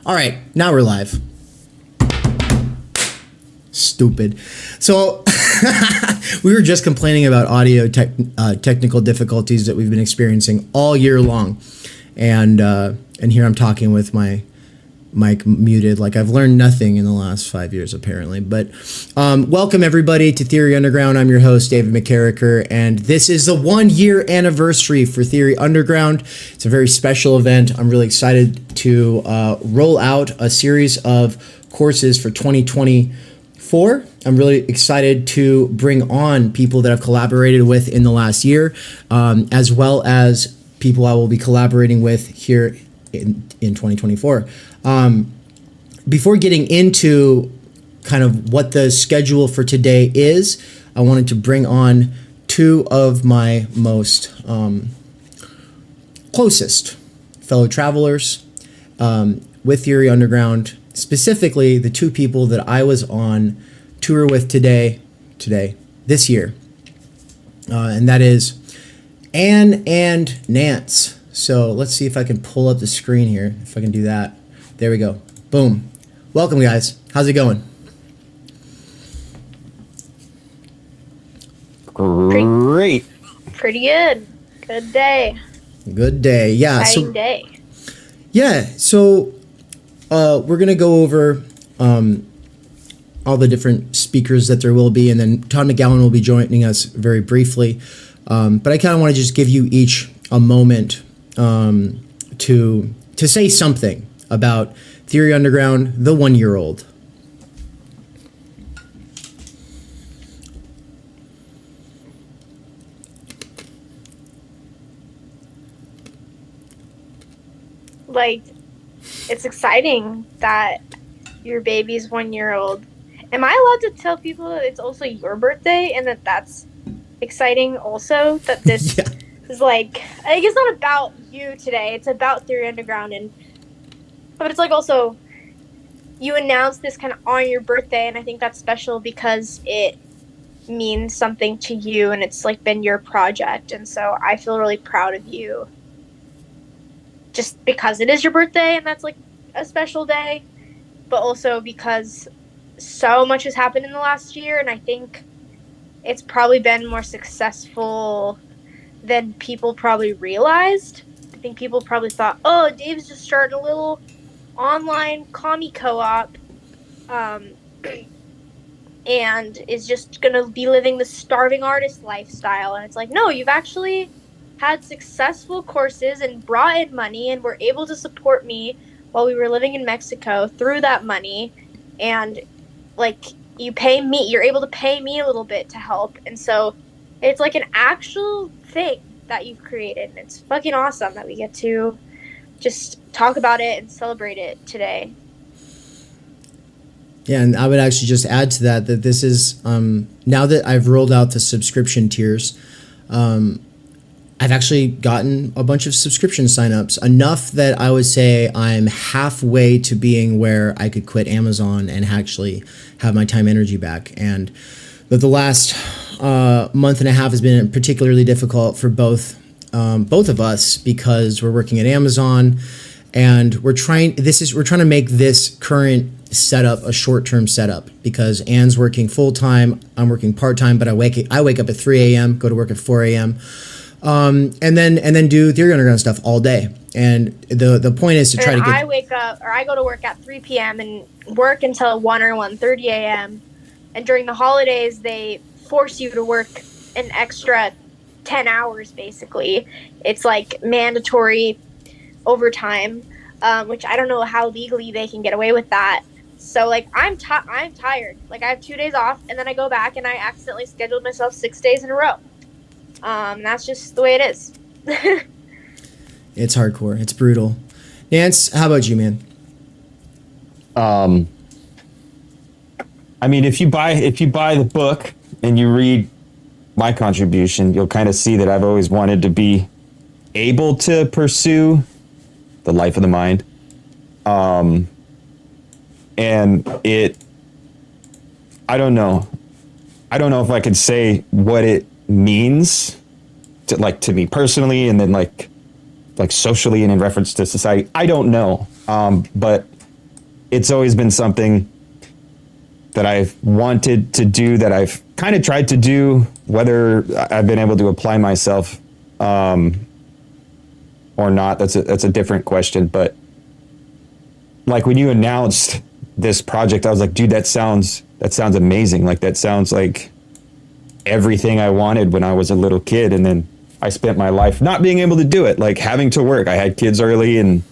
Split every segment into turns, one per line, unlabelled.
All right, now we're live. Stupid. So we were just complaining about audio technical difficulties that we've been experiencing all year long, and here I'm talking with my mic muted, like I've learned nothing in the last 5 years apparently. But welcome everybody to Theory Underground. I'm your host David McKerracher, and this is the 1 year anniversary for Theory Underground. It's a very special event. I'm really excited to roll out a series of courses for 2024. I'm really excited to bring on people that I've collaborated with in the last year, as well as people I will be collaborating with here in 2024. Before getting into kind of what the schedule for today is, I wanted to bring on two of my most closest fellow travelers with Theory Underground, specifically the two people that I was on tour with this year, and that is Anne and Nance. So let's see if I can pull up the screen here, if I can do that. There we go. Boom. Welcome, guys. How's it going?
Great.
Pretty good. Good day.
Good day. Yeah.
Exciting day.
Yeah. So we're going to go over all the different speakers that there will be, and then Todd McGowan will be joining us very briefly. But I kind of want to just give you each a moment to say something about Theory Underground, the 1 year old.
Like, it's exciting that your baby's 1 year old. Am I allowed to tell people that it's also your birthday and that that's exciting also? That this
Yeah.
is like, I think it's not about you today. It's about Theory Underground, but it's like also you announced this kind of on your birthday, and I think that's special because it means something to you and it's like been your project, and so I feel really proud of you just because it is your birthday and that's like a special day, but also because so much has happened in the last year, and I think it's probably been more successful than people probably realized. I think people probably thought, oh, Dave's just starting a little online commie co-op and is just going to be living the starving artist lifestyle. And it's like, no, you've actually had successful courses and brought in money and were able to support me while we were living in Mexico through that money. And, like, you're able to pay me a little bit to help. And so it's like an actual thing that you've created. And it's fucking awesome that we get to just talk about it and celebrate it today.
Yeah, and I would actually just add to that this is, now that I've rolled out the subscription tiers, I've actually gotten a bunch of subscription signups, enough that I would say I'm halfway to being where I could quit Amazon and actually have my time energy back. And that the last month and a half has been particularly difficult for both of us, because we're working at Amazon and we're trying to make this current setup a short-term setup, because Anne's working full-time, I'm working part-time, but I wake up at 3 a.m., go to work at 4 a.m., and then do Theory Underground stuff all day. And the point is to try to get...
I go to work at 3 p.m. and work until 1 or 1:30 a.m. And during the holidays, they force you to work an extra 10 hours, basically. It's like mandatory overtime, which I don't know how legally they can get away with that. So, like, I'm tired. Like, I have 2 days off, and then I go back, and I accidentally scheduled myself 6 days in a row. That's just the way it is.
It's hardcore. It's brutal. Nance, how about you, man?
I mean, if you buy the book and you read my contribution, you'll kind of see that I've always wanted to be able to pursue the life of the mind. And I don't know if I could say what it means to me personally, and then like socially and in reference to society. I don't know. But it's always been something that I've wanted to do, that I've kind of tried to do, whether I've been able to apply myself or not. That's a different question. But like when you announced this project, I was like, dude, that sounds amazing. Like that sounds like everything I wanted when I was a little kid. And then I spent my life not being able to do it, like having to work. I had kids early and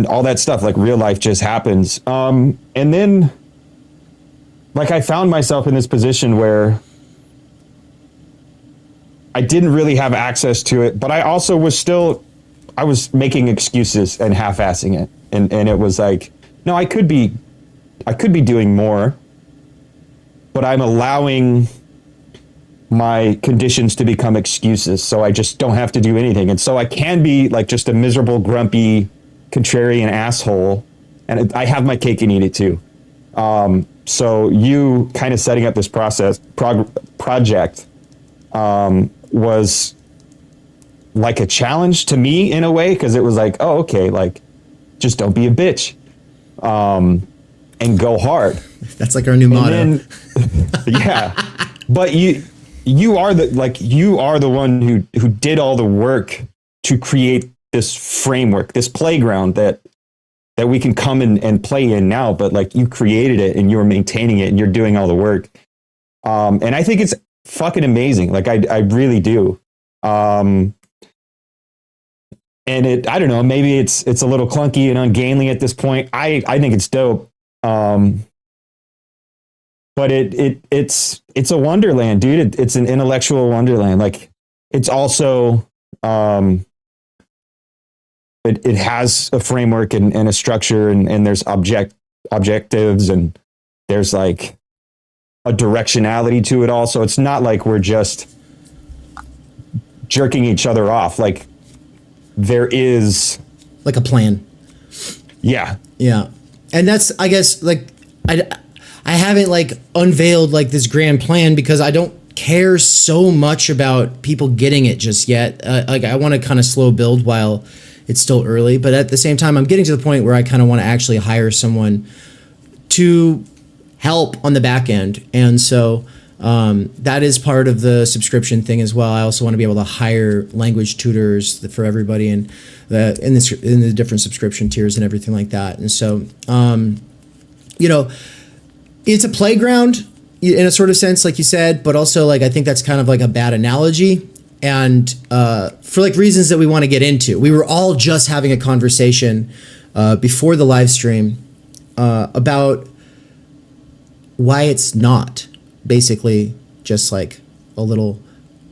all that stuff, like real life just happens. And then like I found myself in this position where I didn't really have access to it, but I also I was making excuses and half-assing it. And it was like, no, I could be doing more, but I'm allowing my conditions to become excuses. So I just don't have to do anything. And so I can be like just a miserable, grumpy, contrarian asshole. And I have my cake and eat it too. So you kind of setting up this project was like a challenge to me in a way, because it was like, oh, okay, like just don't be a bitch and go hard.
That's like our new motto.
Yeah, but you are the one who did all the work to create this framework, this playground that we can come and play in now, but like you created it and you're maintaining it and you're doing all the work. And I think it's fucking amazing. Like I really do. And I don't know, maybe it's a little clunky and ungainly at this point. I think it's dope. But it's a wonderland, dude. It's an intellectual wonderland. Like it's also, it has a framework and a structure and there's objectives and there's like a directionality to it all. So it's not like we're just jerking each other off. Like there is
like a plan.
Yeah.
Yeah. And that's, I guess, like, I haven't like unveiled like this grand plan because I don't care so much about people getting it just yet. Like I want to kind of slow build while it's still early, but at the same time, I'm getting to the point where I kind of want to actually hire someone to help on the back end. And so that is part of the subscription thing as well. I also want to be able to hire language tutors for everybody and in the different subscription tiers and everything like that. And so, you know, it's a playground in a sort of sense, like you said, but also like, I think that's kind of like a bad analogy. And for like reasons that we want to get into, we were all just having a conversation before the live stream about why it's not basically just like a little,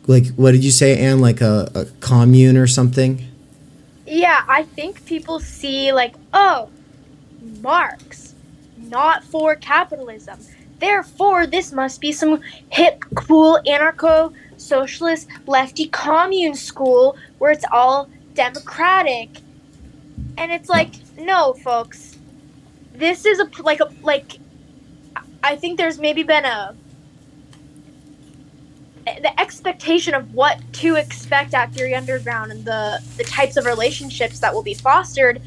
like, what did you say, Anne? Like a commune or something?
Yeah, I think people see like, oh, Marx, not for capitalism. Therefore, this must be some hip, cool, anarcho-socialist, lefty commune school where it's all democratic. And it's like, no, folks. This is I think there's maybe been the expectation of what to expect at Theory Underground and the types of relationships that will be fostered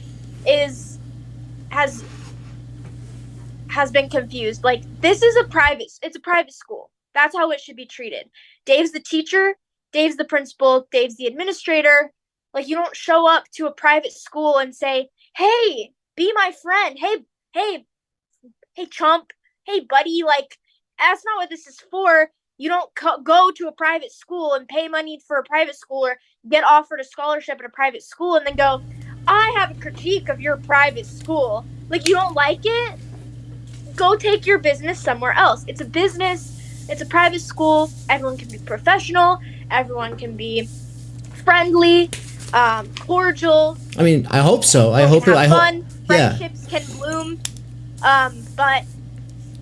has been confused. Like, this is it's a private school. That's how it should be treated. Dave's the teacher, Dave's the principal, Dave's the administrator. Like, you don't show up to a private school and say, hey, be my friend. Hey, chump. Hey, buddy. Like, that's not what this is for. You don't go to a private school and pay money for a private school or get offered a scholarship at a private school and then go, I have a critique of your private school. Like, you don't like it? Go take your business somewhere else. It's a business. It's a private school. Everyone can be professional. Everyone can be friendly, cordial.
I mean, I hope so.
Fun. Friendships can bloom. But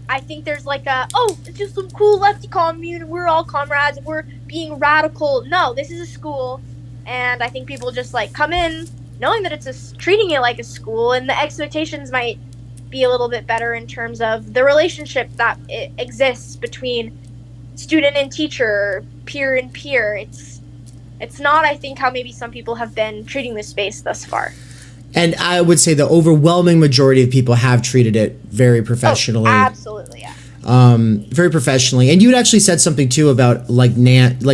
I think there's like it's just some cool lefty commune. We're all comrades. We're being radical. No, this is a school. And I think people just like come in knowing that it's treating it like a school, and the expectations might be a little bit better in terms of the relationship that exists between student and teacher, peer and peer. It's not, I think, how maybe some people have been treating this space thus far.
And I would say the overwhelming majority of people have treated it very professionally.
Oh, absolutely, yeah.
Very professionally. And you had actually said something too about Nance,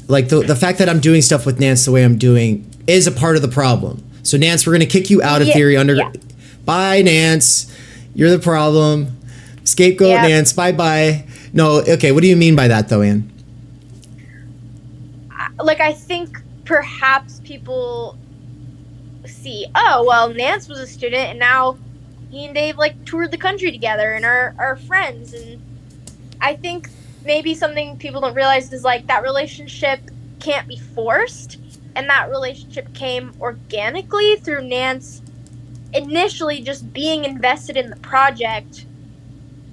like the fact that I'm doing stuff with Nance the way I'm doing is a part of the problem. So Nance, we're going to kick you out of theory Bye, Nance. You're the problem. Scapegoat, Nance. Bye-bye. No, okay. What do you mean by that, though, Ann?
Like, I think perhaps people see, oh, well, Nance was a student, and now he and Dave, like, toured the country together and are friends. And I think maybe something people don't realize is, like, that relationship can't be forced. And that relationship came organically through Nance initially just being invested in the project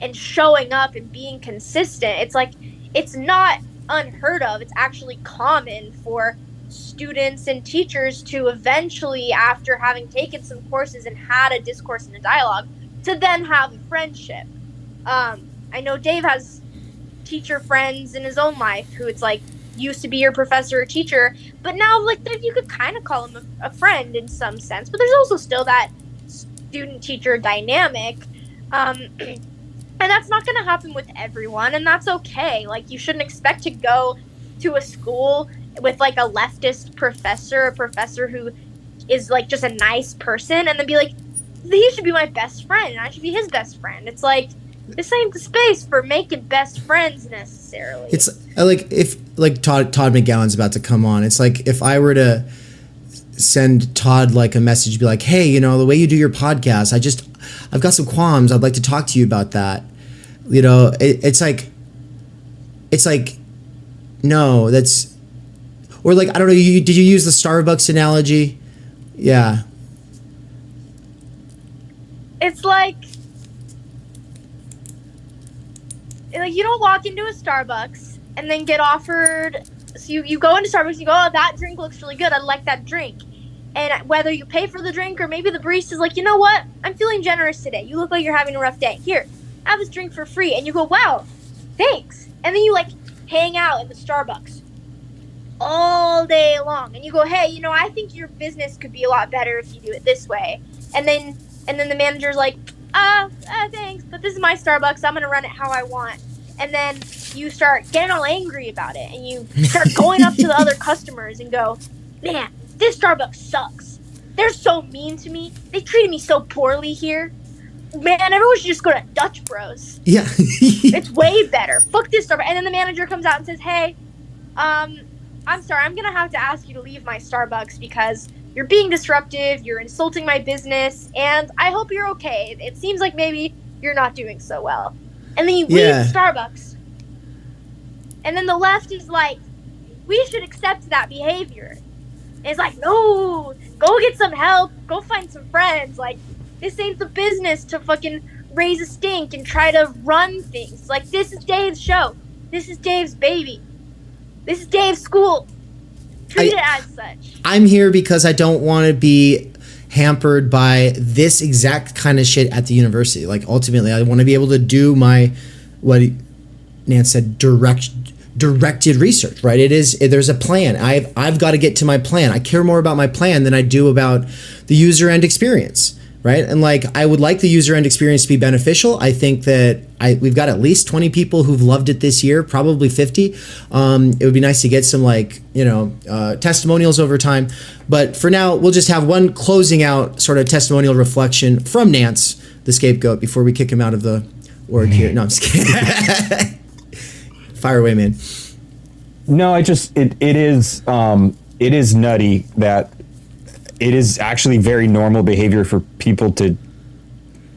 and showing up and being consistent. It's like, it's not unheard of. It's actually common for students and teachers to eventually, after having taken some courses and had a discourse and a dialogue, to then have a friendship. I know Dave has teacher friends in his own life who it's like used to be your professor or teacher, but now like you could kind of call him a friend in some sense, but there's also still that student-teacher dynamic. And that's not going to happen with everyone, and that's okay. Like, you shouldn't expect to go to a school with, like, a leftist professor, a professor who is, like, just a nice person, and then be like, he should be my best friend, and I should be his best friend. It's like, this ain't the space for making best friends, necessarily. It's,
like, if, like, Todd McGowan's about to come on, it's like, if I were to send Todd, like, a message, be like, hey, you know, the way you do your podcast, I've got some qualms. I'd like to talk to you about that. You know, it's like, no, that's, or like, I don't know. Did you use the Starbucks analogy? Yeah.
It's like you don't walk into a Starbucks and then get offered. So you go into Starbucks, you go, oh, that drink looks really good. I like that drink. And whether you pay for the drink or maybe the barista's like, you know what? I'm feeling generous today. You look like you're having a rough day. Here, have this drink for free. And you go, wow, thanks. And then you, like, hang out at the Starbucks all day long. And you go, hey, you know, I think your business could be a lot better if you do it this way. And then the manager's like, thanks, but this is my Starbucks. I'm going to run it how I want. And then you start getting all angry about it. And you start going up to the other customers and go, man, this Starbucks sucks. They're so mean to me. They treated me so poorly here. Man, everyone should just go to Dutch Bros.
Yeah.
It's way better. Fuck this Starbucks. And then the manager comes out and says, hey, I'm sorry. I'm going to have to ask you to leave my Starbucks because you're being disruptive. You're insulting my business. And I hope you're okay. It seems like maybe you're not doing so well. And then you leave Starbucks. And then the left is like, we should accept that behavior. And it's like, no, go get some help. Go find some friends. Like, this ain't the business to fucking raise a stink and try to run things. Like, this is Dave's show. This is Dave's baby. This is Dave's school. Treat it as such.
I'm here because I don't want to be hampered by this exact kind of shit at the university. Like, ultimately, I want to be able to do my, what Nance said, directed research, right? There's a plan. I've got to get to my plan. I care more about my plan than I do about the user end experience, right? And like, I would like the user end experience to be beneficial. I think that we've got at least 20 people who've loved it this year, probably 50. It would be nice to get some, like, you know, testimonials over time. But for now, we'll just have one closing out sort of testimonial reflection from Nance, the scapegoat, before we kick him out of the org here. No, I'm just kidding. Fire away, man.
No, it is nutty that it is actually very normal behavior for people to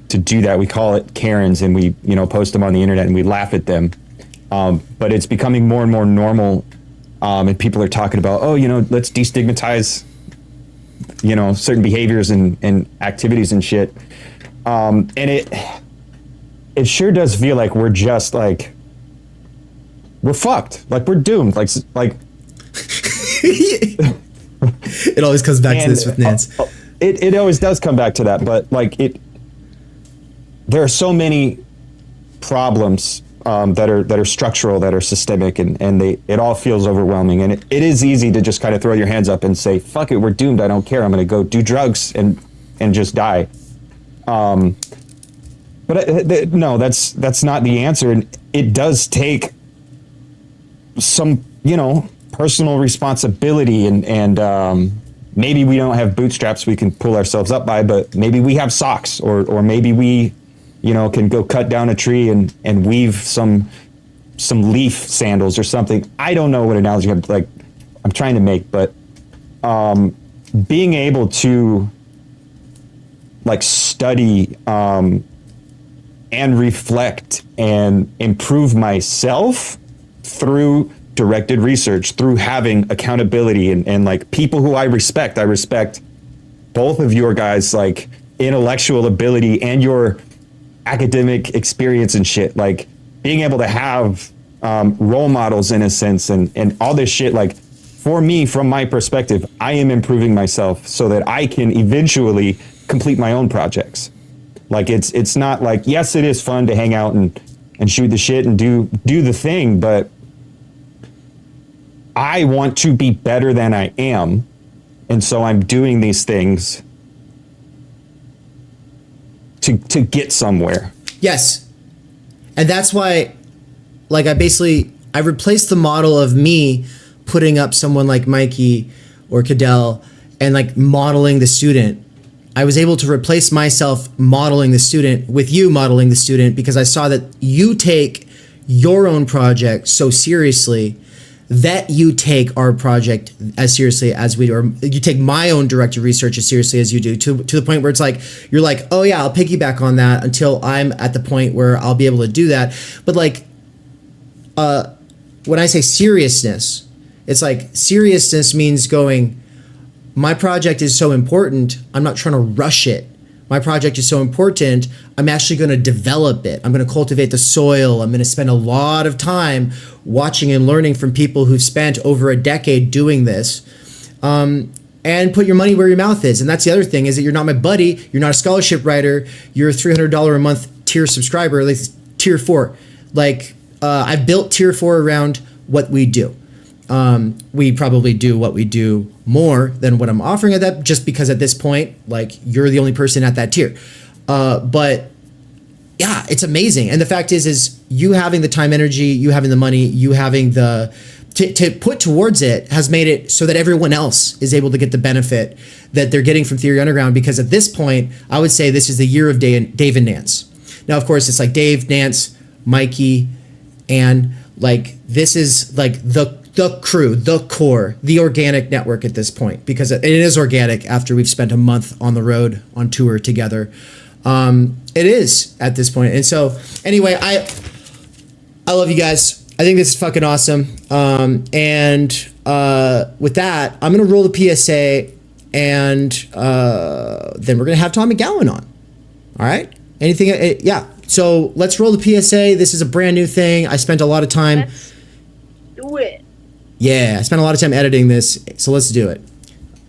do that. We call it Karens, and we, you know, post them on the internet and we laugh at them. But it's becoming more and more normal, and people are talking about, oh, you know, let's destigmatize, you know, certain behaviors and activities and shit. And it sure does feel like we're just like, we're fucked. Like, we're doomed. Like
it always comes back to this with Nance.
It always does come back to that, but like there are so many problems that are structural, that are systemic, and it all feels overwhelming. And it is easy to just kind of throw your hands up and say, fuck it, we're doomed. I don't care. I'm going to go do drugs and just die. But no, that's not the answer. And it does take some, personal responsibility and maybe we don't have bootstraps we can pull ourselves up by, but maybe we have socks or maybe we, can go cut down a tree and weave some leaf sandals or something. I don't know what analogy I'm trying to make, but being able to study and reflect and improve myself through directed research, through having accountability and people who I respect both of your guys' intellectual ability and your academic experience and shit, being able to have role models in a sense and all this shit. For me, from my perspective, I am improving myself so that I can eventually complete my own projects. It's not yes, it is fun to hang out and shoot the shit and do the thing, but I want to be better than I am. And so I'm doing these things to get somewhere.
Yes. And that's why, I replaced the model of me putting up someone like Mikey or Cadell and modeling the student. I was able to replace myself modeling the student with you modeling the student because I saw that you take your own project so seriously that you take our project as seriously as we do, or you take my own directed research as seriously as you do, to the point where it's you're oh yeah, I'll piggyback on that until I'm at the point where I'll be able to do that. But when I say seriousness, it's seriousness means going, my project is so important, I'm not trying to rush it. My project is so important, I'm actually going to develop it. I'm going to cultivate the soil. I'm going to spend a lot of time watching and learning from people who've spent over a decade doing this. And put your money where your mouth is. And that's the other thing, is that you're not my buddy. You're not a scholarship writer. You're a $300 a month tier subscriber, tier 4. I've built tier 4 around what we do. We probably do what we do more than what I'm offering at that, just because at this point, you're the only person at that tier. But yeah, it's amazing. And the fact is you having the time, energy, you having the money, you having to put towards it has made it so that everyone else is able to get the benefit that they're getting from Theory Underground. Because at this point, I would say this is the year of Dave and Nance. Now, of course, it's Dave, Nance, Mikey, and this is the crew, the core, the organic network at this point, because it is organic after we've spent a month on the road on tour together. It is at this point. And so anyway, I love you guys. I think this is fucking awesome. And with that, I'm going to roll the PSA and then we're going to have Todd McGowan on. All right. Anything? Yeah. So let's roll the PSA. This is a brand new thing. I spent a lot of time.
Let's do it.
Yeah, I spent a lot of time editing this, so let's do it.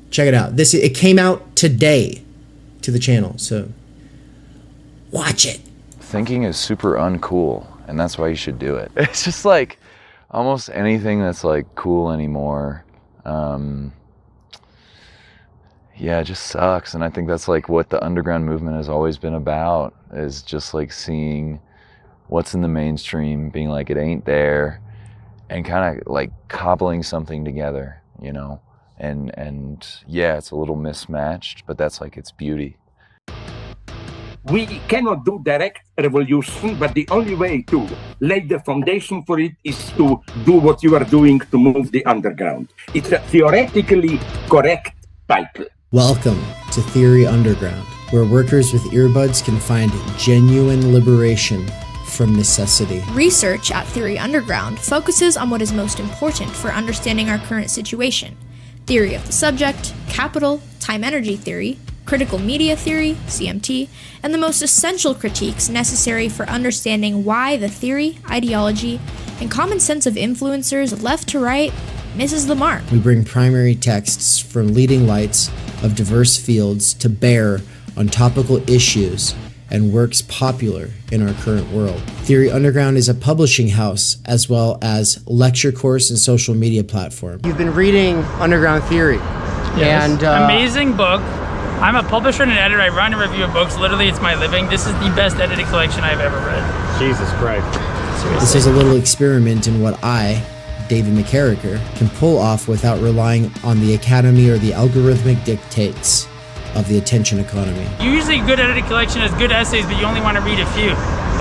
Check it out. It came out today to the channel, so watch it.
Thinking is super uncool, and that's why you should do it. It's just almost anything that's cool anymore. Yeah, it just sucks, and I think that's what the underground movement has always been about, is just seeing what's in the mainstream, being it ain't there, and kind of cobbling something together, and yeah, it's a little mismatched, but that's its beauty.
We cannot do direct revolution, but the only way to lay the foundation for it is to do what you are doing to move the underground. It's a theoretically correct title.
Welcome to Theory Underground, where workers with earbuds can find genuine liberation from necessity.
Research at Theory Underground focuses on what is most important for understanding our current situation: theory of the subject, capital, time-energy theory, critical media theory, CMT, and the most essential critiques necessary for understanding why the theory, ideology, and common sense of influencers left to right misses the mark.
We bring primary texts from leading lights of diverse fields to bear on topical issues and works popular in our current world. Theory Underground is a publishing house as well as lecture course and social media platform. You've been reading Underground Theory.
Yes.
And
amazing book. I'm a publisher and an editor. I run and review books. Literally, it's my living. This is the best edited collection I've ever read.
Jesus Christ.
Seriously.
This is a little experiment in what I, David McKerracher, can pull off without relying on the academy or the algorithmic dictates of the attention economy.
Usually a good edited collection has good essays, but you only want to read a few.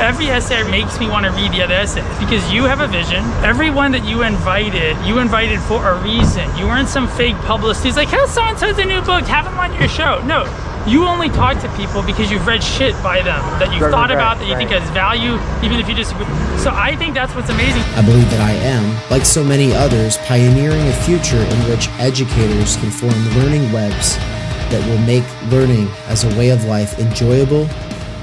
Every essay makes me want to read the other essays because you have a vision. Everyone that you invited for a reason. You weren't some fake publicist. It's like, how's so-and-so's a new book? Have them on your show. No, you only talk to people because you've read shit by them, that you've thought about, that you think has value, even if you disagree. So I think that's what's amazing.
I believe that I am, like so many others, pioneering a future in which educators can form learning webs that will make learning as a way of life enjoyable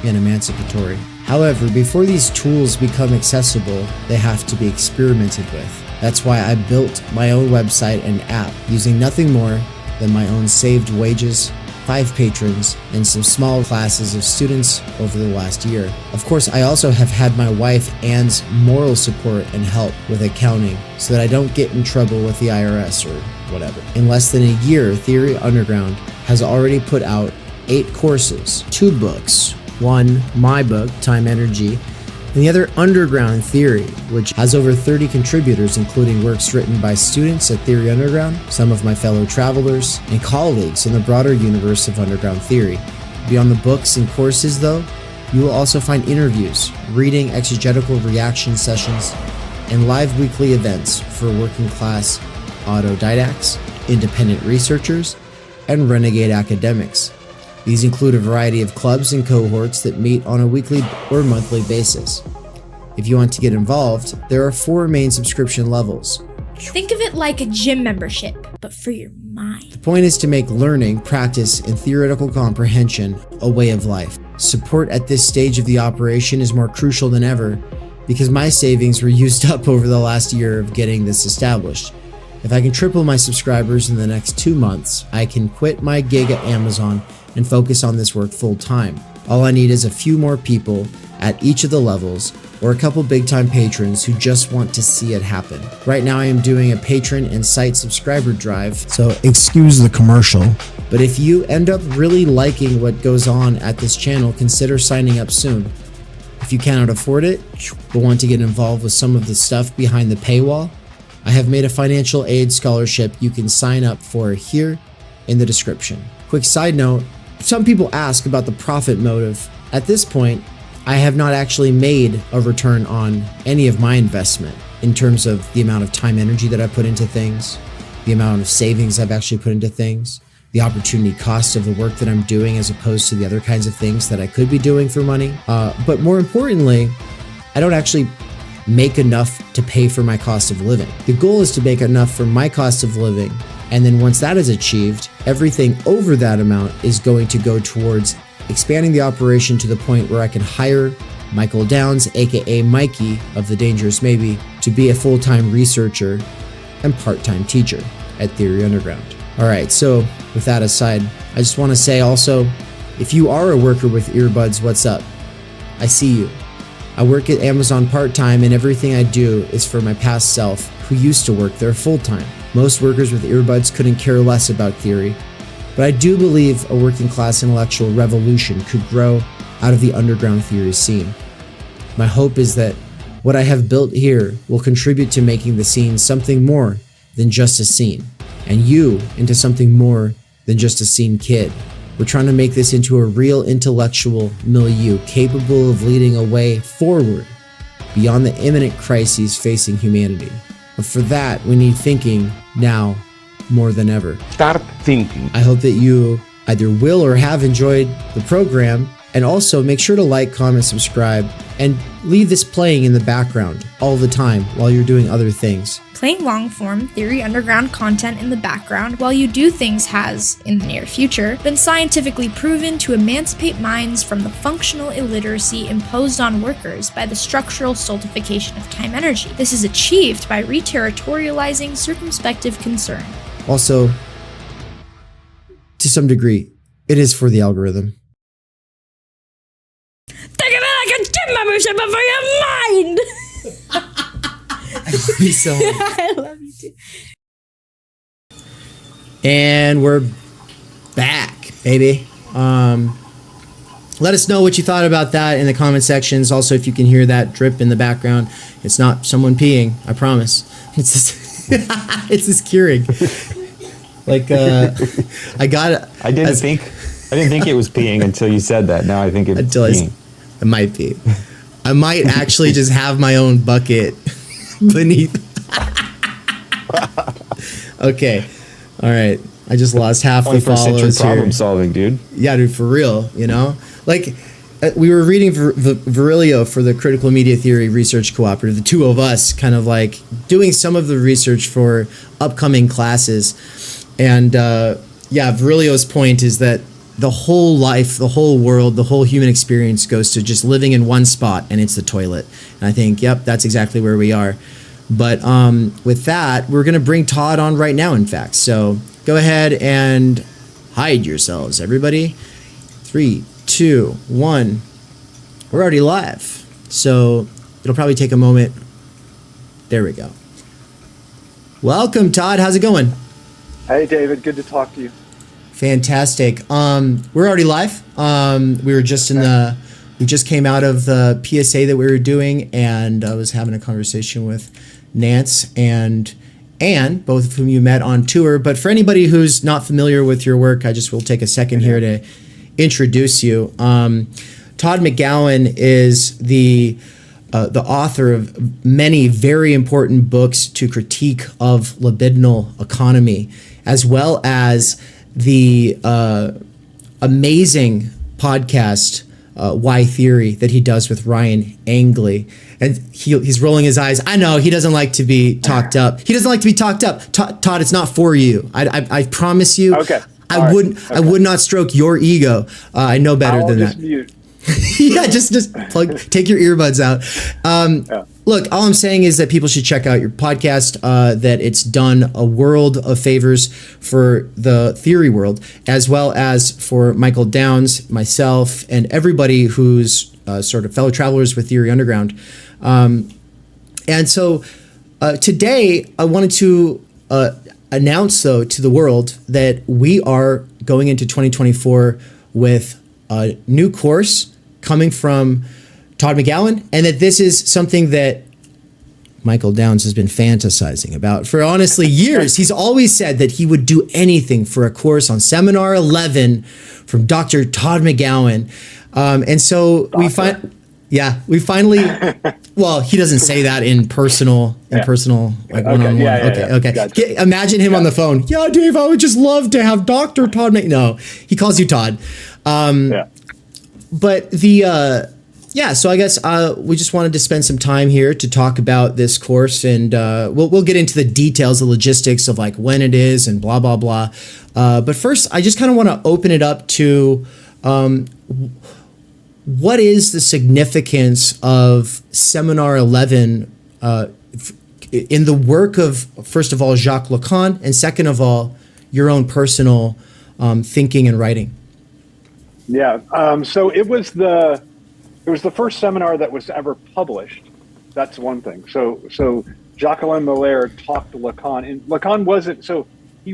and emancipatory. However, before these tools become accessible, they have to be experimented with. That's why I built my own website and app using nothing more than my own saved wages, 5 patrons, and some small classes of students over the last year. Of course, I also have had my wife Anne's moral support and help with accounting so that I don't get in trouble with the IRS or whatever. In less than a year, Theory Underground has already put out 8 courses, 2 books, one, my book, Time Energy, and the other, Underground Theory, which has over 30 contributors, including works written by students at Theory Underground, some of my fellow travelers, and colleagues in the broader universe of Underground Theory. Beyond the books and courses, though, you will also find interviews, reading exegetical reaction sessions, and live weekly events for working class autodidacts, independent researchers, and renegade academics. These include a variety of clubs and cohorts that meet on a weekly or monthly basis. If you want to get involved, there are 4 main subscription levels.
Think of it like a gym membership, but for your mind.
The point is to make learning, practice, and theoretical comprehension a way of life. Support at this stage of the operation is more crucial than ever because my savings were used up over the last year of getting this established. If I can triple my subscribers in the next 2 months, I can quit my gig at Amazon and focus on this work full time. All I need is a few more people at each of the levels or a couple big time patrons who just want to see it happen. Right now I am doing a patron and site subscriber drive, so excuse the commercial. But if you end up really liking what goes on at this channel, consider signing up soon. If you cannot afford it, but want to get involved with some of the stuff behind the paywall, I have made a financial aid scholarship you can sign up for here in the description. Quick side note, some people ask about the profit motive. At this point, I have not actually made a return on any of my investment in terms of the amount of time energy that I put into things, the amount of savings I've actually put into things, the opportunity cost of the work that I'm doing as opposed to the other kinds of things that I could be doing for money. But more importantly, I don't actually make enough to pay for my cost of living. The goal is to make enough for my cost of living, and then once that is achieved, everything over that amount is going to go towards expanding the operation to the point where I can hire Michael Downs, aka Mikey of The Dangerous Maybe, to be a full-time researcher and part-time teacher at Theory Underground. Alright, so with that aside, I just want to say also, if you are a worker with earbuds, what's up? I see you. I work at Amazon part-time and everything I do is for my past self who used to work there full-time. Most workers with earbuds couldn't care less about theory, but I do believe a working class intellectual revolution could grow out of the underground theory scene. My hope is that what I have built here will contribute to making the scene something more than just a scene, and you into something more than just a scene kid. We're trying to make this into a real intellectual milieu capable of leading a way forward beyond the imminent crises facing humanity. But for that, we need thinking now more than ever.
Start thinking.
I hope that you either will or have enjoyed the program, and also make sure to like, comment, subscribe, and leave this playing in the background all the time while you're doing other things.
Playing long-form Theory Underground content in the background while you do things has, in the near future, been scientifically proven to emancipate minds from the functional illiteracy imposed on workers by the structural stultification of time energy. This is achieved by reterritorializing circumspective concern.
Also, to some degree, it is for the algorithm.
membership, but for your mind.
I love you so much.
I love you too.
And we're back, baby. Let us know what you thought about that in the comment sections. Also, if you can hear that drip in the background, it's not someone peeing, I promise. It's just, it's just curing. Like, I didn't
think it was peeing until you said that. Now I think it's peeing.
It might be. I might actually just have my own bucket beneath. Okay. All right. I just lost half the followers here.
Problem solving, dude.
Yeah, dude, for real, you know? Like, we were reading Virilio for the Critical Media Theory Research Cooperative, the two of us kind of like doing some of the research for upcoming classes. And Virilio's point is that the whole life, the whole world, the whole human experience goes to just living in one spot, and it's the toilet. And I think, yep, that's exactly where we are. But with that, we're going to bring Todd on right now, in fact. So go ahead and hide yourselves, everybody. 3, 2, 1. We're already live. So it'll probably take a moment. There we go. Welcome, Todd. How's it going?
Hey, David. Good to talk to you.
Fantastic. We're already live. We were just we just came out of the PSA that we were doing, and I was having a conversation with Nance and Anne, both of whom you met on tour. But for anybody who's not familiar with your work, I just will take a second here to introduce you. Todd McGowan is the author of many very important books to critique of libidinal economy, as well as the amazing podcast Why Theory that he does with Ryan Angley. And he's rolling his eyes. I know he doesn't like to be talked up. He doesn't like to be talked up. Todd, it's not for you. I promise you.
Okay.
I would not stroke your ego. I know better than that.
Mute.
Yeah, just take your earbuds out. Look, all I'm saying is that people should check out your podcast, that it's done a world of favors for the theory world, as well as for Michael Downs, myself, and everybody who's sort of fellow travelers with Theory Underground. And so today I wanted to announce, though, to the world that we are going into 2024 with a new course coming from Todd McGowan, and that this is something that Michael Downs has been fantasizing about for honestly years. He's always said that he would do anything for a course on Seminar 11 from Dr. Todd McGowan. And so we finally, well, he doesn't say that in personal, like one-on-one. Okay.
Gotcha.
Imagine him on the phone. Yeah, Dave, I would just love to have Dr. Todd No, he calls you Todd. But so I guess we just wanted to spend some time here to talk about this course, and we'll get into the details, the logistics of like when it is and blah, blah, blah. But first, I just kind of want to open it up to what is the significance of Seminar 11 in the work of, first of all, Jacques Lacan, and second of all, your own personal thinking and writing?
Yeah. So it was the first seminar that was ever published. That's one thing. So Jacques-Alain Miller talked to Lacan, and Lacan wasn't. So he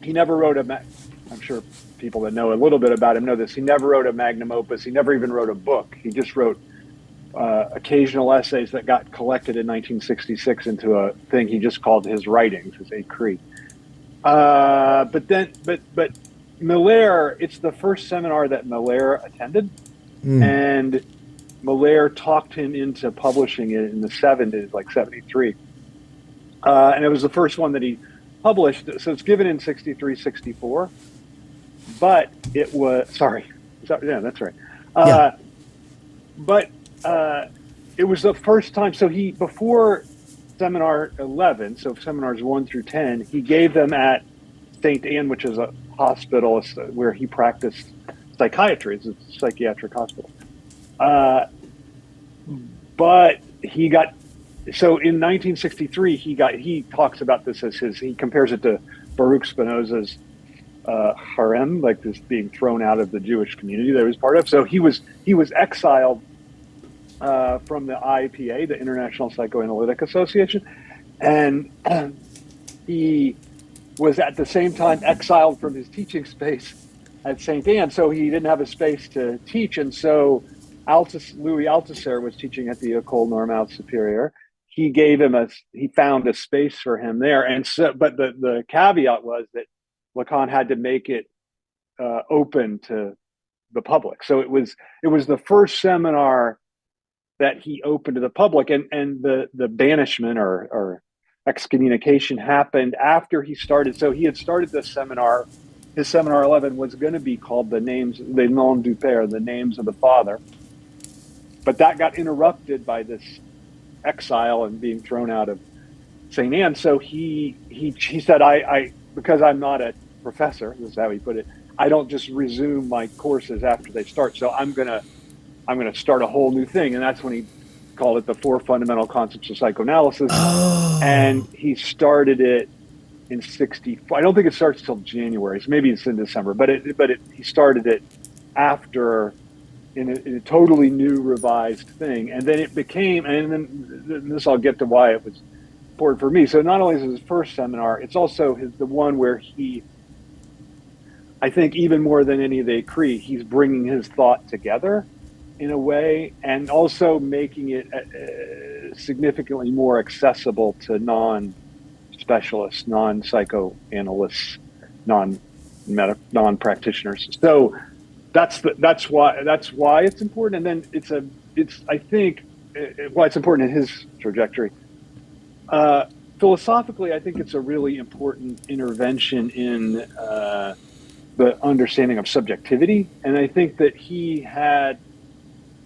never wrote I'm sure people that know a little bit about him know this. He never wrote a magnum opus. He never even wrote a book. He just wrote occasional essays that got collected in 1966 into a thing he just called his writings, his écrits. But Miller, it's the first seminar that Miller attended, and Miller talked him into publishing it in the 70s, like 73. And it was the first one that he published. So it's given in 63, 64. But it was, that's right. But it was the first time. So before Seminar 11, so seminars 1 through 10, he gave them at St. Anne, which is a hospital where he practiced psychiatry. It's a psychiatric hospital. But he got, so in 1963, he talks about this as he compares it to Baruch Spinoza's harem, like this being thrown out of the Jewish community that he was part of. So he was exiled from the IPA, the International Psychoanalytic Association, and he was at the same time exiled from his teaching space at St. Anne, so he didn't have a space to teach, and so Louis Althusser was teaching at the École Normale Supérieure. He found a space for him there, and so, but the caveat was that Lacan had to make it open to the public. So it was the first seminar that he opened to the public, and the banishment or excommunication happened after he started. So he had started this seminar. His seminar 11 was going to be called the noms du père, the names of the father, but that got interrupted by this exile and being thrown out of St. Anne. So he said, I because I'm not a professor, this is how he put it, I don't just resume my courses after they start. So I'm gonna start a whole new thing. And that's when he called it the 4 fundamental concepts of psychoanalysis.
Oh.
And he started it in 64. I don't think it starts till January. So maybe it's in December, but he started it after in a totally new revised thing. And then it became, and then this, I'll get to why it was important for me. So not only is it his first seminar, it's also the one where he, I think even more than any of the écrits, he's bringing his thought together in a way, and also making it significantly more accessible to non-specialists, non-psychoanalysts, non-practitioners. So that's why it's important. And then it's I think why it's important in his trajectory. Philosophically, I think it's a really important intervention in the understanding of subjectivity. And I think that he had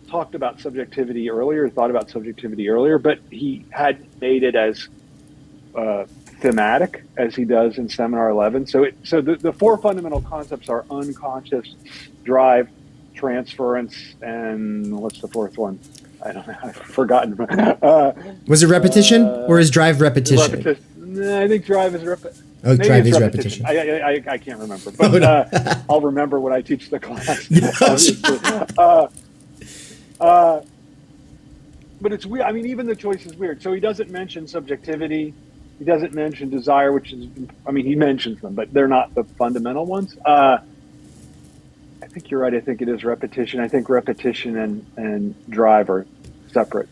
thought about subjectivity earlier, but he hadn't made it as thematic as he does in Seminar 11. So the 4 fundamental concepts are unconscious, drive, transference, and what's the 4th one? I don't know. I've forgotten.
Was it repetition or is drive repetition?
I think drive is repetition.
Oh, drive is repetition.
I can't remember, but I'll remember when I teach the class. But it's weird. I mean, even the choice is weird. So he doesn't mention subjectivity. He doesn't mention desire, which is, I mean, he mentions them, but they're not the fundamental ones. I think you're right. I think it is repetition. I think repetition and drive are separate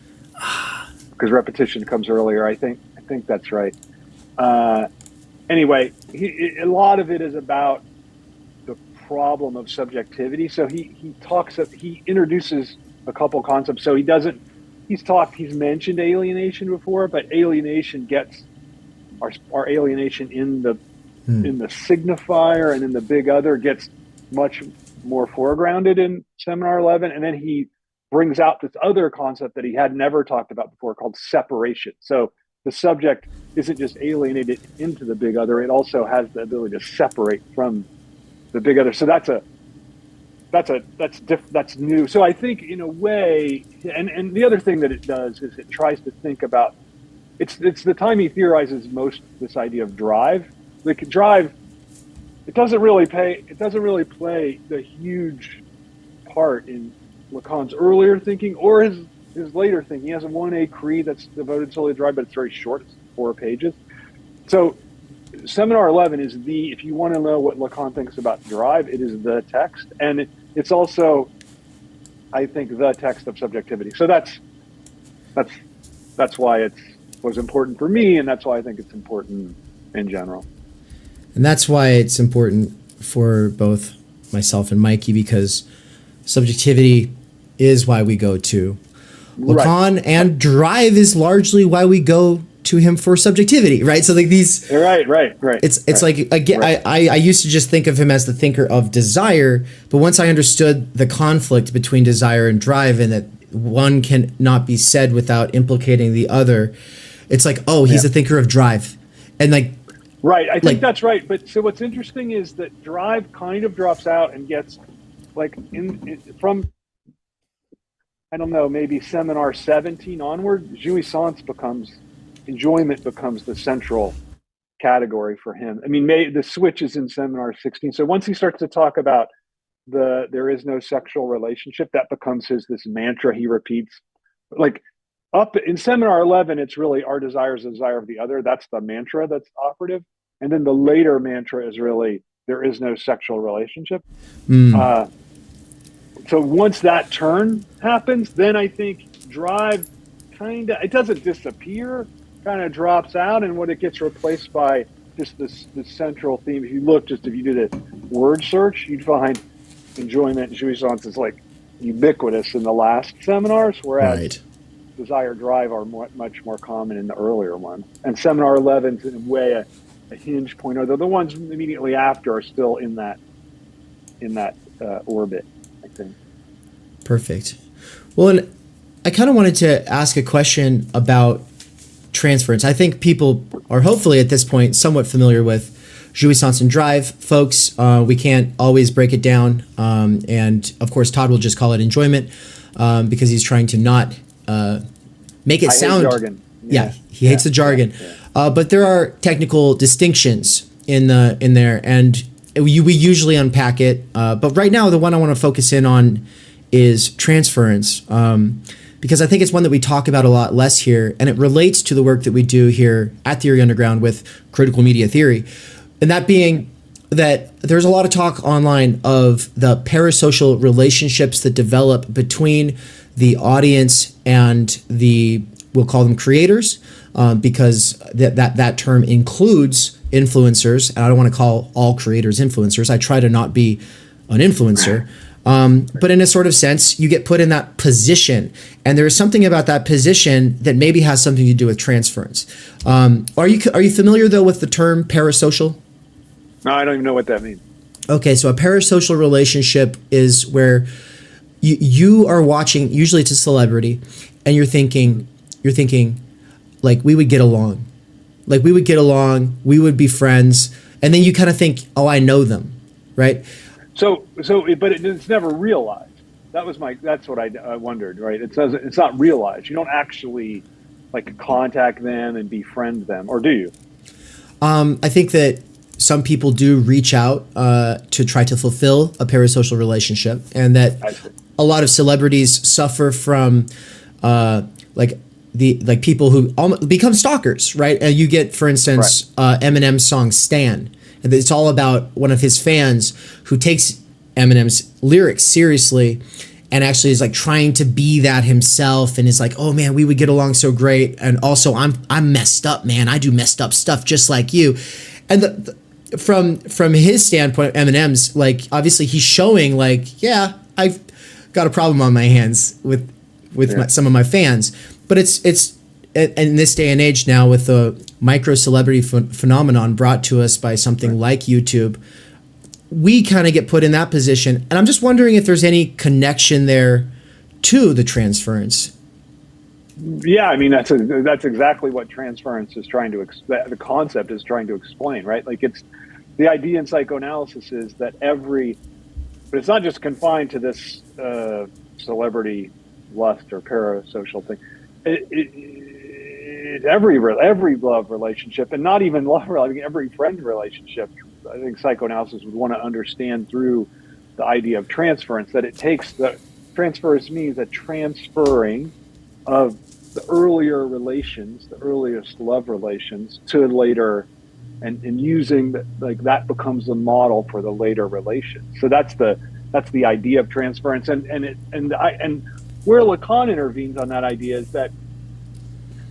because repetition comes earlier. I think that's right. Anyway, a lot of it is about the problem of subjectivity. So he introduces a couple concepts. So he's mentioned alienation before, but alienation gets our alienation in the signifier and in the big other gets much more foregrounded in Seminar 11. And then he brings out this other concept that he had never talked about before called separation. So the subject isn't just alienated into the big other, it also has the ability to separate from the big other. So that's new. So I think in a way, and the other thing that it does is it tries to think about, it's the time he theorizes most this idea of drive. Like drive, it doesn't really play the huge part in Lacan's earlier thinking or his later thinking. He has a 1A creed that's devoted solely to drive, but it's very short, it's 4 pages. So Seminar 11 is if you want to know what Lacan thinks about drive, it is the text. And it's also, I think, the text of subjectivity. So that's why it was important for me, and that's why I think it's important in general.
And that's why it's important for both myself and Mikey, because subjectivity is why we go to Lacan, right. And drive is largely why we go to him for subjectivity, right? So like these,
right.
It's
right.
like again, right. I used to just think of him as the thinker of desire, but once I understood the conflict between desire and drive, and that one can not be said without implicating the other, it's like, oh, he's a thinker of drive, and like.
Right, I think that's right. But so what's interesting is that drive kind of drops out and gets like from, I don't know, maybe Seminar 17 onward, enjoyment becomes the central category for him. I mean, the switch is in Seminar 16. So once he starts to talk about, the, there is no sexual relationship. That becomes this mantra he repeats. like up in seminar 11, it's really our desire is the desire of the other. That's the mantra that's operative. And then the later mantra is really, there is no sexual relationship. So once that turn happens, then I think drive it doesn't disappear, kind of drops out, and when it gets replaced by just this central theme. If you did a word search, you'd find enjoyment and jouissance is like ubiquitous in the last seminars, whereas desire, drive are much more common in the earlier ones. And seminar 11 is in a way a hinge point, although the ones immediately after are still in that orbit, I think.
Perfect. Well, and I kind of wanted to ask a question about transference. I think people are hopefully at this point somewhat familiar with jouissance and drive. Folks, we can't always break it down. And of course, Todd will just call it enjoyment because he's trying to not make it sound.
Hate jargon.
Yeah, he hates the jargon. Yeah. But there are technical distinctions in there, and we usually unpack it. But right now, the one I want to focus in on is transference. Because I think it's one that we talk about a lot less here, and it relates to the work that we do here at Theory Underground with critical media theory. And that being that there's a lot of talk online of the parasocial relationships that develop between the audience and we'll call them creators, because that term includes influencers. And I don't want to call all creators influencers. I try to not be an influencer. But in a sort of sense, you get put in that position, and there is something about that position that maybe has something to do with transference. Are you familiar though with the term parasocial?
No, I don't even know what that means.
Okay, so a parasocial relationship is where you are watching. Usually, it's a celebrity, and you're thinking like we would get along, we would be friends, and then you kind of think, oh, I know them, right?
But it's never realized. That's what I wondered, right? It's not realized. You don't actually like contact them and befriend them, or do you?
I think that some people do reach out to try to fulfill a parasocial relationship, and that a lot of celebrities suffer from people who become stalkers, right? And you get, for instance, Eminem's song "Stan." And it's all about one of his fans who takes Eminem's lyrics seriously and actually is like trying to be that himself, and is like, oh man, we would get along so great. And also I'm messed up, man. I do messed up stuff just like you. And from his standpoint, Eminem's like, obviously he's showing like, yeah, I've got a problem on my hands with some of my fans. But it's in this day and age now, with the micro celebrity phenomenon brought to us by something like YouTube, we kind of get put in that position. And I'm just wondering if there's any connection there to the transference.
Yeah, I mean, that's exactly what transference is trying to, the concept is trying to explain, right? Like, it's the idea in psychoanalysis is that but it's not just confined to this celebrity lust or parasocial thing. Every love relationship, and not even love, I mean, every friend relationship, I think psychoanalysis would want to understand through the idea of transference, that it takes transference means a transferring of the earlier relations, the earliest love relations, to later, and using that becomes the model for the later relations. So that's the idea of transference, and where Lacan intervenes on that idea is that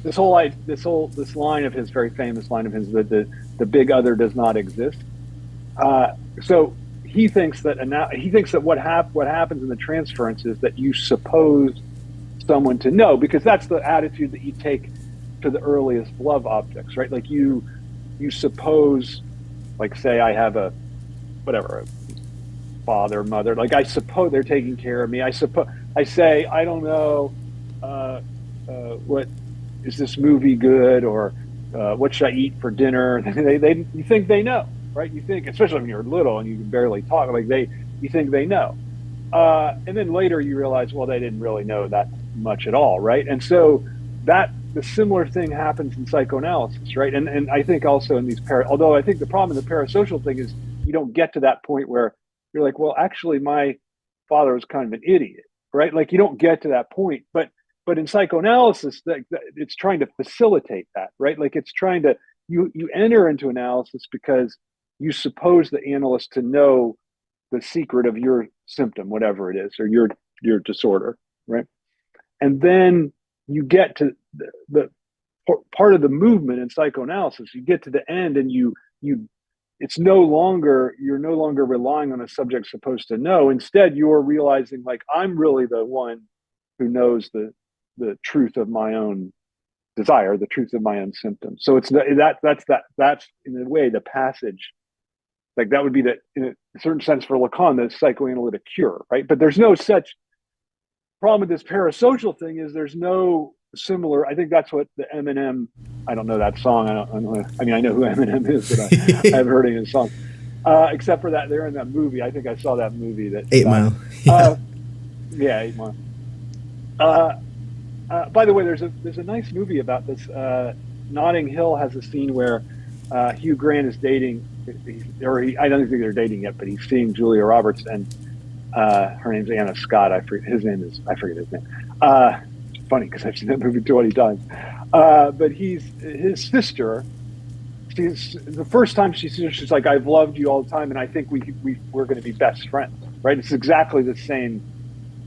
this line of his, very famous line of his, that the big other does not exist. So he thinks that what happens in the transference is that you suppose someone to know, because that's the attitude that you take to the earliest love objects, right? Like you suppose, like, say I have a father, mother, like I suppose they're taking care of me. I say, I don't know, what is this movie good, or what should I eat for dinner? You think they know, right? You think, especially when you're little and you can barely talk, like you think they know, and then later you realize, well, they didn't really know that much at all, right? And so the similar thing happens in psychoanalysis, right? And I think also in these although I think the problem in the parasocial thing is you don't get to that point where you're like, well, actually my father was kind of an idiot, right? Like you don't get to that point, but but in psychoanalysis, it's trying to facilitate that, right? Like it's trying to, you enter into analysis because you suppose the analyst to know the secret of your symptom, whatever it is, or your disorder, right? And then you get to the part of the movement in psychoanalysis. You get to the end, and you're no longer relying on a subject supposed to know. Instead, you're realizing, like, I'm really the one who knows the truth of my own desire, the truth of my own symptoms. So that's in a way the passage. Like that would be in a certain sense for Lacan, the psychoanalytic cure, right? But there's no such problem with this parasocial thing. Is there's no similar. I think that's what the Eminem. I don't know that song. I mean, I know who Eminem is, but I haven't heard any of his songs, except for that they're in that movie. I think I saw that movie, that
8 Mile.
Yeah, 8 Mile. By the way, there's a nice movie about this. Notting Hill has a scene where Hugh Grant is dating, I don't think they're dating yet, but he's seeing Julia Roberts, and her name's Anna Scott. I forget his name. It's funny because I've seen that movie 20 times. But his sister. The first time she sees her, she's like, "I've loved you all the time, and I think we're going to be best friends." Right? It's exactly the same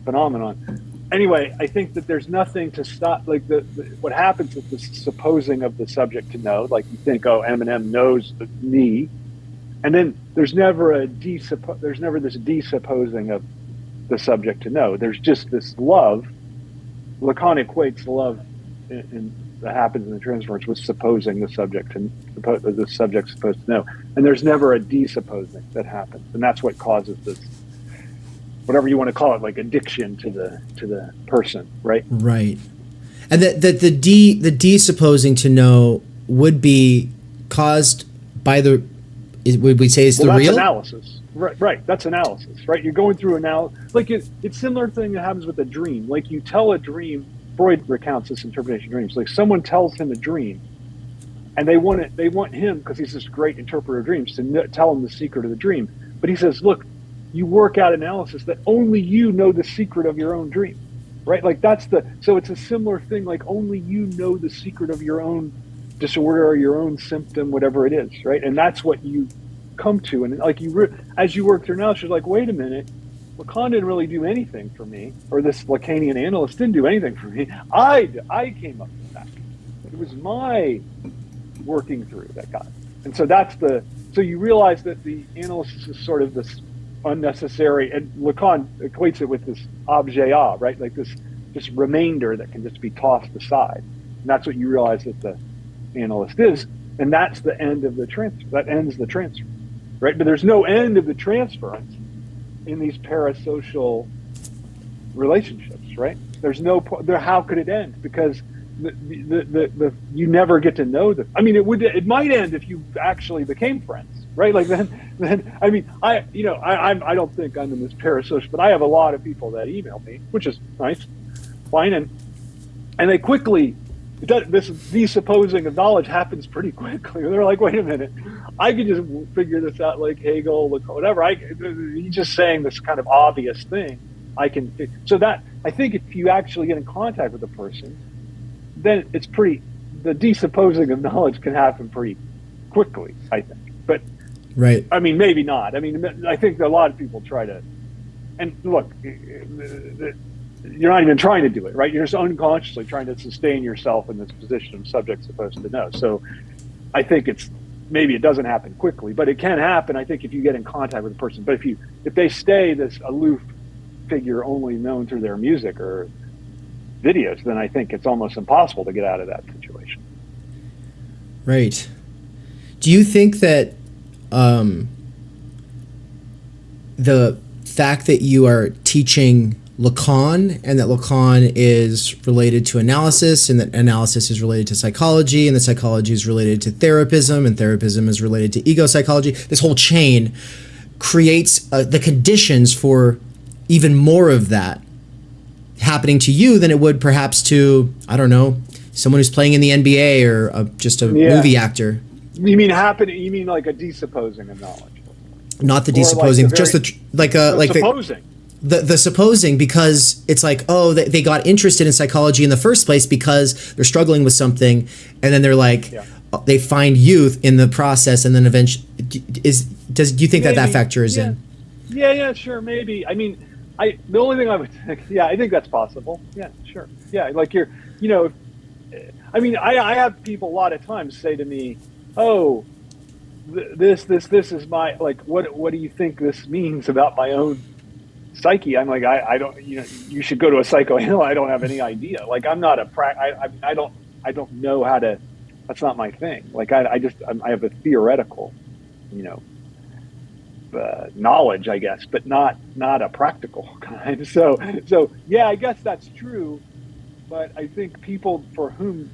phenomenon. Anyway, I think that there's nothing to stop, like what happens with the supposing of the subject to know. Like you think, oh, Eminem knows me, and then there's never this desupposing of the subject to know. There's just this love. Lacan equates love that happens in the transference with supposing the subject and the subject's supposed to know, and there's never a desupposing that happens, and that's what causes this, whatever you want to call it, like addiction to the person, right?
Right. And the desupposing to know would be caused by would we say is the real?
That's analysis. Right. That's analysis, right? You're going through analysis. Like it's similar thing that happens with a dream. Like you tell a dream, Freud recounts this interpretation of dreams. Like someone tells him a dream, and they want him, because he's this great interpreter of dreams, to tell him the secret of the dream. But he says, look, you work out analysis that only you know the secret of your own dream, right? Like so it's a similar thing. Like only you know the secret of your own disorder or your own symptom, whatever it is, right? And that's what you come to. And like as you work through analysis, you're like, wait a minute, Lacan didn't really do anything for me, or this Lacanian analyst didn't do anything for me. I came up with that. It was my working through that got it. And so so you realize that the analysis is sort of this unnecessary, and Lacan equates it with this objet, right? Like this remainder that can just be tossed aside. And that's what you realize that the analyst is. And that's the end of the transfer. That ends the transfer, right? But there's no end of the transference in these parasocial relationships, right? There's no there. How could it end? Because the you never get to know them. I mean, it might end if you actually became friends, right? Like then I mean, I don't think I'm in this parasocial, but I have a lot of people that email me, which is nice, fine, and they quickly. This desupposing of knowledge happens pretty quickly. They're like, wait a minute, I could just figure this out like Hegel, whatever. He's just saying this kind of obvious thing. So that, I think if you actually get in contact with a person, then the desupposing of knowledge can happen pretty quickly, I think. But,
right.
I mean, maybe not. I mean, I think a lot of people try to, and look, you're not even trying to do it, right? You're just unconsciously trying to sustain yourself in this position of subject supposed to know. So I think maybe it doesn't happen quickly, but it can happen, I think, if you get in contact with a person. But if they stay this aloof figure only known through their music or videos, then I think it's almost impossible to get out of that situation.
Right. Do you think that the fact that you are teaching Lacan, and that Lacan is related to analysis, and that analysis is related to psychology, and that psychology is related to therapism, and therapism is related to ego psychology, this whole chain creates the conditions for even more of that happening to you than it would perhaps to, I don't know, someone who's playing in the NBA or just a movie actor?
You mean like a desupposing of knowledge?
Not the desupposing, just supposing. the supposing, because it's like, oh, they got interested in psychology in the first place because they're struggling with something, and then they're like, they find youth in the process, and then eventually, do you think that factors in?
Yeah, sure, maybe. I mean, the only thing I would think, I think that's possible. Yeah, sure. Yeah, like I mean, I have people a lot of times say to me, oh, this is my, like, what do you think this means about my own psyche? I'm like, I don't, you should go to a psychoanalyst. I don't have any idea. Like, I'm not I don't know how to, that's not my thing. Like, I have a theoretical, knowledge, I guess, but not a practical kind. So yeah, I guess that's true. But I think people for whom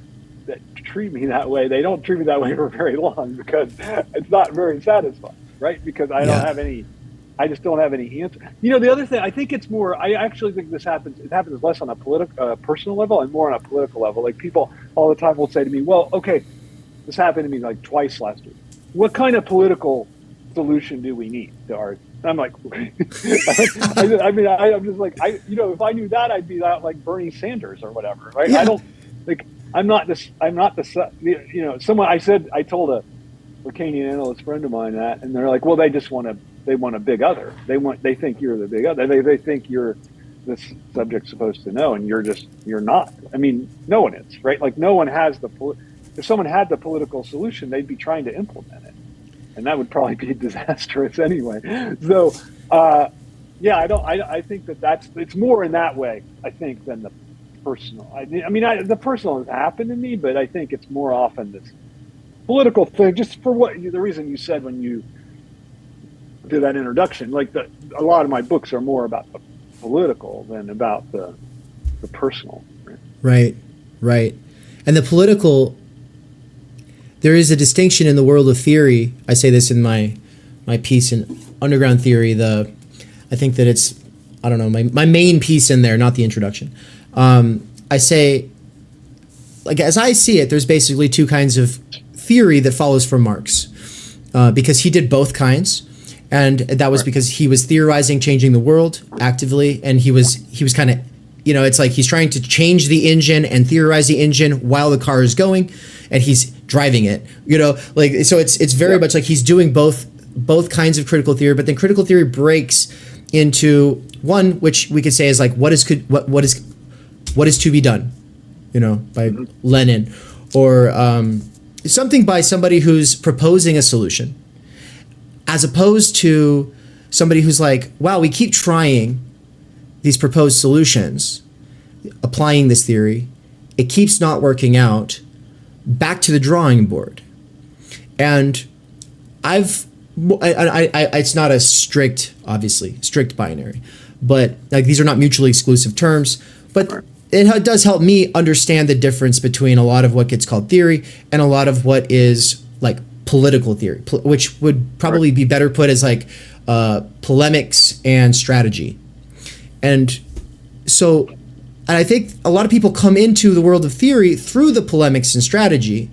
that treat me that way, they don't treat me that way for very long, because it's not very satisfying, right? Because I just don't have any answer. The other thing, I think it's more, I actually think it happens less on a personal level and more on a political level. Like, people all the time will say to me, well, okay, this happened to me like twice last week. What kind of political solution do we need to our, I'm like, I'm just like, if I knew that, I'd be like Bernie Sanders or whatever, right?
Yeah.
I don't, like, I'm not someone, I told a Lacanian analyst friend of mine that, and they're like, well, they want a big other. They think you're the big other. They think you're this subject's supposed to know, and you're not. I mean, no one is, right? Like, no one has if someone had the political solution, they'd be trying to implement it, and that would probably be disastrous anyway. So, I think it's more in that way, I think, than the personal. The personal has happened to me, but I think it's more often this political thing, just for the reason you said when you did that introduction. Like, a lot of my books are more about the political than about the personal.
Right. And the political, there is a distinction in the world of theory. I say this in my piece in Underground Theory. I think that it's, I don't know, my main piece in there, not the introduction. I say, like, as I see it, there's basically two kinds of theory that follows from Marx, because he did both kinds, and that was because he was theorizing changing the world actively, and he was kind of, it's like he's trying to change the engine and theorize the engine while the car is going, and he's driving it, like, so it's very much like he's doing both kinds of critical theory. But then critical theory breaks into one, which we could say is like, what is to be done, by Lenin, or something by somebody who's proposing a solution, as opposed to somebody who's like, wow, we keep trying these proposed solutions, applying this theory, it keeps not working out, back to the drawing board. And it's not a strict binary, but like, these are not mutually exclusive terms, but it does help me understand the difference between a lot of what gets called theory and a lot of what is like political theory, which would probably be better put as like polemics and strategy. And so, and I think a lot of people come into the world of theory through the polemics and strategy,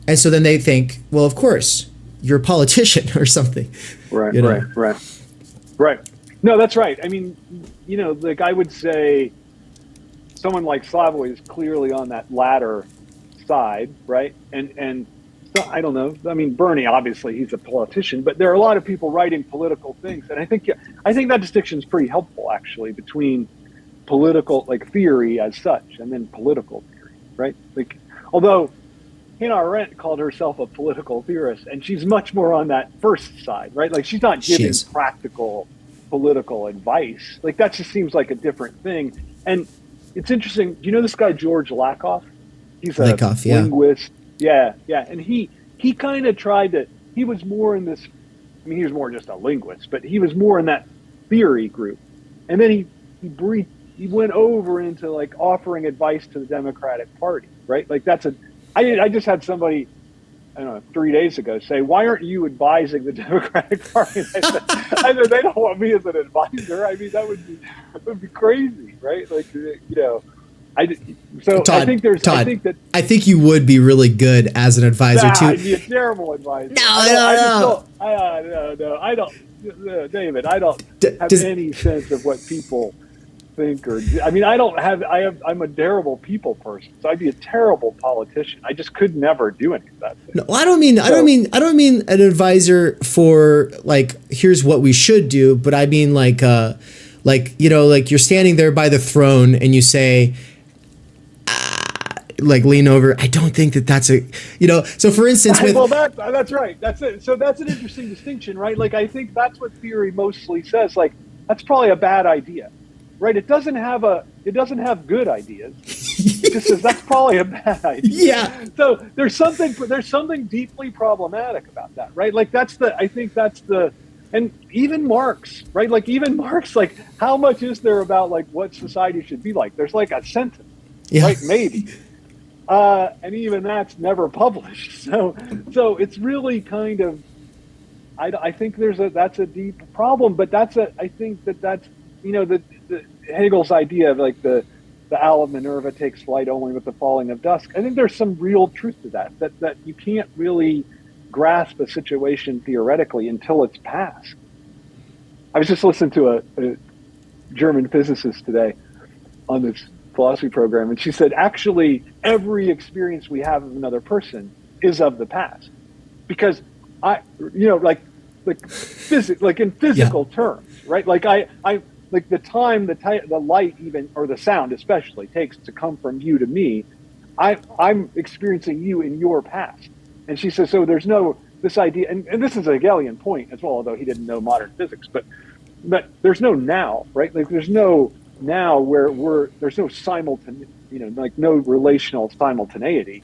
and so then they think, well, of course, you're a politician or something.
Right. No, that's right. I mean, like, I would say someone like Slavoj is clearly on that latter side, right? And so, I don't know. I mean, Bernie, obviously, he's a politician, but there are a lot of people writing political things, and I think that distinction is pretty helpful, actually, between political, like, theory as such, and then political theory, right? Like, although Hannah Arendt called herself a political theorist, and she's much more on that first side, right? Like, she's not giving practical political advice. Like, that just seems like a different thing. And it's interesting. Do you know this guy George Lakoff? He's a linguist. Yeah. And he kind of tried to. He was more in this. I mean, he was more just a linguist, but he was more in that theory group. And then he went over into like offering advice to the Democratic Party, right? Like, that's I just had somebody, I don't know, 3 days ago say, why aren't you advising the Democratic Party? And I said, they don't want me as an advisor. I mean, that would be crazy, right? Like,
Todd,
I
think you would be really good as an advisor too.
I'd be a terrible advisor.
No.
I don't. David, I don't have
does-
any sense of what people think or do. I mean, I'm a terrible people person, so I'd be a terrible politician. I just could never do any of that.
No, I don't mean an advisor for like, here's what we should do, but I mean like you're standing there by the throne and you say, like lean over. I don't think that's a, so for instance,
well, that's right. That's it. So that's an interesting distinction, right? Like, I think that's what theory mostly says. Like, that's probably a bad idea, right? It doesn't have good ideas. It just says that's probably a bad idea.
Yeah.
So there's something deeply problematic about that, right? Like, and even Marx, right? Like, even Marx, like, how much is there about like what society should be like? There's like a sentence, right? Maybe. And even that's never published. So it's really kind of, I think that's a deep problem, but I think that's the Hegel's idea of like the owl of Minerva takes flight only with the falling of dusk. I think there's some real truth to that you can't really grasp a situation theoretically until it's past. I was just listening to a German physicist today on this philosophy program, and she said, actually, every experience we have of another person is of the past, because like in physical terms, right? Like I like the time, the light, even, or the sound especially, takes to come from you to me. I'm experiencing you in your past. And she says, so there's this idea, and this is a Hegelian point as well, although he didn't know modern physics, but there's no now, right? Like, there's no now where there's no no relational simultaneity.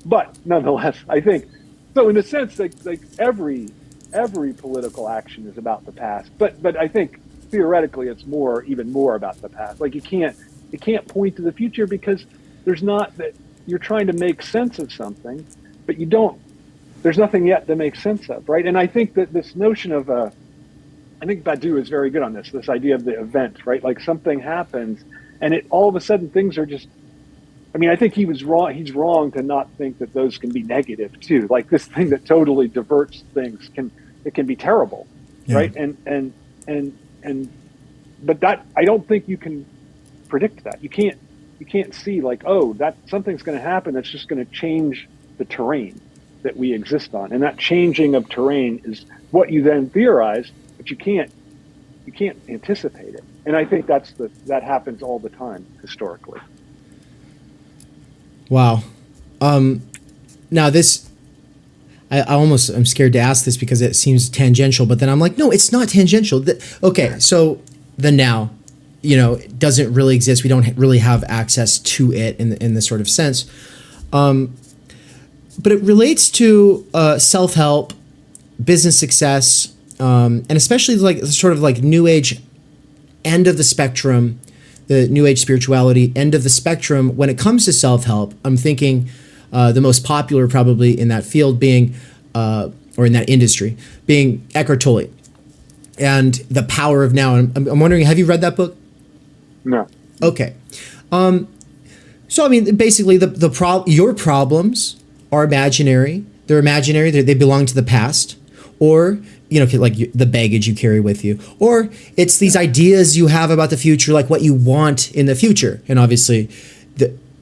But nonetheless, I think, so in a sense, like every political action is about the past, but I think theoretically it's even more about the past. Like, you can't point to the future, because there's not, that you're trying to make sense of something, but there's nothing yet to make sense of, right? And I think that this notion of I think Badiou is very good on this idea of the event, right? Like, something happens and all of a sudden things are just, I mean, I think he's wrong to not think that those can be negative too. Like, this thing that totally diverts things can be terrible, right? But that, I don't think you can predict that. You can't see like, oh, that something's going to happen that's just going to change the terrain that we exist on. And that changing of terrain is what you then theorize, but you can't anticipate it. And I think that happens all the time historically.
Wow. Now this, I'm scared to ask this because it seems tangential, but then I'm like, no, it's not tangential. Okay, so the now, doesn't really exist. We don't really have access to it in this sort of sense. But it relates to self-help, business success, and especially like sort of like New Age end of the spectrum, the New Age spirituality end of the spectrum. When it comes to self-help, I'm thinking the most popular probably in that field being, or in that industry, being Eckhart Tolle and The Power of Now. And I'm wondering, have you read that book?
No.
Okay. So I mean, basically, your problems are imaginary. They're imaginary. They belong to the past, or like the baggage you carry with you, or it's these ideas you have about the future, like what you want in the future. And obviously,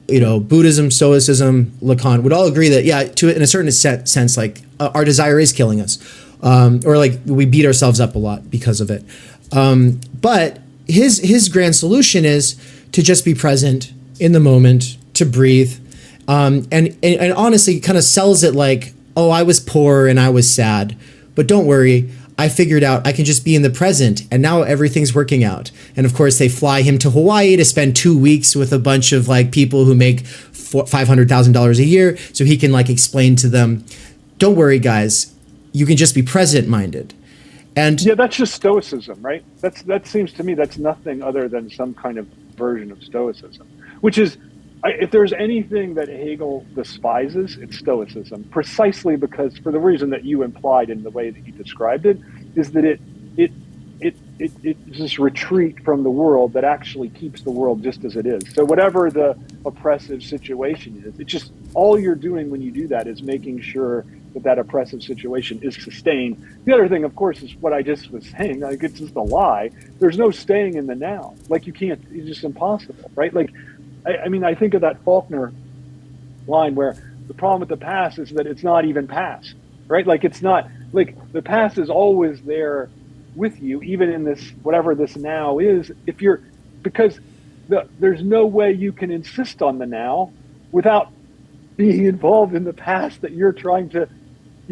Buddhism, Stoicism, Lacan would all agree that in a certain sense, like our desire is killing us, or like we beat ourselves up a lot because of it. But his grand solution is to just be present in the moment, to breathe, and honestly kind of sells it like, oh, I was poor and I was sad, but don't worry, I figured out I can just be in the present, and now everything's working out. And of course, they fly him to Hawaii to spend 2 weeks with a bunch of like people who make $500,000 a year, so he can like explain to them, don't worry, guys, you can just be present-minded. And
yeah, that's just Stoicism, right? That seems to me that's nothing other than some kind of version of Stoicism, which is, if there's anything that Hegel despises, it's Stoicism, precisely because, for the reason that you implied in the way that you described it, is that it's this retreat from the world that actually keeps the world just as it is. So whatever the oppressive situation is, it's just, all you're doing when you do that is making sure that oppressive situation is sustained. The other thing, of course, is what I just was saying. Like, it's just a lie. There's no staying in the now. Like, you can't. It's just impossible, right? Like, I mean, I think of that Faulkner line where the problem with the past is that it's not even past, right? Like, it's not like the past is always there with you, even in this whatever this now is. If you're because there's no way you can insist on the now without being involved in the past that you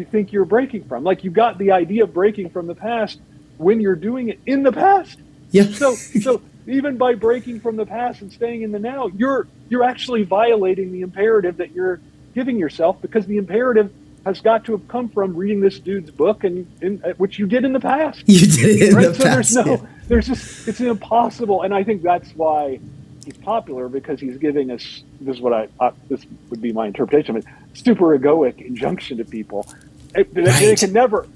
think you're breaking from. Like, you got the idea of breaking from the past when you're doing it in the past.
Yeah.
So even by breaking from the past and staying in the now, you're actually violating the imperative that you're giving yourself, because the imperative has got to have come from reading this dude's book, and which you did in the past.
You did it in
right?
the
So
past.
there's just, it's impossible. And I think that's why he's popular, because he's giving us, this is what this would be my interpretation of it, super egoic injunction to people. They can never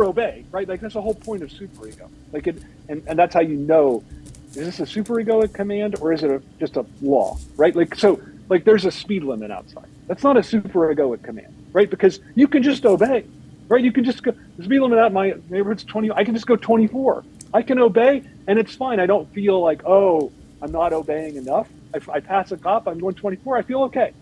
obey, right? Like, that's the whole point of superego. Like, and that's how you know, is this a superegoic command or is it just a law, right? Like there's a speed limit outside. That's not a superegoic command, right? Because you can just obey, right? You can just go, the speed limit out my neighborhood's 20. I can just go 24. I can obey, and it's fine. I don't feel like, oh, I'm not obeying enough. I pass a cop, I'm going 24. I feel okay.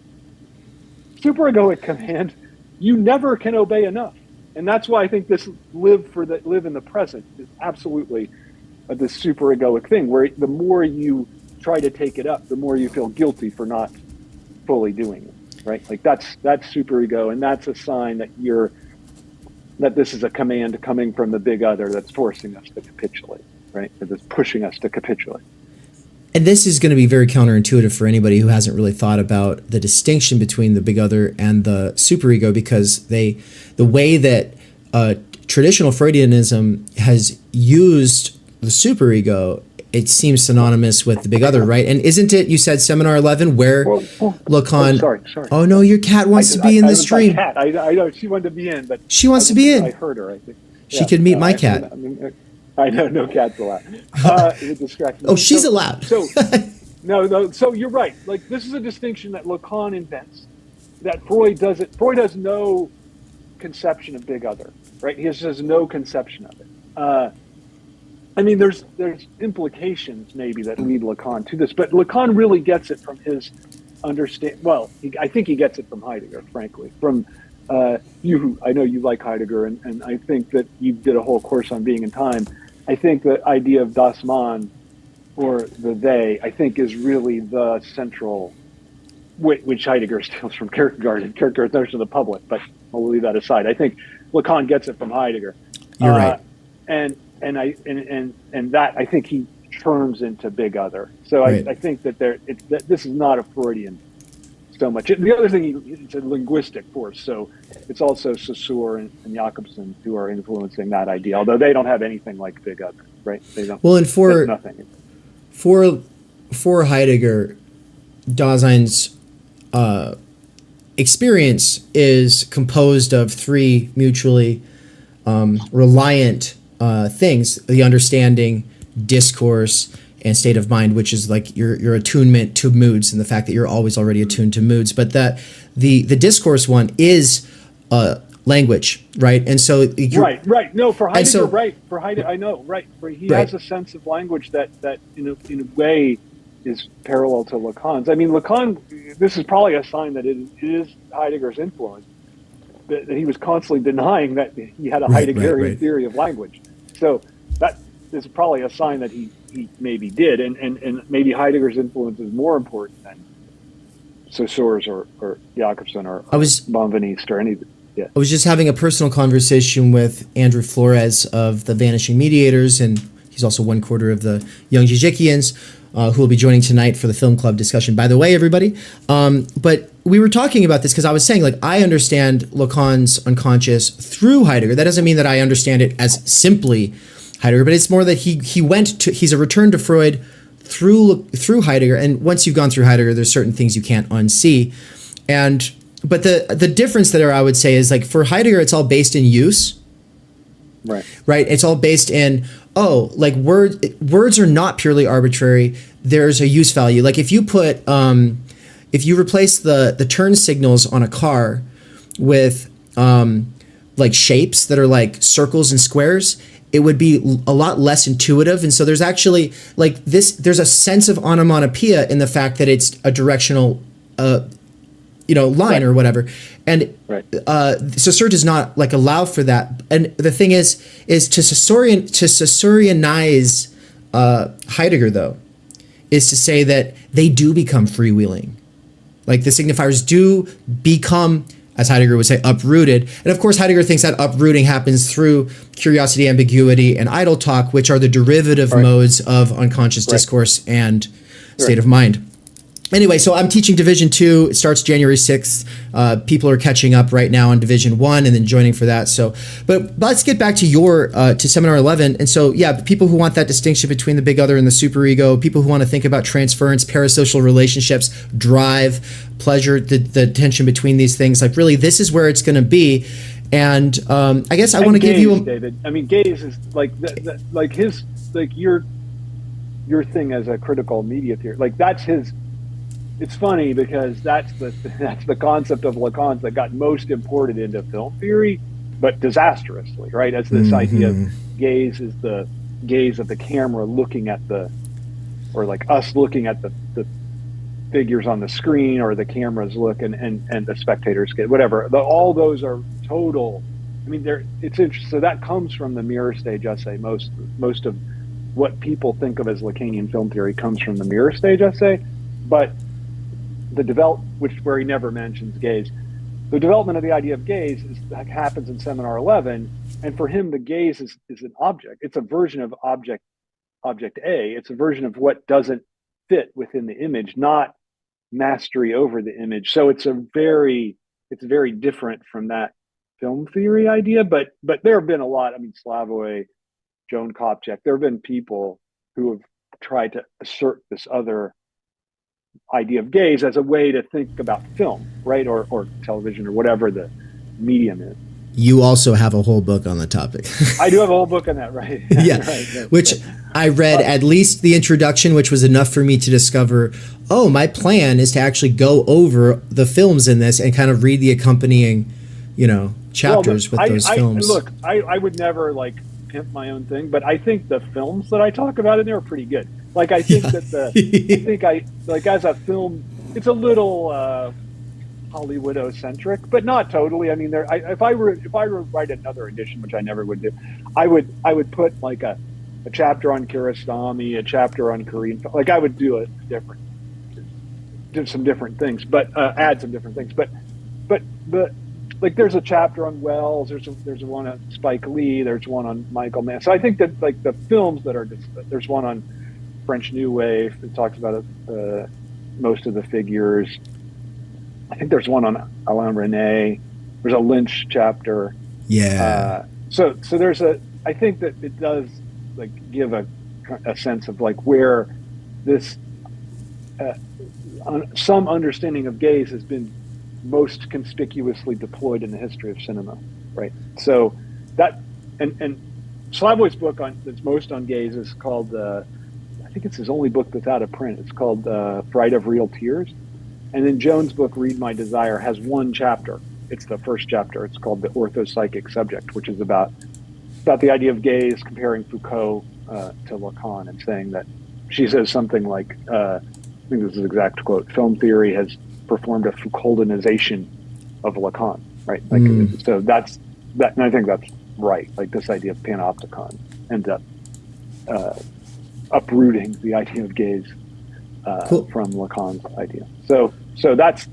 Superegoic command, you never can obey enough, and that's why I think this live in the present is absolutely this superegoic thing, where the more you try to take it up, the more you feel guilty for not fully doing it, right? Like, that's superego, and that's a sign that this is a command coming from the big other that's forcing us to capitulate, right? That's pushing us to capitulate.
And this is going to be very counterintuitive for anybody who hasn't really thought about the distinction between the big other and the superego, because the way that traditional Freudianism has used the superego, it seems synonymous with the big other, right? And isn't it, you said Seminar 11, where Lacan...
Sorry.
Oh, no, your cat wants to be in the stream.
Cat. I know she wanted to be in, but...
She wants to be in.
I heard her, I think.
She could meet my cat.
I know, no cat's allowed. It distracts me.
Oh, she's allowed.
No, so you're right. Like, this is a distinction that Lacan invents, that Freud doesn't. Freud has no conception of big other, right? He has no conception of it. I mean, there's implications maybe that lead Lacan to this, but Lacan really gets it from his understand. Well, I think he gets it from Heidegger, frankly. From I know you like Heidegger, and I think that you did a whole course on being in time. I think the idea of das Man, or the they, I think is really the central, which Heidegger steals from Kierkegaard and Kierkegaard's notion of the public, but we'll leave that aside. I think Lacan gets it from Heidegger.
You're right.
And that, I think, he turns into big other. So right. I think that this is not a Freudian so much. The other thing, it's a linguistic force. So it's also Saussure and Jakobson who are influencing that idea, although they don't have anything like big other, right? They don't.
Well, and for
nothing.
For Heidegger, Dasein's experience is composed of three mutually reliant things: the understanding, discourse, and state of mind, which is like your attunement to moods and the fact that you're always already attuned to moods. But that the discourse one is language, right? And so
right. No, for Heidegger, For Heidegger, I know, right. He has a sense of language that in a way is parallel to Lacan's. I mean, Lacan. This is probably a sign that it is Heidegger's influence. That he was constantly denying that he had a Heideggerian theory of language. So that is probably a sign that he maybe did, and maybe Heidegger's influence is more important than Saussure's or Jakobson or Bonveniste or any. Yeah.
I was just having a personal conversation with Andrew Flores of the Vanishing Mediators, and he's also one quarter of the Young Zizekians, who will be joining tonight for the film club discussion, by the way, everybody. But we were talking about this because I was saying, like, I understand Lacan's unconscious through Heidegger. That doesn't mean that I understand it as simply Heidegger, but it's more that he's a return to Freud through Heidegger. And once you've gone through Heidegger, there's certain things you can't unsee. But the difference there, I would say, is like for Heidegger, it's all based in use. Right. It's all based in, words are not purely arbitrary. There's a use value. Like if you put, if you replace the turn signals on a car with like shapes that are like circles and squares, it would be a lot less intuitive. And so there's actually like there's a sense of onomatopoeia in the fact that it's a directional, line or whatever. And Saussure does not like allow for that. And the thing is to Saussureanize Heidegger, though, is to say that they do become freewheeling. Like the signifiers do become, as Heidegger would say, uprooted. And of course, Heidegger thinks that uprooting happens through curiosity, ambiguity, and idle talk, which are the derivative modes of unconscious discourse and state of mind. Anyway, so I'm teaching Division 2. It starts January 6th. People are catching up right now on Division 1 and then joining for that. So, but let's get back to to Seminar 11. And so, yeah, people who want that distinction between the big other and the superego, people who want to think about transference, parasocial relationships, drive, pleasure, the tension between these things, like really, this is where it's going to be. And I guess I want to give you
David. I mean, Gaze is like your thing as a critical media theory. Like that's his. It's funny because that's the concept of Lacan's that got most imported into film theory, but disastrously, right? As this idea of gaze is the gaze of the camera looking at or like us looking at the figures on the screen, or the cameras look and the spectators get whatever. All those are total. I mean, it's interesting. So that comes from the mirror stage essay. Most of what people think of as Lacanian film theory comes from the mirror stage essay, but where he never mentions gaze. The development of the idea of gaze happens in Seminar 11, and for him, the gaze is an object. It's a version of object A. It's a version of what doesn't fit within the image, not mastery over the image. So it's very different from that film theory idea. But there have been a lot. I mean, Slavoj, Joan Kopchak. There have been people who have tried to assert this other idea of gaze as a way to think about film, right, or television, or whatever the medium is.
You also have a whole book on the topic.
I do have a whole book on that, right?
Yeah,
right.
Which I read at least the introduction, which was enough for me to discover, my plan is to actually go over the films in this and kind of read the accompanying, chapters with those films.
Look, I would never like pimp my own thing, but I think the films that I talk about in there are pretty good. Like I think that as a film, it's a little Hollywood-centric, but not totally. I mean, if I were to write another edition, which I never would do, I would put like a chapter on Kiarostami, a chapter on Korean. Like I would do some different things, but add some different things. But like there's a chapter on Wells. There's one on Spike Lee. There's one on Michael Mann. So I think that like the films that are there's one on French New Wave that talks about most of the figures. I think there's one on Alain Resnais. There's a Lynch chapter.
Yeah.
So there's I think that it does like give a sense of like where this some understanding of gaze has been most conspicuously deployed in the history of cinema, right? So that and Slavoj's book that's most on gaze is called I think it's his only book that's out of print. It's called Fright of Real Tears. And then Joan's book, Read My Desire, has one chapter. It's the first chapter. It's called The Orthopsychic Subject, which is about the idea of gaze, comparing Foucault to Lacan, and saying that she says something like, I think this is an exact quote, film theory has performed a Foucaultinization of Lacan, right? Like, so that's that, and I think that's right. Like this idea of panopticon ends up uprooting the idea of gaze from Lacan's idea. So that's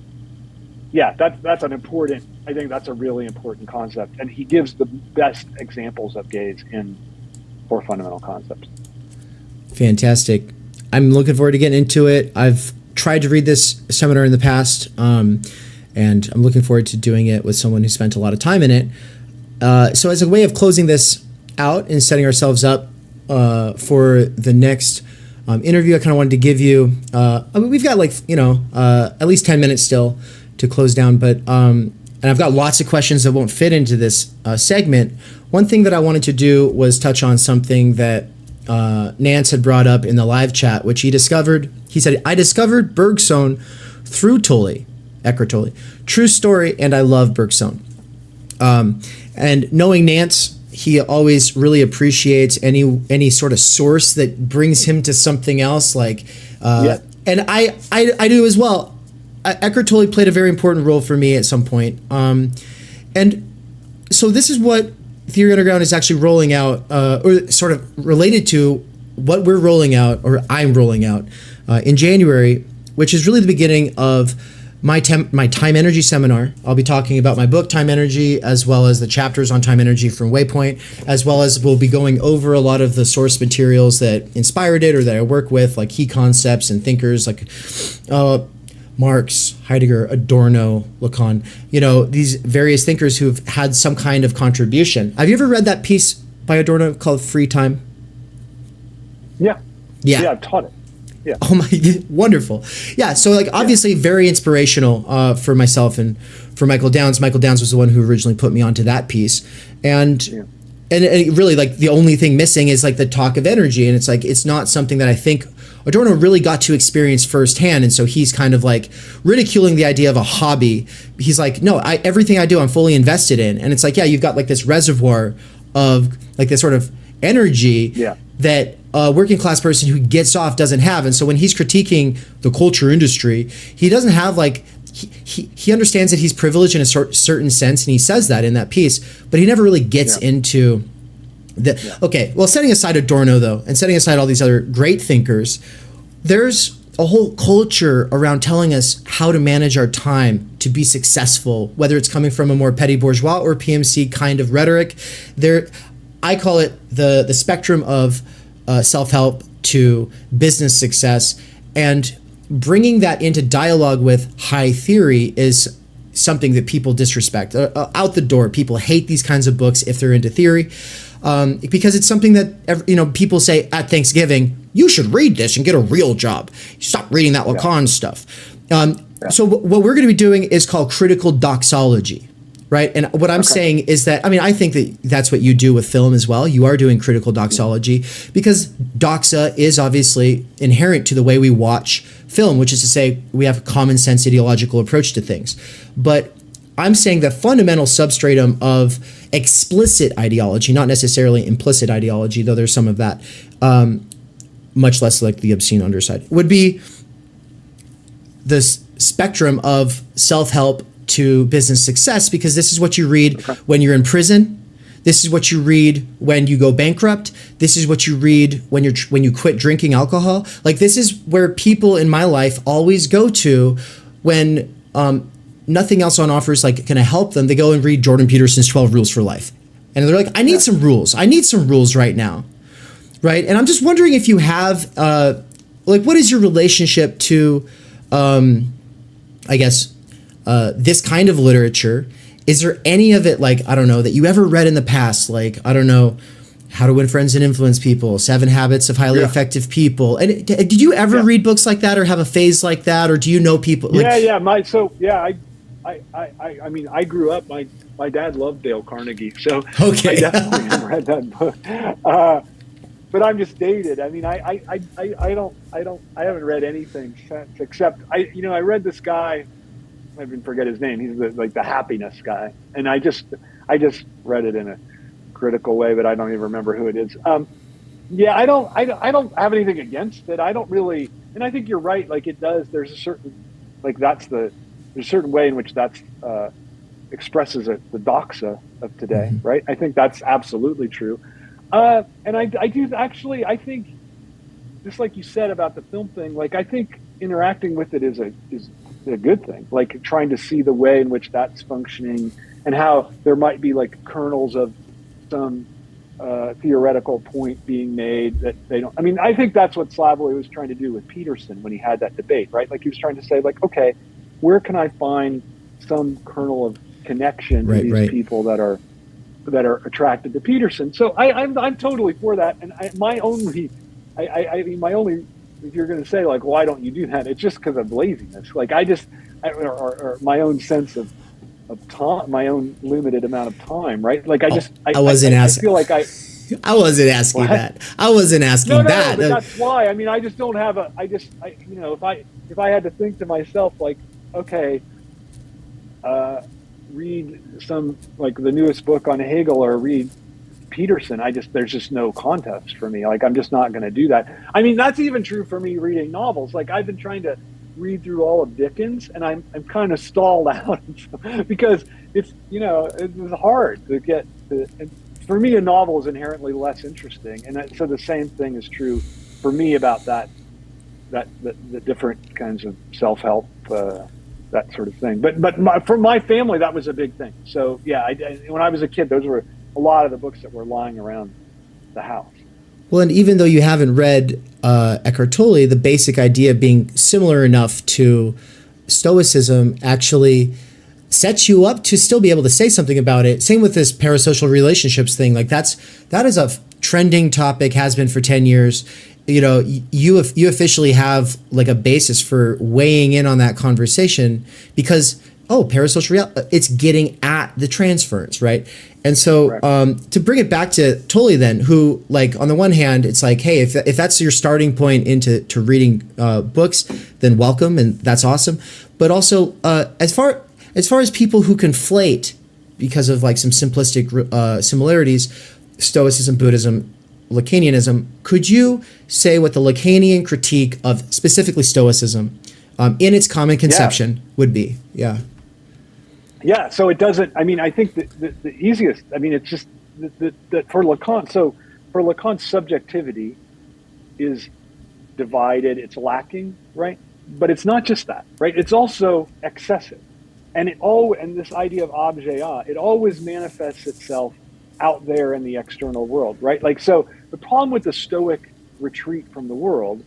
an important, I think that's a really important concept. And he gives the best examples of gaze in Four Fundamental Concepts.
Fantastic. I'm looking forward to getting into it. I've tried to read this seminar in the past, and I'm looking forward to doing it with someone who spent a lot of time in it. So as a way of closing this out and setting ourselves up for the next interview, I kind of wanted to give you, we've got like, at least 10 minutes still to close down, but, and I've got lots of questions that won't fit into this segment. One thing that I wanted to do was touch on something that Nance had brought up in the live chat, which he discovered. He said, I discovered Bergson through Tolle, Eckhart Tolle. True story, and I love Bergson. And knowing Nance, he always really appreciates any sort of source that brings him to something else. Like, and I do as well. Eckhart Tolle played a very important role for me at some point. And so this is what Theory Underground is actually rolling out, or sort of related to what we're rolling out, or I'm rolling out in January, which is really the beginning of my time energy seminar. I'll be talking about my book, Time Energy, as well as the chapters on time energy from Waypoint, as well as we'll be going over a lot of the source materials that inspired it or that I work with, like key concepts and thinkers like Marx, Heidegger, Adorno, Lacan, these various thinkers who've had some kind of contribution. Have you ever read that piece by Adorno called Free Time?
Yeah, I've taught it. Yeah.
Oh my, wonderful. Yeah. So obviously very inspirational for myself and for Michael Downs. Michael Downs was the one who originally put me onto that piece. And it really the only thing missing is the talk of energy. And it's not something that I think Adorno really got to experience firsthand. And so he's kind of ridiculing the idea of a hobby. He's no, everything I do, I'm fully invested in. And it's you've got this reservoir of this sort of energy that a working class person who gets off doesn't have. And so when he's critiquing the culture industry, he doesn't have he understands that he's privileged in a certain sense, and he says that in that piece, but he never really gets into the okay, well, setting aside Adorno though, and setting aside all these other great thinkers, there's a whole culture around telling us how to manage our time to be successful, whether it's coming from a more petty bourgeois or PMC kind of rhetoric. I call it the spectrum of self-help to business success, and bringing that into dialogue with high theory is something that people disrespect. Out the door, people hate these kinds of books if they're into theory, because it's something that people say at Thanksgiving, you should read this and get a real job. Stop reading that Lacan stuff. So what we're going to be doing is called critical doxology. Right. And what I'm saying is that, I think that that's what you do with film as well. You are doing critical doxology because doxa is obviously inherent to the way we watch film, which is to say we have a common sense ideological approach to things. But I'm saying the fundamental substratum of explicit ideology, not necessarily implicit ideology, though there's some of that, much less like the obscene underside, would be the spectrum of self-help to business success, because this is what you read when you're in prison. This is what you read when you go bankrupt. This is what you read when you quit drinking alcohol. This is where people in my life always go to when nothing else on offer is going to help them. They go and read Jordan Peterson's 12 Rules for Life. And they're I need some rules. I need some rules right now. Right? And I'm just wondering if you have what is your relationship to this kind of literature? Is there any of it I don't know, that you ever read in the past? I don't know, How to Win Friends and Influence People, 7 Habits of Highly Effective People. And did you ever read books like that or have a phase like that, or do you know people?
I grew up. My dad loved Dale Carnegie, so I definitely read that book. But I'm just dated. I haven't read anything since, except I read this guy. I even forget his name. He's the happiness guy, and I just read it in a critical way, but I don't even remember who it is. I don't have anything against it. I don't really, and I think you're right. It does. There's a certain there's a certain way in which that's expresses the doxa of today, right? I think that's absolutely true. And I do actually. I think, just like you said about the film thing, I think interacting with it is a good thing, trying to see the way in which that's functioning and how there might be kernels of some theoretical point being made that they don't. I think that's what Slavoj was trying to do with Peterson when he had that debate, right? He was trying to say, okay, where can I find some kernel of connection to these people that are attracted to Peterson? So I'm totally for that, and my only, if you're going to say why don't you do that? It's just because of laziness. Or my own sense of time, my own limited amount of time, right?
I wasn't asking.
I feel
I wasn't asking that. I wasn't asking that.
But that's why. I just don't have if I had to think to myself, okay, read some, like the newest book on Hegel or read Peterson. There's just no contest for me. Like, I'm just not going to do that. I mean, that's even true for me reading novels. Like, I've been trying to read through all of Dickens, and I'm kind of stalled out because it's hard to get to. And for me, a novel is inherently less interesting, and so the same thing is true for me about the different kinds of self-help, that sort of thing. But for my family, that was a big thing. So yeah, when I was a kid, those were a lot of the books that were lying around the house.
Well, and even though you haven't read Eckhart Tolle, the basic idea being similar enough to Stoicism actually sets you up to still be able to say something about it. Same with this parasocial relationships thing. Like that is a trending topic, has been for 10 years. You officially have like a basis for weighing in on that conversation because, parasocial reality, it's getting at the transference, right? And so to bring it back to Tolle then, who, like, on the one hand, it's like, hey, if that's your starting point into reading books, then welcome, and that's awesome. But also, as far as people who conflate, because of like some simplistic similarities, Stoicism, Buddhism, Lacanianism, could you say what the Lacanian critique of specifically Stoicism in its common conception would be? Yeah.
Yeah, so it doesn't, I mean, I think the easiest, I mean, it's just that for Lacan, so for Lacan, subjectivity is divided, it's lacking, right? But it's not just that, right? It's also excessive. And and this idea of objet, it always manifests itself out there in the external world, right? Like, so the problem with the Stoic retreat from the world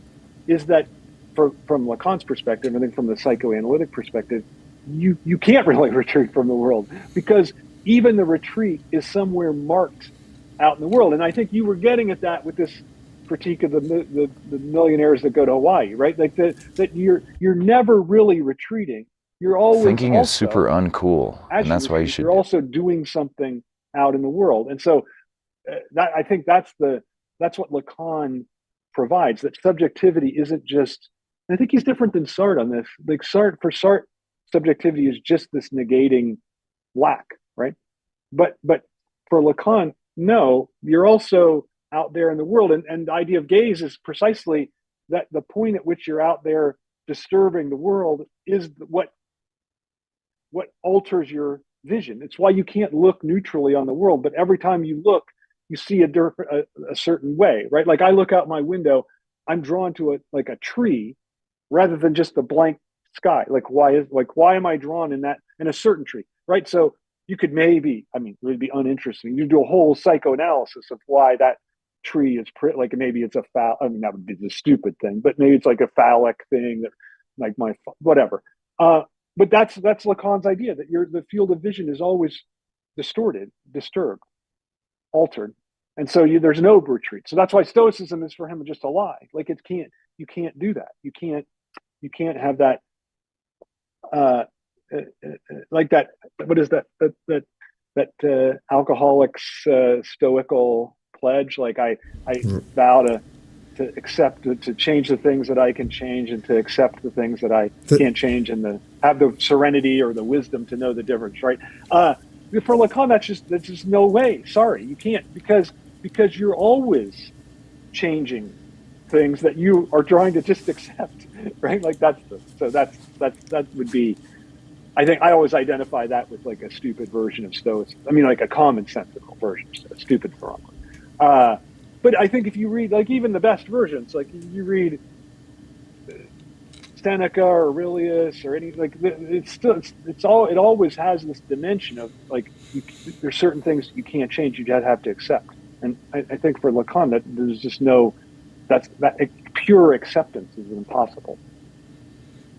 is that from Lacan's perspective, I think from the psychoanalytic perspective, you can't really retreat from the world because even the retreat is somewhere marked out in the world. And I think you were getting at that with this critique of the millionaires that go to Hawaii, right? Like that you're never really retreating. You're always
thinking is super uncool, and that's why
you're also doing something out in the world. And so I think that's what Lacan provides. That subjectivity isn't just. I think he's different than Sartre on this. Like Sartre, subjectivity is just this negating lack, right? But for Lacan, no, you're also out there in the world. And the idea of gaze is precisely that the point at which you're out there disturbing the world is what alters your vision. It's why you can't look neutrally on the world, but every time you look, you see a certain way, right? Like I look out my window, I'm drawn to a tree rather than just a blank sky. Like why am I drawn in a certain tree, right? So you could maybe, I mean, it would be uninteresting. You do a whole psychoanalysis of why that tree is like maybe it's a I mean, that would be the stupid thing, but maybe it's like a phallic thing that, like whatever. But that's Lacan's idea that the field of vision is always distorted, disturbed, altered, and so there's no retreat. So that's why Stoicism is for him just a lie. Like you can't do that. You can't have that. Like that. What is that alcoholics stoical pledge? Like I vow to accept, to change the things that I can change, and to accept the things that I can't change, and have the serenity or the wisdom to know the difference, right? For Lacan, that's just no way. Sorry, you can't, because you're always changing things that you are trying to just accept, right? Like that would be. I think I always identify that with like a stupid version of Stoicism. I mean, like a commonsensical version of Stoicism. Stupid for wrong. But I think if you read, like, even the best versions, like you read Seneca or Aurelius or any, like, it always has this dimension of like there's certain things you can't change, you just have to accept. And I think for Lacan that there's just that pure acceptance is impossible.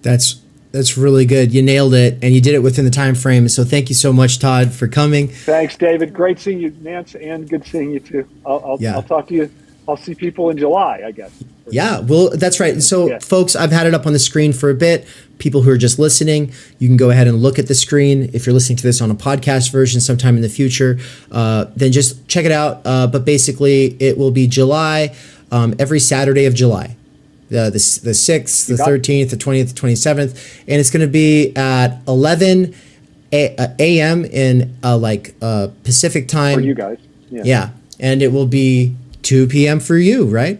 That's really good. You nailed it, and you did it within the time frame. So thank you so much, Todd, for coming.
Thanks, David. Great seeing you, Nance, and good seeing you too. I'll talk to you. I'll see people in July, I guess.
Yeah, well, that's right. So, folks, I've had it up on the screen for a bit. People who are just listening, you can go ahead and look at the screen. If you're listening to this on a podcast version sometime in the future, then just check it out. But basically, it will be July, every Saturday of July. The 6th, the 13th, the 20th, the 27th, and it's going to be at 11 a.m. in Pacific time
For you guys. Yeah.
Yeah, and it will be 2 p.m. for you, right?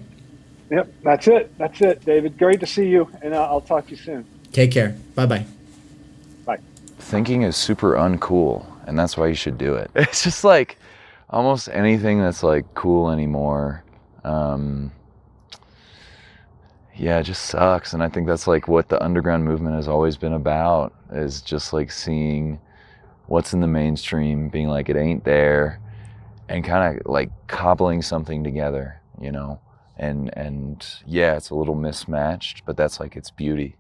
Yep. That's it. That's it, David. Great to see you, and I'll talk to you soon.
Take care. Bye-bye.
Bye.
Thinking is super uncool, and that's why you should do it. It's just like almost anything that's like cool anymore. Yeah, it just sucks. And I think that's like what the underground movement has always been about, is just like seeing what's in the mainstream, being like it ain't there, and kind of like cobbling something together, you know? And yeah, it's a little mismatched, but that's like its beauty.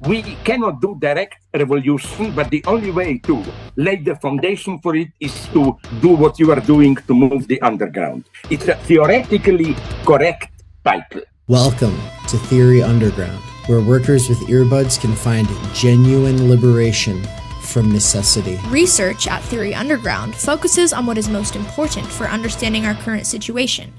We cannot do direct revolution, but the only way to lay the foundation for it is to do what you are doing to move the underground. It's a theoretically correct title.
Welcome to Theory Underground, where workers with earbuds can find genuine liberation from necessity.
Research at Theory Underground focuses on what is most important for understanding our current situation: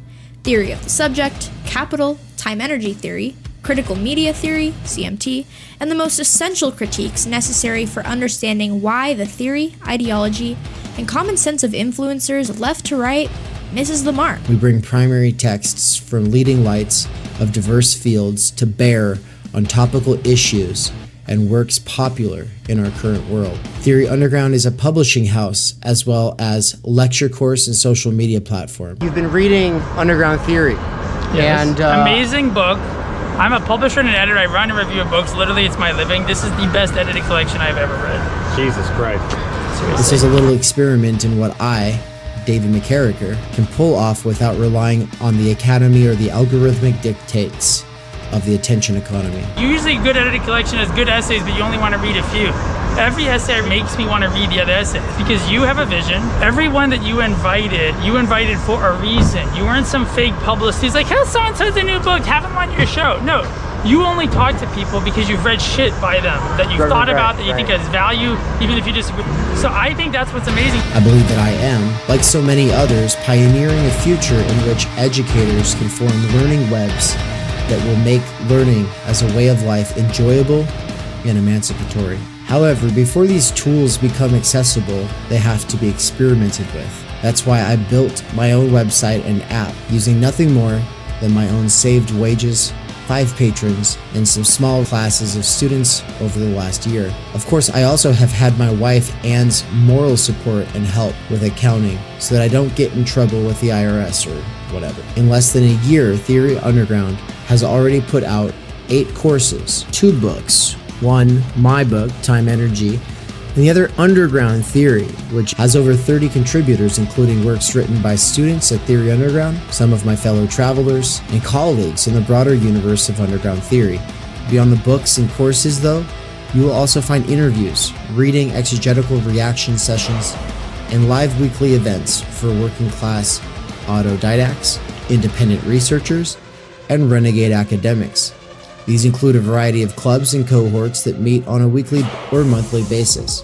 theory of the subject, capital, time-energy theory, critical media theory, CMT, and the most essential critiques necessary for understanding why the theory, ideology, and common sense of influencers left to right misses the mark.
We bring primary texts from leading lights of diverse fields to bear on topical issues and works popular in our current world. Theory Underground is a publishing house as well as lecture course and social media platform.
You've been reading Underground Theory.
Yes.
And
amazing book. I'm a publisher and an editor. I run and review books. Literally, it's my living. This is the best edited collection I've ever read.
Jesus Christ.
Seriously.
This is a little experiment in what I, David McKerracher, can pull off without relying on the academy or the algorithmic dictates of the attention economy.
Usually, good edited collection has good essays, but you only want to read a few. Every essay makes me want to read the other essays because you have a vision. Everyone that you invited for a reason. You weren't some fake publicist. He's like, "Hey, so-and-so's a new book. Have them on your show." No, you only talk to people because you've read shit by them that you've thought about, that you think has value, even if you disagree. So I think that's what's amazing.
I believe that I am, like so many others, pioneering a future in which educators can form learning webs that will make learning as a way of life enjoyable and emancipatory. However, before these tools become accessible, they have to be experimented with. That's why I built my own website and app using nothing more than my own saved wages, 5 patrons, and some small classes of students over the last year. Of course, I also have had my wife Anne's moral support and help with accounting so that I don't get in trouble with the IRS or whatever. In less than a year, Theory Underground has already put out 8 courses, 2 books. One, my book, Time Energy, and the other, Underground Theory, which has over 30 contributors, including works written by students at Theory Underground, some of my fellow travelers, and colleagues in the broader universe of underground theory. Beyond the books and courses, though, you will also find interviews, reading exegetical reaction sessions, and live weekly events for working class autodidacts, independent researchers, and renegade academics. These include a variety of clubs and cohorts that meet on a weekly or monthly basis.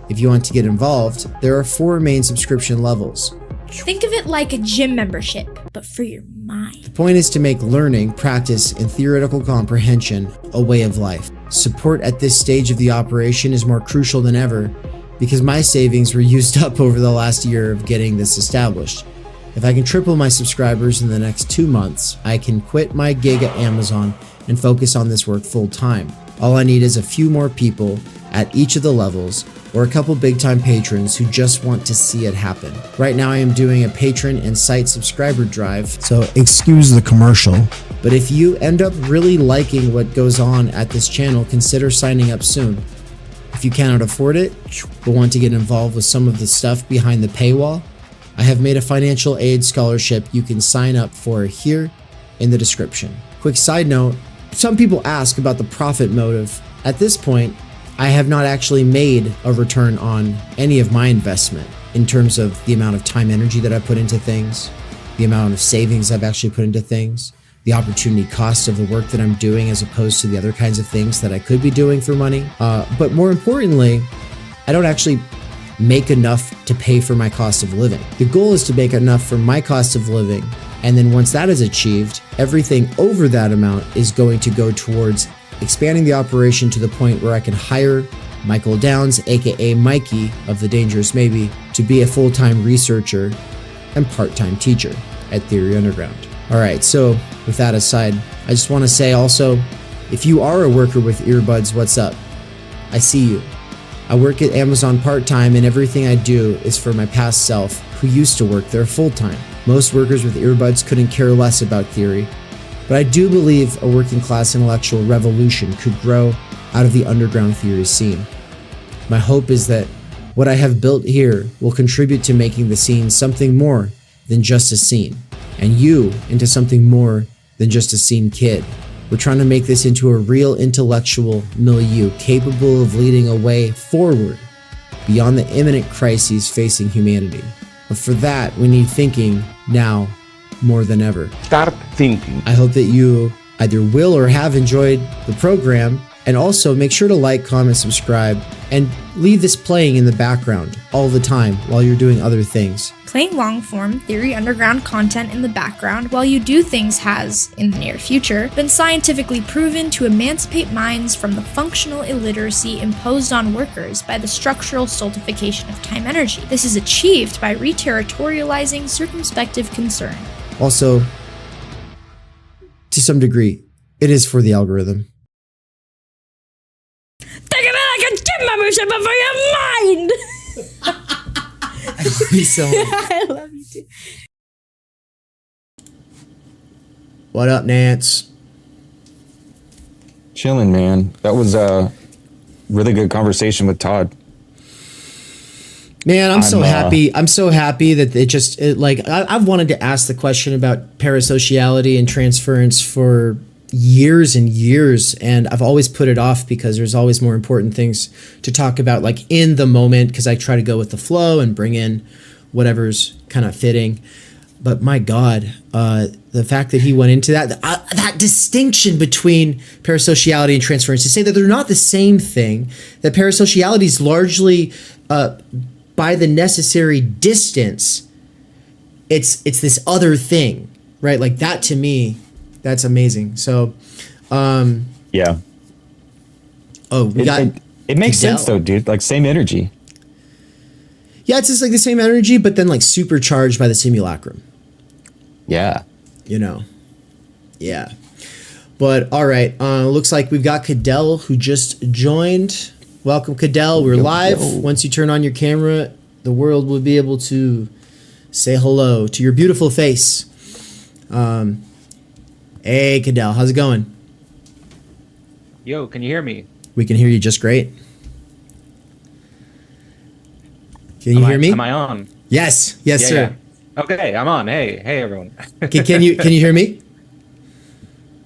If you want to get involved, there are 4 main subscription levels.
Think of it like a gym membership, but for your mind.
The point is to make learning, practice, and theoretical comprehension a way of life. Support at this stage of the operation is more crucial than ever because my savings were used up over the last year of getting this established. If I can triple my subscribers in the next 2 months, I can quit my gig at Amazon and focus on this work full time. All I need is a few more people at each of the levels or a couple big time patrons who just want to see it happen. Right now I am doing a patron and site subscriber drive, so excuse the commercial. But if you end up really liking what goes on at this channel, consider signing up soon. If you cannot afford it, but want to get involved with some of the stuff behind the paywall, I have made a financial aid scholarship you can sign up for here in the description. Quick side note, some people ask about the profit motive. At this point, I have not actually made a return on any of my investment in terms of the amount of time energy that I put into things, the amount of savings I've actually put into things, the opportunity cost of the work that I'm doing as opposed to the other kinds of things that I could be doing for money. But more importantly, I don't actually make enough to pay for my cost of living. The goal is to make enough for my cost of living, and then once that is achieved, everything over that amount is going to go towards expanding the operation to the point where I can hire Michael Downs, aka Mikey of The Dangerous Maybe, to be a full-time researcher and part-time teacher at Theory Underground. All right, so with that aside, I just want to say also, if you are a worker with earbuds, what's up? I see you. I work at Amazon part-time, and everything I do is for my past self who used to work there full-time. Most workers with earbuds couldn't care less about theory, but I do believe a working class intellectual revolution could grow out of the underground theory scene. My hope is that what I have built here will contribute to making the scene something more than just a scene, and you into something more than just a scene kid. We're trying to make this into a real intellectual milieu capable of leading a way forward beyond the imminent crises facing humanity. But for that, we need thinking now more than ever.
Start thinking.
I hope that you either will or have enjoyed the program, and also make sure to like, comment, subscribe, and leave this playing in the background all the time while you're doing other things.
Playing long-form Theory Underground content in the background while you do things has, in the near future, been scientifically proven to emancipate minds from the functional illiteracy imposed on workers by the structural stultification of time energy. This is achieved by reterritorializing circumspective concern.
Also, to some degree, it is for the algorithm.
Think of it like a gym membership, but for your mind!
I love you so much.
I love you too.
What up, Nance?
Chilling, man. That was a really good conversation with Todd.
Man, I'm so happy. I'm so happy that I've wanted to ask the question about parasociality and transference for years and years, and I've always put it off because there's always more important things to talk about, like in the moment, because I try to go with the flow and bring in whatever's kind of fitting. But my God, the fact that he went into that distinction between parasociality and transference, to say that they're not the same thing, that parasociality is largely by the necessary distance, it's this other thing, right? Like that, to me, that's amazing. So,
yeah.
Oh,
it makes
Cadell.
sense though, dude. Like same energy.
Yeah, it's just like the same energy, but then like supercharged by the simulacrum.
Yeah.
You know. Yeah. But all right, looks like we've got Cadell who just joined. Welcome, Cadell. We're live. Once you turn on your camera, the world will be able to say hello to your beautiful face. Hey, Cadell, how's it going?
Yo, can you hear me?
We can hear you just great. Can you hear me?
Am I on?
Yes, sir.
Yeah. Okay, I'm on. Hey, everyone.
Can you hear me?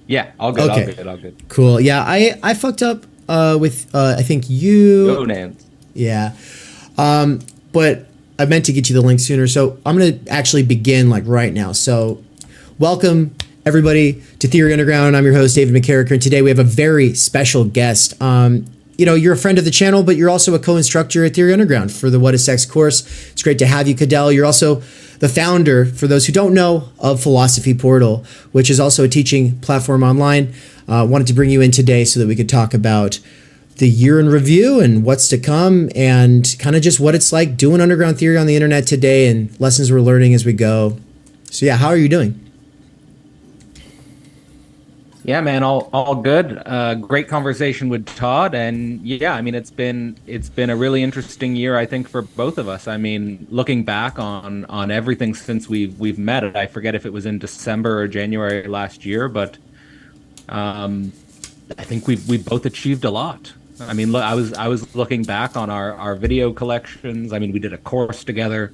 Yeah, all good.
Okay.
All good.
Cool. Yeah, I fucked up with I think you.
Go, Nance.
Yeah, but I meant to get you the link sooner, so I'm gonna actually begin like right now. So, welcome everybody to Theory Underground. I'm your host, David McKerracher, and today we have a very special guest. You're a friend of the channel, but you're also a co-instructor at Theory Underground for the What is Sex course. It's great to have you, Cadell. You're also the founder, for those who don't know, of Philosophy Portal, which is also a teaching platform online. Wanted to bring you in today so that we could talk about the year in review and what's to come, and kind of just what it's like doing underground theory on the internet today and lessons we're learning as we go. So yeah, how are you doing?
Yeah, man, all good. Great conversation with Todd, and yeah, I mean, it's been a really interesting year, I think, for both of us. I mean, looking back on everything since we've met, I forget if it was in December or January last year, but I think we both achieved a lot. I mean, I was looking back on our video collections. I mean, we did a course together.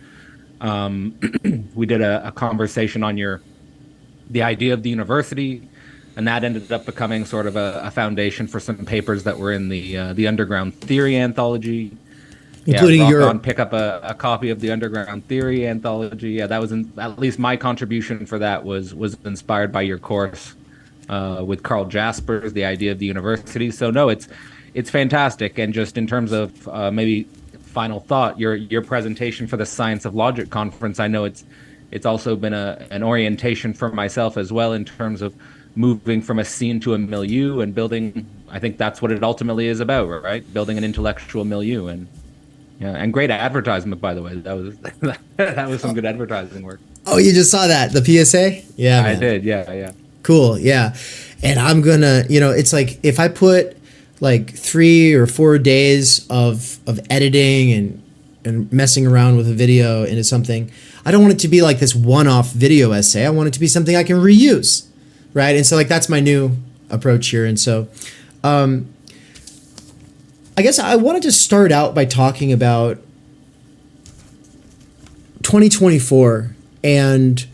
We did a conversation on the idea of the university. And that ended up becoming sort of a foundation for some papers that were in the Underground Theory Anthology.
Including
pick up a copy of the Underground Theory Anthology. Yeah, that was at least my contribution for that was inspired by your course with Carl Jaspers, the idea of the university. So no, it's fantastic. And just in terms of maybe final thought, your presentation for the Science of Logic conference, I know it's also been an orientation for myself as well in terms of moving from a scene to a milieu and building. I think that's what it ultimately is about, right? Building an intellectual milieu. And yeah, and great advertisement, by the way. That was that was some good advertising work.
Oh, you just saw that, the PSA? Yeah,
I
man.
did. Yeah.
Cool. Yeah. And I'm gonna, it's like if I put like 3 or 4 days of editing and messing around with a video into something, I don't want it to be like this one-off video essay. I want it to be something I can reuse, right? And so like that's my new approach here. And so I guess I wanted to start out by talking about 2024 and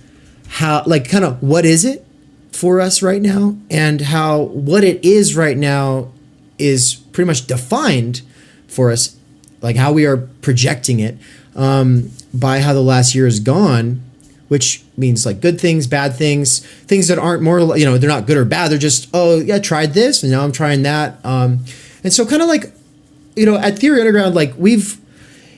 how, like, kind of what is it for us right now, and how what it is right now is pretty much defined for us, like how we are projecting it by how the last year has gone, which means like good things, bad things, things that aren't more, they're not good or bad. They're just, oh yeah, I tried this and now I'm trying that. And so kind of like, at Theory Underground, like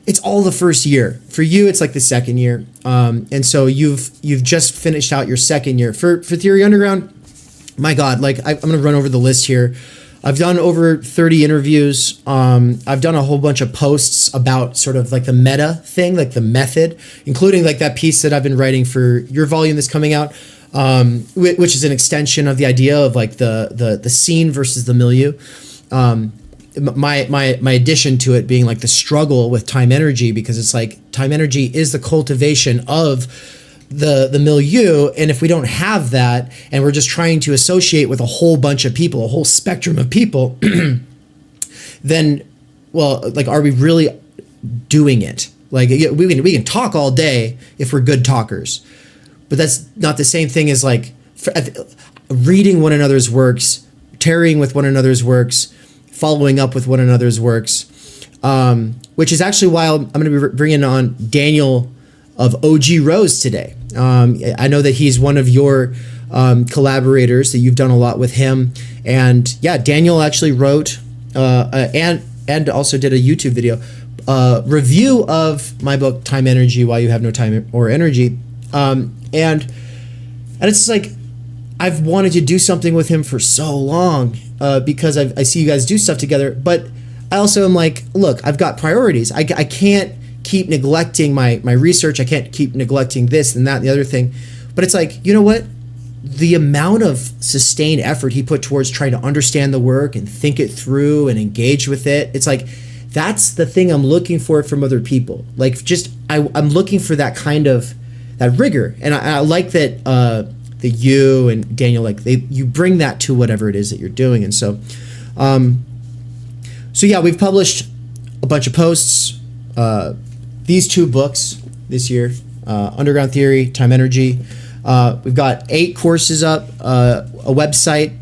it's all the first year. For you, it's like the second year. And so you've just finished out your second year. For Theory Underground, my God, like I'm going to run over the list here. I've done over 30 interviews. I've done a whole bunch of posts about sort of like the meta thing, like the method, including like that piece that I've been writing for your volume that's coming out, which is an extension of the idea of like the scene versus the milieu. My addition to it being like the struggle with time energy, because it's like time energy is the cultivation of the milieu, and if we don't have that and we're just trying to associate with a whole bunch of people, a whole spectrum of people, then, well, like, are we really doing it? Like, we can talk all day if we're good talkers, but that's not the same thing as like reading one another's works, tarrying with one another's works, following up with one another's works, which is actually why I'm going to be bringing on Daniel of O.G. Rose today. I know that he's one of your collaborators, that you've done a lot with him. And yeah, Daniel actually wrote and also did a YouTube video review of my book, Time Energy, Why You Have No Time or Energy. And it's like, I've wanted to do something with him for so long because I see you guys do stuff together. But I also am like, look, I've got priorities. I can't keep neglecting my research. I can't keep neglecting this and that and the other thing. But it's like, you know what? The amount of sustained effort he put towards trying to understand the work and think it through and engage with it, it's like, that's the thing I'm looking for from other people. Like, just, I'm looking for that kind of, that rigor. And I like that that you and Daniel, like, you bring that to whatever it is that you're doing. And so, so yeah, we've published a bunch of posts, these 2 books this year, Underground Theory, Time Energy. We've got 8 courses up, a website.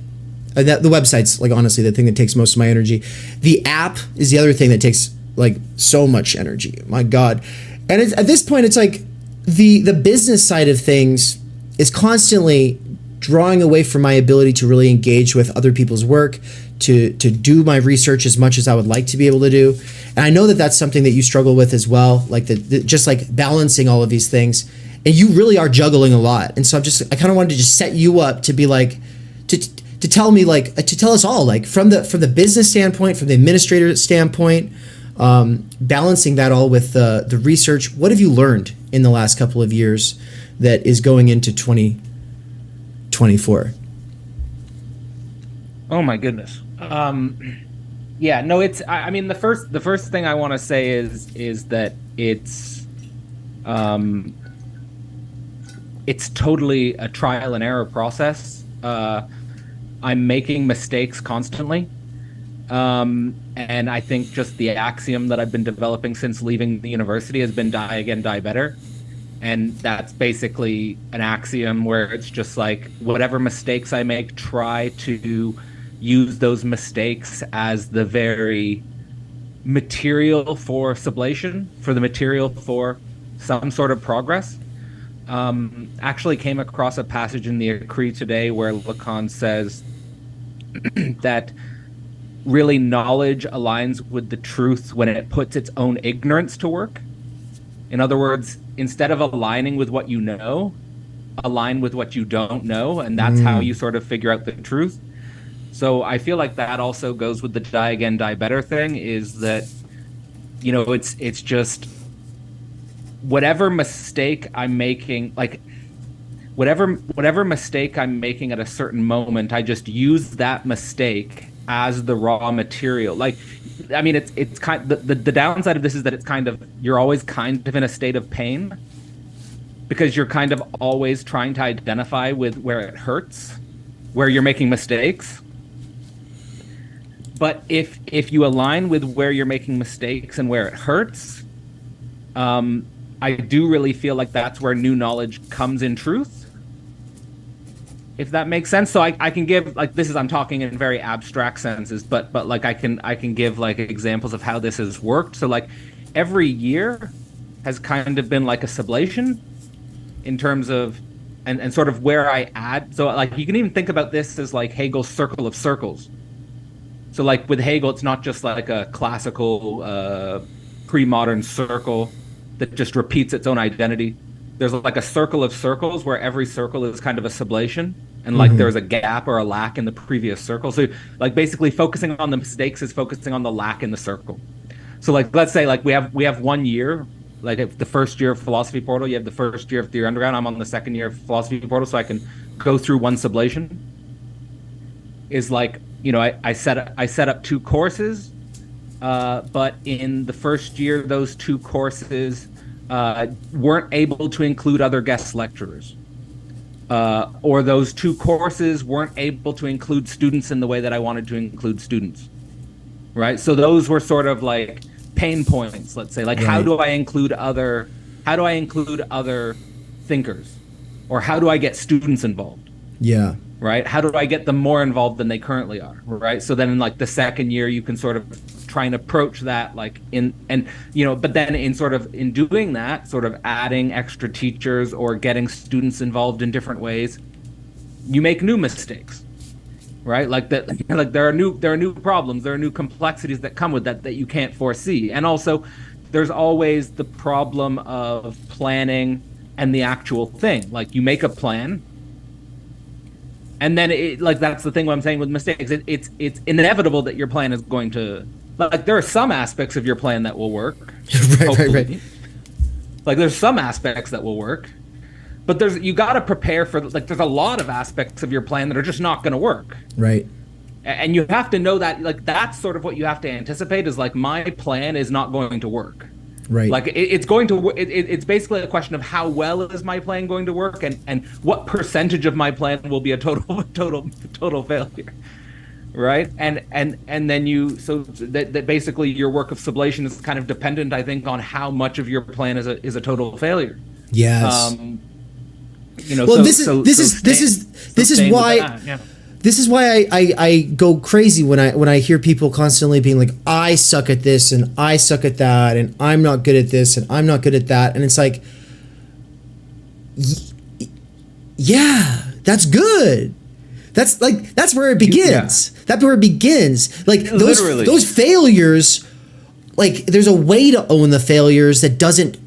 The website's, like, honestly the thing that takes most of my energy. The app is the other thing that takes, like, so much energy. My God. And at this point, it's like the business side of things is constantly drawing away from my ability to really engage with other people's work, to do my research as much as I would like to be able to do. And I know that that's something that you struggle with as well, like just like balancing all of these things. And you really are juggling a lot. And so I kind of wanted to just set you up to be like, to tell me, like, to tell us all, like, from the business standpoint, from the administrator standpoint, balancing that all with the research. What have you learned in the last couple of years that is going into 2024?
Oh my goodness. Yeah, no, it's, I mean, the first thing I want to say is that it's totally a trial and error process. I'm making mistakes constantly. And I think just the axiom that I've been developing since leaving the university has been die again, die better. And that's basically an axiom where it's just like, whatever mistakes I make, try to use those mistakes as the very material for sublation, for the material for some sort of progress. Actually came across a passage in the Acree today where Lacan says that really knowledge aligns with the truth when it puts its own ignorance to work. In other words, instead of aligning with what you know, align with what you don't know, and that's how you sort of figure out the truth. So I feel like that also goes with the die again, die better thing, is that, you know, it's just whatever mistake I'm making, like whatever mistake I'm making at a certain moment, I just use that mistake as the raw material. Like, I mean, it's kind the downside of this is that it's kind of, you're always kind of in a state of pain because you're kind of always trying to identify with where it hurts, where you're making mistakes. But if you align with where you're making mistakes and where it hurts, I do really feel like that's where new knowledge comes in truth, if that makes sense. So I can give, like, this is, I'm talking in very abstract senses, but like I can give like examples of how this has worked. So like every year has kind of been like a sublation in terms of, and sort of where I add. So like you can even think about this as like Hegel's circle of circles. So like with Hegel, it's not just like a classical pre-modern circle that just repeats its own identity. There's like a circle of circles where every circle is kind of a sublation, and like there's a gap or a lack in the previous circle. So like basically focusing on the mistakes is focusing on the lack in the circle. So like let's say like we have 1 year, like if the first year of Philosophy Portal, you have the first year of Theory Underground. I'm on the second year of Philosophy Portal, so I can go through one sublation. Is like, you know, I set up 2 courses, but in the first year, those 2 courses weren't able to include other guest lecturers, or those 2 courses weren't able to include students in the way that I wanted to include students, right? So those were sort of like pain points, let's say, like how do I include other thinkers, or how do I get students involved? Yeah. Right? How do I get them more involved than they currently are? Right? So then in like the second year, you can sort of try and approach that like but then in doing that, sort of adding extra teachers or getting students involved in different ways, you make new mistakes, right? Like that, like there are new problems, there are new complexities that come with that you can't foresee. And also there's always the problem of planning and the actual thing. Like you make a plan, and then that's the thing what I'm saying with mistakes. It's inevitable that your plan is going to, like, there are some aspects of your plan that will work. Right. Like there's some aspects that will work, but you got to prepare for, like, there's a lot of aspects of your plan that are just not going to work. Right. And you have to know that, like, that's sort of what you have to anticipate is like, my plan is not going to work. Right. Like it's going to. It's basically a question of how well is my plan going to work, and what percentage of my plan will be a total failure, right? And then so that basically your work of sublation is kind of dependent, I think, on how much of your plan is a total failure. Yes. Well, this is why. This is why I go crazy when I hear people constantly being like, I suck at this and I suck at that and I'm not good at this and I'm not good at that. And it's like, yeah, that's good. That's where it begins. Yeah. That's where it begins. Like those failures, like there's a way to own the failures that doesn't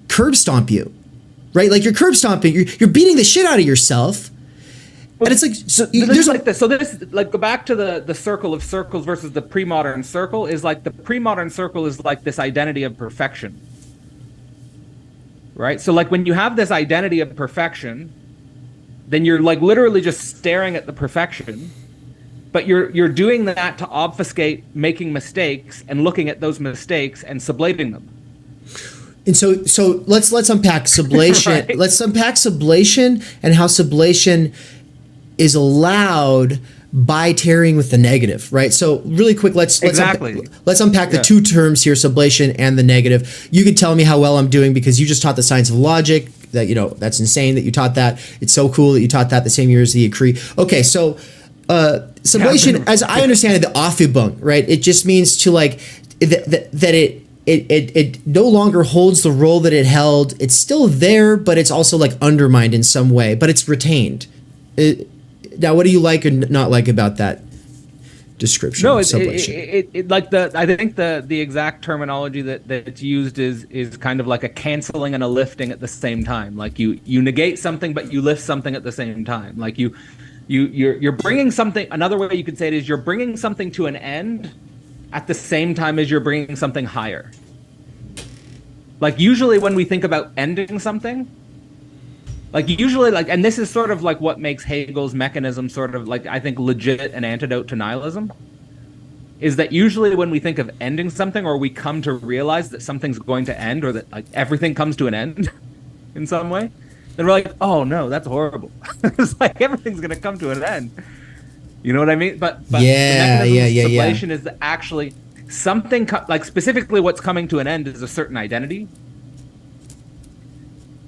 curb stomp you, right? Like you're curb stomping, you're beating the shit out of yourself. And it's like, so there's like this. So this, like, go back to the circle of circles versus the pre-modern circle, is like the pre-modern circle is like this identity of perfection, right? So like when you have this identity of perfection, then you're like literally just staring at the perfection, but you're doing that to obfuscate making mistakes and looking at those mistakes and sublating them. And so let's unpack sublation. Right? Let's unpack sublation and how sublation is allowed by tarrying with the negative, right? So really quick, let's unpack the 2 terms here, sublation and the negative. You can tell me how well I'm doing because you just taught the science of logic. That, you know, that's insane that you taught that. It's so cool that you taught that the same year as the Akri. Okay, so sublation, as I understand it, the Aufhebung, right? It just means to like that it no longer holds the role that it held. It's still there, but it's also like undermined in some way, but it's retained. Now, what do you like and not like about that?
description.
No,
of
it's
sublation.
I think the exact terminology that's used is kind of like a canceling and a lifting at the same time. Like you negate something, but you lift something at the same time. Like you're bringing something. Another way you could say it is you're bringing something to an end at the same time as you're bringing something higher. Like usually when we think about ending something, and this is sort of like what makes Hegel's mechanism sort of like, I think, legit an antidote to nihilism, is that usually when we think of ending something, or we come to realize that something's going to end, or that like everything comes to an end in some way, then we're like, oh no, that's horrible. It's like everything's going to come to an end. You know what I mean? But the mechanism of sublation is that actually something like specifically what's coming to an end is a certain identity.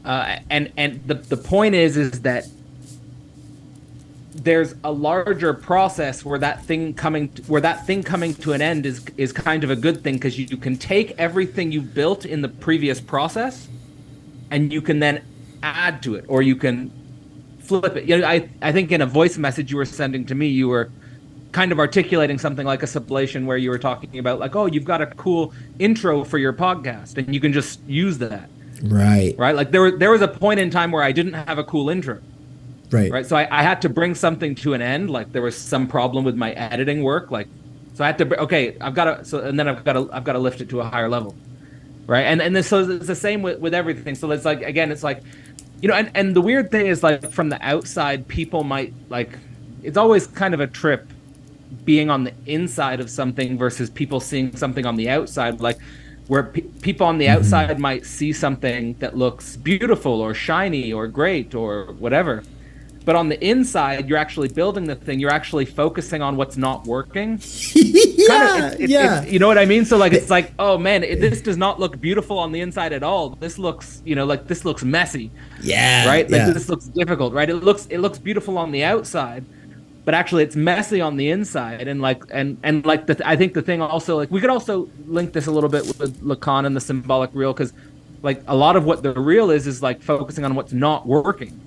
And the point is that there's a larger process where that thing coming to an end is kind of a good thing, because you can take everything you've built in the previous process and you can then add to it, or you can flip it. You know, I think in a voice message you were sending to me, you were kind of articulating something like a sublation, where you were talking about like, oh, you've got a cool intro for your podcast and you can just use that.
Right.
Like there was a point in time where I didn't have a cool intro. Right. So I had to bring something to an end. Like there was some problem with my editing work. Like, so I had to, I've got to lift it to a higher level. Right. So it's the same with everything. So it's like, again, it's like, you know, and the weird thing is like from the outside, people might like, it's always kind of a trip being on the inside of something versus people seeing something on the outside. Like, where people on the outside might see something that looks beautiful or shiny or great or whatever. But on the inside, you're actually building the thing. You're actually focusing on what's not working. You know what I mean? So like, it's like, oh man, this does not look beautiful on the inside at all. This looks, you know, like this looks messy.
Yeah.
Right? Like this looks difficult, right? It looks beautiful on the outside, but actually it's messy on the inside. And like, and like I think the thing also, like we could also link this a little bit with Lacan and the symbolic real, because like a lot of what the real is like focusing on what's not working.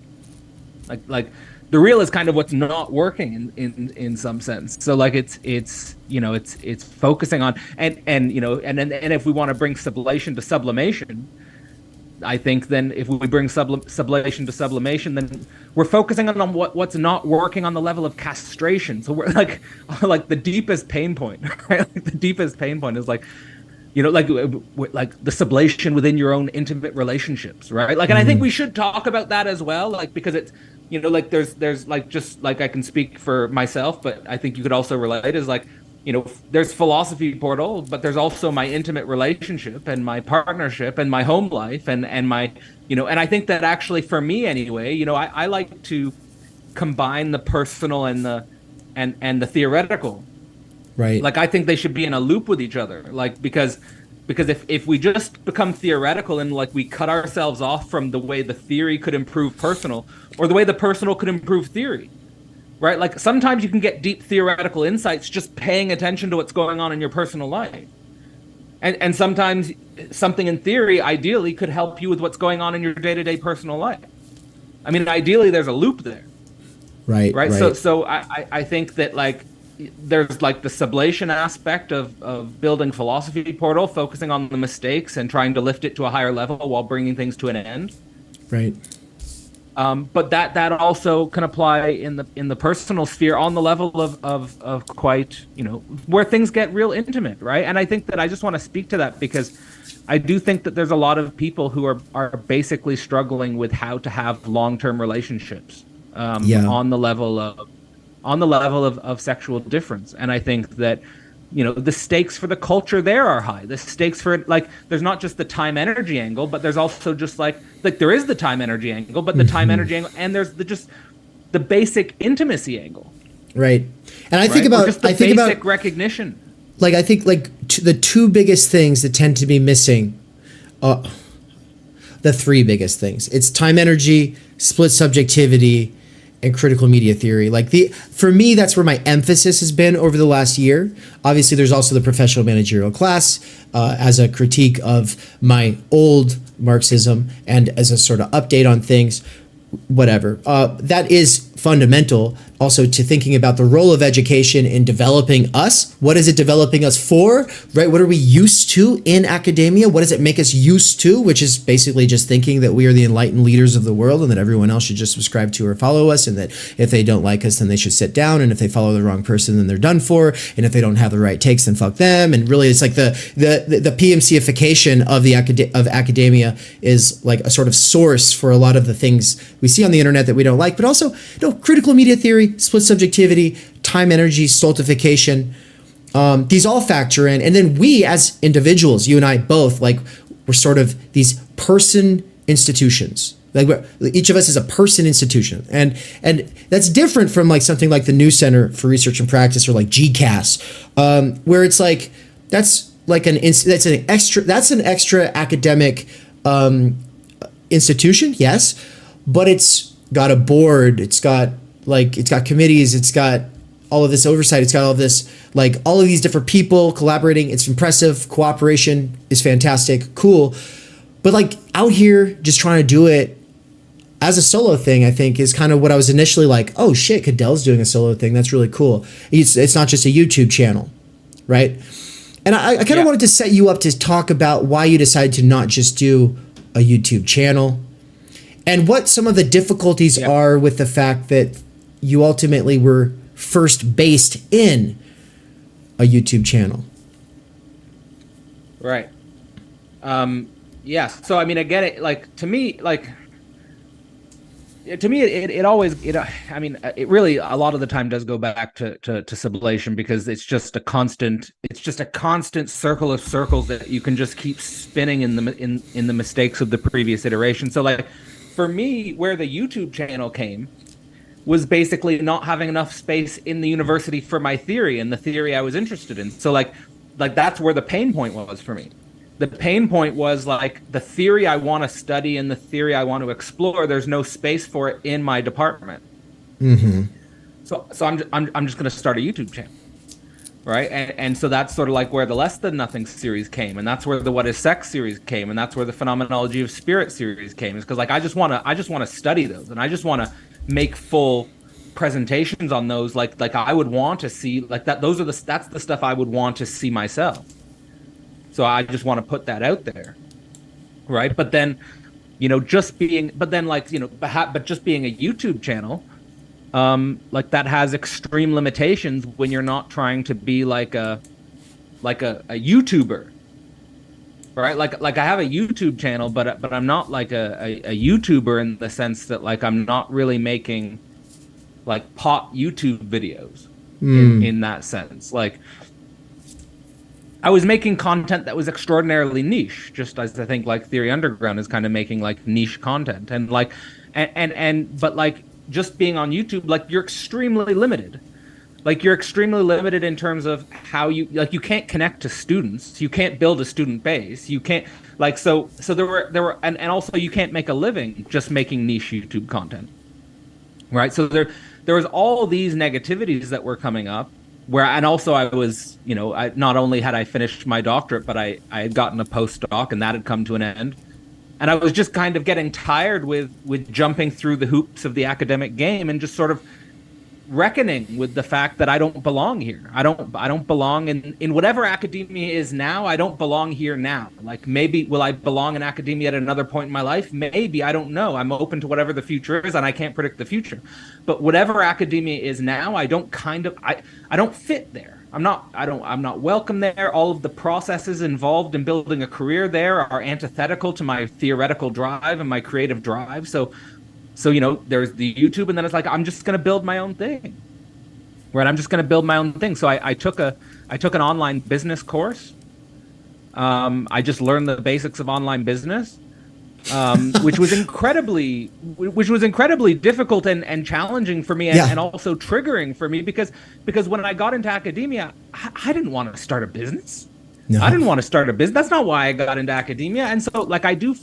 Like the real is kind of what's not working in some sense. So like it's you know, it's focusing on and you know, and if we want to bring sublation to sublimation, I think then if we bring sublation to sublimation, then we're focusing on what's not working on the level of castration. So we're like the deepest pain point, right? Like the deepest pain point is like, you know, like the sublation within your own intimate relationships, right? Like, and I think we should talk about that as well, like, because it's, you know, like there's like, just like I can speak for myself, but I think you could also relate, is like, you know, there's philosophy portal, but there's also my intimate relationship and my partnership and my home life and my, you know, and I think that actually for me anyway, you know, I like to combine the personal and the theoretical.
Right.
Like I think they should be in a loop with each other. Like because if we just become theoretical and like we cut ourselves off from the way the theory could improve personal, or the way the personal could improve theory. Right? Like sometimes you can get deep theoretical insights just paying attention to what's going on in your personal life. And sometimes something in theory ideally could help you with what's going on in your day-to-day personal life. I mean, ideally there's a loop there.
Right.
So I think that like there's like the sublation aspect of building philosophy portal, focusing on the mistakes and trying to lift it to a higher level while bringing things to an end.
Right.
But that also can apply in the personal sphere on the level of quite, you know, where things get real intimate, right? And I think that I just want to speak to that because I do think that there's a lot of people who are basically struggling with how to have long-term relationships on the level of sexual difference. And I think that, you know, the stakes for the culture there are high. The stakes for it, like, there's not just the time energy angle, but there's also just like there is the time energy angle, but the time energy angle, and there's the basic intimacy angle.
Right. And I think about
basic recognition.
Like I think like the two biggest things that tend to be missing, the three biggest things. It's time energy, split subjectivity, and critical media theory. Like for me, that's where my emphasis has been over the last year. Obviously, there's also the professional managerial class as a critique of my old Marxism and as a sort of update on things, whatever. That is fundamental also to thinking about the role of education in developing us. What is it developing us for, right? What are we used to in academia? What does it make us used to, which is basically just thinking that we are the enlightened leaders of the world and that everyone else should just subscribe to or follow us, and that if they don't like us, then they should sit down, and if they follow the wrong person, then they're done for, and if they don't have the right takes, then fuck them. And really, it's like the PMCification of of academia is like a sort of source for a lot of the things we see on the internet that we don't like, but also critical media theory, split subjectivity, time energy, stultification. These all factor in. And then we as individuals, you and I both, like, we're sort of these person institutions. Like, each of us is a person institution. And that's different from like something like the New Center for Research and Practice, or like GCAS, where it's like, that's an extra academic institution, yes, but it's got a board, it's got committees, it's got all of this oversight, it's got all of this, like, all of these different people collaborating. It's impressive. Cooperation is fantastic, cool. But like, out here just trying to do it as a solo thing, I think, is kind of what I was initially like, oh shit, Cadell's doing a solo thing, that's really cool. It's not just a YouTube channel, right? And I kind of wanted to set you up to talk about why you decided to not just do a YouTube channel, and what some of the difficulties are with the fact that you ultimately were first based in a YouTube channel.
Right. Yeah. So, I mean, I get it. Like, to me, it always, I mean, it really, a lot of the time does go back to sublation, because it's just a constant circle of circles that you can just keep spinning in the mistakes of the previous iteration. So, like, for me, where the YouTube channel came was basically not having enough space in the university for my theory and the theory I was interested in. So like that's where the pain point was for me. The pain point was like, the theory I want to study and the theory I want to explore, there's no space for it in my department.
Mm-hmm.
So I'm just going to start a YouTube channel, right? And so that's sort of like where the Less Than Nothing series came, and that's where the What Is Sex series came, and that's where the Phenomenology of Spirit series came. Is because like I just want to study those, and I just want to make full presentations on those. Like I would want to see like that. That's the stuff I would want to see myself. So I just want to put that out there, right? But then, just being a YouTube channel, like that has extreme limitations when you're not trying to be like a YouTuber, right? Like I have a YouTube channel, but I'm not like a YouTuber in the sense that like I'm not really making like pot YouTube videos in that sense. Like, I was making content that was extraordinarily niche, just as I think like Theory Underground is kind of making like niche content, and like, but like just being on YouTube, like you're extremely limited. Like you're extremely limited in terms of how you can't connect to students, you can't build a student base, you can't like so there were and also you can't make a living just making niche YouTube content, right? So there was all these negativities that were coming up. And also I was, not only had I finished my doctorate, but I had gotten a postdoc, and that had come to an end. And I was just kind of getting tired with jumping through the hoops of the academic game, and just sort of reckoning with the fact that I don't belong here. I don't belong in whatever academia is now. I don't belong here now. Like, maybe will I belong in academia at another point in my life? Maybe, I don't know. I'm open to whatever the future is, and I can't predict the future. But whatever academia is now, I don't fit there. I'm not welcome there. All of the processes involved in building a career there are antithetical to my theoretical drive and my creative drive. So there's the YouTube, and then it's like, I'm just going to build my own thing, right? I'm just going to build my own thing. So I took an online business course. I just learned the basics of online business, which was incredibly difficult and challenging for me, and also triggering for me, because when I got into academia, I didn't want to start a business. No. I didn't want to start a business. That's not why I got into academia. And so I do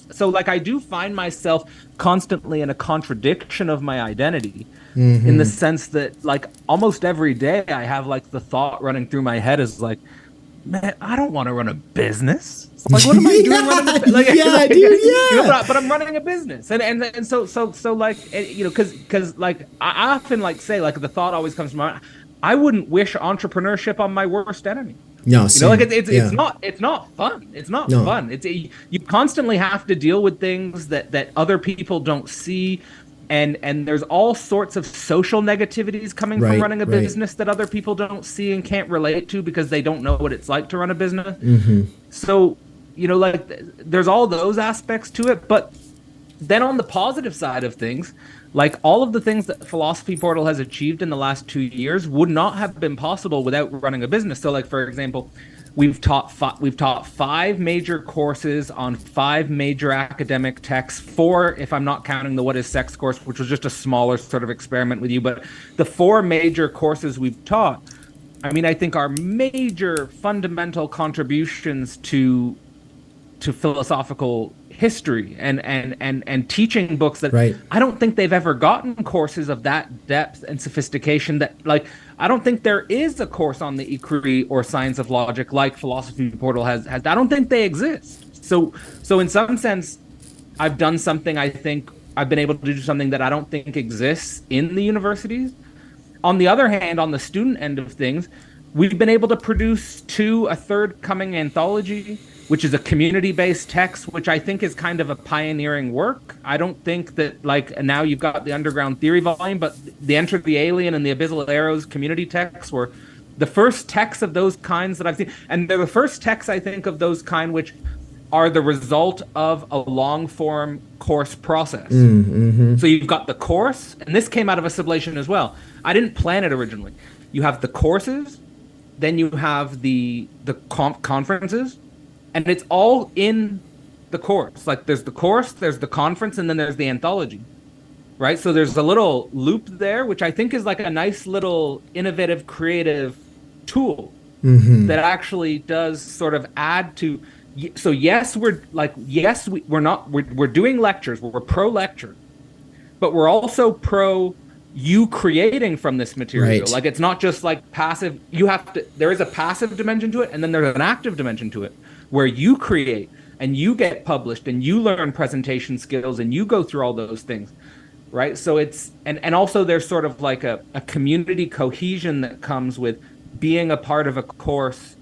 find myself constantly in a contradiction of my identity, in the sense that like almost every day I have like the thought running through my head is like, man, I don't want to run a business. Like, what am I doing running a business? Like,
dude,
you know, but I'm running a business. And so like, you know, cause like, I often like say, like, the thought always comes to mind, I wouldn't wish entrepreneurship on my worst enemy.
No,
you know, like it's not fun. It's not fun. You constantly have to deal with things that other people don't see. And there's all sorts of social negativities coming from running a business that other people don't see and can't relate to because they don't know what it's like to run a business.
Mm-hmm.
So, you know, like, there's all those aspects to it. But then on the positive side of things, like, all of the things that Philosophy Portal has achieved in the last 2 years would not have been possible without running a business. So, like, for example, we've taught 5 major courses on 5 major academic texts. 4, if I'm not counting the What is Sex course, which was just a smaller sort of experiment with you. But the 4 major courses we've taught, I mean, I think are major fundamental contributions to philosophical history and teaching books that I don't think they've ever gotten courses of that depth and sophistication. That, like, I don't think there is a course on the Inquiry or Science of Logic like Philosophy Portal has. I don't think they exist. So in some sense, I've done something. I think I've been able to do something that I don't think exists in the universities. On the other hand, on the student end of things, we've been able to produce a third coming anthology, which is a community-based text, which I think is kind of a pioneering work. I don't think that, like, now you've got the Underground Theory volume, but the Enter the Alien and the Abyssal Arrows community texts were the first texts of those kinds that I've seen. And they're the first texts, I think, of those kind which are the result of a long-form course process.
Mm-hmm.
So you've got the course, and this came out of a sublation as well. I didn't plan it originally. You have the courses, then you have the conferences, and it's all in the course. Like, there's the course, there's the conference, and then there's the anthology, right? So there's a little loop there, which I think is like a nice little innovative, creative tool that actually does sort of add to. So yes, we're doing lectures. We're pro lecture, but we're also pro you creating from this material. Like, it's not just like passive. There is a passive dimension to it, and then there's an active dimension to it, where you create and you get published and you learn presentation skills and you go through all those things, right? So it's, and also there's sort of like a community cohesion that comes with being a part of a course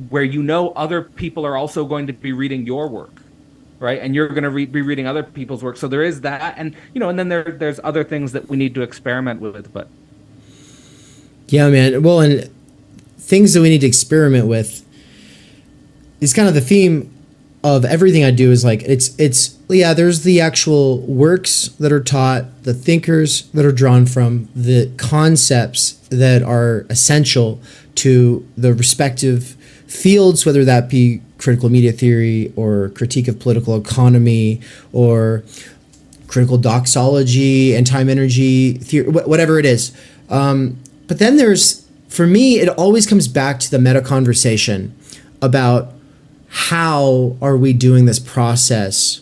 where, you know, other people are also going to be reading your work, right? And you're going to be reading other people's work. So there is that, and, you know, and then there's other things that we need to experiment with, but.
Yeah, man. Well, and things that we need to experiment with is kind of the theme of everything I do. Is like, there's the actual works that are taught, the thinkers that are drawn from, the concepts that are essential to the respective fields, whether that be critical media theory or critique of political economy or critical doxology and time energy theory, whatever it is. But then for me, it always comes back to the meta conversation about how are we doing this process?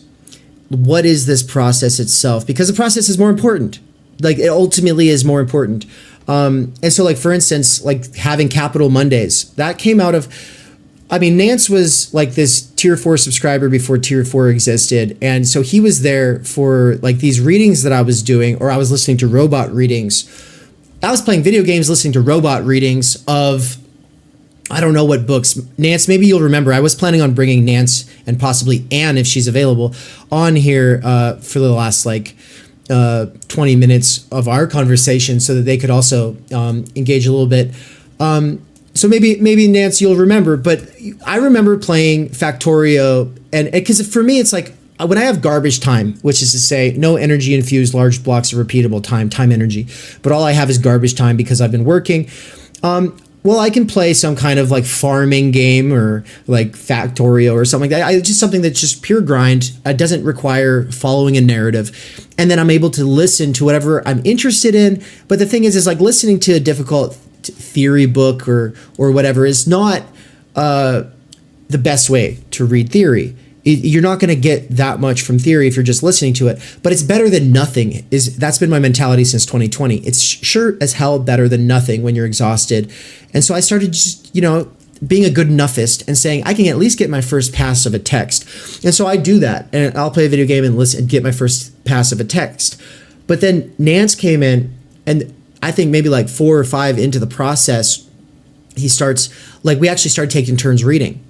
What is this process itself? Because the process is more important. Like, it ultimately is more important. And so, like, for instance, like having Capital Mondays, that came out of, I mean, Nance was like this tier 4 subscriber before tier 4 existed. And so he was there for like these readings that I was doing, or I was listening to robot readings. I was playing video games, listening to robot readings of, I don't know what books. Nance, maybe you'll remember, I was planning on bringing Nance and possibly Anne, if she's available, on here for the last 20 minutes of our conversation so that they could also engage a little bit. So maybe Nance, you'll remember, but I remember playing Factorio, and because for me, it's like when I have garbage time, which is to say no energy infused large blocks of repeatable time energy, but all I have is garbage time because I've been working. Well, I can play some kind of like farming game or like Factorio or something like that. Just something that's just pure grind. It doesn't require following a narrative. And then I'm able to listen to whatever I'm interested in. But the thing is like listening to a difficult theory book or whatever is not the best way to read theory. You're not going to get that much from theory if you're just listening to it, but it's better than nothing. That's been my mentality since 2020. It's sure as hell better than nothing when you're exhausted. And so I started just, being a good enoughist and saying I can at least get my first pass of a text. And so I do that, and I'll play a video game and listen and get my first pass of a text. But then Nance came in, and I think maybe like 4 or 5 into the process, he starts, like, we actually started taking turns reading.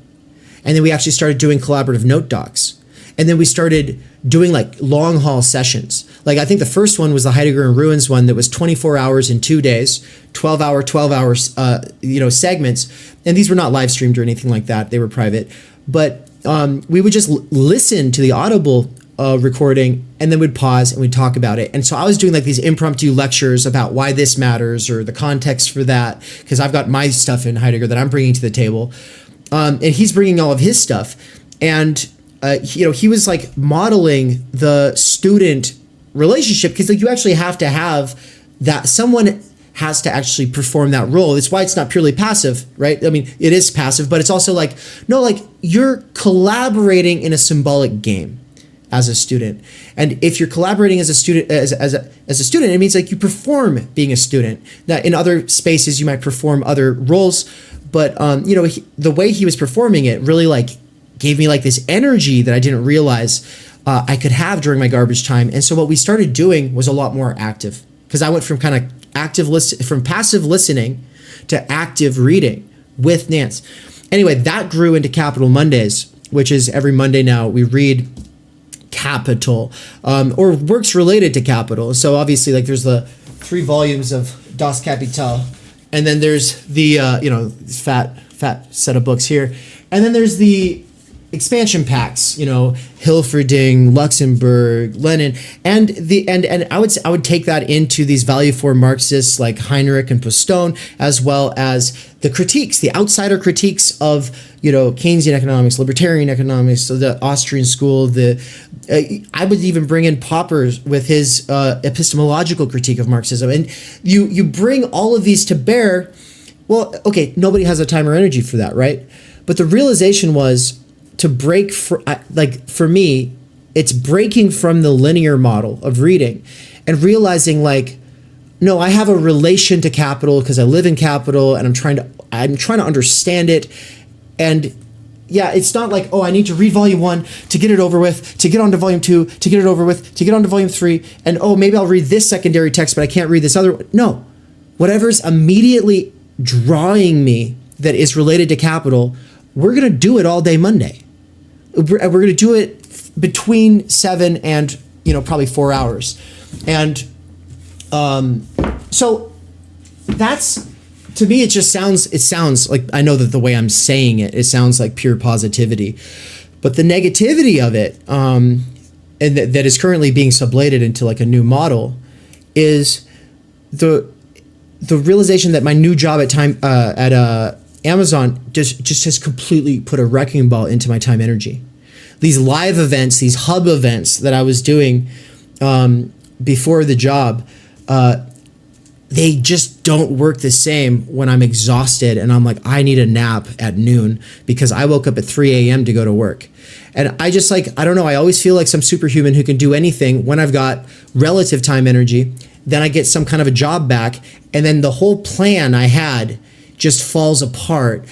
And then we actually started doing collaborative note docs. And then we started doing like long haul sessions. Like I think the first one was the Heidegger and Ruins one that was 24 hours in 2 days, 12 hours, segments. And these were not live streamed or anything like that. They were private. But we would just listen to the Audible recording, and then we'd pause and we'd talk about it. And so I was doing like these impromptu lectures about why this matters or the context for that, because I've got my stuff in Heidegger that I'm bringing to the table. And he's bringing all of his stuff. And he was like modeling the student relationship, because like you actually have to have that, someone has to actually perform that role. It's why it's not purely passive, right? I mean, it is passive, but it's also like, no, like you're collaborating in a symbolic game as a student. And if you're collaborating as a student, as a student, it means like you perform being a student. Now in other spaces, you might perform other roles, but the way he was performing it really like gave me like this energy that I didn't realize I could have during my garbage time. And so what we started doing was a lot more active, because I went from kind of from passive listening to active reading with Nance. Anyway, that grew into Capital Mondays, which is every Monday now we read Capital or works related to Capital. So obviously, like there's the 3 volumes of Das Kapital, and then there's the fat set of books here, and then there's the expansion packs, Hilferding, Luxemburg, Lenin, and I would take that into these value for Marxists like Heinrich and Postone, as well as the critiques, the outsider critiques of Keynesian economics, libertarian economics, so the Austrian school. I would even bring in Popper's with his epistemological critique of Marxism, and you bring all of these to bear. Well, okay, nobody has the time or energy for that, right? But the realization was, to break for me, it's breaking from the linear model of reading and realizing like, no, I have a relation to capital because I live in capital and I'm trying to understand it. And yeah, it's not like, oh, I need to read volume 1 to get it over with, to get onto volume 2, to get it over with, to get onto volume 3. And oh, maybe I'll read this secondary text, but I can't read this other one. No, whatever's immediately drawing me that is related to capital, we're going to do it all day Monday. We're going to do it between 7 and, probably 4 hours. And so that's, to me, it sounds like, I know that the way I'm saying it sounds like pure positivity. But the negativity of it, and that is currently being sublated into like a new model, is the realization that my new job at Amazon just has completely put a wrecking ball into my time energy. These live events, these hub events that I was doing before the job, they just don't work the same when I'm exhausted and I'm like, I need a nap at noon because I woke up at 3 a.m. to go to work. And I just like, I don't know, I always feel like some superhuman who can do anything when I've got relative time energy. Then I get some kind of a job back, and then the whole plan I had just falls apart,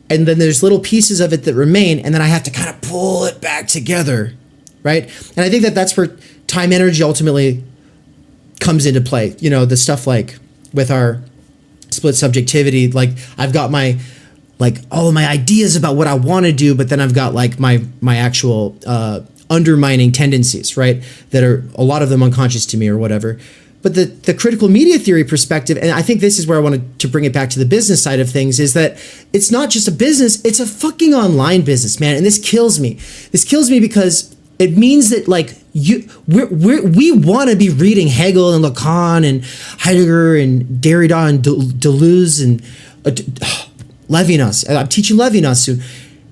and then there's little pieces of it that remain, and then I have to kind of pull it back together, right? And I think that that's where time energy ultimately comes into play. The stuff like with our split subjectivity, like I've got my all of my ideas about what I want to do, but then I've got like my actual undermining tendencies, right? That are a lot of them unconscious to me or whatever. But the critical media theory perspective, and I think this is where I wanted to bring it back to the business side of things, is that it's not just a business, it's a fucking online business, man. And this kills me. This kills me because it means that like we want to be reading Hegel and Lacan and Heidegger and Derrida and Deleuze and Levinas. I'm teaching Levinas soon.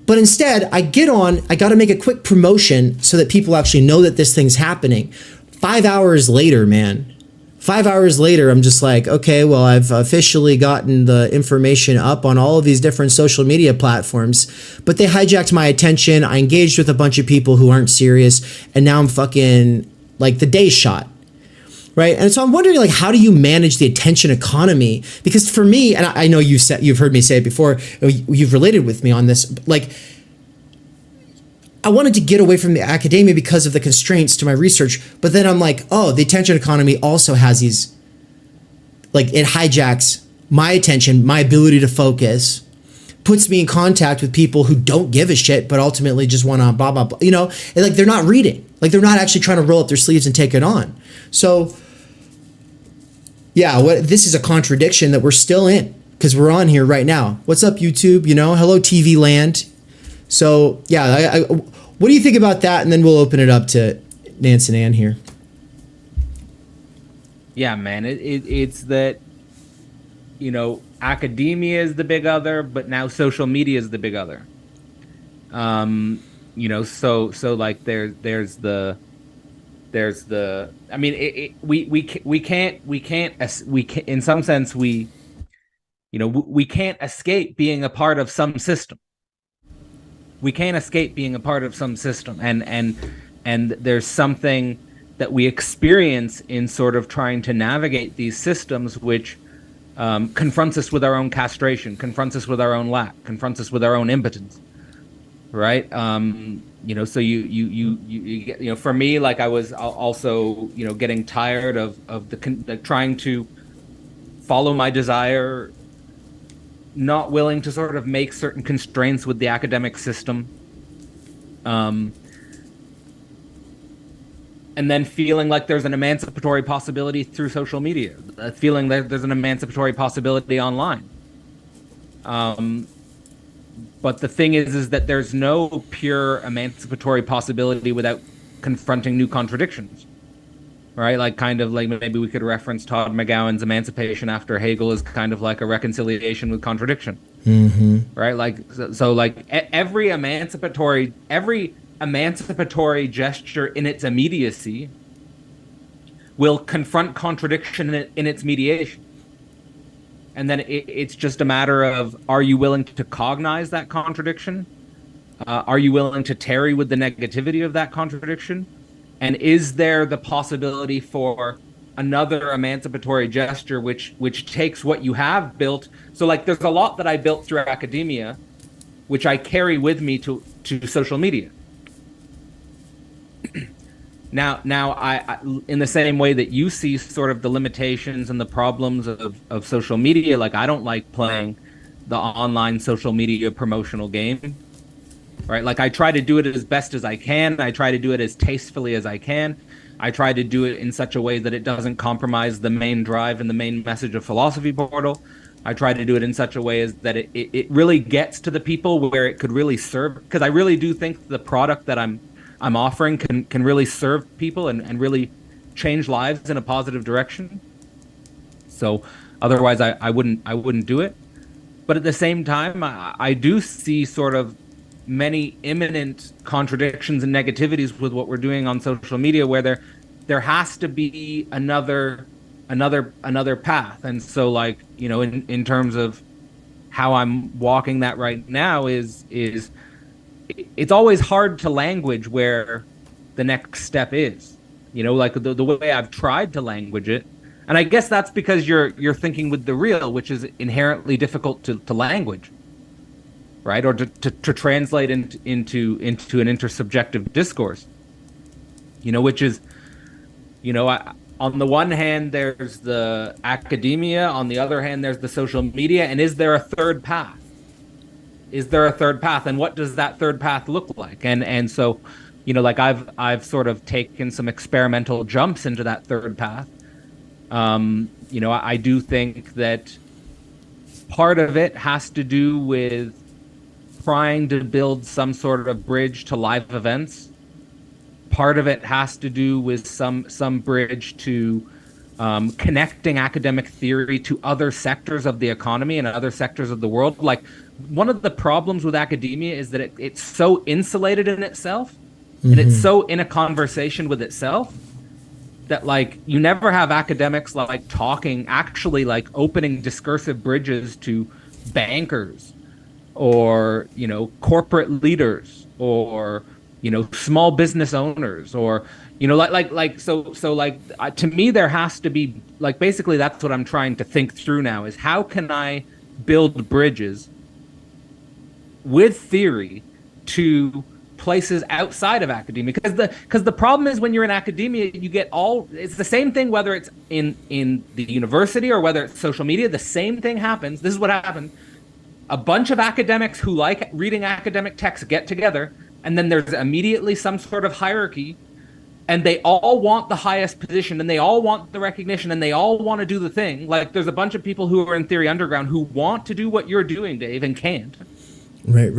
But instead, I got to make a quick promotion so that people actually know that this thing's happening. 5 hours later, man. 5 hours later, I'm just like, okay, well, I've officially gotten the information up on all of these different social media platforms, but they hijacked my attention. I engaged with a bunch of people who aren't serious, and now I'm fucking like the day shot, right? And so I'm wondering, like, how do you manage the attention economy? Because for me, and I know you've heard me say it before, you've related with me on this, like, I wanted to get away from the academia because of the constraints to my research, but then I'm like, oh, the attention economy also has these, like, it hijacks my attention, my ability to focus, puts me in contact with people who don't give a shit, but ultimately just want to blah, blah, blah, you know, and like they're not reading, like they're not actually trying to roll up their sleeves and take it on. So yeah, this is a contradiction that we're still in because we're on here right now. What's up, YouTube? You know, hello, TV land. So yeah, what do you think about that? And then we'll open it up to Nance and Ann here.
Yeah, man, it's that, you know, academia is the big other, but now social media is the big other. You know, so like there's the I mean, we can't in some sense we can't escape being a part of some system. We can't escape being a part of some system, and there's something that we experience in sort of trying to navigate these systems, which confronts us with our own castration, confronts us with our own lack, confronts us with our own impotence, right? You know, so you get, you know, for me, like I was also, you know, getting tired of the trying to follow my desire, not willing to sort of make certain constraints with the academic system, and then feeling like there's an emancipatory possibility through social media, feeling that there's an emancipatory possibility online. But the thing is that there's no pure emancipatory possibility without confronting new contradictions, right? Like kind of like maybe we could reference Todd McGowan's Emancipation After Hegel as kind of like a reconciliation with contradiction, right? Like, so like every emancipatory gesture in its immediacy will confront contradiction in its mediation. And then it's just a matter of, are you willing to cognize that contradiction? Are you willing to tarry with the negativity of that contradiction? And is there the possibility for another emancipatory gesture which takes what you have built? So like there's a lot that I built through academia, which I carry with me to social media. Now, I in the same way that you see sort of the limitations and the problems of social media, like I don't like playing the online social media promotional game, right? Like I try to do it as best as I can. I try to do it as tastefully as I can. I try to do it in such a way that it doesn't compromise the main drive and the main message of Philosophy Portal. I try to do it in such a way as that it really gets to the people where it could really serve, because I really do think the product that I'm offering can really serve people and really change lives in a positive direction. So otherwise I wouldn't do it. But at the same time, I do see sort of many imminent contradictions and negativities with what we're doing on social media, where there has to be another path. And so like, you know, in terms of how I'm walking that right now is it's always hard to language where the next step is, you know, like the way I've tried to language it. And I guess that's because you're thinking with the real, which is inherently difficult to language, right? Or to translate into an intersubjective discourse, you know, which is, you know, on the one hand, there's the academia, on the other hand, there's the social media. And is there a third path? Is there a third path, and what does that third path look like? And so, you know, like I've sort of taken some experimental jumps into that third path. You know, I do think that part of it has to do with trying to build some sort of bridge to live events. Part of it has to do with some bridge to connecting academic theory to other sectors of the economy and other sectors of the world. Like, one of the problems with academia is that it's so insulated in itself, and it's so in a conversation with itself, that like you never have academics like talking, actually like opening discursive bridges to bankers or, you know, corporate leaders or small business owners, or to me there has to be, like, basically that's what I'm trying to think through now, is how can I build bridges with theory to places outside of academia, because the problem is when you're in academia, you get it's the same thing, whether it's in the university or whether it's social media. The same thing happens. This is what happened. A bunch of academics who like reading academic texts get together, and then there's immediately some sort of hierarchy, and they all want the highest position, and they all want the recognition, and they all want to do the thing. Like, there's a bunch of people who are in Theory Underground who want to do what you're doing, Dave, and can't.
Right.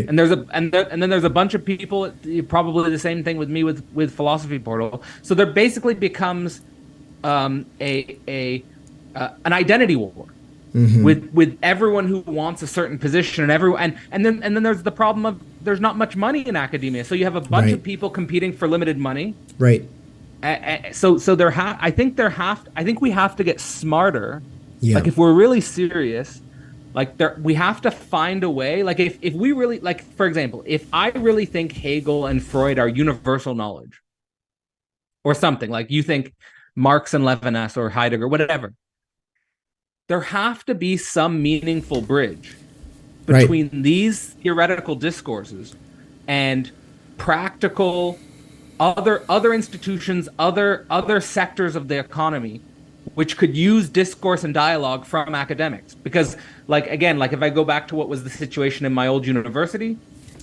And then there's a bunch of people, probably the same thing with me with Philosophy Portal. So there basically becomes an identity war. Mm-hmm. with everyone who wants a certain position, and then there's the problem of there's not much money in academia, so you have a bunch of people competing for limited money.
Right.
So I think we have to get smarter.
Yeah.
Like, if we're really serious, like, we have to find a way. Like, if we really, like, for example, if I really think Hegel and Freud are universal knowledge, or something, like you think Marx and Levinas or Heidegger, whatever, there have to be some meaningful bridge between these theoretical discourses and practical other institutions, other sectors of the economy, which could use discourse and dialogue from academics. Because, like, again, like, if I go back to what was the situation in my old university,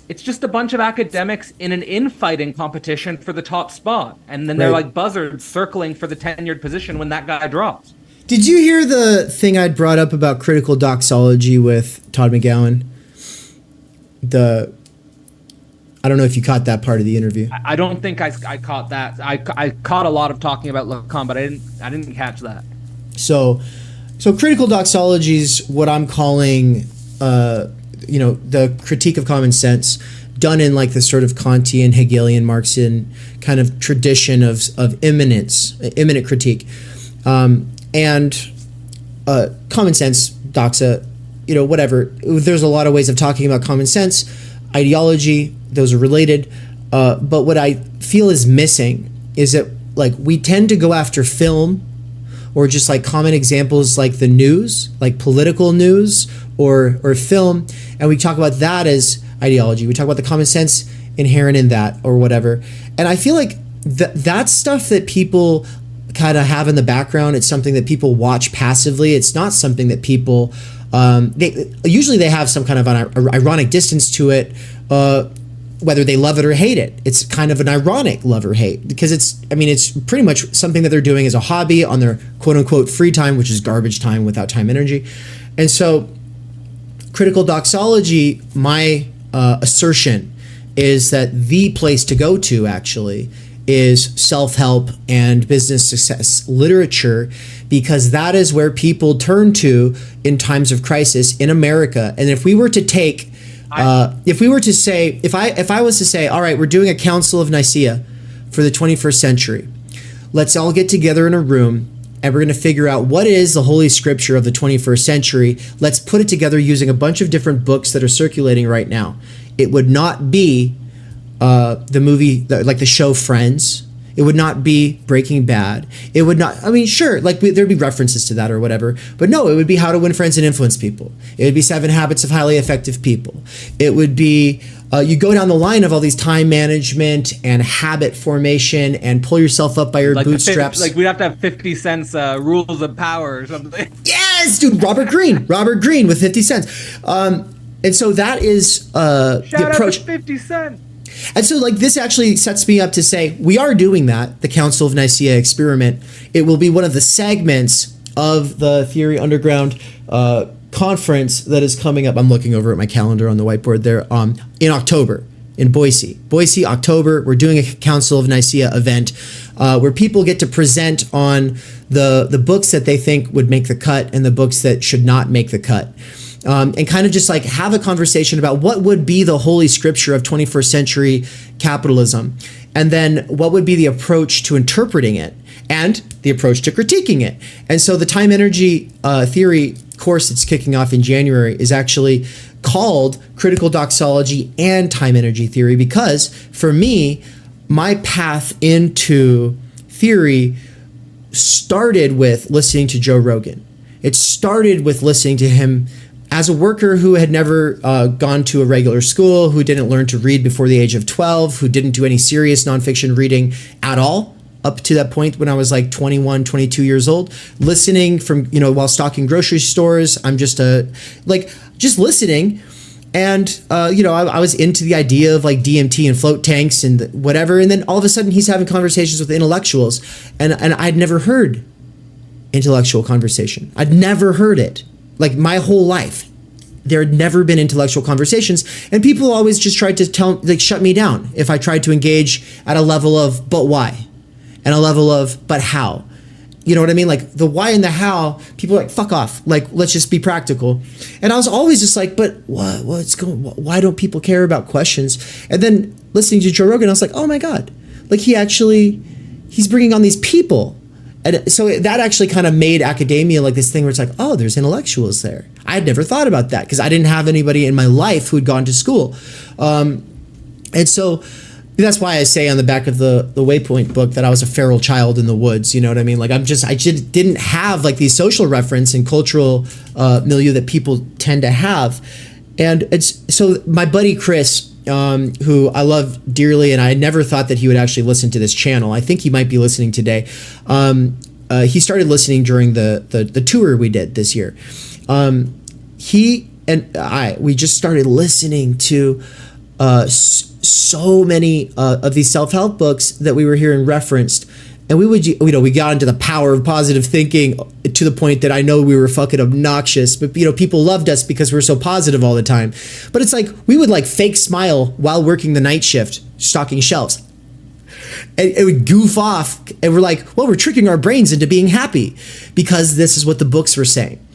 it's just a bunch of academics in an infighting competition for the top spot, and then they're like buzzards circling for the tenured position when that guy drops.
Did you hear the thing I'd brought up about critical doxology with Todd McGowan? I don't know if you caught that part of the interview.
I don't think I caught that. I caught a lot of talking about Lacan, but I didn't catch that.
So critical doxology is what I'm calling, the critique of common sense, done in like this sort of Kantian, Hegelian, Marxian kind of tradition of immanent critique. And common sense, doxa, whatever. There's a lot of ways of talking about common sense, ideology, those are related. But what I feel is missing is that, like, we tend to go after film or just like common examples like the news, like political news or film, and we talk about that as ideology. We talk about the common sense inherent in that or whatever. And I feel like that's stuff that people kind of have in the background. It's something that people watch passively. It's not something that people they have some kind of an ironic distance to it, whether they love it or hate it. It's kind of an ironic love or hate, because it's pretty much something that they're doing as a hobby on their quote unquote free time, which is garbage time without time energy. And so critical doxology, my assertion is that the place to go to actually is self-help and business success literature, because that is where people turn to in times of crisis in America. And if we were to take, if I was to say, all right, we're doing a Council of Nicaea for the 21st century, let's all get together in a room and we're going to figure out what is the Holy Scripture of the 21st century. Let's put it together using a bunch of different books that are circulating right now. It would not be the movie, like the show Friends. It would not be Breaking Bad. It would not, sure, like there'd be references to that or whatever, but no, it would be How to Win Friends and Influence People. It would be 7 Habits of Highly Effective People. It would be, you go down the line of all these time management and habit formation and pull yourself up by your bootstraps.
Like we'd have to have 50 Cent's Rules of Power or something.
Yes, dude, Robert Greene with 50 cents. And so that is the approach.
Shout out to 50 Cent.
And so, like, this actually sets me up to say we are doing that, the Council of Nicaea experiment. It will be one of the segments of the Theory Underground conference that is coming up. I'm looking over at my calendar on the whiteboard there, in October in Boise, October. We're doing a Council of Nicaea event where people get to present on the books that they think would make the cut and the books that should not make the cut. And kind of just like have a conversation about what would be the Holy Scripture of 21st century capitalism, and then what would be the approach to interpreting it and the approach to critiquing it. And so the time energy theory course that's kicking off in January is actually called critical doxology and time energy theory, because for me, my path into theory started with listening to Joe Rogan. It started with listening to him as a worker who had never gone to a regular school, who didn't learn to read before the age of 12, who didn't do any serious nonfiction reading at all up to that point when I was like 21, 22 years old, listening from, while stocking grocery stores. I'm just just listening. And, I was into the idea of like DMT and float tanks and whatever. And then all of a sudden he's having conversations with intellectuals. And I'd never heard intellectual conversation. I'd never heard it. Like my whole life, there had never been intellectual conversations. And people always just tried to shut me down if I tried to engage at a level of, but why? And a level of, but how? You know what I mean? Like the why and the how, people are like, fuck off. Like, let's just be practical. And I was always just like, but why don't people care about questions? And then listening to Joe Rogan, I was like, oh my God, like he's bringing on these people. And so that actually kind of made academia like this thing where it's like, oh, there's intellectuals there. I had never thought about that because I didn't have anybody in my life who had gone to school. And so that's why I say on the back of the Waypoint book that I was a feral child in the woods. You know what I mean? Like I just didn't have like these social reference and cultural milieu that people tend to have. And so my buddy Chris, who I love dearly, and I never thought that he would actually listen to this channel. I think he might be listening today. He started listening during the tour we did this year. He and we just started listening to so many of these self-help books that we were hearing referenced. And we got into the power of positive thinking to the point that I know we were fucking obnoxious, but people loved us because we were so positive all the time. But it's like we would like fake smile while working the night shift, stocking shelves. And it would goof off, and we're like, well, we're tricking our brains into being happy because this is what the books were saying,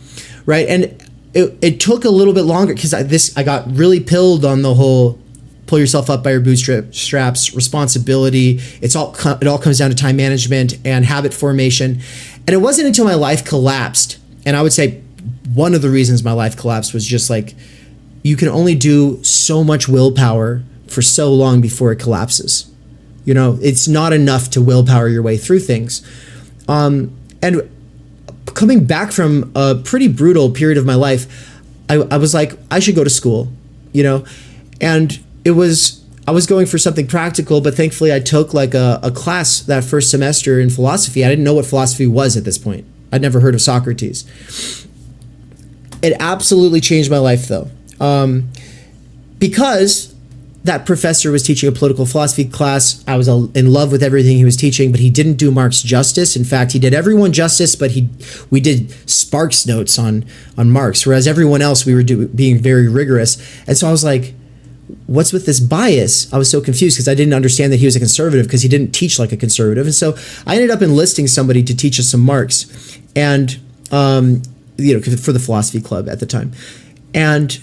right? And it took a little bit longer because I got really pilled on the whole pull yourself up by your bootstraps, responsibility. It all comes down to time management and habit formation. And it wasn't until my life collapsed, and I would say one of the reasons my life collapsed was just like, you can only do so much willpower for so long before it collapses. It's not enough to willpower your way through things. And coming back from a pretty brutal period of my life, I was like, I should go to school, and I was going for something practical, but thankfully I took like a class that first semester in philosophy. I didn't know what philosophy was at this point. I'd never heard of Socrates. It absolutely changed my life though. Because that professor was teaching a political philosophy class. I was in love with everything he was teaching, but he didn't do Marx justice. In fact, he did everyone justice, but we did Sparks notes on Marx, whereas everyone else we were being very rigorous. And so I was like, what's with this bias? I was so confused because I didn't understand that he was a conservative because he didn't teach like a conservative. And so I ended up enlisting somebody to teach us some Marx, and for the philosophy club at the time. And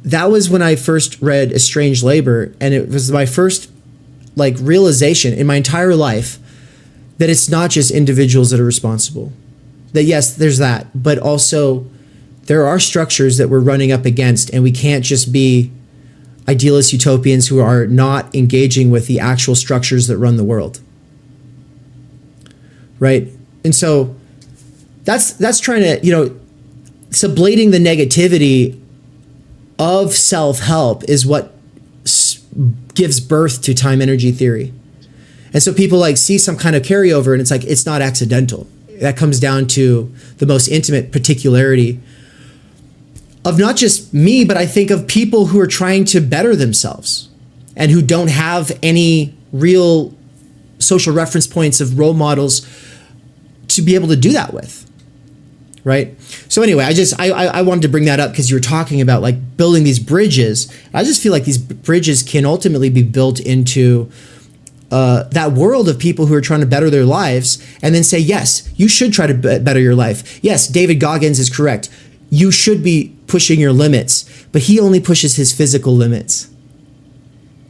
that was when I first read A Strange Labor, and it was my first like realization in my entire life that it's not just individuals that are responsible. That yes, there's that, but also there are structures that we're running up against, and we can't just be idealist utopians who are not engaging with the actual structures that run the world. Right? And so that's trying to, sublating the negativity of self-help is what gives birth to time energy theory. And so people like see some kind of carryover, and it's like, it's not accidental. That comes down to the most intimate particularity of not just me, but I think of people who are trying to better themselves and who don't have any real social reference points of role models to be able to do that with, right? So anyway, I wanted to bring that up because you were talking about like building these bridges. I just feel like these bridges can ultimately be built into that world of people who are trying to better their lives, and then say, yes, you should try to better your life. Yes, David Goggins is correct. You should be pushing your limits, but he only pushes his physical limits.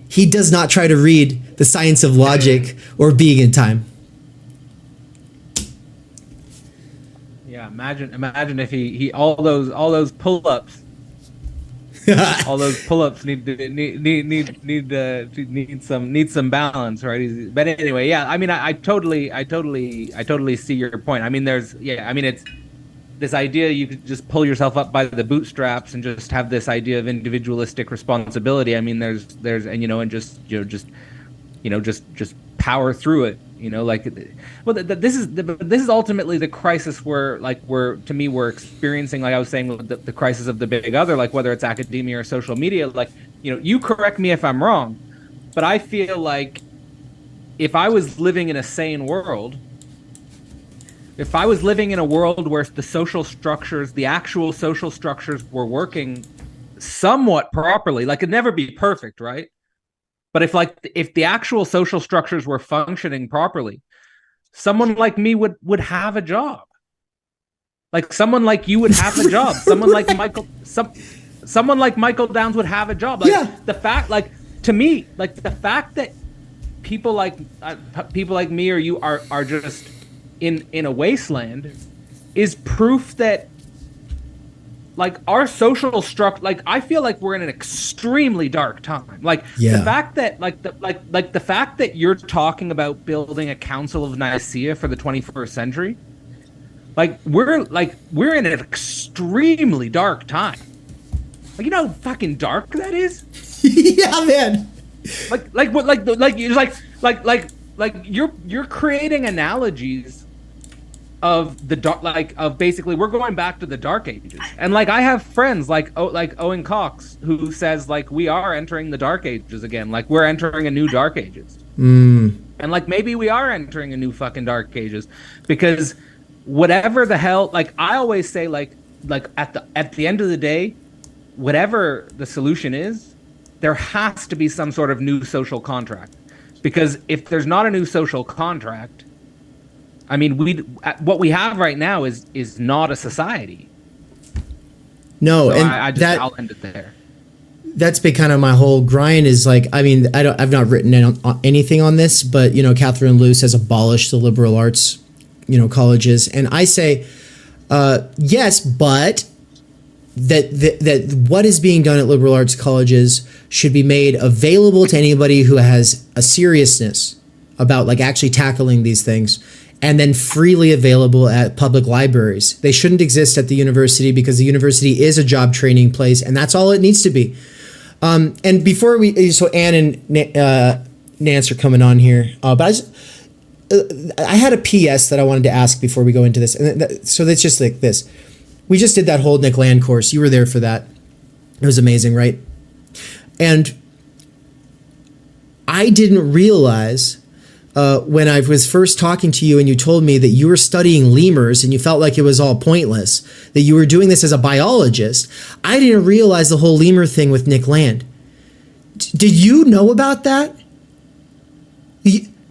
He does not try to read the science of logic or being in time.
Yeah, imagine if he all those pull-ups All those pull-ups need some balance, right? But anyway, yeah. I mean, I totally see your point. I mean, it's this idea you could just pull yourself up by the bootstraps and just have this idea of individualistic responsibility. I mean, there's and just power through it. This is ultimately the crisis we're experiencing. Like I was saying, the crisis of the big other, like whether it's academia or social media. Like, you correct me if I'm wrong, but I feel like if I was living in a sane world, if I was living in a world where the actual social structures were working somewhat properly, like it'd never be perfect, right? But if the actual social structures were functioning properly, someone like me would have a job. Like someone like you would have a job. Someone like Michael Downs would have a job. Like the fact, like to me, like the fact that people like me or you are just in a wasteland is proof that like our social structure, like I feel like we're in an extremely dark time. Like the fact that the fact that you're talking about building a Council of Nicaea for the 21st century, like we're in an extremely dark time. Like, you know how fucking dark that is?
Yeah, man.
You're creating analogies of the dark, like of basically we're going back to the dark ages. And like I have friends like Owen Cox who says like we are entering the dark ages again. Like we're entering a new dark ages. And like maybe we are entering a new fucking dark ages because whatever the hell, like I always say like at the end of the day, whatever the solution is, there has to be some sort of new social contract. Because if there's not a new social contract, I mean, what we have right now is not a society.
No,
so
and
I'll end it there.
That's been kind of my whole grind. Is like, I mean, I've not written anything on this, but Catherine Luce has abolished the liberal arts, colleges, and I say, yes, but that what is being done at liberal arts colleges should be made available to anybody who has a seriousness about like actually tackling these things, and then freely available at public libraries. They shouldn't exist at the university because the university is a job training place, and that's all it needs to be. And before so Anne and Nance are coming on here, but I had a PS that I wanted to ask before we go into this, and so that's just like this. We just did that whole Nick Land course. You were there for that. It was amazing, right? And I didn't realize when I was first talking to you and you told me that you were studying lemurs and you felt like it was all pointless, that you were doing this as a biologist. I didn't realize the whole lemur thing with Nick Land. Did you know about that?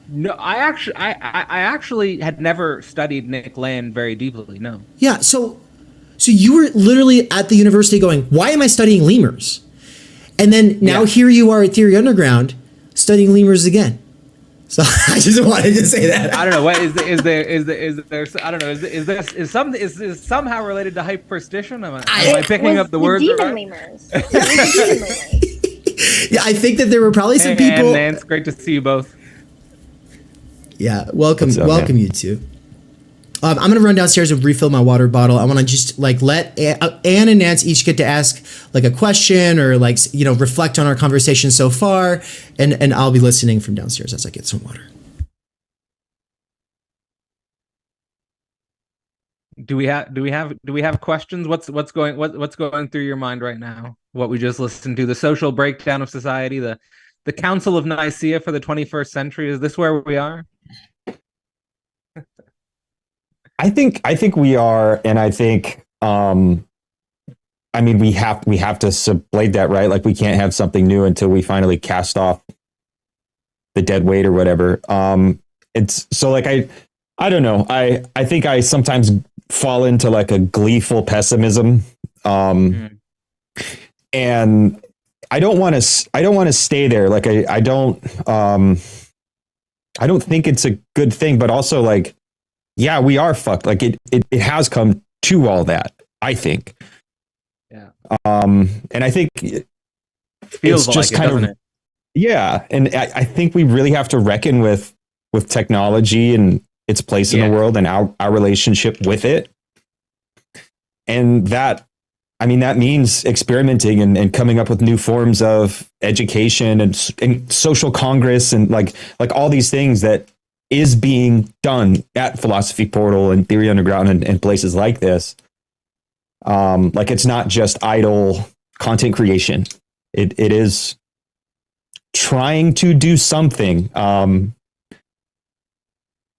No, I actually had never studied Nick Land very deeply, no.
Yeah, so you were literally at the university going, why am I studying lemurs? And then now here you are at Theory Underground studying lemurs again. So I just wanted to say that.
I don't know. What is there? I don't know. Is somehow related to hyperstition? Am I picking up the words?
Demon lemurs.
Yeah, I think that there were probably some people.
And Nance, great to see you both.
Yeah, welcome,
man?
you two. I'm gonna run downstairs and refill my water bottle. I want to just like let Anne and Nance each get to ask like a question or like reflect on our conversation so far, and I'll be listening from downstairs as I get some water.
Do we have questions? What's going through your mind right now? What we just listened to, the social breakdown of society, the Council of Nicaea for the 21st century. Is this where we are?
I think we are, and I think we have to sublate that, right? Like we can't have something new until we finally cast off the dead weight or whatever. It's so like I don't know. I think I sometimes fall into like a gleeful pessimism, and I don't want to stay there. Like I don't think it's a good thing, but also like, yeah, we are fucked. Like it has come to all that, I think.
Yeah.
And I think
Feels
it's just
like it,
kind
doesn't
of,
it?
yeah. And I think we really have to reckon with technology and its place in the world and our relationship with it. And that means experimenting and coming up with new forms of education and social congress and like all these things that is being done at Philosophy Portal and Theory Underground and places like this. Like it's not just idle content creation. It is trying to do something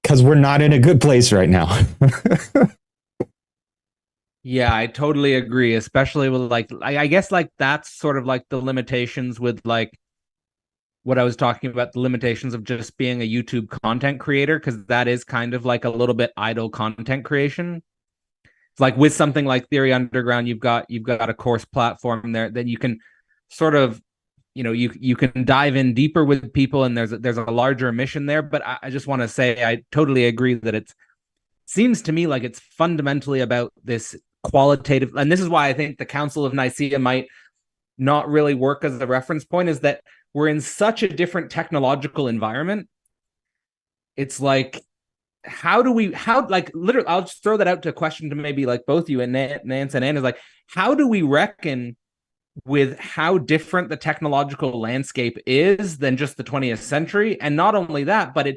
because we're not in a good place right now.
Yeah, I totally agree, especially with like I guess like that's sort of like the limitations with like what I was talking about, the limitations of just being a YouTube content creator, because that is kind of like a little bit idle content creation. It's like with something like Theory Underground, you've got a course platform there that you can sort of, you can dive in deeper with people, and there's a larger mission there. But I just want to say I totally agree that it seems to me like it's fundamentally about this qualitative, and this is why I think the Council of Nicaea might not really work as a reference point, is that we're in such a different technological environment. It's like, literally, I'll just throw that out to a question to maybe like both you and Nance and Ann, is like, how do we reckon with how different the technological landscape is than just the 20th century? And not only that, but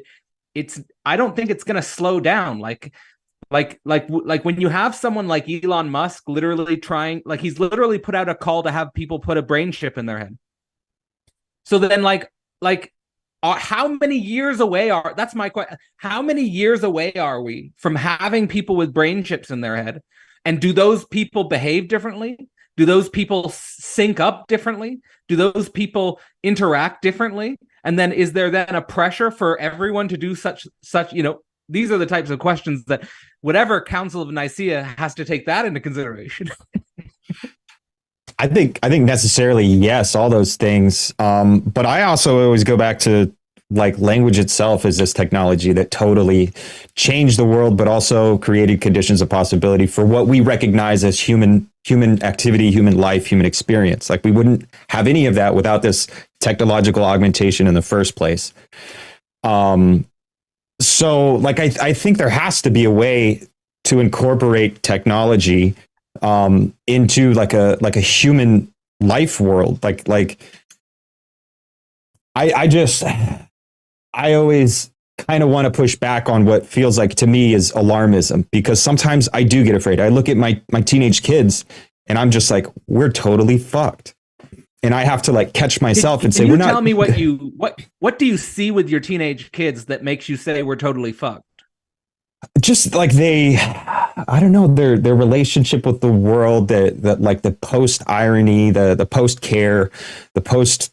it's I don't think it's going to slow down. Like when you have someone like Elon Musk literally trying, like he's literally put out a call to have people put a brain chip in their head. So then how many years away that's my question. How many years away are we from having people with brain chips in their head? And do those people behave differently? Do those people sync up differently? Do those people interact differently? And then is there then a pressure for everyone to do such, these are the types of questions that whatever Council of Nicaea has to take that into consideration.
I think necessarily, yes, all those things. But I also always go back to like language itself is this technology that totally changed the world, but also created conditions of possibility for what we recognize as human activity, human life, human experience. Like we wouldn't have any of that without this technological augmentation in the first place. So like, I think there has to be a way to incorporate technology into like a human life world. I always kind of want to push back on what feels like to me is alarmism, because sometimes I do get afraid. I look at my teenage kids and I'm just like, we're totally fucked. And I have to like catch myself and say, we're not.
Tell me what do you see with your teenage kids that makes you say we're totally fucked?
Just like I don't know, their relationship with the world, that like the post irony, the post care, the post,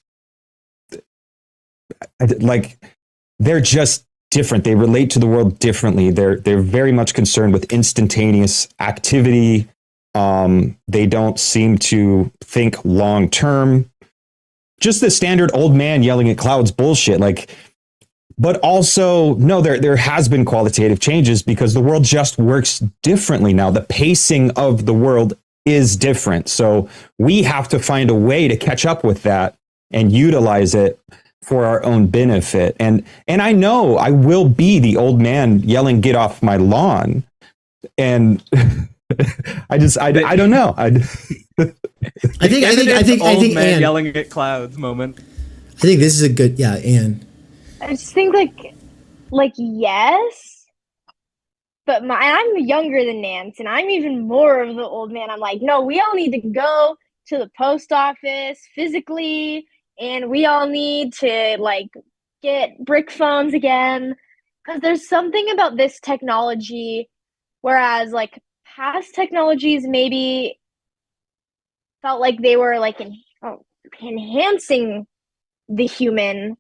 like they're just different. They relate to the world differently. They're very much concerned with instantaneous activity. They don't seem to think long term. Just the standard old man yelling at clouds bullshit. But also, no, there has been qualitative changes because the world just works differently now. The pacing of the world is different. So we have to find a way to catch up with that and utilize it for our own benefit. And I know I will be the old man yelling, "Get off my lawn." And I don't know. I think
old man
Ann,
yelling at clouds moment.
I think this is a good, Ann.
I just think like yes, but I'm younger than Nance, and I'm even more of the old man. I'm like, no, we all need to go to the post office physically, and we all need to like get brick phones again, because there's something about this technology, whereas like past technologies maybe felt like they were like enhancing the human,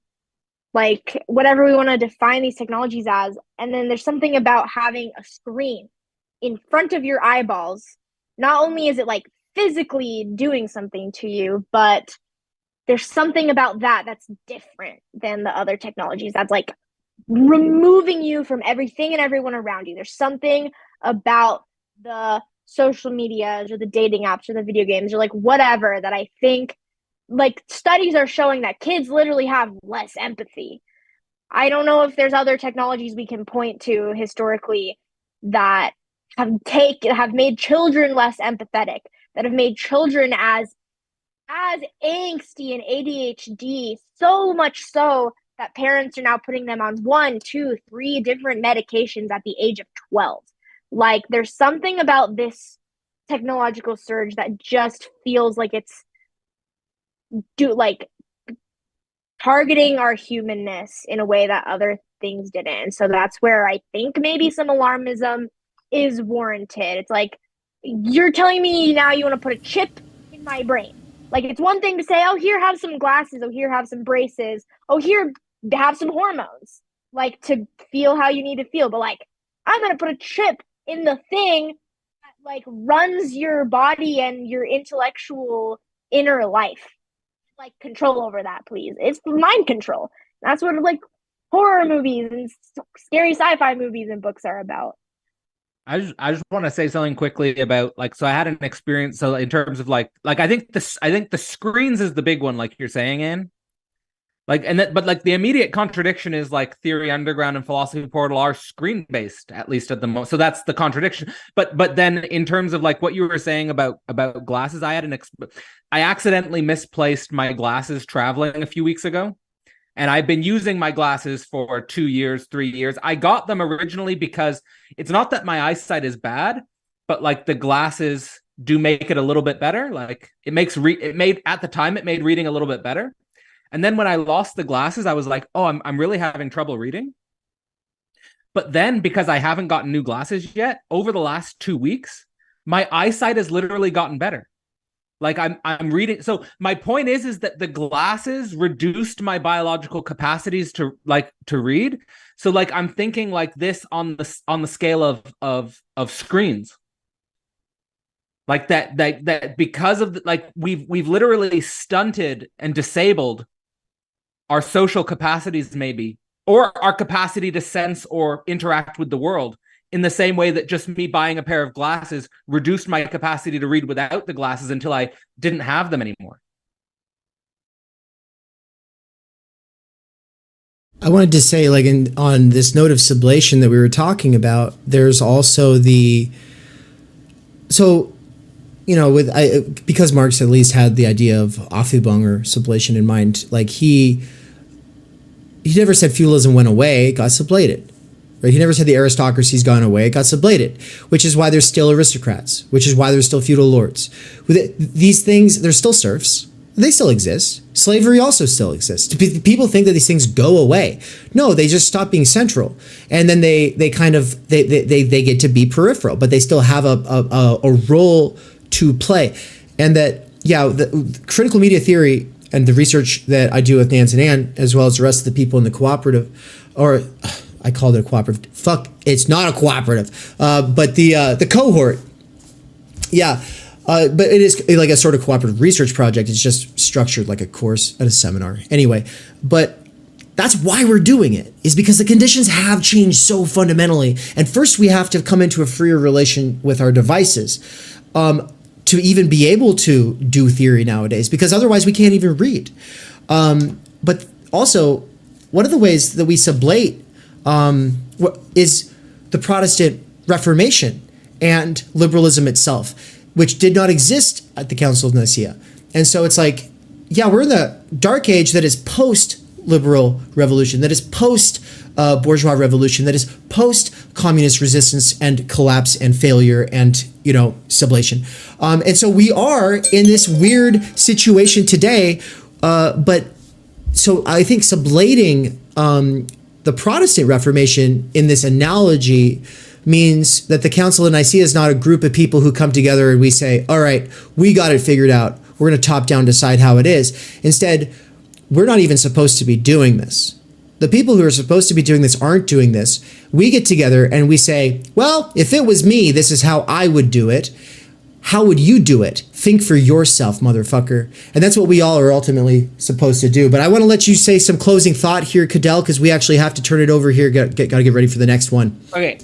like whatever we want to define these technologies as. And then there's something about having a screen in front of your eyeballs. Not only is it like physically doing something to you, but there's something about that's different than the other technologies. That's like removing you from everything and everyone around you. There's something about the social medias or the dating apps or the video games or like whatever, that I think like studies are showing that kids literally have less empathy. I don't know if there's other technologies we can point to historically that have made children less empathetic, that have made children as angsty and ADHD, so much so that parents are now putting them on 1, 2, 3 different medications at the age of 12. Like, there's something about this technological surge that just feels like it's targeting our humanness in a way that other things didn't. And so that's where I think maybe some alarmism is warranted. It's like, you're telling me now you want to put a chip in my brain. Like, it's one thing to say, oh, here, have some glasses. Oh, here, have some braces. Oh, here, have some hormones, like, to feel how you need to feel. But, like, I'm going to put a chip in the thing that, like, runs your body and your intellectual inner life. Like, control over that, please. It's mind control. That's what, like, horror movies and scary sci-fi movies and books are about.
I just want to say something quickly about, like, so I had an experience. So in terms of like I think the screens is the big one, like you're saying, Anne. Like, but like the immediate contradiction is like Theory Underground and Philosophy Portal are screen based, at least at the moment. So that's the contradiction. But then in terms of like what you were saying about glasses, I accidentally misplaced my glasses traveling a few weeks ago. And I've been using my glasses for 2 years, 3 years. I got them originally because it's not that my eyesight is bad, but like the glasses do make it a little bit better. Like it made reading a little bit better. And then when I lost the glasses, I was like, oh, I'm really having trouble reading. But then because I haven't gotten new glasses yet, over the last 2 weeks, my eyesight has literally gotten better. Like I'm reading. So my point is that the glasses reduced my biological capacities to read. So like I'm thinking like this on the scale of screens. Like that because of like we've literally stunted and disabled our social capacities, maybe, or our capacity to sense or interact with the world, in the same way that just me buying a pair of glasses reduced my capacity to read without the glasses until I didn't have them anymore.
I wanted to say, like, on this note of sublation that we were talking about, there's also because Marx at least had the idea of Aufhebung or sublation in mind, like he never said feudalism went away, it got sublated. Right? He never said the aristocracy's gone away, it got sublated, which is why there's still aristocrats, which is why there's still feudal lords. These things, there's still serfs. They still exist. Slavery also still exists. People think that these things go away. No, they just stop being central, and then they get to be peripheral, but they still have a role to play. And that, the critical media theory and the research that I do with Nance and Ann, as well as the rest of the people in the cooperative, or I called it a cooperative. Fuck, it's not a cooperative. But the cohort, but it is like a sort of cooperative research project. It's just structured like a course at a seminar. Anyway, but that's why we're doing it, is because the conditions have changed so fundamentally. And first we have to come into a freer relation with our devices to even be able to do theory nowadays, because otherwise we can't even read. But also, one of the ways that we sublate is the Protestant Reformation and liberalism itself, which did not exist at the Council of Nicaea. And so it's like, we're in the dark age that is post-liberal revolution, that is post-bourgeois revolution, that is post-communist resistance and collapse and failure and, sublation. And so we are in this weird situation today. But so I think sublating the Protestant Reformation in this analogy means that the Council of Nicaea is not a group of people who come together and we say, all right, we got it figured out. We're going to top down decide how it is. Instead, we're not even supposed to be doing this. The people who are supposed to be doing this aren't doing this. We get together and we say, well, if it was me, this is how I would do it. How would you do it? Think for yourself, motherfucker. And that's what we all are ultimately supposed to do. But I want to let you say some closing thought here, Cadell, because we actually have to turn it over here. Got to get ready for the next one.
Okay.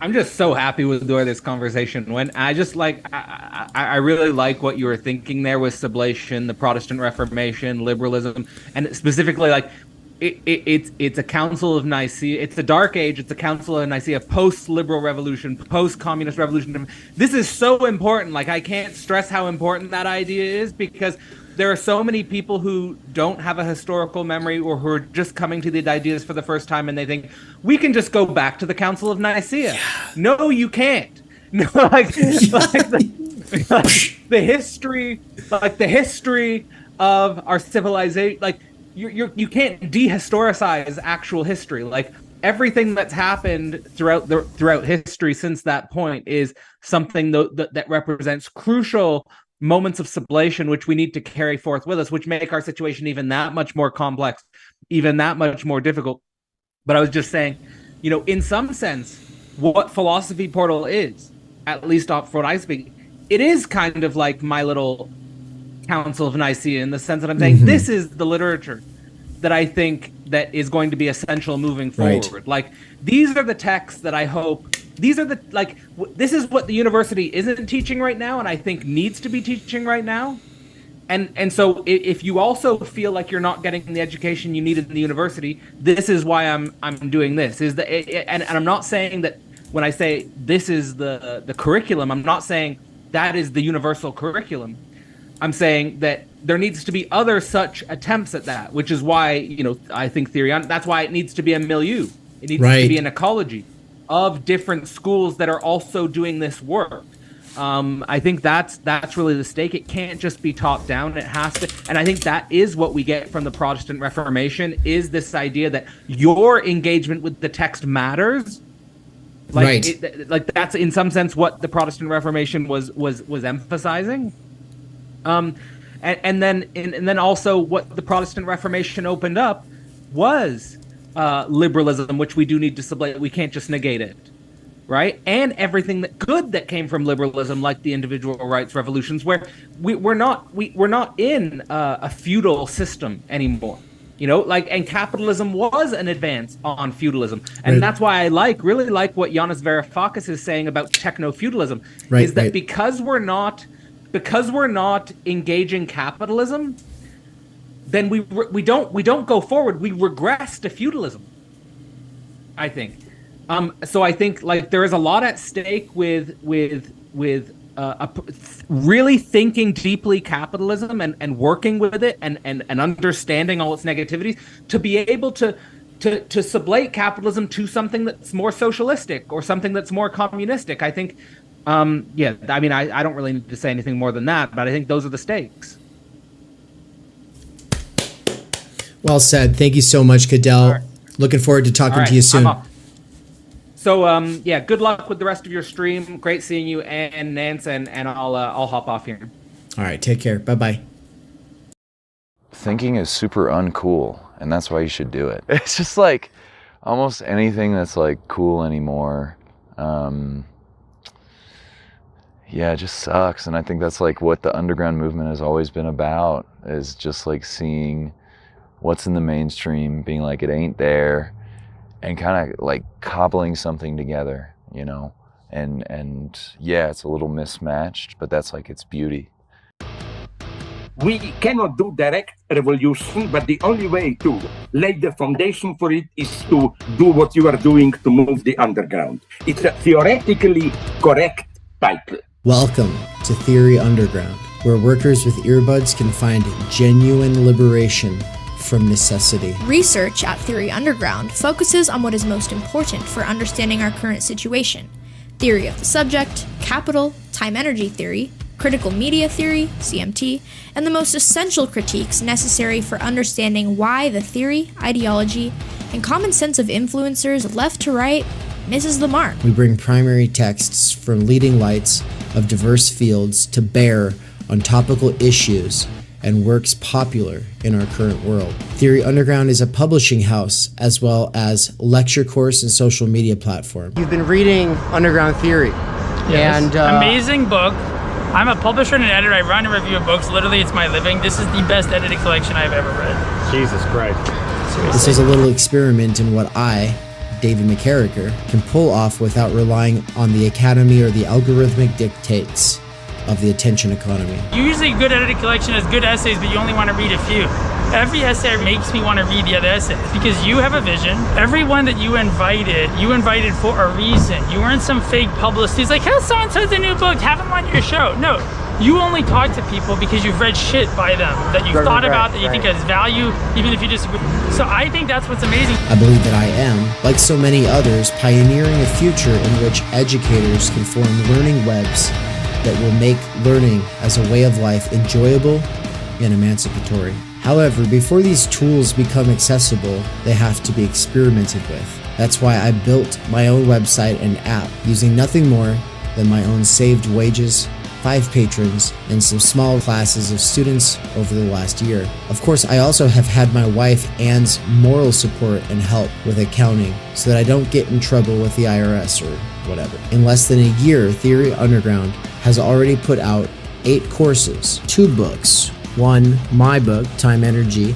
I'm just so happy with where this conversation went. I just like, I really like what you were thinking there with sublation, the Protestant Reformation, liberalism, and specifically like it's a Council of Nicaea. It's the Dark Age. It's a Council of Nicaea, post-liberal revolution, post-communist revolution. This is so important. Like, I can't stress how important that idea is, because there are so many people who don't have a historical memory, or who are just coming to the ideas for the first time, and they think we can just go back to the Council of Nicaea. Yeah. No, you can't. No, like the history of our civilization. Like you can't dehistoricize actual history. Like everything that's happened throughout history since that point is something that represents crucial moments of sublation, which we need to carry forth with us, which make our situation even that much more complex, even that much more difficult. But I was just saying, in some sense, what Philosophy Portal is, at least for what I speak, it is kind of like my little Council of Nicaea, in the sense that I'm saying this is the literature that I think that is going to be essential moving forward. Right. Like, these are the texts that I hope. These are this is what the university isn't teaching right now, and I think needs to be teaching right now. And so if you also feel like you're not getting the education you needed in the university, this is why I'm doing this. And I'm not saying that when I say this is the curriculum, I'm not saying that is the universal curriculum. I'm saying that there needs to be other such attempts at that, which is why, I think that's why it needs to be a milieu. It needs to be an ecology of different schools that are also doing this work. I think that's really the stake. It can't just be top down. It has to, and I think that is what we get from the Protestant Reformation, is this idea that your engagement with the text matters. Like that's in some sense what the Protestant Reformation was emphasizing. And then also what the Protestant Reformation opened up was liberalism, which we do need to sublate. We can't just negate it, right? And everything that came from liberalism, like the individual rights revolutions, where we're not in a feudal system anymore, and capitalism was an advance on feudalism, and that's why I really like what Yanis Varoufakis is saying about techno-feudalism, is that because we're not engaging capitalism, then we don't go forward. We regress to feudalism, I think. So I think like there is a lot at stake with really thinking deeply capitalism and working with it and understanding all its negativities to be able to sublate capitalism to something that's more socialistic or something that's more communistic. I think, I don't really need to say anything more than that, but I think those are the stakes.
Well said. Thank you so much, Cadell. Right. Looking forward to talking to you soon.
So, good luck with the rest of your stream. Great seeing you and Nance, and I'll hop off here.
All right, take care. Bye-bye.
Thinking is super uncool, and that's why you should do it. It's just like almost anything that's like cool anymore. It just sucks. And I think that's like what the underground movement has always been about, is just like seeing what's in the mainstream, being like it ain't there, and kind of like cobbling something together, and it's a little mismatched, but that's like its beauty.
We cannot do direct revolution, but the only way to lay the foundation for it is to do what you are doing to move the underground. It's a theoretically correct title.
Welcome to Theory Underground, where workers with earbuds can find genuine liberation from necessity.
Research at Theory Underground focuses on what is most important for understanding our current situation: theory of the subject, capital, time-energy theory, critical media theory, CMT, and the most essential critiques necessary for understanding why the theory, ideology, and common sense of influencers left to right misses the mark.
We bring primary texts from leading lights of diverse fields to bear on topical issues and works popular in our current world. Theory Underground is a publishing house as well as lecture course and social media platform.
You've been reading Underground Theory.
Yes.
And
amazing book. I'm a publisher and an editor. I run a review of books. Literally, it's my living. This is the best edited collection I've ever read.
Jesus Christ.
Seriously. This is a little experiment in what I, David McKerracher, can pull off without relying on the academy or the algorithmic dictates of the attention economy.
Usually good edited collection has good essays, but you only want to read a few. Every essay makes me want to read the other essays because you have a vision. Everyone that you invited for a reason. You weren't some fake publicist who's like, how's so-and-so's a new book, have them on your show. No, you only talk to people because you've read shit by them, that you've thought about, that you think has value, even if you disagree. So I think that's what's amazing.
I believe that I am, like so many others, pioneering a future in which educators can form learning webs that will make learning as a way of life enjoyable and emancipatory. However, before these tools become accessible, they have to be experimented with. That's why I built my own website and app using nothing more than my own saved wages, 5 patrons, and some small classes of students over the last year. Of course, I also have had my wife Anne's moral support and help with accounting so that I don't get in trouble with the IRS or whatever. In less than a year, Theory Underground has already put out 8 courses, 2 books, one, my book, Time Energy,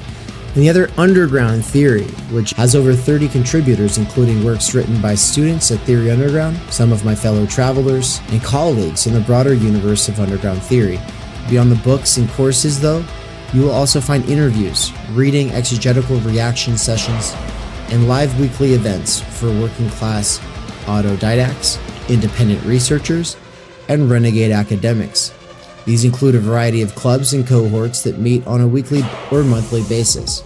and the other, Underground Theory, which has over 30 contributors, including works written by students at Theory Underground, some of my fellow travelers, and colleagues in the broader universe of underground theory. Beyond the books and courses, though, you will also find interviews, reading exegetical reaction sessions, and live weekly events for working-class autodidacts, independent researchers, and renegade academics. These include a variety of clubs and cohorts that meet on a weekly or monthly basis.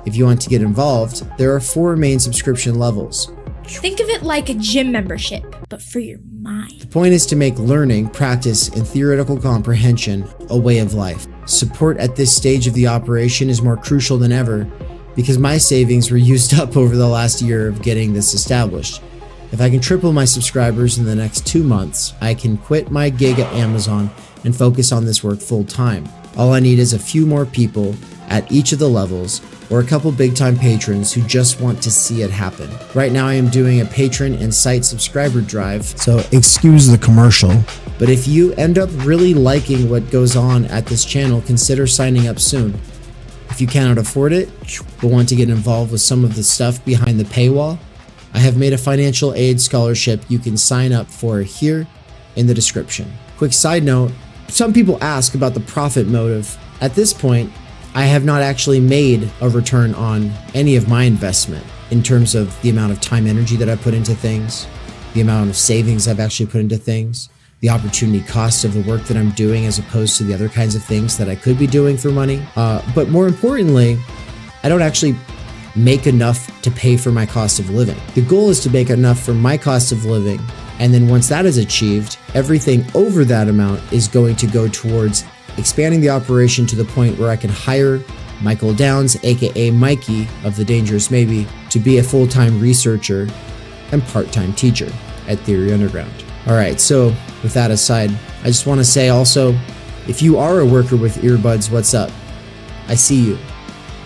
If you want to get involved, there are 4 main subscription levels.
Think of it like a gym membership, but for your mind.
The point is to make learning, practice, and theoretical comprehension a way of life. Support at this stage of the operation is more crucial than ever because my savings were used up over the last year of getting this established. If I can triple my subscribers in the next 2 months, I can quit my gig at Amazon and focus on this work full time. All I need is a few more people at each of the levels or a couple big time patrons who just want to see it happen. Right now I am doing a patron and site subscriber drive, so excuse the commercial. But if you end up really liking what goes on at this channel, consider signing up soon. If you cannot afford it, but want to get involved with some of the stuff behind the paywall, I have made a financial aid scholarship you can sign up for here in the description. Quick side note, some people ask about the profit motive. At this point, I have not actually made a return on any of my investment in terms of the amount of time, energy that I put into things, the amount of savings I've actually put into things, the opportunity cost of the work that I'm doing as opposed to the other kinds of things that I could be doing for money. But more importantly, I don't actually make enough to pay for my cost of living. The goal is to make enough for my cost of living, and then once that is achieved, everything over that amount is going to go towards expanding the operation to the point where I can hire Michael Downs, aka Mikey of The Dangerous Maybe, to be a full-time researcher and part-time teacher at Theory Underground. Alright, so with that aside, I just want to say also, if you are a worker with earbuds, what's up? I see you.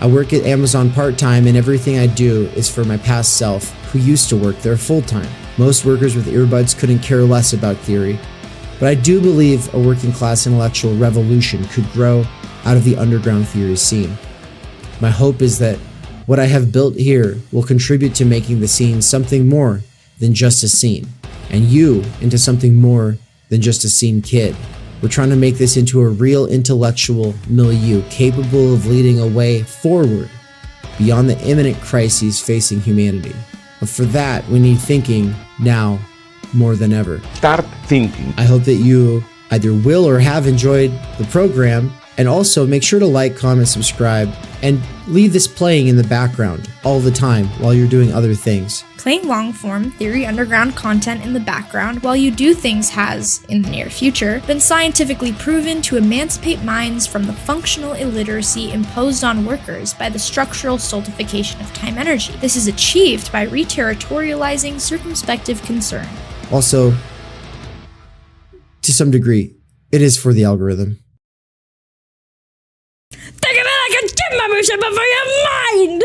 I work at Amazon part-time and everything I do is for my past self who used to work there full-time. Most workers with earbuds couldn't care less about theory, but I do believe a working-class intellectual revolution could grow out of the underground theory scene. My hope is that what I have built here will contribute to making the scene something more than just a scene, and you into something more than just a scene kid. We're trying to make this into a real intellectual milieu capable of leading a way forward beyond the imminent crises facing humanity. But for that, we need thinking now more than ever.
Start thinking.
I hope that you either will or have enjoyed the program, and also make sure to like, comment, subscribe, and leave this playing in the background all the time while you're doing other things.
Playing long-form Theory Underground content in the background while you do things has, in the near future, been scientifically proven to emancipate minds from the functional illiteracy imposed on workers by the structural stultification of time energy. This is achieved by reterritorializing circumspective concern.
Also, to some degree, it is for the algorithm.
Think of it like a gym membership, but for your mind!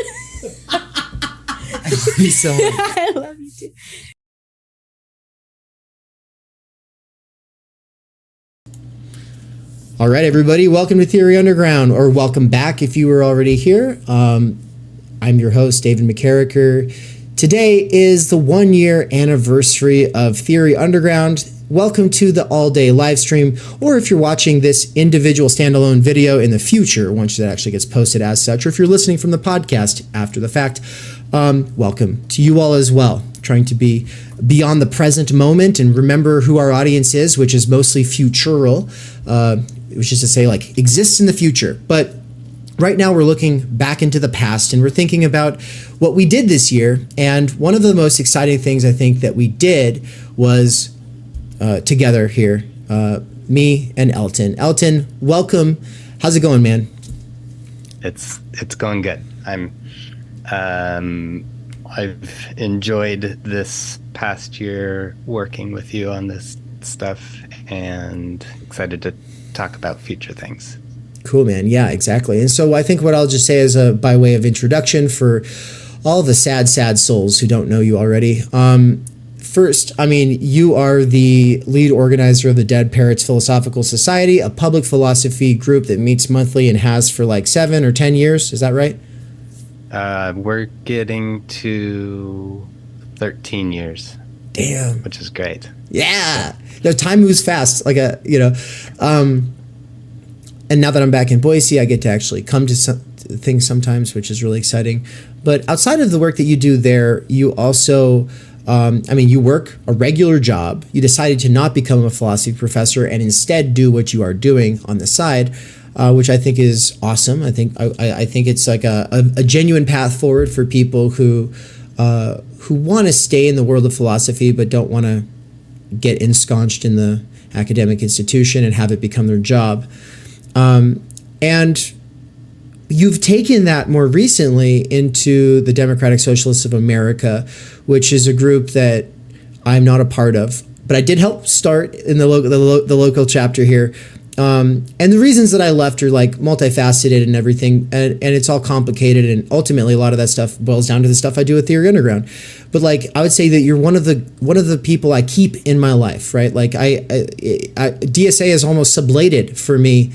I love you so much.
I love you too.
All right, everybody, welcome to Theory Underground, or welcome back if you were already here. I'm your host, David McKerracher. Today is the 1-year anniversary of Theory Underground. Welcome to the all-day live stream, or if you're watching this individual standalone video in the future, once it actually gets posted as such, or if you're listening from the podcast after the fact, welcome to you all as well. Trying to be beyond the present moment and remember who our audience is, which is mostly futural, which is to say, like, exists in the future. But right now we're looking back into the past and we're thinking about what we did this year. And one of the most exciting things I think that we did was together here, me and Elton. Elton, welcome. How's it going, man?
It's going good. I've enjoyed this past year working with you on this stuff and excited to talk about future things.
Cool, man. Yeah, exactly. And so I think what I'll just say is by way of introduction for all the sad souls who don't know you already. First, I mean, you are the lead organizer of the Dead Parrots Philosophical Society, a public philosophy group that meets monthly and has for like 7 or 10 years. Is that right?
We're getting to 13 years.
Damn.
Which is great.
Yeah. No, time moves fast. Like and now that I'm back in Boise, I get to actually come to some things sometimes, which is really exciting. But outside of the work that you do there, you also, you work a regular job. You decided to not become a philosophy professor and instead do what you are doing on the side, which I think is awesome. I think it's like a genuine path forward for people who want to stay in the world of philosophy but don't want to get ensconced in the academic institution and have it become their job. And you've taken that more recently into the Democratic Socialists of America, which is a group that I'm not a part of, but I did help start in the local chapter here. And the reasons that I left are like multifaceted and everything, and it's all complicated, and ultimately a lot of that stuff boils down to the stuff I do with Theory Underground. But like, I would say that you're one of the people I keep in my life, right? Like DSA is almost sublated for me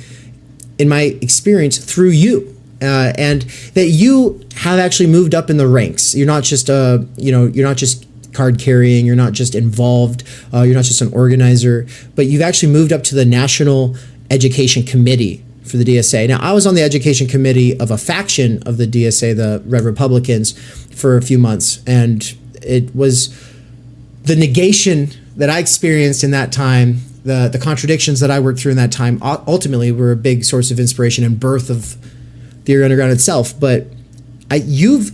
in my experience through you, and that you have actually moved up in the ranks. You're not just you're not just card carrying, you're not just involved, you're not just an organizer, but you've actually moved up to the National Education Committee for the DSA. Now, I was on the education committee of a faction of the DSA, the Red Republicans, for a few months, and it was the negation that I experienced in that time, the contradictions that I worked through in that time, ultimately were a big source of inspiration and birth of Theory Underground itself. But you've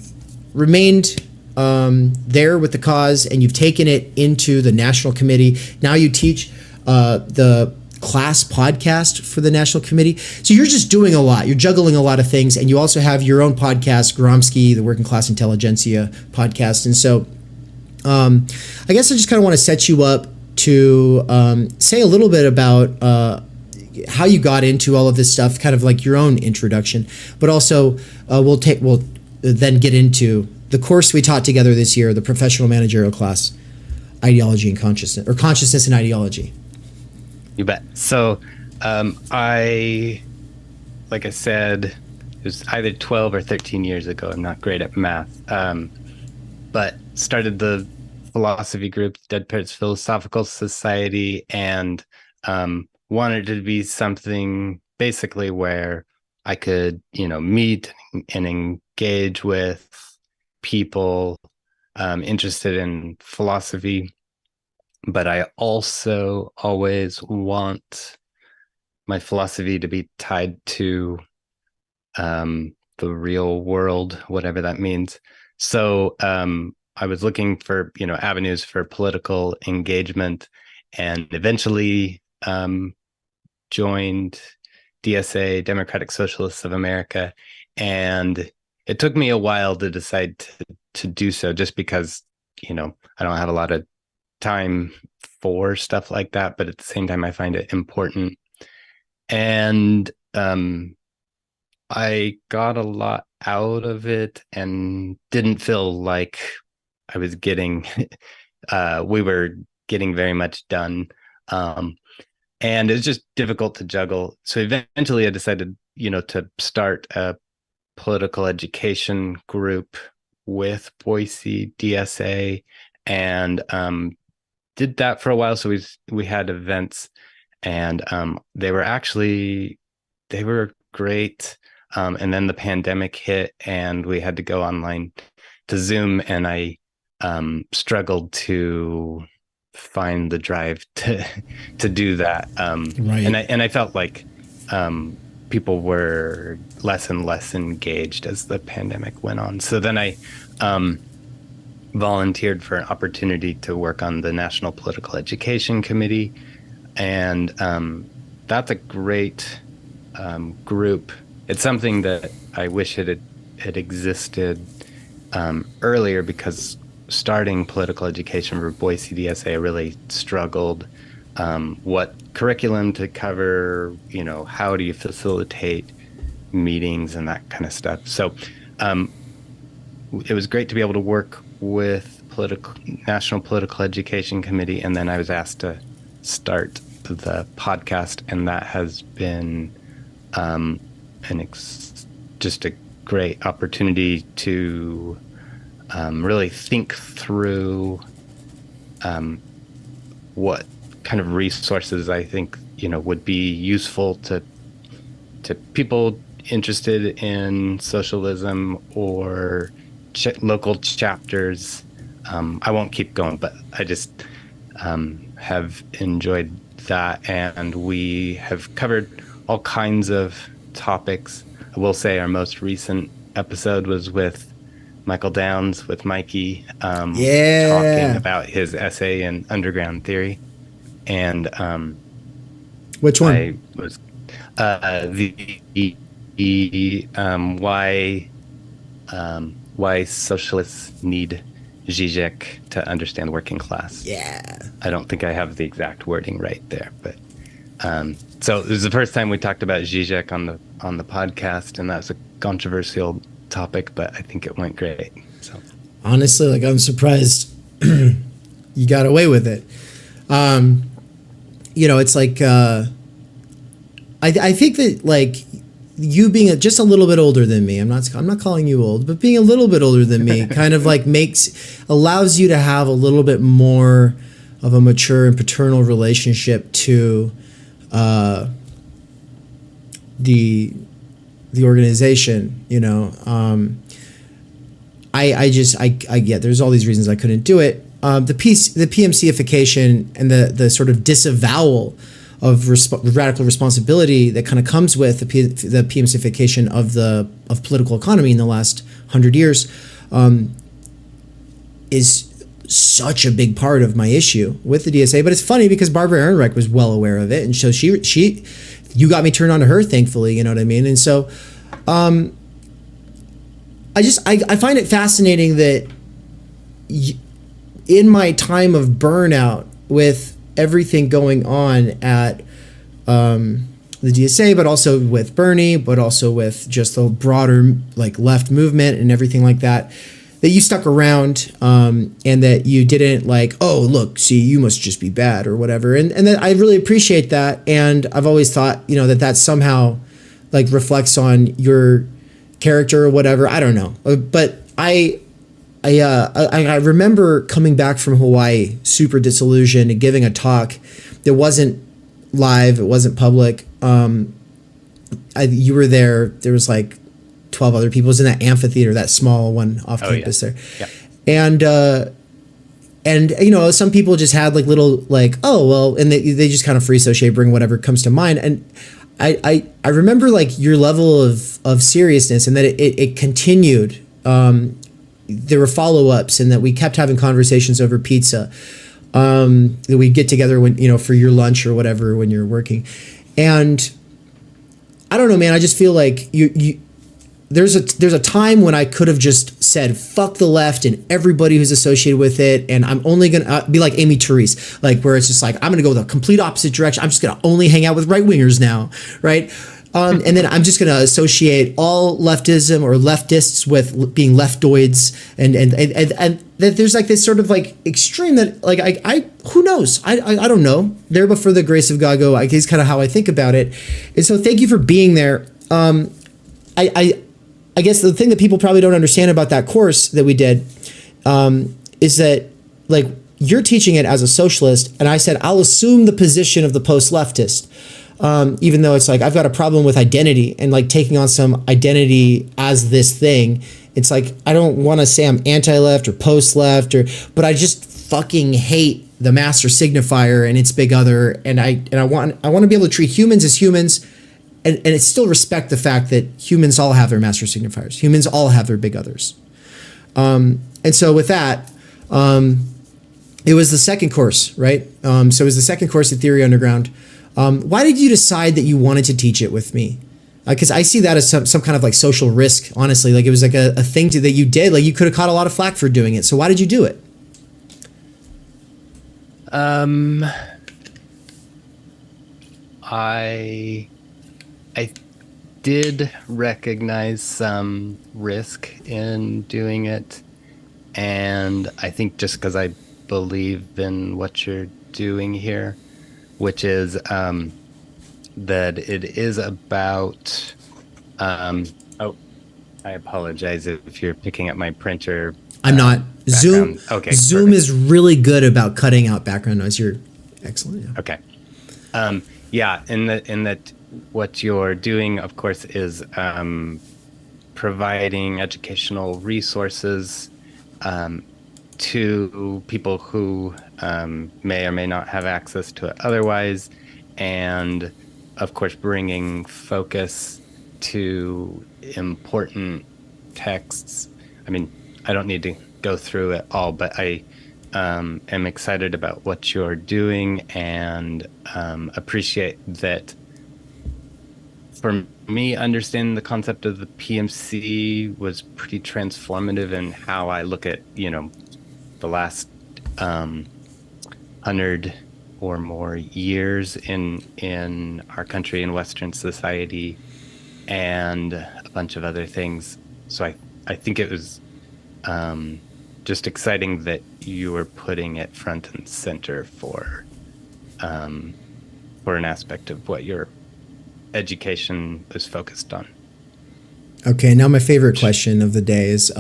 remained there with the cause, and you've taken it into the National Committee. Now you teach the class podcast for the National Committee. So you're just doing a lot. You're juggling a lot of things, and you also have your own podcast, Gromsky, the Working Class Intelligentsia podcast. And so I guess I just kind of want to set you up to say a little bit about how you got into all of this stuff, kind of like your own introduction, but also we'll then get into the course we taught together this year, the professional managerial class, Ideology and Consciousness, or Consciousness and Ideology.
You bet. So like I said, it was either 12 or 13 years ago. I'm not great at math. But started the philosophy group, Dead Parrots Philosophical Society, and wanted to be something basically where I could, meet and engage with people interested in philosophy. But I also always want my philosophy to be tied to the real world, whatever that means. So I was looking for, avenues for political engagement, and eventually joined DSA, Democratic Socialists of America. And it took me a while to decide to do so, just because, I don't have a lot of time for stuff like that, but at the same time I find it important. And I got a lot out of it and didn't feel like I was getting we were getting very much done, and it's just difficult to juggle. So eventually I decided to start a political education group with Boise DSA, and did that for a while. So we had events, and they were great. And then the pandemic hit, and we had to go online to Zoom, and I struggled to find the drive to do that.
Right.
And I felt like people were less and less engaged as the pandemic went on. So then I volunteered for an opportunity to work on the National Political Education Committee, and that's a great group. It's something that I wish it had existed earlier, because starting political education for Boise DSA, I really struggled. What curriculum to cover, how do you facilitate meetings and that kind of stuff. So it was great to be able to work with National Political Education Committee, and then I was asked to start the podcast, and that has been just a great opportunity to really think through what kind of resources I think would be useful to people interested in socialism or local chapters. I won't keep going, but I just have enjoyed that, and we have covered all kinds of topics. I will say our most recent episode was with Michael Downs, with Mikey, talking about his essay in Underground Theory. And
which one?
I was why socialists need Zizek to understand the working class.
Yeah.
I don't think I have the exact wording right there, but so it was the first time we talked about Zizek on the podcast, and that's a controversial topic, but I think it went great. So
honestly, I'm surprised you got away with it. It's like I think that you being just a little bit older than me, I'm not calling you old, but being a little bit older than me kind of allows you to have a little bit more of a mature and paternal relationship to the organization. I get there's all these reasons I couldn't do it. The PMCification and the sort of disavowal of radical responsibility that kind of comes with the PMCification of political economy in the last 100 years is such a big part of my issue with the DSA. But it's funny because Barbara Ehrenreich was well aware of it, and so you got me turned on to her, thankfully. You know what I mean? And so I find it fascinating that in my time of burnout with everything going on at the DSA, but also with Bernie, but also with just the broader left movement and everything like that, that you stuck around and that you didn't oh, look, see, you must just be bad or whatever. And that I really appreciate that. And I've always thought, that somehow reflects on your character or whatever. I don't know. But I remember coming back from Hawaii super disillusioned and giving a talk that wasn't live, it wasn't public. You were there. There was 12 other people. It was in that amphitheater, that small one off campus there. Yeah. And some people just had little oh well, and they just kind of free associate, bring whatever comes to mind. And I remember your level of seriousness, and that it continued. There were follow-ups, and that we kept having conversations over pizza, that we'd get together when, for your lunch or whatever, when you're working. And I don't know, man, I just feel like there's a time when I could have just said, fuck the left and everybody who's associated with it. And I'm only going to be like Amy Therese, where it's just I'm going to go the complete opposite direction. I'm just going to only hang out with right wingers now. Right. And then I'm just going to associate all leftism or leftists with being leftoids, and that there's this sort of extreme that I who knows, I don't know, there before the grace of God go, is kind of how I think about it. And so thank you for being there. I I guess the thing that people probably don't understand about that course that we did is that, like, you're teaching it as a socialist, and I said, I'll assume the position of the post-leftist, even though it's like, I've got a problem with identity and like taking on some identity as this thing. It's like, I don't want to say I'm anti-left or post-left, but I just fucking hate the master signifier and its big other. And I want to be able to treat humans as humans, and it still respect the fact that humans all have their master signifiers. Humans all have their big others. And so with that, it was the second course, right? So it was the second course at Theory Underground. Why did you decide that you wanted to teach it with me? Because I see that as some kind of like social risk, honestly. Like, it was like a thing that you did. Like, you could have caught a lot of flack for doing it. So why did you do it?
I did recognize some risk in doing it, and I think just because I believe in what you're doing here, which is that it is about oh, I apologize if you're picking up my printer.
I'm not.
Zoom. Okay.
Zoom
perfect.
is really good about cutting out background noise. You're excellent. Yeah.
Okay. Yeah, in that what you're doing, of course, is providing educational resources to people who may or may not have access to it otherwise, and of course, bringing focus to important texts. I mean, I don't need to go through it all, but I am excited about what you're doing, and appreciate that. For me, understanding the concept of the PMC was pretty transformative in how I look at, the last 100 or more years in our country and Western society, and a bunch of other things. So I think it was just exciting that you were putting it front and center for an aspect of what your education is focused on.
Okay, now my favorite question of the day is,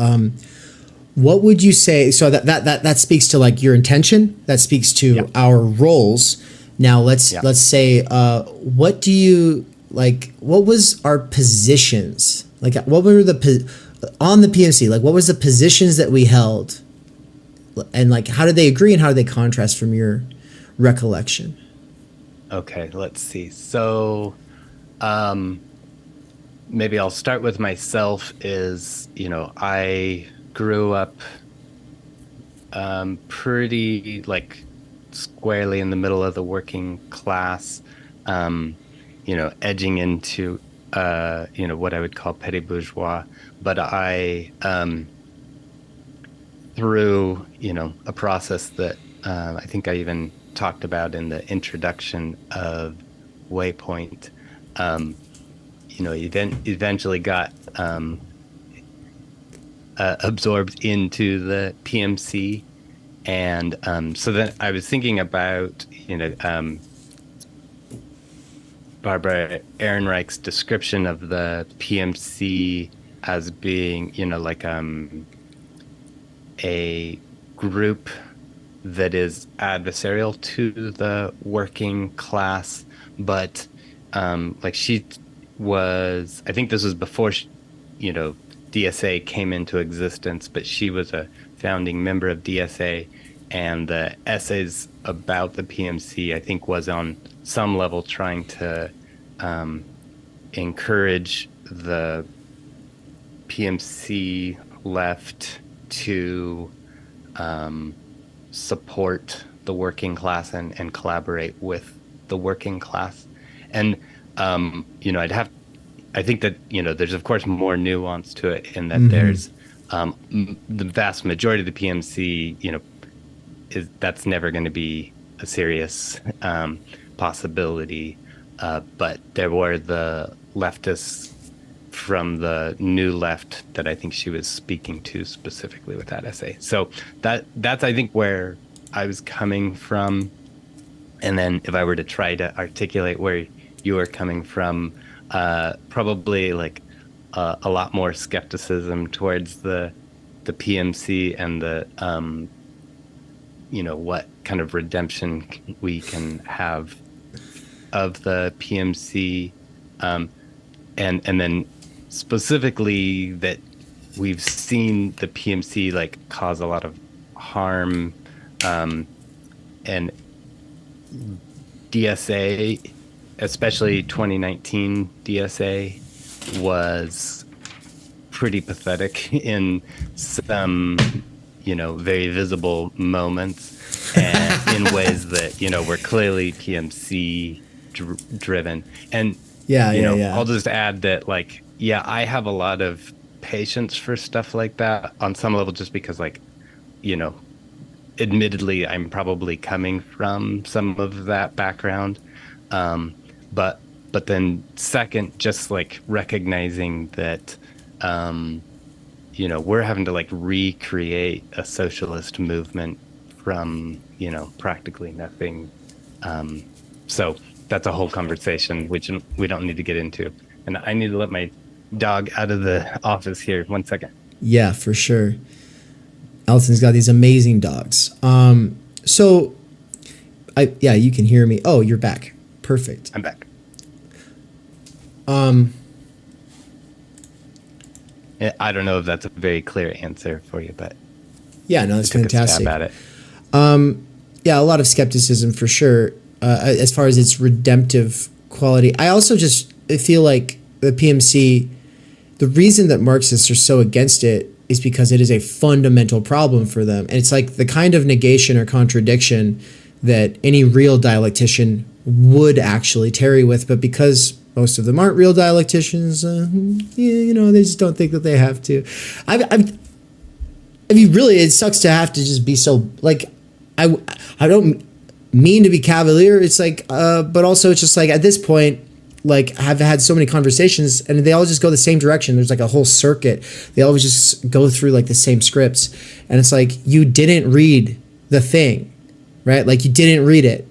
what would you say? So that speaks to like your intention. That speaks to our roles. Now let's say, what do you like? What was our positions? Like, what were on the PMC? Like, what was the positions that we held? And like, how did they agree and how did they contrast from your recollection?
Okay, let's see. So, maybe I'll start with myself. I grew up pretty like squarely in the middle of the working class, edging into what I would call petty bourgeois, but I through a process that I think I even talked about in the introduction of Waypoint, eventually got absorbed into the PMC, and so then I was thinking about Barbara Ehrenreich's description of the PMC as being a group that is adversarial to the working class, but she was, I think this was before DSA came into existence, but she was a founding member of DSA, and the essays about the PMC, I think, was on some level trying to encourage the PMC left to support the working class and collaborate with the working class. And I think that there's of course more nuance to it in that there's the vast majority of the PMC that's never going to be a serious possibility, but there were the leftists from the new left that I think she was speaking to specifically with that essay. So that's I think where I was coming from. And then if I were to try to articulate where you were coming from, probably like a lot more skepticism towards the PMC and the what kind of redemption we can have of the PMC, and then specifically that we've seen the PMC like cause a lot of harm, and DSA, especially 2019 DSA, was pretty pathetic in some very visible moments, and in ways that were clearly PMC driven. And I'll just add that I have a lot of patience for stuff like that on some level, just because admittedly I'm probably coming from some of that background, but then second, just recognizing that we're having to recreate a socialist movement from practically nothing, so that's a whole conversation which we don't need to get into, and I need to let my dog out of the office here. 1 second.
Yeah, for sure. Elton's got these amazing dogs. You can hear me. Oh, you're back. Perfect.
I'm back. I don't know if that's a very clear answer for you, but
yeah, no, that's fantastic.
Stab at it.
A lot of skepticism for sure, as far as its redemptive quality. I also just feel like the PMC, the reason that Marxists are so against it is because it is a fundamental problem for them. And it's like the kind of negation or contradiction that any real dialectician would actually tarry with. But because most of them aren't real dialecticians, they just don't think that they have to. Really, it sucks to have to just be so, I don't mean to be cavalier. It's but also it's just at this point, I've had so many conversations and they all just go the same direction. There's a whole circuit. They always just go through the same scripts. And it's you didn't read the thing, right? You didn't read it.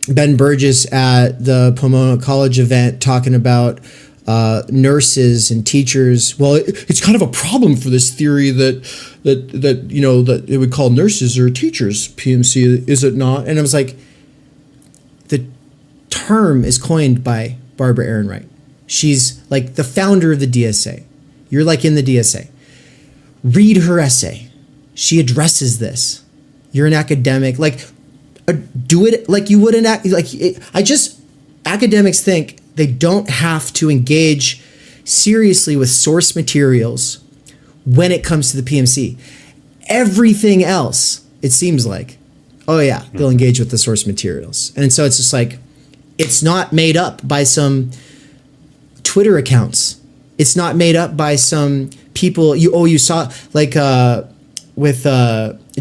Ben Burgess at the Pomona College event talking about nurses and teachers. Well, it's kind of a problem for this theory that it would call nurses or teachers PMC, is it not? And I was the term is coined by Barbara Ehrenreich. She's the founder of the DSA. You're in the DSA. Read her essay. She addresses this. You're an academic. Do it like you would an academics think they don't have to engage seriously with source materials when it comes to the PMC. Everything else, it seems they'll engage with the source materials. And so it's just it's not made up by some Twitter accounts. It's not made up by some people. You saw with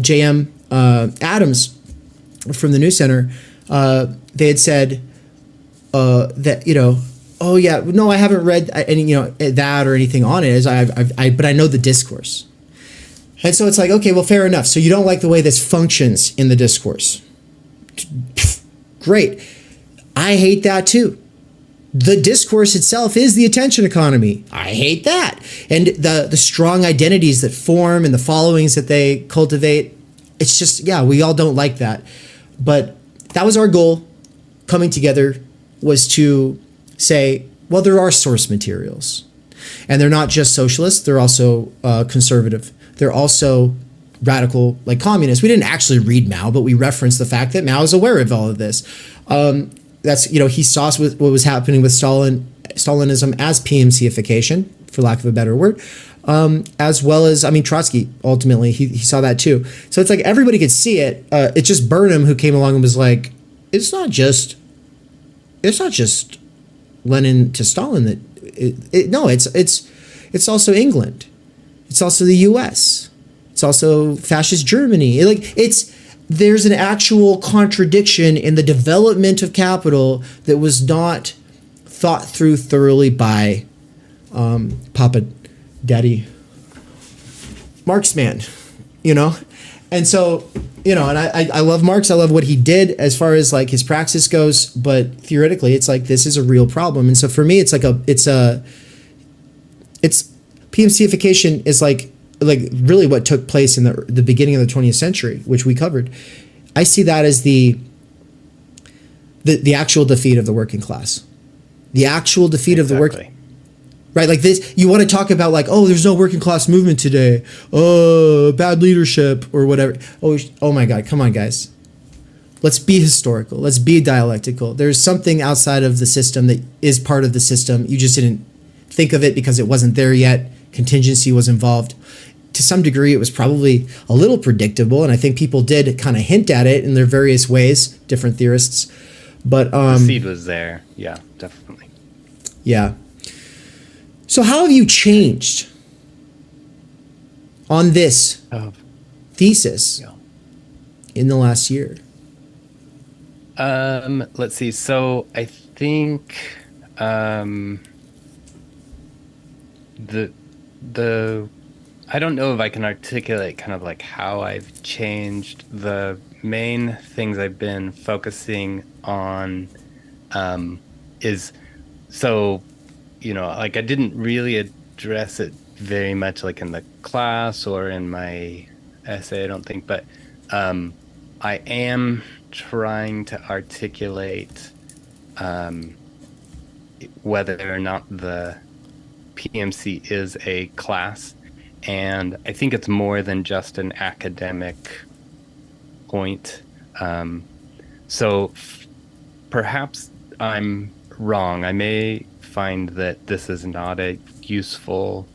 J.M. Adams from the News Center. They had said that I haven't read any that or anything on it. But I know the discourse. And so it's okay, well, fair enough. So you don't like the way this functions in the discourse. Great. I hate that too. The discourse itself is the attention economy. I hate that. And the strong identities that form and the followings that they cultivate, it's just, we all don't like that. But that was our goal coming together, was to say, well, there are source materials. And they're not just socialists, they're also conservative. They're also radical, communists. We didn't actually read Mao, but we referenced the fact that Mao is aware of all of this. That's, he saw what was happening with Stalinism as PMCification, for lack of a better word, as well as, Trotsky, ultimately, he saw that too. So it's everybody could see it. It's just Burnham who came along and was it's not just Lenin to Stalin that, it's also England. It's also the U.S. It's also fascist Germany. There's an actual contradiction in the development of capital that was not thought through thoroughly by Papa Daddy Marxman, And so, you know, and I love Marx. I love what he did as far as like his praxis goes, but theoretically it's like, this is a real problem. And so for me, it's PMCification is like really what took place in the beginning of the 20th century, which we covered. I see that as the actual defeat of the working class, the actual defeat of the working. Right, like this, you want to talk about like, oh, there's no working class movement today. Oh, bad leadership or whatever. Oh my God, come on, guys. Let's be historical. Let's be dialectical. There's something outside of the system that is part of the system. You just didn't think of it because it wasn't there yet. Contingency was involved. To some degree, it was probably a little predictable, and I think people did kind of hint at it in their various ways, different theorists. But
the seed was there. Yeah, definitely.
Yeah. So how have you changed on this thesis in the last year?
Let's see. So I think the I don't know if I can articulate kind of like how I've changed. The main things I've been focusing on is so, you know, like I didn't really address it very much like in the class or in my essay, I don't think, but I am trying to articulate whether or not the PMC is a class. And I think it's more than just an academic point. So perhaps I'm wrong. I may find that this is not a useful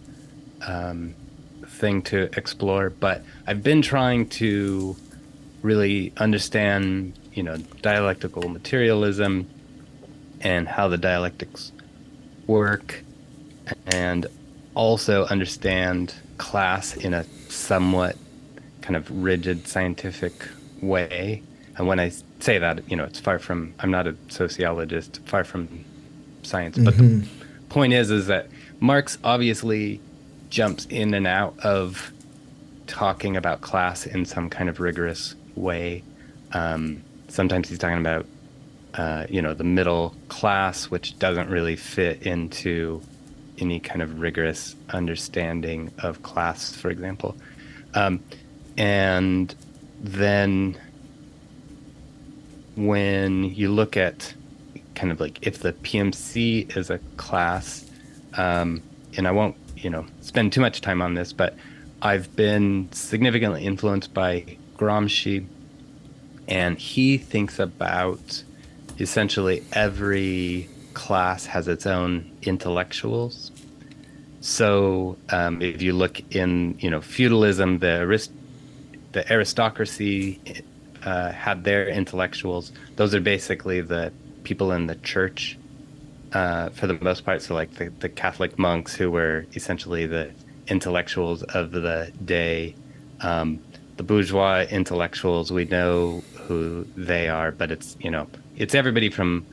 thing to explore, but I've been trying to really understand, you know, dialectical materialism and how the dialectics work, and also understand class in a somewhat kind of rigid scientific way. And when I say that, you know, it's far from, I'm not a sociologist, far from science, but the point is that Marx obviously jumps in and out of talking about class in some kind of rigorous way. Sometimes he's talking about, you know, the middle class, which doesn't really fit into any kind of rigorous understanding of class, for example. And then when you look at kind of like if the PMC is a class, and I won't, you know, spend too much time on this, but I've been significantly influenced by Gramsci, and he thinks about essentially every class has its own intellectuals. So if you look in, you know, feudalism, the aristocracy had their intellectuals. Those are basically the people in the church, for the most part. So like the Catholic monks, who were essentially the intellectuals of the day. The bourgeois intellectuals, we know who they are, but it's, you know, it's everybody from,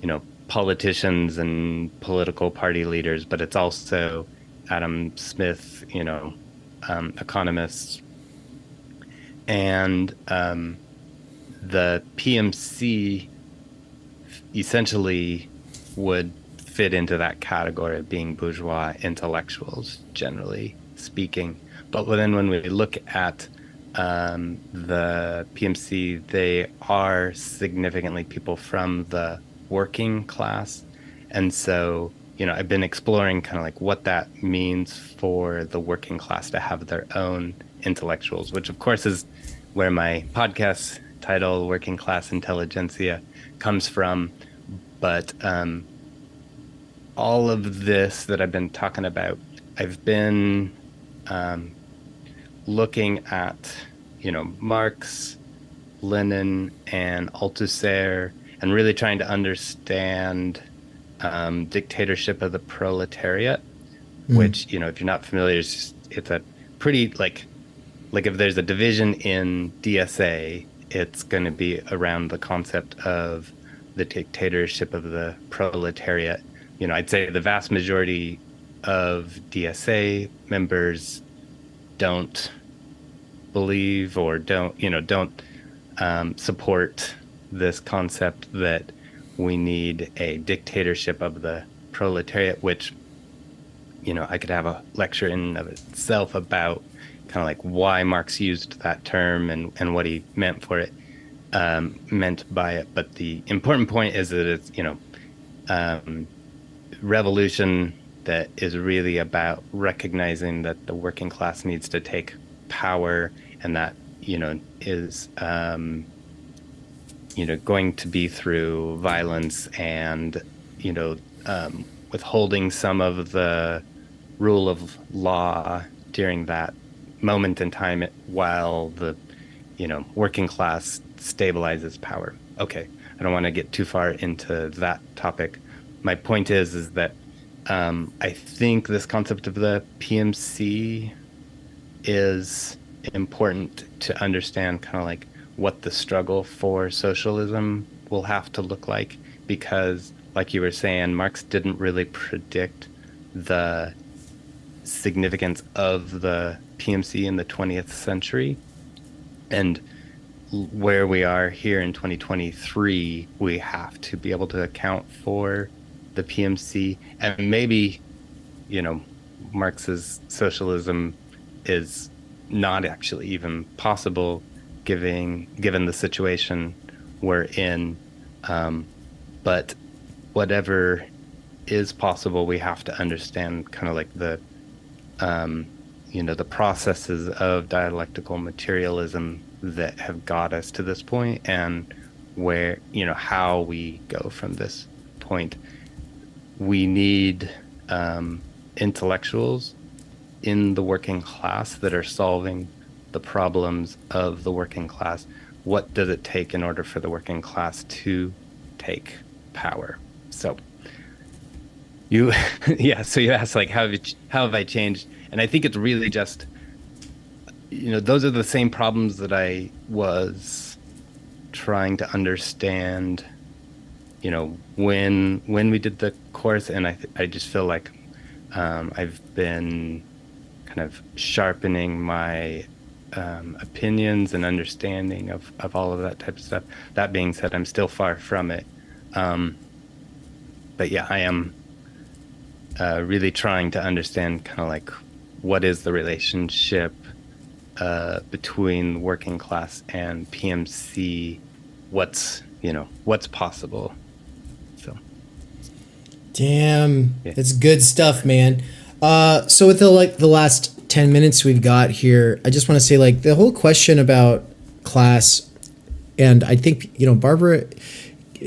you know, politicians and political party leaders, but it's also Adam Smith, you know, economists. And the PMC essentially would fit into that category of being bourgeois intellectuals, generally speaking. But then when we look at the PMC, they are significantly people from the working class. And so, you know, I've been exploring kind of like what that means for the working class to have their own intellectuals, which of course is where my podcast title, Working Class Intelligentsia, comes from. But all of this that I've been talking about, I've been looking at, you know, Marx, Lenin, and Althusser, and really trying to understand dictatorship of the proletariat, which, you know, if you're not familiar, it's a pretty, like if there's a division in DSA, it's going to be around the concept of the dictatorship of the proletariat. You know, I'd say the vast majority of DSA members don't believe or don't support this concept that we need a dictatorship of the proletariat, which, I could have a lecture in and of itself about kind of like why Marx used that term and what he meant by it. But the important point is that it's, revolution that is really about recognizing that the working class needs to take power, and that, is, going to be through violence and, withholding some of the rule of law during that moment in time while the, working class stabilizes power. Okay, I don't want to get too far into that topic. My point is that I think this concept of the PMC is important to understand kind of like what the struggle for socialism will have to look like, because like you were saying, Marx didn't really predict the significance of the PMC in the 20th century. And where we are here in 2023, we have to be able to account for the PMC. And maybe, Marx's socialism is not actually even possible given the situation we're in. But whatever is possible, we have to understand kind of like the processes of dialectical materialism that have got us to this point, and where, how we go from this point. We need intellectuals in the working class that are solving the problems of the working class. What does it take in order for the working class to take power? So you asked like, how have I changed? And I think it's really just, those are the same problems that I was trying to understand, when we did the course. And I just feel like I've been kind of sharpening my opinions and understanding of all of that type of stuff. That being said, I'm still far from it. But yeah, I am really trying to understand kind of like what is the relationship between working class and PMC, what's possible. So
damn, it's good stuff, man. So with the last 10 minutes we've got here, I just want to say like the whole question about class, and I think Barbara,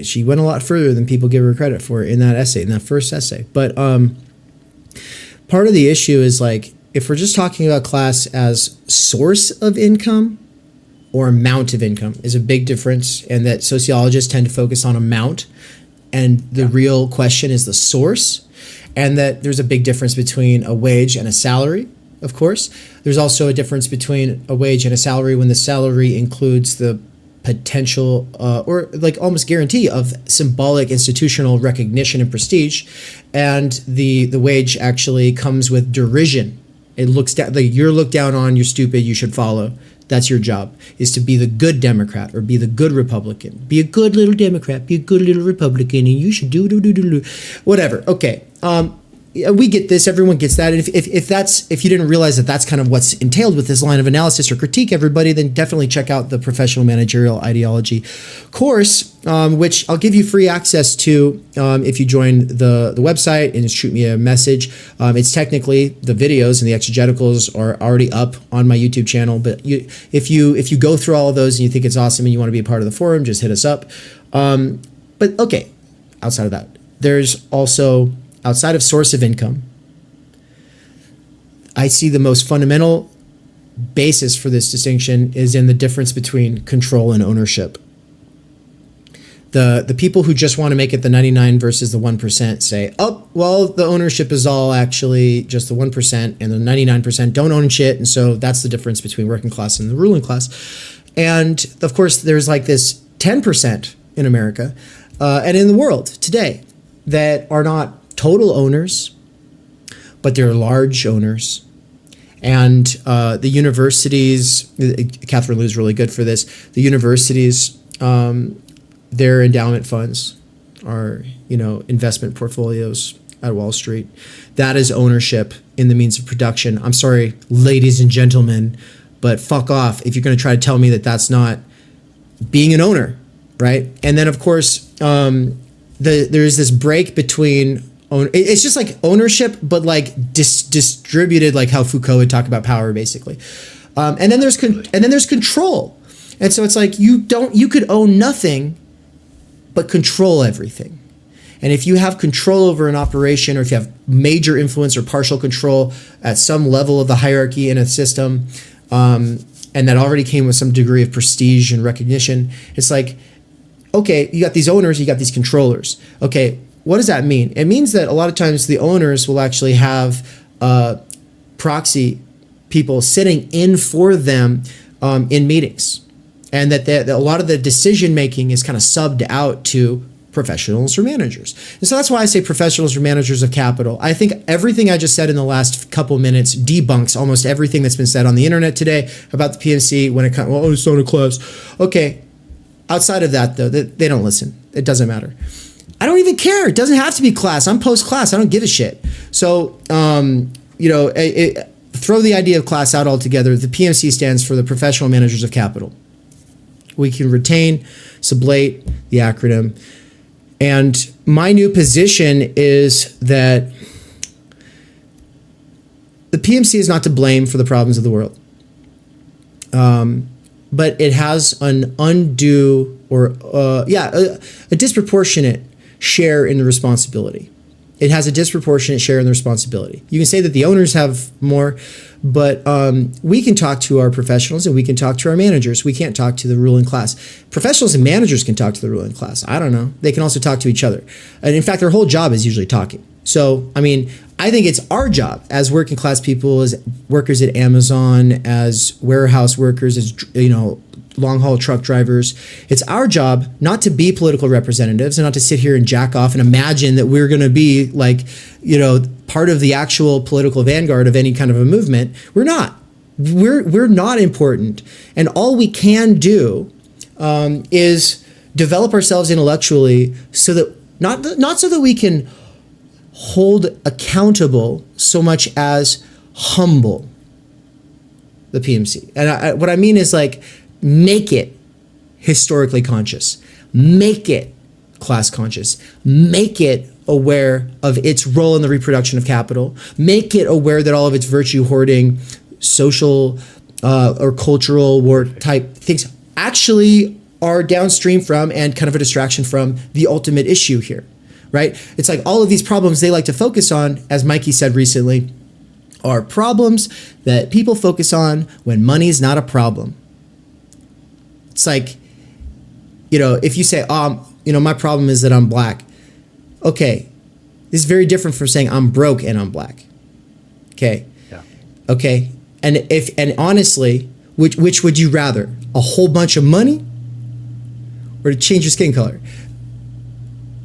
she went a lot further than people give her credit for in that essay, in that first essay. But part of the issue is like, if we're just talking about class as source of income or amount of income is a big difference, and that sociologists tend to focus on amount, and the real question is the source, and that there's a big difference between a wage and a salary. Of course, there's also a difference between a wage and a salary when the salary includes the potential or like almost guarantee of symbolic institutional recognition and prestige, and the wage actually comes with derision. It looks down, like you're looked down on, you're stupid, you should follow. That's your job, is to be the good Democrat or be the good Republican. Be a good little Democrat, be a good little Republican, and you should do whatever. Okay. We get this. Everyone gets that. And if you didn't realize that that's kind of what's entailed with this line of analysis or critique, everybody, then definitely check out the Professional Managerial Ideology course, which I'll give you free access to if you join the website and shoot me a message. It's technically, the videos and the exegeticals are already up on my YouTube channel, but if you go through all of those and you think it's awesome and you want to be a part of the forum, just hit us up. But okay, outside of that, there's also, outside of source of income, I see the most fundamental basis for this distinction is in the difference between control and ownership. The people who just want to make it the 99 versus the 1% say, oh, well, the ownership is all actually just the 1% and the 99% don't own shit. And so that's the difference between working class and the ruling class. And of course, there's like this 10% in America and in the world today that are not total owners, but they're large owners. And the universities, Catherine Liu's really good for this. The universities, their endowment funds are, investment portfolios at Wall Street. That is ownership in the means of production. I'm sorry, ladies and gentlemen, but fuck off if you're going to try to tell me that that's not being an owner, right? And then, of course, there's this break between it's just like ownership, but like distributed, like how Foucault would talk about power, basically. And then there's control, and so it's like you could own nothing, but control everything. And if you have control over an operation, or if you have major influence or partial control at some level of the hierarchy in a system, and that already came with some degree of prestige and recognition, it's like, okay, you got these owners, you got these controllers. Okay, what does that mean? It means that a lot of times the owners will actually have proxy people sitting in for them in meetings, and that a lot of the decision making is kind of subbed out to professionals or managers. And so that's why I say professionals or managers of capital. I think everything I just said in the last couple minutes debunks almost everything that's been said on the internet today about the PMC when it comes, well, it's not a class. Okay, outside of that, though, they don't listen. It doesn't matter. I don't even care. It doesn't have to be class. I'm post-class. I don't give a shit. So, throw the idea of class out altogether. The PMC stands for the Professional Managers of Capital. We can retain, sublate the acronym. And my new position is that the PMC is not to blame for the problems of the world. But it has an undue or, a disproportionate share in the responsibility. It has a disproportionate share in the responsibility. You can say that the owners have more, but we can talk to our professionals and we can talk to our managers. We can't talk to the ruling class. Professionals and managers can talk to the ruling class. I don't know. They can also talk to each other. And in fact, their whole job is usually talking. So, I mean, I think it's our job as working class people, as workers at Amazon, as warehouse workers, as, long haul truck drivers. It's our job not to be political representatives and not to sit here and jack off and imagine that we're going to be like, part of the actual political vanguard of any kind of a movement. We're not. We're not important. And all we can do is develop ourselves intellectually so that not so that we can hold accountable so much as humble the PMC. And what I mean is like, make it historically conscious, make it class conscious, make it aware of its role in the reproduction of capital, make it aware that all of its virtue hoarding, social or cultural war type things actually are downstream from and kind of a distraction from the ultimate issue here, right? It's like all of these problems they like to focus on, as Mikey said recently, are problems that people focus on when money is not a problem. It's like, if you say, my problem is that I'm black. Okay, this is very different from saying I'm broke and I'm black. Okay. Yeah. Okay. And honestly, which would you rather? A whole bunch of money or to change your skin color?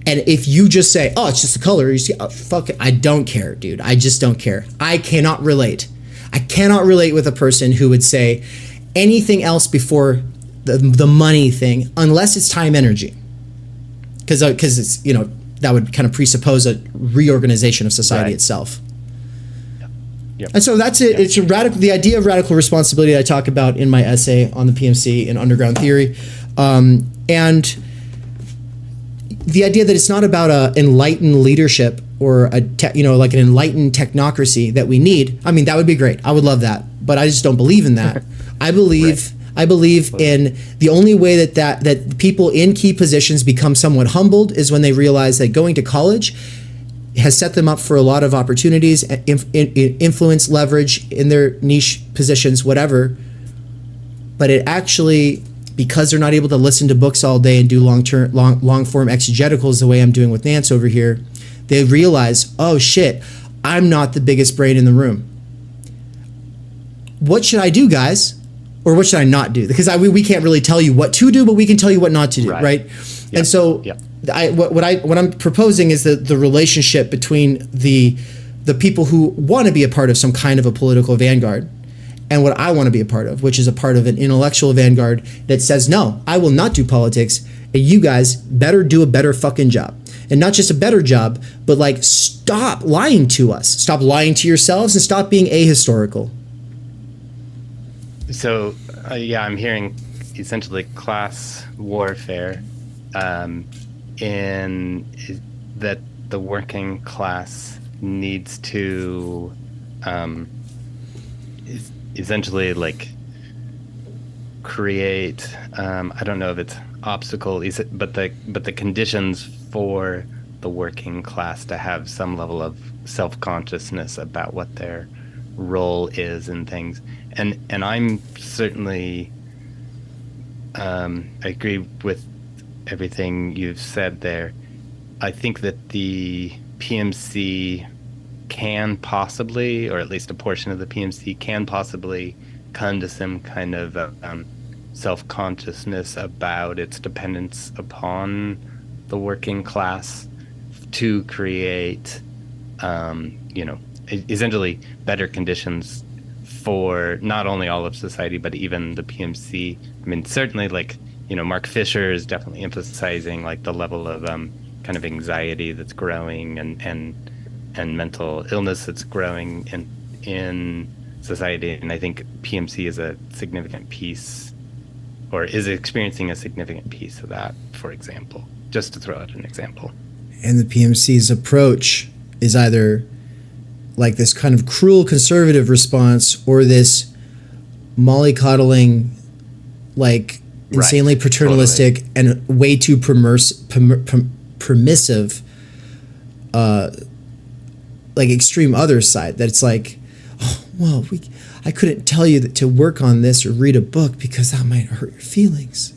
And if you just say, oh, it's just the color, you see, oh, fuck it, I don't care, dude. I just don't care. I cannot relate. I cannot relate with a person who would say anything else before the money thing, unless it's time energy, because it's that would kind of presuppose a reorganization of society itself. Yep. And so that's it. It's the idea of radical responsibility that I talk about in my essay on the PMC in Underground Theory, and the idea that it's not about a enlightened leadership or like an enlightened technocracy that we need. I mean, that would be great. I would love that, but I just don't believe in that. I believe. Right. I believe in the only way that people in key positions become somewhat humbled is when they realize that going to college has set them up for a lot of opportunities, influence, leverage in their niche positions, whatever. But it actually, because they're not able to listen to books all day and do long form exegeticals the way I'm doing with Nance over here, they realize, oh shit, I'm not the biggest brain in the room. What should I do, guys? Or what should I not do? Because we can't really tell you what to do, but we can tell you what not to do, right? Yep. And so what I'm proposing is the relationship between the the people who want to be a part of some kind of a political vanguard, and what I want to be a part of, which is a part of an intellectual vanguard that says, no, I will not do politics, and you guys better do a better fucking job. And not just a better job, but like stop lying to us. Stop lying to yourselves and stop being ahistorical.
So, I'm hearing essentially class warfare in that the working class needs to essentially like create I don't know if it's obstacle, but the conditions for the working class to have some level of self-consciousness about what their role is in things. And I'm certainly I agree with everything you've said there. I think that the PMC can possibly, or at least a portion of the PMC can possibly come to some kind of self-consciousness about its dependence upon the working class to create, essentially better conditions for not only all of society, but even the PMC. I mean, certainly Mark Fisher is definitely emphasizing like the level of kind of anxiety that's growing and mental illness that's growing in society. And I think PMC is a significant piece, or is experiencing a significant piece of that, for example, just to throw out an example.
And the PMC's approach is either like this kind of cruel conservative response or this mollycoddling, like insanely paternalistic and way too permissive, like extreme other side, that it's like, oh, well, I couldn't tell you that to work on this or read a book because that might hurt your feelings,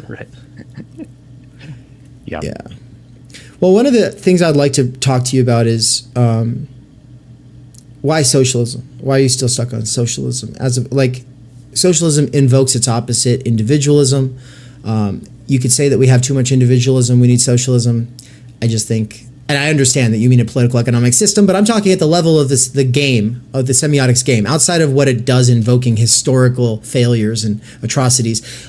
Right.
Yeah. Well, one of the things I'd like to talk to you about is why socialism? Why are you still stuck on socialism? Socialism invokes its opposite, individualism. You could say that we have too much individualism. We need socialism. I just think, and I understand that you mean a political economic system, but I'm talking at the level of the game, of the semiotics game, outside of what it does invoking historical failures and atrocities,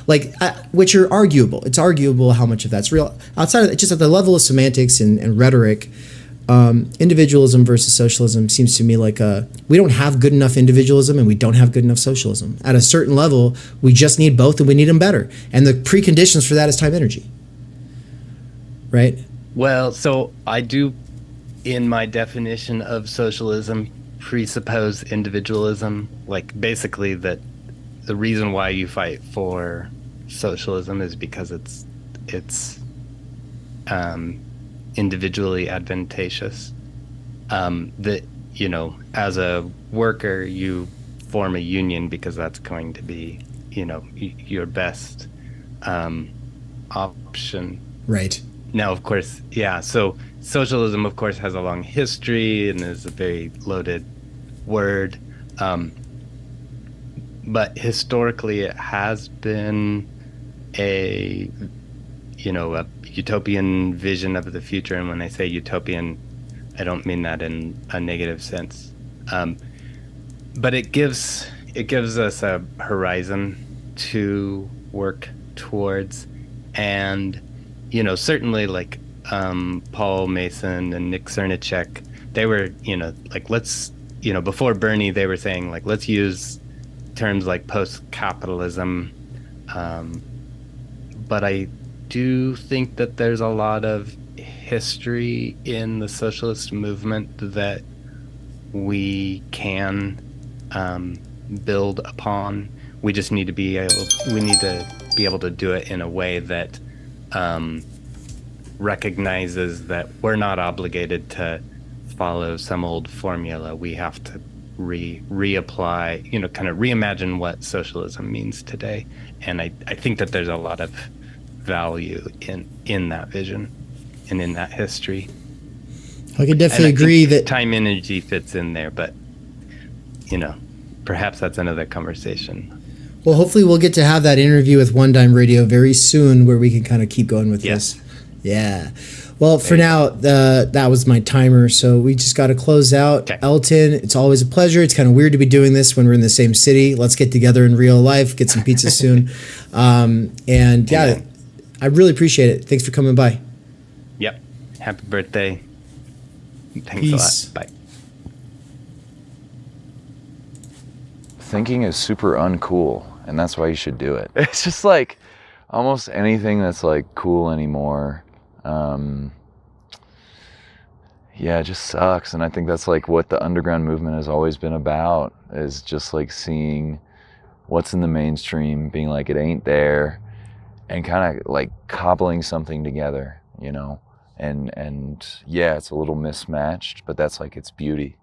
which are arguable. It's arguable how much of that's real. Outside of just at the level of semantics and rhetoric, individualism versus socialism seems to me like we don't have good enough individualism and we don't have good enough socialism. At a certain level, we just need both and we need them better. And the preconditions for that is time energy. Right?
Well, so I do, in my definition of socialism, presuppose individualism. Like basically that the reason why you fight for socialism is because it's individually advantageous. That, as a worker, you form a union because that's going to be, your best option.
Right.
Now, of course, so socialism, of course, has a long history and is a very loaded word. But historically, it has been a utopian vision of the future. And when I say utopian, I don't mean that in a negative sense. But it gives us a horizon to work towards. And certainly like Paul Mason and Nick Cernicek, they were, let's, before Bernie, they were saying like, let's use terms like post-capitalism. But I do think that there's a lot of history in the socialist movement that we can build upon. We just need to be able to do it in a way that recognizes that we're not obligated to follow some old formula. We have to reapply, kind of reimagine what socialism means today. And I think that there's a lot of value in that vision and in that history.
I could definitely agree that
time energy fits in there, but perhaps that's another conversation.
Well, hopefully we'll get to have that interview with One Dime Radio very soon where we can kind of keep going with this. Yeah. Well, for now, that was my timer, so we just got to close out.
Okay.
Elton, it's always a pleasure. It's kind of weird to be doing this when we're in the same city. Let's get together in real life, get some pizza soon. And yeah, I really appreciate it. Thanks for coming by.
Yep. Happy birthday. Thanks
Peace.
a lot. Bye.
Thinking is super uncool, and that's why you should do it. It's just like almost anything that's like cool anymore. Yeah, it just sucks. And I think that's like what the underground movement has always been about, is just like seeing what's in the mainstream, being like it ain't there, and kind of like cobbling something together, you know? And yeah, it's a little mismatched, but that's like its beauty.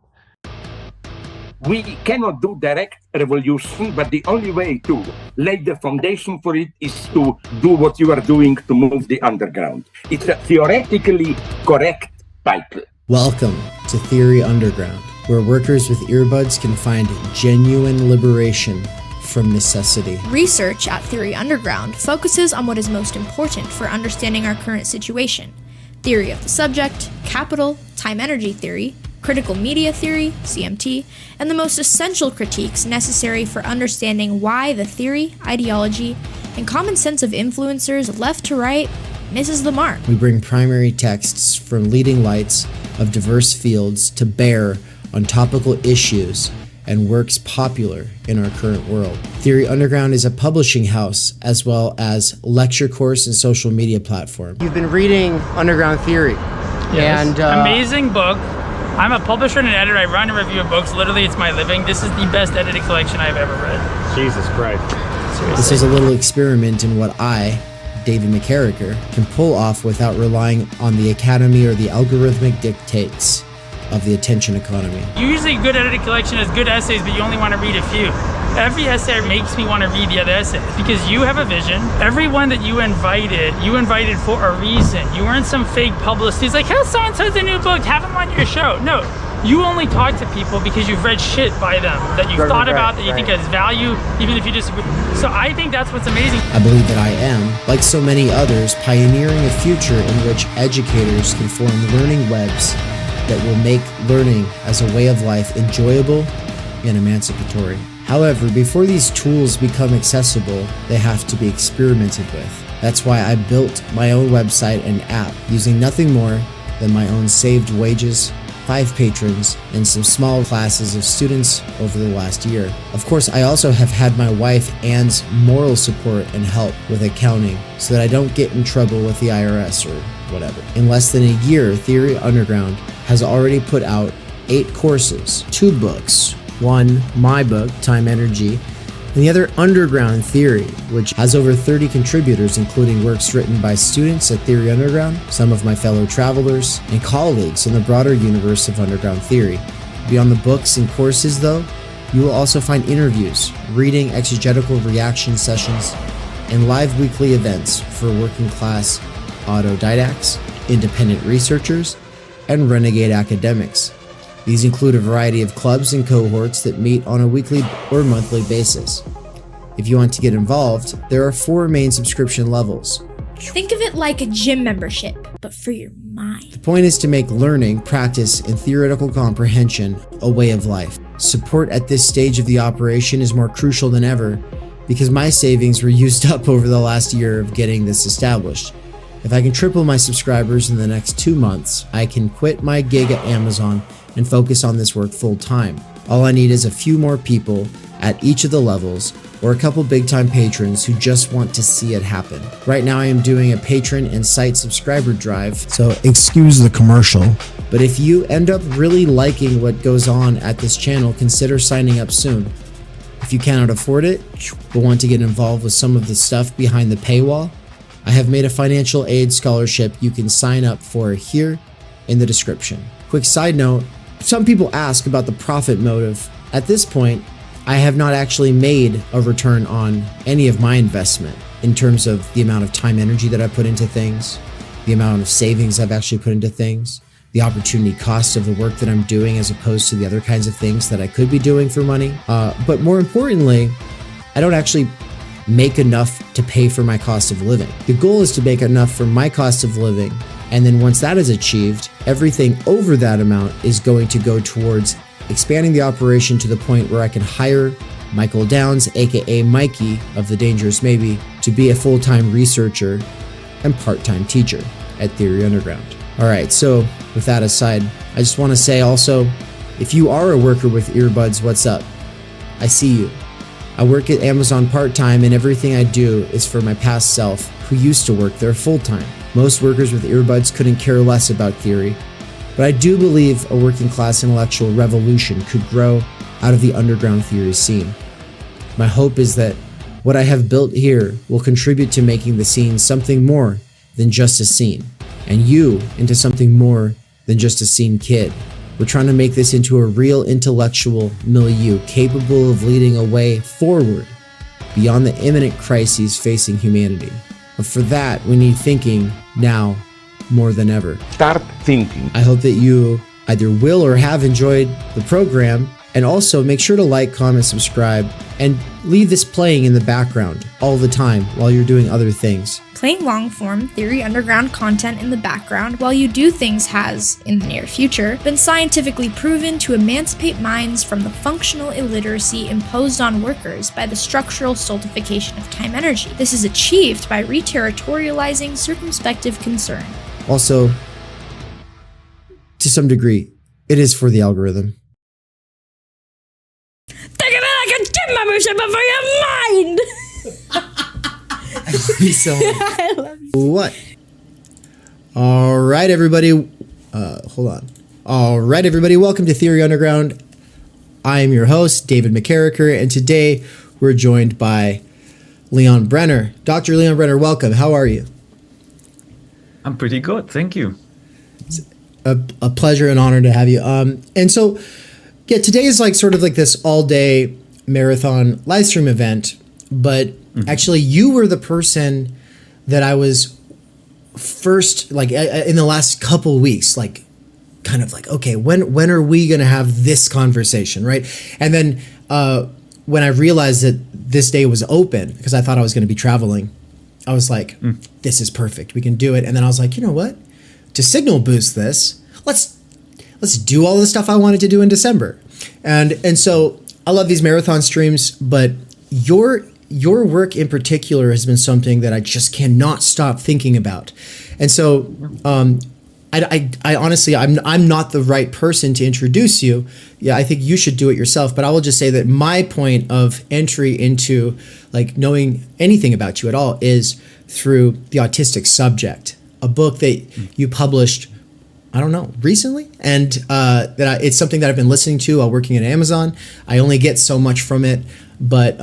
We cannot do direct revolution, but the only way to lay the foundation for it is to do what you are doing to move the underground. It's a theoretically correct title.
Welcome to Theory Underground, where workers with earbuds can find genuine liberation from necessity.
Research at Theory Underground focuses on what is most important for understanding our current situation: theory of the subject, capital, time-energy theory, critical media theory, CMT, and the most essential critiques necessary for understanding why the theory, ideology, and common sense of influencers left to right misses the mark.
We bring primary texts from leading lights of diverse fields to bear on topical issues and works popular in our current world. Theory Underground is a publishing house as well as lecture course and social media platform.
You've been reading Underground Theory.
Yes.
And
Amazing book. I'm a publisher and an editor. I run and review books. Literally, it's my living. This is the best edited collection I've ever read.
Jesus Christ.
Seriously.
This is a little experiment in what I, David McKerracher, can pull off without relying on the academy or the algorithmic dictates of the attention economy.
Usually, a good edited collection is good essays, but you only want to read a few. Every essay makes me want to read the other essays because you have a vision. Everyone that you invited for a reason. You weren't some fake publicist. It's like, how's so-and-so's a new book? Have them on your show. No, you only talk to people because you've read shit by them that you've thought about, that you think has value, even if you disagree. So I think that's what's amazing.
I believe that I am, like so many others, pioneering a future in which educators can form learning webs that will make learning as a way of life enjoyable and emancipatory. However, before these tools become accessible, they have to be experimented with. That's why I built my own website and app using nothing more than my own saved wages, 5 patrons, and some small classes of students over the last year. Of course, I also have had my wife Anne's moral support and help with accounting so that I don't get in trouble with the IRS or whatever. In less than a year, Theory Underground has already put out 8 courses, 2 books, one, my book, Time Energy, and the other, Underground Theory, which has over 30 contributors, including works written by students at Theory Underground, some of my fellow travelers, and colleagues in the broader universe of Underground Theory. Beyond the books and courses, though, you will also find interviews, reading exegetical reaction sessions, and live weekly events for working class autodidacts, independent researchers, and renegade academics. These include a variety of clubs and cohorts that meet on a weekly or monthly basis. If you want to get involved, there are 4 main subscription levels.
Think of it like a gym membership, but for your mind.
The point is to make learning, practice, and theoretical comprehension a way of life. Support at this stage of the operation is more crucial than ever because my savings were used up over the last year of getting this established. If I can triple my subscribers in the next 2 months, I can quit my gig at Amazon and focus on this work full time. All I need is a few more people at each of the levels or a couple big time patrons who just want to see it happen. Right now I am doing a patron and site subscriber drive, so excuse the commercial. But if you end up really liking what goes on at this channel, consider signing up soon. If you cannot afford it, but want to get involved with some of the stuff behind the paywall, I have made a financial aid scholarship you can sign up for here in the description. Quick side note, some people ask about the profit motive. At this point, I have not actually made a return on any of my investment in terms of the amount of time energy that I put into things, the amount of savings I've actually put into things, the opportunity cost of the work that I'm doing as opposed to the other kinds of things that I could be doing for money. But more importantly, I don't actually make enough to pay for my cost of living. The goal is to make enough for my cost of living, and then once that is achieved, everything over that amount is going to go towards expanding the operation to the point where I can hire Michael Downs, aka Mikey of The Dangerous Maybe, to be a full-time researcher and part-time teacher at Theory Underground. All right, so with that aside, I just want to say also, if you are a worker with earbuds, what's up? I see you. I work at Amazon part-time, and everything I do is for my past self who used to work there full-time. Most workers with earbuds couldn't care less about theory, but I do believe a working class intellectual revolution could grow out of the underground theory scene. My hope is that what I have built here will contribute to making the scene something more than just a scene, and you into something more than just a scene kid. We're trying to make this into a real intellectual milieu capable of leading a way forward beyond the imminent crises facing humanity. But for that, we need thinking now more than ever.
Start thinking.
I hope that you either will or have enjoyed the program, and also make sure to like, comment, subscribe, and leave this playing in the background all the time while you're doing other things.
Playing long-form Theory Underground content in the background while you do things has, in the near future, been scientifically proven to emancipate minds from the functional illiteracy imposed on workers by the structural stultification of time energy. This is achieved by reterritorializing circumspective concern.
Also, to some degree, it is for the algorithm.
Think of it like a gym membership for your mind!
I love you so much.
I love you.
What? All right, everybody. Hold on. All right, everybody. Welcome to Theory Underground. I am your host, David McKerracher, and today we're joined by Leon Brenner. Dr. Leon Brenner, welcome. How are you?
I'm pretty good. Thank you.
It's a pleasure and honor to have you. And so, yeah, today is like sort of like this all-day marathon live stream event, but actually you were the person that I was first, like in the last couple weeks, like kind of like, okay, when are we going to have this conversation, right? And then when I realized that this day was open, because I thought I was going to be traveling, I was like, this is perfect. We can do it. And then I was like, you know what? To signal boost this, let's do all the stuff I wanted to do in December. And so I love these marathon streams, but your work in particular has been something that I just cannot stop thinking about. And so I honestly, I'm not the right person to introduce you. Yeah, I think you should do it yourself, but I will just say that my point of entry into like knowing anything about you at all is through The Autistic Subject, a book that you published, I don't know, recently, and it's something that I've been listening to while working at Amazon. I only get so much from it, but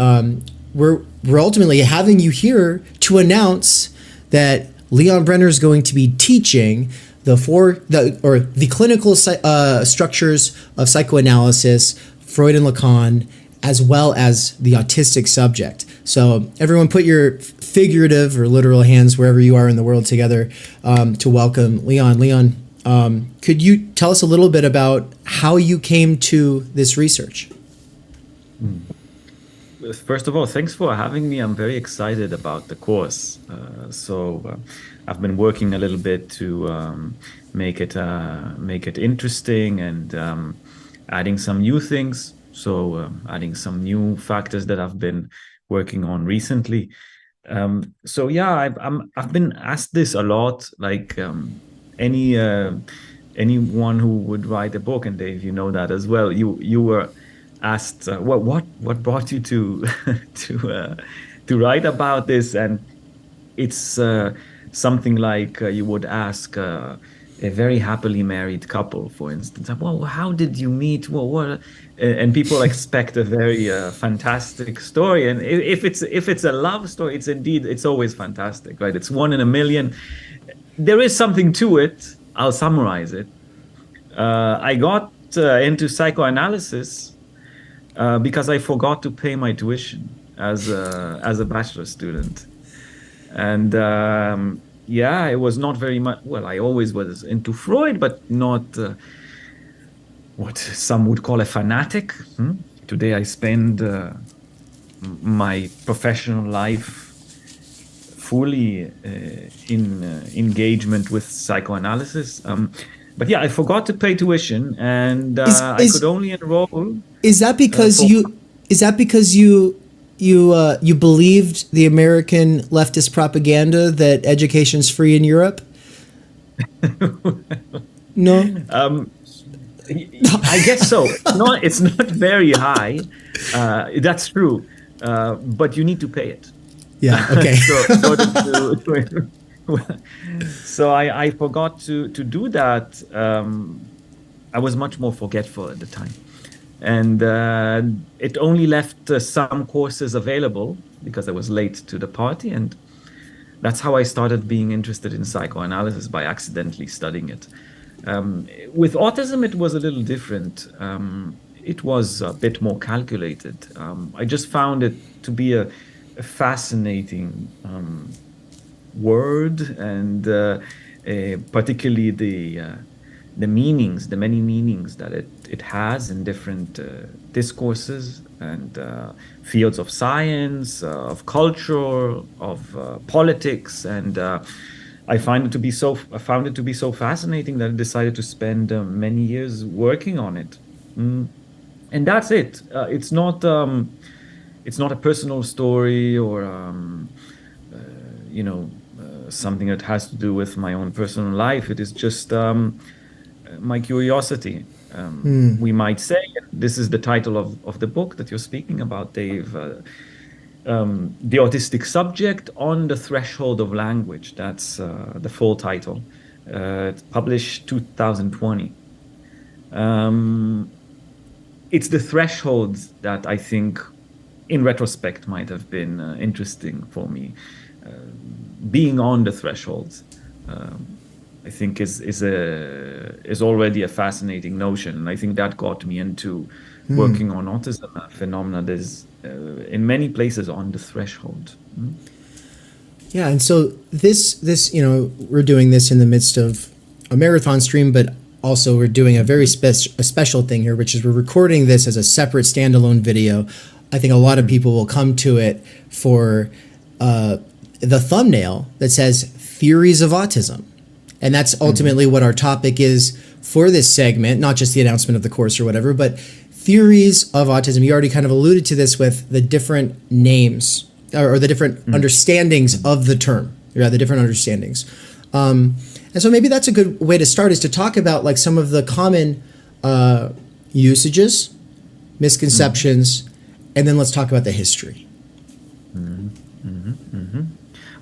we're ultimately having you here to announce that Leon Brenner is going to be teaching the clinical structures of psychoanalysis, Freud and Lacan, as well as the autistic subject. So everyone put your figurative or literal hands wherever you are in the world together to welcome Leon. Leon, could you tell us a little bit about how you came to this research?
First of all, thanks for having me. I'm very excited about the course. I've been working a little bit to make it interesting and adding some new things. Adding some new factors that I've been working on recently. I've been asked this a lot. Like anyone who would write a book, and Dave, you know that as well. You were asked what brought you to to write about this, and it's something like you would ask a very happily married couple, for instance. Well, how did you meet? Well, what? And people expect a very fantastic story, and if it's a love story, it's always fantastic, right? It's one in a million. There is something to it. I'll summarize it. I got into psychoanalysis because I forgot to pay my tuition as a bachelor student, and it was not very much. Well, I always was into Freud, but not what some would call a fanatic. Today I spend my professional life fully in engagement with psychoanalysis. But yeah, I forgot to pay tuition, and I could only enroll.
Is that because you believed the American leftist propaganda that education's free in Europe? No.
I guess so. It's not very high. That's true, but you need to pay it.
Yeah. Okay.
So I forgot to do that. I was much more forgetful at the time, and it only left some courses available because I was late to the party, and that's how I started being interested in psychoanalysis, by accidentally studying it. With autism, it was a little different. It was a bit more calculated. I just found it to be a fascinating word, and particularly the meanings, the many meanings that it has in different discourses and fields of science, of culture, of politics, and I found it to be so fascinating that I decided to spend many years working on it. And that's it. It's not a personal story or something that has to do with my own personal life. It is just my curiosity. We might say, this is the title of the book that you're speaking about, Dave. The Autistic Subject on the Threshold of Language. That's the full title. It's published 2020. It's the thresholds that I think, in retrospect, might have been interesting for me. Being on the thresholds, I think, is already a fascinating notion, and I think that got me into working on autism, a phenomena that is in many places on the threshold.
Yeah, and so this we're doing this in the midst of a marathon stream, but also we're doing a very special thing here, which is we're recording this as a separate standalone video. I think a lot of people will come to it for the thumbnail that says Theories of Autism. And that's ultimately what our topic is for this segment, not just the announcement of the course or whatever, but theories of autism. You already kind of alluded to this with the different names or the different understandings of the term. Yeah, the different understandings. And so maybe that's a good way to start, is to talk about like some of the common usages, misconceptions, and then let's talk about the history.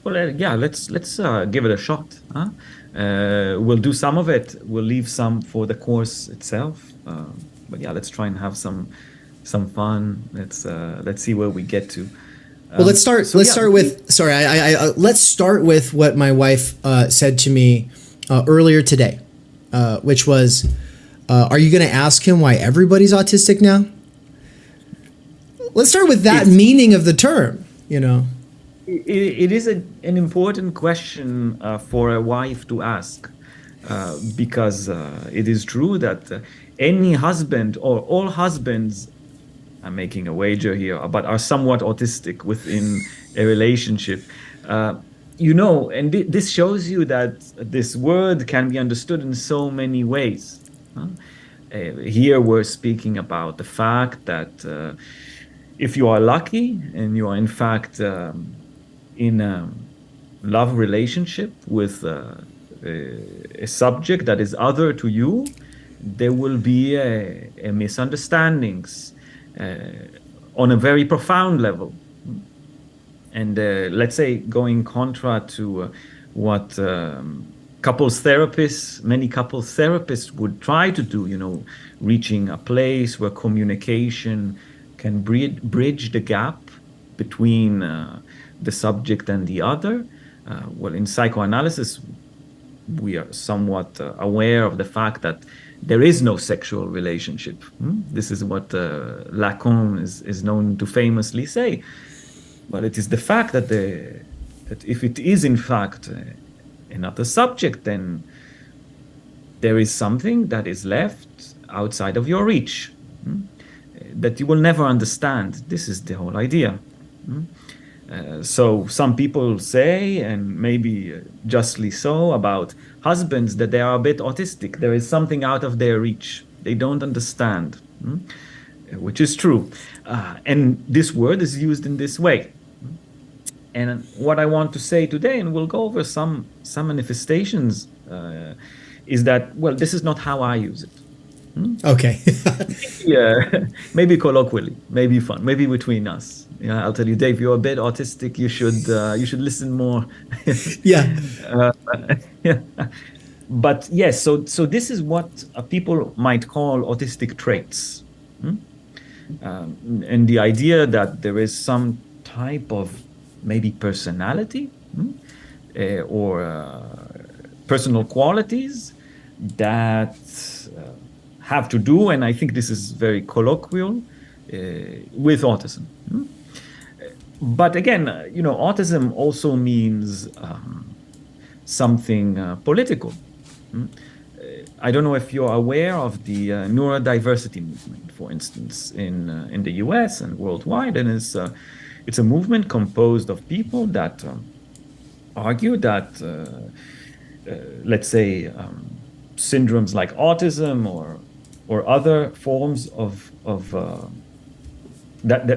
Well, yeah, let's give it a shot. Huh? We'll do some of it. We'll leave some for the course itself. But yeah, let's try and have some fun. Let's see where we get to.
Well, let's start with what my wife said to me earlier today, which was, are you going to ask him why everybody's autistic now? Let's start with that meaning of the term,
It is an important question for a wife to ask, because it is true that any husband or all husbands, I'm making a wager here, but are somewhat autistic within a relationship. And this shows you that this word can be understood in so many ways. Here we're speaking about the fact that if you are lucky and you are in fact in a love relationship with a subject that is other to you, there will be a misunderstandings on a very profound level. And let's say, going contra to what many couples therapists would try to do, reaching a place where communication can bridge the gap between the subject and the other. Well, in psychoanalysis, we are somewhat aware of the fact that there is no sexual relationship. This is what Lacan is known to famously say. But it is the fact that if it is in fact another subject, then there is something that is left outside of your reach, that you will never understand. This is the whole idea. So some people say, and maybe justly so, about husbands that they are a bit autistic. There is something out of their reach. They don't understand, which is true. And this word is used in this way. And what I want to say today, and we'll go over some manifestations, is that, well, this is not how I use it.
Okay.
Yeah, maybe colloquially, maybe fun, maybe between us. Yeah, I'll tell you, Dave, you're a bit autistic. You should listen more.
Yeah.
Yeah. But yes, so this is what people might call autistic traits, and the idea that there is some type of maybe personality or personal qualities that have to do, and I think this is very colloquial, with autism. But again, autism also means something political. I don't know if you're aware of the neurodiversity movement, for instance, in the US and worldwide, and it's a movement composed of people that argue that, let's say, syndromes like autism or other forms of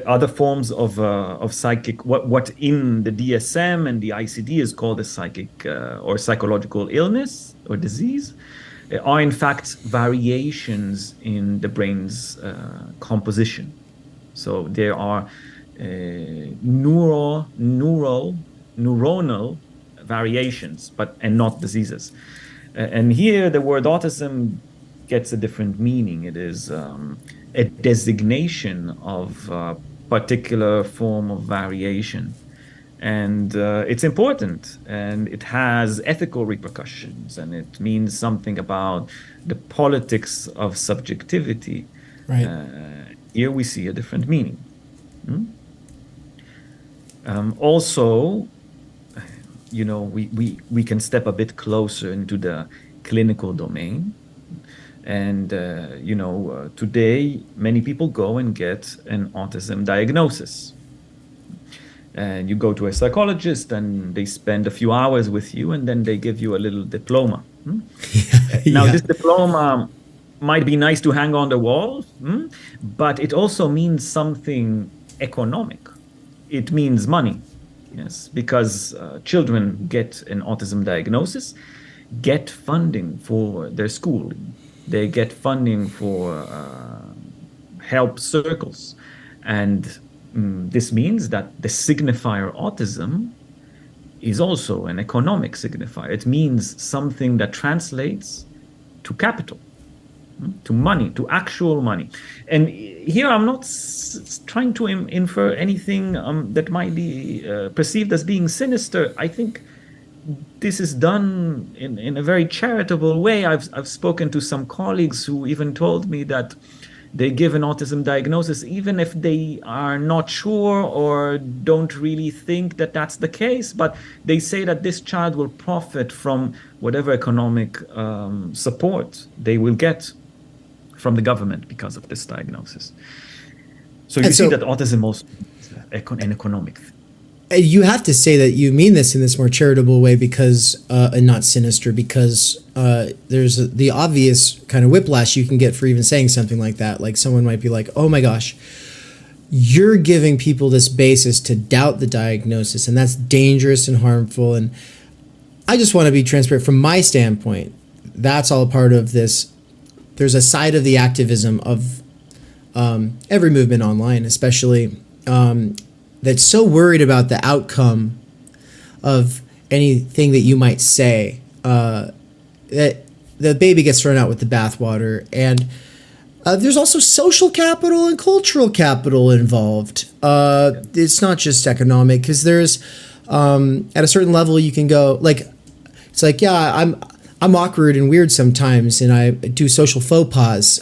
other forms of psychic, what in the DSM and the ICD is called a psychic or psychological illness or disease, are in fact variations in the brain's composition. So there are neuronal variations, and not diseases. And here the word autism gets a different meaning. It is a designation of a particular form of variation. And it's important, and it has ethical repercussions, and it means something about the politics of subjectivity.
Right.
Here we see a different meaning. Also, we can step a bit closer into the clinical domain. And, today, many people go and get an autism diagnosis. And you go to a psychologist and they spend a few hours with you, and then they give you a little diploma. Now, this diploma might be nice to hang on the wall, but it also means something economic. It means money, yes, because children get an autism diagnosis, get funding for their schooling. They get funding for help circles. And this means that the signifier autism is also an economic signifier. It means something that translates to capital, to money, to actual money. And here I'm not trying to infer anything that might be perceived as being sinister. I think this is done in a very charitable way. I've spoken to some colleagues who even told me that they give an autism diagnosis even if they are not sure or don't really think that that's the case, but they say that this child will profit from whatever economic support they will get from the government because of this diagnosis. So you see that autism also is an economic thing.
You have to say that you mean this in this more charitable way because, and not sinister, because there's the obvious kind of whiplash you can get for even saying something like that. Like someone might be like, oh my gosh, you're giving people this basis to doubt the diagnosis, and that's dangerous and harmful. And I just want to be transparent from my standpoint. That's all a part of this. There's a side of the activism of every movement online, especially that's so worried about the outcome of anything that you might say, that the baby gets thrown out with the bathwater. And there's also social capital and cultural capital involved. It's not just economic, because there's at a certain level you can go like, it's like, yeah, I'm awkward and weird sometimes, and I do social faux pas.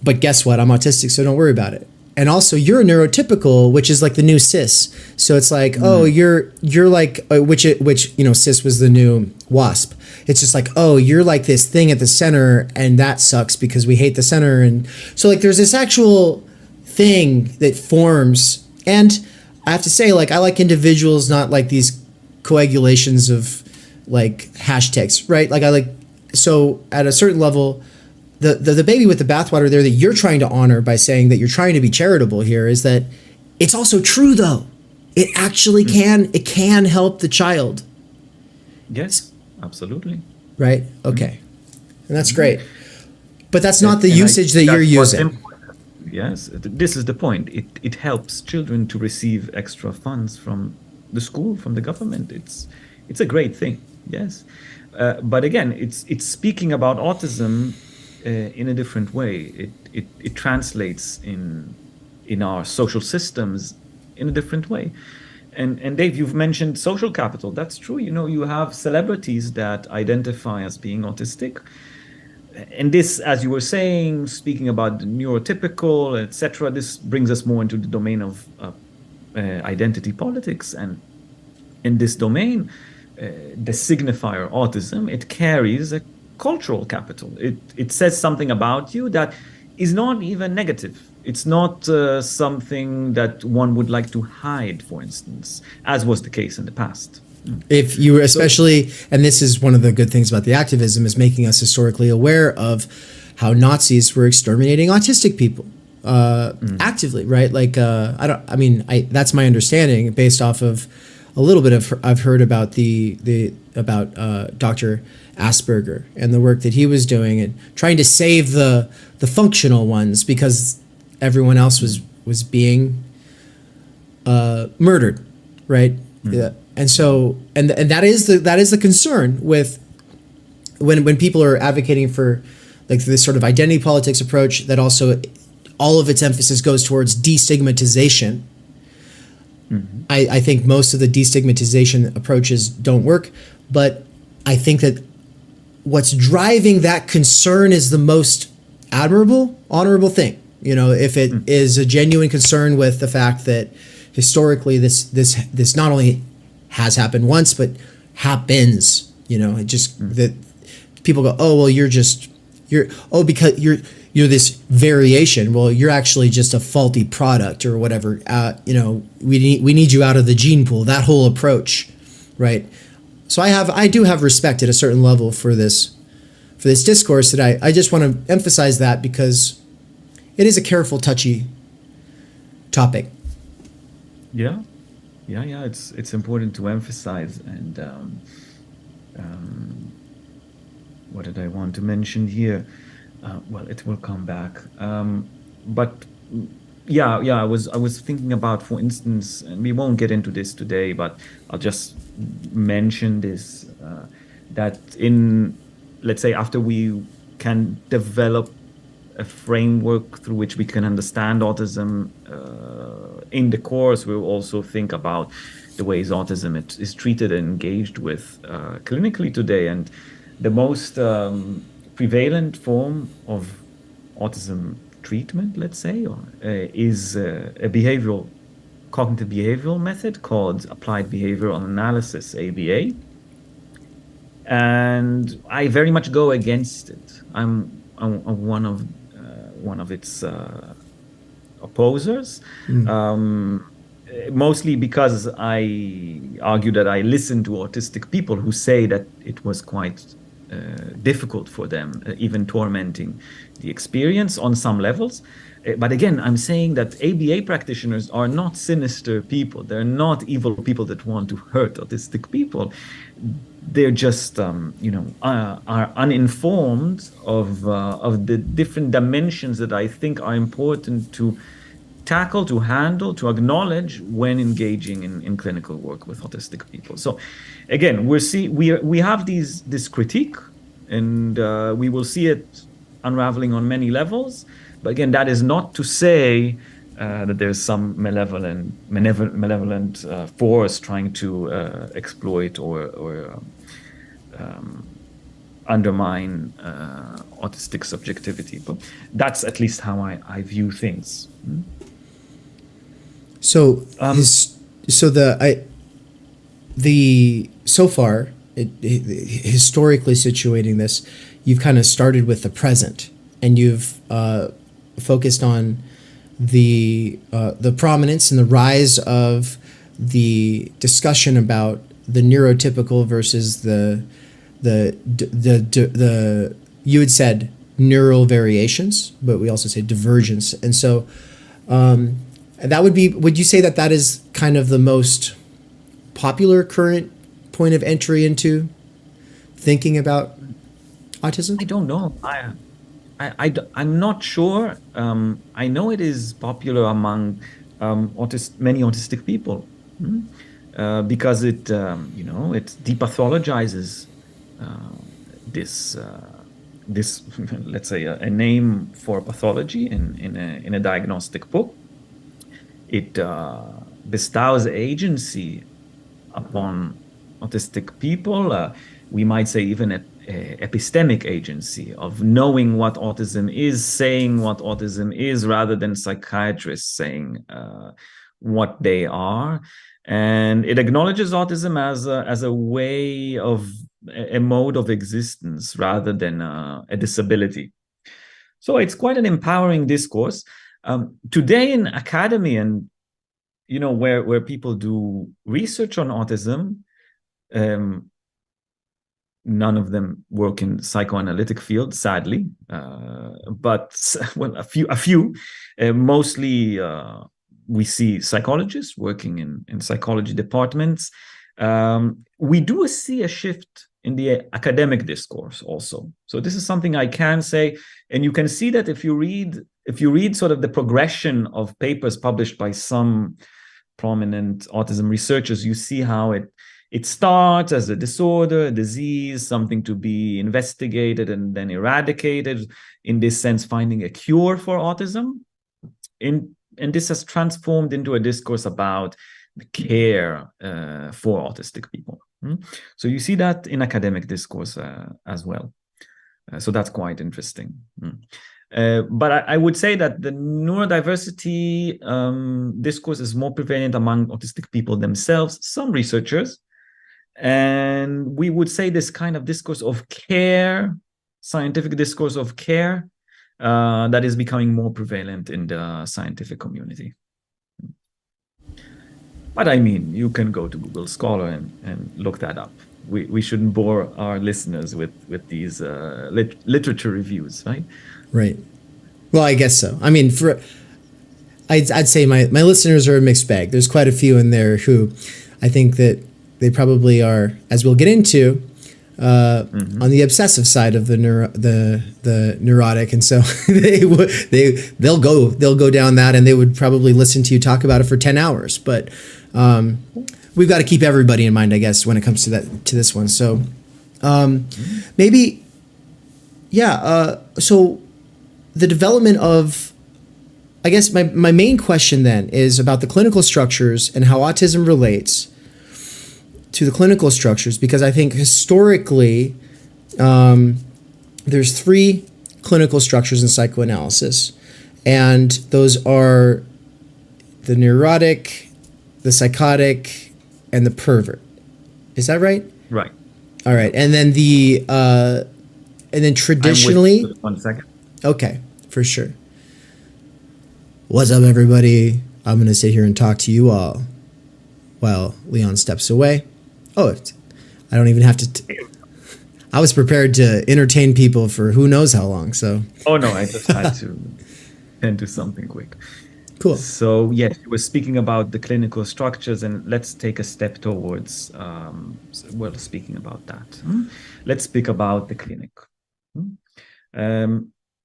But guess what? I'm autistic, so don't worry about it. And also, you're neurotypical, which is like the new cis. So it's like, oh, you're like, which cis was the new WASP. It's just like, oh, you're like this thing at the center, and that sucks because we hate the center. And so like, there's this actual thing that forms, and I have to say, like, I like individuals, not like these coagulations of like hashtags, right? Like, I like, so at a certain level, the baby with the bathwater there that you're trying to honor by saying that you're trying to be charitable here is that it's also true, though. It actually can help the child.
Yes, absolutely.
Right? Okay. And that's great. But that's not the usage that you're using.
Yes, this is the point. It helps children to receive extra funds from the school, from the government. It's a great thing. Yes, but again, it's speaking about autism in a different way. It translates in our social systems in a different way. And Dave, you've mentioned social capital. That's true. You know, you have celebrities that identify as being autistic. And this, as you were saying, speaking about the neurotypical, etc., this brings us more into the domain of identity politics. And in this domain, the signifier autism, it carries a cultural capital. It says something about you that is not even negative. It's not something that one would like to hide, for instance, as was the case in the past.
If you were especially, and this is one of the good things about the activism, is making us historically aware of how Nazis were exterminating autistic people actively, right? Like, that's my understanding based off of a little bit of I've heard about about Dr. Asperger and the work that he was doing and trying to save the functional ones because everyone else was being murdered, right? Yeah. And so, and that is the concern with when people are advocating for like this sort of identity politics approach that also all of its emphasis goes towards destigmatization. Mm-hmm. I think most of the destigmatization approaches don't work, but I think that what's driving that concern is the most admirable, honorable thing. You know, if it is a genuine concern with the fact that historically this not only has happened once, but happens, you know, it just that people go, oh, well, because you're this variation. Well, you're actually just a faulty product or whatever. You know, we need you out of the gene pool, that whole approach. Right. So I do have respect at a certain level for this discourse that I just want to emphasize that because it is a careful, touchy topic.
Yeah. It's important to emphasize. And what did I want to mention here? Well, it will come back. But I was thinking about, for instance, and we won't get into this today, but I'll just mention this, that let's say after we can develop a framework through which we can understand autism in the course, we'll also think about the ways autism is treated and engaged with clinically today. And the most prevalent form of autism treatment, let's say, is a cognitive behavioral method called applied behavioral analysis, ABA. And I very much go against it. I'm one of its opposers, mostly because I argue that I listen to autistic people who say that it was quite difficult for them, even tormenting the experience on some levels. But again, I'm saying that ABA practitioners are not sinister people. They're not evil people that want to hurt autistic people. They're just, are uninformed of the different dimensions that I think are important to tackle, to handle, to acknowledge when engaging in clinical work with autistic people. So, again, we have this critique, and we will see it unraveling on many levels. But again, that is not to say that there's some malevolent force trying to exploit or undermine autistic subjectivity. But that's at least how I view things.
So, so far, historically situating this, you've kind of started with the present, and you've focused on the prominence and the rise of the discussion about the neurotypical versus the you had said neural variations, but we also say divergence. And so that would be, would you say that that is kind of the most popular current point of entry into thinking about autism?
I don't know. I'm not sure. I know it is popular among many autistic people because it it depathologizes this let's say a name for pathology in a diagnostic book. It bestows agency upon autistic people. We might say even epistemic agency of knowing what autism is, saying what autism is, rather than psychiatrists saying what they are. And it acknowledges autism as a way of a mode of existence rather than a disability. So it's quite an empowering discourse. Today in academy and where people do research on autism, none of them work in psychoanalytic field, sadly, but well, a few. Mostly, we see psychologists working in psychology departments. We do see a shift in the academic discourse also. So this is something I can say, and you can see that if you read sort of the progression of papers published by some prominent autism researchers, you see how it starts as a disorder, a disease, something to be investigated and then eradicated, in this sense, finding a cure for autism. And this has transformed into a discourse about the care for autistic people. So you see that in academic discourse as well. So that's quite interesting. But I would say that the neurodiversity discourse is more prevalent among autistic people themselves, some researchers. And we would say this kind of discourse of care, scientific discourse of care, that is becoming more prevalent in the scientific community. But I mean, you can go to Google Scholar and look that up. We shouldn't bore our listeners with these literature reviews, right?
Right. Well, I guess so. I mean, I'd say my listeners are a mixed bag. There's quite a few in there who I think that they probably are, as we'll get into, on the obsessive side of the neurotic, and so they'll go down that, and they would probably listen to you talk about it for 10 hours. But we've got to keep everybody in mind, I guess, when it comes to this one. So maybe, yeah. So the development of, I guess my main question then is about the clinical structures and how autism relates to the clinical structures, because I think historically there's 3 clinical structures in psychoanalysis, and those are the neurotic, the psychotic, and the pervert. Is that right?
Right.
All right. And then traditionally,
1 second.
Okay, for sure. What's up, everybody? I'm going to sit here and talk to you all while Leon steps away. Oh, I don't even have to. I was prepared to entertain people for who knows how long. So.
Oh no, I just had to tend to something quick.
Cool.
So yes, we were speaking about the clinical structures, and let's take a step towards. Speaking about that, let's speak about the clinic.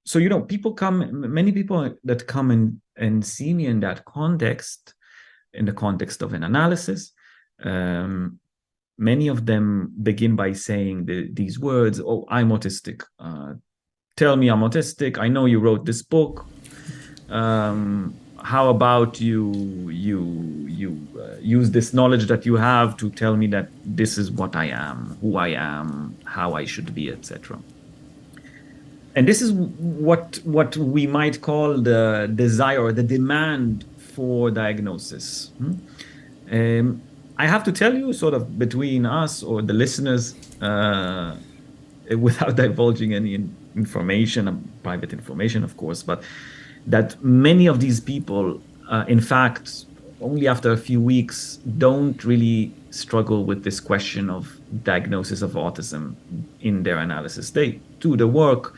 So many people that come and see me in that context, in the context of an analysis. Many of them begin by saying these words, "Oh, I'm autistic. Tell me I'm autistic. I know you wrote this book. How about you use this knowledge that you have to tell me that this is what I am, who I am, how I should be, etc." And this is what we might call the desire or the demand for diagnosis. I have to tell you, sort of between us or the listeners, without divulging any information, private information, of course, but that many of these people, in fact, only after a few weeks, don't really struggle with this question of diagnosis of autism in their analysis. They do the work.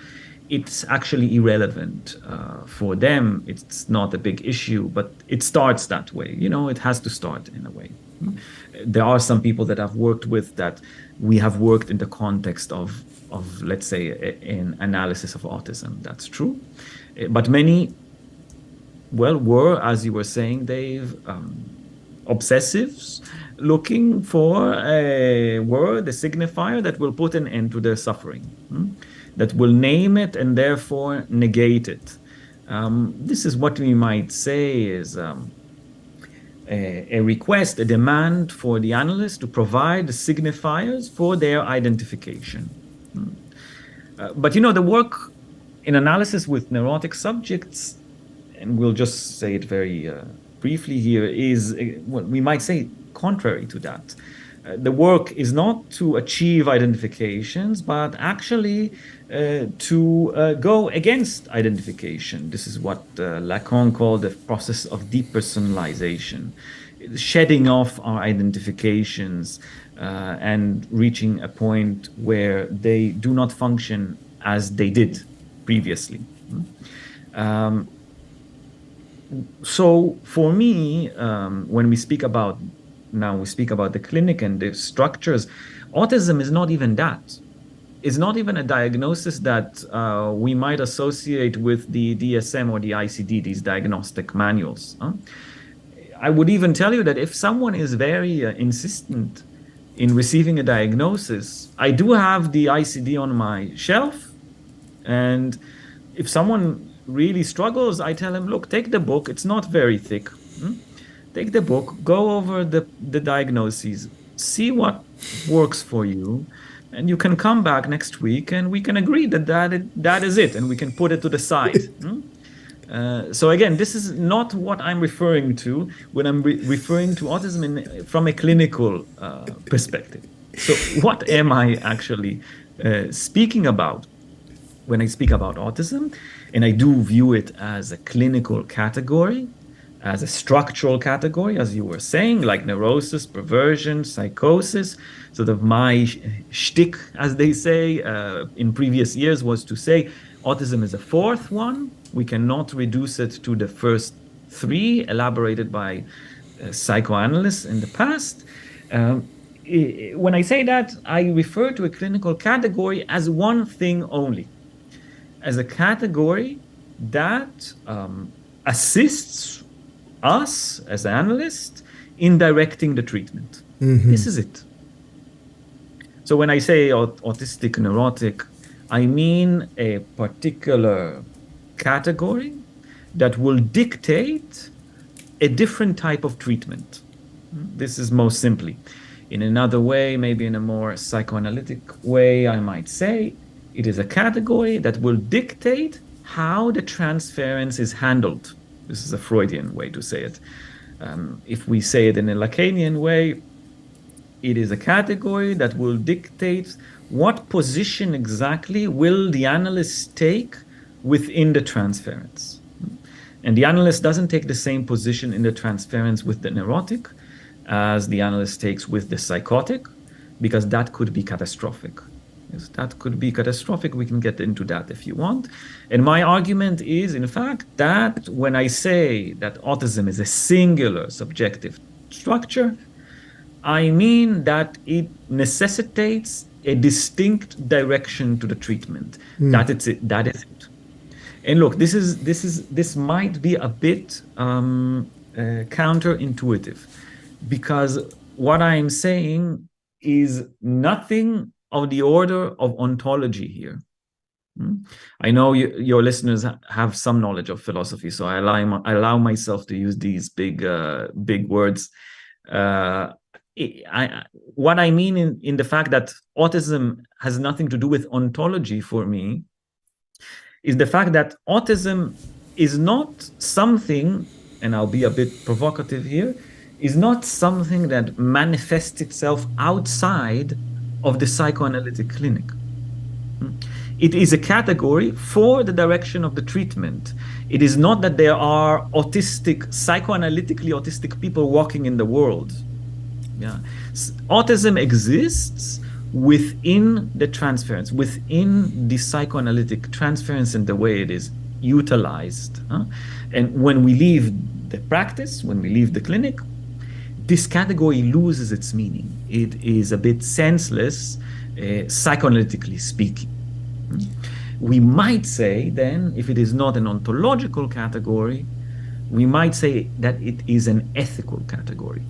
It's actually irrelevant for them. It's not a big issue, but it starts that way. It has to start in a way. There are some people that I've worked with that we have worked in the context of let's say, an analysis of autism. That's true. But many, were, as you were saying, Dave, obsessives looking for a word, a signifier that will put an end to their suffering, that will name it and therefore negate it. This is what we might say is a request, a demand for the analyst to provide the signifiers for their identification. But the work in analysis with neurotic subjects, and we'll just say it very briefly here, is what we might say contrary to that. The work is not to achieve identifications, but actually to go against identification. This is what Lacan called the process of depersonalization, shedding off our identifications and reaching a point where they do not function as they did previously. So for me, when we speak about the clinic and the structures, autism is not even that. It's not even a diagnosis that we might associate with the DSM or the ICD, these diagnostic manuals. I would even tell you that if someone is very insistent in receiving a diagnosis, I do have the ICD on my shelf. And if someone really struggles, I tell him, look, take the book. It's not very thick. Take the book, go over the diagnoses, see what works for you, and you can come back next week and we can agree that is it, and we can put it to the side. So again, this is not what I'm referring to when I'm referring to autism from a clinical perspective. So what am I actually speaking about when I speak about autism? And I do view it as a clinical category, as a structural category, as you were saying, like neurosis, perversion, psychosis. Sort of my shtick, as they say, in previous years was to say autism is a fourth one. We cannot reduce it to the first three elaborated by psychoanalysts in the past. When I say that, I refer to a clinical category as one thing only, as a category that assists us as analysts in directing the treatment. This is it. So when I say autistic neurotic, I mean a particular category that will dictate a different type of treatment. This is most simply. In another way, maybe in a more psychoanalytic way, I might say it is a category that will dictate how the transference is handled. This is a Freudian way to say it. If we say it in a Lacanian way, it is a category that will dictate what position exactly will the analyst take within the transference. And the analyst doesn't take the same position in the transference with the neurotic as the analyst takes with the psychotic, because that could be catastrophic. Yes, that could be catastrophic. We can get into that if you want. And my argument is, in fact, that when I say that autism is a singular subjective structure, I mean that it necessitates a distinct direction to the treatment. That is it. That is it. And look, this might be a bit counterintuitive, because what I'm saying is nothing of the order of ontology here. I know your listeners have some knowledge of philosophy, so I allow myself to use these big words. What I mean in the fact that autism has nothing to do with ontology for me is the fact that autism is not something, and I'll be a bit provocative here, is not something that manifests itself outside of the psychoanalytic clinic. It is a category for the direction of the treatment. It is not that there are psychoanalytically autistic people walking in the world. Yeah. Autism exists within the transference, within the psychoanalytic transference and the way it is utilized. And when we leave the practice, when we leave the clinic, this category loses its meaning. It is a bit senseless, psychoanalytically speaking. We might say then, if it is not an ontological category, we might say that it is an ethical category.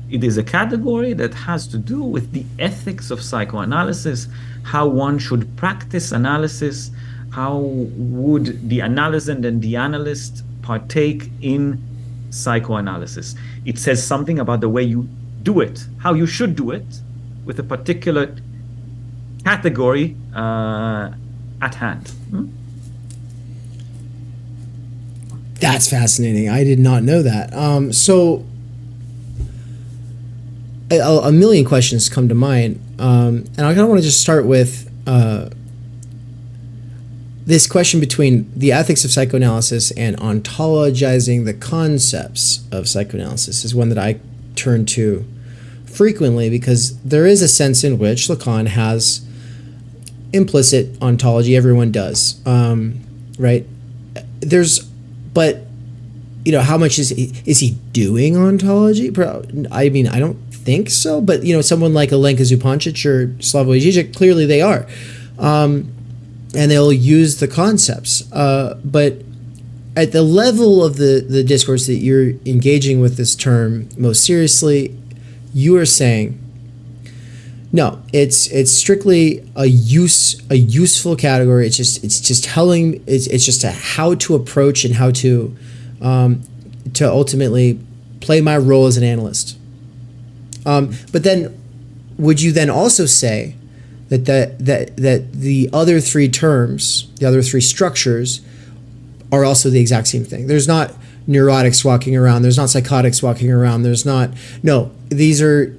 It is a category that has to do with the ethics of psychoanalysis, how one should practice analysis, how would the analysand and the analyst partake in psychoanalysis. It says something about the way you do it, how you should do it, with a particular category at hand.
That's fascinating. I did not know that. So a million questions come to mind. And I kind of want to just start with this question between the ethics of psychoanalysis and ontologizing the concepts of psychoanalysis is one that I turn to frequently, because there is a sense in which Lacan has implicit ontology. Everyone does, right? But how much is he doing ontology? I mean, I don't think so, but someone like Alenka Zupancic or Slavoj Žižek, clearly they are, and they'll use the concepts. But at the level of the discourse that you're engaging with this term most seriously, you are saying, no, it's strictly a useful category. It's just telling. It's just how to approach and how to ultimately play my role as an analyst. But then, would you then also say that the other three terms, the other three structures, are also the exact same thing? There's not neurotics walking around. There's not psychotics walking around. These are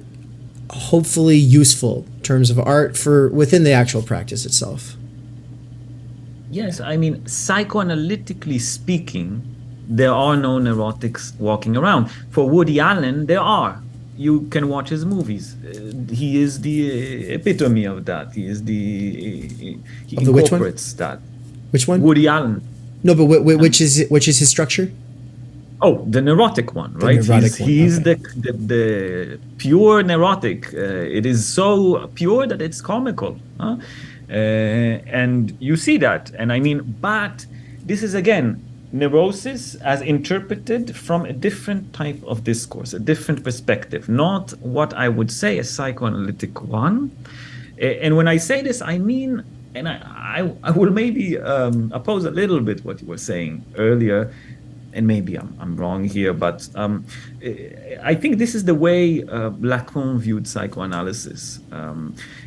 hopefully useful terms of art for within the actual practice itself.
Yes, I mean, psychoanalytically speaking, there are no neurotics walking around. For Woody Allen, there are. You can watch his movies. He is the epitome of that. He incorporates that.
Which one?
Woody Allen.
No, but which is his structure?
Oh, the neurotic one, right? He's the pure neurotic. It is so pure that it's comical. And you see that. And I mean, but this is again, neurosis as interpreted from a different type of discourse, a different perspective, not what I would say a psychoanalytic one. And when I say this, I mean, and I will maybe oppose a little bit what you were saying earlier, and maybe I'm wrong here, but I think this is the way Lacan viewed psychoanalysis.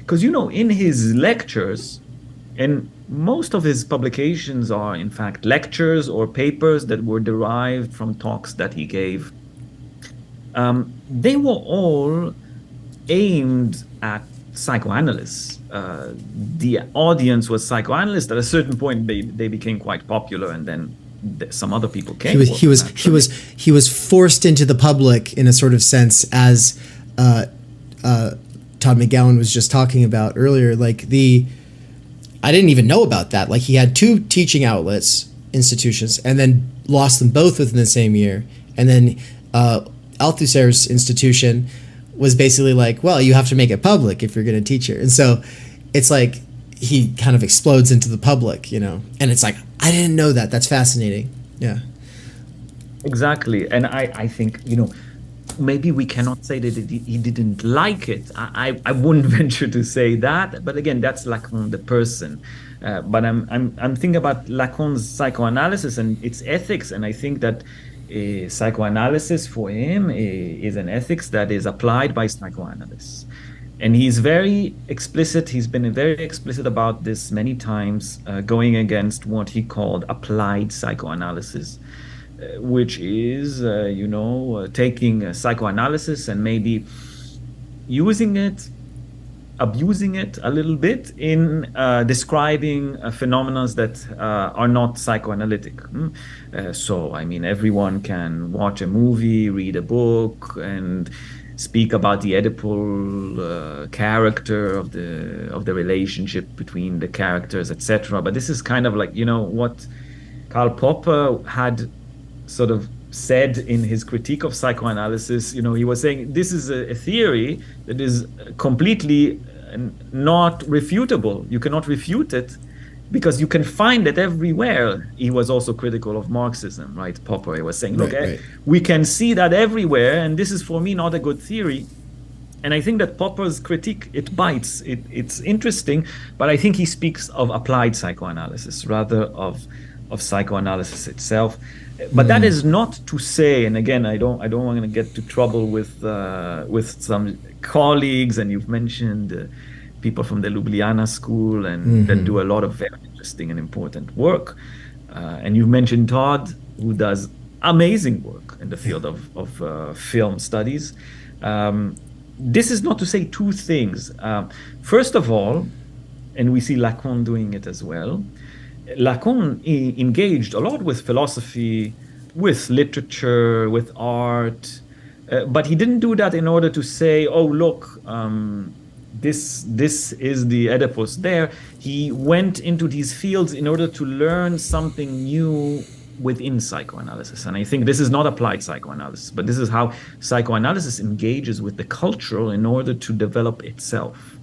Because, in his lectures, and most of his publications are, in fact, lectures or papers that were derived from talks that he gave. They were all aimed at psychoanalysts. The audience was psychoanalysts. At a certain point, they became quite popular, and then some other people came.
He was forced into the public in a sort of sense, as Todd McGowan was just talking about earlier. I didn't even know about that. He had two teaching institutions, and then lost them both within the same year. And then Althusser's institution was basically well, you have to make it public if you're going to teach here. And so it's he kind of explodes into the public, and it's I didn't know that. That's fascinating. Yeah.
Exactly. And I think, maybe we cannot say that he didn't like it. I wouldn't venture to say that, but again, that's Lacan the person. But I'm thinking about Lacan's psychoanalysis and its ethics, and I think that psychoanalysis for him is an ethics that is applied by psychoanalysts. And he's very explicit. He's been very explicit about this many times, going against what he called applied psychoanalysis, which is, taking psychoanalysis and maybe using it abusing it a little bit in describing phenomena that are not psychoanalytic. So, I mean, everyone can watch a movie, read a book, and speak about the Oedipal character of the relationship between the characters, etc. But this is kind of like, what Karl Popper had sort of said in his critique of psychoanalysis. He was saying this is a theory that is completely not refutable. You cannot refute it because you can find it everywhere. He was also critical of Marxism, right? Popper, he was saying, look,
right.
We can see that everywhere, and this is for me not a good theory. And I think that Popper's critique, it bites. It's interesting, but I think he speaks of applied psychoanalysis rather of psychoanalysis itself. But that is not to say, and again, I don't want to get to trouble with some colleagues, and you've mentioned people from the Ljubljana school and that do a lot of very interesting and important work. And you've mentioned Todd, who does amazing work in the field of film studies. This is not to say two things. First of all, and we see Lacan doing it as well, Lacan engaged a lot with philosophy, with literature, with art, but he didn't do that in order to say, oh, look, this is the Oedipus there. He went into these fields in order to learn something new within psychoanalysis. And I think this is not applied psychoanalysis, but this is how psychoanalysis engages with the cultural in order to develop itself.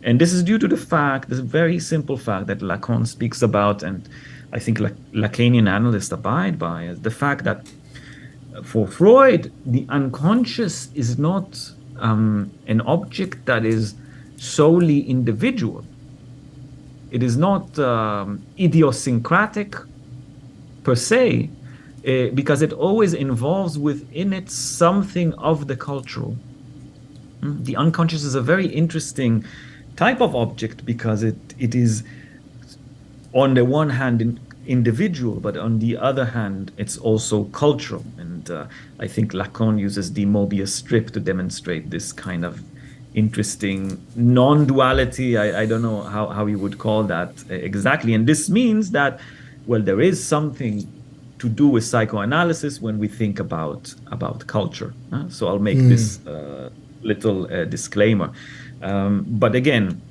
And this is due to the fact, this very simple fact that Lacan speaks about, and I think Lacanian analysts abide by, is the fact that for Freud, the unconscious is not an object that is solely individual. It is not idiosyncratic per se, because it always involves within it something of the cultural. The unconscious is a very interesting type of object because it is, on the one hand, individual, but on the other hand, it's also cultural. And I think Lacan uses the Mobius strip to demonstrate this kind of interesting non-duality. I don't know how you would call that exactly. And this means that, well, there is something to do with psychoanalysis when we think about culture. So I'll make this little disclaimer. But again,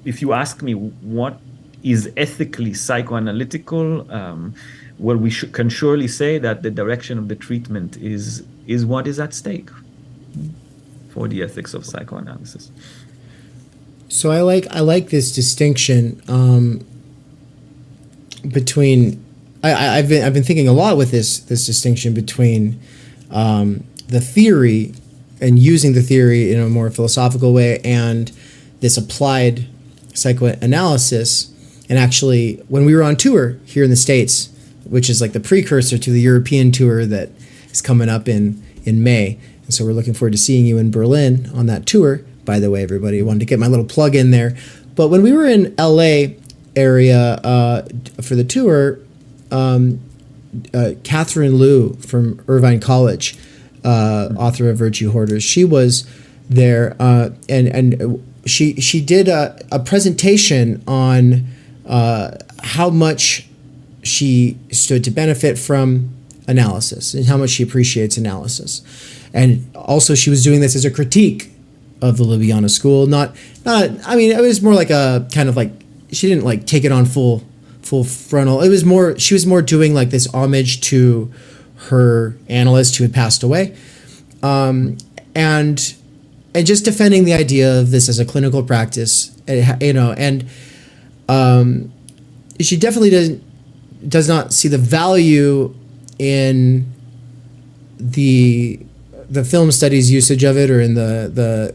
if you ask me what is ethically psychoanalytical, well, we can surely say that the direction of the treatment is what is at stake for the ethics of psychoanalysis.
So I like this distinction between. I've been thinking a lot with this distinction between the theory and using the theory in a more philosophical way and this applied psychoanalysis. And actually, when we were on tour here in the States, which is like the precursor to the European tour that is coming up in May. And so we're looking forward to seeing you in Berlin on that tour. By the way, everybody, I wanted to get my little plug in there. But when we were in LA area for the tour, Catherine Liu from Irvine College, author of Virtue Hoarders, she was there, and she did a presentation on how much she stood to benefit from analysis and how much she appreciates analysis. And also she was doing this as a critique of the Ljubljana school. I mean, it was more like a kind of like, she didn't like take it on full frontal. It was more, she was more doing like this homage to her analyst who had passed away. And just defending the idea of this as a clinical practice, and she definitely does not see the value in the film studies usage of it, or in the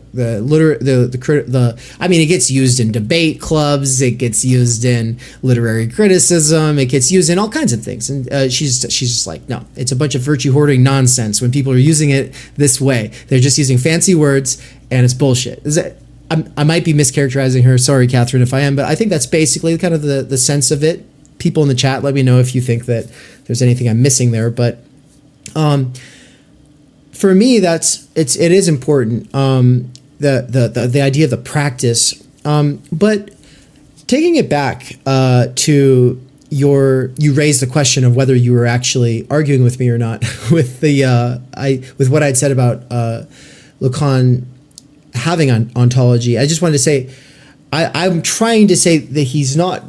I mean, it gets used in debate clubs, it gets used in literary criticism, it gets used in all kinds of things, and she's just like, no, it's a bunch of virtue hoarding nonsense. When people are using it this way, they're just using fancy words, and it's bullshit. I might be mischaracterizing her. Sorry, Catherine, if I am, but I think that's basically kind of the sense of it. People in the chat, let me know if you think that there's anything I'm missing there, but. For me, it is important the idea of the practice. But taking it back to you raised the question of whether you were actually arguing with me or not with with what I'd said about Lacan having ontology. I just wanted to say I'm trying to say that he's not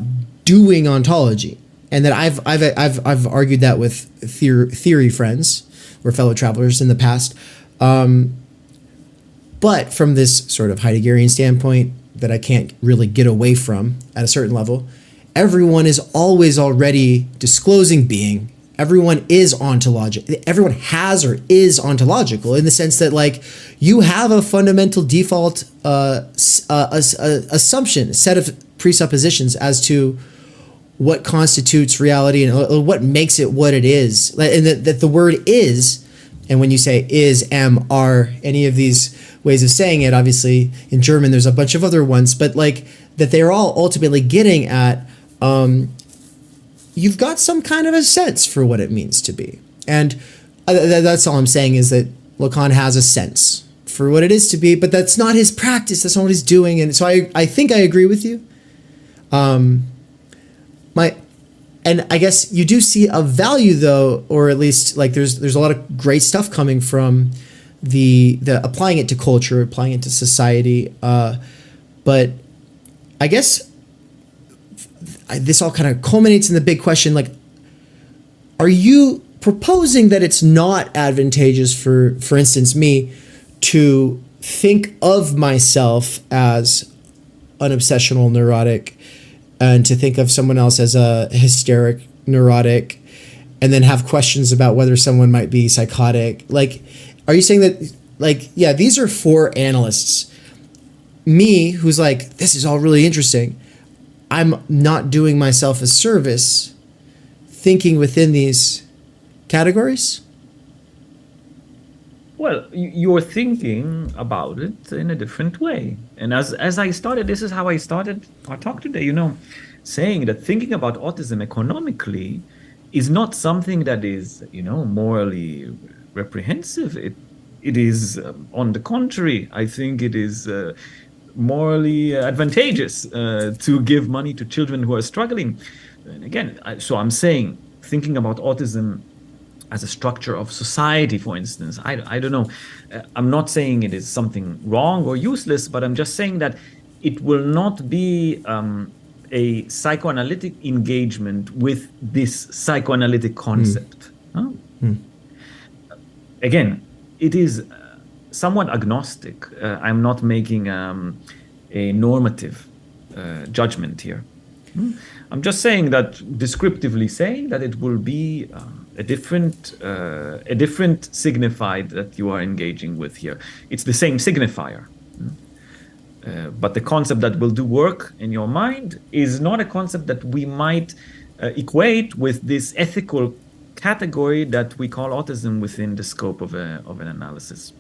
doing ontology, and that I've argued that with theory friends or fellow travelers in the past. But from this sort of Heideggerian standpoint that I can't really get away from at a certain level, everyone is always already disclosing being. Everyone is ontological. Everyone has or is ontological in the sense that, like, you have a fundamental default assumption, set of presuppositions as to what constitutes reality and what makes it what it is. And that the word is, and when you say is, am, are, any of these ways of saying it, obviously in German there's a bunch of other ones, but like that they're all ultimately getting at you've got some kind of a sense for what it means to be. And that's all I'm saying, is that Lacan has a sense for what it is to be, but that's not his practice. That's not what he's doing. And so I think I agree with you. And I guess you do see a value, though, or at least like there's a lot of great stuff coming from the applying it to culture, applying it to society. But I guess this all kind of culminates in the big question, like, are you proposing that it's not advantageous for instance, me to think of myself as an obsessional neurotic and to think of someone else as a hysteric neurotic and then have questions about whether someone might be psychotic? Like, are you saying that, like, yeah, these are for analysts. Me, who's like, this is all really interesting, I'm not doing myself a service thinking within these categories?
Well, you're thinking about it in a different way. And as I started, this is how I started our talk today, saying that thinking about autism economically is not something that is, morally reprehensive. It is, on the contrary, I think it is morally advantageous to give money to children who are struggling. And again, so I'm saying thinking about autism as a structure of society, for instance, I don't know. I'm not saying it is something wrong or useless, but I'm just saying that it will not be a psychoanalytic engagement with this psychoanalytic concept. Again, it is somewhat agnostic. I'm not making a normative judgment here. I'm just saying that, descriptively saying that it will be a different signified that you are engaging with here. It's the same signifier. But the concept that will do work in your mind is not a concept that we might equate with this ethical category that we call autism within the scope of an analysis.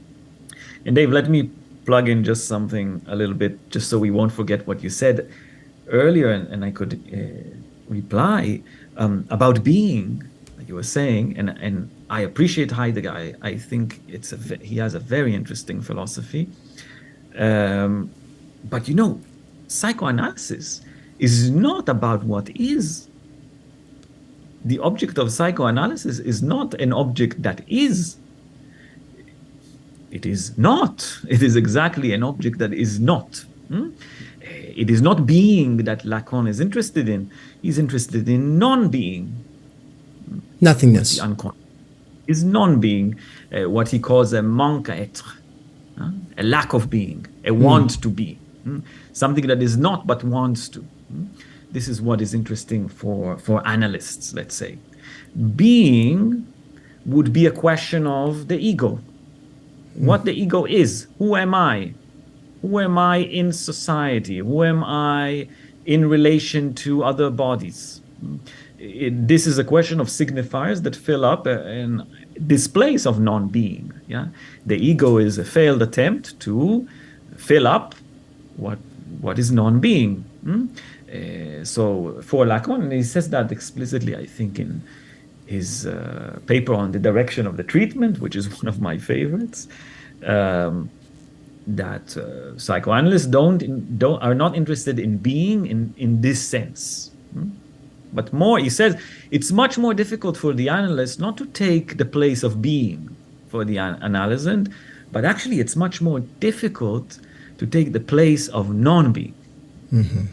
And Dave, let me plug in just something a little bit, just so we won't forget what you said earlier, and I could reply about being, like you were saying, and I appreciate Heidegger. I think he has a very interesting philosophy. But psychoanalysis is not about what is. The object of psychoanalysis is not an object that is. It is not. It is exactly an object that is not. It is not being that Lacan is interested in. He's interested in non-being.
Nothingness.
The unconscious is non-being, what he calls a manque à être, a lack of being, a want to be, something that is not but wants to. This is what is interesting for analysts, let's say. Being would be a question of the ego. What the ego is. Who am I? Who am I in society? Who am I in relation to other bodies? This is a question of signifiers that fill up and displays of non-being. Yeah, the ego is a failed attempt to fill up what is non-being. So for Lacan, and he says that explicitly, I think, in his paper on the direction of the treatment, which is one of my favorites. that psychoanalysts are not interested in being in this sense. But more, he says, it's much more difficult for the analyst not to take the place of being for the analysand, but actually it's much more difficult to take the place of non-being.
Mm-hmm.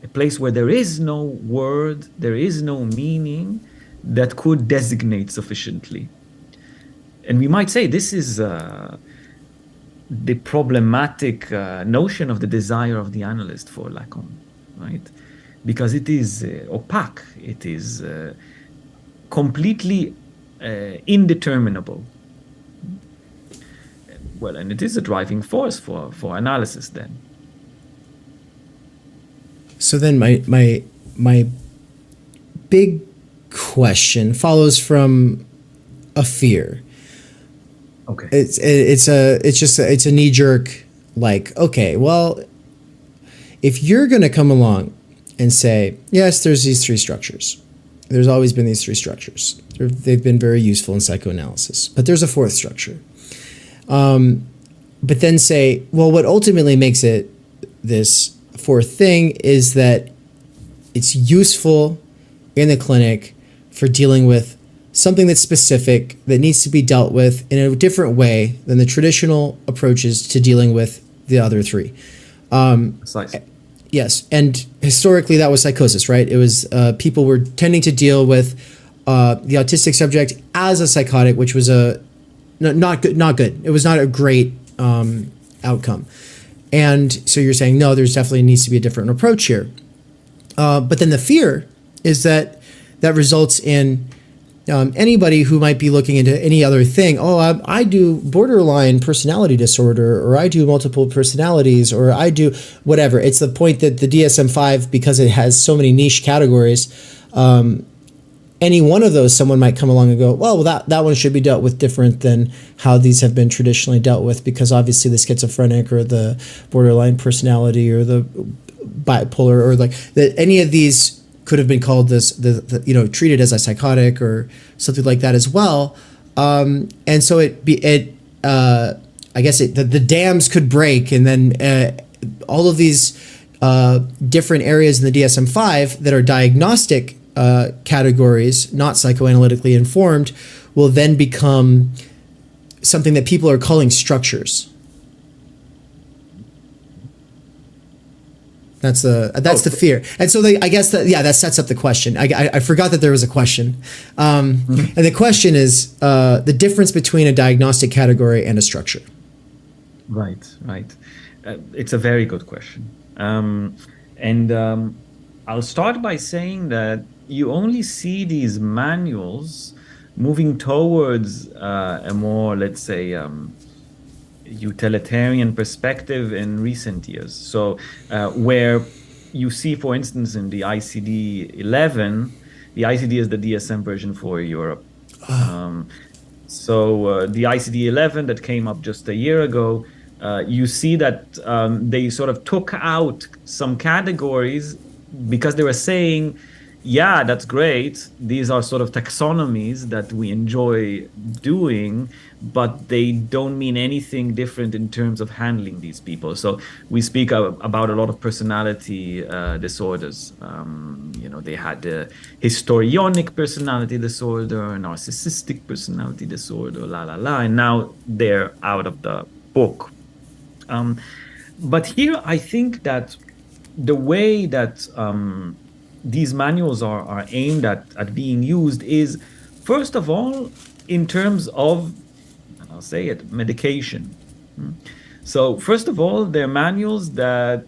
A place where there is no word, there is no meaning that could designate sufficiently. And we might say this is the problematic notion of the desire of the analyst for Lacan, right? Because it is opaque, it is completely indeterminable. Well, and it is a driving force for analysis then.
So then my big question follows from a fear.
Okay.
It's a knee jerk, like, okay, well, if you're going to come along and say, yes, there's these three structures. There's always been these three structures. They've been very useful in psychoanalysis, but there's a fourth structure. But then say, well, what ultimately makes it this fourth thing is that it's useful in the clinic for dealing with something that's specific, that needs to be dealt with in a different way than the traditional approaches to dealing with the other three. Yes, and historically that was psychosis, right? It was people were tending to deal with the autistic subject as a psychotic, which was not good. It was not a great outcome. And so you're saying, no, there's definitely needs to be a different approach here. But then the fear is that results in anybody who might be looking into any other thing. Oh, I do borderline personality disorder, or I do multiple personalities, or I do whatever. It's the point that the DSM-5, because it has so many niche categories, any one of those, someone might come along and go, well, that one should be dealt with different than how these have been traditionally dealt with, because obviously the schizophrenic or the borderline personality or the bipolar, or like that, any of these could have been called treated as a psychotic or something like that as well. And so I guess the dams could break, and then all of these different areas in the DSM-5 that are diagnostic categories, not psychoanalytically informed, will then become something that people are calling structures. That's the fear. And so I guess that sets up the question. I forgot that there was a question. And the question is the difference between a diagnostic category and a structure.
Right. It's a very good question. And I'll start by saying that you only see these manuals moving towards a more, let's say, utilitarian perspective in recent years. So where you see, for instance, in the ICD-11, the ICD is the DSM version for Europe. So the ICD-11 that came up just a year ago, you see that they sort of took out some categories because they were saying, yeah, that's great. These are sort of taxonomies that we enjoy doing, but they don't mean anything different in terms of handling these people. So we speak about a lot of personality disorders. They had the histrionic personality disorder, narcissistic personality disorder, and now they're out of the book. But here I think that the way that these manuals are aimed at being used is, first of all, in terms of, and I'll say it, medication. So first of all, they're manuals that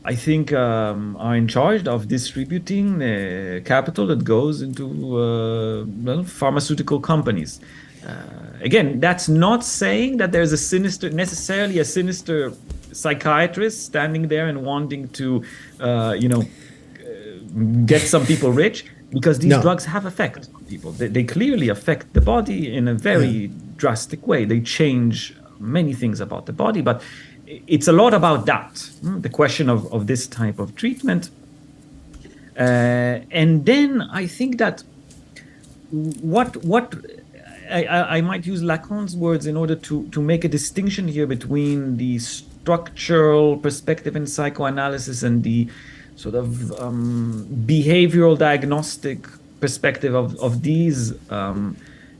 I think are in charge of distributing the capital that goes into pharmaceutical companies. Again, that's not saying that there's necessarily a sinister psychiatrist standing there and wanting to, get some people rich, because these drugs have effect on people. They clearly affect the body in a very drastic way. They change many things about the body, but it's a lot about that, the question of this type of treatment. And then I think that what I might use Lacan's words in order to make a distinction here between the structural perspective in psychoanalysis and the sort of behavioral diagnostic perspective of these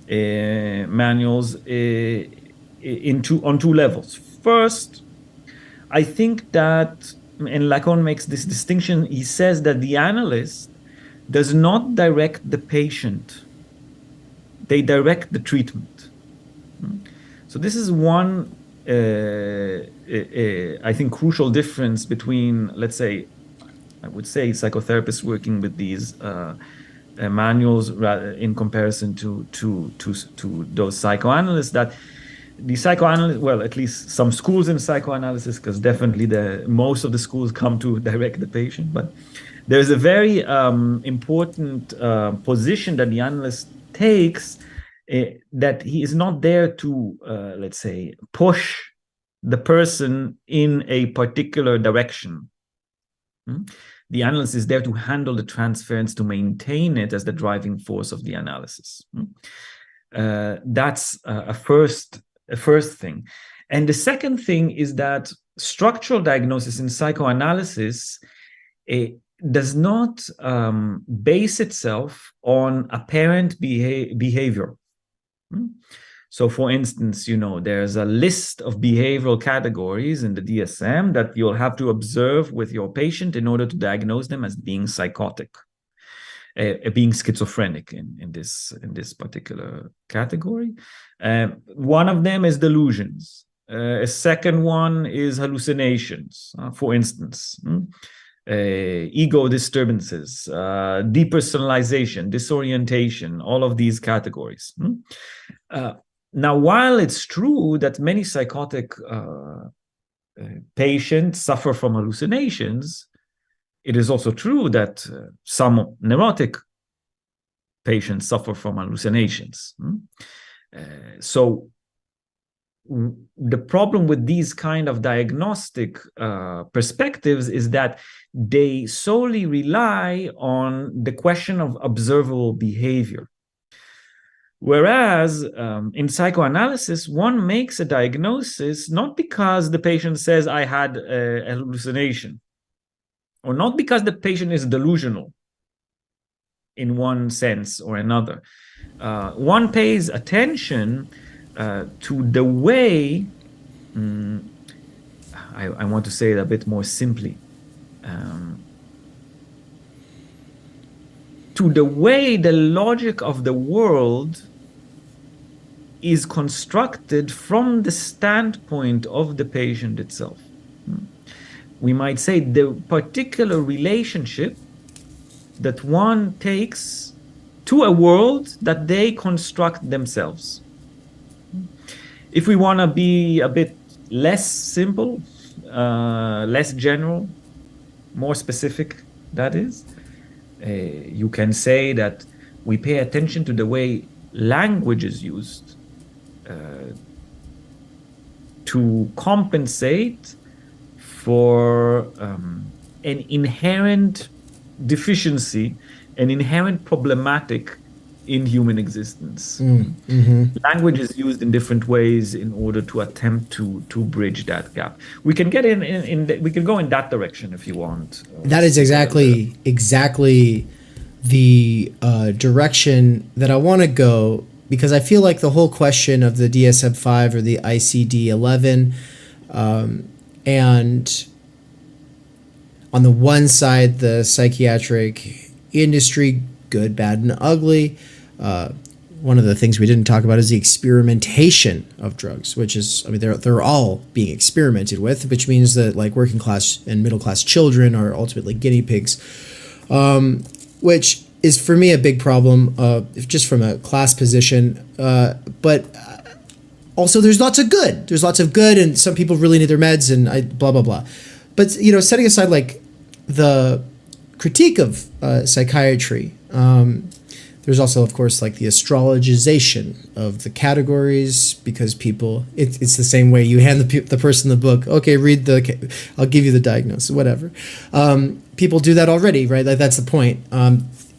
manuals on two levels. First, I think that, and Lacan makes this distinction, he says that the analyst does not direct the patient, they direct the treatment. So this is one, I think, crucial difference between, let's say, I would say psychotherapists working with these manuals in comparison to those psychoanalysts, that the psychoanalysts, well, at least some schools in psychoanalysis, because definitely most of the schools come to direct the patient, but there's a very important position that the analyst takes, that he is not there to, let's say, push the person in a particular direction. The analyst is there to handle the transference, to maintain it as the driving force of the analysis. That's a first thing. And the second thing is that structural diagnosis in psychoanalysis does not base itself on apparent behavior. So, for instance, there's a list of behavioral categories in the DSM that you'll have to observe with your patient in order to diagnose them as being psychotic, being schizophrenic in this particular category. One of them is delusions. A second one is hallucinations, for instance. Ego disturbances, depersonalization, disorientation, all of these categories. Now, while it's true that many psychotic patients suffer from hallucinations, it is also true that some neurotic patients suffer from hallucinations. So the problem with these kind of diagnostic perspectives is that they solely rely on the question of observable behavior. Whereas in psychoanalysis, one makes a diagnosis not because the patient says, I had a hallucination, or not because the patient is delusional in one sense or another. One pays attention to the way, I want to say it a bit more simply, to the way the logic of the world is constructed from the standpoint of the patient itself. We might say the particular relationship that one takes to a world that they construct themselves. If we want to be a bit less simple, less general, more specific, that is, you can say that we pay attention to the way language is used to compensate for an inherent deficiency, an inherent problematic in human existence. Language is used in different ways in order to attempt to bridge that gap. We can get we can go in that direction if you want.
That is exactly the direction that I want to go, because I feel like the whole question of the DSM-5 or the ICD-11, and on the one side, the psychiatric industry, good, bad, and ugly. One of the things we didn't talk about is the experimentation of drugs, which is, I mean, they're all being experimented with, which means that like working class and middle class children are ultimately guinea pigs, which is for me a big problem, just from a class position. But also, there's lots of good. There's lots of good, and some people really need their meds, and blah blah blah. But setting aside like the critique of psychiatry. There's also, of course, like the astrologization of the categories, because people, it's the same way you hand the person the book. Okay, I'll give you the diagnosis, whatever. People do that already, right? Like, that's the point.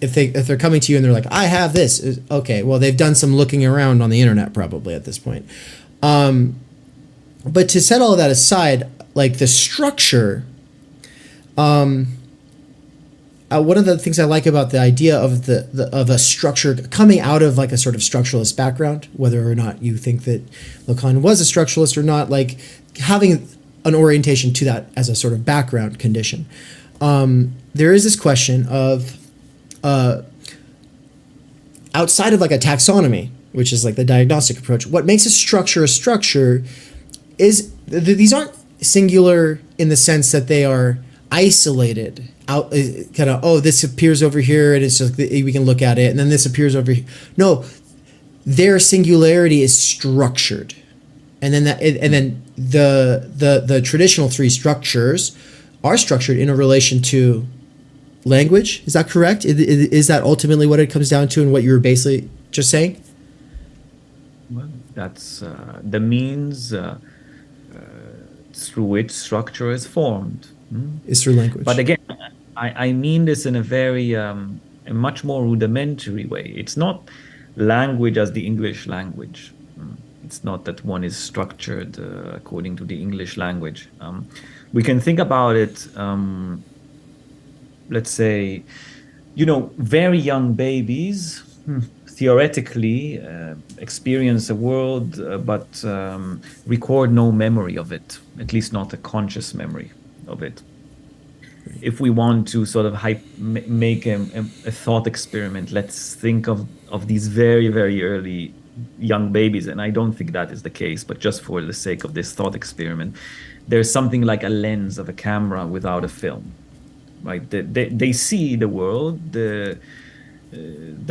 if they're coming to you and they're like, I have this, okay, well, they've done some looking around on the internet probably at this point. But to set all of that aside, like the structure, one of the things I like about the idea of of a structure coming out of like a sort of structuralist background, whether or not you think that Lacan was a structuralist or not, like having an orientation to that as a sort of background condition. There is this question of outside of like a taxonomy, which is like the diagnostic approach, what makes a structure is these aren't singular in the sense that they are isolated out, kind of, oh, this appears over here and it's just we can look at it, and then this appears over here. No, their singularity is structured, and then the traditional three structures are structured in a relation to language. Is that correct? Is that ultimately what it comes down to, and what you were basically just saying?
Well, that's the means through which structure is formed.
Is through language.
But again, I mean this in a very a much more rudimentary way. It's not language as the English language. It's not that one is structured according to the English language. We can think about it, let's say, very young babies theoretically experience a world, but record no memory of it, at least not a conscious memory of it. If we want to sort of make a thought experiment, let's think of these very, very early young babies, and I don't think that is the case, but just for the sake of this thought experiment, there's something like a lens of a camera without a film, right? They see the world, the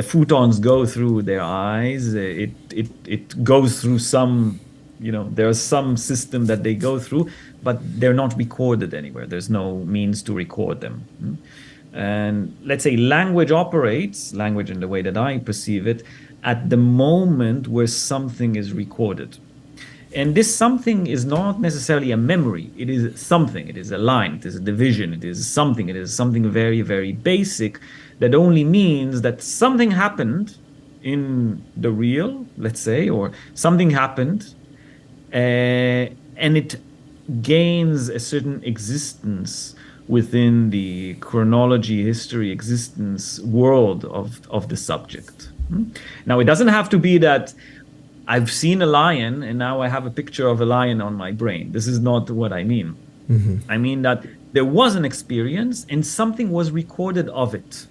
photons go through their eyes, it goes through some, there's some system that they go through, but they're not recorded anywhere. There's no means to record them. And let's say language in the way that I perceive it, at the moment where something is recorded. And this something is not necessarily a memory. It is something. It is a line. It is a division. It is something very, very basic that only means that something happened in the real, let's say, or something happened, and it gains a certain existence within the chronology, history, existence world of the subject. Now, it doesn't have to be that I've seen a lion and now I have a picture of a lion on my brain. This is not what I mean. I mean that there was an experience and something was recorded of it.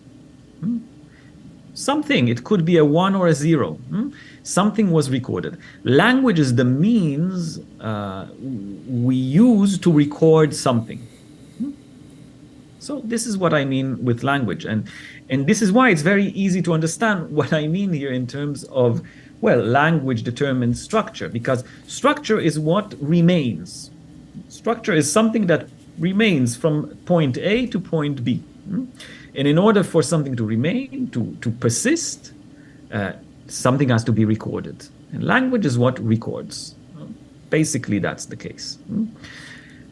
Something, it could be a 1 or a 0. Something was recorded. Language is the means we use to record something. So this is what I mean with language. And this is why it's very easy to understand what I mean here in terms of, language determines structure, because structure is what remains. Structure is something that remains from point A to point B. And in order for something to remain, to persist, something has to be recorded. And language is what records. Basically, that's the case.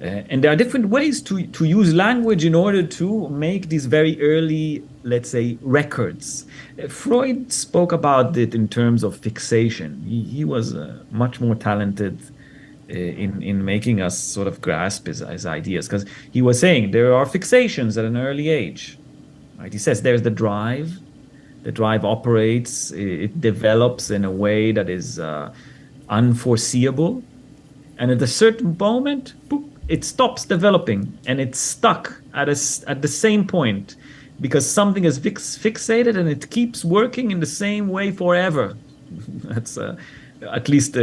And there are different ways to use language in order to make these very early, let's say, records. Freud spoke about it in terms of fixation. He was much more talented in making us sort of grasp his ideas, because he was saying there are fixations at an early age. Right? He says there's the drive. The drive operates, it develops in a way that is unforeseeable. And at a certain moment, boop, it stops developing and it's stuck at the same point because something is fixated and it keeps working in the same way forever. That's at least,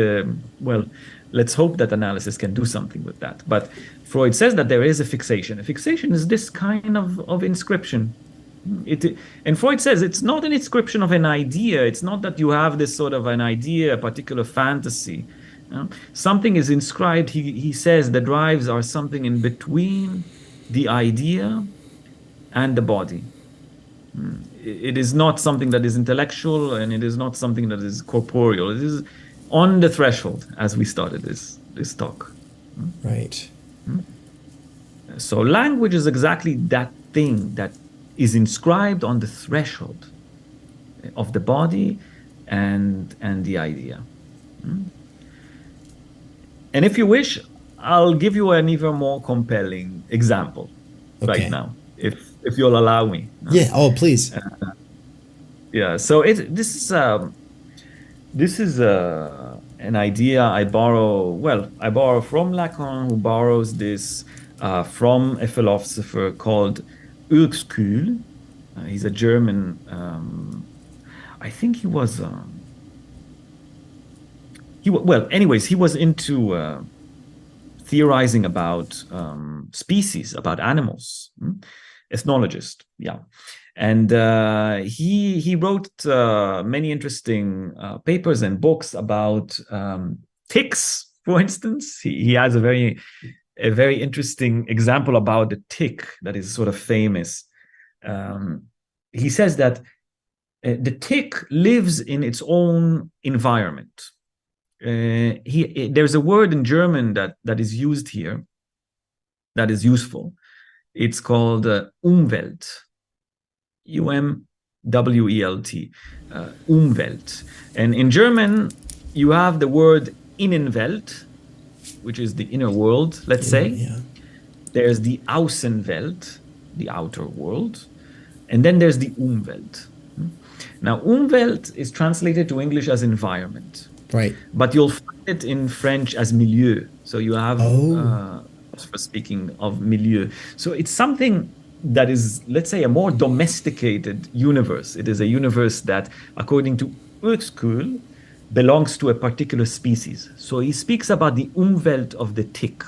let's hope that analysis can do something with that. But Freud says that there is a fixation. A fixation is this kind of inscription. And Freud says it's not an inscription of an idea. It's not that you have this sort of an idea, a particular fantasy. Something is inscribed. He says the drives are something in between the idea and the body. It is not something that is intellectual, and it is not something that is corporeal. It is on the threshold, as we started this talk.
Right.
So language is exactly that thing that is inscribed on the threshold of the body and the idea. And if you wish, I'll give you an even more compelling example right now, if you'll allow me.
Yeah. Oh, please.
Yeah. So this is an idea I borrow from Lacan, who borrows this from a philosopher called Uexküll. He's a German. I think he was. He was into theorizing about species, about animals, ethnologist, yeah. And he wrote many interesting papers and books about ticks, for instance. He has a very interesting example about the tick that is sort of famous. He says that the tick lives in its own environment. There's a word in German that is used here that is useful. It's called Umwelt, U-M-W-E-L-T, Umwelt. And in German, you have the word Innenwelt, which is the inner world, let's say.
Yeah.
There's the Außenwelt, the outer world. And then there's the Umwelt. Now, Umwelt is translated to English as environment.
Right.
But you'll find it in French as milieu. So you have, for speaking of milieu. So it's something that is, let's say, a more domesticated universe. It is a universe that, according to Uexküll, belongs to a particular species. So he speaks about the Umwelt of the tick.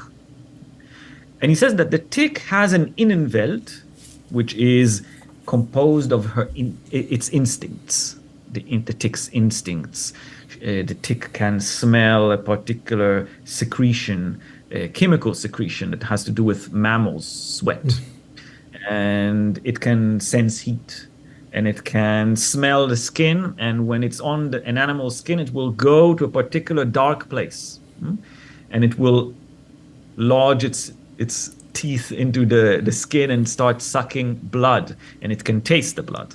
And he says that the tick has an Innenwelt, which is composed of its instincts, the tick's instincts. The tick can smell a particular secretion, a chemical secretion that has to do with mammals' sweat. And it can sense heat, and it can smell the skin. And when it's on an animal's skin, it will go to a particular dark place, and it will lodge its teeth into the skin and start sucking blood, and it can taste the blood.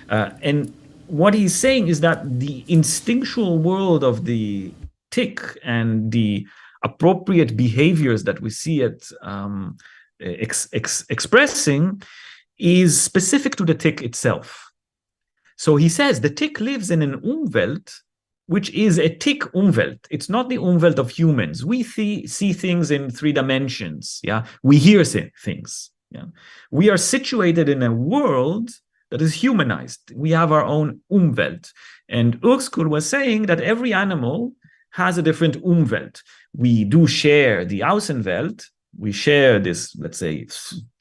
And what he's saying is that the instinctual world of the tick and the appropriate behaviors that we see it expressing is specific to the tick itself. So he says the tick lives in an Umwelt, which is a tick Umwelt. It's not the Umwelt of humans. We see things in 3 dimensions. Yeah, we hear things. Yeah, we are situated in a world that is humanized. We have our own Umwelt. And Uexküll was saying that every animal has a different Umwelt. We do share the Außenwelt. We share this, let's say,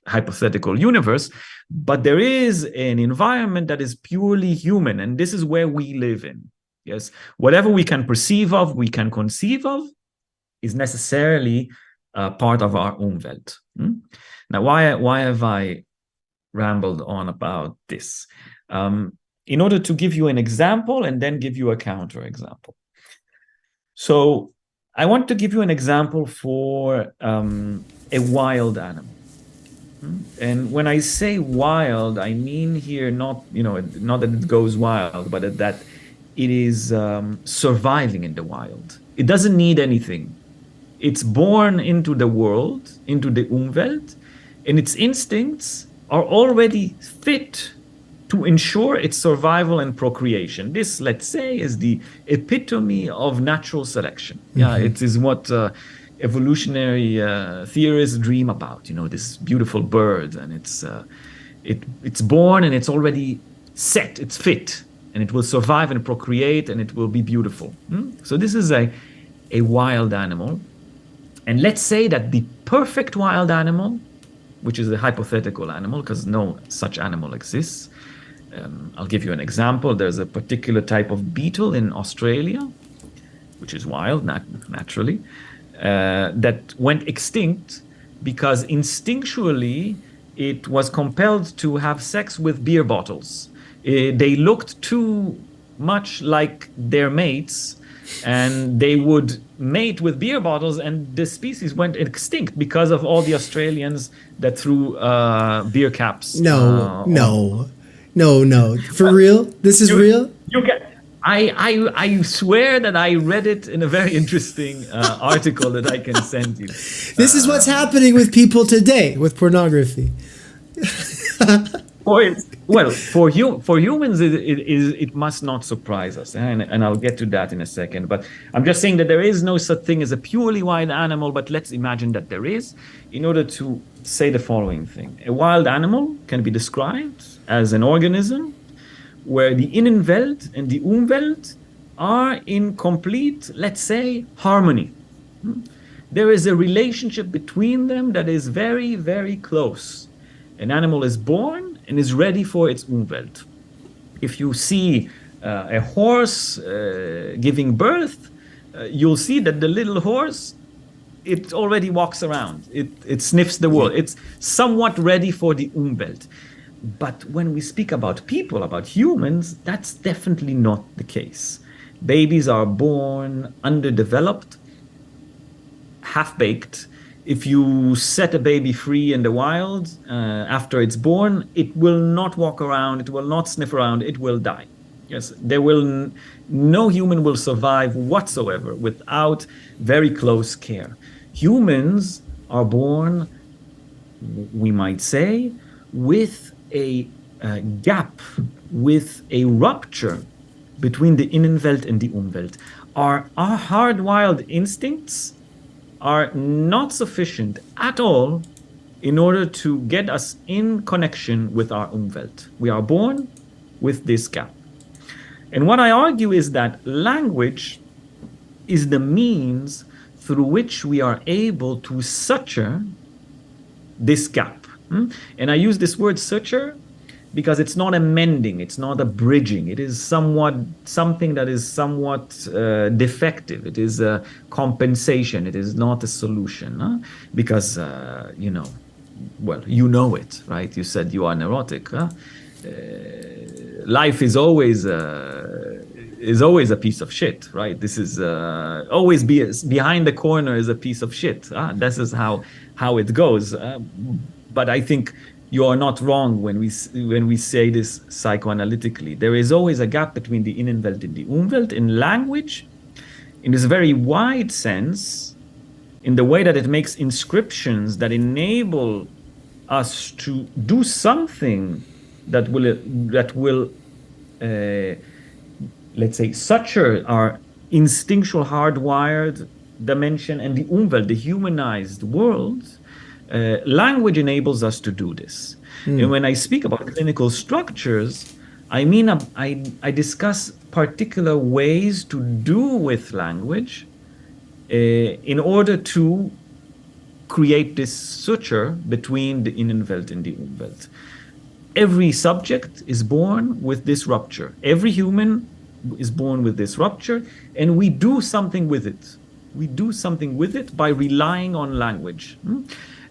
hypothetical universe, but there is an environment that is purely human, and this is where we live in. Yes, whatever we can perceive of, we can conceive of, is necessarily part of our Umwelt. Now, why have I rambled on about this? In order to give you an example and then give you a counterexample. So I want to give you an example for a wild animal. And when I say wild, I mean here not that it goes wild, but that it is surviving in the wild. It doesn't need anything. It's born into the world, into the Umwelt, and its instincts are already fit to ensure its survival and procreation. This, let's say, is the epitome of natural selection. Yeah, it is what evolutionary theorists dream about. This beautiful bird, and it's born and it's already set. It's fit, and it will survive and procreate, and it will be beautiful. So this is a wild animal, and let's say that the perfect wild animal, which is a hypothetical animal because no such animal exists. I'll give you an example. There's a particular type of beetle in Australia, which is wild, naturally, that went extinct because instinctually it was compelled to have sex with beer bottles. They looked too much like their mates, and they would mate with beer bottles, and the species went extinct because of all the Australians that threw beer caps.
No. For real? This is real?
You can. I swear that I read it in a very interesting article that I can send you.
This is what's happening with people today with pornography.
For humans, it must not surprise us, and I'll get to that in a second. But I'm just saying that there is no such thing as a purely wild animal, but let's imagine that there is, in order to say the following thing. A wild animal can be described as an organism where the Innenwelt and the Umwelt are in complete, let's say, harmony. There is a relationship between them that is very, very close. An animal is born and is ready for its Umwelt. If you see a horse giving birth, you'll see that the little horse, it already walks around. It sniffs the world. It's somewhat ready for the Umwelt. But when we speak about people, about humans, that's definitely not the case. Babies are born underdeveloped, half-baked. If you set a baby free in the wild after it's born, it will not walk around, it will not sniff around, it will die. Yes, no human will survive whatsoever without very close care. Humans are born, we might say, with a gap, with a rupture between the Innenwelt and the Umwelt. Our hardwired instincts are not sufficient at all in order to get us in connection with our Umwelt. We are born with this gap. And what I argue is that language is the means through which we are able to suture this gap. And I use this word suture because it's not a mending, it's not a bridging. It is something that is somewhat defective. It is a compensation. It is not a solution. Because, you know it, right? You said you are neurotic. Life is always a piece of shit, right? This is always behind the corner is a piece of shit. This is how it goes. But I think you are not wrong when we say this psychoanalytically. There is always a gap between the Innenwelt and the Umwelt in language, in this very wide sense, in the way that it makes inscriptions that enable us to do something that will let's say, suture our instinctual hardwired dimension and the Umwelt, the humanized world. Language enables us to do this. And when I speak about clinical structures, I mean I discuss particular ways to do with language in order to create this suture between the Innenwelt and the Umwelt. Every subject is born with this rupture. Every human is born with this rupture, and we do something with it. We do something with it by relying on language.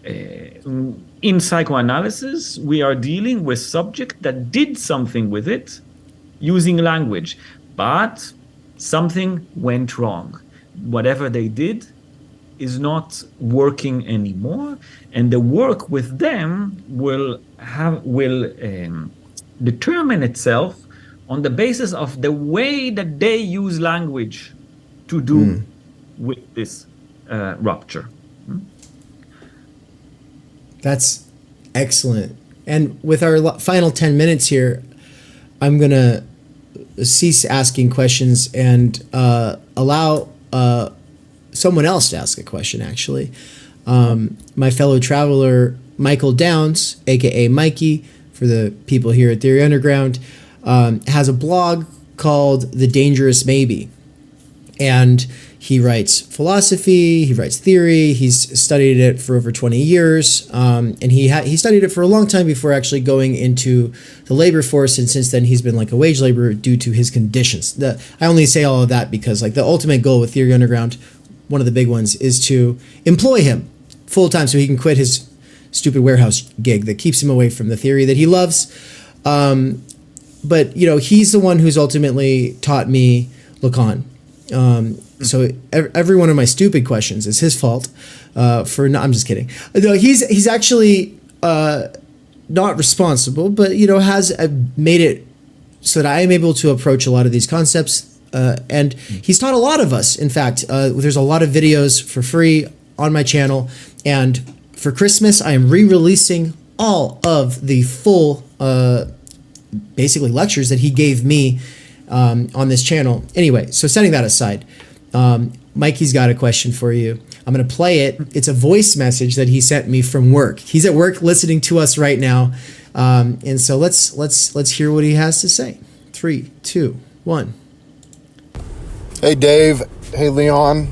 In psychoanalysis, we are dealing with subject that did something with it using language, but something went wrong. Whatever they did is not working anymore, and the work with them will determine itself on the basis of the way that they use language to do with this rupture.
That's excellent. And with our final 10 minutes here, I'm going to cease asking questions and allow someone else to ask a question, actually. My fellow traveler, Michael Downs, a.k.a. Mikey, for the people here at Theory Underground, has a blog called The Dangerous Maybe. And he writes philosophy, he writes theory, he's studied it for over 20 years, and he studied it for a long time before actually going into the labor force, and since then he's been like a wage laborer due to his conditions. I only say all of that because like the ultimate goal with Theory Underground, one of the big ones, is to employ him full-time so he can quit his stupid warehouse gig that keeps him away from the theory that he loves. But, you know, he's the one who's ultimately taught me Lacan. So every one of my stupid questions is his fault. I'm just kidding. No, he's actually not responsible, but has made it so that I am able to approach a lot of these concepts. And he's taught a lot of us. In fact, there's a lot of videos for free on my channel. And for Christmas, I am re-releasing all of the full, basically lectures that he gave me on this channel. Anyway, so setting that aside, Mikey's got a question for you. I'm going to play it. It's a voice message that he sent me from work. He's at work listening to us right now. And so let's hear what he has to say. 3, 2, 1.
Hey, Dave. Hey, Leon.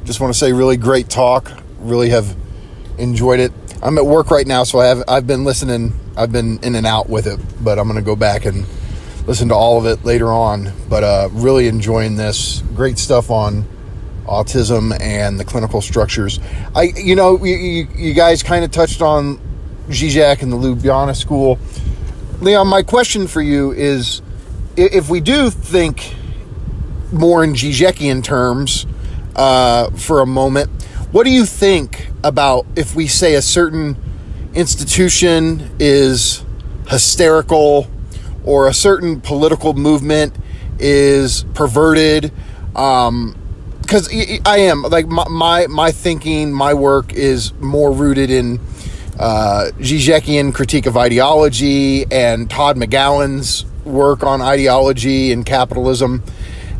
Just want to say really great talk. Really have enjoyed it. I'm at work right now, so I've been listening. I've been in and out with it, but I'm going to go back and listen to all of it later on. But really enjoying this. Great stuff on autism and the clinical structures. You guys kind of touched on Zizek and the Ljubljana school. Leon, my question for you is, if we do think more in Zizekian terms for a moment, what do you think about if we say a certain institution is hysterical or a certain political movement is perverted? Because I am, like, my thinking, my work is more rooted in Zizekian critique of ideology and Todd McGowan's work on ideology and capitalism.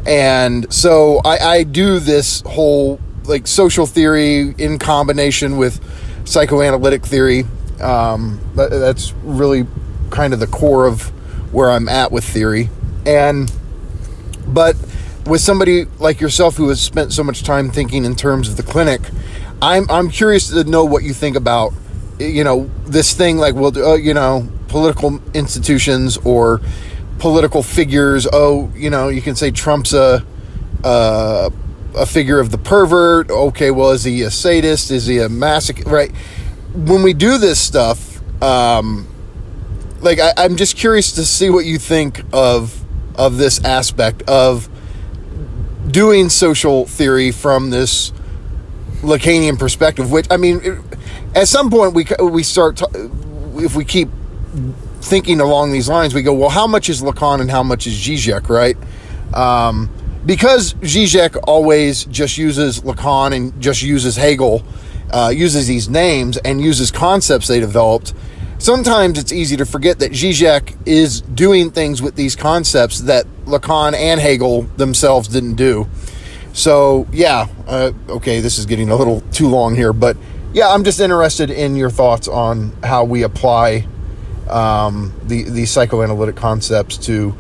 And so I do this whole, like, social theory in combination with psychoanalytic theory. That's really kind of the core of where I'm at with theory. But with somebody like yourself who has spent so much time thinking in terms of the clinic, I'm curious to know what you think about, this thing, like, political institutions or political figures. You can say Trump's a figure of the pervert. Okay, well, is he a sadist? Is he a masochist? Right? When we do this stuff, I'm just curious to see what you think of this aspect of doing social theory from this Lacanian perspective, which, I mean, at some point we start if we keep thinking along these lines, we go, well, how much is Lacan and how much is Zizek, right? Because Zizek always just uses Lacan and just uses Hegel, uses these names and uses concepts they developed, sometimes it's easy to forget that Zizek is doing things with these concepts that Lacan and Hegel themselves didn't do. So, yeah, okay, this is getting a little too long here, but yeah, I'm just interested in your thoughts on how we apply the psychoanalytic concepts to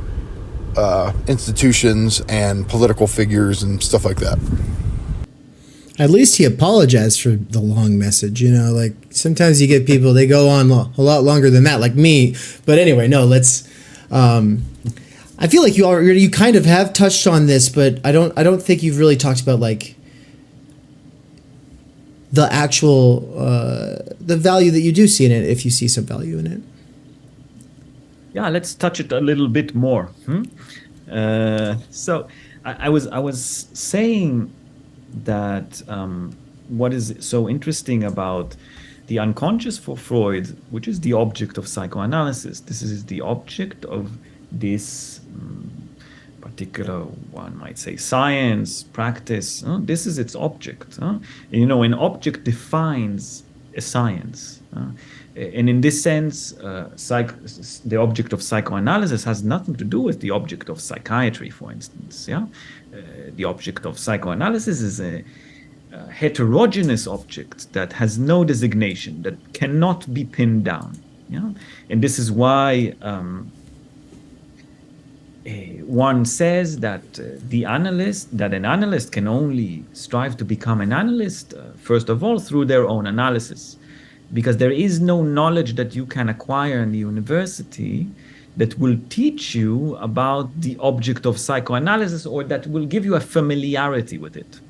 institutions and political figures and stuff like that.
At least he apologized for the long message, like sometimes you get people, they go on a lot longer than that, like me. But anyway, no, let's, I feel like you kind of have touched on this, but I don't think you've really talked about, like, the actual, the value that you do see in it, if you see some value in it.
Yeah, let's touch it a little bit more. So I was saying that what is so interesting about the unconscious for Freud, which is the object of psychoanalysis, this is the object of this particular, one might say, science, practice. This is its object. An object defines a science. And in this sense, the object of psychoanalysis has nothing to do with the object of psychiatry, for instance. The object of psychoanalysis is a heterogeneous object that has no designation, that cannot be pinned down. And this is why one says that an analyst can only strive to become an analyst, first of all, through their own analysis. Because there is no knowledge that you can acquire in the university that will teach you about the object of psychoanalysis, or that will give you a familiarity with it.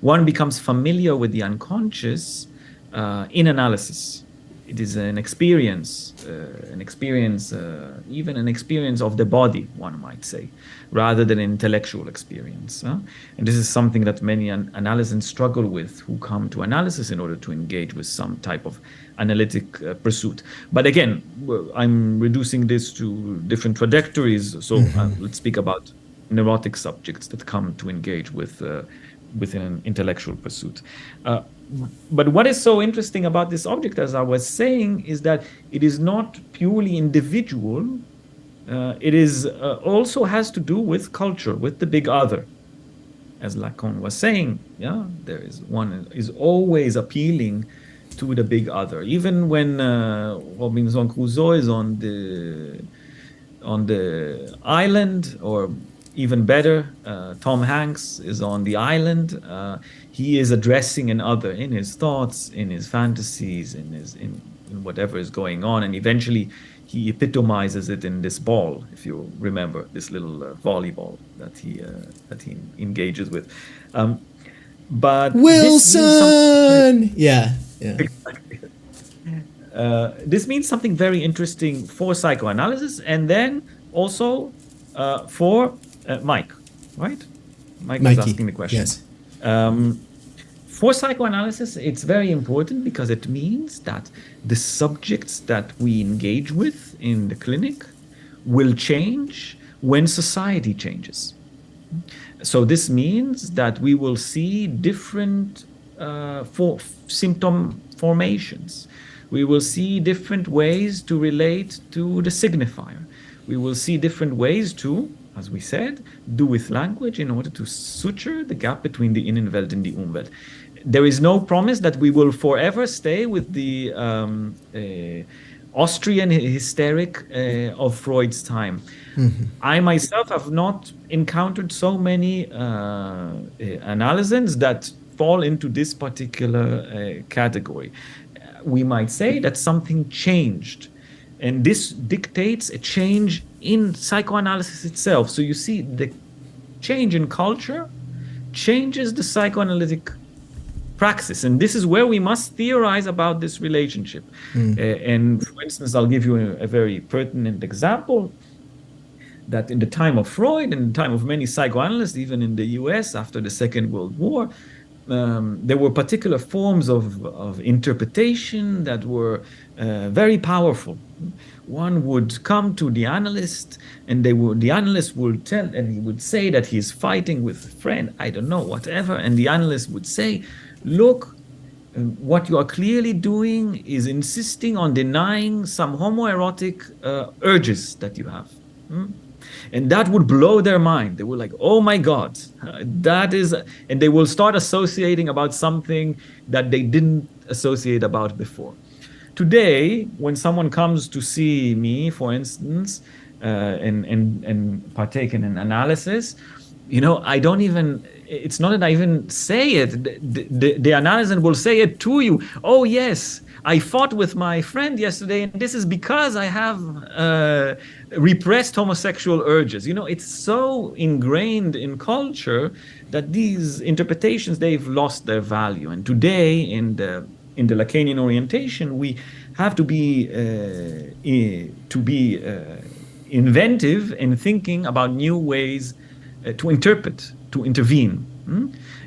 One becomes familiar with the unconscious in analysis. it is an experience, even an experience of the body, one might say, rather than an intellectual experience. And this is something that many analysts struggle with who come to analysis in order to engage with some type of analytic pursuit. But again, I'm reducing this to different trajectories. So let's speak about neurotic subjects that come to engage with an intellectual pursuit. But what is so interesting about this object, as I was saying, is that it is not purely individual. It is also has to do with culture, with the big other. As Lacan was saying, there is one is always appealing to the big other. Even when Robinson Crusoe is on the island, or even better, Tom Hanks is on the island. He is addressing an other in his thoughts, in his fantasies, in whatever is going on, and eventually he epitomizes it in this ball. If you remember this little volleyball that he engages with. But
Wilson,
this means something very interesting for psychoanalysis, and then also for Mike, right? Mike was asking the question.
Yes.
For psychoanalysis, it's very important because it means that the subjects that we engage with in the clinic will change when society changes. So this means that we will see different symptom formations. We will see different ways to relate to the signifier. We will see different ways to, as we said, do with language in order to suture the gap between the Innenwelt and the Umwelt. There is no promise that we will forever stay with the Austrian hysteric of Freud's time. I myself have not encountered so many analyses that fall into this particular category. We might say that something changed, and this dictates a change in psychoanalysis itself. So you see, the change in culture changes the psychoanalytic praxis, and this is where we must theorize about this relationship. And for instance, I'll give you a very pertinent example, that in the time of Freud and the time of many psychoanalysts, even in the US after the Second World War, there were particular forms of interpretation that were very powerful. One would come to the analyst, and the analyst would tell, and he would say that he's fighting with a friend, I don't know, whatever, and the analyst would say, look, what you are clearly doing is insisting on denying some homoerotic urges that you have. And that would blow their mind. They were like, oh my God, that is, and they will start associating about something that they didn't associate about before. Today, when someone comes to see me, for instance, and partake in an analysis, I don't even, it's not that I even say it. The analyst will say it to you. Oh yes, I fought with my friend yesterday, and this is because I have repressed homosexual urges. It's so ingrained in culture that these interpretations, they've lost their value. And today, in the Lacanian orientation, we have to be inventive in thinking about new ways to interpret, to intervene.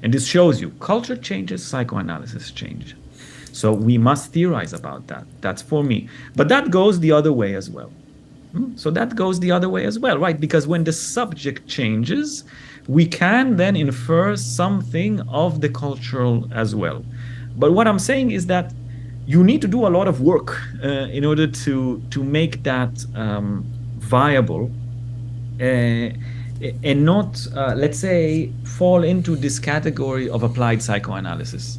And this shows you culture changes, psychoanalysis changes. So we must theorize about that. That's for me. But that goes the other way as well. So that goes the other way as well, right? Because when the subject changes, we can then infer something of the cultural as well. But what I'm saying is that you need to do a lot of work in order to make that viable and not, let's say, fall into this category of applied psychoanalysis.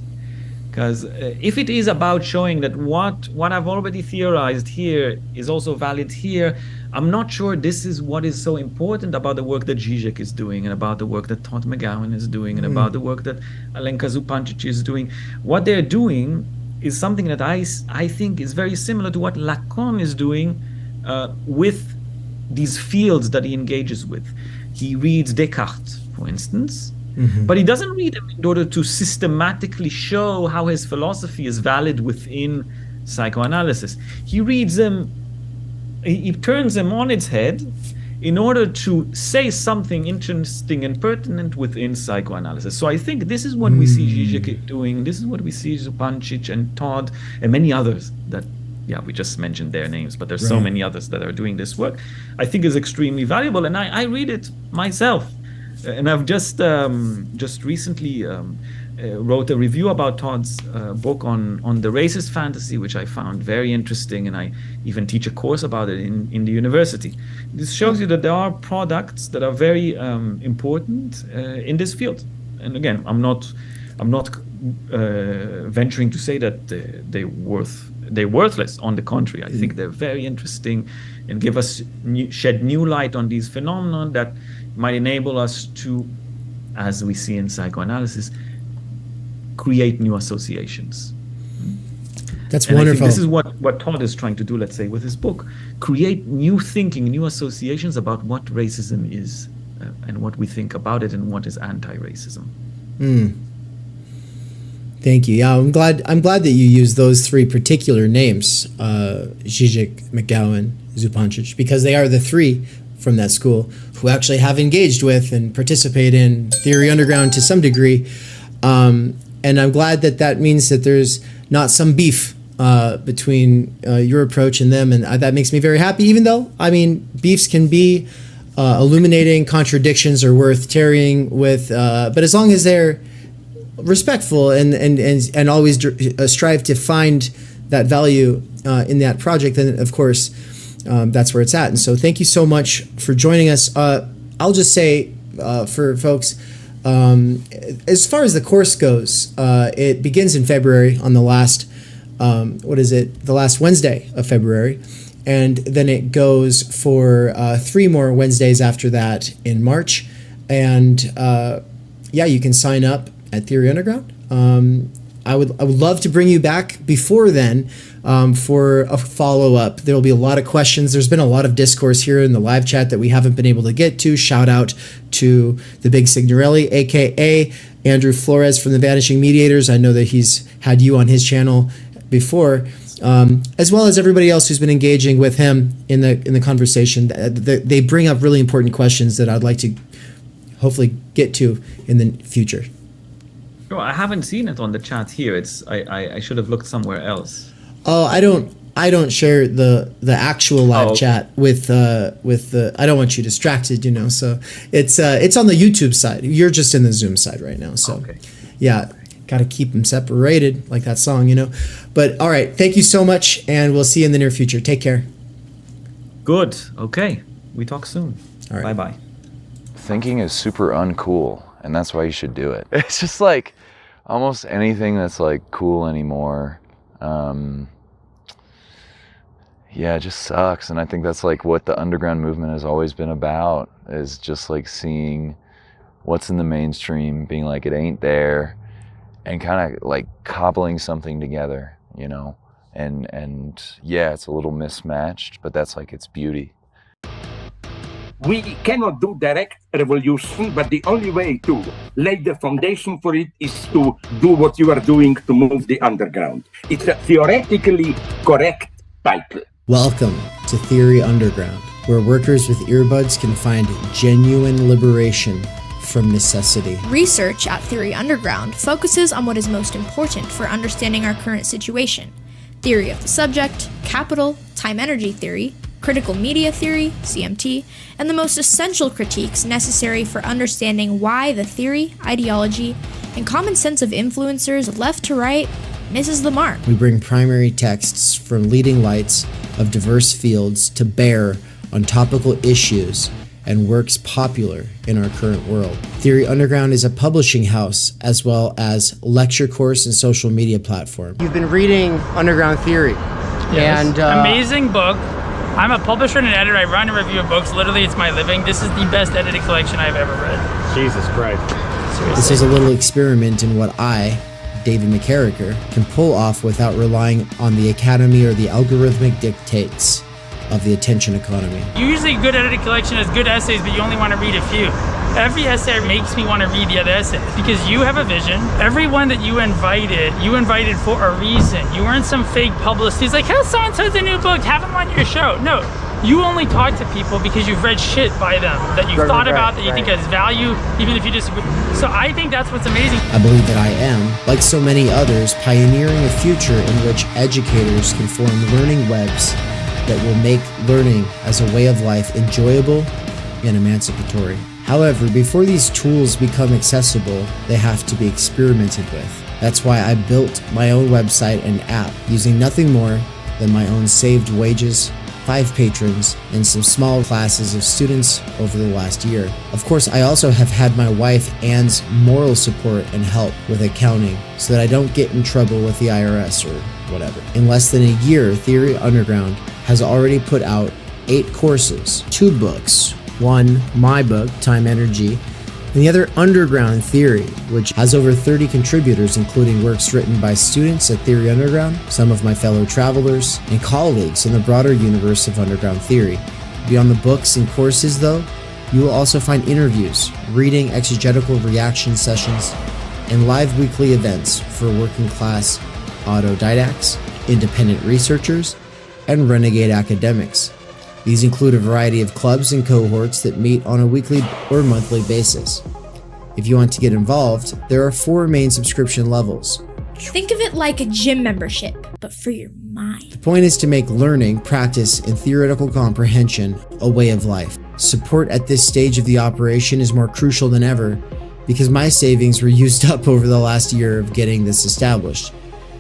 Because if it is about showing that what I've already theorized here is also valid here, I'm not sure this is what is so important about the work that Zizek is doing, and about the work that Todd McGowan is doing, and about the work that Alenka Zupancic is doing. What they're doing is something that I think is very similar to what Lacan is doing with these fields that he engages with. He reads Descartes, for instance, but he doesn't read him in order to systematically show how his philosophy is valid within psychoanalysis. He reads them, he turns them on its head in order to say something interesting and pertinent within psychoanalysis. So I think this is what we see Zizek doing. This is what we see Zupancic and Todd and many others that, we just mentioned their names, but there's so many others that are doing this work. I think is extremely valuable, and I read it myself. And I've just recently wrote a review about Todd's book on the racist fantasy, which I found very interesting, and I even teach a course about it in the university. This shows you that there are products that are very important in this field. And again, I'm not venturing to say that they're worthless. On the contrary, I think they're very interesting and give us shed new light on these phenomena that might enable us to, as we see in psychoanalysis, create new associations.
That's
and
wonderful.
I think this is what Todd is trying to do, let's say, with his book. Create new thinking, new associations about what racism is and what we think about it and what is anti-racism.
Thank you. Yeah, I'm glad that you used those three particular names, Zizek, McGowan, Zupancic, because they are the three from that school who actually have engaged with and participate in Theory Underground to some degree. And I'm glad that means that there's not some beef between your approach and them, and that makes me very happy, even though, I mean, beefs can be illuminating, contradictions are worth tarrying with, but as long as they're respectful and always strive to find that value in that project, then of course that's where it's at. And so thank you so much for joining us. I'll just say for folks, as far as the course goes, it begins in February on the last the last Wednesday of February, and then it goes for 3 more Wednesdays after that in March. And you can sign up at Theory Underground. I would love to bring you back before then for a follow-up. There will be a lot of questions. There's been a lot of discourse here in the live chat that we haven't been able to get to. Shout out to the Big Signorelli, aka Andrew Flores from the Vanishing Mediators. I know that he's had you on his channel before, as well as everybody else who's been engaging with him in the conversation. They bring up really important questions that I'd like to hopefully get to in the future.
Oh, I haven't seen it on the chat here. I should have looked somewhere else.
Oh, I don't share the actual live chat with the. I don't want you distracted, So it's on the YouTube side. You're just in the Zoom side right now. So got to keep them separated, like that song, But all right, thank you so much, and we'll see you in the near future. Take care.
Good. Okay, we talk soon. All right. Bye bye.
Thinking is super uncool, and that's why you should do it. It's just like almost anything that's like cool anymore. It just sucks. And I think that's like what the underground movement has always been about, is just like seeing what's in the mainstream, being like it ain't there, and kind of like cobbling something together, and it's a little mismatched, but that's like its beauty.
We cannot do direct revolution, but the only way to lay the foundation for it is to do what you are doing to move the underground. It's a theoretically correct title.
Welcome to Theory Underground, where workers with earbuds can find genuine liberation from necessity.
Research at Theory Underground focuses on what is most important for understanding our current situation: theory of the subject, capital, time-energy theory, critical media theory, CMT, and the most essential critiques necessary for understanding why the theory, ideology, and common sense of influencers left to right misses the mark.
We bring primary texts from leading lights of diverse fields to bear on topical issues and works popular in our current world. Theory Underground is a publishing house as well as lecture course and social media platform.
You've been reading Underground Theory.
Yes.
And
amazing book. I'm a publisher and an editor. I run a review of books. Literally, it's my living. This is the best edited collection I've ever read.
Jesus Christ.
Seriously.
This is a little experiment in what I, David McKerracher, can pull off without relying on the academy or the algorithmic dictates of the attention economy.
Usually good edited collection has good essays, but you only want to read a few. Every essay makes me want to read the other essays because you have a vision. Everyone that you invited for a reason. You weren't some fake publicist. He's like, how's so-and-so's a new book? Have them on your show. No, you only talk to people because you've read shit by them, that you've thought about, that you think has value, even if you disagree. So I think that's what's amazing.
I believe that I am, like so many others, pioneering a future in which educators can form learning webs that will make learning as a way of life enjoyable and emancipatory. However, before these tools become accessible, they have to be experimented with. That's why I built my own website and app using nothing more than my own saved wages, 5 patrons, and some small classes of students over the last year. Of course, I also have had my wife Anne's moral support and help with accounting so that I don't get in trouble with the IRS or whatever. In less than a year, Theory Underground has already put out 8 courses, 2 books, one, my book, Time Energy, and the other, Underground Theory, which has over 30 contributors, including works written by students at Theory Underground, some of my fellow travelers, and colleagues in the broader universe of Underground Theory. Beyond the books and courses, though, you will also find interviews, reading exegetical reaction sessions, and live weekly events for working class autodidacts, independent researchers, and renegade academics. These include a variety of clubs and cohorts that meet on a weekly or monthly basis. If you want to get involved, there are 4 main subscription levels.
Think of it like a gym membership, but for your mind.
The point is to make learning, practice, and theoretical comprehension a way of life. Support at this stage of the operation is more crucial than ever because my savings were used up over the last year of getting this established.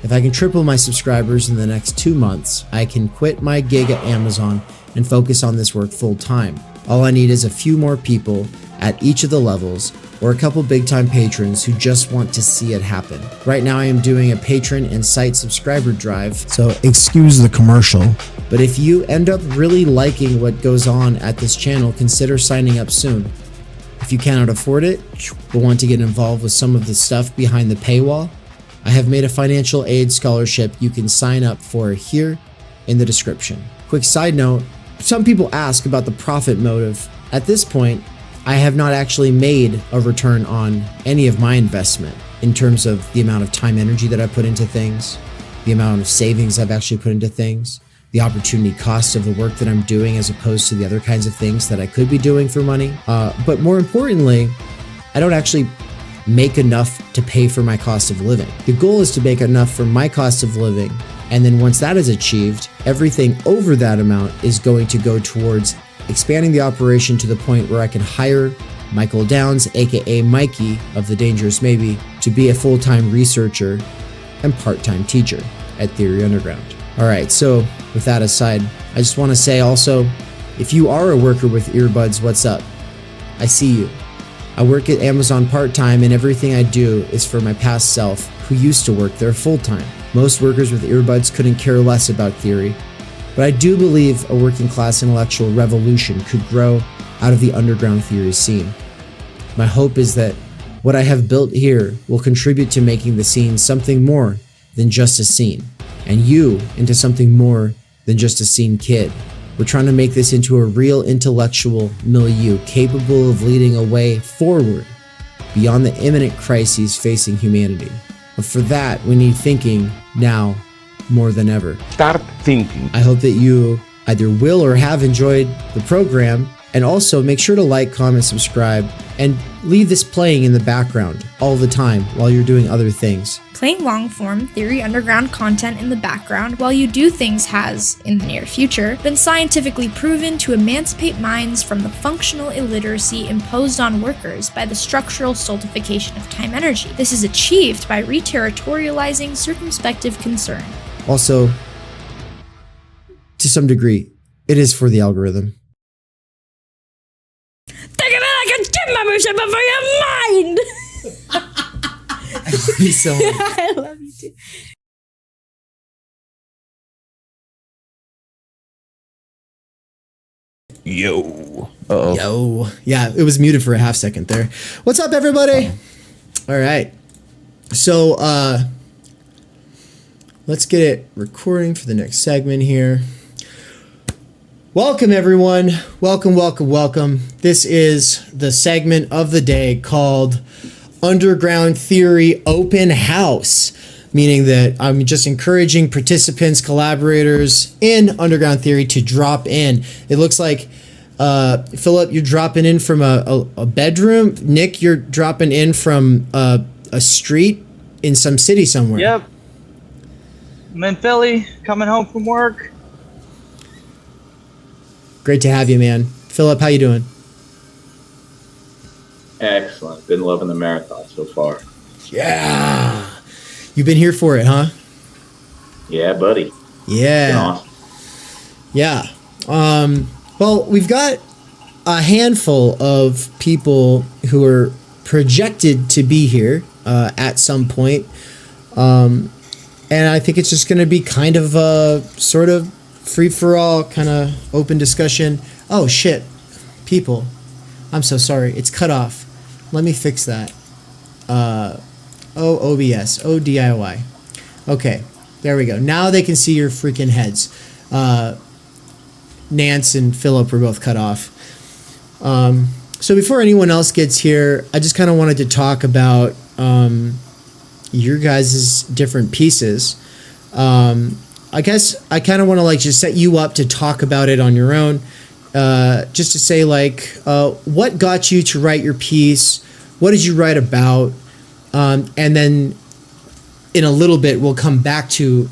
If I can triple my subscribers in the next 2 months, I can quit my gig at Amazon and focus on this work full time. All I need is a few more people at each of the levels or a couple big time patrons who just want to see it happen. Right now I am doing a patron and site subscriber drive, so excuse the commercial. But if you end up really liking what goes on at this channel, consider signing up soon. If you cannot afford it, but want to get involved with some of the stuff behind the paywall, I have made a financial aid scholarship you can sign up for here in the description. Quick side note, some people ask about the profit motive. At this point, I have not actually made a return on any of my investment in terms of the amount of time energy that I put into things, the amount of savings I've actually put into things, the opportunity cost of the work that I'm doing as opposed to the other kinds of things that I could be doing for money. But more importantly, I don't actually make enough to pay for my cost of living. The goal is to make enough for my cost of living, and then once that is achieved, everything over that amount is going to go towards expanding the operation to the point where I can hire Michael Downs, aka Mikey of The Dangerous Maybe, to be a full-time researcher and part-time teacher at Theory Underground. Alright, so with that aside, I just want to say also, if you are a worker with earbuds, what's up? I see you. I work at Amazon part-time and everything I do is for my past self who used to work there full-time. Most workers with earbuds couldn't care less about theory, but I do believe a working class intellectual revolution could grow out of the underground theory scene. My hope is that what I have built here will contribute to making the scene something more than just a scene, and you into something more than just a scene kid. We're trying to make this into a real intellectual milieu capable of leading a way forward beyond the imminent crises facing humanity. But for that, we need thinking now more than ever.
Start thinking.
I hope that you either will or have enjoyed the program, and also make sure to like, comment, subscribe, and leave this playing in the background all the time while you're doing other things.
Playing long-form Theory Underground content in the background while you do things has, in the near future, been scientifically proven to emancipate minds from the functional illiteracy imposed on workers by the structural stultification of time energy. This is achieved by reterritorializing circumspective concern.
Also, to some degree, it is for the algorithm.
Think of it like a gym membership, but for your mind!
I love you so much.
I love you too.
Yo. Uh-oh.
Yo. Yeah, it was muted for a half second there. What's up, everybody? All right. So, let's get it recording for the next segment here. Welcome, everyone. Welcome, welcome, welcome. This is the segment of the day called Underground Theory Open House, meaning that I'm just encouraging participants, collaborators in Underground Theory to drop in. It looks like, Philip, you're dropping in from a bedroom. Nick, you're dropping in from a street in some city somewhere.
Yep. I'm in Philly, coming home from work.
Great to have you, man. Philip, how you doing?
Excellent. Been loving the marathon so far.
Yeah. You've been here for it, huh?
Yeah, buddy.
Yeah.
Awesome.
Yeah. Well, we've got a handful of people who are projected to be here at some point. And I think it's just going to be kind of a sort of free-for-all kind of open discussion. Oh, shit. People. I'm so sorry. It's cut off. Let me fix that. OBS. ODIY. Okay. There we go. Now they can see your freaking heads. Nance and Philip were both cut off. So before anyone else gets here, I just kind of wanted to talk about your guys' different pieces. I guess I kind of want to like just set you up to talk about it on your own. Just to say like, what got you to write your piece? What did you write about? And then in a little bit, we'll come back to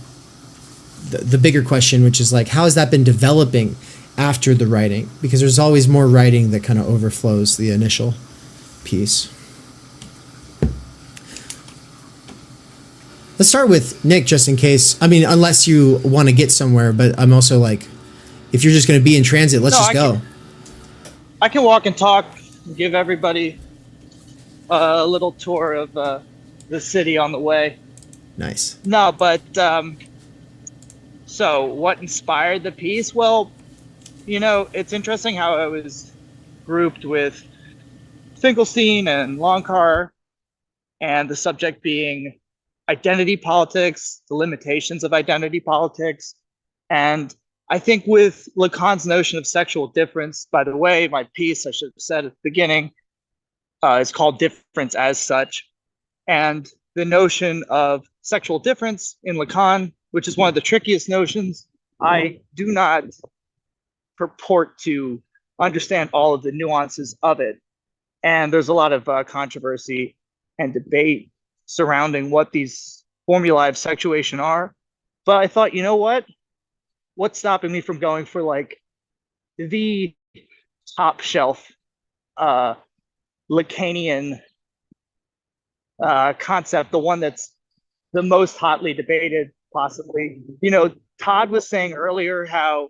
the bigger question, which is like, how has that been developing after the writing? Because there's always more writing that kind of overflows the initial piece. Let's start with Nick, just in case. I mean, unless you want to get somewhere, but I'm also like, if you're just going to be in transit, let's just go.
I can walk and talk, and give everybody a little tour of the city on the way.
Nice.
No, but so what inspired the piece? Well, you know, it's interesting how I was grouped with Finkelstein and Loncar, and the subject being identity politics, the limitations of identity politics. And I think with Lacan's notion of sexual difference, by the way, my piece, I should have said at the beginning, is called Difference as Such. And the notion of sexual difference in Lacan, which is one of the trickiest notions, I do not purport to understand all of the nuances of it. And there's a lot of controversy and debate surrounding what these formulae of sexuation are. But I thought, you know what? What's stopping me from going for like the top shelf Lacanian concept, the one that's the most hotly debated, possibly. You know, Todd was saying earlier how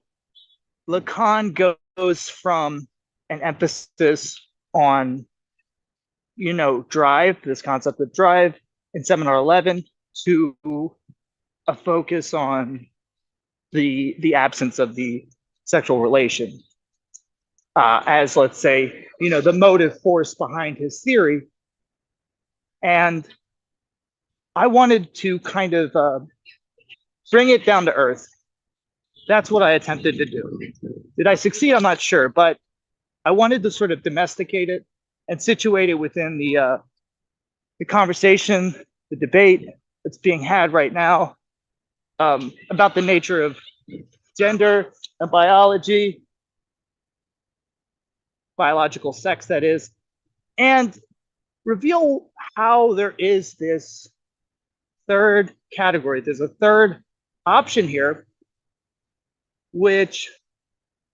Lacan goes from an emphasis on, you know, drive, this concept of drive in Seminar 11, to a focus on the absence of the sexual relation as, let's say, you know, the motive force behind his theory. And I wanted to kind of bring it down to earth. That's what I attempted to do. Did I succeed? I'm not sure, but I wanted to sort of domesticate it and situate it within the conversation, the debate that's being had right now about the nature of gender and biology, biological sex, that is, and reveal how there is this third category. There's a third option here, which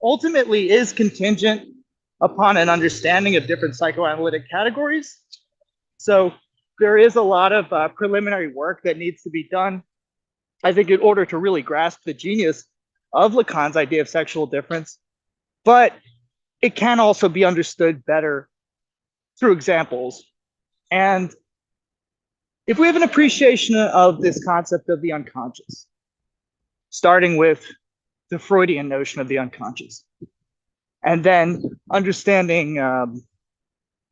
ultimately is contingent upon an understanding of different psychoanalytic categories. So there is a lot of preliminary work that needs to be done, I think, in order to really grasp the genius of Lacan's idea of sexual difference. But it can also be understood better through examples. And if we have an appreciation of this concept of the unconscious, starting with the Freudian notion of the unconscious, and then understanding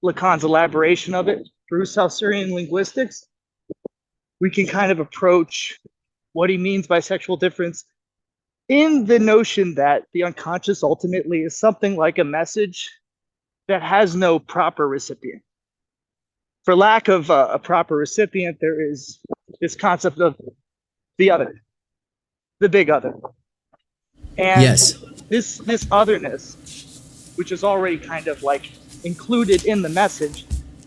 Lacan's elaboration of it through Saussurian linguistics, we can kind of approach what he means by sexual difference in the notion that the unconscious ultimately is something like a message that has no proper recipient. For lack of a proper recipient, there is this concept of the other, the big other. And
Yes.
this otherness, which is already kind of like included in the message,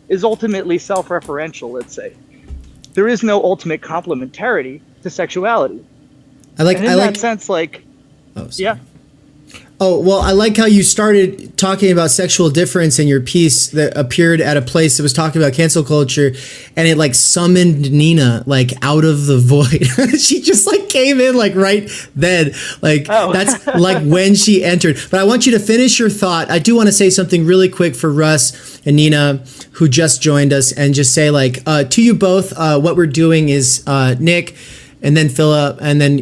is ultimately self-referential, let's say. There is no ultimate complementarity to sexuality. And in that sense, like, yeah.
Oh, well, I like how you started talking about sexual difference in your piece that appeared at a place that was talking about cancel culture, and it like summoned Nina like out of the void. She just like came in like right then. Like that's like when she entered. But I want you to finish your thought. I do want to say something really quick for Russ and Nina who just joined us, and just say like to you both, what we're doing is Nick and then Philip, and then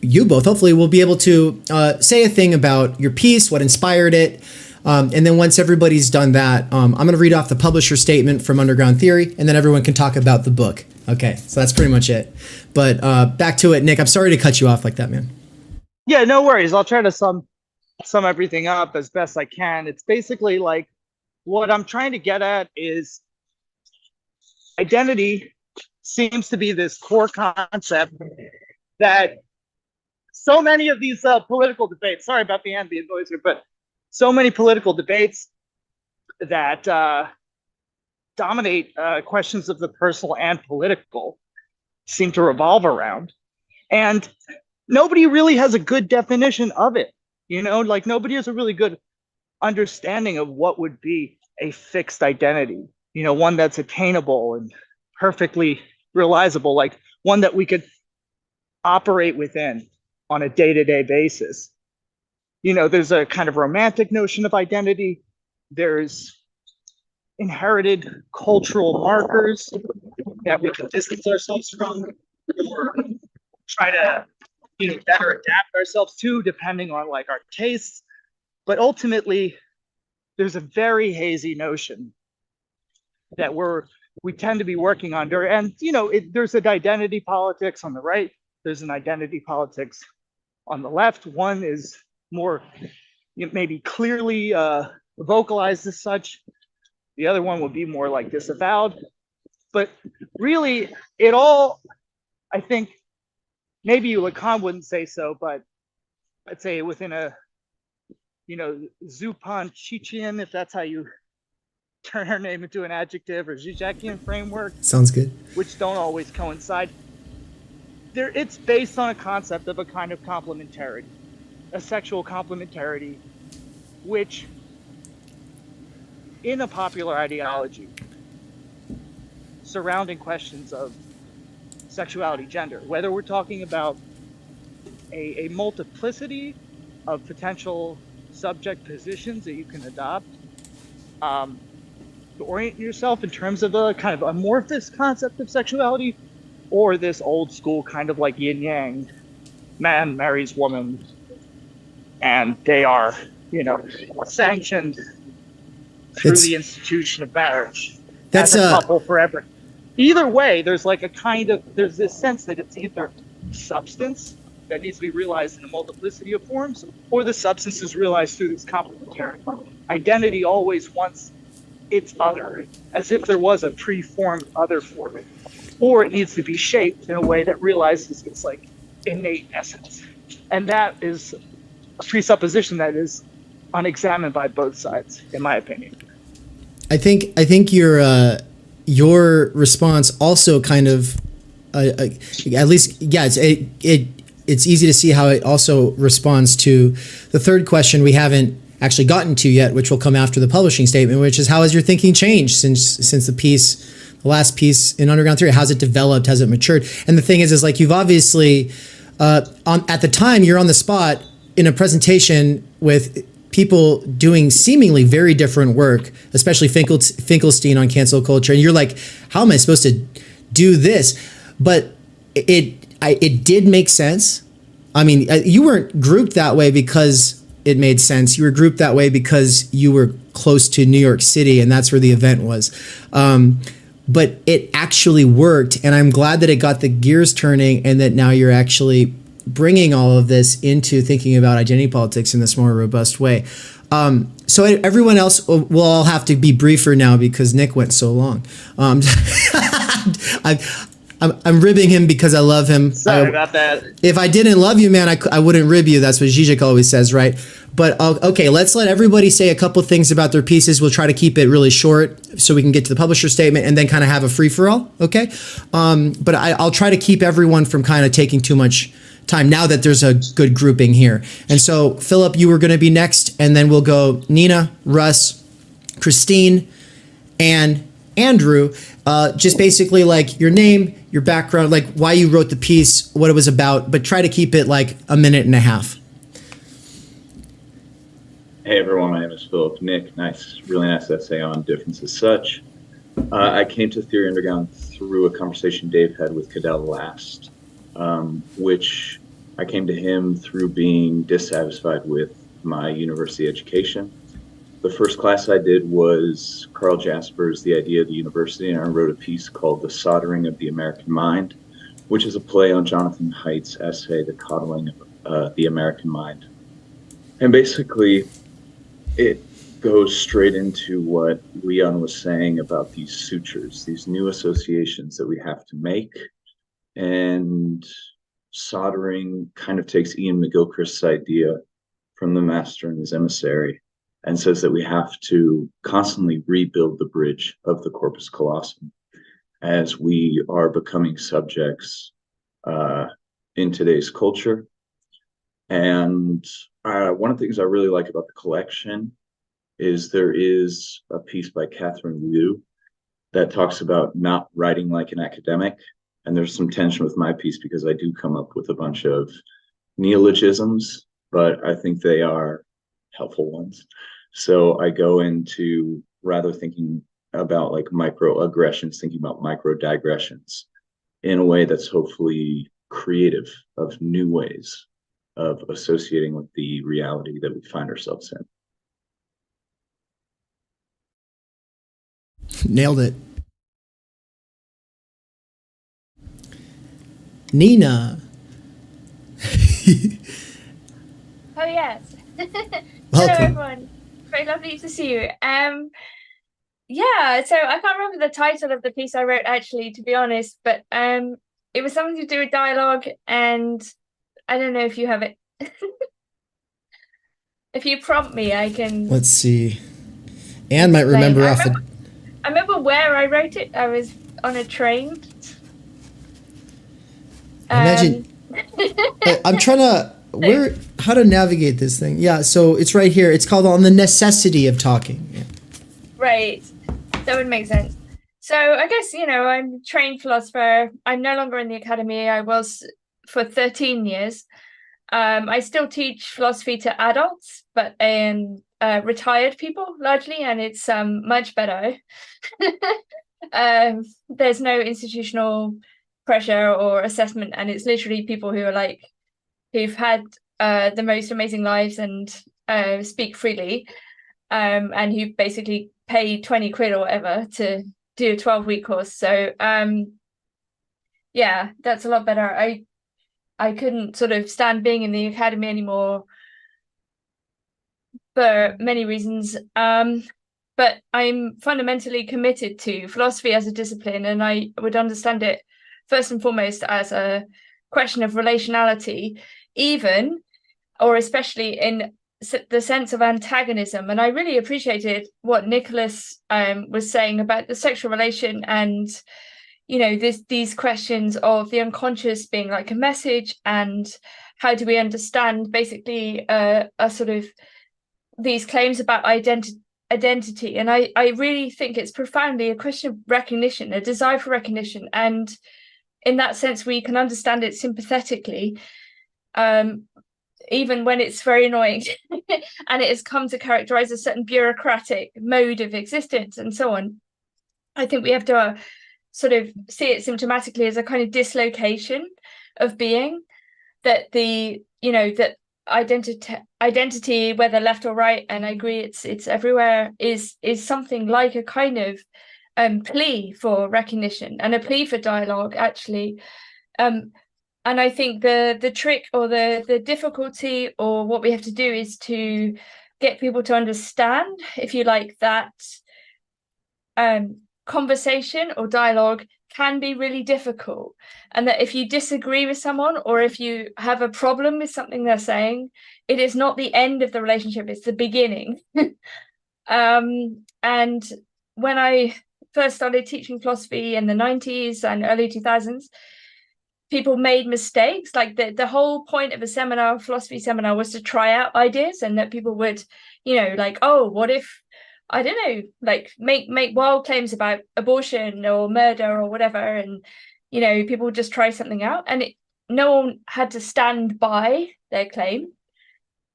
you both hopefully will be able to say a thing about your piece, what inspired it. And then once everybody's done that, I'm going to read off the publisher statement from Underground Theory, and then everyone can talk about the book. Okay, so that's pretty much it. But back to it, Nick. I'm sorry to cut you off like that, man.
Yeah, no worries. I'll try to sum everything up as best I can. It's basically like what I'm trying to get at is identity seems to be this core concept that so many of these political debates, sorry about the ambient noise here, but so many political debates that dominate questions of the personal and political seem to revolve around. And nobody really has a good definition of it. You know, like nobody has a really good understanding of what would be a fixed identity, you know, one that's attainable and perfectly realizable, like one that we could operate within on a day-to-day basis. You know, there's a kind of romantic notion of identity. There's inherited cultural markers that we can distance ourselves from or try to, you know, better adapt ourselves to depending on like our tastes. But ultimately, there's a very hazy notion that we tend to be working under. And, you know, there's an identity politics on the right. There's an identity politics on the left. One is more maybe clearly vocalized as such. The other one would be more like disavowed. But really, it all, I think, maybe Lacan wouldn't say so, but I'd say within a, you know, Zupanchichian, if that's how you turn her name into an adjective, or Zizekian framework.
Sounds good.
Which don't always coincide. It's based on a concept of a kind of complementarity, a sexual complementarity, which in a popular ideology surrounding questions of sexuality, gender, whether we're talking about a multiplicity of potential subject positions that you can adopt, to orient yourself in terms of a kind of amorphous concept of sexuality, or this old school kind of like yin yang, man marries woman, and they are, you know, sanctioned through the institution of marriage. That's a couple forever. Either way, there's like a kind of, there's this sense that it's either substance that needs to be realized in a multiplicity of forms, or the substance is realized through this complementary. Identity always wants its other, as if there was a preformed other for it, or it needs to be shaped in a way that realizes its like innate essence. And that is a presupposition that is unexamined by both sides, in my opinion.
I think your response also kind of at least, yeah, it's easy to see how it also responds to the third question we haven't actually gotten to yet, which will come after the publishing statement, which is how has your thinking changed since the last piece in Underground Theory? How's it developed? Has it matured? And the thing is like you've obviously at the time you're on the spot in a presentation with people doing seemingly very different work, especially Finkelstein on cancel culture, and you're like, how am I supposed to do this? But it did make sense. I mean, you weren't grouped that way because it made sense. You were grouped that way because you were close to New York City, and that's where the event was. But it actually worked, and I'm glad that it got the gears turning, and that now you're actually bringing all of this into thinking about identity politics in this more robust way. So everyone else will all have to be briefer now because Nick went so long. I'm ribbing him because I love him.
Sorry about that.
If I didn't love you, man, I wouldn't rib you. That's what Zizek always says, right? But okay, let's let everybody say a couple things about their pieces. We'll try to keep it really short so we can get to the publisher statement and then kind of have a free-for-all, okay? But I'll try to keep everyone from kind of taking too much time now that there's a good grouping here. And so, Philip, you were going to be next, and then we'll go Nina, Russ, Christine, and Andrew. Just basically like your name, your background, like why you wrote the piece, what it was about, but try to keep it like a minute and a half.
Hey everyone, my name is Philip. Nick, really nice essay on difference as such. I came to Theory Underground through a conversation Dave had with Cadell last, which I came to him through being dissatisfied with my university education. The first class I did was Carl Jasper's The Idea of the University, and I wrote a piece called The Soldering of the American Mind, which is a play on Jonathan Haidt's essay, The Coddling of the American Mind. And basically, it goes straight into what Leon was saying about these sutures, these new associations that we have to make. And soldering kind of takes Ian McGilchrist's idea from The Master and His Emissary and says that we have to constantly rebuild the bridge of the corpus callosum as we are becoming subjects in today's culture. And one of the things I really like about the collection is there is a piece by Catherine Liu that talks about not writing like an academic. And there's some tension with my piece because I do come up with a bunch of neologisms, but I think they are helpful ones. So I go into rather thinking about like microaggressions, thinking about microdigressions in a way that's hopefully creative, of new ways of associating with the reality that we find ourselves in.
Nailed it. Nina.
Oh, yes.
Welcome.
Hello, everyone. Very lovely to see you. Yeah, so I can't remember the title of the piece I wrote, actually, to be honest, but it was something to do with dialogue, and I don't know if you have it. If you prompt me, I can...
Let's see. Anne might remember off the...
I remember where I wrote it. I was on a train.
Imagine... I'm trying to... How to navigate this thing? Yeah, so it's right here. It's called On the Necessity of Talking. Yeah.
Right. That would make sense. So I guess, I'm a trained philosopher. I'm no longer in the academy. I was for 13 years. I still teach philosophy to adults, but retired people largely, and it's much better. There's no institutional pressure or assessment, and it's literally people who are who've had the most amazing lives and speak freely, and who basically pay 20 quid or whatever to do a 12-week course. So yeah, that's a lot better. I couldn't sort of stand being in the academy anymore for many reasons. But I'm fundamentally committed to philosophy as a discipline, and I would understand it first and foremost as a question of relationality, even or especially in the sense of antagonism. And I really appreciated what Nicholas was saying about the sexual relation and these questions of the unconscious being like a message, and how do we understand basically a sort of these claims about identity. And I really think it's profoundly a question of recognition, a desire for recognition, and in that sense we can understand it sympathetically, even when it's very annoying and it has come to characterize a certain bureaucratic mode of existence and so on. I think we have to sort of see it symptomatically as a kind of dislocation of being, that that identity, whether left or right, and I agree it's everywhere, is something like a kind of plea for recognition and a plea for dialogue, actually. And I think the trick or the difficulty or what we have to do is to get people to understand, if you like, that conversation or dialogue can be really difficult, and that if you disagree with someone or if you have a problem with something they're saying, it is not the end of the relationship, it's the beginning. And when I first started teaching philosophy in the 90s and early 2000s, people made mistakes. Like the whole point of a seminar, philosophy seminar, was to try out ideas, and that people would, like, oh, what if, I don't know, like make wild claims about abortion or murder or whatever, and people would just try something out, and no one had to stand by their claim.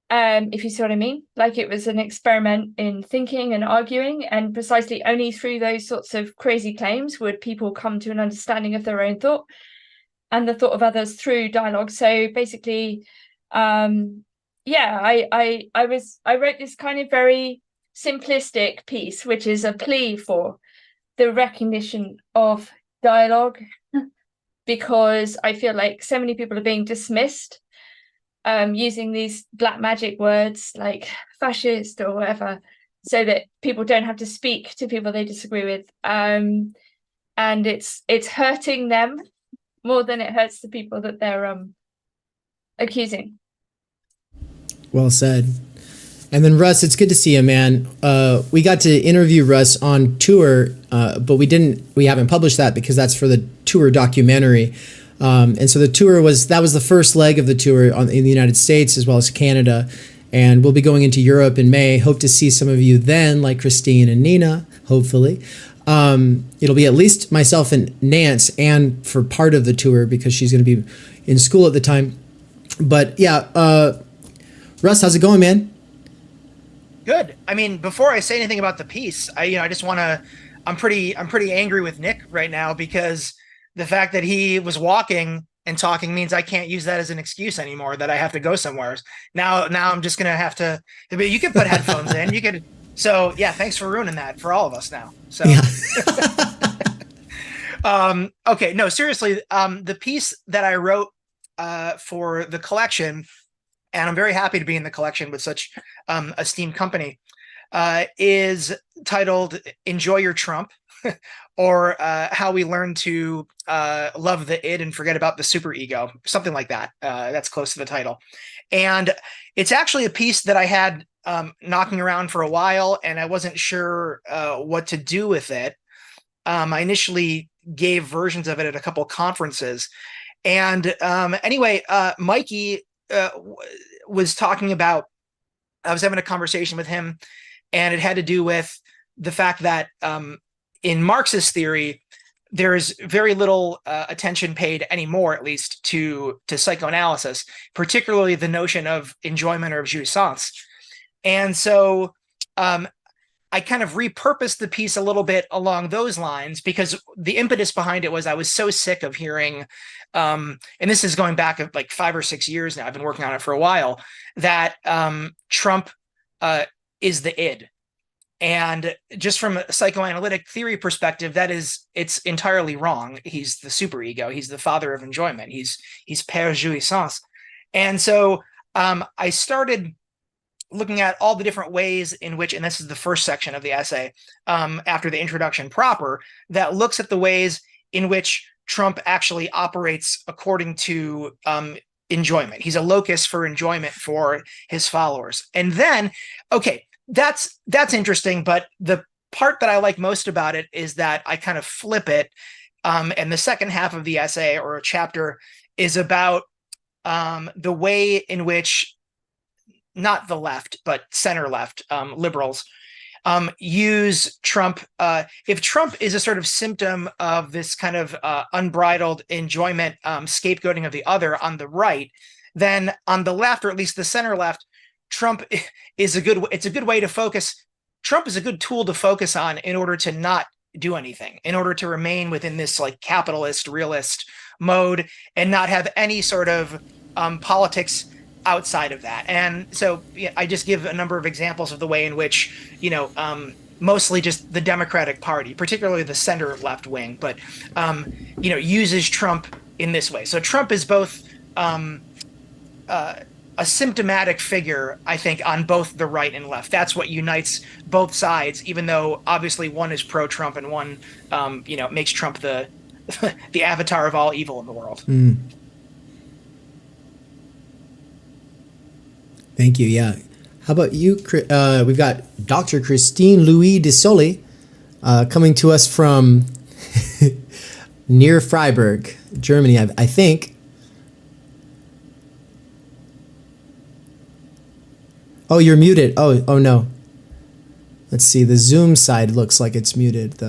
If you see what I mean, like it was an experiment in thinking and arguing, and precisely only through those sorts of crazy claims would people come to an understanding of their own thought and the thought of others through dialogue. So basically, I wrote this kind of very simplistic piece, which is a plea for the recognition of dialogue, because I feel like so many people are being dismissed using these black magic words like fascist or whatever, so that people don't have to speak to people they disagree with, and it's hurting them more than it hurts the people that they're accusing.
Well said. And then Russ, it's good to see you, man. We got to interview Russ on tour, but we haven't published that because that's for the tour documentary. And so the tour was the first leg of the tour in the United States as well as Canada. And we'll be going into Europe in May. Hope to see some of you then, like Christine and Nina, hopefully. It'll be at least myself and Nance, and for part of the tour because she's going to be in school at the time. But yeah, Russ, how's it going, man?
Good. I mean, before I say anything about the piece, I just want to. I'm pretty angry with Nick right now because the fact that he was walking and talking means I can't use that as an excuse anymore, that I have to go somewhere. Now I'm just gonna have to. You could put headphones in. You could. So yeah, thanks for ruining that for all of us now. So. Yeah. Okay. No, seriously. The piece that I wrote for the collection, and I'm very happy to be in the collection with such esteemed company, is titled "Enjoy Your Trump," or how we learn to love the id and forget about the superego, something like that. That's close to the title. And it's actually a piece that I had knocking around for a while, and I wasn't sure what to do with it. I initially gave versions of it at a couple conferences. And anyway, Mikey was talking about, I was having a conversation with him, and it had to do with the fact that in Marxist theory, there is very little attention paid anymore, at least, to psychoanalysis, particularly the notion of enjoyment or of jouissance. And so I kind of repurposed the piece a little bit along those lines, because the impetus behind it was I was so sick of hearing, and this is going back like 5 or 6 years now, I've been working on it for a while, that Trump is the id. And just from a psychoanalytic theory perspective, it's entirely wrong. He's the superego. He's the father of enjoyment. He's père jouissance. And so I started looking at all the different ways in which, and this is the first section of the essay, after the introduction proper, that looks at the ways in which Trump actually operates according to enjoyment. He's a locus for enjoyment for his followers. And then, okay, that's interesting, but the part that I like most about it is that I kind of flip it, and the second half of the essay or a chapter is about the way in which not the left, but center left liberals use Trump. If Trump is a sort of symptom of this kind of unbridled enjoyment, scapegoating of the other on the right, then on the left, or at least the center left, Trump is it's a good way to focus. Trump is a good tool to focus on in order to not do anything, in order to remain within this like capitalist realist mode and not have any sort of politics outside of that. And so I just give a number of examples of the way in which, mostly just the Democratic Party, particularly the center left wing, but, uses Trump in this way. So Trump is both a symptomatic figure, I think, on both the right and left. That's what unites both sides, even though obviously one is pro-Trump and one, makes Trump the the avatar of all evil in the world.
Thank you. Yeah. How about you? We've got Dr. Christine Louis-Dit-Sully coming to us from near Freiburg, Germany, I think. Oh, you're muted. Oh no. Let's see. The Zoom side looks like it's muted.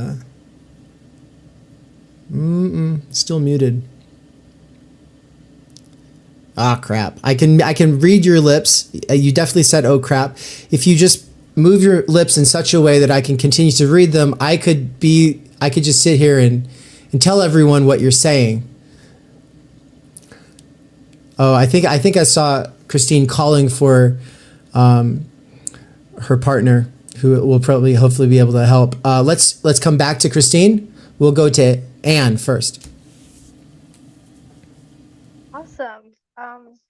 Still muted. Ah, crap. I can read your lips. You definitely said, oh, crap. If you just move your lips in such a way that I can continue to read them, I could just sit here and tell everyone what you're saying. Oh, I think I saw Christine calling for her partner, who will probably hopefully be able to help. Let's come back to Christine. We'll go to Anne first.
Awesome.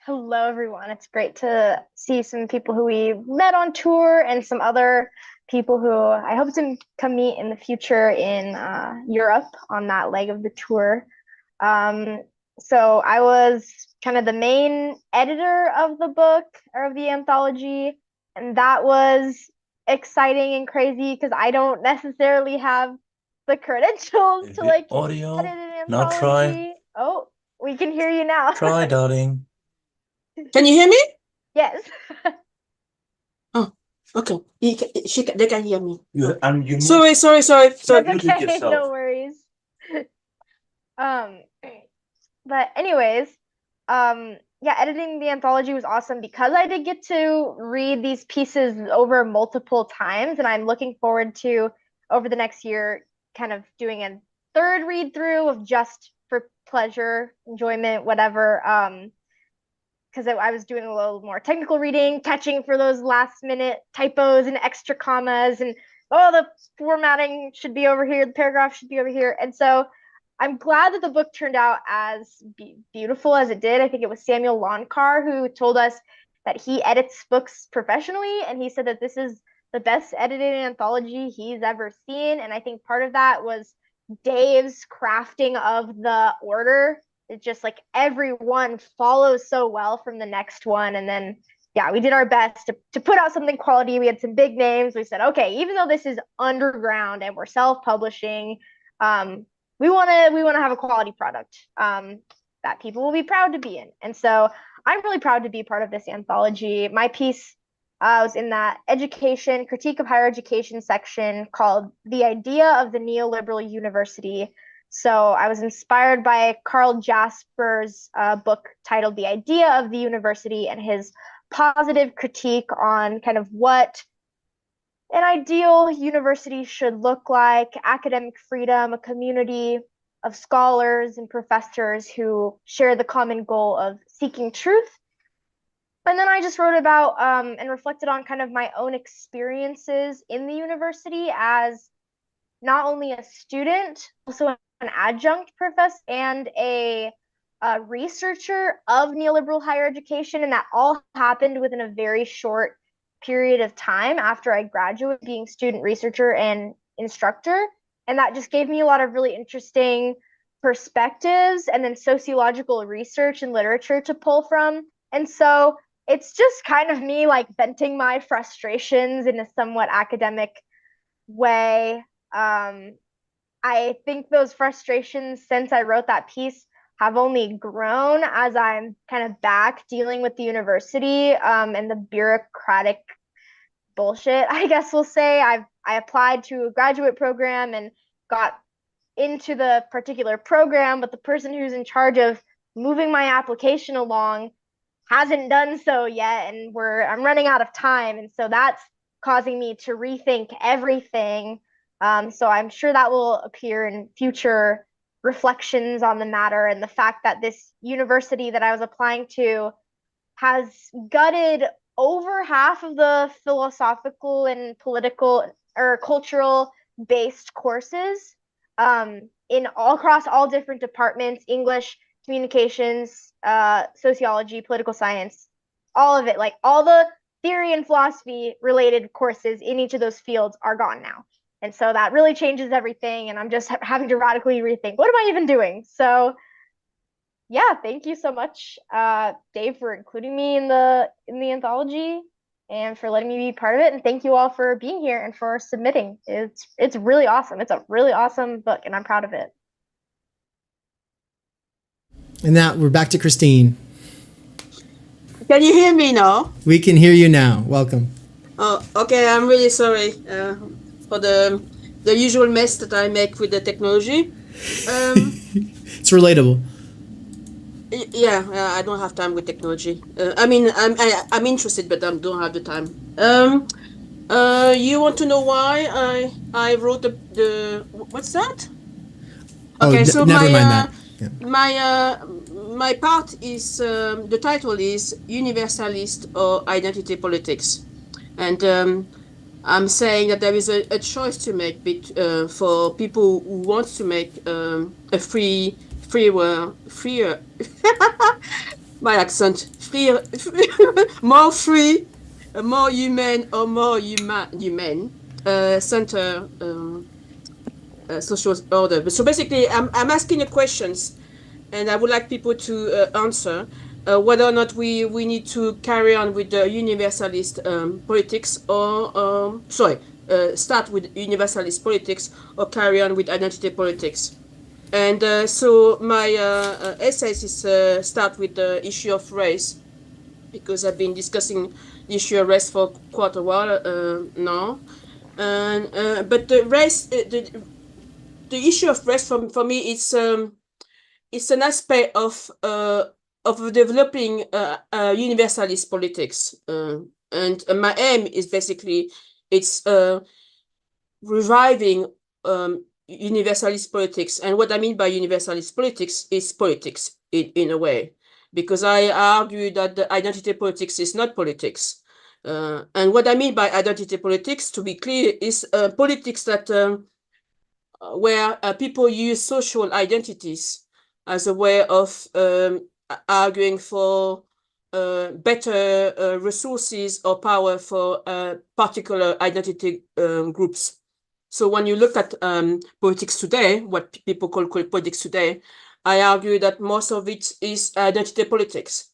Hello, everyone. It's great to see some people who we met on tour and some other people who I hope to come meet in the future in Europe on that leg of the tour. So I was kind of the main editor of the book or of the anthology, and that was exciting and crazy because I don't necessarily have the credentials to like
audio
edit an
now
anthology.
try.
Oh, we can hear you now.
Try, darling.
Can you hear me?
Yes.
Okay. They can hear me.
You
Sorry.
That's okay, no worries. But anyways, editing the anthology was awesome because I did get to read these pieces over multiple times, and I'm looking forward to over the next year kind of doing a third read through of just for pleasure, enjoyment, whatever. Because I was doing a little more technical reading, catching for those last minute typos and extra commas, and the formatting should be over here, the paragraph should be over here. And so I'm glad that the book turned out as beautiful as it did. I think it was Samuel Loncar who told us that he edits books professionally, and he said that this is the best edited anthology he's ever seen. And I think part of that was Dave's crafting of the order. It's just like everyone follows so well from the next one. And then, we did our best to put out something quality. We had some big names. We said, okay, even though this is underground and we're self-publishing, we want to have a quality product that people will be proud to be in. And so I'm really proud to be part of this anthology. My piece was in that critique of higher education section called The Idea of the Neoliberal University. So I was inspired by Carl Jasper's book titled The Idea of the University and his positive critique on kind of what an ideal university should look like, academic freedom, a community of scholars and professors who share the common goal of seeking truth. And then I just wrote about and reflected on kind of my own experiences in the university as not only a student, also an adjunct professor and a researcher of neoliberal higher education. And that all happened within a very short period of time after I graduated, being student researcher and instructor. And that just gave me a lot of really interesting perspectives and then sociological research and literature to pull from. And so it's just kind of me like venting my frustrations in a somewhat academic way. I think those frustrations since I wrote that piece have only grown as I'm kind of back dealing with the university and the bureaucratic bullshit, I guess we'll say. I applied to a graduate program and got into the particular program, but the person who's in charge of moving my application along hasn't done so yet, and I'm running out of time, and so that's causing me to rethink everything. So I'm sure that will appear in future reflections on the matter, and the fact that this university that I was applying to has gutted over half of the philosophical and political or cultural based courses across all different departments: English, communications, sociology, political science, all of it, like all the theory and philosophy related courses in each of those fields are gone now. And so that really changes everything. And I'm just having to radically rethink, what am I even doing? So yeah, thank you so much, Dave, for including me in the anthology and for letting me be part of it. And thank you all for being here and for submitting. It's really awesome. It's a really awesome book, and I'm proud of it.
And now we're back to Christine.
Can you hear me now?
We can hear you now. Welcome.
Oh, okay. I'm really sorry for the usual mess that I make with the technology.
It's relatable.
Yeah, I don't have time with technology. I mean, I'm interested, but I don't have the time. You want to know why I wrote the what's that? Okay, so
never mind that.
Yeah. My part is the title is Universalist or Identity Politics, and I'm saying that there is a choice to make for people who want to make a freer my accent more free, more human or more human center social order. So basically I'm asking the questions, and I would like people to answer whether or not we need to carry on with the universalist politics or start with universalist politics or carry on with identity politics. And so my essays is start with the issue of race, because I've been discussing the issue of race for quite a while now. And but the race, the issue of race for me, it's an aspect of developing universalist politics, and my aim is basically it's reviving universalist politics. And what I mean by universalist politics is politics in a way, because I argue that the identity politics is not politics. And what I mean by identity politics, to be clear, is politics that where people use social identities as a way of arguing for better resources or power for particular identity groups. So when you look at politics today, what people call politics today, I argue that most of it is identity politics.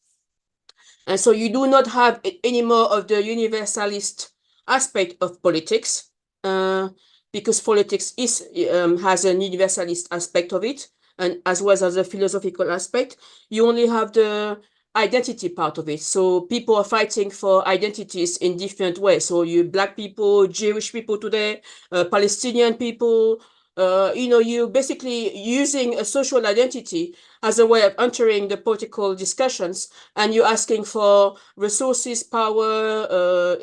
And so you do not have any more of the universalist aspect of politics, because politics has a universalist aspect of it, and as well as a philosophical aspect. You only have the identity part of it. So people are fighting for identities in different ways. So you Black people, Jewish people today, Palestinian people, you basically using a social identity as a way of entering the political discussions, and you're asking for resources, power,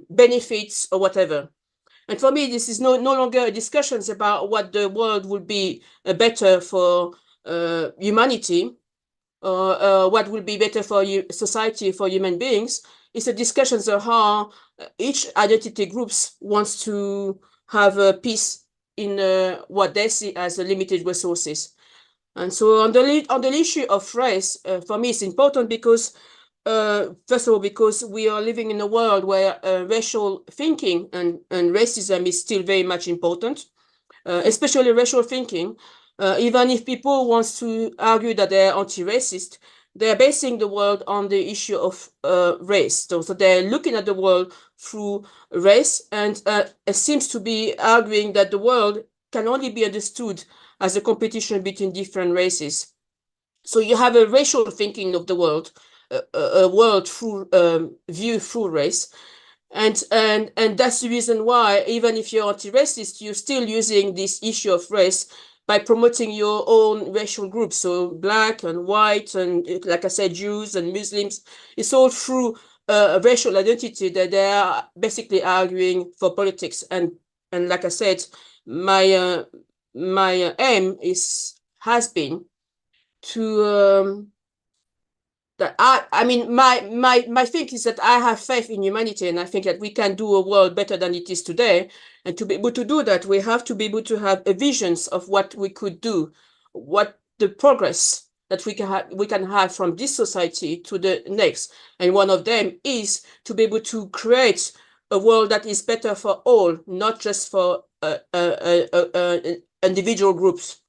benefits or whatever. And for me, this is no longer discussions about what the world would be better for humanity, or what will be better for society, for human beings. It's a discussion of how each identity groups wants to have a piece in what they see as limited resources. And so on the issue of race, for me, it's important because, first of all, because we are living in a world where racial thinking and racism is still very much important, especially racial thinking. Even if people want to argue that they're anti-racist, they're basing the world on the issue of race. So they're looking at the world through race, and it seems to be arguing that the world can only be understood as a competition between different races. So you have a racial thinking of the world, a world through view through race. And that's the reason why, even if you're anti-racist, you're still using this issue of race by promoting your own racial groups. So Black and white, and like I said, Jews and Muslims, it's all through a racial identity that they are basically arguing for politics. And like I said, my aim has been to that my thing is that I have faith in humanity, and I think that we can do a world better than it is today. And to be able to do that, we have to be able to have visions of what we could do, what the progress that we can have from this society to the next. And one of them is to be able to create a world that is better for all, not just for individual groups.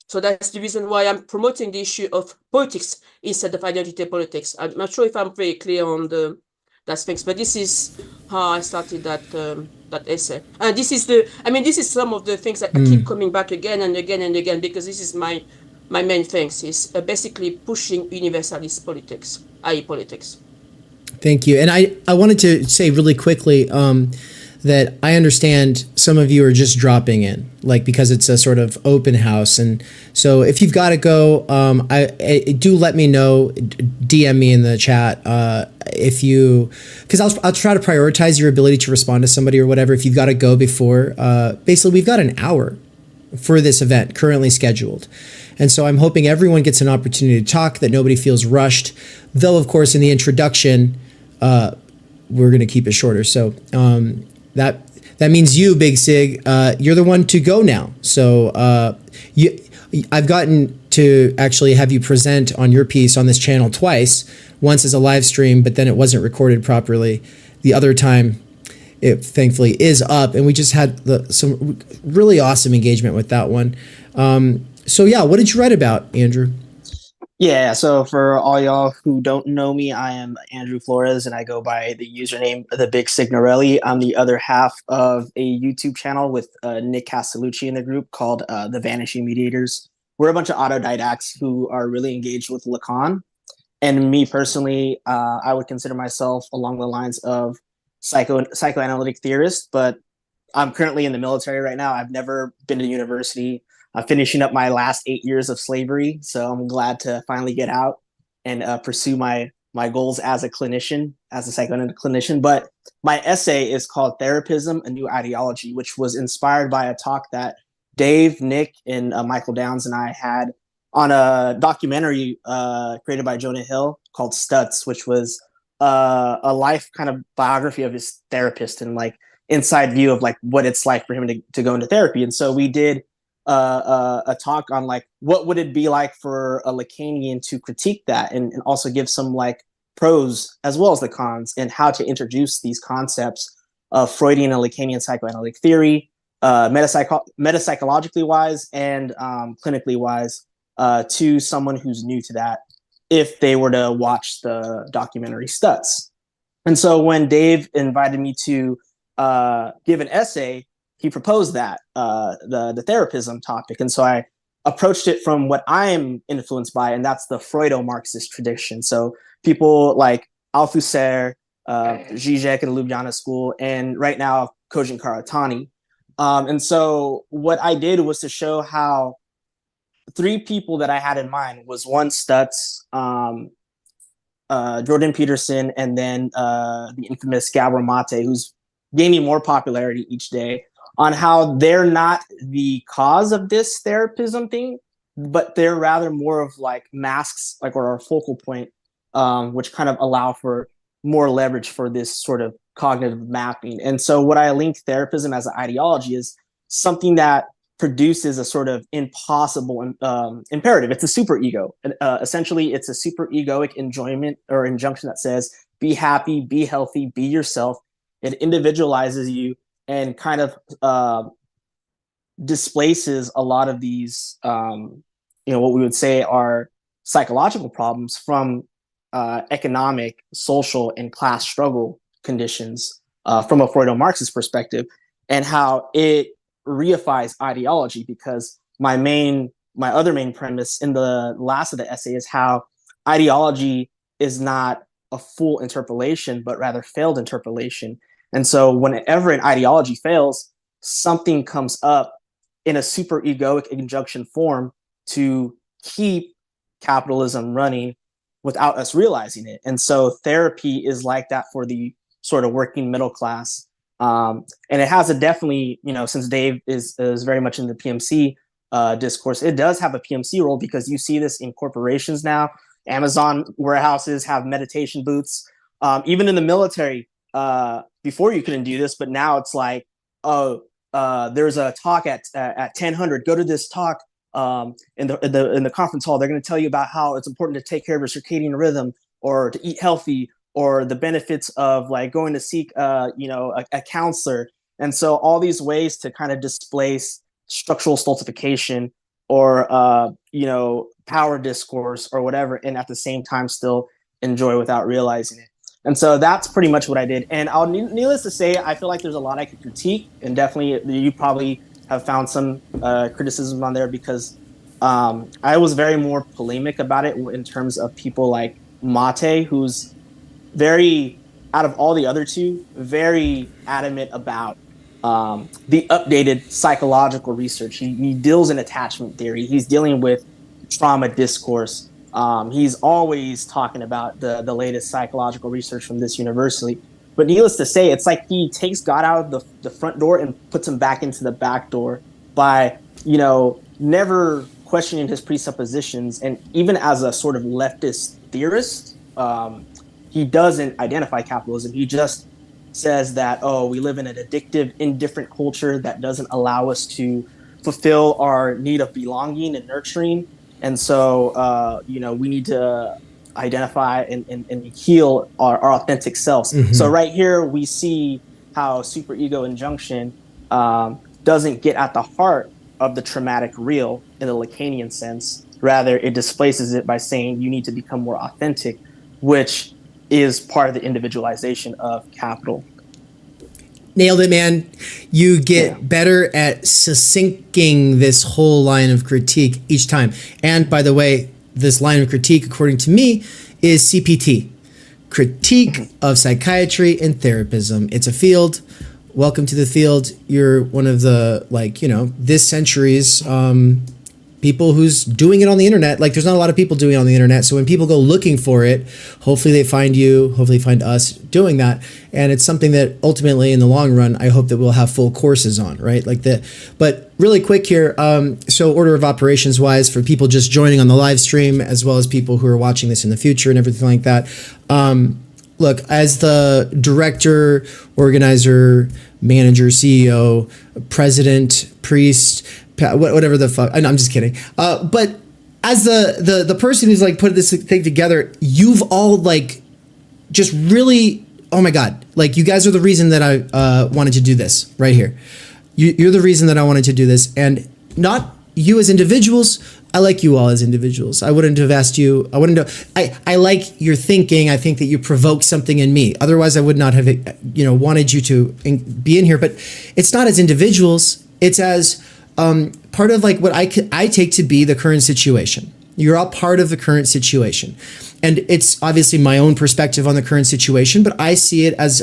So that's the reason why I'm promoting the issue of politics instead of identity politics. I'm not sure if I'm very clear on that things, but this is how I started that essay. And this is this is some of the things that I keep coming back again and again and again, because this is my main things, is basically pushing universalist politics, i.e. politics.
Thank you. And I wanted to say really quickly that I understand some of you are just dropping in, like, because it's a sort of open house. And so if you've got to go, I do let me know, DM me in the chat if you, because I'll try to prioritize your ability to respond to somebody or whatever if you've got to go before. Basically, we've got an hour for this event currently scheduled. And so I'm hoping everyone gets an opportunity to talk, that nobody feels rushed. Though, of course, in the introduction, we're going to keep it shorter. So that means you, Big Sig, you're the one to go now. So I've gotten to actually have you present on your piece on this channel twice. Once as a live stream, but then it wasn't recorded properly. The other time, it thankfully is up, and we just had some really awesome engagement with that one. So yeah, what did you write about, Andrew?
Yeah, so for all y'all who don't know me, I am Andrew Flores, and I go by the username The Big Signorelli. I'm the other half of a YouTube channel with Nick Castellucci in the group called The Vanishing Mediators. We're a bunch of autodidacts who are really engaged with Lacan. And me personally, I would consider myself along the lines of psychoanalytic theorist, but I'm currently in the military right now. I've never been to university. I'm finishing up my last 8 years of slavery, so I'm glad to finally get out and pursue my goals as a clinician, as a psychoanalytic clinician. But my essay is called Therapism, A New Ideology, which was inspired by a talk that Dave, Nick, and Michael Downs and I had on a documentary created by Jonah Hill called Stutz, which was a life kind of biography of his therapist and like inside view of like what it's like for him to go into therapy. And so we did a talk on like what would it be like for a Lacanian to critique that and also give some like pros as well as the cons, and how to introduce these concepts of Freudian and Lacanian psychoanalytic theory, metapsychologically wise and clinically wise, to someone who's new to that if they were to watch the documentary Stutz. And so when Dave invited me to give an essay, he proposed that, the therapism topic. And so I approached it from what I'm influenced by, and that's the Freudo-Marxist tradition. So people like Althusser, Zizek and Ljubljana School, and right now Kojin Karatani. And so what I did was to show how three people that I had in mind was one Stutz, Jordan Peterson, and then the infamous Gabor Mate, who's gaining more popularity each day, on how they're not the cause of this therapism thing, but they're rather more of like masks, like, or a focal point, which kind of allow for more leverage for this sort of cognitive mapping. And so what I link therapism as an ideology is something that produces a sort of impossible imperative. It's a superego. Essentially, it's a superegoic enjoyment or injunction that says, be happy, be healthy, be yourself. It individualizes you and kind of displaces a lot of these, what we would say are psychological problems from economic, social, and class struggle conditions from a Freudo-Marxist perspective, and how it reifies ideology. Because my other main premise in the last of the essay is how ideology is not a full interpolation, but rather failed interpolation. And so whenever an ideology fails, something comes up in a super egoic injunction form to keep capitalism running without us realizing it. And so therapy is like that for the sort of working middle class. And it has a definitely, since Dave is very much in the PMC discourse, it does have a PMC role, because you see this in corporations now. Amazon warehouses have meditation booths. Even in the military, before you couldn't do this, but now it's like, there's a talk at 1000. Go to this talk in the conference hall. They're going to tell you about how it's important to take care of your circadian rhythm, or to eat healthy, or the benefits of like going to seek a counselor. And so all these ways to kind of displace structural stultification or power discourse or whatever, and at the same time still enjoy without realizing it. And so that's pretty much what I did. And needless to say, I feel like there's a lot I could critique, and definitely you probably have found some criticism on there, because I was very more polemic about it in terms of people like Mate, who's very, out of all the other two, very adamant about the updated psychological research. He deals in attachment theory. He's dealing with trauma discourse. He's always talking about the latest psychological research from this university. But needless to say, it's like he takes God out of the front door and puts him back into the back door by, never questioning his presuppositions. And even as a sort of leftist theorist, he doesn't identify capitalism. He just says that, we live in an addictive, indifferent culture that doesn't allow us to fulfill our need of belonging and nurturing. And so, we need to identify and heal our authentic selves.
Mm-hmm.
So right here, we see how superego injunction doesn't get at the heart of the traumatic real in the Lacanian sense. Rather, it displaces it by saying you need to become more authentic, which is part of the individualization of capital.
Nailed it, man. You get better at succincting this whole line of critique each time. And by the way, this line of critique, according to me, is CPT. Critique of Psychiatry and Therapism. It's a field. Welcome to the field. You're one of the, this century's people who's doing it on the internet. Like, there's not a lot of people doing it on the internet. So when people go looking for it, hopefully they find you, hopefully find us doing that. And it's something that ultimately in the long run, I hope that we'll have full courses on, right? But really quick here. So order of operations wise, for people just joining on the live stream, as well as people who are watching this in the future and everything like that. Look, as the director, organizer, manager, CEO, president, priest, whatever the fuck. I'm just kidding. But as the person who's put this thing together, you've all just really, oh my God, you guys are the reason that I wanted to do this right here. You're the reason that I wanted to do this, and not you as individuals. I like you all as individuals. I wouldn't have asked you. I wouldn't have. I like your thinking. I think that you provoke something in me. Otherwise, I would not have, wanted you to be in here. But it's not as individuals. It's as part of what I take to be the current situation. You're all part of the current situation. And it's obviously my own perspective on the current situation, but I see it as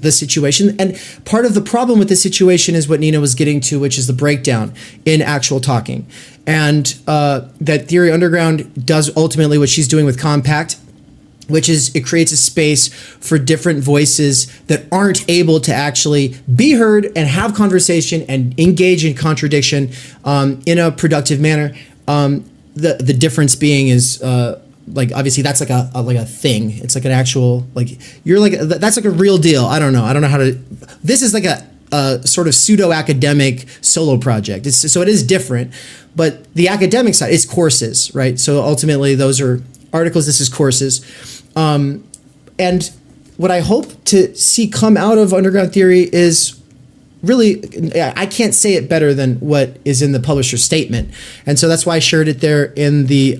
the situation. And part of the problem with the situation is what Nina was getting to, which is the breakdown in actual talking. And that Theory Underground does ultimately what she's doing with Compact, which is it creates a space for different voices that aren't able to actually be heard and have conversation and engage in contradiction in a productive manner. The difference being is obviously that's a thing. It's an actual that's a real deal. I don't know how to. This is a sort of pseudo academic solo project. So it is different, but the academic side is courses, right? So ultimately those are articles. This is courses, and what I hope to see come out of Underground Theory is really, I can't say it better than what is in the publisher statement. And so that's why I shared it there in the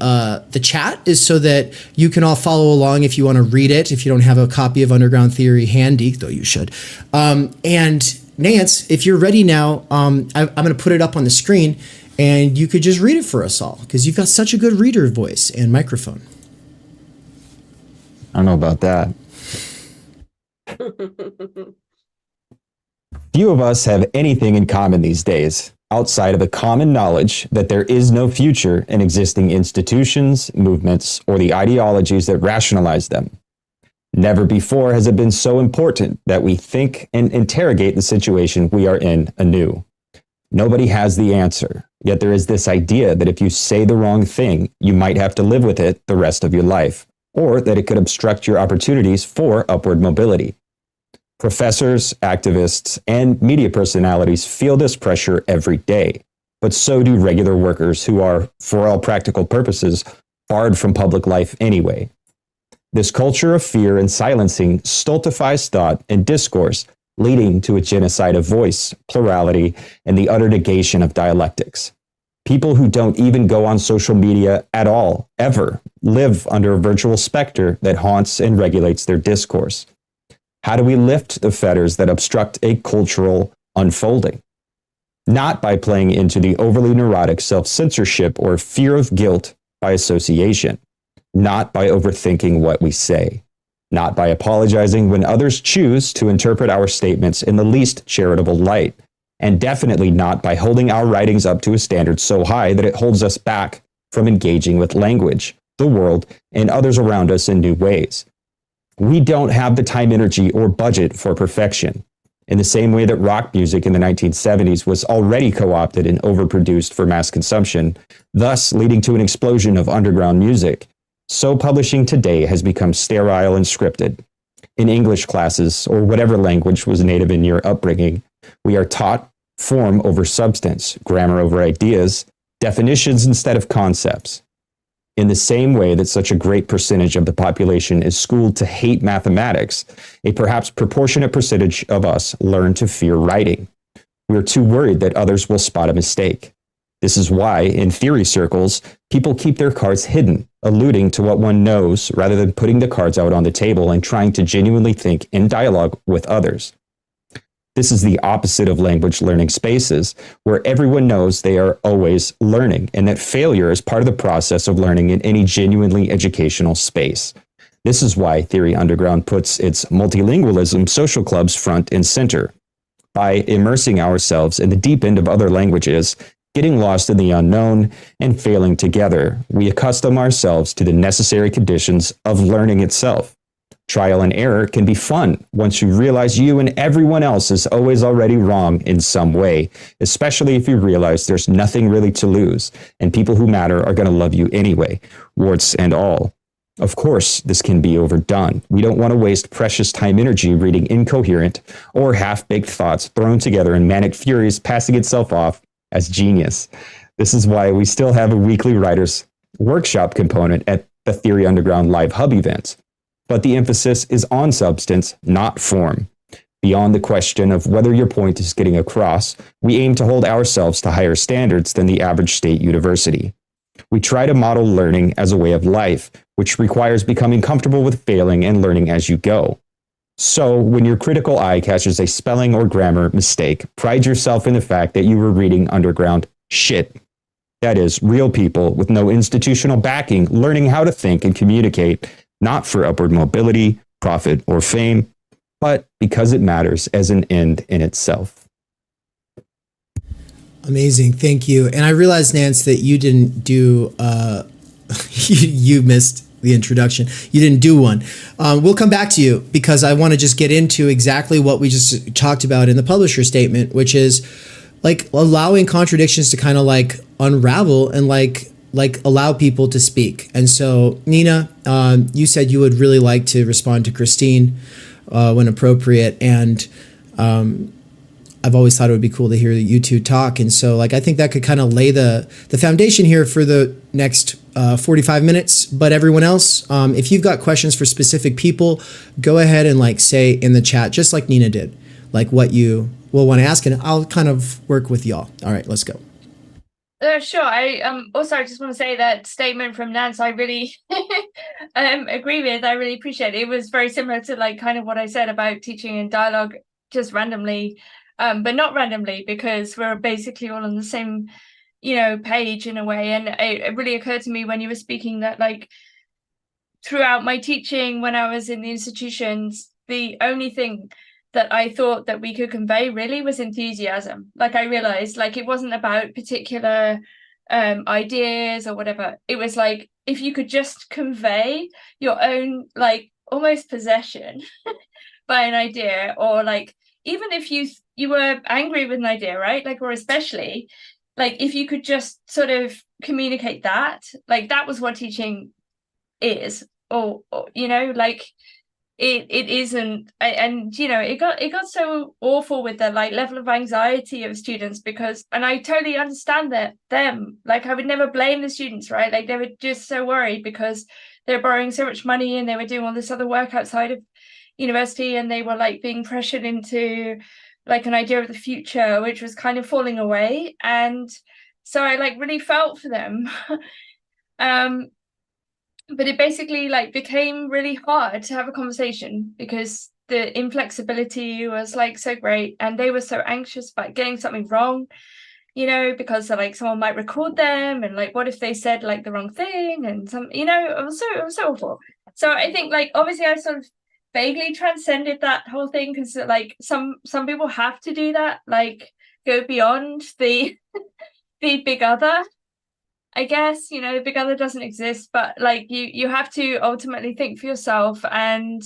chat, is so that you can all follow along if you want to read it, if you don't have a copy of Underground Theory handy, though you should. And Nance, if you're ready now, I'm going to put it up on the screen and you could just read it for us all, because you've got such a good reader voice and microphone.
I don't know about that. Few of us have anything in common these days, outside of the common knowledge that there is no future in existing institutions, movements, or the ideologies that rationalize them. Never before has it been so important that we think and interrogate the situation we are in anew. Nobody has the answer, yet there is this idea that if you say the wrong thing, you might have to live with it the rest of your life, or that it could obstruct your opportunities for upward mobility. Professors, activists, and media personalities feel this pressure every day. but so do regular workers who are, for all practical purposes, barred from public life anyway. This culture of fear and silencing stultifies thought and discourse, leading to a genocide of voice, plurality, and the utter negation of dialectics. People who don't even go on social media at all, ever, live under a virtual specter that haunts and regulates their discourse. How do we lift the fetters that obstruct a cultural unfolding? Not by playing into the overly neurotic self-censorship or fear of guilt by association, not by overthinking what we say, not by apologizing when others choose to interpret our statements in the least charitable light, and definitely not by holding our writings up to a standard so high that it holds us back from engaging with language, the world, and others around us in new ways. We don't have the time, energy, or budget for perfection. In the same way that rock music in the 1970s was already co-opted and overproduced for mass consumption, thus leading to an explosion of underground music, so publishing today has become sterile and scripted. In English classes, or whatever language was native in your upbringing, we are taught form over substance, grammar over ideas, definitions instead of concepts. In the same way that such a great percentage of the population is schooled to hate mathematics, a perhaps proportionate percentage of us learn to fear writing. We are too worried that others will spot a mistake. This is why, in theory circles, people keep their cards hidden, alluding to what one knows rather than putting the cards out on the table and trying to genuinely think in dialogue with others. This is the opposite of language learning spaces, where everyone knows they are always learning, and that failure is part of the process of learning in any genuinely educational space. This is why Theory Underground puts its multilingualism social clubs front and center. By immersing ourselves in the deep end of other languages, getting lost in the unknown, and failing together, we accustom ourselves to the necessary conditions of learning itself. Trial and error can be fun once you realize you and everyone else is always already wrong in some way, especially if you realize there's nothing really to lose, and people who matter are going to love you anyway, warts and all. Of course, this can be overdone. We don't want to waste precious time energy reading incoherent or half-baked thoughts thrown together in manic furies passing itself off as genius. This is why we still have a weekly writers' workshop component at the Theory Underground Live Hub events. But the emphasis is on substance, not form. Beyond the question of whether your point is getting across, we aim to hold ourselves to higher standards than the average state university. We try to model learning as a way of life, which requires becoming comfortable with failing and learning as you go. So, when your critical eye catches a spelling or grammar mistake, pride yourself in the fact that you were reading underground shit. That is, real people with no institutional backing learning how to think and communicate, not for upward mobility, profit, or fame, but because it matters as an end in itself.
Amazing, thank you. And I realized, Nance, that you didn't do, you missed the introduction. You didn't do one. We'll come back to you because I want to just get into exactly what we just talked about in the publisher statement, which is like allowing contradictions to kind of like unravel and like allow people to speak. And so, Nina, you said you would really like to respond to Christine when appropriate. And I've always thought it would be cool to hear you two talk. And so, like, I think that could kind of lay the foundation here for the next 45 minutes. But everyone else, if you've got questions for specific people, go ahead and like say in the chat, just like Nina did, like what you will want to ask. And I'll kind of work with y'all. All right, let's go.
Sure. I also I just want to say that statement from Nance I really agree with. I really appreciate it. It was very similar to like kind of what I said about teaching in dialogue just randomly, but not randomly because we're basically all on the same, page in a way. And it really occurred to me when you were speaking that like throughout my teaching when I was in the institutions, the only thing that I thought that we could convey really was enthusiasm. Like I realized like it wasn't about particular ideas or whatever. It was like if you could just convey your own like almost possession by an idea, or like even if you were angry with an idea, right? Like, or especially like if you could just sort of communicate that, like that was what teaching is, or like it isn't, and you know, it got so awful with the like level of anxiety of students, because, and I totally understand them, like I would never blame the students, right? Like they were just so worried because they're borrowing so much money and they were doing all this other work outside of university, and they were like being pressured into like an idea of the future which was kind of falling away. And so I like really felt for them. But it basically like became really hard to have a conversation because the inflexibility was like so great, and they were so anxious about getting something wrong, you know, because like someone might record them, and like what if they said like the wrong thing, and some, you know, it was so awful. So I think like obviously I sort of vaguely transcended that whole thing, because like some people have to do that, like go beyond the the big other, I guess, you know. The big other doesn't exist, but like you have to ultimately think for yourself. And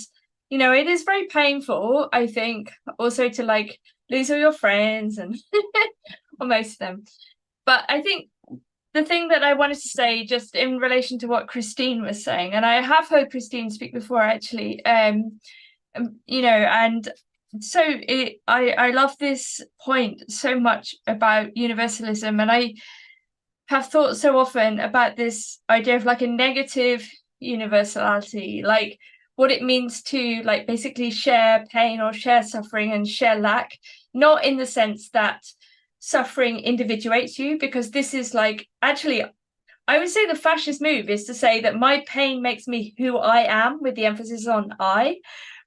you know, it is very painful, I think, also to like lose all your friends and or most of them. But I think the thing that I wanted to say, just in relation to what Christine was saying, and I have heard Christine speak before actually, you know, and so I love this point so much about universalism, and I have thought so often about this idea of like a negative universality, like what it means to like basically share pain or share suffering and share lack, not in the sense that suffering individuates you, because this is like, actually, I would say the fascist move is to say that my pain makes me who I am, with the emphasis on I,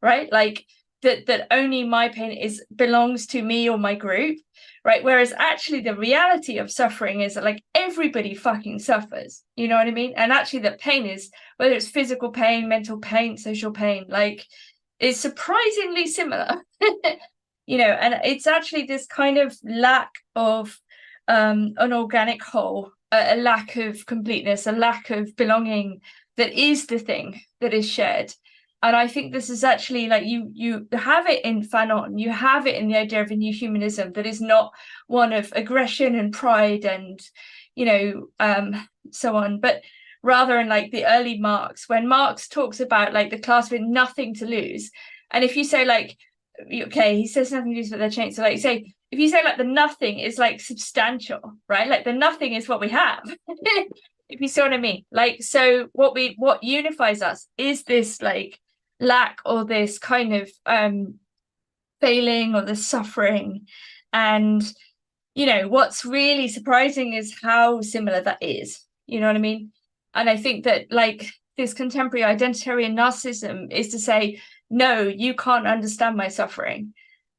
right? Like that only my pain belongs to me or my group, right? Whereas actually the reality of suffering is that like everybody fucking suffers, you know what I mean? And actually that pain is, whether it's physical pain, mental pain, social pain, like is surprisingly similar. You know, and it's actually this kind of lack of an organic whole, a lack of completeness, a lack of belonging, that is the thing that is shared. And I think this is actually like you have it in Fanon, you have it in the idea of a new humanism that is not one of aggression and pride and, you know, so on, but rather in like the early Marx, when Marx talks about like the class with nothing to lose. And if you say like, okay, he says nothing to lose but their chains. So like say, if you say like the nothing is like substantial, right? Like the nothing is what we have. If you see what I mean. Like, so what unifies us is this like lack, or this kind of failing, or this suffering. And you know, what's really surprising is how similar that is, you know what I mean? And I think that like this contemporary identitarian narcissism is to say, no, you can't understand my suffering.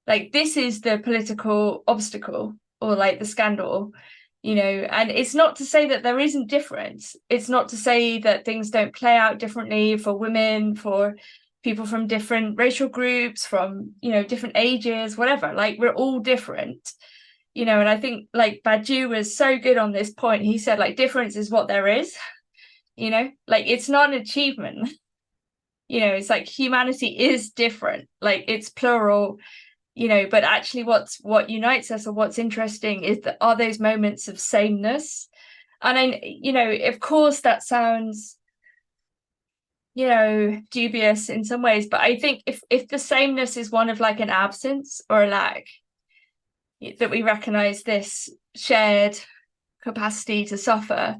Like this is the political obstacle, or like the scandal, you know. And it's not to say that there isn't difference. It's not to say that things don't play out differently for women, for people from different racial groups, from, you know, different ages, whatever. Like we're all different, you know. And I think like Badiou was so good on this point. He said like difference is what there is, you know, like it's not an achievement. You know, it's like humanity is different, like it's plural, you know, but actually what unites us, or what's interesting, is that are those moments of sameness. And I, you know, of course that sounds, you know, dubious in some ways, but I think if the sameness is one of like an absence or a lack, that we recognize this shared capacity to suffer,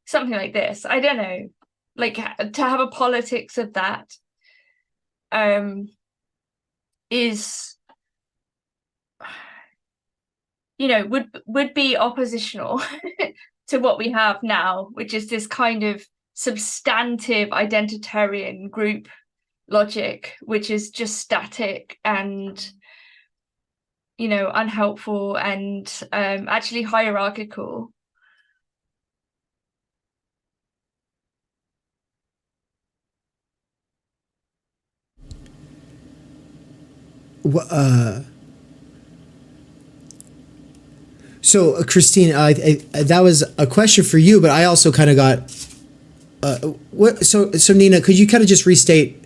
something like this, I don't know, like to have a politics of that is, you know, would be oppositional to what we have now, which is this kind of substantive identitarian group logic, which is just static and, you know, unhelpful and actually hierarchical.
So, Christine, that was a question for you, but I also kind of got what. So Nina, could you kind of just restate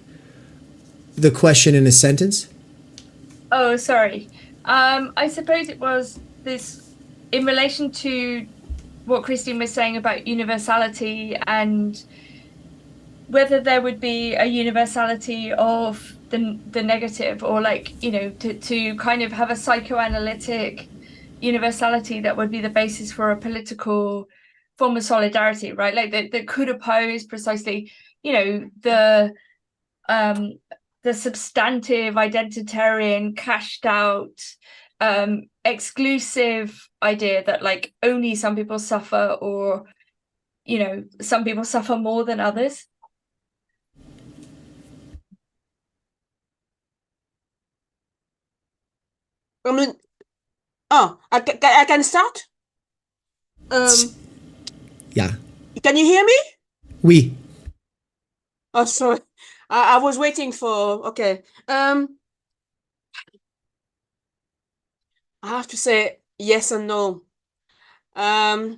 the question in a sentence?
Oh, sorry. I suppose it was this in relation to what Christine was saying about universality and whether there would be a universality of the negative, or like, you know, to kind of have a psychoanalytic universality that would be the basis for a political form of solidarity, right? Like that could oppose precisely, you know, the substantive identitarian cashed out exclusive idea that like only some people suffer, or, you know, some people suffer more than others.
I mean, I can start.
Yeah.
Can you hear me?
Oui.
Oh, sorry. I was waiting for. Okay. I have to say yes and no. I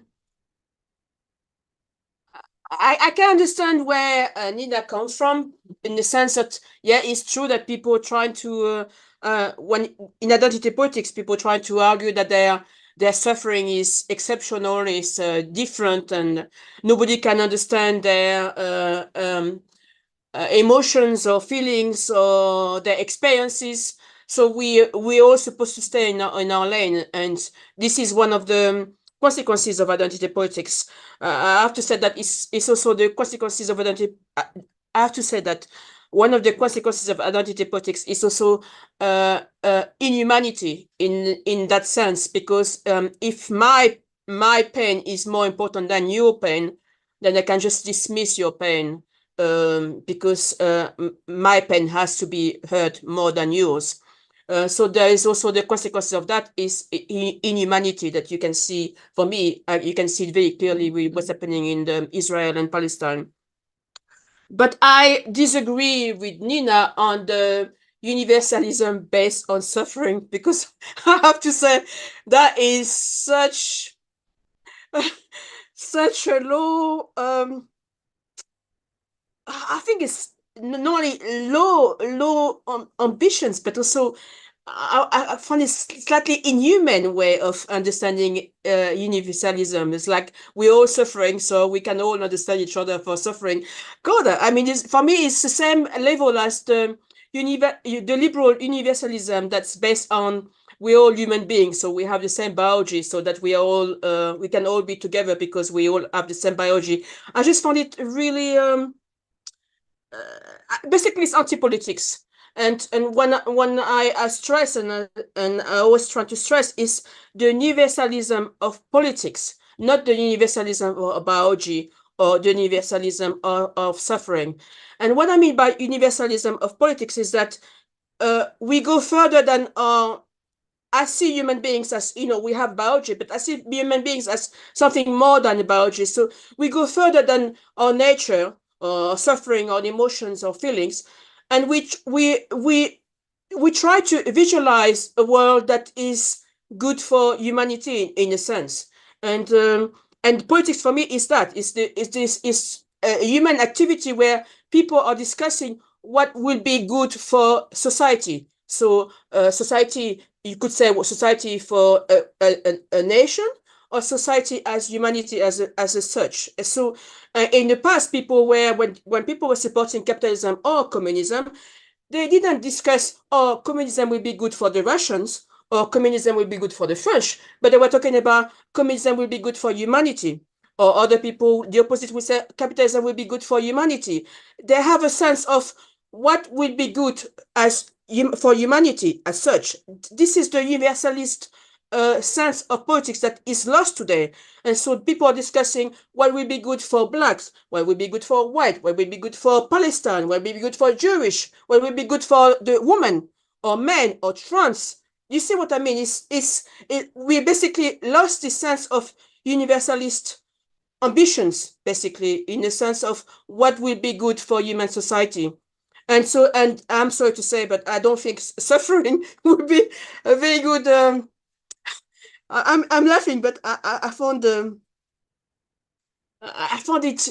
can understand where Nina comes from, in the sense that, yeah, it's true that people trying to, when in identity politics, people trying to argue that their suffering is exceptional, is different, and nobody can understand their emotions or feelings or their experiences. So we all supposed to stay in our lane, and this is one of the consequences of identity politics. I have to say that it's also the consequences of identity. I have to say that one of the consequences of identity politics is also inhumanity in that sense, because if my pain is more important than your pain, then I can just dismiss your pain, because my pain has to be heard more than yours. So there is also the consequences of that is inhumanity that you can see. For me, you can see it very clearly with what's happening in Israel and Palestine. But I disagree with Nina on the universalism based on suffering, because I have to say that is such such a low. I think it's not only low ambitions, but also I find it slightly inhuman way of understanding universalism. It's like we're all suffering, so we can all understand each other for suffering. God, I mean, for me, it's the same level as the liberal universalism that's based on we're all human beings, so we have the same biology, so that we are all we can all be together because we all have the same biology. I just found it really. Basically, it's anti-politics, and when I stress and I always try to stress is the universalism of politics, not the universalism of biology or the universalism of suffering. And what I mean by universalism of politics is that we go further than I see human beings as, you know, we have biology, but I see human beings as something more than biology. So we go further than our nature, or suffering, or emotions, or feelings, and we try to visualize a world that is good for humanity in a sense. And politics for me is that is a human activity where people are discussing what will be good for society. So society, you could say, society for a nation, or society as humanity as a such. So in the past, people were, when people were supporting capitalism or communism, they didn't discuss, oh, communism will be good for the Russians, or communism will be good for the French, but they were talking about communism will be good for humanity. Or other people, the opposite, will say capitalism will be good for humanity. They have a sense of what will be good as for humanity as such. This is the universalist sense of politics that is lost today. And so people are discussing what will be good for blacks, what will be good for white, what will be good for Palestine, what will be good for Jewish, what will be good for the woman or men or trans. You see what I mean? We basically lost the sense of universalist ambitions, basically, in the sense of what will be good for human society. And so, and I'm sorry to say, but I don't think suffering would be a very good. I'm laughing, but I found it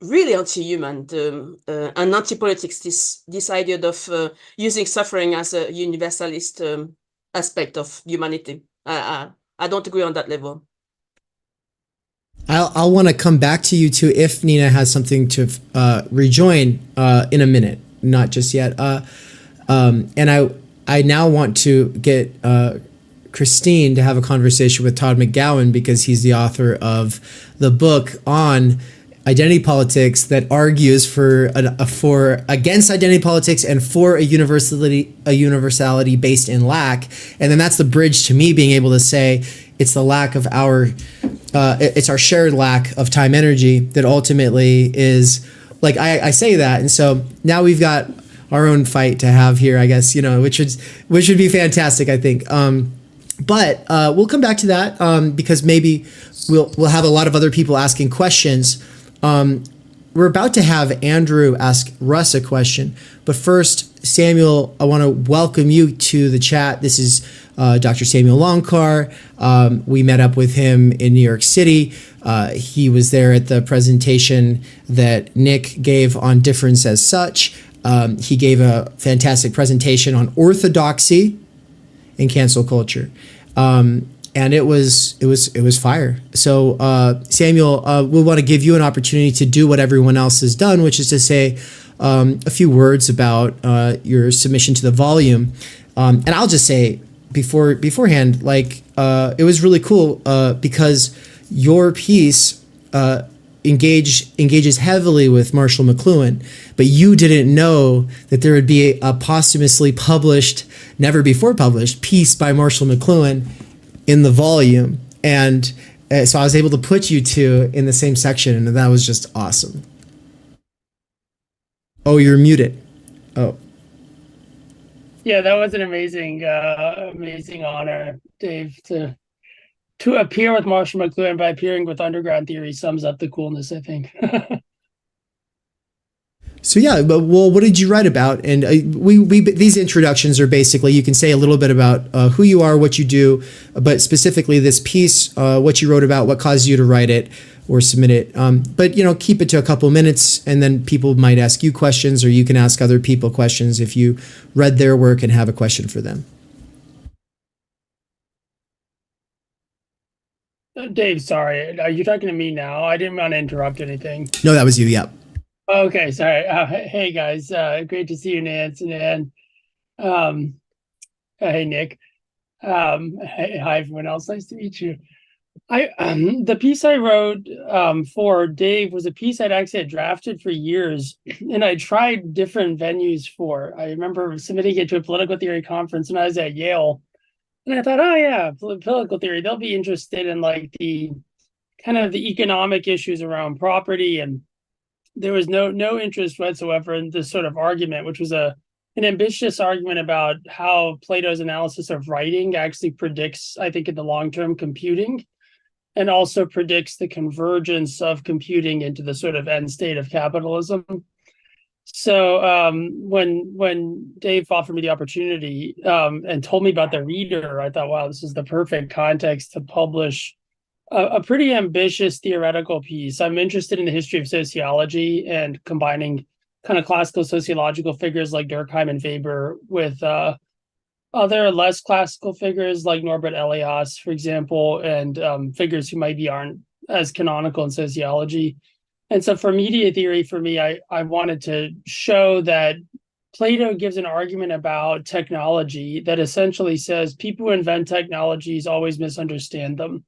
really anti-human and anti-politics. This idea of using suffering as a universalist aspect of humanity. I don't agree on that level.
I'll want to come back to you too if Nina has something to rejoin in a minute, not just yet. And I now want to get Christine to have a conversation with Todd McGowan, because he's the author of the book on identity politics that argues for against identity politics and for a universality based in lack. And then that's the bridge to me being able to say it's the lack of it's our shared lack of time energy that ultimately is, like, I say that. And so now we've got our own fight to have here, I guess, which would be fantastic, I think. But we'll come back to that because maybe we'll have a lot of other people asking questions. We're about to have Andrew ask Russ a question, but first, Samuel, I want to welcome you to the chat. This is Dr. Samuel Loncar. We met up with him in New York City. He was there at the presentation that Nick gave on difference as such. He gave a fantastic presentation on orthodoxy in cancel culture. And it was fire. So Samuel, we want to give you an opportunity to do what everyone else has done, which is to say a few words about your submission to the volume. And I'll just say beforehand, like it was really cool because your piece engages heavily with Marshall McLuhan, but you didn't know that there would be a posthumously published, never before published piece by Marshall McLuhan in the volume. And so I was able to put you two in the same section, and that was just awesome. Oh, you're muted. Oh.
Yeah, that was an amazing honor, Dave, to appear with Marshall McLuhan by appearing with Underground Theory sums up the coolness, I think.
So yeah, but well, what did you write about? And we these introductions are basically, you can say a little bit about who you are, what you do, but specifically this piece, what you wrote about, what caused you to write it or submit it. But keep it to a couple minutes, and then people might ask you questions, or you can ask other people questions if you read their work and have a question for them.
Dave, sorry, are you talking to me now? I didn't want to interrupt anything.
No, that was you. Yeah.
Okay, sorry. Hey guys, great to see you, Nance, and hey Nick. Hi everyone else. Nice to meet you. The piece I wrote for Dave was a piece I'd actually had drafted for years, and I tried different venues for. I remember submitting it to a political theory conference when I was at Yale, and I thought, oh yeah, political theory, they'll be interested in like the kind of the economic issues around property, and there was no interest whatsoever in this sort of argument, which was an ambitious argument about how Plato's analysis of writing actually predicts, I think, in the long-term computing, and also predicts the convergence of computing into the sort of end state of capitalism. So when Dave offered me the opportunity and told me about the reader, I thought, wow, this is the perfect context to publish a pretty ambitious theoretical piece. I'm interested in the history of sociology and combining kind of classical sociological figures like Durkheim and Weber with other less classical figures like Norbert Elias, for example, and figures who maybe aren't as canonical in sociology. And so for media theory, for me, I wanted to show that Plato gives an argument about technology that essentially says people who invent technologies always misunderstand them,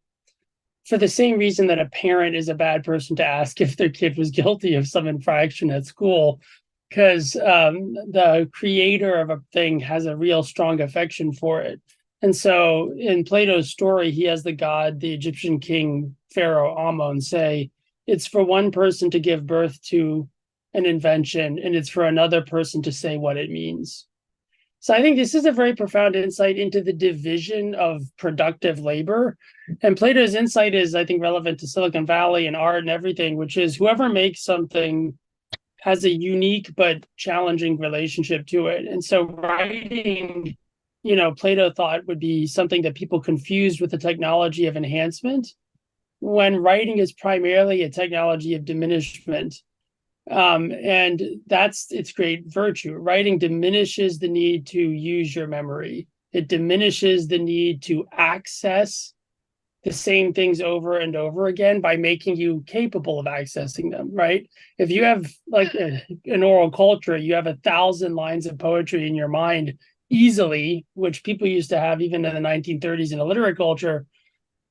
for the same reason that a parent is a bad person to ask if their kid was guilty of some infraction at school, because the creator of a thing has a real strong affection for it. And so in Plato's story, he has the god, the Egyptian king, Pharaoh Ammon, say, it's for one person to give birth to an invention, and it's for another person to say what it means. So I think this is a very profound insight into the division of productive labor. And Plato's insight is, I think, relevant to Silicon Valley and art and everything, which is whoever makes something has a unique but challenging relationship to it. And so writing, Plato thought would be something that people confused with the technology of enhancement, when writing is primarily a technology of diminishment. And that's its great virtue. Writing diminishes the need to use your memory. It diminishes the need to access the same things over and over again by making you capable of accessing them, right? If you have like an oral culture, you have 1,000 lines of poetry in your mind easily, which people used to have even in the 1930s in a literate culture.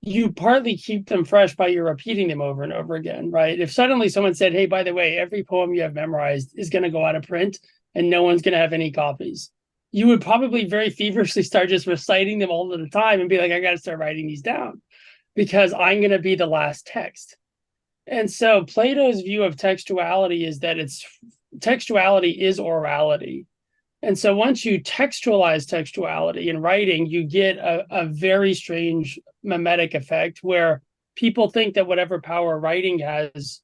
You partly keep them fresh by you repeating them over and over again, right? If suddenly someone said, hey, by the way, every poem you have memorized is going to go out of print and no one's going to have any copies, you would probably very feverishly start just reciting them all of the time and be like, I got to start writing these down because I'm going to be the last text. And so Plato's view of textuality is that textuality is orality. And so once you textualize textuality in writing, you get a very strange mimetic effect where people think that whatever power writing has,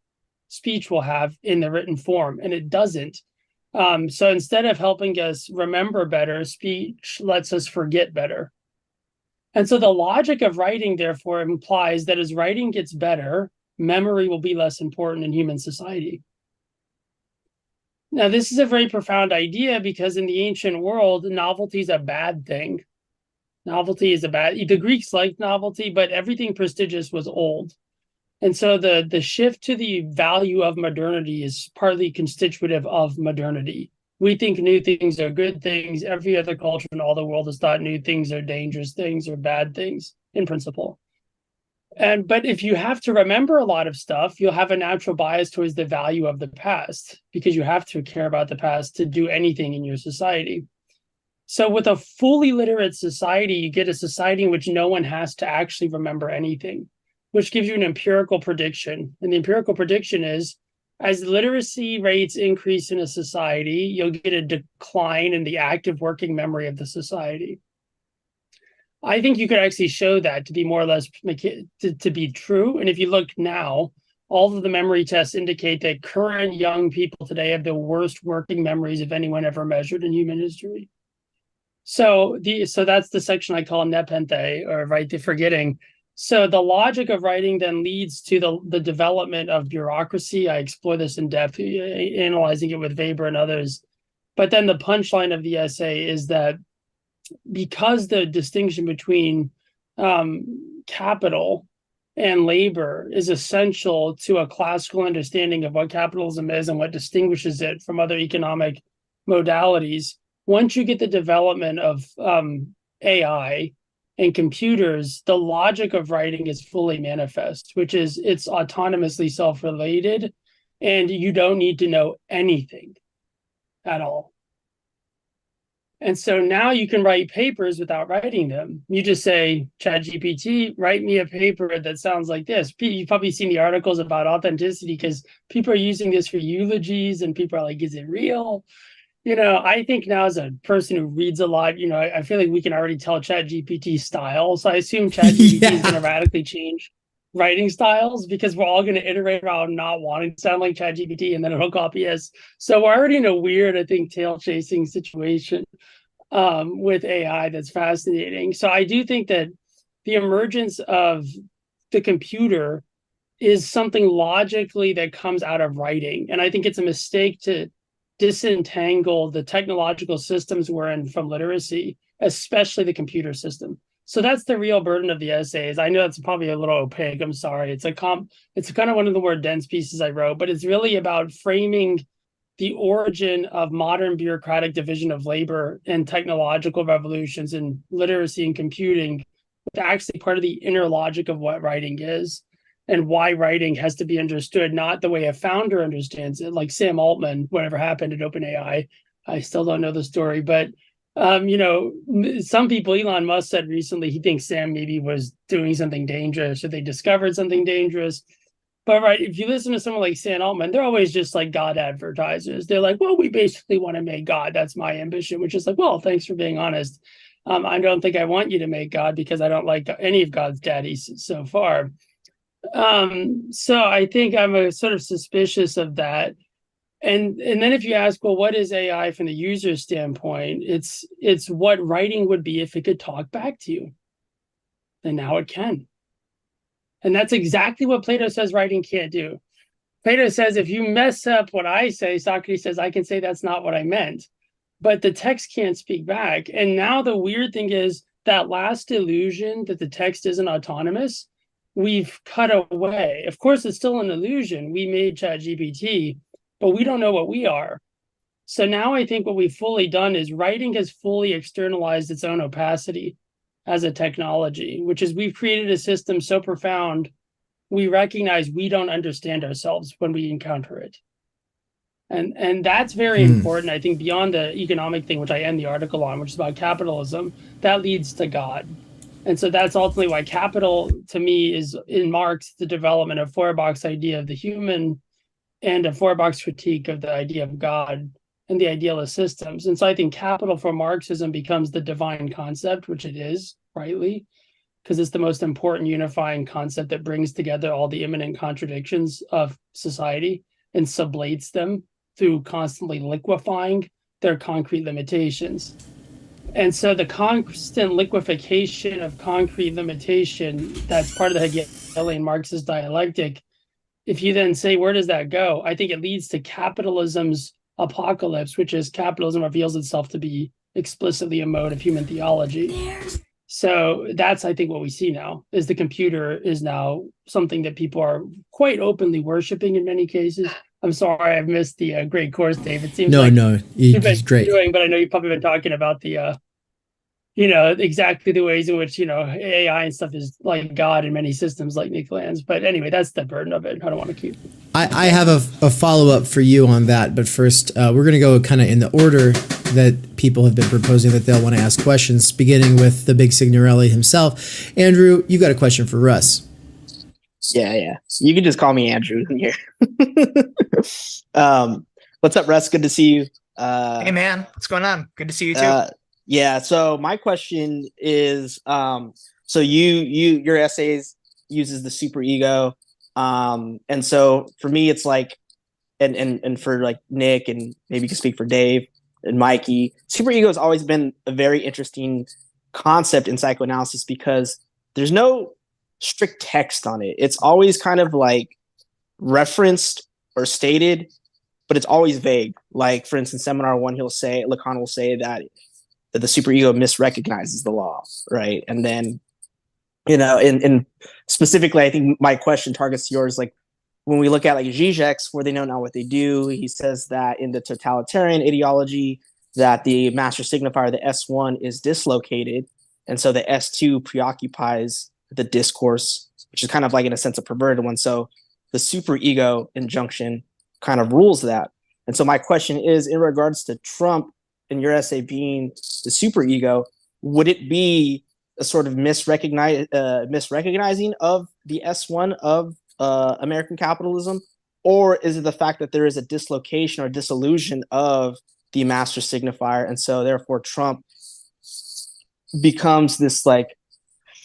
speech will have in the written form, and it doesn't. So instead of helping us remember better, speech lets us forget better. And so the logic of writing, therefore, implies that as writing gets better, memory will be less important in human society. Now, this is a very profound idea because in the ancient world, novelty is a bad thing. Novelty is the Greeks liked novelty, but everything prestigious was old. And so the shift to the value of modernity is partly constitutive of modernity. We think new things are good things. Every other culture in all the world has thought new things are dangerous things or bad things in principle. But if you have to remember a lot of stuff, you'll have a natural bias towards the value of the past because you have to care about the past to do anything in your society. So with a fully literate society, you get a society in which no one has to actually remember anything, which gives you an empirical prediction. And the empirical prediction is, as literacy rates increase in a society, you'll get a decline in the active working memory of the society. I think you could actually show that to be more or less to be true. And if you look now, all of the memory tests indicate that current young people today have the worst working memories of anyone ever measured in human history. So that's the section I call nepenthe, or right to forgetting. So the logic of writing then leads to the development of bureaucracy. I explore this in depth, analyzing it with Weber and others. But then the punchline of the essay is that because the distinction between capital and labor is essential to a classical understanding of what capitalism is and what distinguishes it from other economic modalities, once you get the development of AI and computers, the logic of writing is fully manifest, which is it's autonomously self-related, and you don't need to know anything at all. And so now you can write papers without writing them. You just say, ChatGPT, write me a paper that sounds like this. You've probably seen the articles about authenticity because people are using this for eulogies and people are like, is it real? I think now as a person who reads a lot, I feel like we can already tell ChatGPT style. So I assume ChatGPT is going to radically change writing styles because we're all going to iterate around not wanting to sound like ChatGPT and then it'll copy us. So we're already in a weird, I think, tail chasing situation with AI that's fascinating. So I do think that the emergence of the computer is something logically that comes out of writing. And I think it's a mistake to disentangle the technological systems we're in from literacy, especially the computer system. So that's the real burden of the essays. I know that's probably a little opaque. I'm sorry. It's kind of one of the more dense pieces I wrote, but it's really about framing the origin of modern bureaucratic division of labor and technological revolutions in literacy and computing, with actually part of the inner logic of what writing is and why writing has to be understood, not the way a founder understands it, like Sam Altman, whatever happened at OpenAI. I still don't know the story, but some people, Elon Musk said recently, he thinks Sam maybe was doing something dangerous or they discovered something dangerous. But right, if you listen to someone like Sam Altman, they're always just like God advertisers. They're like, well, we basically want to make God. That's my ambition, which is like, well, thanks for being honest. I don't think I want you to make God because I don't like any of God's daddies so far. So I think I'm a sort of suspicious of that. And then if you ask, well, what is AI from the user standpoint? It's what writing would be if it could talk back to you. And now it can. And that's exactly what Plato says writing can't do. Plato says, if you mess up what I say, Socrates says, I can say that's not what I meant. But the text can't speak back. And now the weird thing is that last illusion that the text isn't autonomous we've cut away. Of course, it's still an illusion. We made ChatGPT, but we don't know what we are. So now I think what we've fully done is writing has fully externalized its own opacity as a technology, which is we've created a system so profound, we recognize we don't understand ourselves when we encounter it. And that's very important. I think beyond the economic thing, which I end the article on, which is about capitalism, that leads to God. And so that's ultimately why capital, to me, is in Marx, the development of Feuerbach's idea of the human and a Feuerbach's critique of the idea of God and the idealist systems. And so I think capital for Marxism becomes the divine concept, which it is, rightly, because it's the most important unifying concept that brings together all the immanent contradictions of society and sublates them through constantly liquefying their concrete limitations. And so the constant liquefaction of concrete limitation, that's part of the Hegelian Marxist dialectic. If you then say, where does that go? I think it leads to capitalism's apocalypse, which is capitalism reveals itself to be explicitly a mode of human theology. So that's, I think, what we see now is the computer is now something that people are quite openly worshiping in many cases. I'm sorry, I've missed the great course, Dave. It seems
No,
like
no, it's great.
but I know you've probably been talking about the, exactly the ways in which, AI and stuff is like God in many systems like Nick Land's. But anyway, that's the burden of it. I don't want to keep.
I have a follow-up for you on that, but first we're going to go kind of in the order that people have been proposing that they'll want to ask questions, beginning with the big Signorelli himself. Andrew, you got a question for Russ.
Yeah. You can just call me Andrew in here. What's up, Russ? Good to see you.
Hey, man. What's going on? Good to see you, too.
Yeah, so my question is, so your essays uses the superego. And so for me, it's like, and for like Nick, and maybe you can speak for Dave and Mikey, superego has always been a very interesting concept in psychoanalysis because there's no strict text on it. It's always kind of like referenced or stated, but it's always vague. Like, for instance, Seminar 1, Lacan will say that the superego misrecognizes the law, right? And then, and specifically, I think my question targets yours, like, when we look at like Zizek's, where they know not what they do, he says that in the totalitarian ideology, that the master signifier, the S1, is dislocated, and so the S2 preoccupies the discourse, which is kind of like, in a sense, a perverted one. So the superego injunction kind of rules that. And so my question is, in regards to Trump and your essay being the superego, would it be a sort of misrecognizing of the S1 of American capitalism, or is it the fact that there is a dislocation or dissolution of the master signifier, and so therefore Trump becomes this like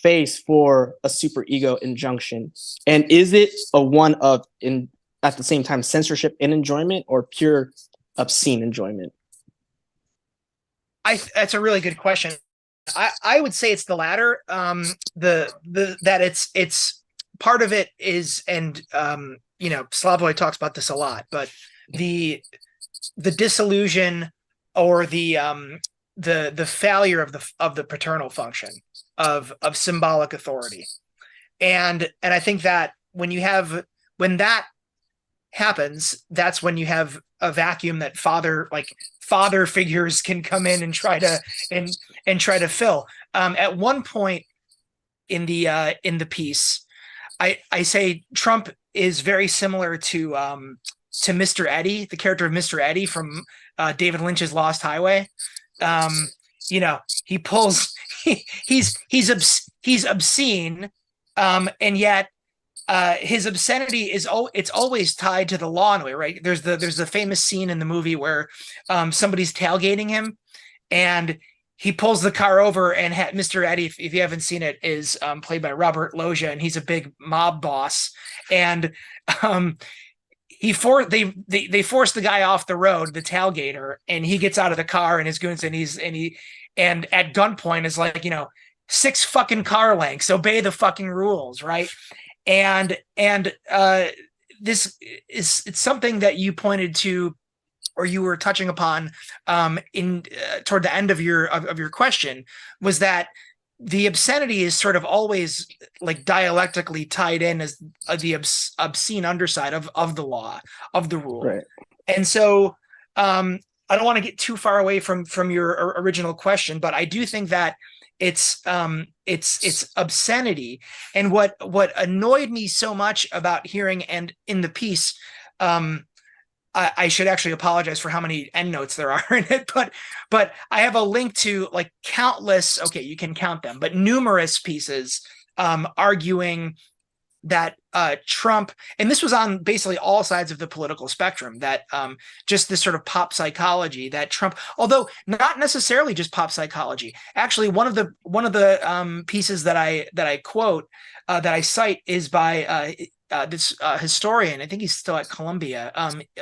face for a superego injunction? And is it a one of, in at the same time, censorship and enjoyment, or pure obscene enjoyment?
That's a really good question. I would say it's the latter. That it's part of it is, and Slavoj talks about this a lot, but the disillusion or the failure of the paternal function of symbolic authority, and I think that when that happens, that's when you have a vacuum that father figures can come in and try to fill. At one point in the piece, I say Trump is very similar to Mr. Eddie, the character of Mr. Eddie from David Lynch's Lost Highway. He pulls he's obscene, and yet his obscenity it's always tied to the law in a way, right? There's the famous scene in the movie where somebody's tailgating him, and he pulls the car over, and Mr. Eddie, if you haven't seen it, is played by Robert Loggia, and he's a big mob boss, and they force the guy off the road, the tailgater, and he gets out of the car and his goons, and at gunpoint is like, 6 fucking car lengths, obey the fucking rules, right? And this is, it's something that you pointed to, or you were touching upon toward the end of your question, was that the obscenity is sort of always like dialectically tied in as the obscene underside of the law, of the rule.
Right.
And so I don't want to get too far away from your original question, but I do think that it's obscenity. And what annoyed me so much about hearing, and in the piece, I should actually apologize for how many endnotes there are in it, but I have a link to like countless, okay, you can count them, but numerous pieces arguing that Trump, and this was on basically all sides of the political spectrum, that just this sort of pop psychology that Trump, although not necessarily just pop psychology, actually one of the pieces that I quote, that I cite, is by this historian, I think he's still at Columbia,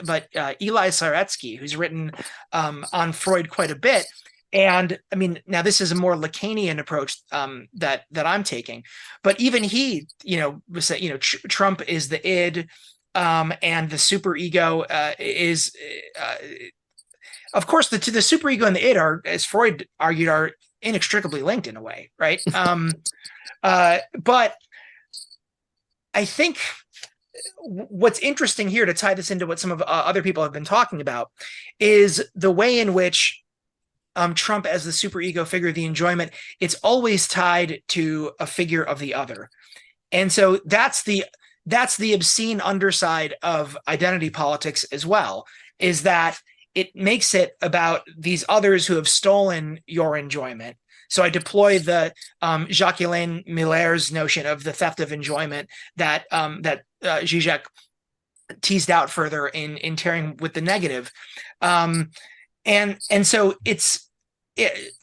but Eli Saretsky, who's written on Freud quite a bit. And I mean, now this is a more Lacanian approach that I'm taking, but even he, was that, Trump is the id, and the superego is, of course, the superego and the id are, as Freud argued, are inextricably linked in a way, right? But I think what's interesting here, to tie this into what some of other people have been talking about, is the way in which Trump, as the superego figure, the enjoyment, it's always tied to a figure of the other. And so that's the obscene underside of identity politics as well, is that it makes it about these others who have stolen your enjoyment. So I deploy the Jacques-Alain Miller's notion of the theft of enjoyment that Zizek teased out further in Tearing with the Negative. And so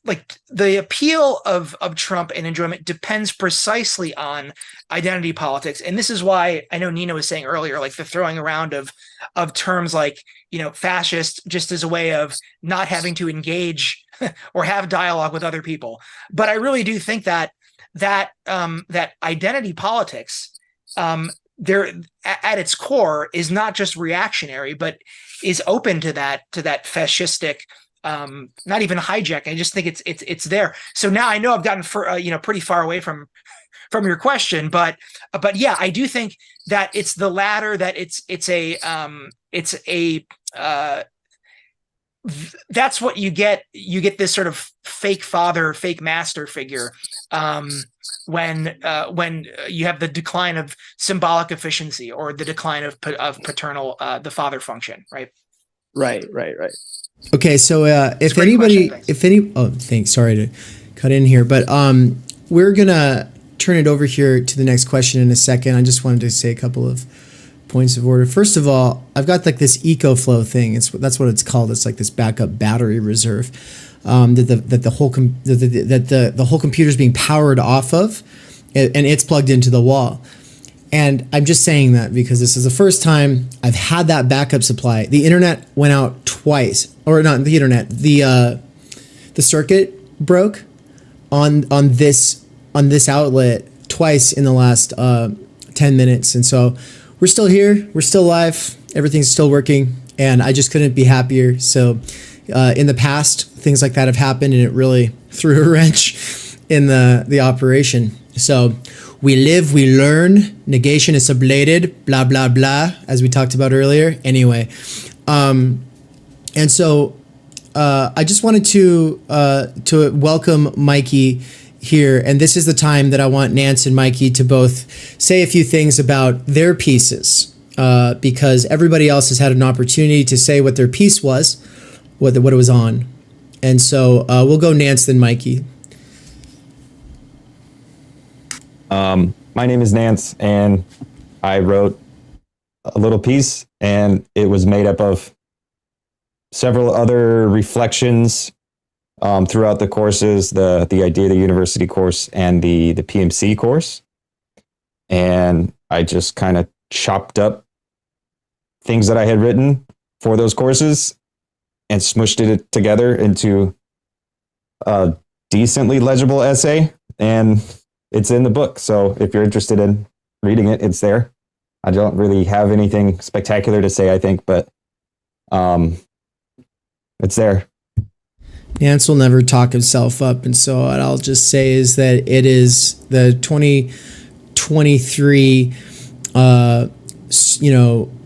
like the appeal of Trump and enjoyment depends precisely on identity politics. And this is why I know Nina was saying earlier, like the throwing around of terms like, fascist, just as a way of not having to engage or have dialogue with other people. But I really do think that identity politics, there at its core, is not just reactionary, but is open to that fascistic, not even hijack. I just think it's there. So now I know I've gotten pretty far away from your question, but yeah, I do think that it's the latter, that that's what you get. You get this sort of fake father, fake master figure when you have the decline of symbolic efficiency, or the decline of paternal, the father function, right?
Right.
Okay, so thanks. Sorry to cut in here, but we're gonna turn it over here to the next question in a second. I just wanted to say a couple of points of order. First of all, I've got like this EcoFlow thing. That's what it's called. It's like this backup battery reserve that the whole computer is being powered off of, and it's plugged into the wall. And I'm just saying that because this is the first time I've had that backup supply. The internet went out twice, or not the internet. The circuit broke on this outlet twice in the last 10 minutes, and so we're still here. We're still live. Everything's still working, and I just couldn't be happier. So in the past, things like that have happened, and it really threw a wrench in the operation. So we live, we learn. Negation is sublated, blah, blah, blah, as we talked about earlier. Anyway, and so I just wanted to welcome Mikey here. And this is the time that I want Nance and Mikey to both say a few things about their pieces, because everybody else has had an opportunity to say what their piece was, what it was on. And so we'll go Nance, then Mikey.
My name is Nance, and I wrote a little piece, and it was made up of several other reflections throughout the courses, the Idea the University course and the PMC course. And I just kind of chopped up things that I had written for those courses and smushed it together into a decently legible essay, and it's in the book. So if you're interested in reading it, it's there. I don't really have anything spectacular to say, I think, but it's there.
Nance will never talk himself up, and so what I'll just say is that it is the 2023,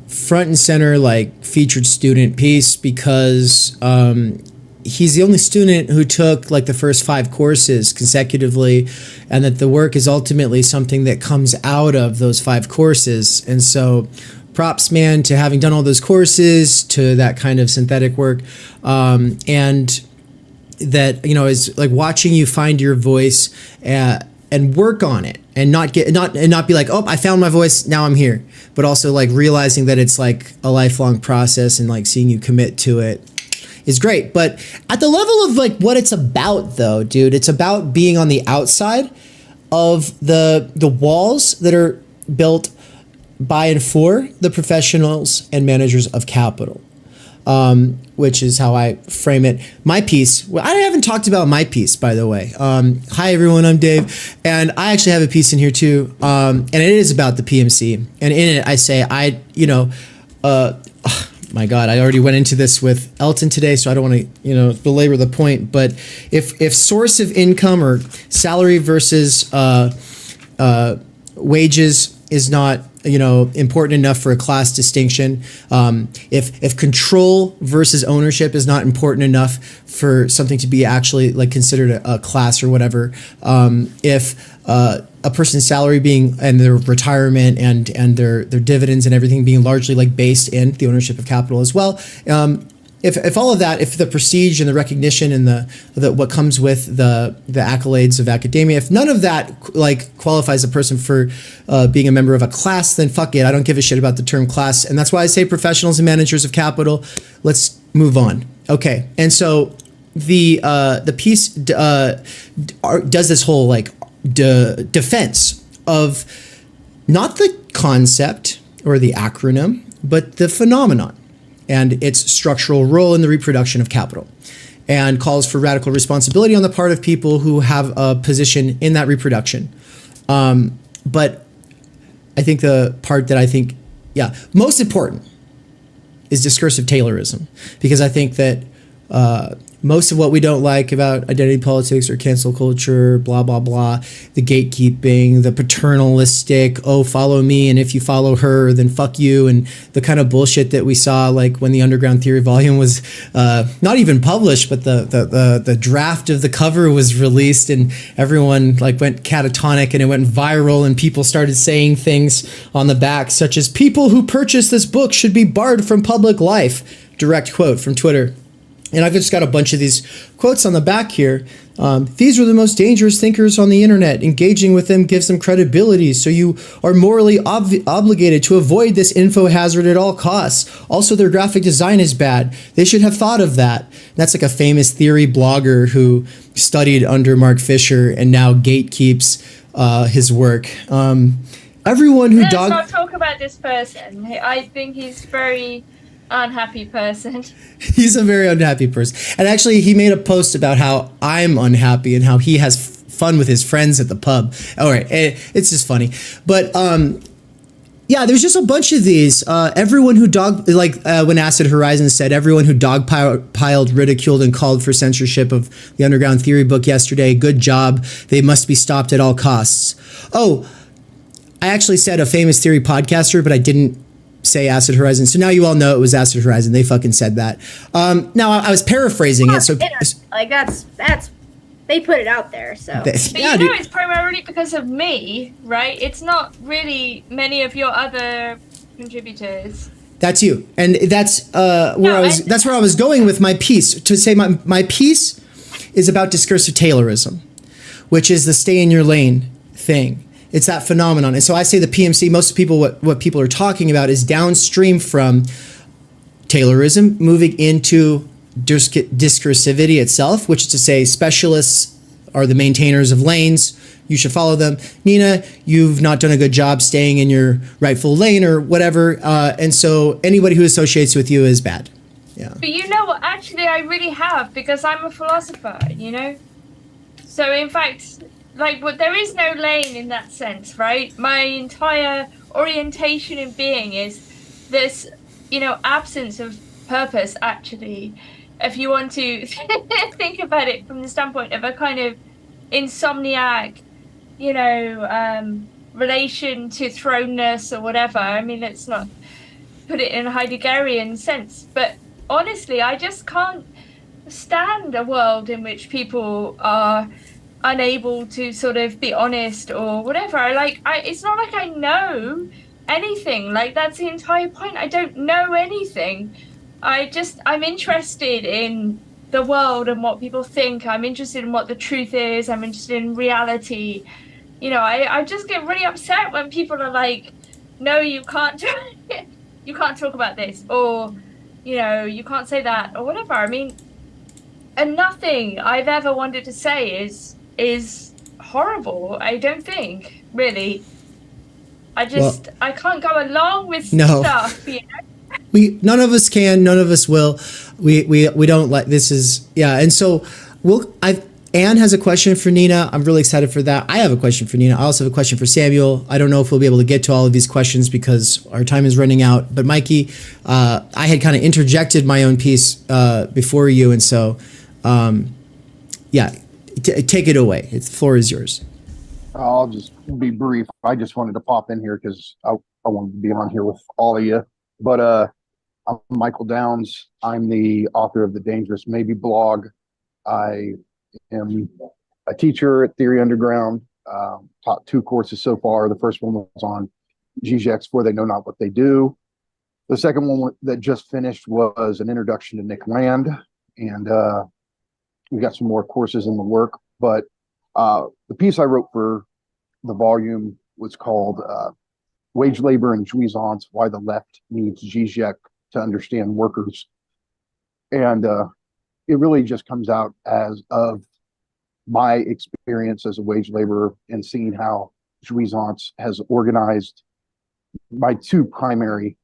front and center, like, featured student piece, because he's the only student who took like the first 5 courses consecutively, and that the work is ultimately something that comes out of those 5 courses. And so props, man, to having done all those courses, to that kind of synthetic work, and that, is like watching you find your voice and work on it, and not be like, oh, I found my voice, now I'm here, but also like realizing that it's like a lifelong process, and like seeing you commit to it is great. But at the level of like what it's about, though, dude, it's about being on the outside of the walls that are built by and for the professionals and managers of capital, which is how I frame it. My piece, well, I haven't talked about my piece, by the way. Hi, everyone, I'm Dave, and I actually have a piece in here too, and it is about the PMC. And in it, I say, my God, I already went into this with Elton today, so I don't want to, belabor the point. But if source of income, or salary versus wages, is not important enough for a class distinction, if control versus ownership is not important enough for something to be actually like considered a class or whatever, if a person's salary being, and their retirement and their dividends and everything being largely like based in the ownership of capital as well, if all of that, if the prestige and the recognition and the what comes with the accolades of academia, if none of that like qualifies a person for being a member of a class, then fuck it, I don't give a shit about the term class. And that's why I say professionals and managers of capital. Let's move on. Okay, and so the piece does this whole like defense of not the concept or the acronym, but the phenomenon and its structural role in the reproduction of capital, and calls for radical responsibility on the part of people who have a position in that reproduction. But I think the part that most important is discursive Taylorism, because I think that most of what we don't like about identity politics or cancel culture, blah, blah, blah, the gatekeeping, the paternalistic, oh, follow me, and if you follow her, then fuck you, and the kind of bullshit that we saw like when the Underground Theory volume was not even published, but the draft of the cover was released, and everyone like went catatonic, and it went viral, and people started saying things on the back such as, people who purchase this book should be barred from public life, direct quote from Twitter. And I've just got a bunch of these quotes on the back here. These are the most dangerous thinkers on the internet. Engaging with them gives them credibility, so you are morally obligated to avoid this info hazard at all costs. Also, their graphic design is bad. They should have thought of that. That's like a famous theory blogger who studied under Mark Fisher and now gatekeeps his work. Everyone who
Let's not talk about this person. I think he's very unhappy person.
He's a very unhappy person. And actually, he made a post about how I'm unhappy and how he has fun with his friends at the pub. All right, it's just funny. But yeah, there's just a bunch of these. Everyone who when Acid Horizon said, everyone who dogpiled, ridiculed, and called for censorship of the Underground Theory book yesterday, good job. They must be stopped at all costs. Oh, I actually said a famous theory podcaster, but I didn't say Acid Horizon. So now you all know it was Acid Horizon. They fucking said that. Now I was paraphrasing it. So
like that's they put it out there. So
but you know, it's primarily because of me, right? It's not really many of your other contributors.
That's you, and that's that's where I was going with my piece. To say my piece is about discursive Taylorism, which is the stay in your lane thing. It's that phenomenon. And so I say the PMC, most people, what people are talking about is downstream from Taylorism, moving into discursivity itself, which is to say specialists are the maintainers of lanes. You should follow them. Nina, you've not done a good job staying in your rightful lane or whatever. And so anybody who associates with you is bad. Yeah.
But you know what? Actually, I really have, because I'm a philosopher, So in fact, there is no lane in that sense, right? My entire orientation in being is this, absence of purpose, actually. if you want to think about it from the standpoint of a kind of insomniac, relation to thrownness or whatever. I mean, let's not put it in a Heideggerian sense, but honestly, I just can't stand a world in which people are unable to sort of be honest or whatever. It's not like I know anything. Like, that's the entire point. I don't know anything. I'm interested in the world and what people think. I'm interested in what the truth is. I'm interested in reality. I just get really upset when people are like, no, you can't you can't talk about this, or you can't say that, or whatever. I mean, and nothing I've ever wanted to say is horrible. I don't think, really. I can't go along with stuff.
None of us can, none of us will. We don't like, this is, yeah. And so Anne has a question for Nina. I'm really excited for that. I have a question for Nina. I also have a question for Samuel. I don't know if we'll be able to get to all of these questions because our time is running out. But Mikey, I had kind of interjected my own piece before you. And so, take it away. The floor is yours.
I'll just be brief. I just wanted to pop in here because I wanted to be on here with all of you. But I'm Michael Downs. I'm the author of the Dangerous Maybe blog. I am a teacher at Theory Underground. Taught 2 courses so far. The first one was on Zizeks, For They Know Not What They Do. The second one that just finished was an introduction to Nick Land. And we got some more courses in the work. But the piece I wrote for the volume was called Wage Labor and Jouissance, Why the Left Needs Zizek to Understand Workers. And it really just comes out as of my experience as a wage laborer and seeing how Jouissance has organized my 2 primary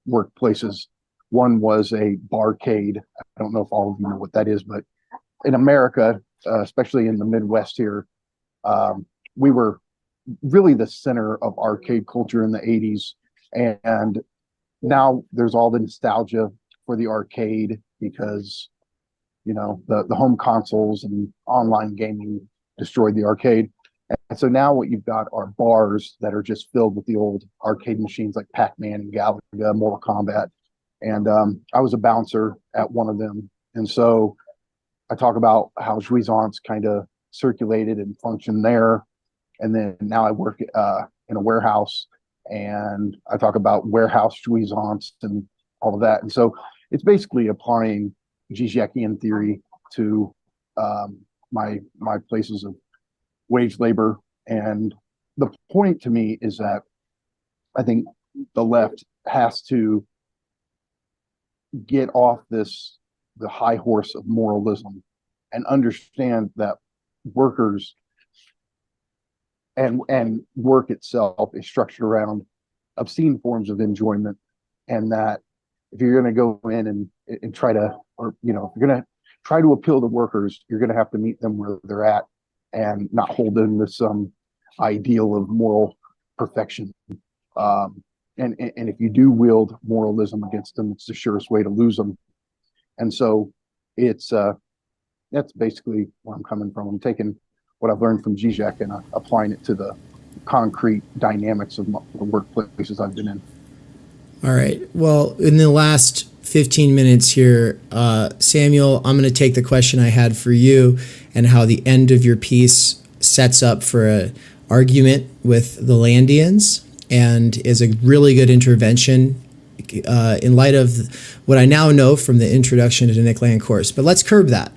workplaces. One was a barcade. I don't know if all of you know what that is, but in America, especially in the Midwest here, we were really the center of arcade culture in the 80s. And now there's all the nostalgia for the arcade because, the home consoles and online gaming destroyed the arcade. And so now what you've got are bars that are just filled with the old arcade machines like Pac-Man and Galaga, Mortal Kombat. And I was a bouncer at one of them. And so I talk about how Jouissance kind of circulated and functioned there. And then now I work in a warehouse and I talk about warehouse Jouissance and all of that. And so it's basically applying Zizekian theory to my places of wage labor. And the point to me is that I think the left has to get off the high horse of moralism and understand that workers and work itself is structured around obscene forms of enjoyment, and that if you're going to go in and try to, or if you're going to try to appeal to workers, you're going to have to meet them where they're at and not hold them to some ideal of moral perfection. And if you do wield moralism against them, it's the surest way to lose them. And so that's basically where I'm coming from. I'm taking what I've learned from Zizek and applying it to the concrete dynamics of the workplaces I've been in.
All right. Well, in the last 15 minutes here, Samuel, I'm going to take the question I had for you and how the end of your piece sets up for an argument with the Landians and is a really good intervention in light of what I now know from the introduction to the Nick Land course. But let's curb that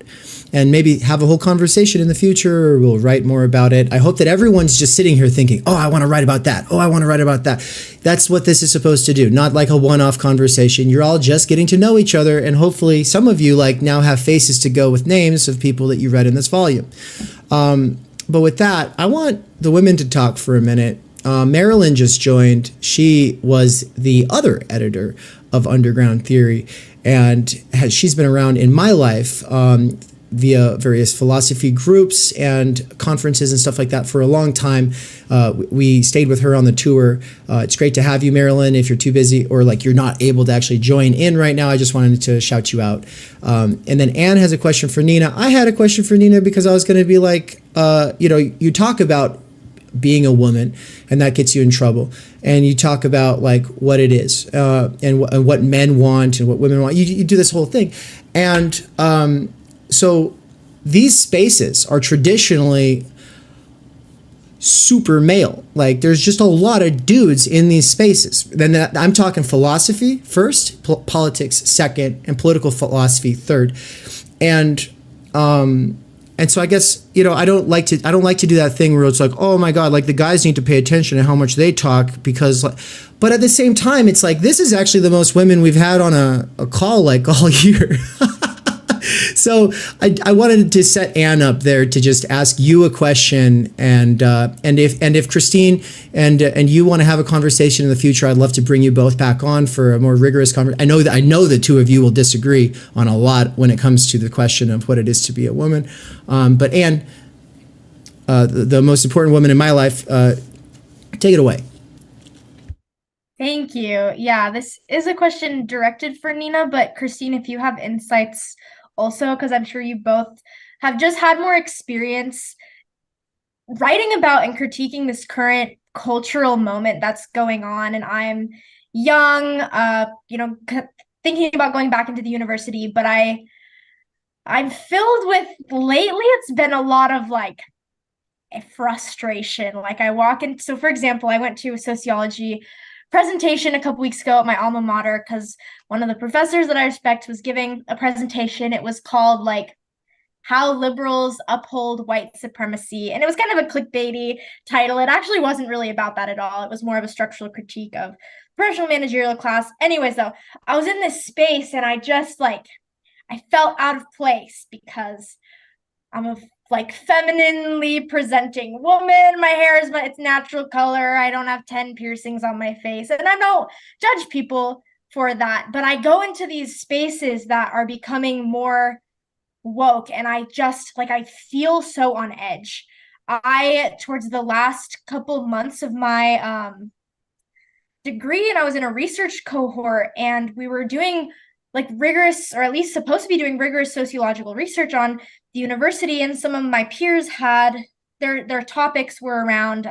and maybe have a whole conversation in the future, or we'll write more about it. I hope that everyone's just sitting here thinking, oh, I want to write about that. Oh, I want to write about that. That's what this is supposed to do, not like a one-off conversation. You're all just getting to know each other, and hopefully some of you now have faces to go with names of people that you read in this volume. But with that, I want the women to talk for a minute. Marilyn just joined. She was the other editor of Underground Theory, and she's been around in my life via various philosophy groups and conferences and stuff like that for a long time. We stayed with her on the tour. It's great to have you, Marilyn. If you're too busy or like you're not able to actually join in right now, I just wanted to shout you out. And then Anne has a question for Nina. I had a question for Nina because I was going to be like, you talk about being a woman and that gets you in trouble, and you talk about like what it is and what men want and what women want. You do this whole thing, and so these spaces are traditionally super male. Like there's just a lot of dudes in these spaces. Then I'm talking philosophy first, politics second, and political philosophy third, and so I guess, I don't like to do that thing where it's like, oh my God, like the guys need to pay attention to how much they talk because, but at the same time, it's like, this is actually the most women we've had on a call like all year. So I wanted to set Anne up there to just ask you a question, and if Christine and you want to have a conversation in the future, I'd love to bring you both back on for a more rigorous conversation. I know the two of you will disagree on a lot when it comes to the question of what it is to be a woman, but Anne, the most important woman in my life, take it away.
Thank you. Yeah, this is a question directed for Nina, but Christine, if you have insights also, because I'm sure you both have just had more experience writing about and critiquing this current cultural moment that's going on. And I'm young, thinking about going back into the university, but I'm filled with, lately it's been a lot of like frustration. Like I walk in, so for example, I went to a sociology presentation a couple weeks ago at my alma mater because one of the professors that I respect was giving a presentation. It was called like How Liberals Uphold White Supremacy, and it was kind of a clickbaity title. It actually wasn't really about that at all. It was more of a structural critique of professional managerial class. Anyways, though, I was in this space and I just I felt out of place because I'm a femininely presenting woman. My hair is its natural color. I don't have 10 piercings on my face. And I don't judge people for that. But I go into these spaces that are becoming more woke. And I just I feel so on edge. Towards the last couple months of my degree, and I was in a research cohort, and we were doing rigorous, or at least supposed to be doing rigorous sociological research on the university, and some of my peers had their topics were around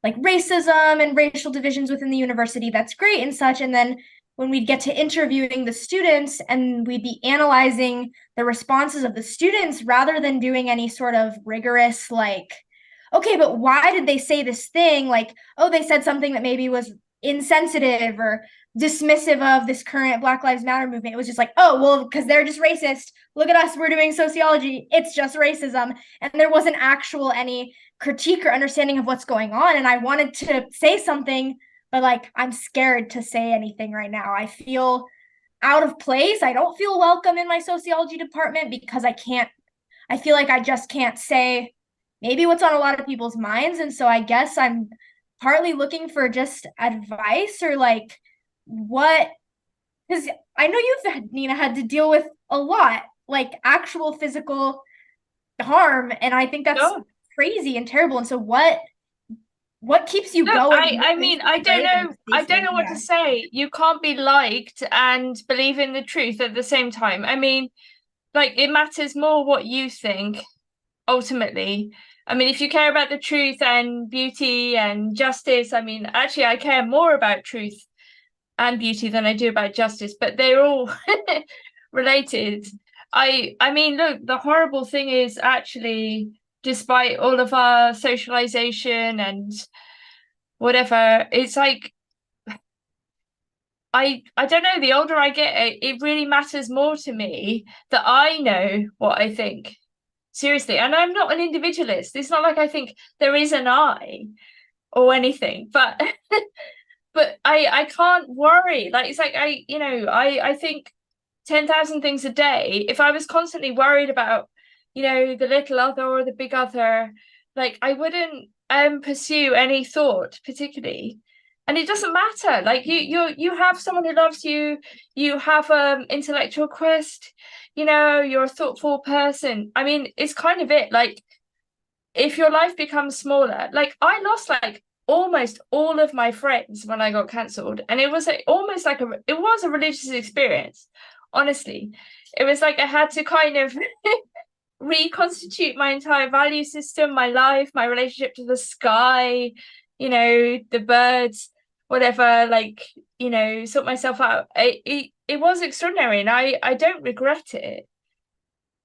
racism and racial divisions within the university. That's great and such. And then when we'd get to interviewing the students and we'd be analyzing the responses of the students rather than doing any sort of rigorous okay, but why did they say this thing? Oh, they said something that maybe was insensitive or dismissive of this current Black Lives Matter movement. It was just oh, well, because they're just racist. Look at us, we're doing sociology. It's just racism. And there wasn't any critique or understanding of what's going on. And I wanted to say something, but I'm scared to say anything right now. I feel out of place. I don't feel welcome in my sociology department because I feel like I just can't say maybe what's on a lot of people's minds. And so I guess I'm partly looking for just advice or what, because I know you've Nina had to deal with a lot, actual physical harm, and I think that's crazy and terrible. And so what keeps you going?
I mean, I don't know what to say. You can't be liked and believe in the truth at the same time. I mean, it matters more what you think ultimately. I mean, if you care about the truth and beauty and justice, I mean, actually I care more about truth and beauty than I do about justice, but they're all related. I mean, look, the horrible thing is actually, despite all of our socialization and whatever, it's I don't know, the older I get, it really matters more to me that I know what I think. Seriously. And I'm not an individualist. It's not like I think there is an I or anything, but but I can't worry. It's I think 10,000 things a day. If I was constantly worried about, the little other or the big other, I wouldn't pursue any thought particularly. And it doesn't matter. Like you have someone who loves you, you have intellectual quest, you're a thoughtful person. I mean, it's kind of it. Like, if your life becomes smaller, like I lost like almost all of my friends when I got cancelled, and it was almost like it was a religious experience. Honestly, it was like I had to kind of reconstitute my entire value system, my life, my relationship to the sky, the birds, whatever. Like, sort myself out. It was extraordinary, and I don't regret it.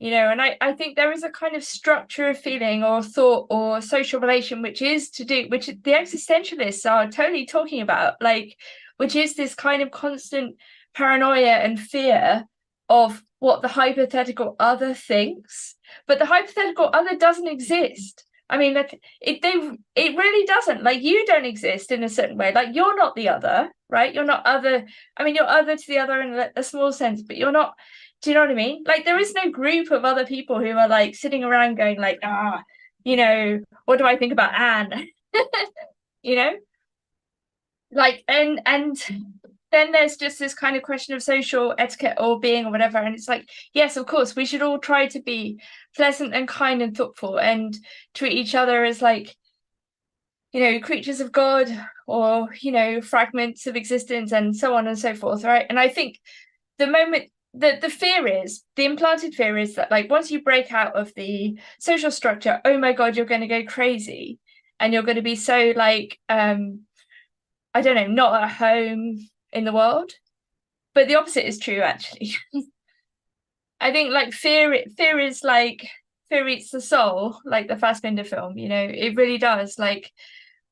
And I think there is a kind of structure of feeling or thought or social relation which the existentialists are totally talking about, like, which is this kind of constant paranoia and fear of what the hypothetical other thinks. But the hypothetical other doesn't exist. I mean, like, it really doesn't. Like, you don't exist in a certain way. Like, you're not the other, right? You're not other. I mean, you're other to the other in a small sense, but you're not. Do you know what I mean? Like, there is no group of other people who are like sitting around going like, what do I think about Anne? Like, and then there's just this kind of question of social etiquette or being or whatever. And it's like, yes, of course, we should all try to be pleasant and kind and thoughtful and treat each other as like, creatures of God or, fragments of existence and so on and so forth, right? And I think the moment the implanted fear is that, like, once you break out of the social structure, oh my God, you're going to go crazy and you're going to be so like, I don't know, not at home in the world. But the opposite is true, actually. I think like fear eats the soul, like the Fassbinder film, it really does. Like,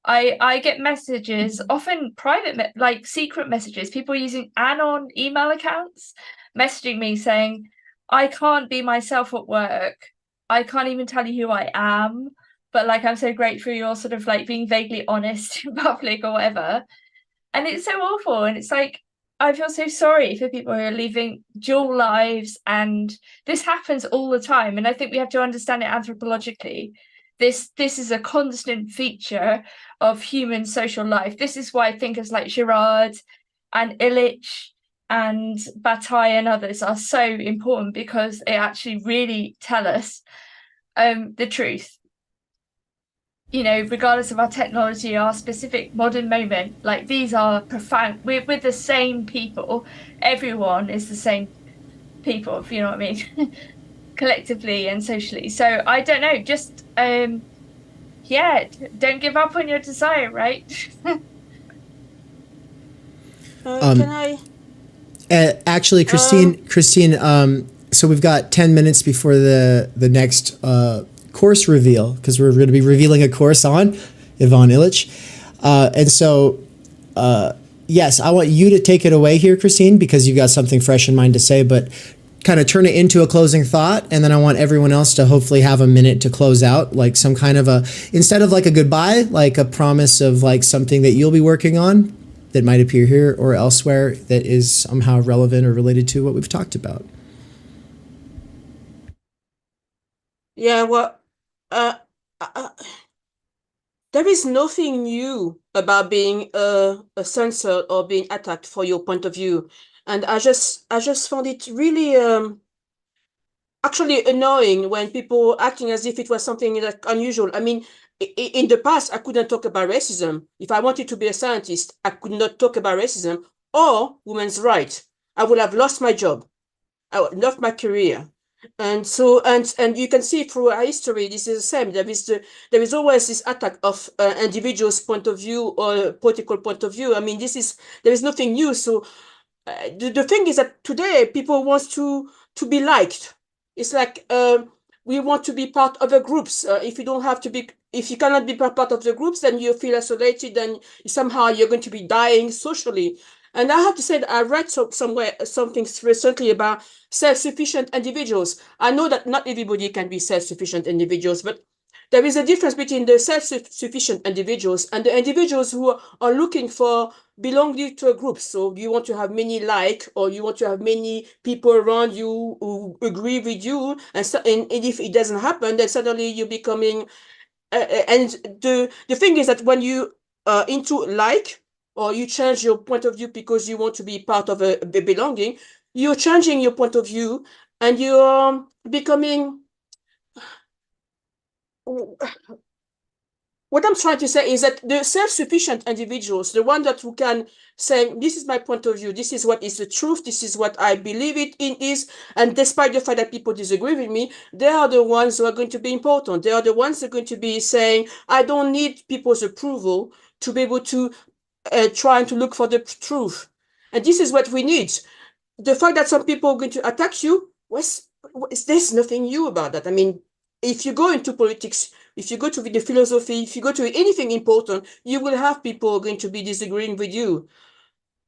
I get messages, often private, like secret messages, people using anon email accounts, messaging me saying, I can't be myself at work. I can't even tell you who I am. But like, I'm so grateful you're sort of like being vaguely honest in public or whatever. And it's so awful. And it's like, I feel so sorry for people who are living dual lives. And this happens all the time. And I think we have to understand it anthropologically. This is a constant feature of human social life. This is why thinkers like Girard and Illich and Bataille and others are so important, because they actually really tell us the truth. Regardless of our technology, our specific modern moment, like, these are profound. We're the same people. Everyone is the same people, if you know what I mean, collectively and socially. So I don't know, just don't give up on your desire, right?
Can I?
Actually, Christine. So we've got 10 minutes before the next course reveal, because we're going to be revealing a course on Ivan Illich, and so yes, I want you to take it away here, Christine, because you've got something fresh in mind to say, but kind of turn it into a closing thought, and then I want everyone else to hopefully have a minute to close out, like some kind of instead of like a goodbye, like a promise of like something that you'll be working on that might appear here or elsewhere that is somehow relevant or related to what we've talked about.
Yeah, well, there is nothing new about being censored or being attacked for your point of view. And I just found it really actually annoying when people acting as if it was something like unusual. I mean, in the past, I couldn't talk about racism. If I wanted to be a scientist, I could not talk about racism or women's rights. I would have lost my job. I would have lost my career. And so, and you can see through our history, this is the same. There is always this attack of individual's point of view or political point of view. I mean, there is nothing new. So the thing is that today people want to be liked. It's like we want to be part of the groups. If you cannot be part of the groups, then you feel isolated, and somehow you're going to be dying socially. And I have to say that I read somewhere something recently about self-sufficient individuals. I know that not everybody can be self-sufficient individuals, but there is a difference between the self-sufficient individuals and the individuals who are looking for belonging to a group. So you want to have many or you want to have many people around you who agree with you. And if it doesn't happen, then suddenly you're becoming... and the thing is that when you into or you change your point of view because you want to be part of a belonging, you're changing your point of view and you're becoming. What I'm trying to say is that the self-sufficient individuals, the one that who can say, this is my point of view, this is what is the truth, this is what I believe it in is, and despite the fact that people disagree with me, they are the ones who are going to be important. They are the ones who are going to be saying, I don't need people's approval to be able to try to look for the truth. And this is what we need. The fact that some people are going to attack you, there's nothing new about that. I mean, if you go into politics, if you go to the philosophy, if you go to anything important, you will have people going to be disagreeing with you.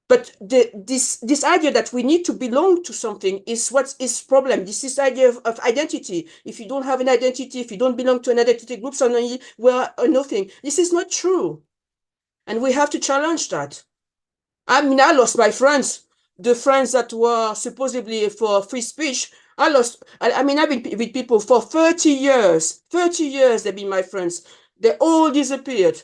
But this idea that we need to belong to something is what is problem. This idea of identity. If you don't have an identity, if you don't belong to an identity group, suddenly we're nothing. This is not true. And we have to challenge that. I mean, I lost my friends. The friends that were supposedly for free speech, I lost. I mean, I've been with people for 30 years. 30 years they've been my friends. They all disappeared,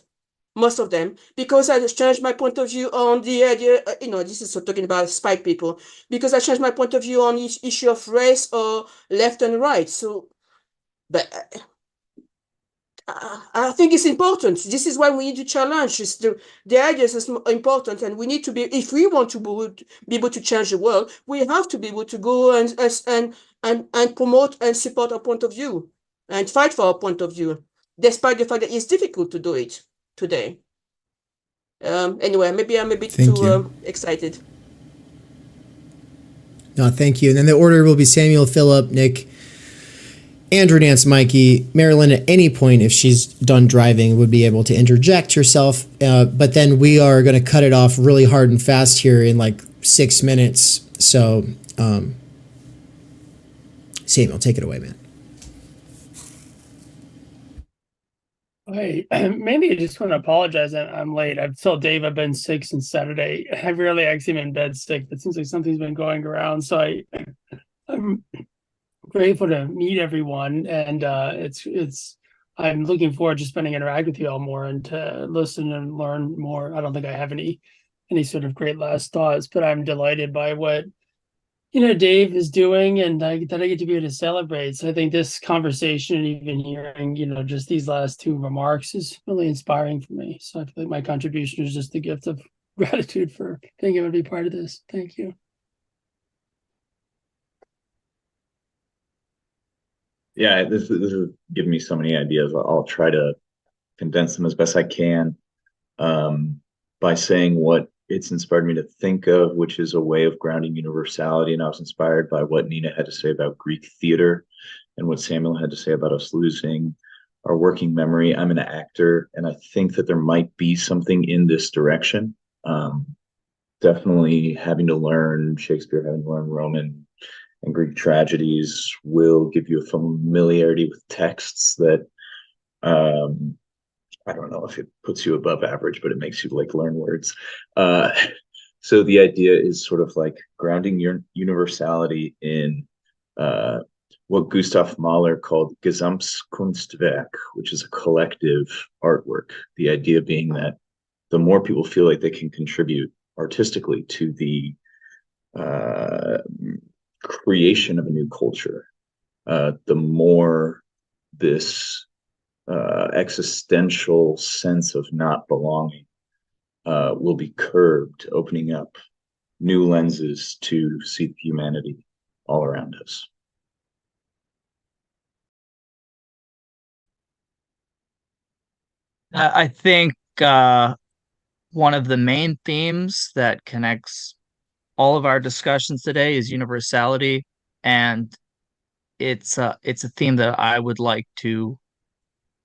most of them, because I changed my point of view on the idea, this is talking about spike people, because I changed my point of view on each issue of race or left and right. So, but I think it's important. This is why we need to challenge. The ideas is important, and we need to be. If we want to be able to change the world, we have to be able to go and promote and support our point of view and fight for our point of view, despite the fact that it's difficult to do it today. Anyway, maybe I'm a bit too excited.
No, thank you. And then the order will be Samuel, Philip, Nick, Andrew, Nance, Mikey, Marilyn. At any point, if she's done driving, would be able to interject herself. But then we are going to cut it off really hard and fast here in like 6 minutes. So, Samuel, take it away, man.
Hey, maybe I just want to apologize that I'm late. I've told Dave I've been sick since Saturday. I rarely actually am in bed sick, but it seems like something's been going around. So I'm grateful to meet everyone, and I'm looking forward to spending interact with you all more and to listen and learn more. I don't think I have any sort of great last thoughts, but I'm delighted by what Dave is doing, and that I get to be able to celebrate. So I think this conversation and even hearing just these last two remarks is really inspiring for me. So I feel like my contribution is just a gift of gratitude for being able to be part of this. Thank you.
Yeah, this is giving me so many ideas. I'll try to condense them as best I can by saying what it's inspired me to think of, which is a way of grounding universality. And I was inspired by what Nina had to say about Greek theater and what Samuel had to say about us losing our working memory. I'm an actor, and I think that there might be something in this direction. Definitely having to learn Shakespeare, having to learn Roman and Greek tragedies will give you a familiarity with texts that I don't know if it puts you above average, but it makes you like learn words. So the idea is sort of like grounding your universality in what Gustav Mahler called Gesamtkunstwerk, which is a collective artwork. The idea being that the more people feel like they can contribute artistically to the creation of a new culture, the more this existential sense of not belonging will be curbed, opening up new lenses to see humanity all around us.
I think one of the main themes that connects all of our discussions today is universality, and it's a theme that I would like to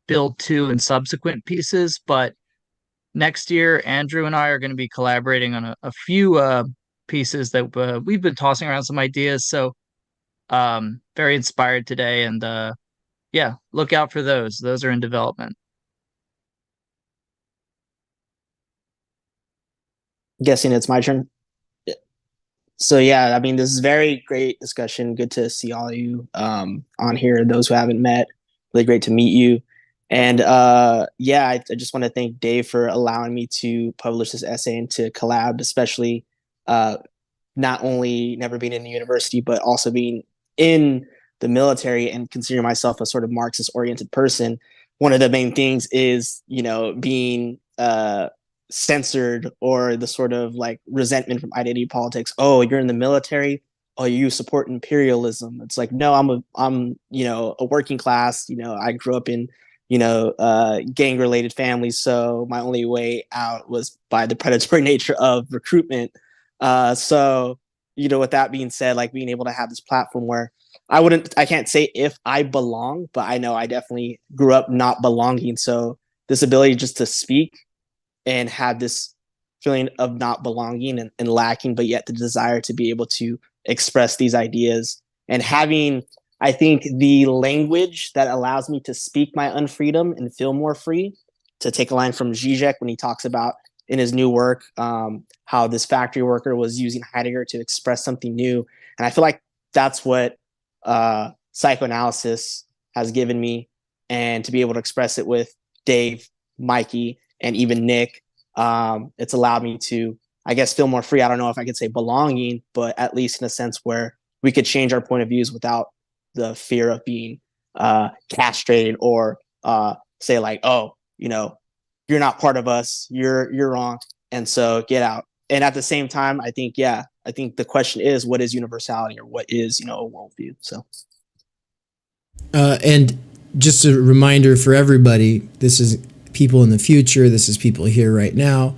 build to in subsequent pieces. But next year, Andrew and I are going to be collaborating on a few pieces that we've been tossing around some ideas. So very inspired today, and yeah, look out for those. Those are in development.
Guessing it's my turn. So yeah, I mean, this is very great discussion. Good to see all of you on here. Those who haven't met, really great to meet you. And yeah, I just want to thank Dave for allowing me to publish this essay and to collab, especially not only never being in the university, but also being in the military and considering myself a sort of Marxist oriented person. One of the main things is, being censored, or the sort of like resentment from identity politics. Oh, you're in the military. Oh, you support imperialism. It's like, no, I'm a working class. I grew up in gang related families, so my only way out was by the predatory nature of recruitment. So with that being said, like being able to have this platform where I can't say if I belong, but I know I definitely grew up not belonging. So this ability just to speak and have this feeling of not belonging and lacking, but yet the desire to be able to express these ideas, and having, I think, the language that allows me to speak my unfreedom and feel more free. To take a line from Zizek when he talks about in his new work, how this factory worker was using Heidegger to express something new. And I feel like that's what psychoanalysis has given me, and to be able to express it with Dave, Mikey, and even Nick, it's allowed me to, I guess, feel more free. I don't know if I could say belonging, but at least in a sense where we could change our point of views without the fear of being castrated, or say like, oh, you're not part of us, you're wrong, and so get out. And at the same time, I think the question is, what is universality, or what is, a worldview? So.
And just a reminder for everybody, this is people in the future. This is people here right now.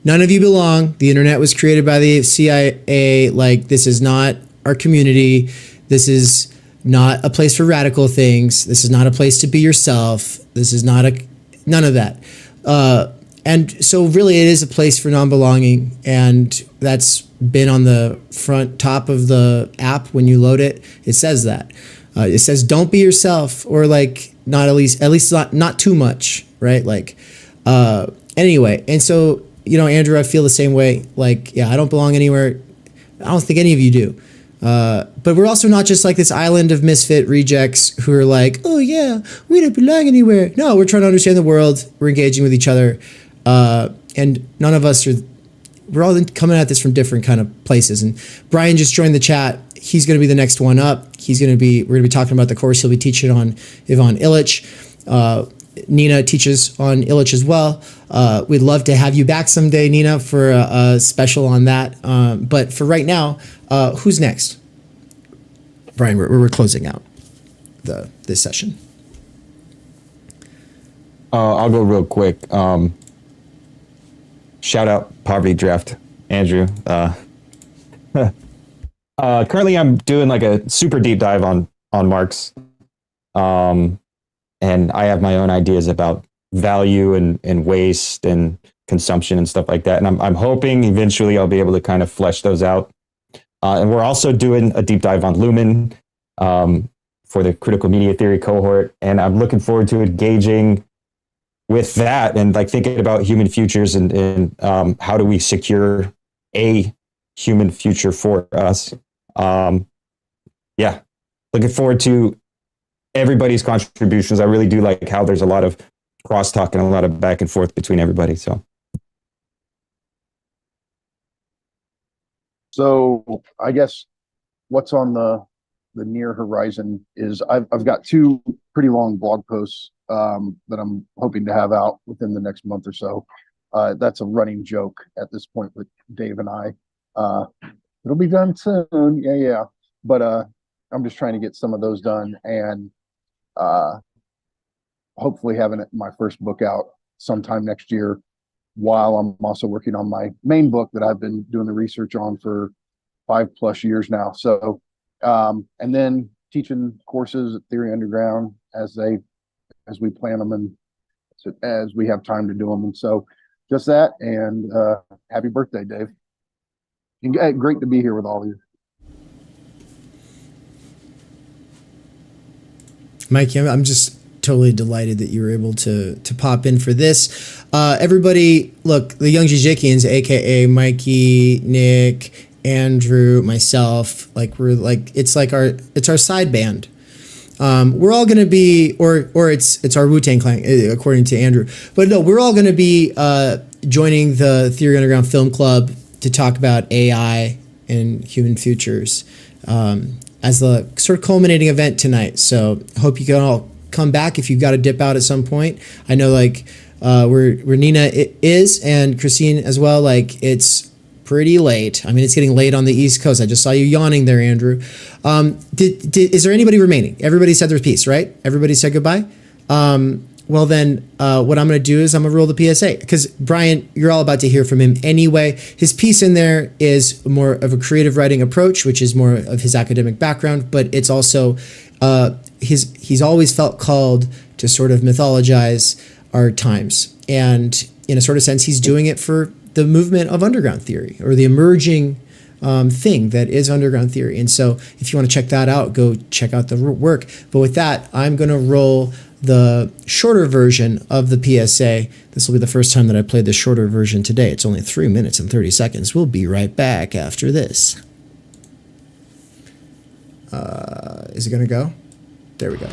None of you belong. The internet was created by the CIA. Like, this is not our community. This is not a place for radical things. This is not a place to be yourself. This is not none of that. And so really it is a place for non-belonging, and that's been on the front top of the app when you load it. It says that. It says don't be yourself, or like not at least not too much, right? Like anyway, and so Andrew, I feel the same way. Like, yeah, I don't belong anywhere. I don't think any of you do. But we're also not just like this island of misfit rejects who are like, oh yeah, we don't belong anywhere. No, we're trying to understand the world. We're engaging with each other. And none of us we're all coming at this from different kind of places. And Bryan just joined the chat. He's going to be the next one up. We're going to be talking about the course he'll be teaching on Ivan Illich. Nina teaches on Illich as well. We'd love to have you back someday, Nina, for a special on that. But for right now, who's next? Bryan, we're closing out this session.
I'll go real quick. Shout out Poverty Draft, Andrew. Currently, I'm doing like a super deep dive on Marx. And I have my own ideas about value and waste and consumption and stuff like that. And I'm hoping eventually I'll be able to kind of flesh those out. And we're also doing a deep dive on Luhmann for the critical media theory cohort. And I'm looking forward to engaging with that and like thinking about human futures and how do we secure a human future for us. Yeah, looking forward to everybody's contributions. I really do like how there's a lot of crosstalk and a lot of back and forth between everybody.
So I guess what's on the near horizon is I've got two pretty long blog posts that I'm hoping to have out within the next month or so. That's a running joke at this point with Dave and I. It'll be done soon. Yeah. But I'm just trying to get some of those done, and hopefully having my first book out sometime next year, while I'm also working on my main book that I've been doing the research on for 5+ years now. So, and then teaching courses at Theory Underground as we plan them and as we have time to do them. And so just that, and happy birthday, Dave. And great to be here with all of you.
Mike, I'm just totally delighted that you were able to pop in for this. Everybody, look, the Young Zizekians, aka Mikey, Nick, Andrew, myself, like it's our side band. We're all going to be, or it's our Wu-Tang Clan, according to Andrew. But no, we're all going to be joining the Theory Underground Film Club to talk about AI and human futures as the sort of culminating event tonight. So I hope you can all come back if you've got to dip out at some point. I know like where Nina is and Christine as well, like it's pretty late. I mean, it's getting late on the East Coast. I just saw you yawning there, Andrew. Is there anybody remaining? Everybody said their piece, right? Everybody said goodbye? Well then, what I'm going to do is I'm going to roll the PSA because Bryan, you're all about to hear from him anyway. His piece in there is more of a creative writing approach, which is more of his academic background, but it's also he's always felt called to sort of mythologize our times. And in a sort of sense, he's doing it for the movement of underground theory or the emerging thing that is underground theory. And so if you want to check that out, go check out the work. But with that, I'm going to roll the shorter version of the PSA. This will be the first time that I played the shorter version today. It's only 3 minutes and 30 seconds. We'll be right back after this. Is it going to go? There we go.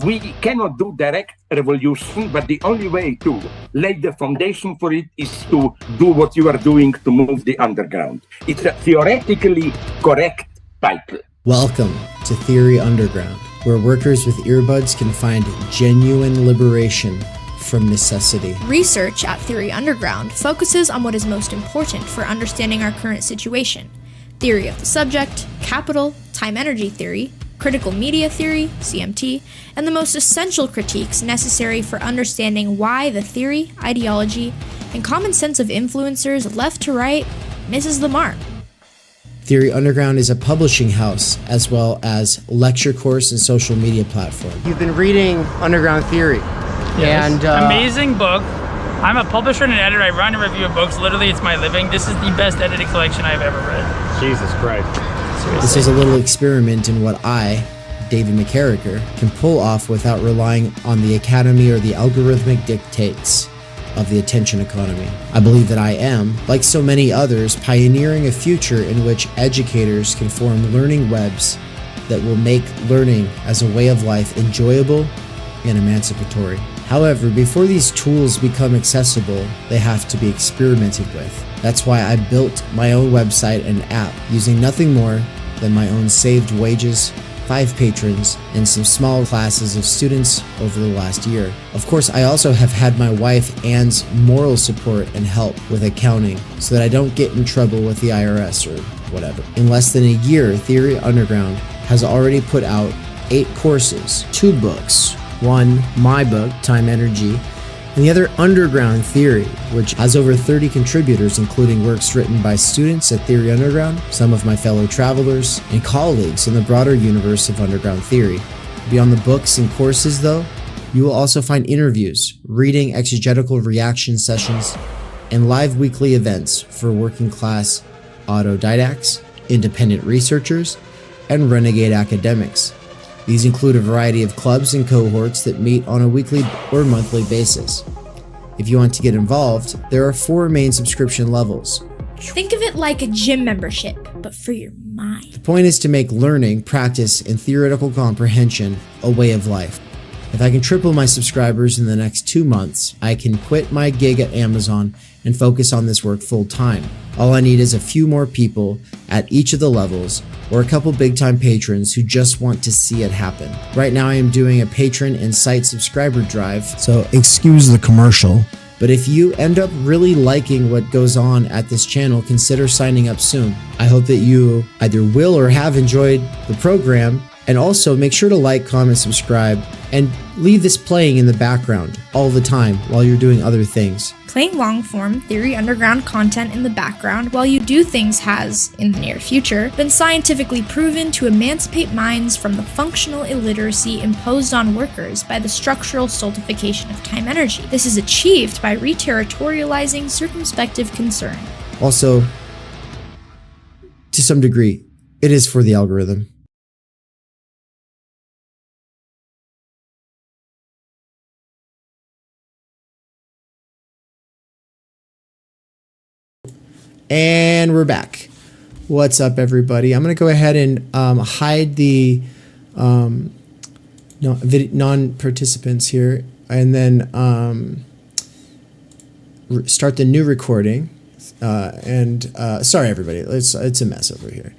We cannot do direct revolution, but the only way to lay the foundation for it is to do what you are doing to move the underground. It's a theoretically correct title.
Welcome to Theory Underground, where workers with earbuds can find genuine liberation from necessity.
Research at Theory Underground focuses on what is most important for understanding our current situation: theory of the subject, capital, time-energy theory, critical media theory, CMT, and the most essential critiques necessary for understanding why the theory, ideology, and common sense of influencers left to right misses the mark.
Theory Underground is a publishing house as well as lecture course and social media platform.
You've been reading Underground Theory.
Yes.
And
amazing book. I'm a publisher and an editor. I run and review books. Literally, it's my living. This is the best edited collection I've ever read.
Jesus Christ.
This is a little experiment in what I, David McKerracher, can pull off without relying on the academy or the algorithmic dictates of the attention economy. I believe that I am, like so many others, pioneering a future in which educators can form learning webs that will make learning as a way of life enjoyable and emancipatory. However, before these tools become accessible, they have to be experimented with. That's why I built my own website and app using nothing more than my own saved wages, 5 patrons, and some small classes of students over the last year. Of course, I also have had my wife Anne's moral support and help with accounting so that I don't get in trouble with the IRS or whatever. In less than a year, Theory Underground has already put out 8 courses, 2 books, one, my book, Time Energy, and the other, Underground Theory, which has over 30 contributors, including works written by students at Theory Underground, some of my fellow travelers, and colleagues in the broader universe of underground theory. Beyond the books and courses, though, you will also find interviews, reading exegetical reaction sessions, and live weekly events for working-class autodidacts, independent researchers, and renegade academics. These include a variety of clubs and cohorts that meet on a weekly or monthly basis. If you want to get involved, there are 4 main subscription levels.
Think of it like a gym membership, but for your mind.
The point is to make learning, practice, and theoretical comprehension a way of life. If I can triple my subscribers in the next 2 months, I can quit my gig at Amazon and focus on this work full time. All I need is a few more people at each of the levels, or a couple big-time patrons who just want to see it happen. Right now I am doing a patron and site subscriber drive, so excuse the commercial. But if you end up really liking what goes on at this channel, consider signing up soon. I hope that you either will or have enjoyed the program, and also make sure to like, comment, subscribe, and leave this playing in the background all the time while you're doing other things.
Playing long-form Theory Underground content in the background while you do things has, in the near future, been scientifically proven to emancipate minds from the functional illiteracy imposed on workers by the structural stultification of time energy. This is achieved by reterritorializing circumspective concern.
Also, to some degree, it is for the algorithm. And we're back. What's up, everybody? I'm going to go ahead and hide the non-participants here, and then start the new recording. Sorry, everybody, it's a mess over here.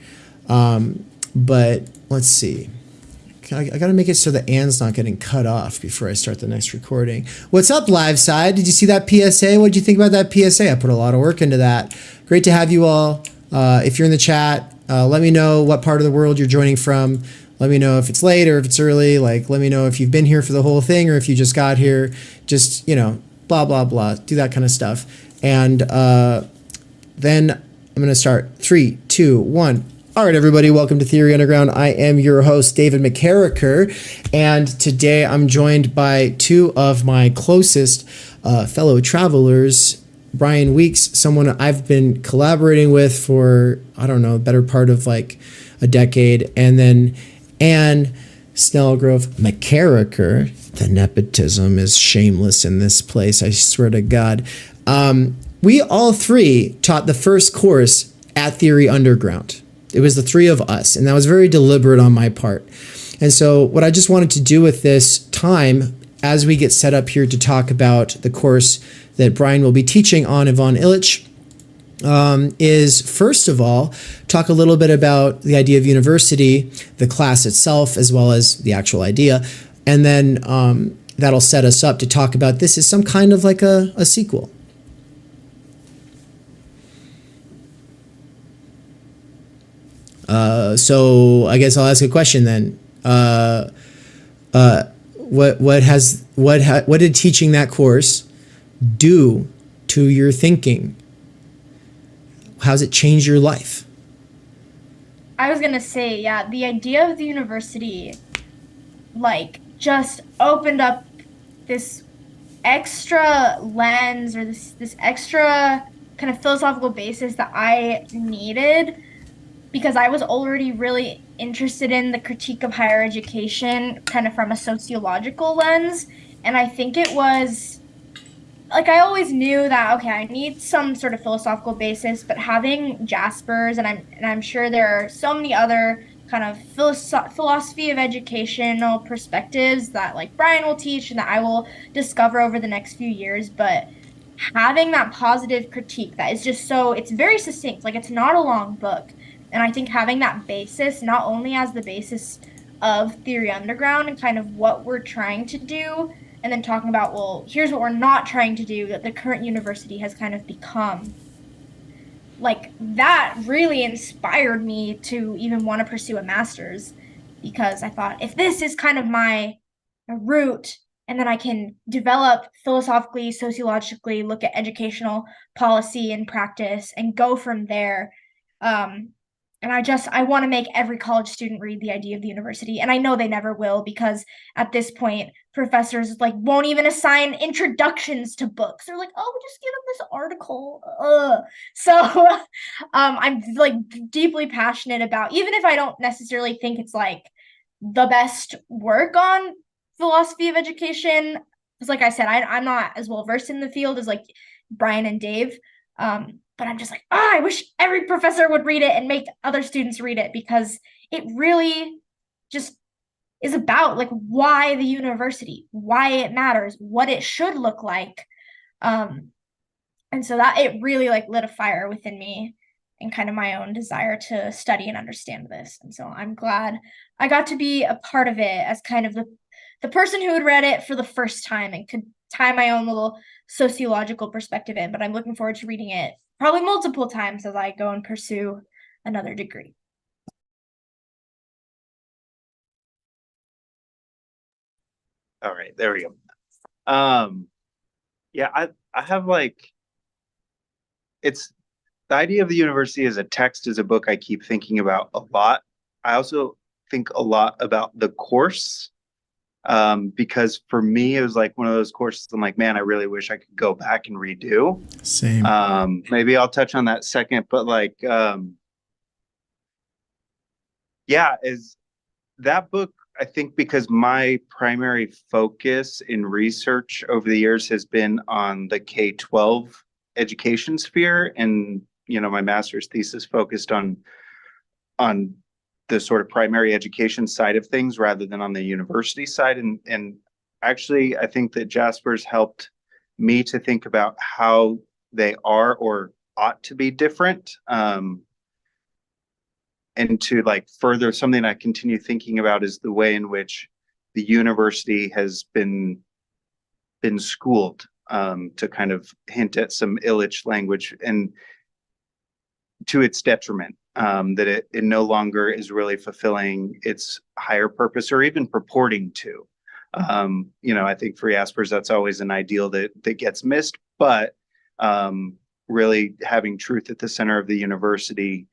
But let's see. I got to make it so that Anne's not getting cut off before I start the next recording. What's up, live side? Did you see that PSA? What did you think about that PSA? I put a lot of work into that. Great to have you all. If you're in the chat, let me know what part of the world you're joining from. Let me know if it's late or if it's early. Like, let me know if you've been here for the whole thing or if you just got here. Just, blah, blah, blah. Do that kind of stuff. And then I'm going to start. 3, 2, 1. All right, everybody, welcome to Theory Underground. I am your host, David McKerracher, and today I'm joined by two of my closest fellow travelers, Bryan Weeks, someone I've been collaborating with for, better part of like a decade, and then Anne Snelgrove-McKerracher. The nepotism is shameless in this place, I swear to God. We all three taught the first course at Theory Underground. It was the three of us, and that was very deliberate on my part. And so what I just wanted to do with this time, as we get set up here to talk about the course that Bryan will be teaching on Ivan Illich, is first of all, talk a little bit about the idea of university, the class itself, as well as the actual idea. And then that'll set us up to talk about this as some kind of like a sequel. So I guess I'll ask a question then. What did teaching that course do to your thinking? How's it changed your life?
I was gonna say, yeah, the idea of the university, like, just opened up this extra lens or this extra kind of philosophical basis that I needed, because I was already really interested in the critique of higher education kind of from a sociological lens. And I think it was, like, I always knew that, okay, I need some sort of philosophical basis, but having Jasper's, and I'm sure there are so many other kind of philosophy of educational perspectives that, like, Bryan will teach and that I will discover over the next few years, but having that positive critique that is just so, it's very succinct, like, it's not a long book. And I think having that basis, not only as the basis of Theory Underground and kind of what we're trying to do, and then talking about, well, here's what we're not trying to do, that the current university has kind of become. Like, that really inspired me to even want to pursue a master's, because I thought, if this is kind of my route, and then I can develop philosophically, sociologically, look at educational policy and practice, and go from there. And I want to make every college student read The Idea of the University. And I know they never will, because at this point, professors like won't even assign introductions to books. They're like, oh, we'll just give them this article. So I'm like deeply passionate about, even if I don't necessarily think it's like the best work on philosophy of education, because like I said, I'm not as well versed in the field as like Bryan and Dave. But I'm just like, I wish every professor would read it and make other students read it, because it really just is about like why the university, why it matters, what it should look like. And so that it really like lit a fire within me and kind of my own desire to study and understand this. And so I'm glad I got to be a part of it as kind of the person who had read it for the first time and could tie my own little sociological perspective in. But I'm looking forward to reading it probably multiple times as I go and pursue another degree.
All right, there we go. Yeah, I have like, it's the idea of the university as a text, as a book I keep thinking about a lot. I also think a lot about the course, because for me, it was like one of those courses I'm like, man, I really wish I could go back and redo.
Same.
Maybe I'll touch on that second, but like, yeah, is that book, I think, because my primary focus in research over the years has been on the K-12 education sphere, and my master's thesis focused on the sort of primary education side of things rather than on the university side. And actually, I think that Jasper's helped me to think about how they are or ought to be different. And to like further, something I continue thinking about is the way in which the university has been schooled, to kind of hint at some Illich language, and to its detriment, that it no longer is really fulfilling its higher purpose or even purporting to. I think for Jaspers, that's always an ideal that gets missed, but really having truth at the center of the university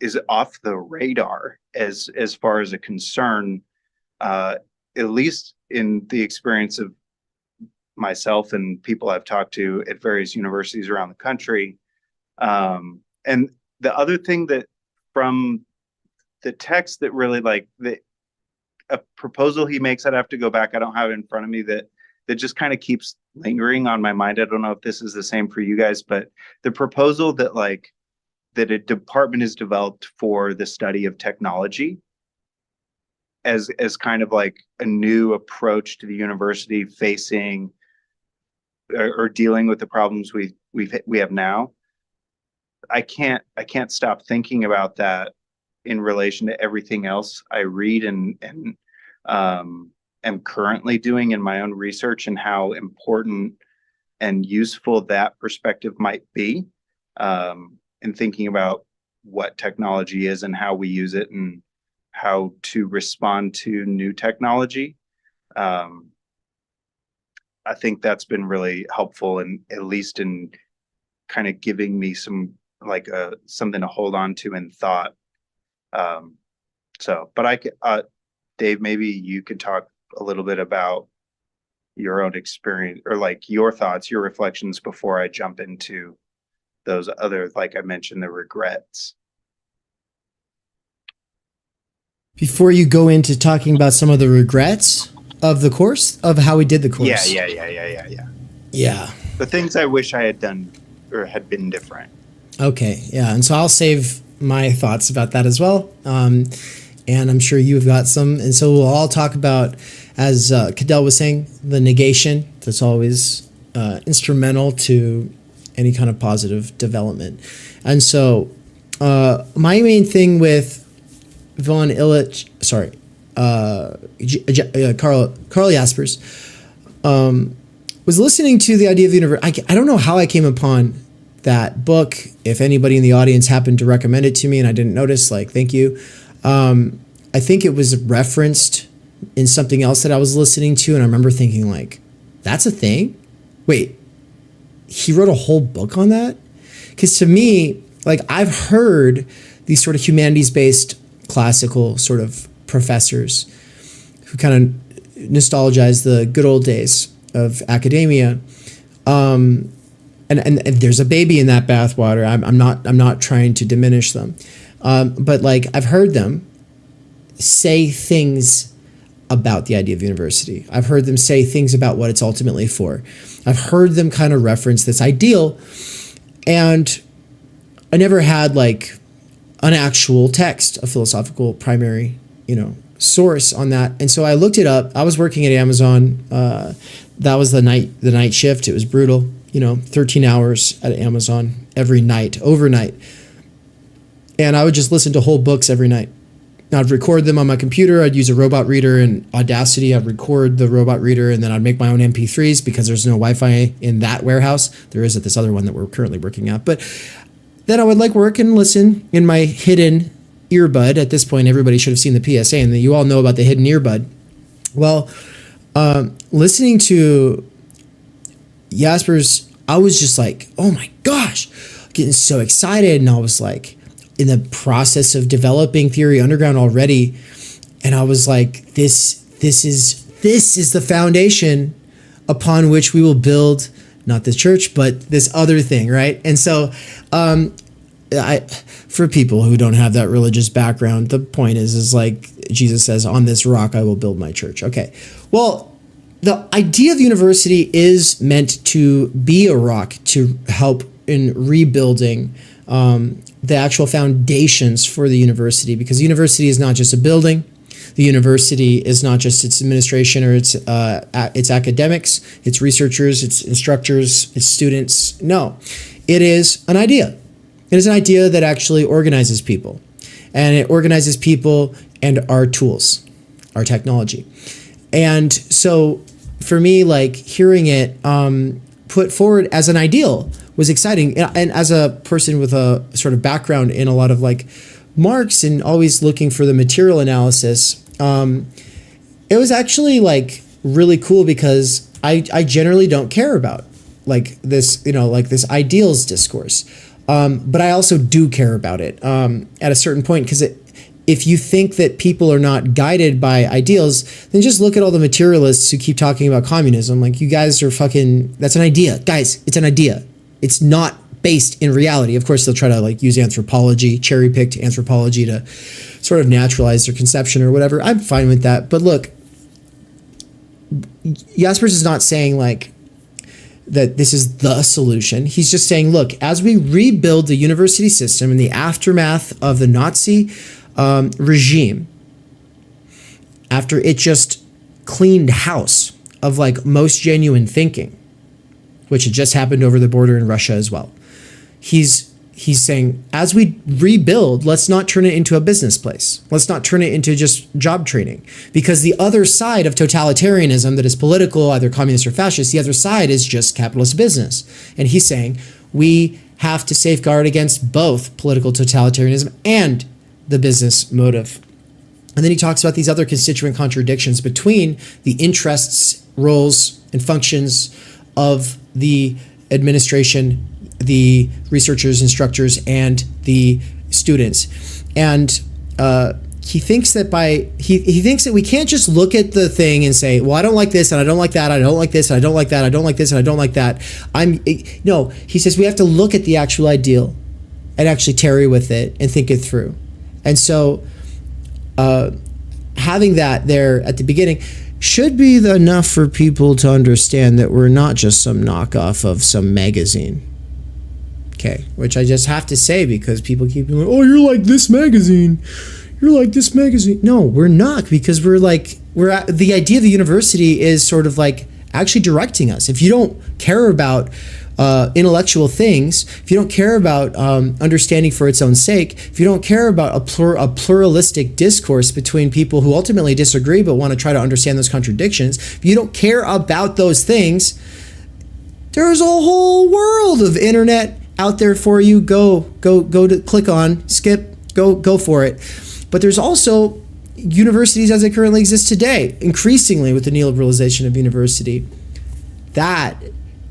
is off the radar as far as a concern, at least in the experience of myself and people I've talked to at various universities around the country. And the other thing that from the text that really a proposal he makes, I'd have to go back, I don't have it in front of me, that just kind of keeps lingering on my mind. I don't know if this is the same for you guys, but the proposal that that a department is developed for the study of technology as kind of like a new approach to the university facing or dealing with the problems we have now. I can't stop thinking about that in relation to everything else I read and am currently doing in my own research, and how important and useful that perspective might be, in thinking about what technology is and how we use it and how to respond to new technology. I think that's been really helpful, and at least in kind of giving me some something to hold on to in thought. But Dave, maybe you could talk a little bit about your own experience, or your thoughts, your reflections, before I jump into those other, like I mentioned, the regrets.
Before you go into talking about some of the regrets of the course, of how we did the course.
Yeah. The things I wish I had done or had been different.
Okay, yeah, and so I'll save my thoughts about that as well, and I'm sure you've got some, and so we'll all talk about, as Cadell was saying, the negation that's always instrumental to any kind of positive development. And so my main thing with Carl Jaspers was listening to the idea of the universe. I don't know how I came upon that book. If anybody in the audience happened to recommend it to me and I didn't notice, thank you. I think it was referenced in something else that I was listening to, and I remember thinking, that's a thing? Wait, he wrote a whole book on that? Because to me, I've heard these sort of humanities-based classical sort of professors who kind of nostalgize the good old days of academia. And there's a baby in that bathwater. I'm not trying to diminish them. But I've heard them say things about the idea of university. I've heard them say things about what it's ultimately for. I've heard them kind of reference this ideal, and I never had an actual text, a philosophical primary, source on that. And so I looked it up. I was working at Amazon. That was the night shift. It was brutal, 13 hours at Amazon every night, overnight. And I would just listen to whole books every night. I'd record them on my computer. I'd use a robot reader in Audacity. I'd record the robot reader, and then I'd make my own MP3s because there's no Wi-Fi in that warehouse. There is at this other one that we're currently working at. But then I would work and listen in my hidden earbud. At this point, everybody should have seen the PSA, and you all know about the hidden earbud. Well, listening to Jaspers, I was just oh my gosh, getting so excited. And I was in the process of developing Theory Underground already. And I was this is the foundation upon which we will build, not the church, but this other thing, right? And so for people who don't have that religious background, the point is Jesus says, on this rock I will build my church. Okay, well, the idea of the university is meant to be a rock to help in rebuilding the actual foundations for the university, because the university is not just a building. The university is not just its administration or its academics, its researchers, its instructors, its students. No, it is an idea. It is an idea that actually organizes people, and it organizes people and our tools, our technology. And so for me, like hearing it put forward as an ideal was exciting. And as a person with a sort of background in a lot of like Marx and always looking for the material analysis, it was actually like really cool, because I generally don't care about like this, like this ideals discourse. But I also do care about it at a certain point, because if you think that people are not guided by ideals, then just look at all the materialists who keep talking about communism. Like, you guys are fucking, that's an idea. Guys, it's an idea. It's not based in reality. Of course, they'll try to like use anthropology, cherry-picked anthropology to sort of naturalize their conception or whatever. I'm fine with that. But look, Jaspers is not saying like that this is the solution. He's just saying, look, as we rebuild the university system in the aftermath of the Nazi regime, after it just cleaned house of like most genuine thinking, which had just happened over the border in Russia as well. He's saying, as we rebuild, let's not turn it into a business place. Let's not turn it into just job training, because the other side of totalitarianism that is political, either communist or fascist, the other side is just capitalist business. And he's saying we have to safeguard against both political totalitarianism and the business motive. And then he talks about these other constituent contradictions between the interests, roles, and functions of the administration, the researchers, instructors, and the students. And he thinks that he thinks that we can't just look at the thing and say, well, I don't like this and I don't like that, I don't like this and I don't like that, I don't like this and I don't like that. No, he says we have to look at the actual ideal and actually tarry with it and think it through. And so having that there at the beginning should be enough for people to understand that we're not just some knockoff of some magazine. Okay, which I just have to say, because people keep being like, oh, you're like this magazine. You're like this magazine. No, we're not, because the idea of the university is sort of like actually directing us. If you don't care about intellectual things, if you don't care about understanding for its own sake, if you don't care about a pluralistic discourse between people who ultimately disagree but want to try to understand those contradictions, if you don't care about those things, there's a whole world of internet out there for you. Go to click on, skip, go for it. But there's also universities as they currently exist today, increasingly with the neoliberalization of university. That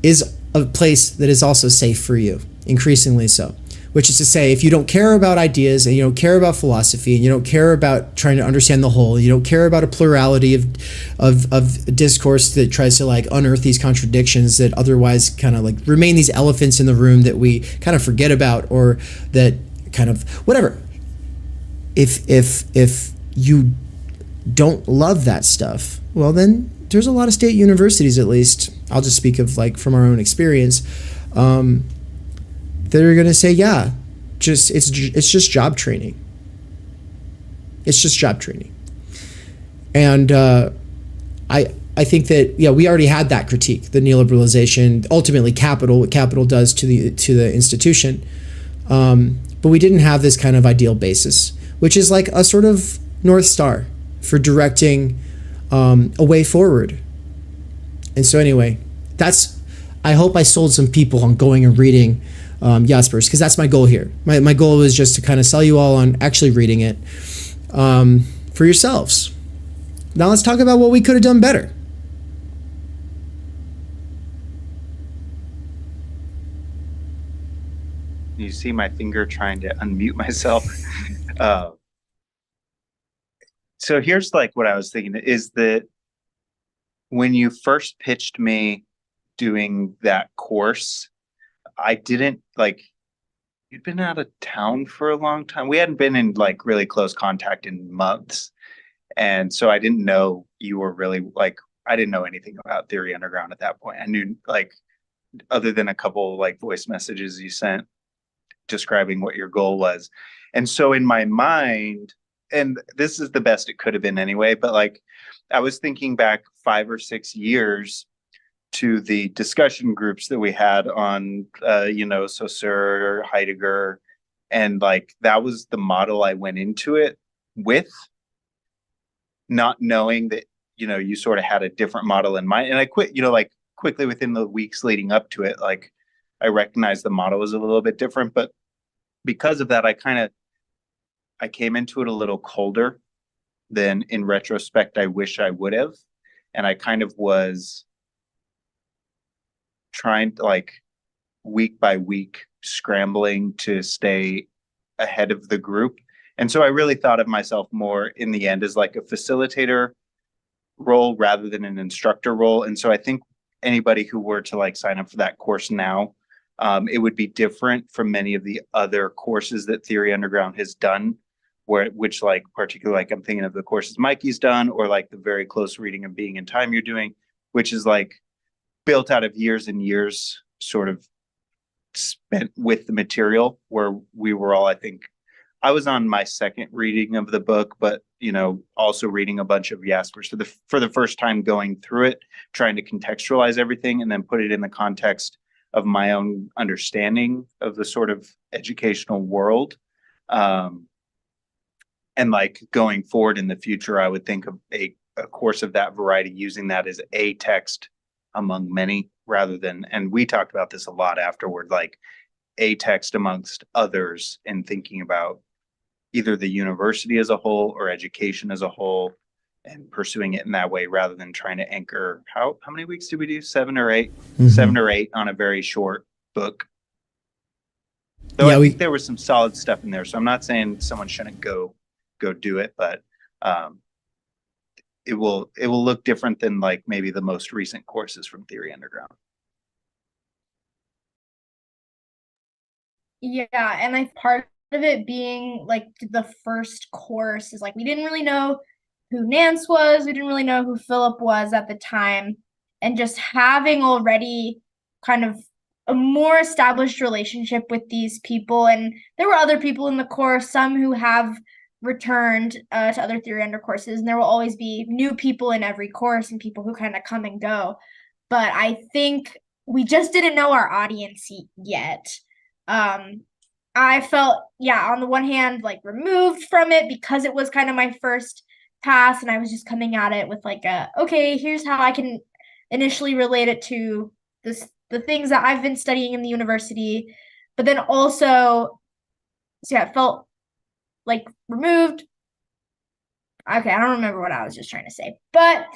is a place that is also safe for you, increasingly so. Which is to say, if you don't care about ideas and you don't care about philosophy and you don't care about trying to understand the whole, you don't care about a plurality of discourse that tries to like unearth these contradictions that otherwise kind of like remain these elephants in the room that we kind of forget about, or that kind of whatever. If you don't love that stuff, well then there's a lot of state universities, at least I'll just speak of like from our own experience, that are going to say, yeah, it's just job training. It's just job training. And I think that, yeah, we already had that critique, the neoliberalization, ultimately capital, what capital does to the institution. But we didn't have this kind of ideal basis, which is like a sort of North Star for directing a way forward. And so anyway, I hope I sold some people on going and reading Jaspers, because that's my goal here. My goal was just to kind of sell you all on actually reading it for yourselves. Now let's talk about what we could have done better.
You see my finger trying to unmute myself. So here's like what I was thinking is that when you first pitched me doing that course, I didn't like, you'd been out of town for a long time. We hadn't been in like really close contact in months. And so I didn't know you were really like, I didn't know anything about Theory Underground at that point. I knew like, other than a couple like voice messages you sent describing what your goal was. And so in my mind, and this is the best it could have been anyway, but like I was thinking back 5 or 6 years to the discussion groups that we had on, Saussure, Heidegger, and like that was the model I went into it with, not knowing that, you sort of had a different model in mind. And I quit, like quickly within the weeks leading up to it, like I recognized the model was a little bit different, but because of that, I came into it a little colder than in retrospect I wish I would have. And I kind of was trying to, like, week by week scrambling to stay ahead of the group. And so I really thought of myself more in the end as like a facilitator role rather than an instructor role. And so I think anybody who were to like sign up for that course now, it would be different from many of the other courses that Theory Underground has done, which like particularly like I'm thinking of the courses Mikey's done, or like the very close reading of Being in Time you're doing, which is like built out of years and years sort of spent with the material, where we were all, I think I was on my second reading of the book, but also reading a bunch of Jasper's for the first time, going through it, trying to contextualize everything and then put it in the context of my own understanding of the sort of educational world. And like going forward in the future, I would think of a course of that variety, using that as a text among many, rather than, and we talked about this a lot afterward, like a text amongst others, and thinking about either the university as a whole or education as a whole, and pursuing it in that way, rather than trying to anchor how many weeks did we do? 7 or 8? Mm-hmm. 7 or 8 on a very short book. Though I think there was some solid stuff in there. So I'm not saying someone shouldn't go do it, but it will look different than like maybe the most recent courses from Theory Underground.
Yeah, and I part of it being like the first course is like we didn't really know who Nance was, we didn't really know who Philip was at the time, and just having already kind of a more established relationship with these people. And there were other people in the course, some who have returned to other Theory Under courses, and there will always be new people in every course and people who kind of come and go. But I think we just didn't know our audience yet. I felt, on the one hand, like removed from it because it was kind of my first pass, and I was just coming at it with like okay, here's how I can initially relate it to the things that I've been studying in the university. But then also, it felt like removed. Okay, I don't remember what I was just trying to say, but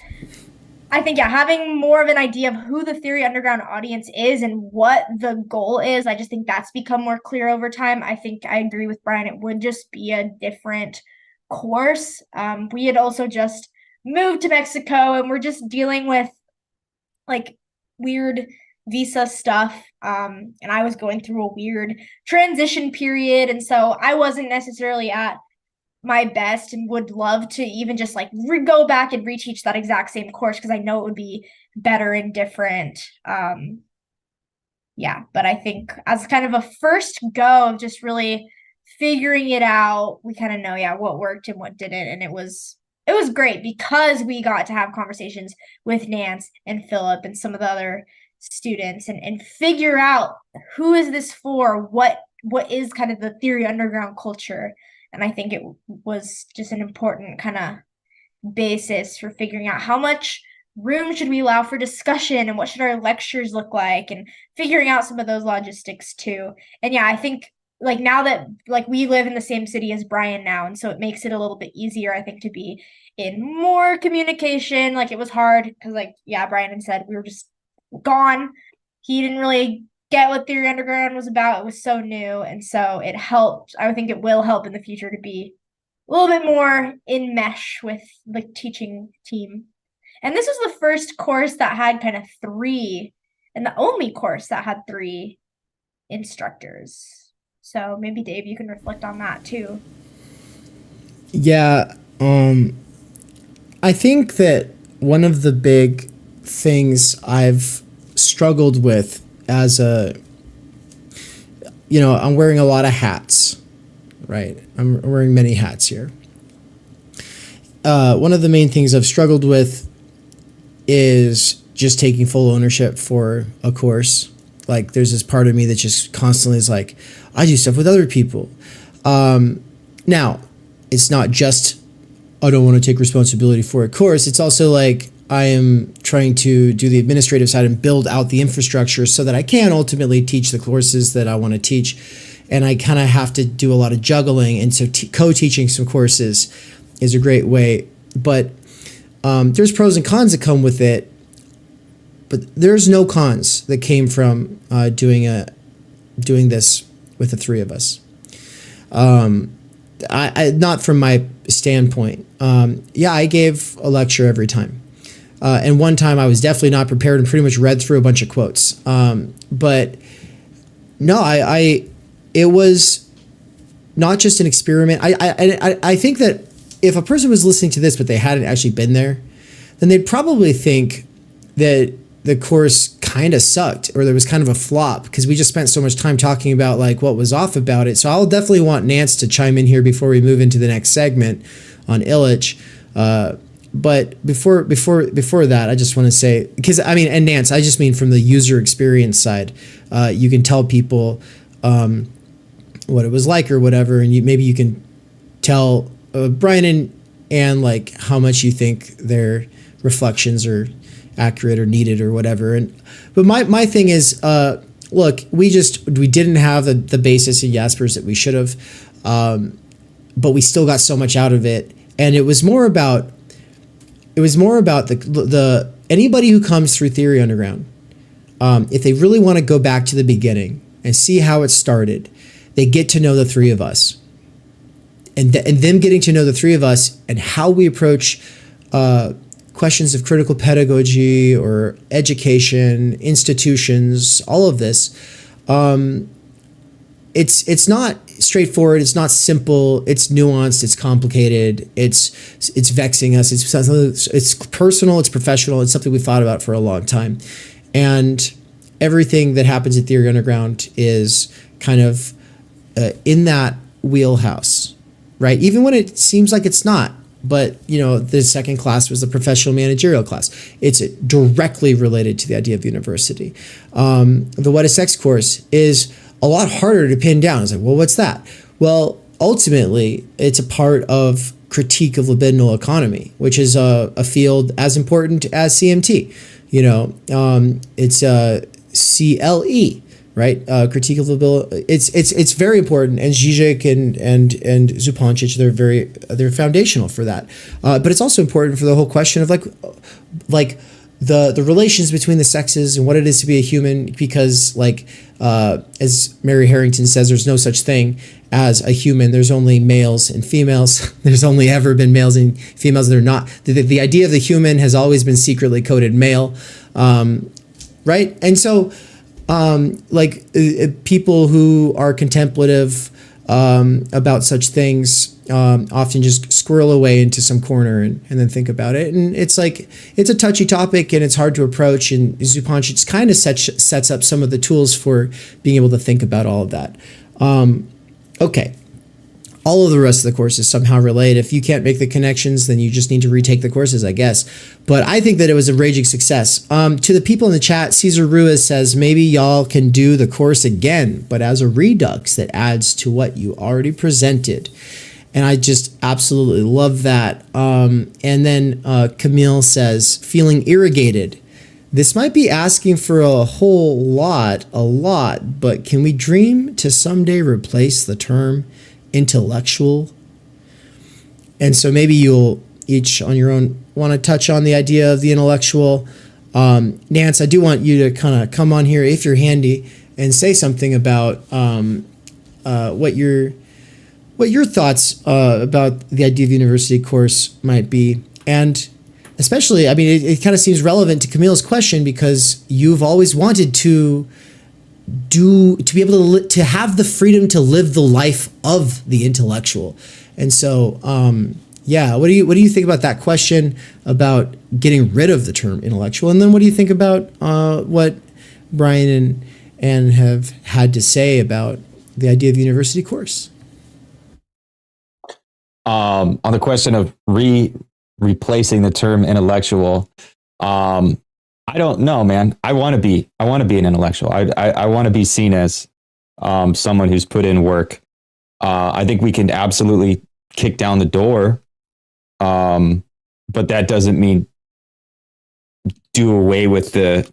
I think, having more of an idea of who the Theory Underground audience is and what the goal is, I just think that's become more clear over time. I think I agree with Bryan. It would just be a different course. We had also just moved to Mexico, and we're just dealing with like weird visa stuff. And I was going through a weird transition period. And so I wasn't necessarily at my best, and would love to even just like go back and reteach that exact same course, because I know it would be better and different. But I think as kind of a first go of just really figuring it out, we kind of know what worked and what didn't. And it was great because we got to have conversations with Nance and Philip and some of the other students and figure out who is this for, what is kind of the Theory Underground culture. And I think it was just an important kind of basis for figuring out how much room should we allow for discussion, and what should our lectures look like, and figuring out some of those logistics too. And I think like now that like we live in the same city as Bryan now, and so it makes it a little bit easier, I think, to be in more communication. Like it was hard because Bryan had said we were just gone. He didn't really get what Theory Underground was about. It was so new, and so it helped. I would think it will help in the future to be a little bit more in mesh with the teaching team. And this was the first course that had kind of 3, and the only course that had 3 instructors. So maybe Dave, you can reflect on that too.
Yeah, I think that one of the big things I've struggled with as I'm wearing a lot of hats, right? I'm wearing many hats here. One of the main things I've struggled with is just taking full ownership for a course. Like, there's this part of me that just constantly is like, I do stuff with other people. Now, it's not just, I don't want to take responsibility for a course. It's also like, I am trying to do the administrative side and build out the infrastructure so that I can ultimately teach the courses that I want to teach. And I kind of have to do a lot of juggling. And so co-teaching some courses is a great way. But there's pros and cons that come with it. But there's no cons that came from doing this with the three of us. I not from my standpoint. I gave a lecture every time. And one time I was definitely not prepared and pretty much read through a bunch of quotes. But no, it was not just an experiment. I think that if a person was listening to this but they hadn't actually been there, then they'd probably think that the course kind of sucked or there was kind of a flop because we just spent so much time talking about like what was off about it. So I'll definitely want Nance to chime in here before we move into the next segment on Illich. But before that, I just want to say, because and Nance, I just mean from the user experience side, you can tell people what it was like or whatever, and maybe you can tell Bryan and like how much you think their reflections are accurate or needed or whatever. But my thing is, look, we didn't have the basis in Jaspers that we should have, but we still got so much out of it, and it was more about the anybody who comes through Theory Underground, if they really want to go back to the beginning and see how it started, they get to know the three of us, and them getting to know the three of us and how we approach questions of critical pedagogy or education, institutions, all of this. It's not straightforward. It's not simple. It's nuanced. It's complicated. It's vexing us. It's personal. It's professional. It's something we've thought about for a long time. And everything that happens at Theory Underground is kind of in that wheelhouse, right? Even when it seems like it's not. But, the second class was the professional managerial class. It's directly related to the idea of university. The What is Sex course is a lot harder to pin down. It's like, well, what's that? Well, ultimately, it's a part of critique of libidinal economy, which is a field as important as CMT. It's CLE, right? Critique of libidinal. It's very important, and Zizek and Zupancic, they're foundational for that. But it's also important for the whole question of like the relations between the sexes and what it is to be a human, because as Mary Harrington says, there's no such thing as a human. There's only males and females. There's only ever been males and females. They're not. The idea of the human has always been secretly coded male, right? And so people who are contemplative about such things often just squirrel away into some corner and then think about it. And it's like, it's a touchy topic and it's hard to approach. And Zupancic kind of sets up some of the tools for being able to think about all of that. Okay. All of the rest of the courses somehow relate. If you can't make the connections, then you just need to retake the courses, I guess. But I think that it was a raging success. To the people in the chat, Cesar Ruiz says, maybe y'all can do the course again, but as a redux that adds to what you already presented. And I just absolutely love that. And then Camille says, feeling irrigated. This might be asking for a lot, but can we dream to someday replace the term intellectual? And so maybe you'll each on your own want to touch on the idea of the intellectual. Nance, I do want you to kind of come on here if you're handy and say something about what your thoughts about the idea of university course might be. And especially, it kind of seems relevant to Camille's question because you've always wanted to be able to have the freedom to live the life of the intellectual. And so, what do you think about that question about getting rid of the term intellectual? And then what do you think about what Bryan and have had to say about the idea of university course.
On the question of replacing the term intellectual, I don't know, man. I want to be an intellectual. I want to be seen as someone who's put in work. I think we can absolutely kick down the door, but that doesn't mean do away with the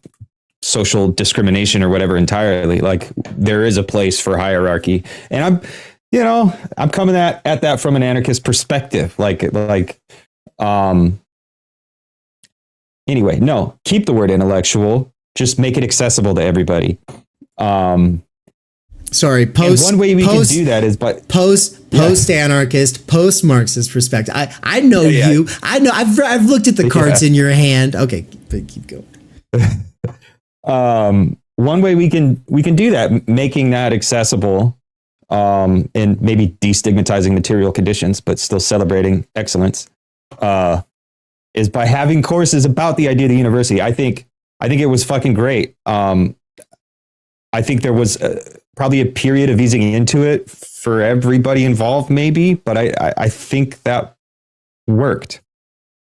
social discrimination or whatever entirely. Like, there is a place for hierarchy, and I'm coming at that from an anarchist perspective. Anyway, no, keep the word intellectual. Just make it accessible to everybody.
Sorry,
one way we can do that is by
post-anarchist, post-Marxist perspective. I know you. I know. I've looked at the cards in your hand. Okay, but keep going.
One way we can do that, making that accessible, and maybe destigmatizing material conditions, but still celebrating excellence, is by having courses about the idea of the university. I think it was fucking great. I think there was probably a period of easing into it for everybody involved, maybe, but I think that worked.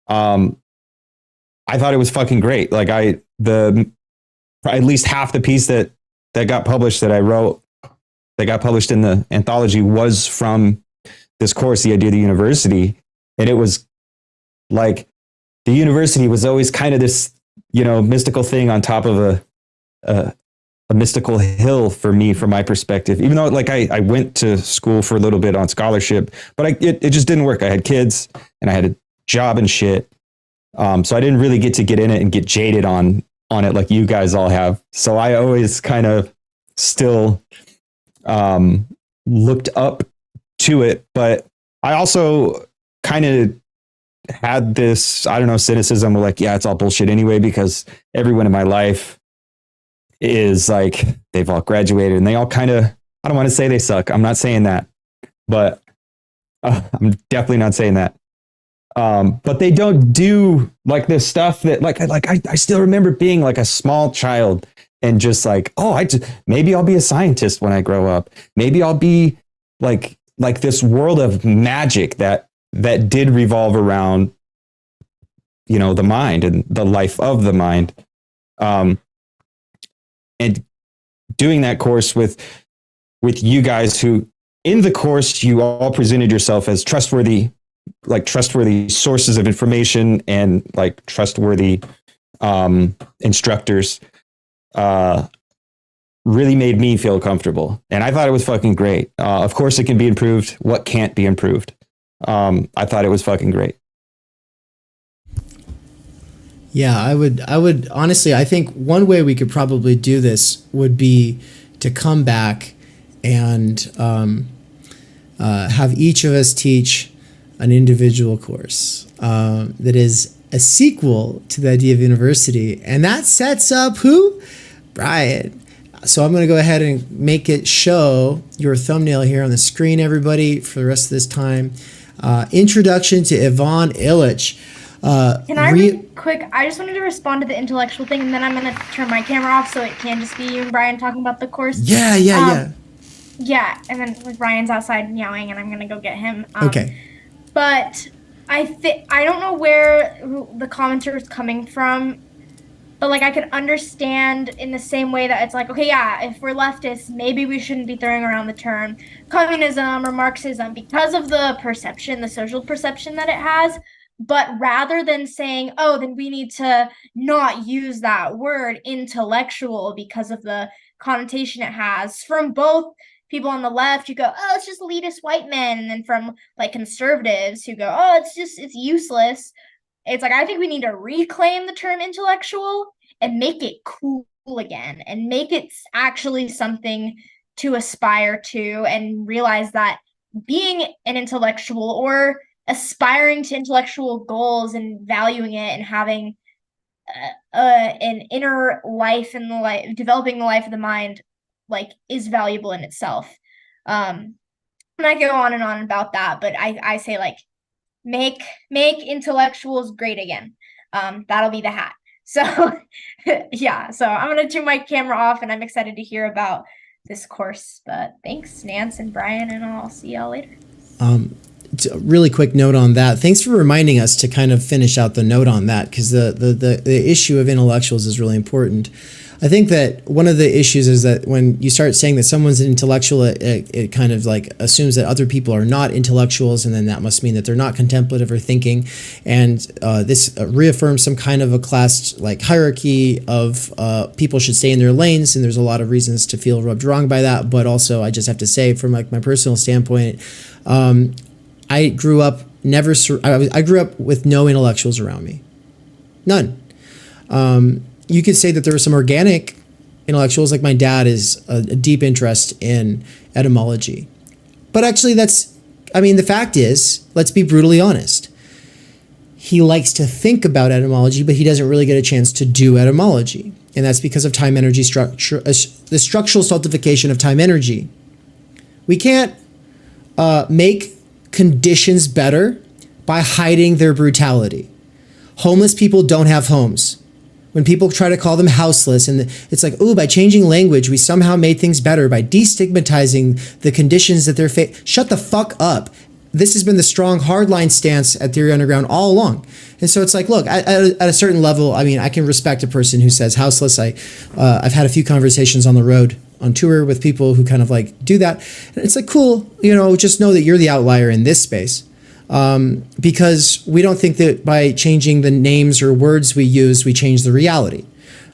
I thought it was fucking great. Like, at least half the piece that got published that I wrote, that got published in the anthology, was from this course, The Idea of the University. And it was like, the university was always kind of this, mystical thing on top of a mystical hill for me, from my perspective, even though I went to school for a little bit on scholarship, but it just didn't work. I had kids and I had a job and shit. So I didn't really get in it and get jaded on it like you guys all have. So I always kind of still looked up to it, but I also kind of had this, cynicism of it's all bullshit anyway, because everyone in my life is like, they've all graduated and they all kind of, I don't want to say they suck. I'm not saying that, but I'm definitely not saying that. But they don't do this stuff that I still remember being like a small child and just maybe I'll be a scientist when I grow up. Maybe I'll be like this world of magic that did revolve around, the mind and the life of the mind. And doing that course with you guys, who in the course, you all presented yourself as trustworthy sources of information and trustworthy instructors, really made me feel comfortable. And I thought it was fucking great. Of course it can be improved. What can't be improved? I thought it was fucking great.
Yeah, I would honestly, I think one way we could probably do this would be to come back and have each of us teach an individual course that is a sequel to the idea of university. And that sets up who? Bryan. So I'm going to go ahead and make it show your thumbnail here on the screen, everybody, for the rest of this time. Introduction to Ivan Illich.
Can I real quick? I just wanted to respond to the intellectual thing, and then I'm gonna turn my camera off so it can just be you and Bryan talking about the course.
Yeah.
Yeah, and then Bryan's outside meowing, and I'm gonna go get him.
Okay.
But I don't know where the commenter is coming from, but I could understand in the same way that it's okay, yeah, if we're leftists, maybe we shouldn't be throwing around the term communism or Marxism because of the perception, the social perception that it has. But rather than saying, oh, then we need to not use that word intellectual because of the connotation it has, from both people on the left who go, oh, it's just elitist white men, and then from conservatives who go, oh, it's useless. It's I think we need to reclaim the term intellectual and make it cool again and make it actually something to aspire to, and realize that being an intellectual or aspiring to intellectual goals and valuing it and having an inner life and developing the life of the mind is valuable in itself. And I go on and on about that, but I say make intellectuals great again. That'll be the hat. So yeah, so I'm gonna turn my camera off, and I'm excited to hear about this course. But thanks, Nance and Bryan, and I'll see y'all later.
A really quick note on that. Thanks for reminding us to kind of finish out the note on that, because the issue of intellectuals is really important. I think that one of the issues is that when you start saying that someone's an intellectual, it kind of like assumes that other people are not intellectuals, and then that must mean that they're not contemplative or thinking. And this reaffirms some kind of a class like hierarchy of people should stay in their lanes, and there's a lot of reasons to feel rubbed wrong by that. But also, I just have to say, from like my personal standpoint, I grew up I grew up with no intellectuals around me, none. You could say that there were some organic intellectuals, like my dad is a deep interest in etymology. But actually the fact is, let's be brutally honest. He likes to think about etymology, but he doesn't really get a chance to do etymology. And that's because of time energy structure, the structural stultification of time energy. We can't make conditions better by hiding their brutality. Homeless people don't have homes. When people try to call them houseless, and it's like, by changing language, we somehow made things better by destigmatizing the conditions that they're facing. Shut the fuck up. This has been the strong hardline stance at Theory Underground all along. And so it's like, look, at a certain level, I mean, I can respect a person who says houseless. I've had a few conversations on the road on tour with people who kind of like do that. And it's like, cool, just know that you're the outlier in this space. Because we don't think that by changing the names or words we use, we change the reality.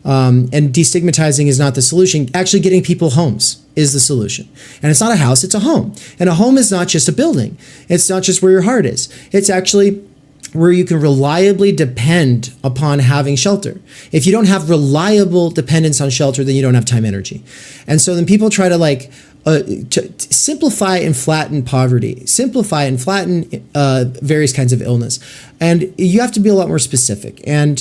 And destigmatizing is not the solution. Actually getting people homes is the solution. And it's not a house, it's a home. And a home is not just a building. It's not just where your heart is. It's actually where you can reliably depend upon having shelter. If you don't have reliable dependence on shelter, then you don't have time energy. And so then people try to to simplify and flatten poverty, simplify and flatten various kinds of illness. And you have to be a lot more specific. And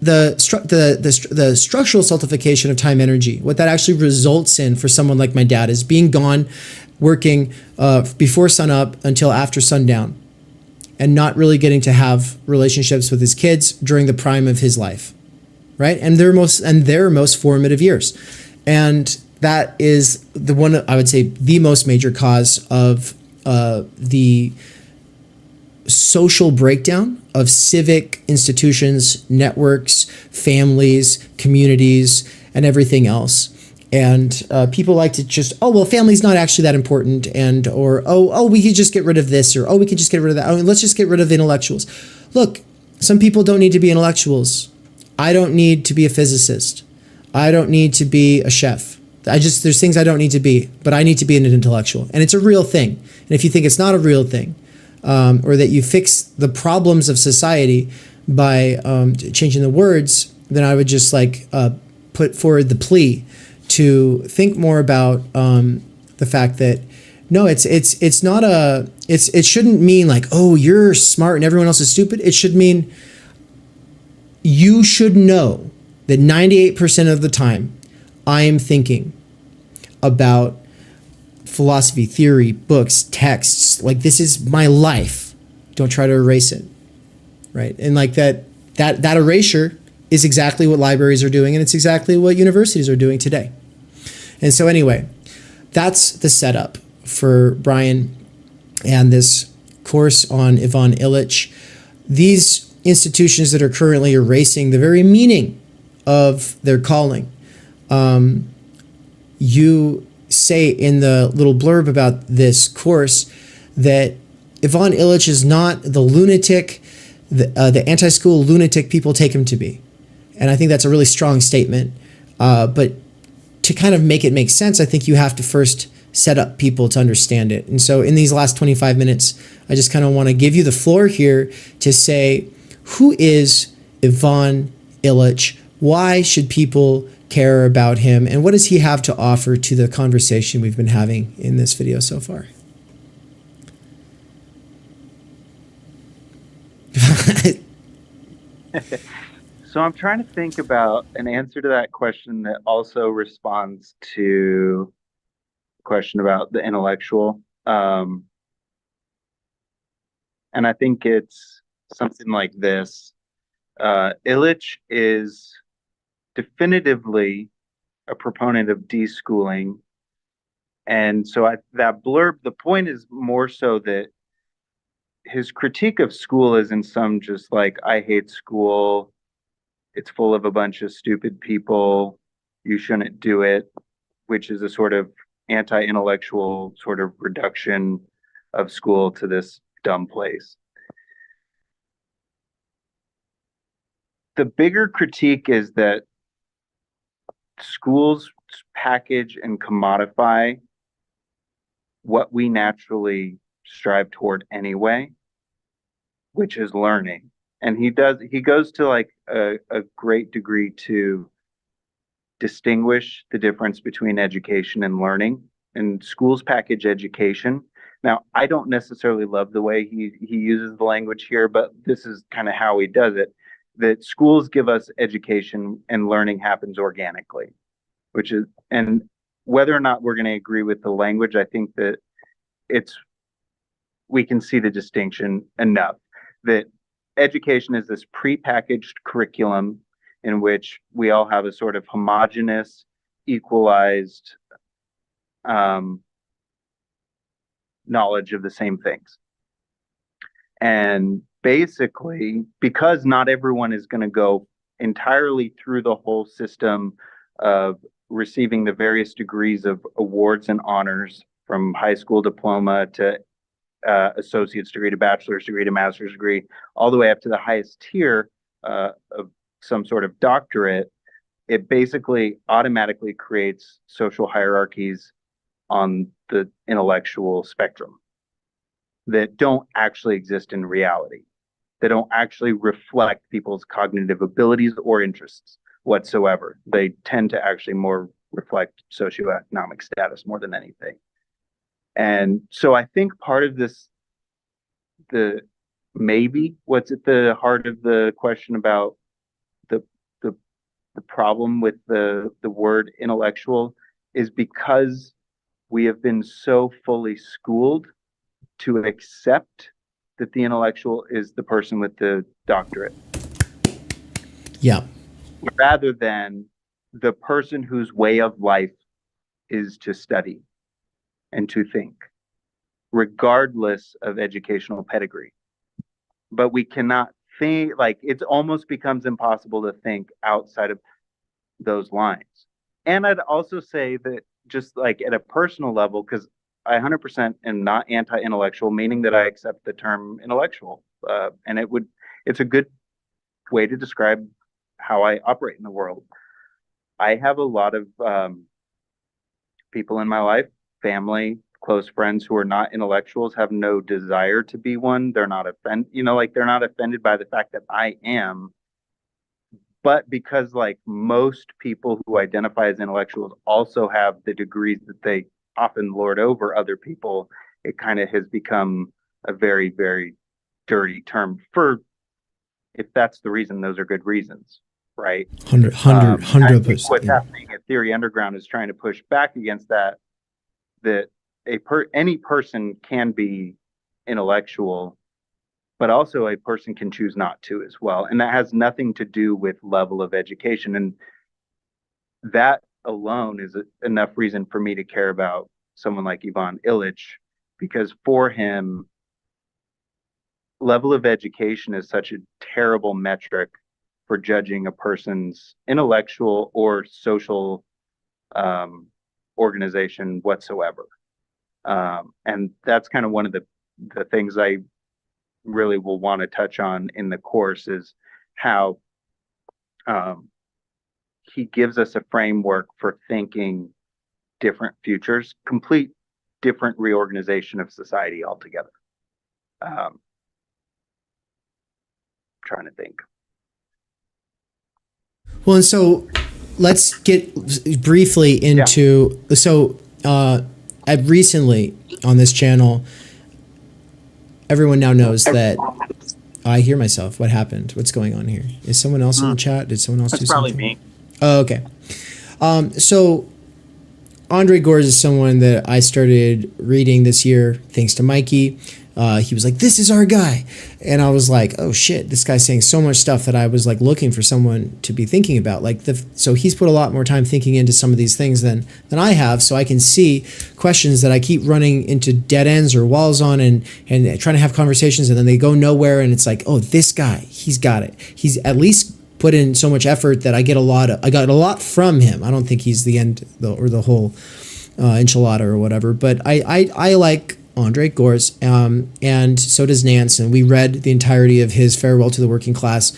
the structural stultification of time energy, what that actually results in for someone like my dad is being gone, working before sunup until after sundown, and not really getting to have relationships with his kids during the prime of his life, right? And their most formative years. And that is the one, I would say, the most major cause of the social breakdown of civic institutions, networks, families, communities, and everything else. And people like to just, family's not actually that important, or we could just get rid of this, or we could just get rid of that. Let's just get rid of intellectuals. Look, some people don't need to be intellectuals. I don't need to be a physicist. I don't need to be a chef. There's things I don't need to be, but I need to be an intellectual. And it's a real thing. And if you think it's not a real thing, or that you fix the problems of society by changing the words, then I would just put forward the plea to think more about the fact that no, it's not it shouldn't mean you're smart and everyone else is stupid. It should mean you should know that 98% of the time I am thinking about philosophy, theory, books, texts. This is my life. Don't try to erase it, right? And that erasure is exactly what libraries are doing, and it's exactly what universities are doing today. And so anyway, that's the setup for Bryan and this course on Ivan Illich. These institutions that are currently erasing the very meaning of their calling. You say in the little blurb about this course that Ivan Illich is not the lunatic, the anti-school lunatic people take him to be. And I think that's a really strong statement. But to kind of make it make sense, I think you have to first set up people to understand it. And so in these last 25 minutes, I just kind of want to give you the floor here to say, who is Ivan Illich? Why should people care about him? And what does he have to offer to the conversation we've been having in this video so far?
So I'm trying to think about an answer to that question that also responds to the question about the intellectual. And I think it's something like this. Illich is definitively a proponent of deschooling And so that blurb, the point is more so that his critique of school isn't some just like, I hate school, it's full of a bunch of stupid people, you shouldn't do it, which is a sort of anti-intellectual sort of reduction of school to this dumb place. The bigger critique is that schools package and commodify what we naturally strive toward anyway, which is learning. And he goes to like a great degree to distinguish the difference between education and learning. And schools package education. Now, I don't necessarily love the way he uses the language here, but this is kind of how he does it. That schools give us education and learning happens organically, and whether or not we're going to agree with the language, I think that we can see the distinction enough that education is this prepackaged curriculum in which we all have a sort of homogeneous, equalized knowledge of the same things. And basically, because not everyone is going to go entirely through the whole system of receiving the various degrees of awards and honors from high school diploma to associate's degree to bachelor's degree to master's degree, all the way up to the highest tier of some sort of doctorate, it basically automatically creates social hierarchies on the intellectual spectrum that don't actually exist in reality. They don't actually reflect people's cognitive abilities or interests whatsoever. They tend to actually more reflect socioeconomic status more than anything. And so I think part of this, what's at the heart of the question about the problem with the word intellectual is because we have been so fully schooled to accept that the intellectual is the person with the doctorate.
Yeah.
Rather than the person whose way of life is to study and to think, regardless of educational pedigree. But we cannot think, like, it almost becomes impossible to think outside of those lines. And I'd also say that just like at a personal level, because I 100% am not anti-intellectual, meaning that I accept the term intellectual. And it's a good way to describe how I operate in the world. I have a lot of people in my life, family, close friends who are not intellectuals, have no desire to be one. They're not offended, they're not offended by the fact that I am. But because like most people who identify as intellectuals also have the degrees that they often lord over other people, it kind of has become a very, very dirty term for, if that's the reason, those are good reasons, right?
100%.
What's happening at Theory Underground is trying to push back against that any person can be intellectual, but also a person can choose not to as well. And that has nothing to do with level of education. And that alone is enough reason for me to care about someone like Ivan Illich, because for him, level of education is such a terrible metric for judging a person's intellectual or social organization whatsoever. And that's kind of one of the things I really will want to touch on in the course is how he gives us a framework for thinking different futures, complete different reorganization of society altogether. Trying to think.
Well, and so let's get briefly into, I've recently on this channel, everyone now knows that I hear myself. What happened? What's going on here? Is someone else in the chat? Did someone else do something?
That's probably me.
Oh, okay. So Andre Gores is someone that I started reading this year, thanks to Mikey. he was like, "This is our guy," and I was like, "Oh shit, this guy's saying so much stuff that I was like looking for someone to be thinking about." Like so he's put a lot more time thinking into some of these things than I have, so I can see questions that I keep running into dead ends or walls on, and trying to have conversations, and then they go nowhere, and it's like, "Oh, this guy, he's got it. He's at least put in so much effort that I got a lot from him." I don't think he's the end or the whole enchilada or whatever, but I like Andre Gors, and so does Nance, and we read the entirety of his Farewell to the Working Class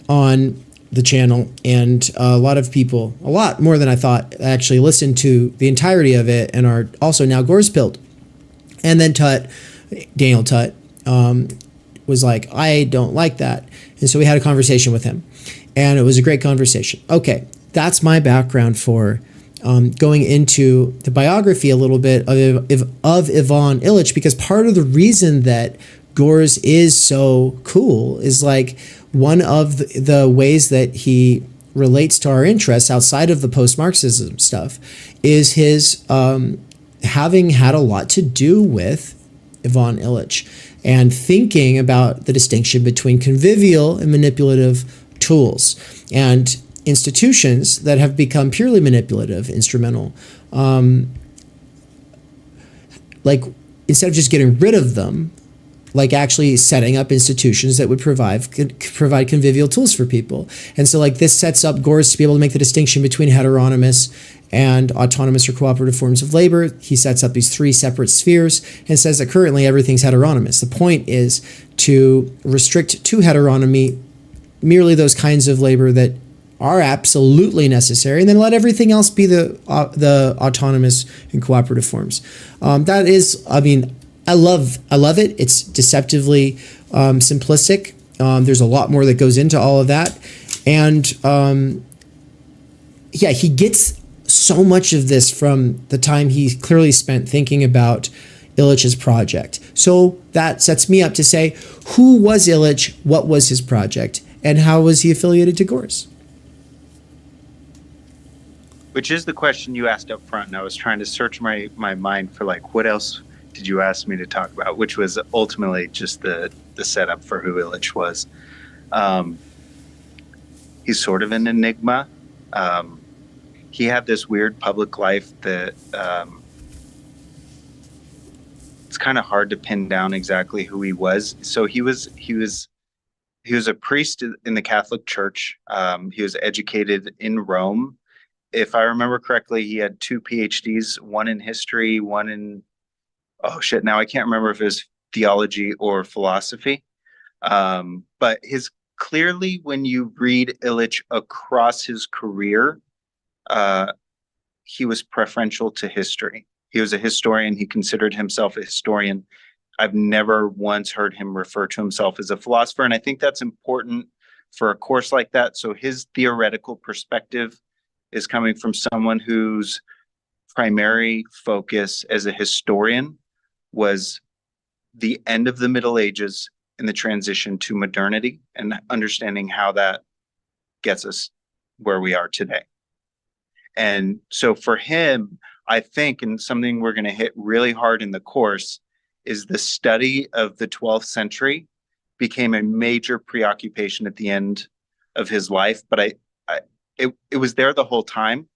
on the channel, and a lot of people, a lot more than I thought, actually listened to the entirety of it and are also now Gors pilled. And then Daniel Tutt, was like, "I don't like that," and so we had a conversation with him, and it was a great conversation. Okay, that's my background for going into the biography a little bit of Ivan Illich, because part of the reason that Gors is so cool is like one of the ways that he relates to our interests outside of the post-Marxism stuff is his having had a lot to do with Ivan Illich and thinking about the distinction between convivial and manipulative tools and institutions that have become purely manipulative, instrumental. Like, instead of just getting rid of them, like actually setting up institutions that would provide convivial tools for people. And so like this sets up Gors to be able to make the distinction between heteronymous and autonomous or cooperative forms of labor. He sets up these three separate spheres and says that currently everything's heteronymous. The point is to restrict to heteronomy merely those kinds of labor that are absolutely necessary, and then let everything else be the autonomous and cooperative forms. That is, I mean, I love it. It's deceptively simplistic. There's a lot more that goes into all of that, and yeah, he gets so much of this from the time he clearly spent thinking about Illich's project. So that sets me up to say, who was Illich? What was his project? And how was he affiliated to Gors?
Which is the question you asked up front, and I was trying to search my mind for like, what else did you ask me to talk about? Which was ultimately just the setup for who Illich was. He's sort of an enigma. He had this weird public life that it's kind of hard to pin down exactly who he was. So he was a priest in the Catholic Church. He was educated in Rome. If I remember correctly, he had 2 PhDs, one in history, one in, oh shit, now I can't remember if it was theology or philosophy. But clearly when you read Illich across his career, he was preferential to history. He was a historian. He considered himself a historian. I've never once heard him refer to himself as a philosopher. And I think that's important for a course like that. So his theoretical perspective is coming from someone whose primary focus as a historian was the end of the Middle Ages and the transition to modernity, and understanding how that gets us where we are today. And so for him, I think, and something we're going to hit really hard in the course, is the study of the 12th century became a major preoccupation at the end of his life. But it was there the whole time,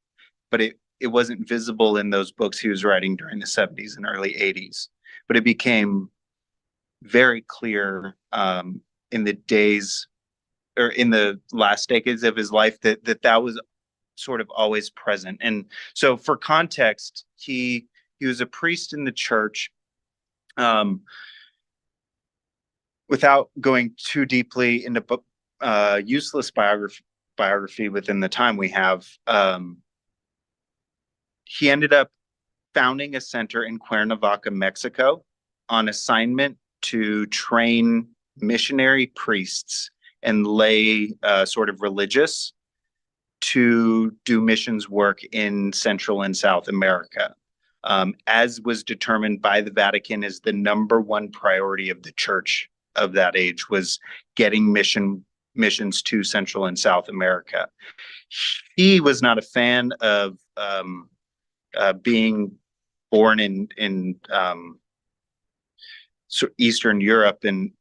but it wasn't visible in those books he was writing during the 70s and early 80s. But it became very clear in the days, or in the last decades of his life, that was sort of always present. And so for context, he was a priest in the church. Without going too deeply into useless biography within the time we have, he ended up founding a center in Cuernavaca, Mexico, on assignment to train missionary priests and lay sort of religious to do missions work in Central and South America, as was determined by the Vatican as the #1 priority of the church of that age, was getting missions to Central and South America. He was not a fan of being born in Eastern Europe, and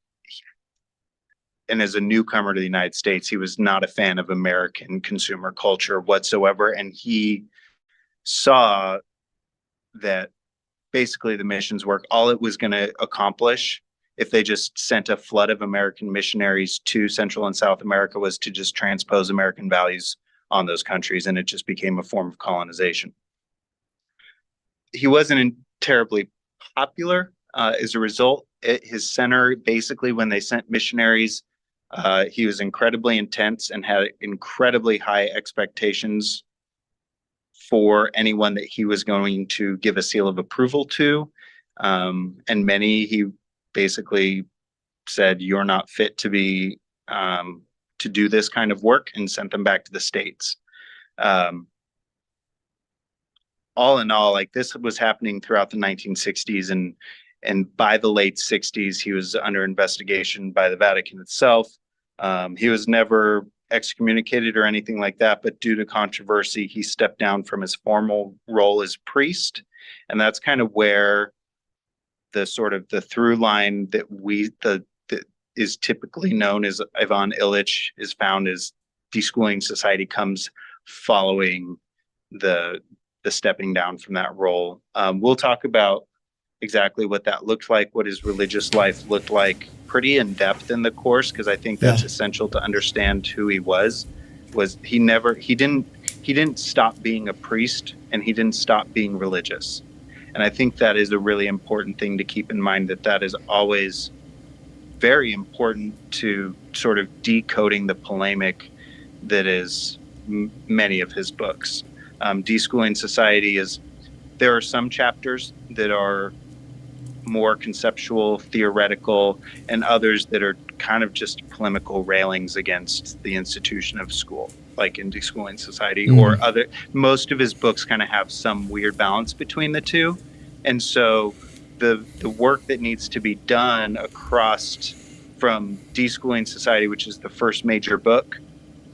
as a newcomer to the United States, he was not a fan of American consumer culture whatsoever. And he saw that basically the missions work, all it was going to accomplish if they just sent a flood of American missionaries to Central and South America was to just transpose American values on those countries. And it just became a form of colonization. He wasn't terribly popular as a result. His center, basically, when they sent missionaries, he was incredibly intense and had incredibly high expectations for anyone that he was going to give a seal of approval to. And many, he basically said, "You're not fit to be to do this kind of work," and sent them back to the States. All in all, like, this was happening throughout the 1960s, and by the late 60s, he was under investigation by the Vatican itself. He was never excommunicated or anything like that, but due to controversy, he stepped down from his formal role as priest. And that's kind of where the sort of the through line that is typically known as Ivan Illich is found, as Deschooling Society comes following the stepping down from that role. We'll talk about exactly what that looked like, what his religious life looked like, pretty in depth in the course, because I think that's essential to understand who he was he didn't stop being a priest, and he didn't stop being religious. And I think that is a really important thing to keep in mind, that is always very important to sort of decoding the polemic that is many of his books. Deschooling Society there are some chapters that are more conceptual, theoretical, and others that are kind of just polemical railings against the institution of school, like in Deschooling Society or other. Most of his books kind of have some weird balance between the two. And so the work that needs to be done across from Deschooling Society, which is the first major book,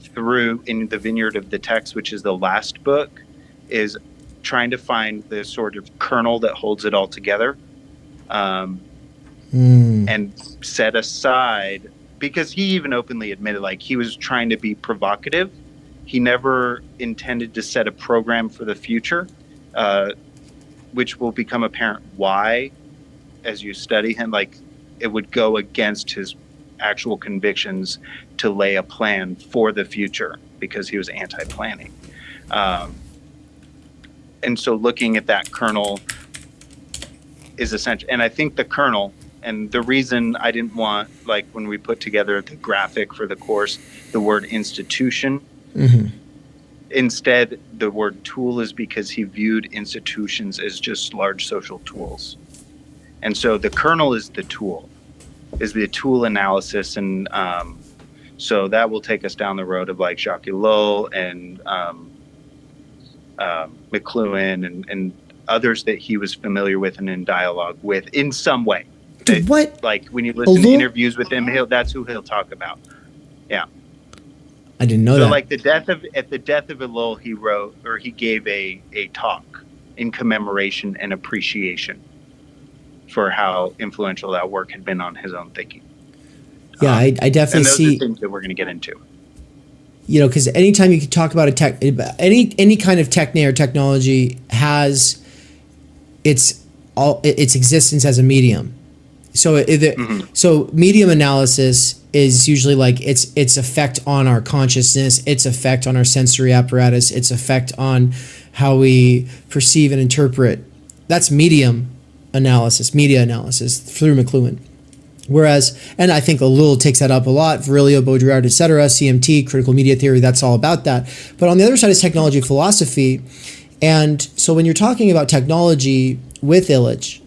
through In the Vineyard of the Text, which is the last book, is trying to find the sort of kernel that holds it all together. And set aside, because he even openly admitted, like, he was trying to be provocative. He never intended to set a program for the future, which will become apparent why, as you study him. Like, it would go against his actual convictions to lay a plan for the future, because he was anti-planning. And so looking at that kernel is essential. And I think the kernel, and the reason I didn't want, like, when we put together the graphic for the course, the word institution, instead the word tool, is because he viewed institutions as just large social tools. And so the kernel is the tool analysis. And so that will take us down the road of, like, Jacques Ellul and McLuhan and others that he was familiar with and in dialogue with in some way.
What?
Like, when you listen to interviews with him, that's who he'll talk about. Yeah.
I didn't know
so
that.
Like, at the death of Ellul, he gave a talk in commemoration and appreciation for how influential that work had been on his own thinking.
Yeah, I definitely
and those
see
are things that we're going to get into.
You know, because anytime you can talk about any kind of techne or technology has its existence as a medium. So so medium analysis is usually like its effect on our consciousness, its effect on our sensory apparatus, its effect on how we perceive and interpret. That's medium analysis, media analysis through McLuhan. Whereas, and I think Ellul takes that up a lot, Virilio, Baudrillard, etc., CMT, critical media theory, that's all about that. But on the other side is technology philosophy. And so when you're talking about technology with Illich,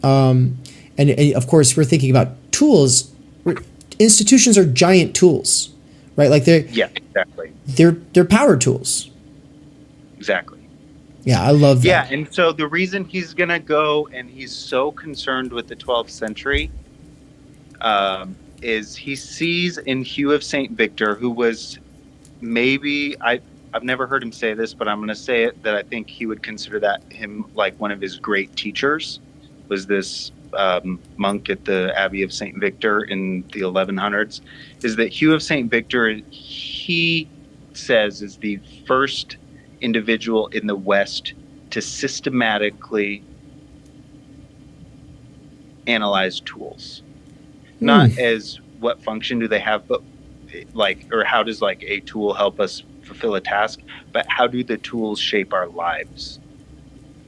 and of course we're thinking about tools, institutions are giant tools, right? Like they're power tools.
Exactly.
Yeah, I love that.
Yeah, and so the reason he's going to go, and he's so concerned with the 12th century, is he sees in Hugh of St. Victor, who was maybe, I've never heard him say this, but I'm going to say it, that I think he would consider that him like one of his great teachers. was this monk at the Abbey of St. Victor in the 1100s, is that Hugh of St. Victor, he says, is the first individual in the West to systematically analyze tools. Not as what function do they have, but like, or how does like a tool help us fulfill a task, but how do the tools shape our lives?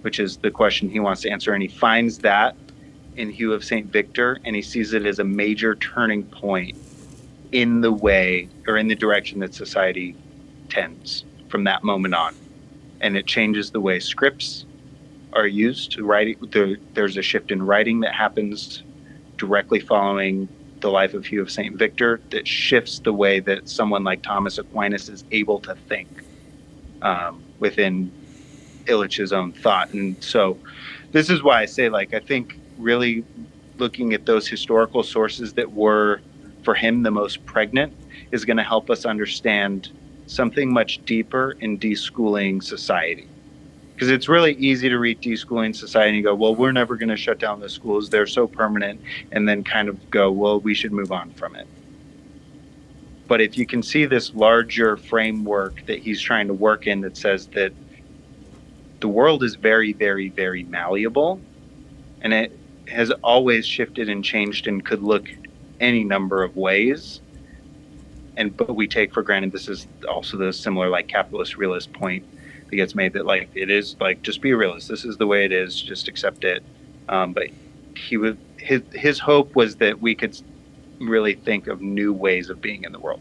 Which is the question he wants to answer. And he finds that in Hugh of St. Victor, and he sees it as a major turning point in the way, or in the direction that society tends from that moment on. And it changes the way scripts are used to write. There's a shift in writing that happens directly following the life of Hugh of St. Victor that shifts the way that someone like Thomas Aquinas is able to think within Illich's own thought. And so this is why I say, like, I think really looking at those historical sources that were for him the most pregnant is going to help us understand something much deeper in deschooling society. Because it's really easy to read deschooling society and go, well, we're never going to shut down the schools, they're so permanent, and then kind of go, well, we should move on from it. But if you can see this larger framework that he's trying to work in that says that the world is very, very, very malleable, and it has always shifted and changed and could look any number of ways. But we take for granted, this is also the similar like capitalist realist point that gets made, that like it is like, just be a realist, this is the way it is, just accept it. But his hope was that we could really think of new ways of being in the world.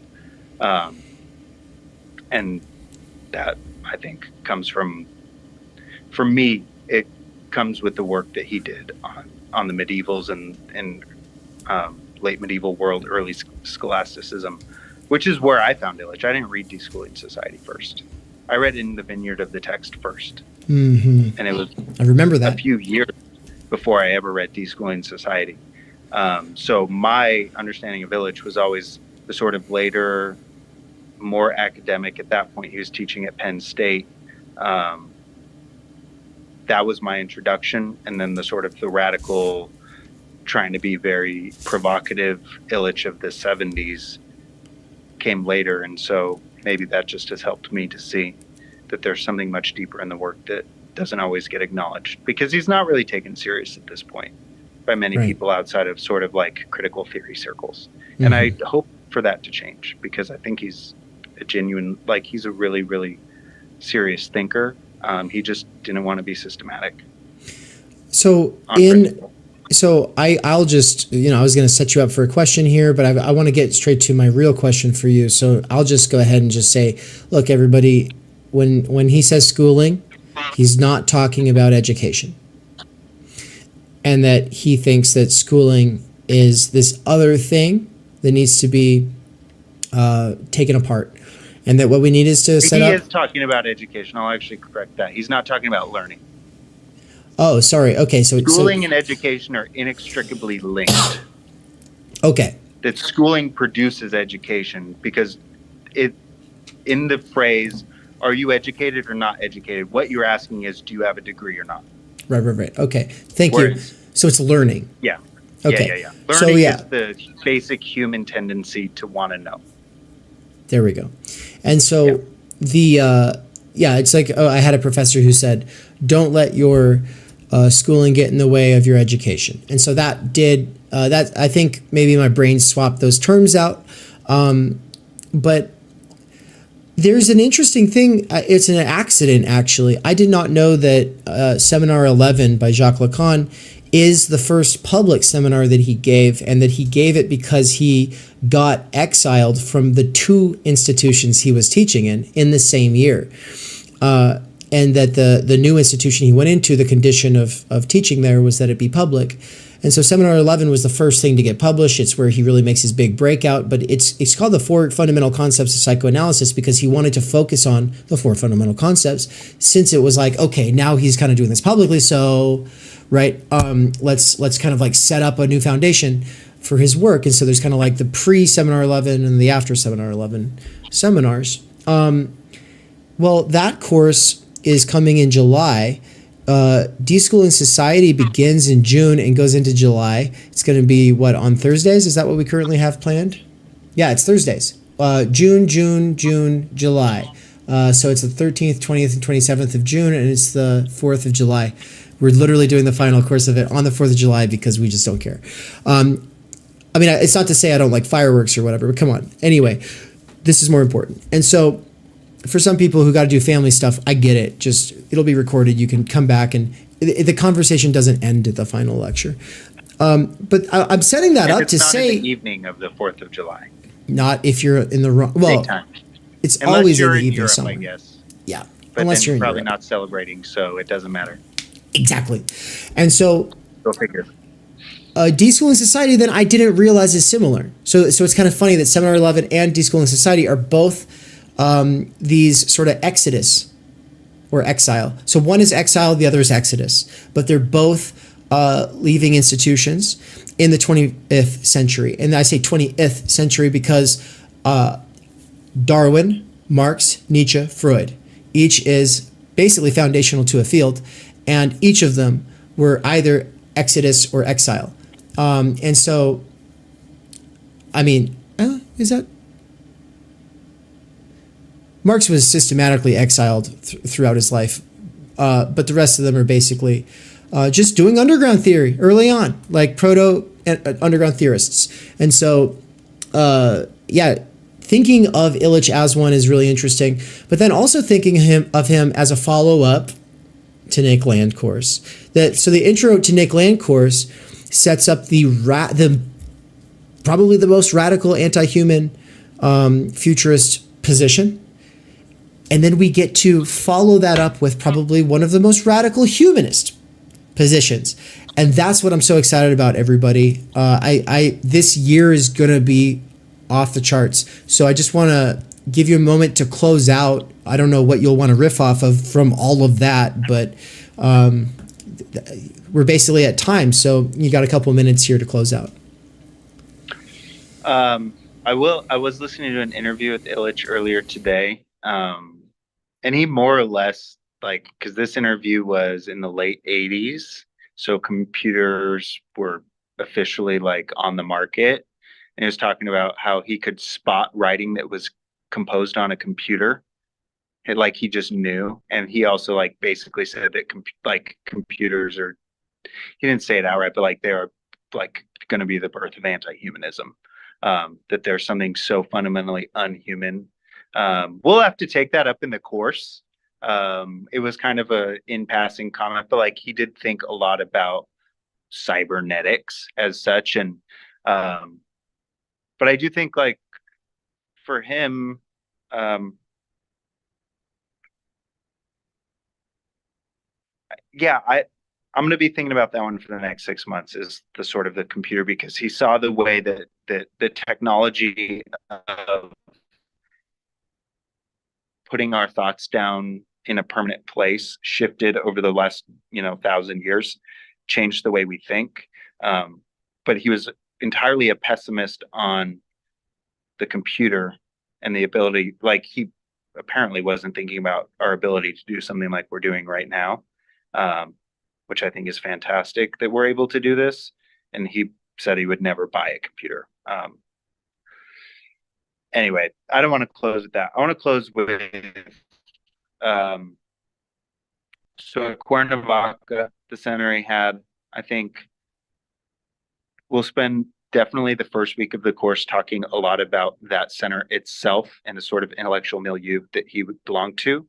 And that, I think, comes from, for me, it comes with the work that he did on the medievals and late medieval world, early scholasticism, which is where I found Illich. I didn't read Deschooling Society first. I read In the Vineyard of the Text first.
Mm-hmm.
And it was
I remember that.
a few years before I ever read Deschooling Society. So my understanding of Illich was always the sort of later, more academic. At that point, he was teaching at Penn State. That was my introduction. And then the sort of the radical, trying to be very provocative Illich of the 70s came later. And so maybe that just has helped me to see that there's something much deeper in the work that doesn't always get acknowledged, because he's not really taken serious at this point by many people outside of sort of like critical theory circles. Mm-hmm. And I hope for that to change, because I think he's a genuine, like he's a really, really serious thinker. He just didn't want to be systematic.
So I'll just, I was going to set you up for a question here, but I want to get straight to my real question for you. So I'll just go ahead and just say, look, everybody, when he says schooling, he's not talking about education. And that he thinks that schooling is this other thing that needs to be taken apart. And that what we need is to set up...
He is talking about education. I'll actually correct that. He's not talking about learning.
Oh, sorry. Okay, so
schooling and education are inextricably linked.
Okay.
That schooling produces education, because it, in the phrase, are you educated or not educated? What you're asking is, do you have a degree or not?
Right. Okay. Thank you. So it's learning.
Yeah.
Okay.
Yeah. Learning is the basic human tendency to want to know.
There we go. And so it's like, I had a professor who said, don't let your schooling get in the way of your education. And so that did, I think maybe my brain swapped those terms out. But there's an interesting thing. It's an accident, actually. I did not know that Seminar 11 by Jacques Lacan is the first public seminar that he gave, and that he gave it because he got exiled from the two institutions he was teaching in the same year. And that the new institution he went into, the condition of teaching there was that it be public. And so Seminar 11 was the first thing to get published. It's where he really makes his big breakout, but it's called The Four Fundamental Concepts of Psychoanalysis, because he wanted to focus on the four fundamental concepts, since it was like, okay, now he's kind of doing this publicly, so right, let's kind of like set up a new foundation for his work. And so there's kind of like the pre-Seminar 11 and the after Seminar 11 seminars. Well, that course is coming in July. Deschooling Society begins in June and goes into July. It's going to be on Thursdays? Is that what we currently have planned? Yeah, it's Thursdays. June, July. So it's the 13th, 20th, and 27th of June, and it's the 4th of July. We're literally doing the final course of it on the 4th of July because we just don't care. I mean, it's not to say I don't like fireworks or whatever, but come on. Anyway, this is more important. And so for some people who got to do family stuff, I get it. Just, it'll be recorded. You can come back and the conversation doesn't end at the final lecture. But I'm setting that up to say...
in the evening of the 4th of July.
Not if you're in the wrong... Well,
Daytime.
It's
Unless
always in
you're
the
in
evening
Europe,
somewhere.
I guess.
Yeah,
But
unless
then
you're in
probably
Europe.
not celebrating, so it doesn't matter.
Exactly. And so...
Go figure.
Deschooling Society, then I didn't realize is similar. So it's kind of funny that Seminar 11 and Deschooling Society are both these sort of exodus or exile. So one is exile, the other is exodus. But they're both leaving institutions in the 20th century. And I say 20th century because Darwin, Marx, Nietzsche, Freud, each is basically foundational to a field. And each of them were either exodus or exile. And so, I mean, is that? Marx was systematically exiled throughout his life, but the rest of them are basically just doing underground theory early on, like proto-underground theorists. And so, yeah, thinking of Illich as one is really interesting, but then also thinking of him as a follow-up to Nick Land course. So the intro to Nick Land course sets up the probably the most radical anti-human futurist position. And then we get to follow that up with probably one of the most radical humanist positions. And that's what I'm so excited about, everybody. This year is going to be off the charts. So I just want to give you a moment to close out. I don't know what you'll want to riff off of from all of that, but we're basically at time. So you got a couple minutes here to close out.
I was listening to an interview with Illich earlier today. And he more or less, like, because this interview was in the late 80s, so computers were officially like on the market. And he was talking about how he could spot writing that was composed on a computer. Like he just knew. And he also like basically said that computers are, he didn't say it outright, but like they're like going to be the birth of anti-humanism. That there's something so fundamentally unhuman. We'll have to take that up in the course. It was kind of a in passing comment, but like he did think a lot about cybernetics as such. And, but I do think like for him, yeah, I'm going to be thinking about that one for the next 6 months, is the sort of the computer, because he saw the way that the technology of putting our thoughts down in a permanent place shifted over the last 1,000 years, changed the way we think. But he was entirely a pessimist on the computer and the ability, like he apparently wasn't thinking about our ability to do something like we're doing right now, which I think is fantastic that we're able to do this. And he said he would never buy a computer. Anyway, I don't want to close with that. I want to close with so at Cuernavaca, the center he had, I think we'll spend definitely the first week of the course talking a lot about that center itself and the sort of intellectual milieu that he would belong to.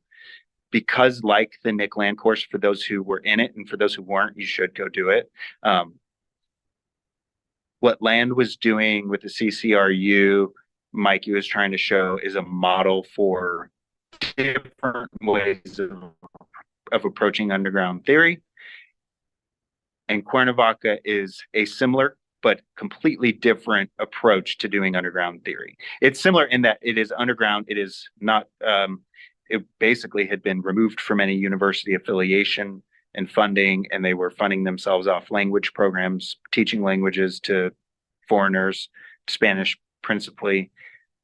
Because like the Nick Land course, for those who were in it and for those who weren't, you should go do it. What Land was doing with the CCRU, Mikey was trying to show, is a model for different ways of approaching underground theory. And Cuernavaca is a similar but completely different approach to doing underground theory. It's similar in that it is underground. It is not, it basically had been removed from any university affiliation and funding, and they were funding themselves off language programs, teaching languages to foreigners, Spanish principally.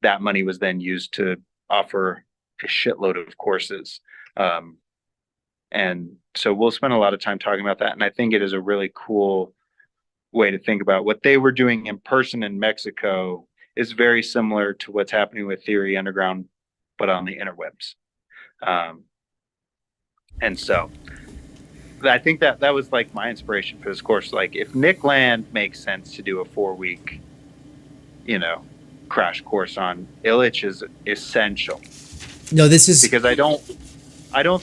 That money was then used to offer a shitload of courses. And so we'll spend a lot of time talking about that. And I think it is a really cool way to think about what they were doing in person in Mexico is very similar to what's happening with Theory Underground, but on the interwebs. And so I think that was like my inspiration for this course. Like if Nick Land makes sense to do a 4-week, crash course on, Illich is essential.
No, this is
because I don't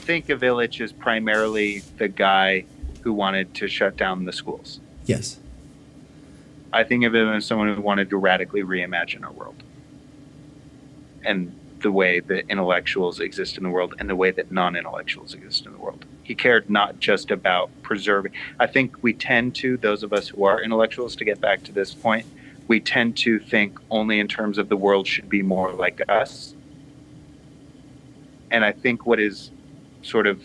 think of Illich as primarily the guy who wanted to shut down the schools.
Yes.
I think of him as someone who wanted to radically reimagine our world and the way that intellectuals exist in the world and the way that non-intellectuals exist in the world. He cared not just about preserving. I think we tend to, those of us who are intellectuals, to get back to this point, we tend to think only in terms of the world should be more like us. And I think what is sort of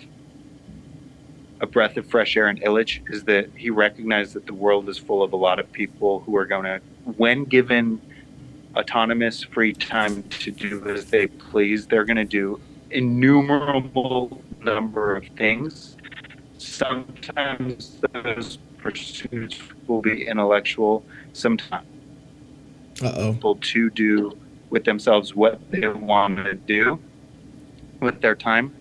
a breath of fresh air in Illich is that he recognized that the world is full of a lot of people who are going to, when given autonomous free time to do as they please, they're going to do innumerable number of things. Sometimes those pursuits will be intellectual, sometimes people to do with themselves what they want to do with their time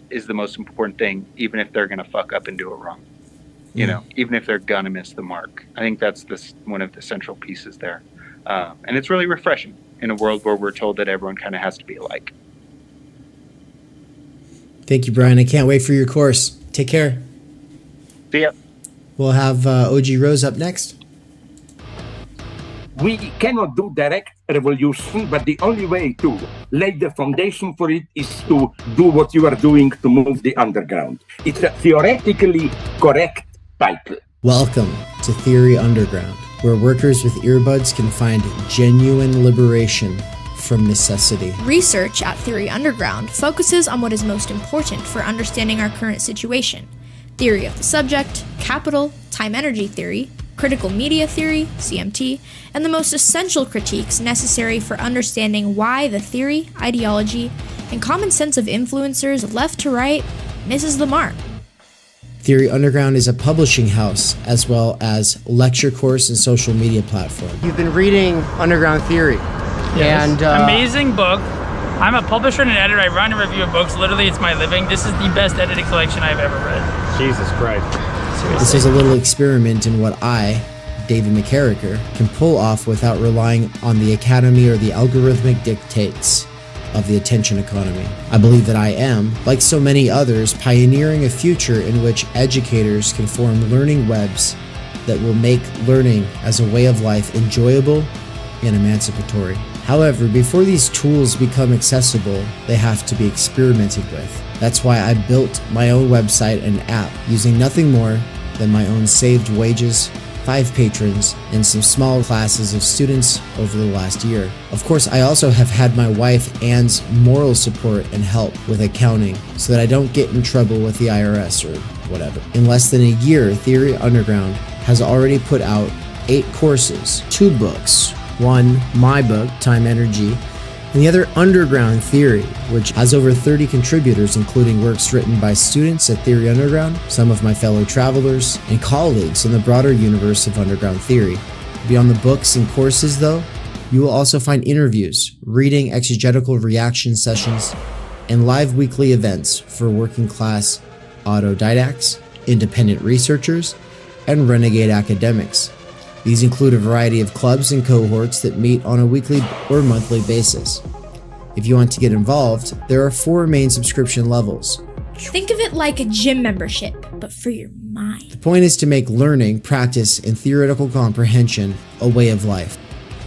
is the most important thing, even if they're going to fuck up and do it wrong. Even if they're going to miss the mark. I think that's one of the central pieces there. And it's really refreshing in a world where we're told that everyone kind of has to be alike.
Thank you, Bryan. I can't wait for your course. Take care.
See ya.
We'll have O.G. Rose up next.
We cannot do direct revolution, but the only way to lay the foundation for it is to do what you are doing to move the underground. It's a theoretically correct title.
Welcome to Theory Underground, where workers with earbuds can find genuine liberation from necessity.
Research at Theory Underground focuses on what is most important for understanding our current situation: theory of the subject, capital, time-energy theory, critical media theory, CMT, and the most essential critiques necessary for understanding why the theory, ideology, and common sense of influencers left to right misses the mark.
Theory Underground is a publishing house as well as lecture course and social media platform.
You've been reading Underground Theory.
Yes.
And
amazing book. I'm a publisher and an editor. I run and review books. Literally, it's my living. This is the best edited collection I've ever read.
Jesus Christ.
This is a little experiment in what I, David McKerracher, can pull off without relying on the academy or the algorithmic dictates of the attention economy. I believe that I am, like so many others, pioneering a future in which educators can form learning webs that will make learning as a way of life enjoyable and emancipatory. However, before these tools become accessible, they have to be experimented with. That's why I built my own website and app using nothing more than my own saved wages, 5 patrons, and some small classes of students over the last year. Of course, I also have had my wife Anne's moral support and help with accounting so that I don't get in trouble with the IRS or whatever. In less than a year, Theory Underground has already put out 8 courses, 2 books, one, my book, Time Energy, and the other, Underground Theory, which has over 30 contributors, including works written by students at Theory Underground, some of my fellow travelers, and colleagues in the broader universe of Underground Theory. Beyond the books and courses, though, you will also find interviews, reading exegetical reaction sessions, and live weekly events for working class autodidacts, independent researchers, and renegade academics. These include a variety of clubs and cohorts that meet on a weekly or monthly basis. If you want to get involved, there are 4 main subscription levels.
Think of it like a gym membership, but for your mind.
The point is to make learning, practice, and theoretical comprehension a way of life.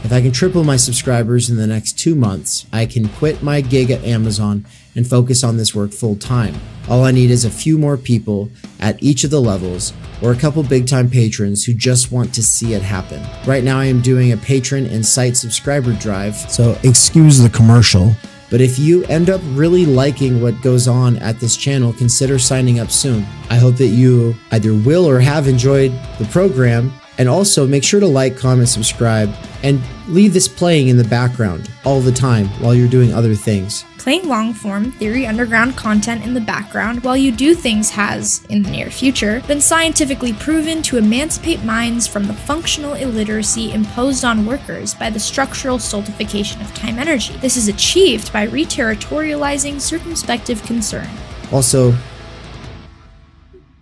If I can triple my subscribers in the next 2 months, I can quit my gig at Amazon and focus on this work full time. All I need is a few more people at each of the levels, or a couple big-time patrons who just want to see it happen. Right now I am doing a patron and site subscriber drive, so excuse the commercial. But if you end up really liking what goes on at this channel, consider signing up soon. I hope that you either will or have enjoyed the program And also make sure to like, comment, subscribe, and leave this playing in the background all the time while you're doing other things.
Playing long-form Theory Underground content in the background while you do things has, in the near future, been scientifically proven to emancipate minds from the functional illiteracy imposed on workers by the structural stultification of time energy. This is achieved by reterritorializing circumspective concern.
Also,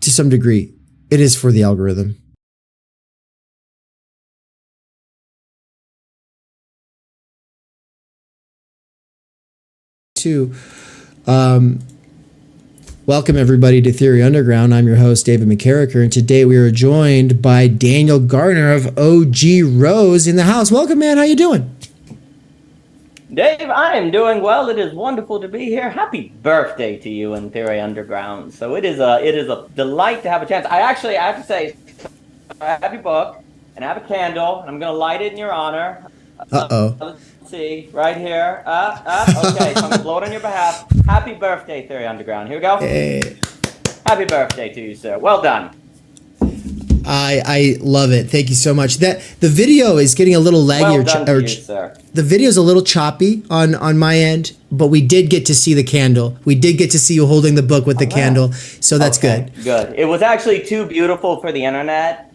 to some degree, it is for the algorithm. Welcome everybody to Theory Underground. I'm your host, David McKerracher, and today we are joined by Daniel Garner of O.G. Rose in the house. Welcome, man. How you doing?
Dave, I am doing well. It is wonderful to be here. Happy birthday to you in Theory Underground. So it is a delight to have a chance. I have to say, I have your book and I have a candle, and I'm going to light it in your honor.
Uh-oh.
Let's see, right here. Okay, so I'm going to blow it on your behalf. Happy birthday, Theory Underground. Here we go.
Hey.
Happy birthday to you, sir. Well done.
I love it. Thank you so much. That the video is getting a little laggy.
Well done to you, sir.
The video is a little choppy on my end, but we did get to see the candle. We did get to see you holding the book with the candle, so that's good.
Good. It was actually too beautiful for the internet.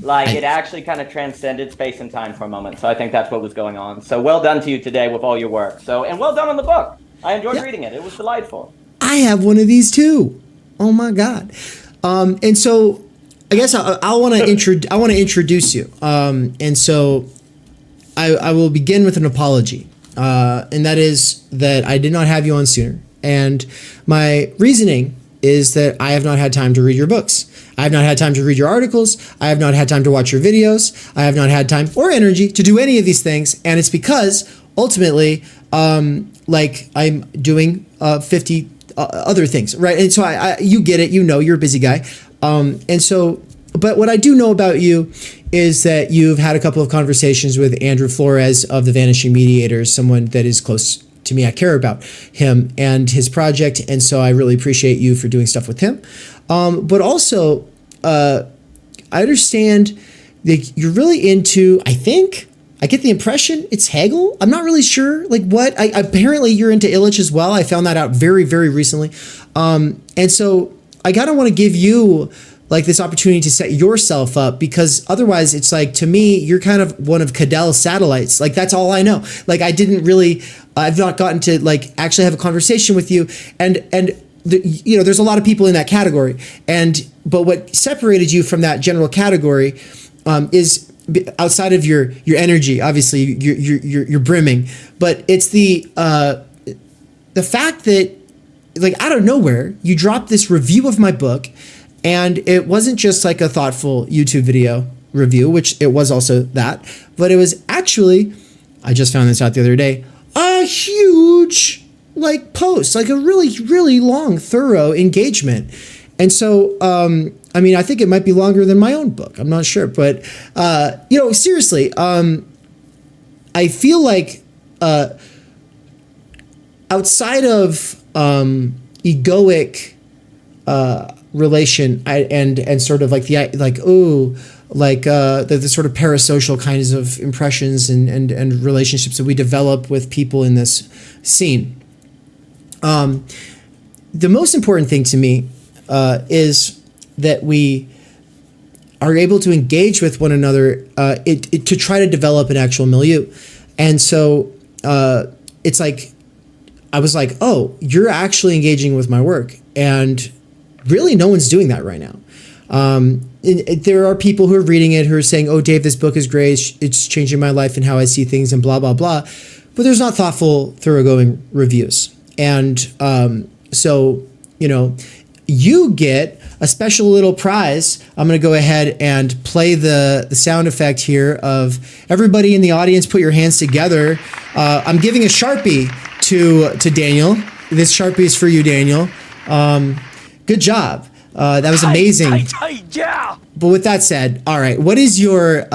It actually kind of transcended space and time for a moment. So I think that's what was going on. So well done to you today with all your work. And well done on the book. I enjoyed reading it. It was delightful.
I have one of these too. Oh my God. And so I guess I want to introduce you. And so I will begin with an apology. And that is that I did not have you on sooner. And my reasoning is that I have not had time to read your books. I have not had time to read your articles. I have not had time to watch your videos. I have not had time or energy to do any of these things. And it's because ultimately, I'm doing 50 other things, right? And so you get it, you're a busy guy. But what I do know about you is that you've had a couple of conversations with Andrew Flores of the Vanishing Mediators, someone that is close to me. I care about him and his project, and so I really appreciate you for doing stuff with him. But also, I understand that you're really into, I get the impression it's Hegel. I'm not really sure what. Apparently you're into Illich as well. I found that out very, very recently. And so I kind of want to give you this opportunity to set yourself up, because otherwise it's to me, you're kind of one of Cadell's satellites. That's all I know. I've not gotten to actually have a conversation with you. And there's a lot of people in that category. But what separated you from that general category is outside of your energy. Obviously you're brimming, but it's the fact that out of nowhere, you dropped this review of my book. And it wasn't just a thoughtful YouTube video review, which it was also that, but it was actually, I just found this out the other day, a huge post, a really, really long, thorough engagement. And so, I think it might be longer than my own book. I'm not sure, but, seriously, I feel outside of egoic, relation and sort of the sort of parasocial kinds of impressions and relationships that we develop with people in this scene. The most important thing to me is that we are able to engage with one another to try to develop an actual milieu. And so it's I was oh, you're actually engaging with my work. And really, no one's doing that right now. There are people who are reading it who are saying, oh, Dave, this book is great. It's changing my life and how I see things and blah, blah, blah. But there's not thoughtful, thoroughgoing reviews. And so, you get a special little prize. I'm going to go ahead and play the sound effect here of everybody in the audience. Put your hands together. I'm giving a Sharpie to Daniel. This Sharpie is for you, Daniel. Good job. That was amazing.
Yeah.
But with that said, all right, what is your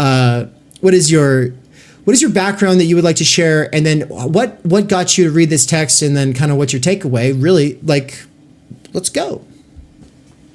background that you would like to share, and then what got you to read this text, and then kind of what's your takeaway? Really, let's go.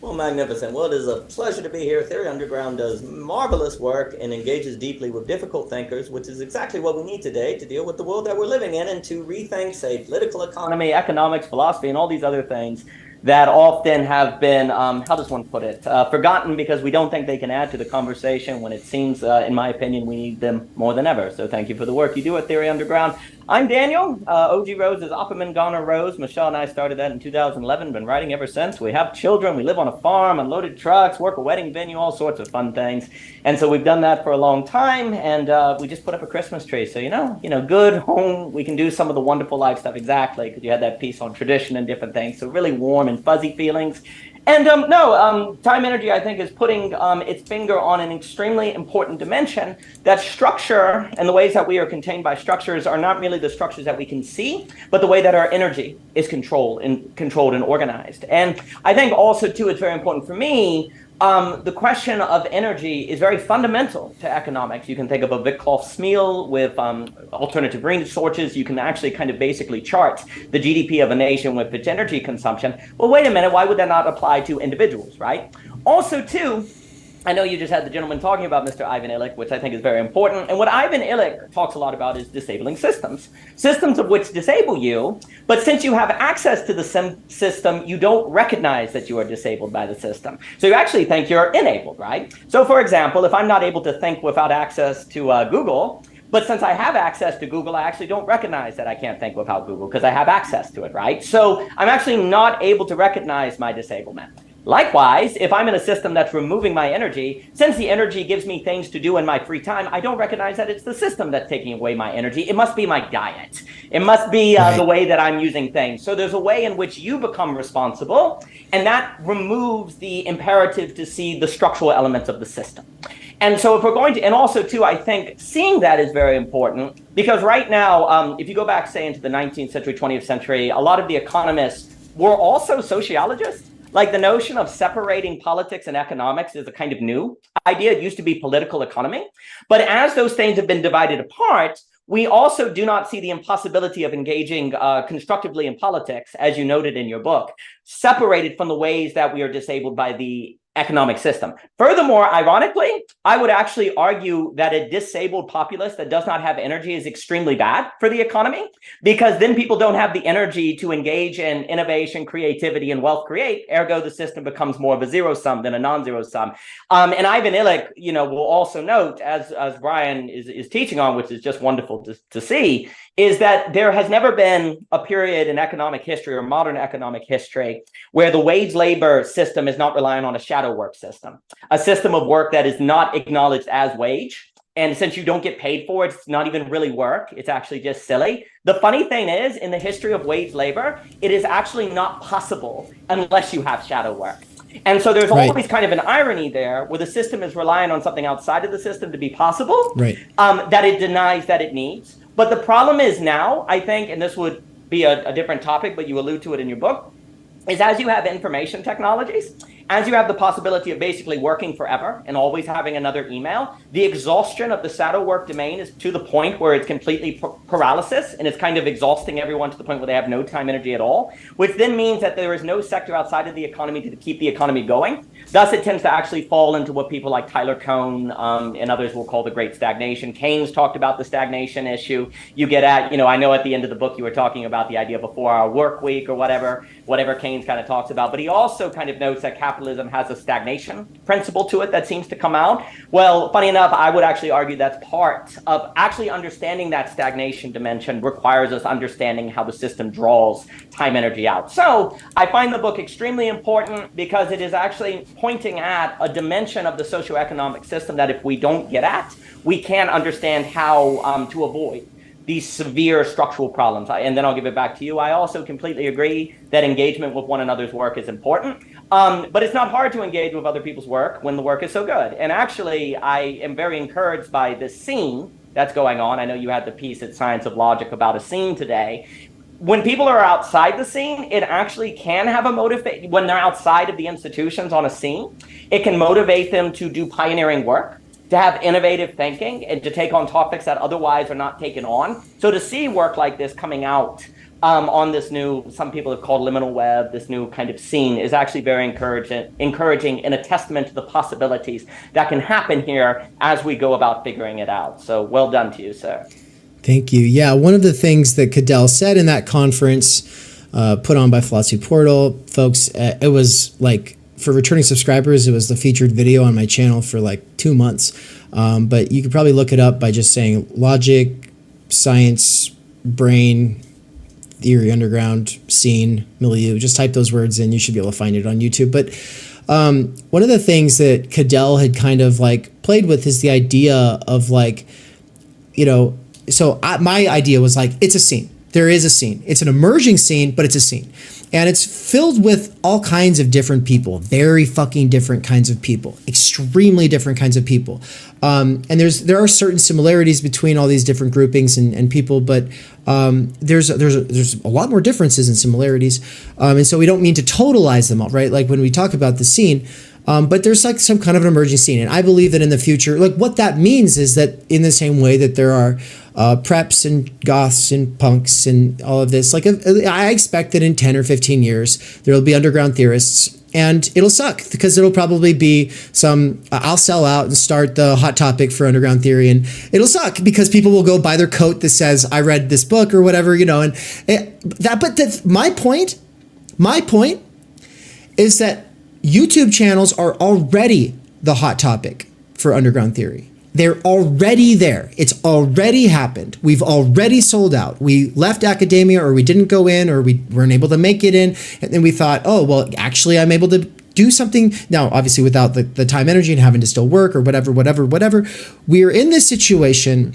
Well, magnificent. Well, it is a pleasure to be here. Theory Underground does marvelous work and engages deeply with difficult thinkers, which is exactly what we need today to deal with the world that we're living in and to rethink, say, political economy, economics, philosophy, and all these other things that often have been, how does one put it, forgotten because we don't think they can add to the conversation when it seems, in my opinion, we need them more than ever. So thank you for the work you do at Theory Underground. I'm Daniel. O.G. Rose is Opperman Garner Rose. Michelle and I started that in 2011, been writing ever since. We have children, we live on a farm, unloaded trucks, work a wedding venue, all sorts of fun things. And so we've done that for a long time, and we just put up a Christmas tree. So, you know, good home, we can do some of the wonderful life stuff, exactly, because you had that piece on tradition and different things. So really warm and fuzzy feelings. And time energy, I think, is putting its finger on an extremely important dimension, that structure and the ways that we are contained by structures are not merely the structures that we can see, but the way that our energy is controlled and organized. And I think also, too, it's very important for me, the question of energy is very fundamental to economics. You can think of a Vikloff-Smil with alternative resources. You can actually kind of basically chart the GDP of a nation with its energy consumption. Well, wait a minute, why would that not apply to individuals, right? Also, too, I know you just had the gentleman talking about Mr. Ivan Illich, which I think is very important. And what Ivan Illich talks a lot about is disabling systems. Systems of which disable you, but since you have access to the system, you don't recognize that you are disabled by the system. So you actually think you're enabled, right? So for example, if I'm not able to think without access to Google, but since I have access to Google, I actually don't recognize that I can't think without Google because I have access to it, right? So I'm actually not able to recognize my disablement. Likewise, if I'm in a system that's removing my energy, since the energy gives me things to do in my free time, I don't recognize that it's the system that's taking away my energy. It must be my diet. It must be the way that I'm using things. So there's a way in which you become responsible, and that removes the imperative to see the structural elements of the system. And so if we're going to, and also too, I think seeing that is very important because right now, if you go back, say, into the 19th century, 20th century, a lot of the economists were also sociologists. Like the notion of separating politics and economics is a kind of new idea. It used to be political economy. But as those things have been divided apart, we also do not see the impossibility of engaging constructively in politics, as you noted in your book, separated from the ways that we are disabled by the economic system. Furthermore, ironically, I would actually argue that a disabled populace that does not have energy is extremely bad for the economy, because then people don't have the energy to engage in innovation, creativity, and wealth create. Ergo, the system becomes more of a zero sum than a non-zero sum. And Ivan Illich, will also note, as Bryan is teaching on, which is just wonderful to see, is that there has never been a period in economic history or modern economic history where the wage labor system is not relying on a shadow work system, a system of work that is not acknowledged as wage. And since you don't get paid for it, it's not even really work. It's actually just silly. The funny thing is, in the history of wage labor, it is actually not possible unless you have shadow work. And so there's always kind of an irony there where the system is relying on something outside of the system to be possible, that it denies that it needs. But the problem is now, I think, and this would be a different topic, but you allude to it in your book, is as you have information technologies, as you have the possibility of basically working forever and always having another email, the exhaustion of the shadow work domain is to the point where it's completely paralysis and it's kind of exhausting everyone to the point where they have no time energy at all, which then means that there is no sector outside of the economy to keep the economy going. Thus, it tends to actually fall into what people like Tyler Cohn and others will call the great stagnation. Keynes talked about the stagnation issue. You get at, I know at the end of the book you were talking about the idea of a 4-hour work week or whatever Keynes kind of talks about, but he also kind of notes that capitalism has a stagnation principle to it that seems to come out. Well, funny enough, I would actually argue that's part of actually understanding that stagnation dimension requires us understanding how the system draws time energy out. So I find the book extremely important because it is actually pointing at a dimension of the socioeconomic system that if we don't get at, we can't understand how to avoid these severe structural problems. And then I'll give it back to you. I also completely agree that engagement with one another's work is important, but it's not hard to engage with other people's work when the work is so good. And actually, I am very encouraged by this scene that's going on. I know you had the piece at Science of Logic about a scene today. When people are outside the scene, it actually can have a motivation. When they're outside of the institutions on a scene, it can motivate them to do pioneering work, to have innovative thinking, and to take on topics that otherwise are not taken on. So to see work like this coming out on this new, some people have called liminal web, this new kind of scene, is actually very encouraging and a testament to the possibilities that can happen here as we go about figuring it out. So well done to you, sir.
Thank you. Yeah, one of the things that Cadell said in that conference put on by Philosophy Portal, folks, it was like, for returning subscribers, it was the featured video on my channel for like 2 months. But you could probably look it up by just saying logic, science, brain, theory, underground, scene, milieu. Just type those words in. You should be able to find it on YouTube. But one of the things that Cadell had kind of like played with is the idea of like, you know, so my idea was like, it's a scene. There is a scene. It's an emerging scene, but it's a scene. And it's filled with all kinds of different people, very fucking different kinds of people, extremely different kinds of people. And there are certain similarities between all these different groupings and people, but there's a lot more differences and similarities. And so we don't mean to totalize them all, right? Like when we talk about the scene, but there's like some kind of an emerging scene. And I believe that in the future, like what that means is that in the same way that there are preps and goths and punks and all of this, like I expect that in 10 or 15 years, there will be underground theorists, and it'll suck because it'll probably be I'll sell out and start the hot topic for underground theory, and it'll suck because people will go buy their coat that says, I read this book or whatever, you know, and my point is that YouTube channels are already the hot topic for underground theory. They're already there. It's already happened. We've already sold out. We left academia, or we didn't go in, or we weren't able to make it in. And then we thought, oh, well, actually, I'm able to do something. Now, obviously, without the time, energy, and having to still work or whatever. We're in this situation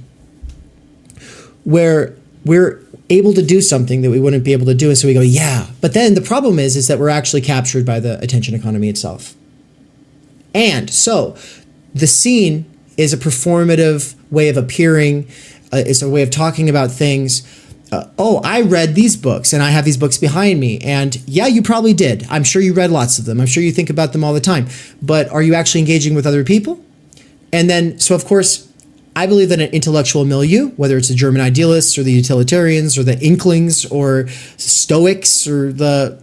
where we're able to do something that we wouldn't be able to do. And so we go, yeah. But then the problem is that we're actually captured by the attention economy itself. And so the scene is a performative way of appearing. It's a way of talking about things. Oh, I read these books and I have these books behind me. And yeah, you probably did. I'm sure you read lots of them. I'm sure you think about them all the time. But are you actually engaging with other people? And then, so of course, I believe that an intellectual milieu, whether it's the German idealists or the utilitarians or the Inklings or Stoics or the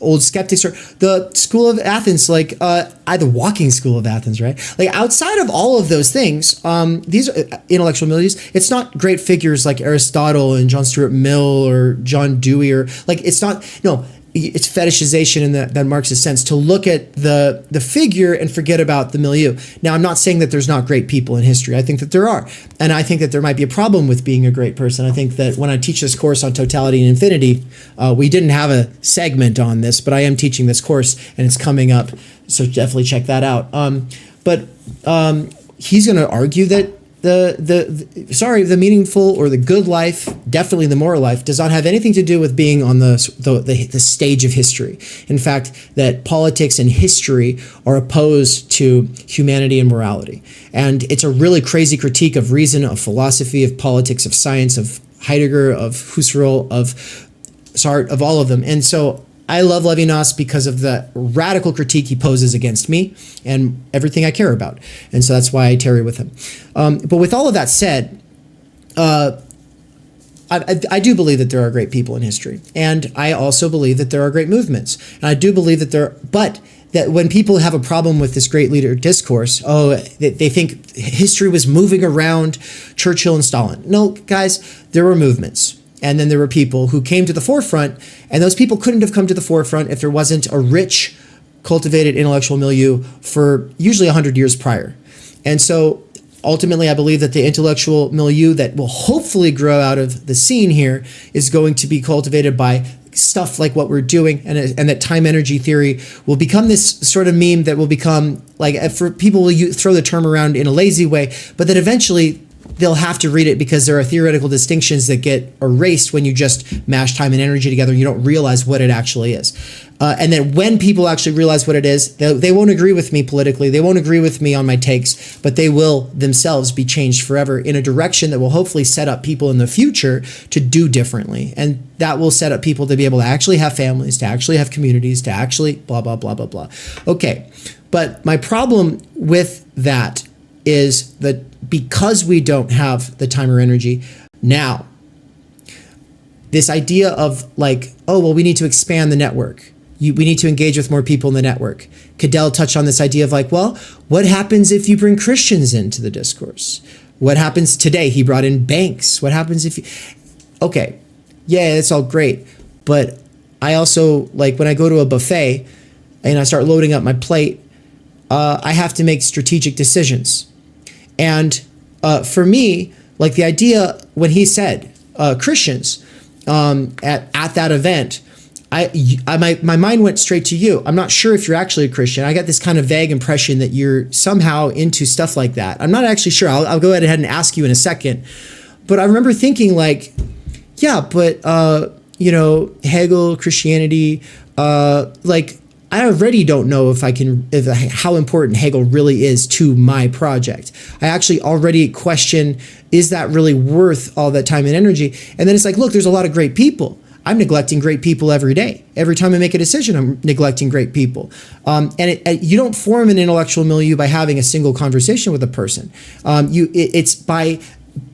old skeptics or the school of Athens, like the walking school of Athens, right? Like outside of all of those things, these are intellectual milieus. It's not great figures like Aristotle and John Stuart Mill or John Dewey, or like it's fetishization in that Marxist sense to look at the figure and forget about the milieu. Now, I'm not saying that there's not great people in history. I think that there are. And I think that there might be a problem with being a great person. I think that when I teach this course on totality and infinity, we didn't have a segment on this, but I am teaching this course and it's coming up. So definitely check that out. But he's going to argue that the meaningful or the good life, definitely the moral life, does not have anything to do with being on the stage of history. In fact, that politics and history are opposed to humanity and morality. And it's a really crazy critique of reason, of philosophy, of politics, of science, of Heidegger, of Husserl, of Sartre, of all of them. And so I love Levinas because of the radical critique he poses against me and everything I care about. And so that's why I tarry with him. But with all of that said, I do believe that there are great people in history. And I also believe that there are great movements. And I do believe that that when people have a problem with this great leader discourse, they think history was moving around Churchill and Stalin. No, guys, there were movements. And then there were people who came to the forefront, and those people couldn't have come to the forefront if there wasn't a rich, cultivated intellectual milieu for usually 100 years prior. And so ultimately, I believe that the intellectual milieu that will hopefully grow out of the scene here is going to be cultivated by stuff like what we're doing, and that time energy theory will become this sort of meme that will become like, for people will throw the term around in a lazy way, but that eventually they'll have to read it because there are theoretical distinctions that get erased when you just mash time and energy together and you don't realize what it actually is. And then when people actually realize what it is, they won't agree with me politically. They won't agree with me on my takes, but they will themselves be changed forever in a direction that will hopefully set up people in the future to do differently. And that will set up people to be able to actually have families, to actually have communities, to actually blah, blah, blah, blah, blah. Okay. But my problem with that is that because we don't have the time or energy now, this idea of like, oh, well, we need to expand the network. We need to engage with more people in the network. Cadell touched on this idea of like, well, what happens if you bring Christians into the discourse? What happens today? He brought in banks. What happens if you, okay, yeah, it's all great. But I also, like when I go to a buffet and I start loading up my plate, I have to make strategic decisions. And for me, like the idea when he said Christians at that event, my mind went straight to you. I'm not sure if you're actually a Christian. I got this kind of vague impression that you're somehow into stuff like that. I'm not actually sure. I'll go ahead and ask you in a second. But I remember thinking like, yeah, but Hegel, Christianity, like I already don't know how important Hegel really is to my project. I actually already question, is that really worth all that time and energy? And then it's like, look, there's a lot of great people. I'm neglecting great people every day. Every time I make a decision, I'm neglecting great people. You don't form an intellectual milieu by having a single conversation with a person. It's by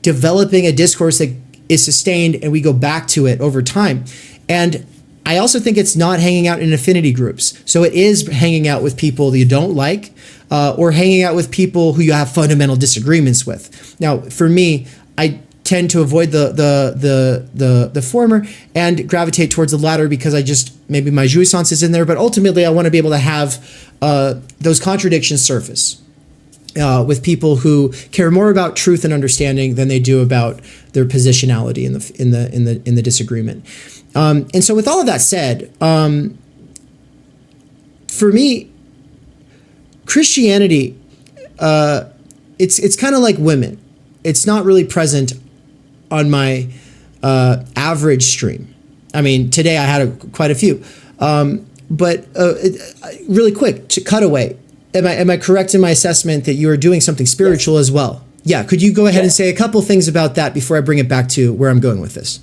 developing a discourse that is sustained and we go back to it over time. And I also think it's not hanging out in affinity groups. So it is hanging out with people that you don't like or hanging out with people who you have fundamental disagreements with. Now, for me, I tend to avoid the former and gravitate towards the latter because maybe my jouissance is in there, but ultimately I want to be able to have those contradictions surface with people who care more about truth and understanding than they do about their positionality in the disagreement. And so with all of that said, for me, Christianity, it's kind of like women. It's not really present on my average stream. I mean, today I had quite a few. But really quick, to cutaway, am I correct in my assessment that you are doing something spiritual as well? Yeah, could you go ahead and say a couple things about that before I bring it back to where I'm going with this?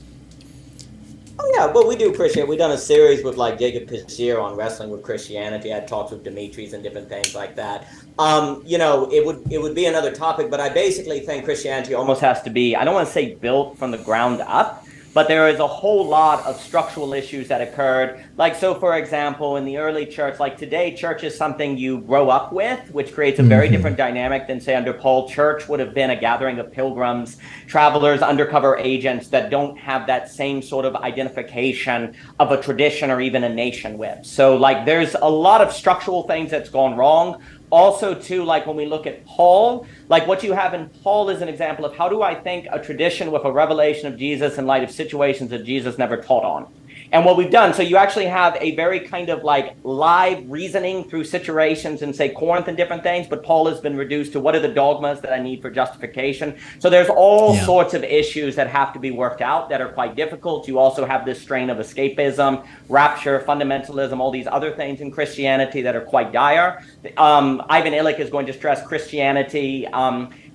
Oh yeah, well, we do Christian. We've done a series with like Jacob Pissier on wrestling with Christianity. I talked with Demetrius and different things like that. It would be another topic, but I basically think Christianity almost has to be, I don't want to say built from the ground up, but there is a whole lot of structural issues that occurred. Like, so for example, in the early church, like today, church is something you grow up with, which creates a very different dynamic than, say, under Paul. Church would have been a gathering of pilgrims, travelers, undercover agents that don't have that same sort of identification of a tradition or even a nation with. So, like, there's a lot of structural things that's gone wrong. Also, too, like when we look at Paul, like what you have in Paul is an example of how do I think a tradition with a revelation of Jesus in light of situations that Jesus never taught on. And what we've done, so you actually have a very kind of like live reasoning through situations in, say, Corinth and different things, but Paul has been reduced to what are the dogmas that I need for justification. So there's all sorts of issues that have to be worked out that are quite difficult. You also have this strain of escapism, rapture, fundamentalism, all these other things in Christianity that are quite dire. Ivan Illich is going to stress Christianity.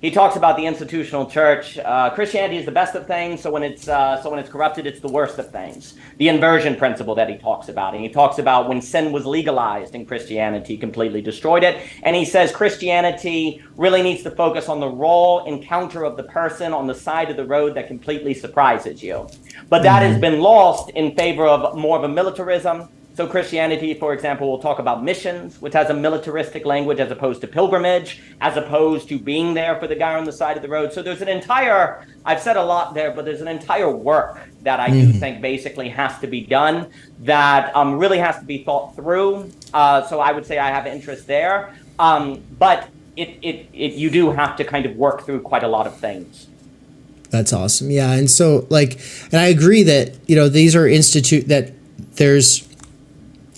He talks about the institutional church. Christianity is the best of things, so when it's corrupted, it's the worst of things. The inversion principle that he talks about. And he talks about when sin was legalized in Christianity, completely destroyed it. And he says Christianity really needs to focus on the raw encounter of the person on the side of the road that completely surprises you. But that has been lost in favor of more of a militarism. So Christianity, for example, will talk about missions, which has a militaristic language as opposed to pilgrimage, as opposed to being there for the guy on the side of the road. So there's an entire, I've said a lot there, but there's an entire work that I do think basically has to be done that really has to be thought through. So I would say I have interest there. But you do have to kind of work through quite a lot of things.
That's awesome. Yeah. And so and I agree that, these are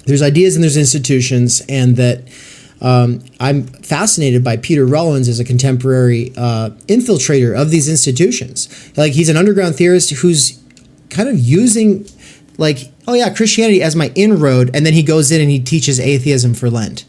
there's ideas and there's institutions, and that I'm fascinated by Peter Rollins as a contemporary infiltrator of these institutions. Like, he's an underground theorist who's kind of using Christianity as my inroad, and then he goes in and he teaches atheism for Lent.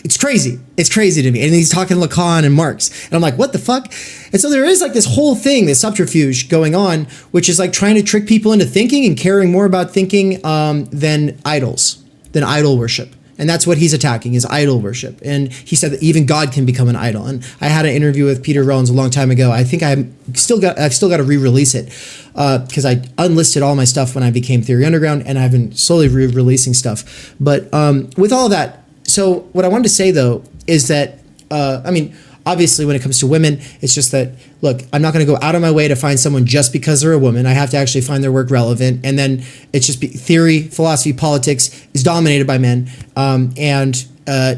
It's crazy. It's crazy to me. And he's talking Lacan and Marx. And I'm like, what the fuck? And so there is like this whole thing, this subterfuge going on, which is like trying to trick people into thinking and caring more about thinking than idol worship. And that's what he's attacking, is idol worship. And he said that even God can become an idol. And I had an interview with Peter Rollins a long time ago. I think I've still got to re-release it because I unlisted all my stuff when I became Theory Underground, and I've been slowly re-releasing stuff. But with all of that, so what I wanted to say though is that obviously, when it comes to women, it's just that, look, I'm not going to go out of my way to find someone just because they're a woman. I have to actually find their work relevant. And then it's just theory, philosophy, politics is dominated by men.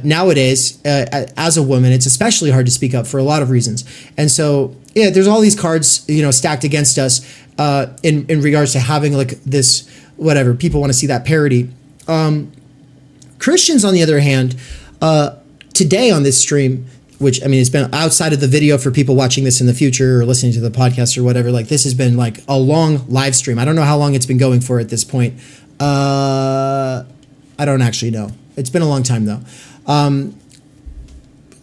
Nowadays, as a woman, it's especially hard to speak up for a lot of reasons. And so, yeah, there's all these cards, stacked against us in regards to having like this, whatever, people want to see that parody. Christians, on the other hand, today on this stream, which, it's been outside of the video for people watching this in the future or listening to the podcast or whatever. Like, this has been like a long live stream. I don't know how long it's been going for at this point. I don't actually know. It's been a long time though.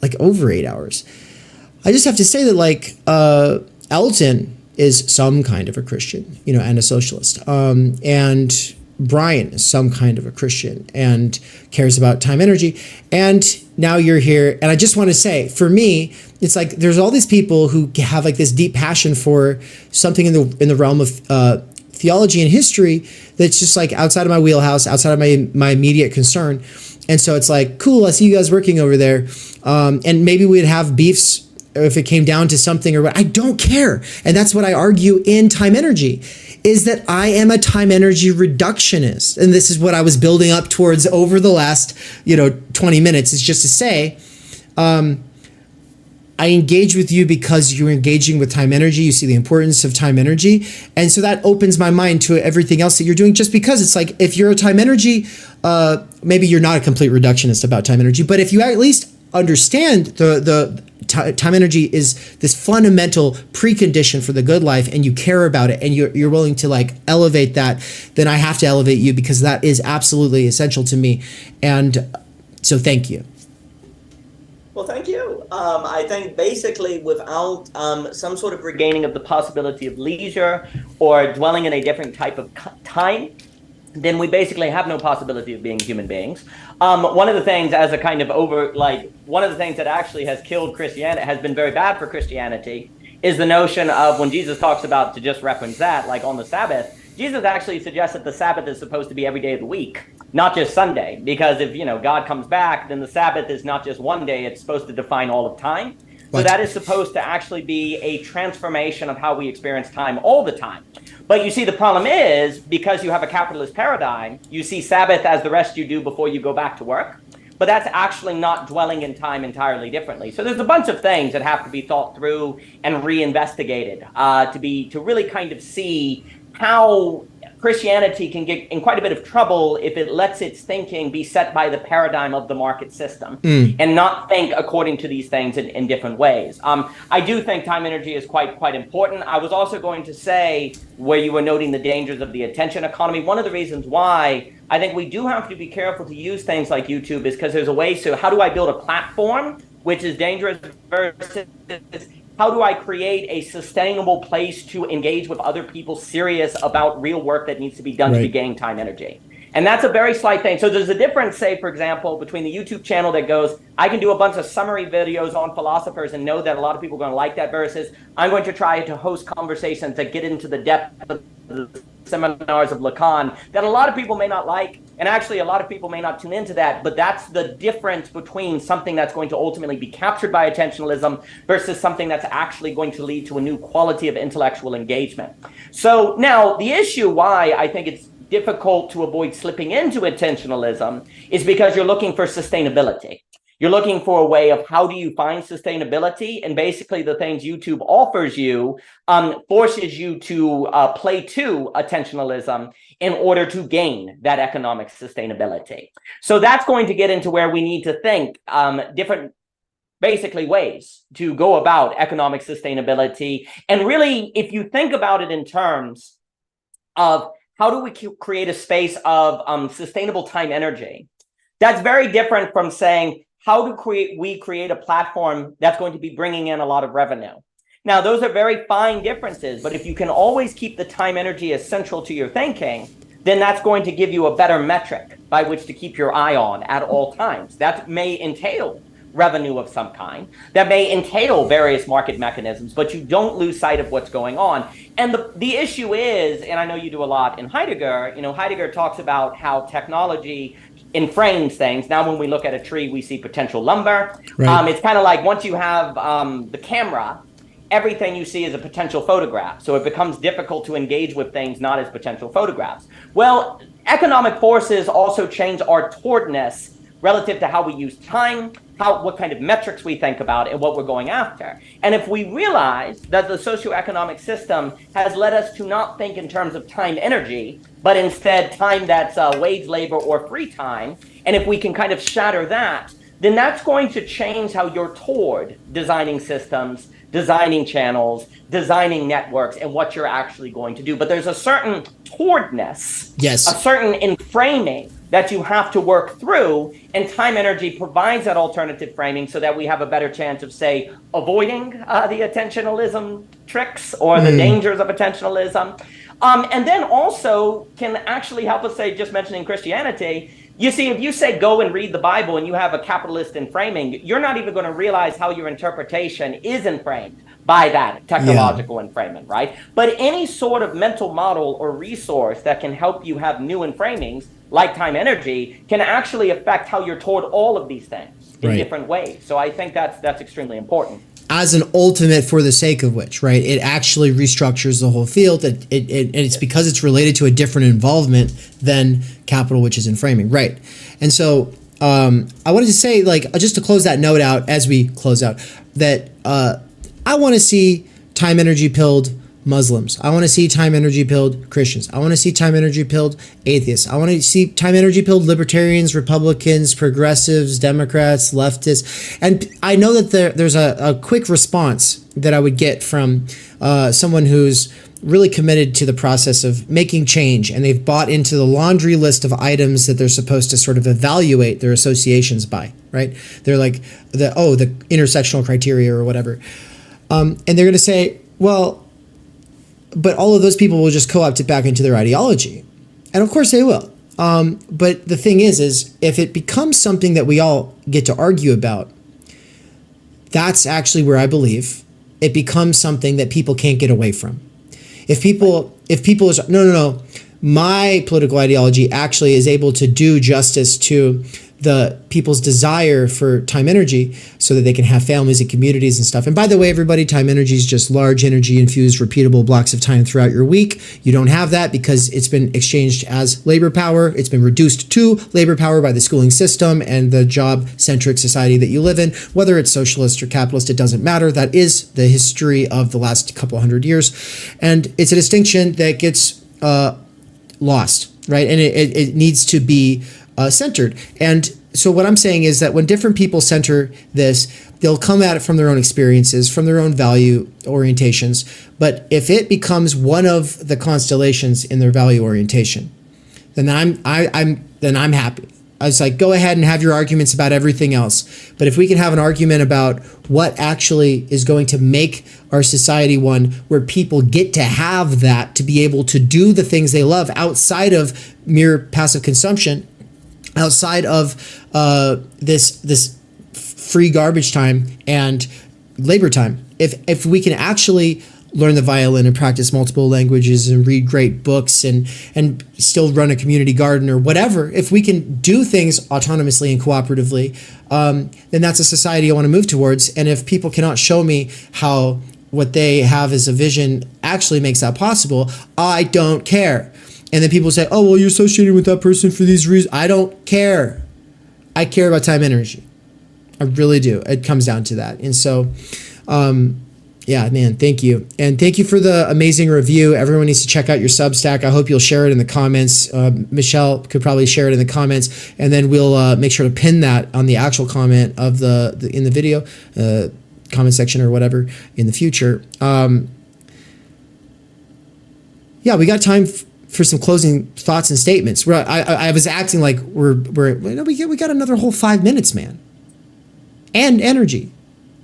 Like over 8 hours. I just have to say that like, Elton is some kind of a Christian, and a socialist. And Bryan is some kind of a Christian and cares about time, energy. And now you're here. And I just want to say, for me, it's like there's all these people who have like this deep passion for something in the realm of theology and history that's just like outside of my wheelhouse, outside of my immediate concern. And so it's like, cool, I see you guys working over there. And maybe we'd have beefs if it came down to something or what. I don't care. And that's what I argue in Time Energy, is that I am a time energy reductionist. And this is what I was building up towards over the last, 20 minutes, is just to say, I engage with you because you're engaging with time energy. You see the importance of time energy. And so that opens my mind to everything else that you're doing, just because it's like, if you're a time energy, maybe you're not a complete reductionist about time energy, but if you at least understand the time energy is this fundamental precondition for the good life, and you care about it, and you're willing to like elevate that, then I have to elevate you, because that is absolutely essential to me. And so thank you.
Well, thank you. I think basically without some sort of regaining of the possibility of leisure or dwelling in a different type of time, then we basically have no possibility of being human beings. One of the things as a kind of one of the things that actually has killed Christianity, has been very bad for Christianity, is the notion of, when Jesus talks about, to just reference that, like on the Sabbath, Jesus actually suggests that the Sabbath is supposed to be every day of the week, not just Sunday, because if, God comes back, then the Sabbath is not just one day, it's supposed to define all of time. So that is supposed to actually be a transformation of how we experience time all the time. But you see, the problem is, because you have a capitalist paradigm, you see Sabbath as the rest you do before you go back to work. But that's actually not dwelling in time entirely differently. So there's a bunch of things that have to be thought through and reinvestigated to really kind of see how Christianity can get in quite a bit of trouble if it lets its thinking be set by the paradigm of the market system and not think according to these things in different ways. I do think time energy is quite important. I was also going to say, where you were noting the dangers of the attention economy, one of the reasons why I think we do have to be careful to use things like YouTube is because there's a way to, how do I build a platform which is dangerous versus how do I create a sustainable place to engage with other people serious about real work that needs to be done to gain time energy? And that's a very slight thing. So there's a difference, say, for example, between the YouTube channel that goes, I can do a bunch of summary videos on philosophers and know that a lot of people are going to like that, versus I'm going to try to host conversations that get into the depth of the seminars of Lacan that a lot of people may not like. And actually, a lot of people may not tune into that. But that's the difference between something that's going to ultimately be captured by attentionalism versus something that's actually going to lead to a new quality of intellectual engagement. So now the issue why I think it's difficult to avoid slipping into attentionalism is because you're looking for sustainability. You're looking for a way of how do you find sustainability, and basically the things YouTube offers you forces you to play to attentionalism in order to gain that economic sustainability. So that's going to get into where we need to think different basically ways to go about economic sustainability. And really, if you think about it in terms of how do we create a space of sustainable time energy, that's very different from saying, how do we create a platform that's going to be bringing in a lot of revenue? Now, those are very fine differences, but if you can always keep the time energy as central to your thinking, then that's going to give you a better metric by which to keep your eye on at all times. That may entail revenue of some kind, that may entail various market mechanisms, but you don't lose sight of what's going on. And the issue is, and I know you do a lot in Heidegger, Heidegger talks about how technology enframes things. Now when we look at a tree, we see potential lumber.
Right.
It's kind of like once you have the camera, everything you see is a potential photograph. So it becomes difficult to engage with things not as potential photographs. Well, economic forces also change our towardness relative to how we use time, what kind of metrics we think about, and what we're going after. And if we realize that the socioeconomic system has led us to not think in terms of time energy, but instead time that's wage labor or free time, and if we can kind of shatter that, then that's going to change how you're toward designing systems, designing channels, designing networks, and what you're actually going to do. But there's a certain towardness,
yes,
a certain enframing that you have to work through, and time energy provides that alternative framing so that we have a better chance of, say, avoiding the attentionalism tricks or the dangers of attentionalism. And then also can actually help us, say, just mentioning Christianity, you see, if you say go and read the Bible and you have a capitalist enframing, you're not even going to realize how your interpretation is enframed by that technological enframing, right? But any sort of mental model or resource that can help you have new enframings, like time energy, can actually affect how you're toward all of these things in different ways. So I think that's extremely important.
As an ultimate for the sake of which, right? It actually restructures the whole field. And it's because it's related to a different involvement than capital, which is in framing, right? And so I wanted to say, like, just to close that note out as we close out, that I want to see time energy pilled Muslims. I want to see time energy pilled Christians. I want to see time energy pilled atheists. I want to see time energy pilled libertarians, Republicans, progressives, Democrats, leftists. And I know that there's a quick response that I would get from someone who's really committed to the process of making change, and they've bought into the laundry list of items that they're supposed to sort of evaluate their associations by, right? They're like, the intersectional criteria or whatever. And they're going to say, well, but all of those people will just co-opt it back into their ideology. And of course they will. But the thing is if it becomes something that we all get to argue about, that's actually where I believe it becomes something that people can't get away from. If people is, no, my political ideology actually is able to do justice to the people's desire for time energy so that they can have families and communities and stuff. And by the way, everybody, time energy is just large energy infused repeatable blocks of time throughout your week. You don't have that because it's been exchanged as labor power. It's been reduced to labor power by the schooling system and the job-centric society that you live in. Whether it's socialist or capitalist, it doesn't matter. That is the history of the last couple hundred years. And it's a distinction that gets lost, right? And it needs to be centered. And so what I'm saying is that when different people center this, they'll come at it from their own experiences, from their own value orientations. But if it becomes one of the constellations in their value orientation, then I'm happy. I was like, go ahead and have your arguments about everything else. But if we can have an argument about what actually is going to make our society one where people get to have that, to be able to do the things they love outside of mere passive consumption, outside of this free garbage time and labor time. If we can actually learn the violin and practice multiple languages and read great books and still run a community garden or whatever, if we can do things autonomously and cooperatively, then that's a society I want to move towards. And if people cannot show me how what they have as a vision actually makes that possible, I don't care. And then people say, oh, well, you're associated with that person for these reasons. I don't care. I care about time energy. I really do. It comes down to that. And so, yeah, man, thank you. And thank you for the amazing review. Everyone needs to check out your Substack. I hope you'll share it in the comments. Michelle could probably share it in the comments, and then we'll make sure to pin that on the actual comment of in the video, comment section or whatever in the future. Yeah, we got time for some closing thoughts and statements. I was acting like we got another whole 5 minutes, man. And energy,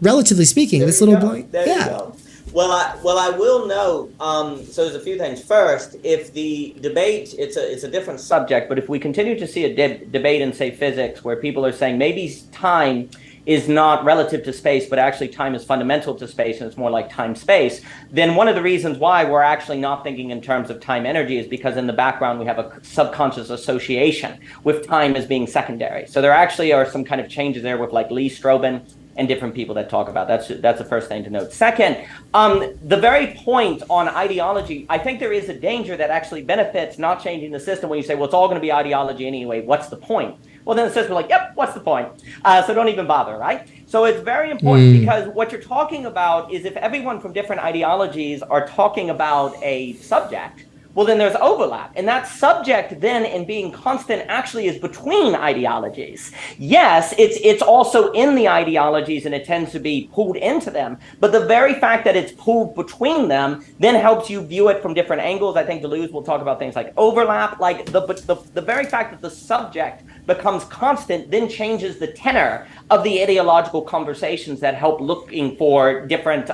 relatively speaking. This little boy, yeah.
Well, I will note. So there's a few things. First, if the debate, it's a different subject, but if we continue to see a debate in, say, physics, where people are saying maybe time is not relative to space, but actually time is fundamental to space, and it's more like time-space, then one of the reasons why we're actually not thinking in terms of time-energy is because in the background we have a subconscious association with time as being secondary. So there actually are some kind of changes there with like Lee Strobel and different people that talk about. That's the first thing to note. Second, the very point on ideology, I think there is a danger that actually benefits not changing the system when you say, well, it's all going to be ideology anyway. What's the point? Well, then the system like, yep, what's the point? So don't even bother, right? So it's very important because what you're talking about is if everyone from different ideologies are talking about a subject, well, then there's overlap. And that subject then in being constant actually is between ideologies. Yes, it's also in the ideologies and it tends to be pulled into them. But the very fact that it's pulled between them then helps you view it from different angles. I think Deleuze will talk about things like overlap. Like the very fact that the subject becomes constant then changes the tenor of the ideological conversations that help looking for different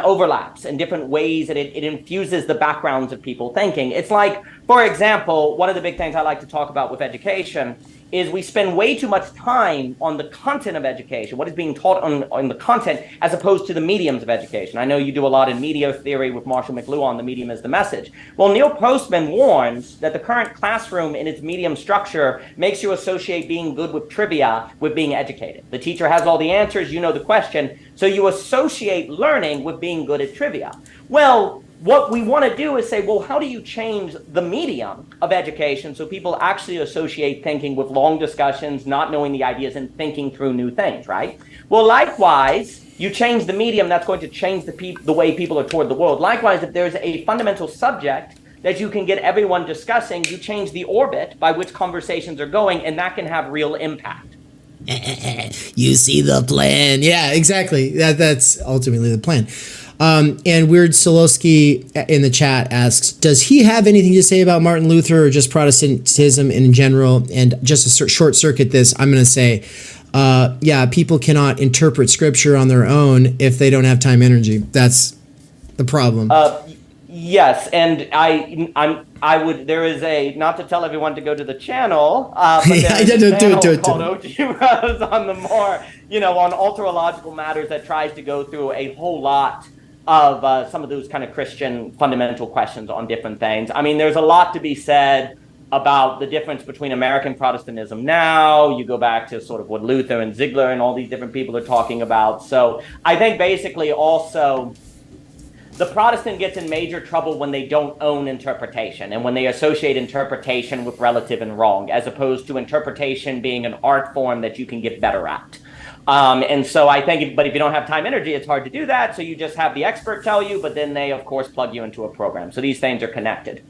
overlaps and different ways that it infuses the backgrounds of people thinking. It's like, for example, one of the big things I like to talk about with education is we spend way too much time on the content of education, what is being taught on the content, as opposed to the mediums of education. I know you do a lot in media theory with Marshall McLuhan, the medium is the message. Well, Neil Postman warns that the current classroom in its medium structure makes you associate being good with trivia with being educated. The teacher has all the answers, you know the question, so you associate learning with being good at trivia. Well, what we want to do is say, well, how do you change the medium of education so people actually associate thinking with long discussions, not knowing the ideas, and thinking through new things, right? Well, likewise, you change the medium, that's going to change the way people are toward the world. Likewise, if there's a fundamental subject that you can get everyone discussing, you change the orbit by which conversations are going, and that can have real impact.
You see the plan. Yeah, exactly. That's ultimately the plan. And Weird Solowski in the chat asks, does he have anything to say about Martin Luther or just Protestantism in general? And just to short circuit this, I'm going to say, yeah, people cannot interpret scripture on their own if they don't have time energy. That's the problem.
Yes, and I would. There is a, not to tell everyone to go to the channel, but there's a channel called O.G. Rose on the more, on alterological matters that tries to go through a whole lot of some of those kind of Christian fundamental questions on different things. I mean, there's a lot to be said about the difference between American Protestantism now. You go back to sort of what Luther and Ziegler and all these different people are talking about. So I think basically also the Protestant gets in major trouble when they don't own interpretation and when they associate interpretation with relative and wrong, as opposed to interpretation being an art form that you can get better at. And so I think, but if you don't have time energy, it's hard to do that. So you just have the expert tell you, but then they, of course, plug you into a program. So these things are connected.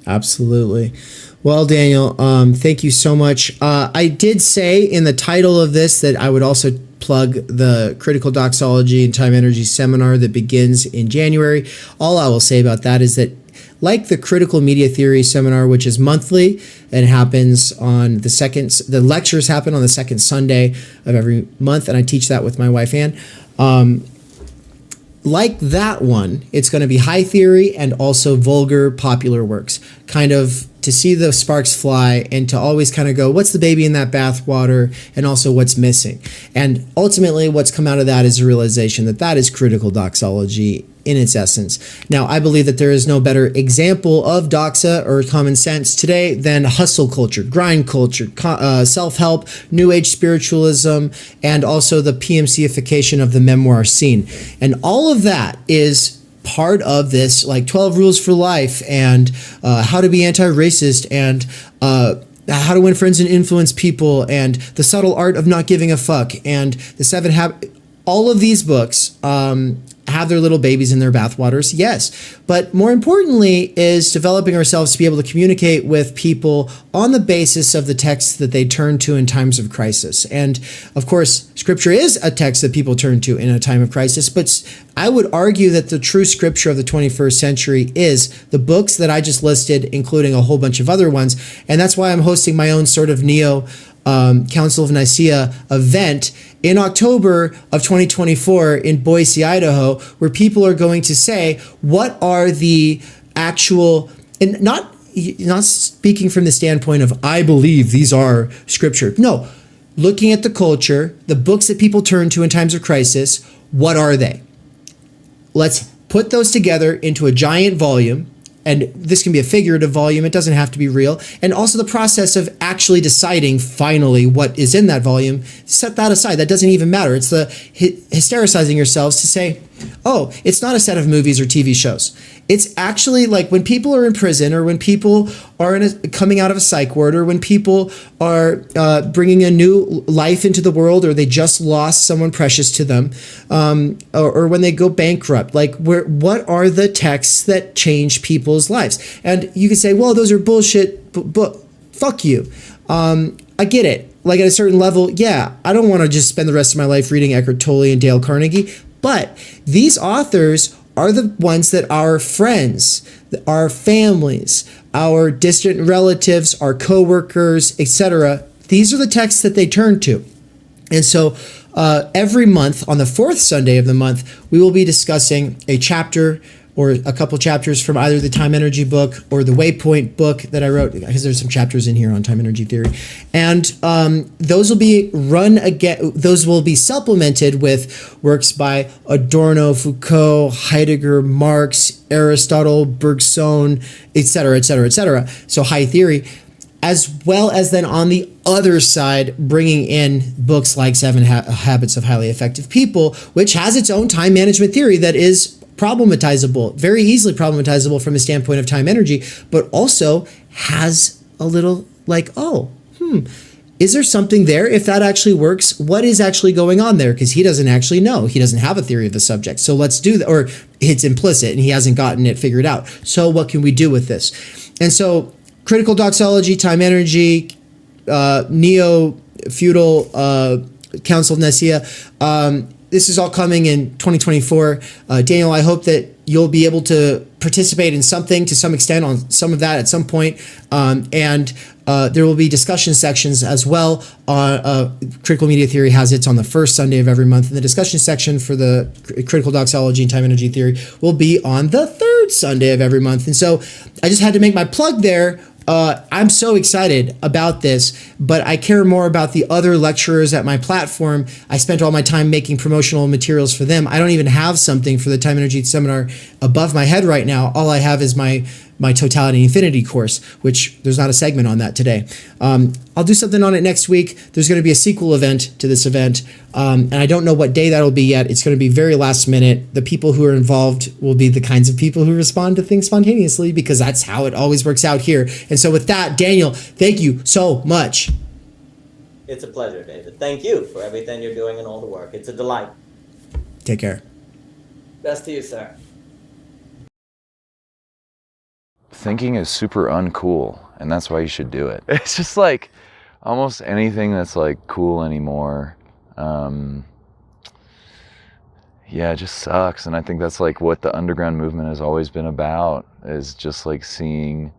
Absolutely. Well, Daniel, thank you so much. I did say in the title of this that I would also plug the Critical Doxology and Time Energy seminar that begins in January. All I will say about that is that, like the Critical Media Theory seminar, which is monthly and happens on the lectures happen on the second Sunday of every month, and I teach that with my wife, Ann. Like that one, it's going to be high theory and also vulgar popular works, kind of to see the sparks fly and to always kind of go, what's the baby in that bathwater, and also what's missing. And ultimately what's come out of that is a realization that that is critical doxology in its essence. Now, I believe that there is no better example of doxa or common sense today than hustle culture, grind culture, self-help, new age spiritualism, and also the PMCification of the memoir scene. And all of that is part of this, like 12 rules for life and how to be anti-racist and how to win friends and influence people and the subtle art of not giving a fuck and the 7 habits. All of these books have their little babies in their bathwaters, yes. But more importantly is developing ourselves to be able to communicate with people on the basis of the texts that they turn to in times of crisis. And of course, scripture is a text that people turn to in a time of crisis, but I would argue that the true scripture of the 21st century is the books that I just listed, including a whole bunch of other ones. And that's why I'm hosting my own sort of neo Council of Nicaea event in October of 2024 in Boise, Idaho, where people are going to say, what are the actual, and not speaking from the standpoint of, I believe these are scripture. No, looking at the culture, the books that people turn to in times of crisis, what are they? Let's put those together into a giant volume. And this can be a figurative volume. It doesn't have to be real. And also the process of actually deciding finally what is in that volume, set that aside. That doesn't even matter. It's the hystericizing yourselves to say, oh, it's not a set of movies or TV shows. It's actually like when people are in prison, or when people are coming out of a psych ward, or when people are bringing a new life into the world, or they just lost someone precious to them, or when they go bankrupt. Like, what are the texts that change people's lives? And you can say, well, those are bullshit, but fuck you. I get it. Like, at a certain level, yeah, I don't want to just spend the rest of my life reading Eckhart Tolle and Dale Carnegie, but these authors are the ones that our friends, our families, our distant relatives, our coworkers, etc., these are the texts that they turn to. And so every month, on the fourth Sunday of the month, we will be discussing a chapter or a couple chapters from either the Time Energy book or the Waypoint book that I wrote, because there's some chapters in here on time energy theory. And those will be those will be supplemented with works by Adorno, Foucault, Heidegger, Marx, Aristotle, Bergson, etc., etc., etc. So high theory, as well as then on the other side, bringing in books like Seven Habits of Highly Effective People, which has its own time management theory that is problematizable, very easily problematizable from a standpoint of time energy, but also has a little like, is there something there? If that actually works, what is actually going on there? Because he doesn't actually know. He doesn't have a theory of the subject. So let's do that, or it's implicit and he hasn't gotten it figured out. So what can we do with this? And so critical doxology, time energy, neo-feudal Council of Nicaea, this is all coming in 2024. Daniel, I hope that you'll be able to participate in something to some extent on some of that at some point. And there will be discussion sections as well. Critical Media Theory has its on the first Sunday of every month. And the discussion section for the critical doxology and time energy theory will be on the third Sunday of every month. And so I just had to make my plug there. I'm so excited about this, but I care more about the other lecturers at my platform. I spent all my time making promotional materials for them. I don't even have something for the Time Energy Seminar above my head right now. All I have is my Totality and Infinity course, which there's not a segment on that today. I'll do something on it next week. There's going to be a sequel event to this event, and I don't know what day that'll be yet. It's going to be very last minute. The people who are involved will be the kinds of people who respond to things spontaneously, because that's how it always works out here. And so with that, Daniel, thank you so much.
It's a pleasure, David. Thank you for everything you're doing and all the work. It's a delight.
Take care.
Best to you, sir.
Thinking is super uncool, and that's why you should do it. It's just like almost anything that's like cool anymore, it just sucks. And I think that's like what the underground movement has always been about, is just like seeing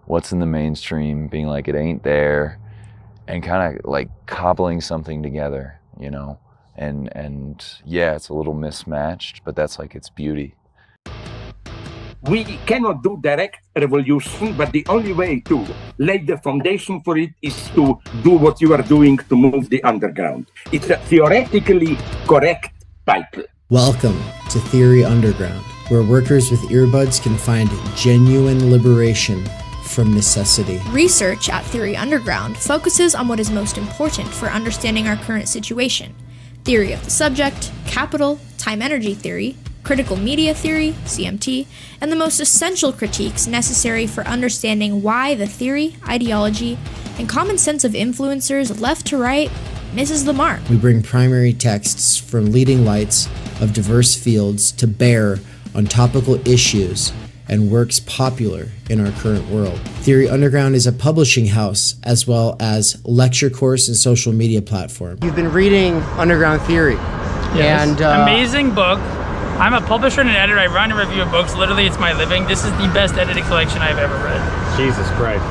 what's in the mainstream, being like it ain't there, and kind of like cobbling something together, you know. And yeah, it's a little mismatched, but that's like its beauty.
We cannot do direct revolution, but the only way to lay the foundation for it is to do what you are doing to move the underground. It's a theoretically correct title.
Welcome to Theory Underground, where workers with earbuds can find genuine liberation from necessity.
Research at Theory Underground focuses on what is most important for understanding our current situation: theory of the subject, capital, time energy theory, critical media theory, CMT, and the most essential critiques necessary for understanding why the theory, ideology, and common sense of influencers left to right misses the mark.
We bring primary texts from leading lights of diverse fields to bear on topical issues and works popular in our current world. Theory Underground is a publishing house as well as lecture course and social media platform.
You've been reading Underground Theory.
Yes.
And
amazing book. I'm a publisher and an editor. I run and review books. Literally, it's my living. This is the best edited collection I've ever read.
Jesus Christ.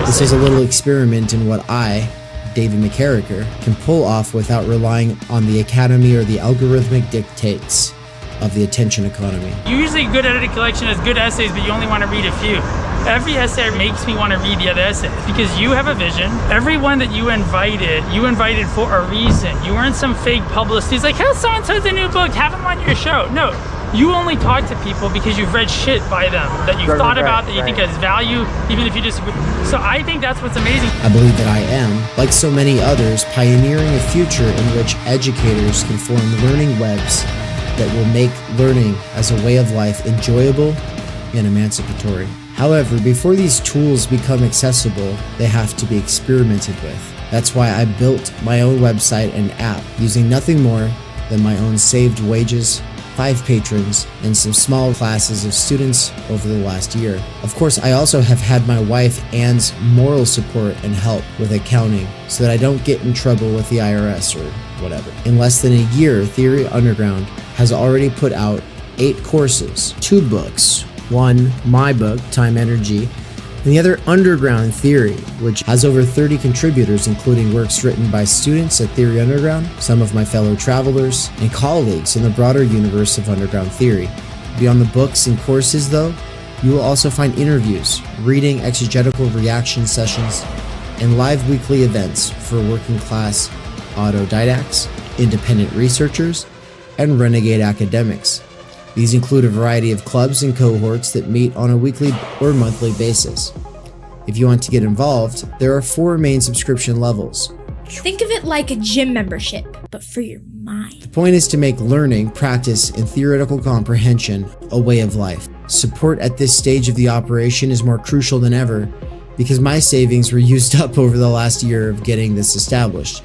This is a little experiment in what I, David McKerracher, can pull off without relying on the academy or the algorithmic dictates of the attention economy.
Usually a good edited collection has good essays, but you only want to read a few. Every essay makes me want to read the other essays because you have a vision. Everyone that you invited for a reason. You weren't some fake publicist who's like, how's so-and-so's a new book, have them on your show. No, you only talk to people because you've read shit by them, that you've thought about, that you think has value, even if you disagree. So I think that's what's amazing.
I believe that I am, like so many others, pioneering a future in which educators can form learning webs that will make learning as a way of life enjoyable and emancipatory. However, before these tools become accessible, they have to be experimented with. That's why I built my own website and app using nothing more than my own saved wages, 5 patrons, and some small classes of students over the last year. Of course, I also have had my wife Anne's moral support and help with accounting so that I don't get in trouble with the IRS or whatever. In less than a year, Theory Underground has already put out 8 courses, 2 books, one, my book, Time Energy, and the other, Underground Theory, which has over 30 contributors, including works written by students at Theory Underground, some of my fellow travelers, and colleagues in the broader universe of Underground Theory. Beyond the books and courses, though, you will also find interviews, reading exegetical reaction sessions, and live weekly events for working class autodidacts, independent researchers, and renegade academics. These include a variety of clubs and cohorts that meet on a weekly or monthly basis. If you want to get involved, there are 4 main subscription levels.
Think of it like a gym membership, but for your mind.
The point is to make learning, practice, and theoretical comprehension a way of life. Support at this stage of the operation is more crucial than ever because my savings were used up over the last year of getting this established.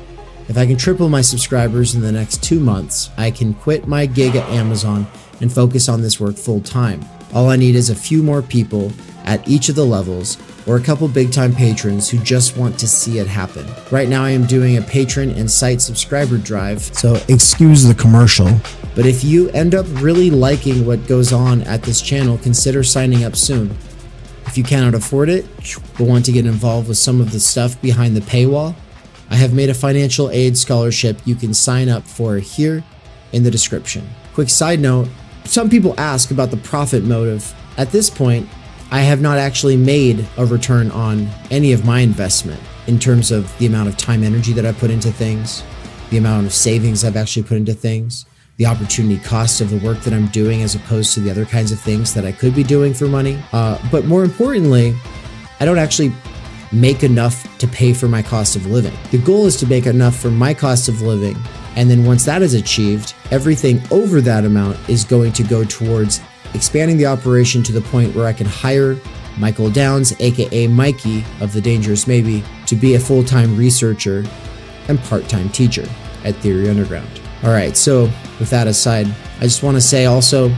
If I can triple my subscribers in the next 2 months, I can quit my gig at Amazon and focus on this work full time. All I need is a few more people at each of the levels or a couple big time patrons who just want to see it happen. Right now I am doing a patron and site subscriber drive, so excuse the commercial. But if you end up really liking what goes on at this channel, consider signing up soon. If you cannot afford it, but want to get involved with some of the stuff behind the paywall, I have made a financial aid scholarship you can sign up for here in the description. Quick side note, some people ask about the profit motive. At this point, I have not actually made a return on any of my investment in terms of the amount of time energy that I put into things, the amount of savings I've actually put into things, the opportunity cost of the work that I'm doing as opposed to the other kinds of things that I could be doing for money. But more importantly, I don't actually make enough to pay for my cost of living. The goal is to make enough for my cost of living, and then once that is achieved, everything over that amount is going to go towards expanding the operation to the point where I can hire Michael Downs, aka Mikey of The Dangerous Maybe, to be a full-time researcher and part-time teacher at Theory Underground. Alright, so with that aside, I just want to say also,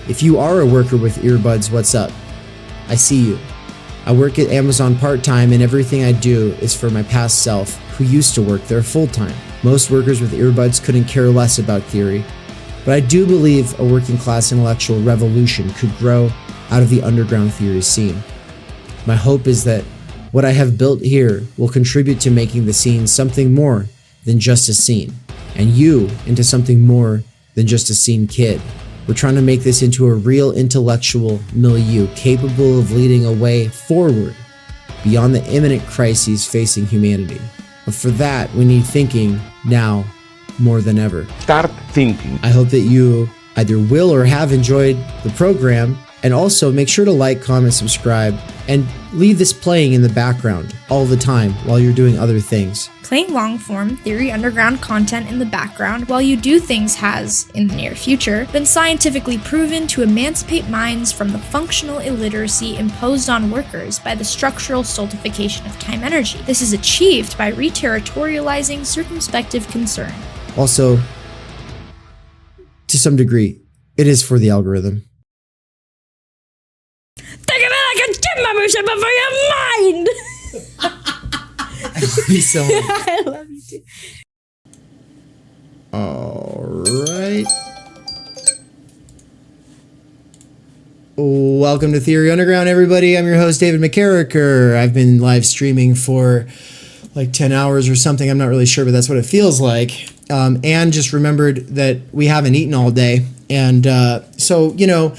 if you are a worker with earbuds, what's up? I see you. I work at Amazon part-time and everything I do is for my past self who used to work there full-time. Most workers with earbuds couldn't care less about theory, but I do believe a working class intellectual revolution could grow out of the underground theory scene. My hope is that what I have built here will contribute to making the scene something more than just a scene, and you into something more than just a scene kid. We're trying to make this into a real intellectual milieu capable of leading a way forward beyond the imminent crises facing humanity. But for that, we need thinking now more than ever.
Start thinking.
I hope that you either will or have enjoyed the program, and also make sure to like, comment, subscribe, and leave this playing in the background all the time while you're doing other things.
Playing long-form Theory Underground content in the background while you do things has, in the near future, been scientifically proven to emancipate minds from the functional illiteracy imposed on workers by the structural stultification of time energy. This is achieved by reterritorializing circumspective concern.
Also, to some degree, it is for the algorithm.
Think of it like a gym membership, but for your mind!
I love you so much.
I love you too.
Alright. Welcome to Theory Underground, everybody. I'm your host, David McKerracher. I've been live streaming for like 10 hours or something. I'm not really sure, but that's what it feels like. Anne just remembered that we haven't eaten all day. And so, you know,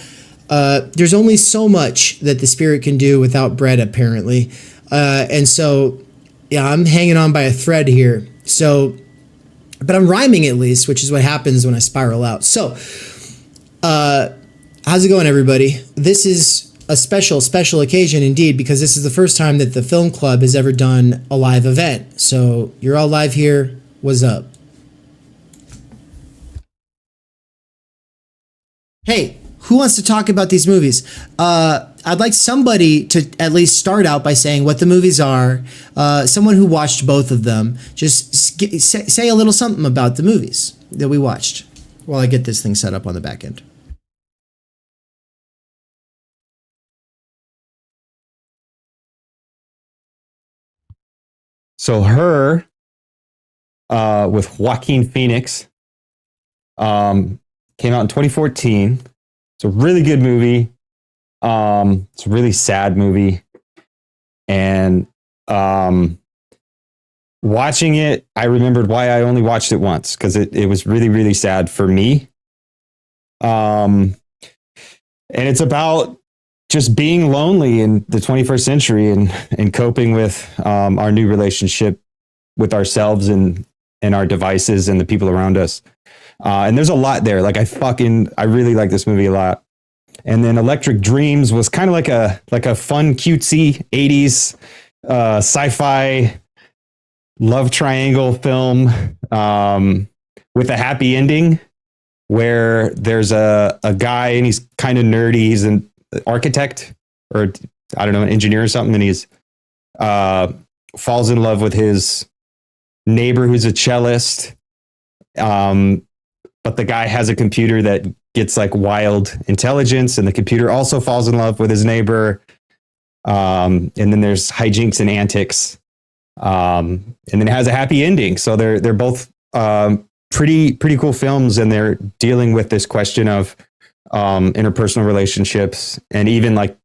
there's only so much that the spirit can do without bread, apparently. And so, yeah, I'm hanging on by a thread here. So, but I'm rhyming at least, which is what happens when I spiral out. So, how's it going, everybody? This is a special occasion indeed, because this is the first time that the film club has ever done a live event. So you're all live here. What's up? Hey, who wants to talk about these movies? I'd like somebody to at least start out by saying what the movies are. Someone who watched both of them. Just say a little something about the movies that we watched while I get this thing set up on the back end.
So Her, with Joaquin Phoenix, came out in 2014. It's a really good movie. It's a really sad movie. And watching it, I remembered why I only watched it once, because it was really, really sad for me. And it's about just being lonely in the 21st century and coping with our new relationship with ourselves and our devices and the people around us. And there's a lot there. Like I really like this movie a lot. And then Electric Dreams was kind of like a fun, cutesy 80s sci-fi love triangle film with a happy ending where there's a guy and he's kind of nerdy. He's an architect or I don't know, an engineer or something. And he's falls in love with his neighbor who's a cellist. But the guy has a computer that gets like wild intelligence, and the computer also falls in love with his neighbor. And then there's hijinks and antics. And then it has a happy ending. So they're both pretty cool films, and they're dealing with this question of interpersonal relationships and even like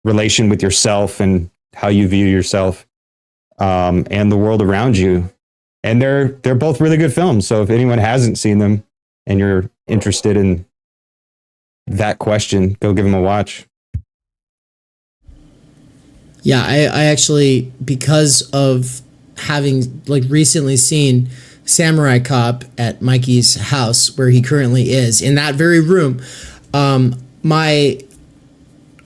relation with yourself and how you view yourself and the world around you. And they're both really good films. So if anyone hasn't seen them and you're interested in that question, go give them a watch.
Yeah, I actually, because of having like recently seen Samurai Cop at Mikey's house where he currently is, in that very room, I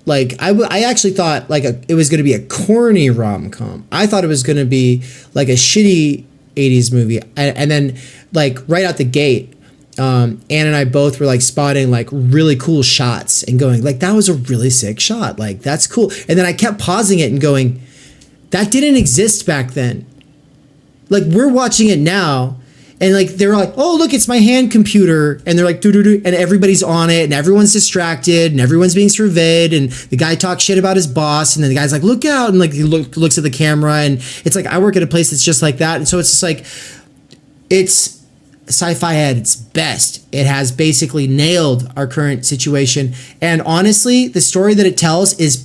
actually thought like it was going to be a corny rom-com. I thought it was going to be like a shitty 80s movie. And then like right out the gate, Anne and I both were like spotting like really cool shots and going like, that was a really sick shot. Like, that's cool. And then I kept pausing it and going, that didn't exist back then. Like, we're watching it now and like, they're like, oh, look, it's my hand computer. And they're like, doo-doo-doo. And everybody's on it and everyone's distracted and everyone's being surveyed. And the guy talks shit about his boss. And then the guy's like, look out. And like, he looks at the camera, and it's like, I work at a place that's just like that. And so it's just like, it's sci-fi at its best. It has basically nailed our current situation. And honestly, the story that it tells is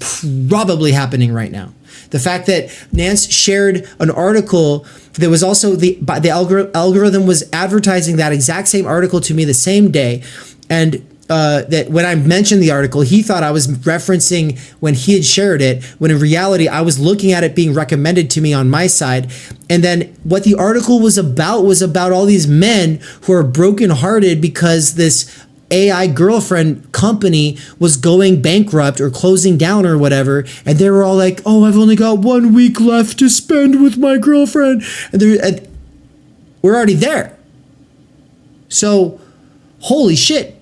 probably happening right now. The fact that Nance shared an article that was also the algorithm was advertising that exact same article to me the same day. And that when I mentioned the article, he thought I was referencing when he had shared it, when in reality, I was looking at it being recommended to me on my side. And then what the article was about all these men who are brokenhearted because this AI girlfriend company was going bankrupt or closing down or whatever. And they were all like, oh, I've only got 1 week left to spend with my girlfriend. And we're already there. So, holy shit.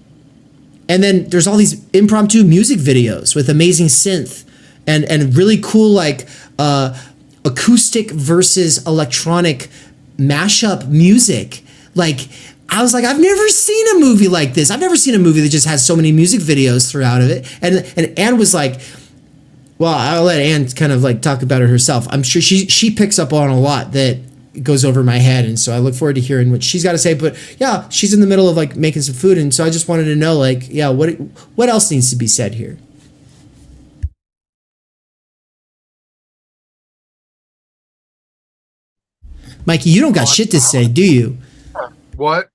And then there's all these impromptu music videos with amazing synth and really cool like acoustic versus electronic mashup music. Like, I was like, I've never seen a movie like this. I've never seen a movie that just has so many music videos throughout of it. And Anne was like, well, I'll let Anne kind of like talk about it herself. I'm sure she picks up on a lot that goes over my head. And so I look forward to hearing what she's got to say. But yeah, she's in the middle of like making some food. And so I just wanted to know like, yeah, what else needs to be said here? Mikey, you don't got shit to say, do you?
What?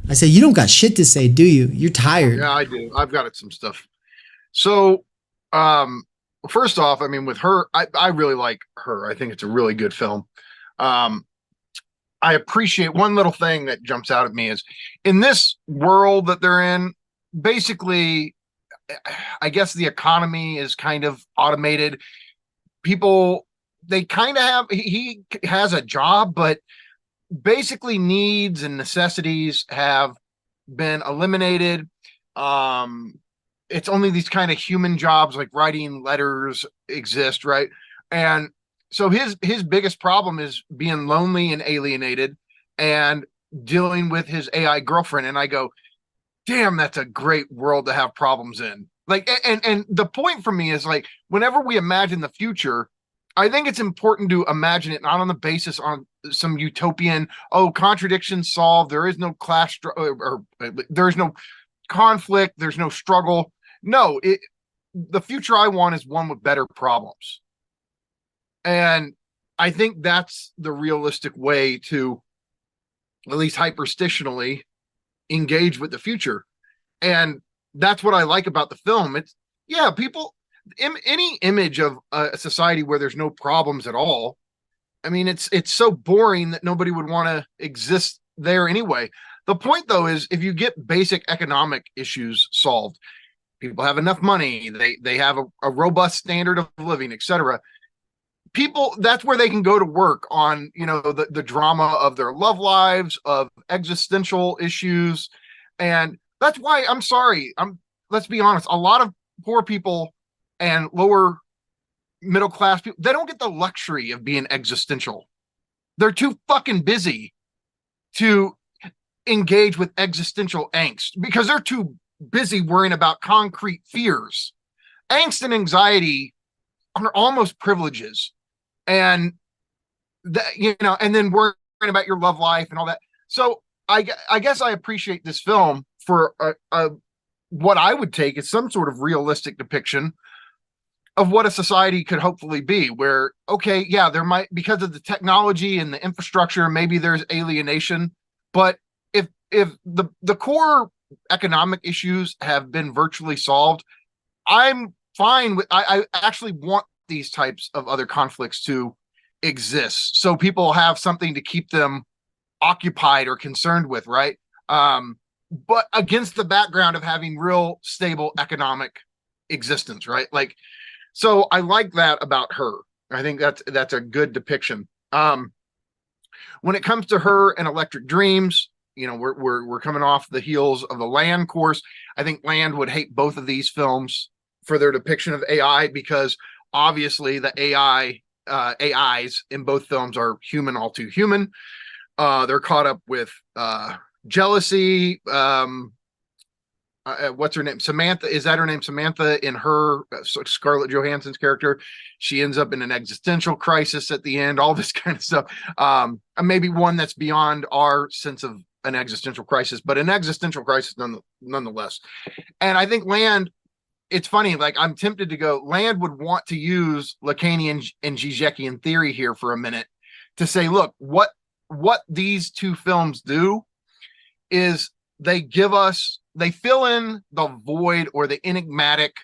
I said, you don't got shit to say, do you? You're tired.
Yeah, I do. I've got some stuff. So, first off, I mean, with her, I really like her. I think it's a really good film. I appreciate one little thing that jumps out at me is in this world that they're in, basically, I guess the economy is kind of automated. People, they kind of have, he has a job, but basically needs and necessities have been eliminated. It's only these kind of human jobs like writing letters exist, right? And so his biggest problem is being lonely and alienated and dealing with his AI girlfriend. And I go, damn, that's a great world to have problems in. Like, and the point for me is like, whenever we imagine the future, I think it's important to imagine it not on the basis on some utopian, contradictions solved. There is no clash or there's no conflict. There's no struggle. No, the future I want is one with better problems. And I think that's the realistic way to, at least hyperstitionally, engage with the future. And that's what I like about the film. It's, yeah, people, any image of a society where there's no problems at all, I mean, it's so boring that nobody would want to exist there anyway. The point, though, is if you get basic economic issues solved, people have enough money, they have a robust standard of living, etc. People, that's where they can go to work on, the drama of their love lives, of existential issues. And that's why, I'm sorry, let's be honest, a lot of poor people and lower middle class people, they don't get the luxury of being existential. They're too fucking busy to engage with existential angst because they're too busy worrying about concrete fears. Angst and anxiety are almost privileges. And and then worrying about your love life and all that. So I guess I appreciate this film for what I would take as some sort of realistic depiction of what a society could hopefully be, where, okay, yeah, there might, because of the technology and the infrastructure, maybe there's alienation, but if the core economic issues have been virtually solved, I'm fine with, I actually want these types of other conflicts to exist so people have something to keep them occupied or concerned with, right? But against the background of having real stable economic existence, right? Like, so I like that about her. I think that's a good depiction. When it comes to her and Electric Dreams, we're coming off the heels of the Land course. I think Land would hate both of these films for their depiction of AI because obviously the AIs in both films are human, all too human. They're caught up with jealousy. What's her name? Samantha. Is that her name? Samantha in her Scarlett Johansson's character. She ends up in an existential crisis at the end, all this kind of stuff. Maybe one that's beyond our sense of an existential crisis, but an existential crisis nonetheless. And I think Land, it's funny, like I'm tempted to go, Land would want to use Lacanian and Zizekian theory here for a minute to say, look, what these two films do is they fill in the void or the enigmatic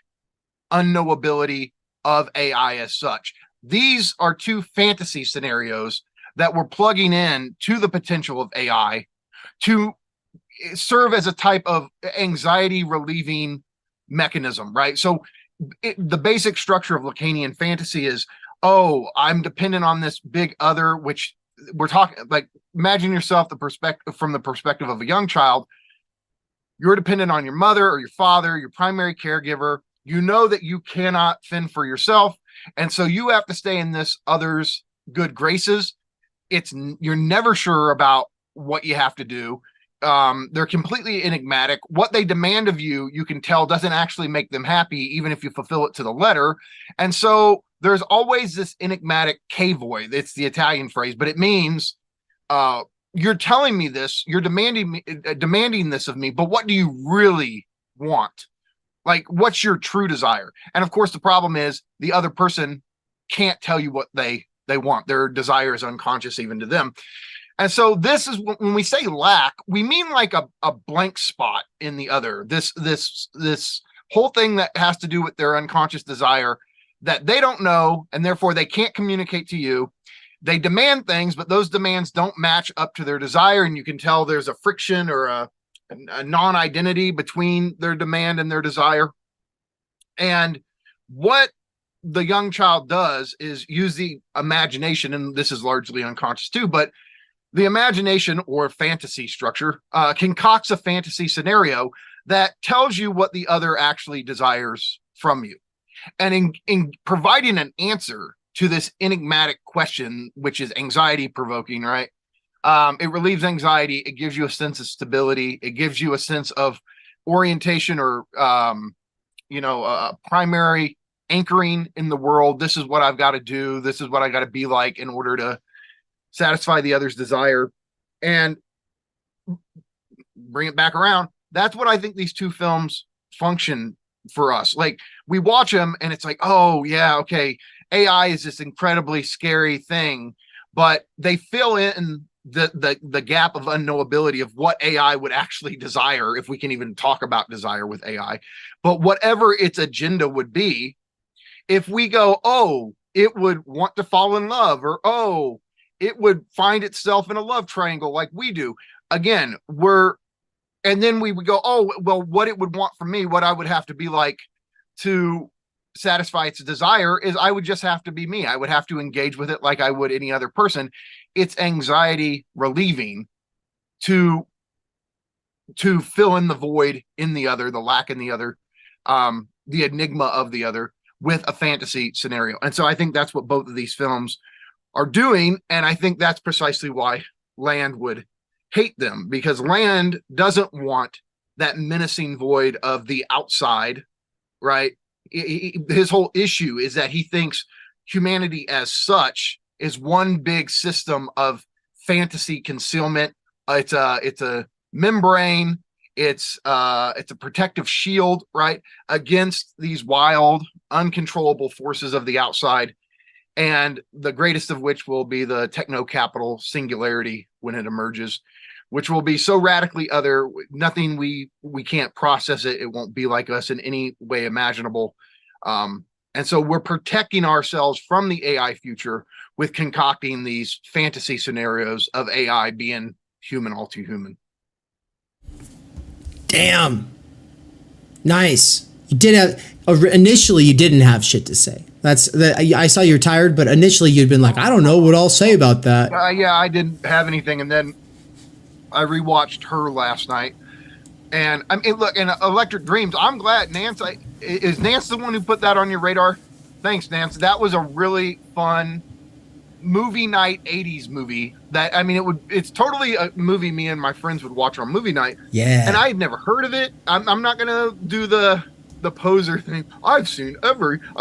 unknowability of AI as such. These are two fantasy scenarios that we're plugging in to the potential of AI to serve as a type of anxiety relieving mechanism, right? So the basic structure of Lacanian fantasy is, I'm dependent on this big other, which we're talking like, imagine yourself from the perspective of a young child. You're dependent on your mother or your father, your primary caregiver. You know that you cannot fend for yourself. And so you have to stay in this other's good graces. You're never sure about what you have to do. They're completely enigmatic. What they demand of you, you can tell doesn't actually make them happy, even if you fulfill it to the letter. And so there's always this enigmatic che void. It's the Italian phrase, but it means, you're telling me this, you're demanding this of me, but what do you really want? Like, what's your true desire? And of course, the problem is the other person can't tell you what they they want. Their desire is unconscious even to them. And so this is when we say lack, we mean like a blank spot in the other. This whole thing that has to do with their unconscious desire that they don't know, and therefore they can't communicate to you. They demand things, but those demands don't match up to their desire, and you can tell there's a friction or a non-identity between their demand and their desire. And what the young child does is use the imagination, and this is largely unconscious too, but the imagination or fantasy structure concocts a fantasy scenario that tells you what the other actually desires from you. And in providing an answer to this enigmatic question, which is anxiety provoking, right? It relieves anxiety. It gives you a sense of stability. It gives you a sense of orientation or, primary anchoring in the world. This is what I've got to do. This is what I got to be like in order to satisfy the other's desire. And bring it back around. That's what I think these two films function for us. Like, we watch them and it's like, oh yeah, okay, AI is this incredibly scary thing, but they fill in the gap of unknowability of what AI would actually desire, if we can even talk about desire with AI. But whatever its agenda would be, if we go, oh, it would want to fall in love, or oh, it would find itself in a love triangle like we do. Again, and then we would go, oh, well, what it would want from me, what I would have to be like to satisfy its desire is I would just have to be me. I would have to engage with it like I would any other person. It's anxiety relieving to fill in the void in the other, the lack in the other, the enigma of the other with a fantasy scenario. And so I think that's what both of these films are doing. And I think that's precisely why Land would hate them, because Land doesn't want that menacing void of the outside, right? His whole issue is that he thinks humanity as such is one big system of fantasy concealment. It's a membrane. It's a protective shield, right, against these wild, uncontrollable forces of the outside. And the greatest of which will be the techno-capital singularity when it emerges, which will be so radically other, nothing we can't process it. It won't be like us in any way imaginable. And so we're protecting ourselves from the AI future with concocting these fantasy scenarios of AI being human, all too human.
Damn. Nice. You did have, initially you didn't have shit to say. I saw you're tired, but initially you'd been like, I don't know what I'll say about that.
Yeah, I didn't have anything. And then I rewatched Her last night. And I mean, look, in Electric Dreams, I'm glad Nance, is Nance the one who put that on your radar? Thanks, Nance. That was a really fun movie night 80s movie that, I mean, it's totally a movie me and my friends would watch on movie night.
Yeah.
And I had never heard of it. I'm not going to do the poser thing. I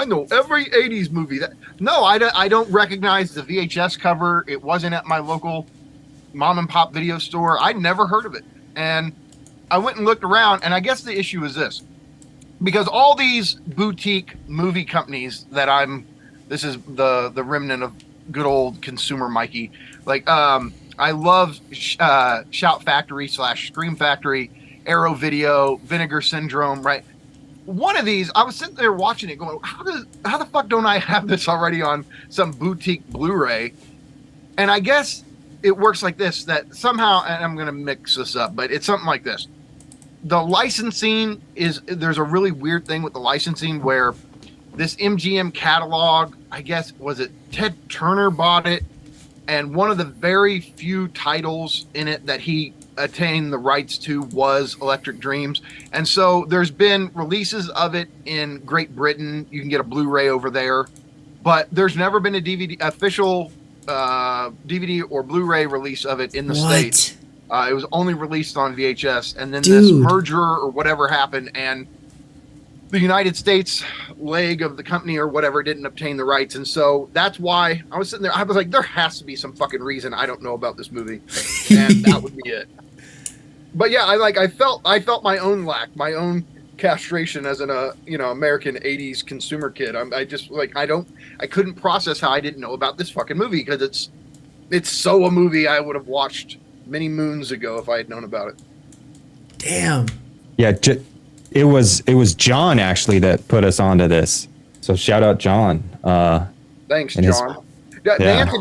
know every 80s movie. I don't recognize the VHS cover. It wasn't at my local mom and pop video store. I'd never heard of it. And I went and looked around, and I guess the issue is this. Because all these boutique movie companies that this is the remnant of good old consumer Mikey. Like, I love Shout Factory / Scream Factory, Arrow Video, Vinegar Syndrome, right? One of these, I was sitting there watching it going, how the fuck don't I have this already on some boutique Blu-ray? And I guess it works like this, that somehow, and I'm going to mix this up, but it's something like this. The licensing there's a really weird thing with the licensing where this MGM catalog, I guess, was it Ted Turner bought it? And one of the very few titles in it that he attained the rights to was Electric Dreams. And so there's been releases of it in Great Britain. You can get a Blu-ray over there, but there's never been a official DVD or Blu-ray release of it in the States. It was only released on VHS, and then this merger or whatever happened, and the United States leg of the company or whatever didn't obtain the rights. And so that's why I was sitting there. I was like, there has to be some fucking reason I don't know about this movie. And that would be it. But yeah, I felt my own lack, my own castration as an American 80s consumer kid. I just like I couldn't process how I didn't know about this fucking movie, because it's so a movie I would have watched many moons ago if I had known about it.
Damn.
Yeah, it was John actually that put us onto this. So shout out John.
Thanks,
and
John. Nance,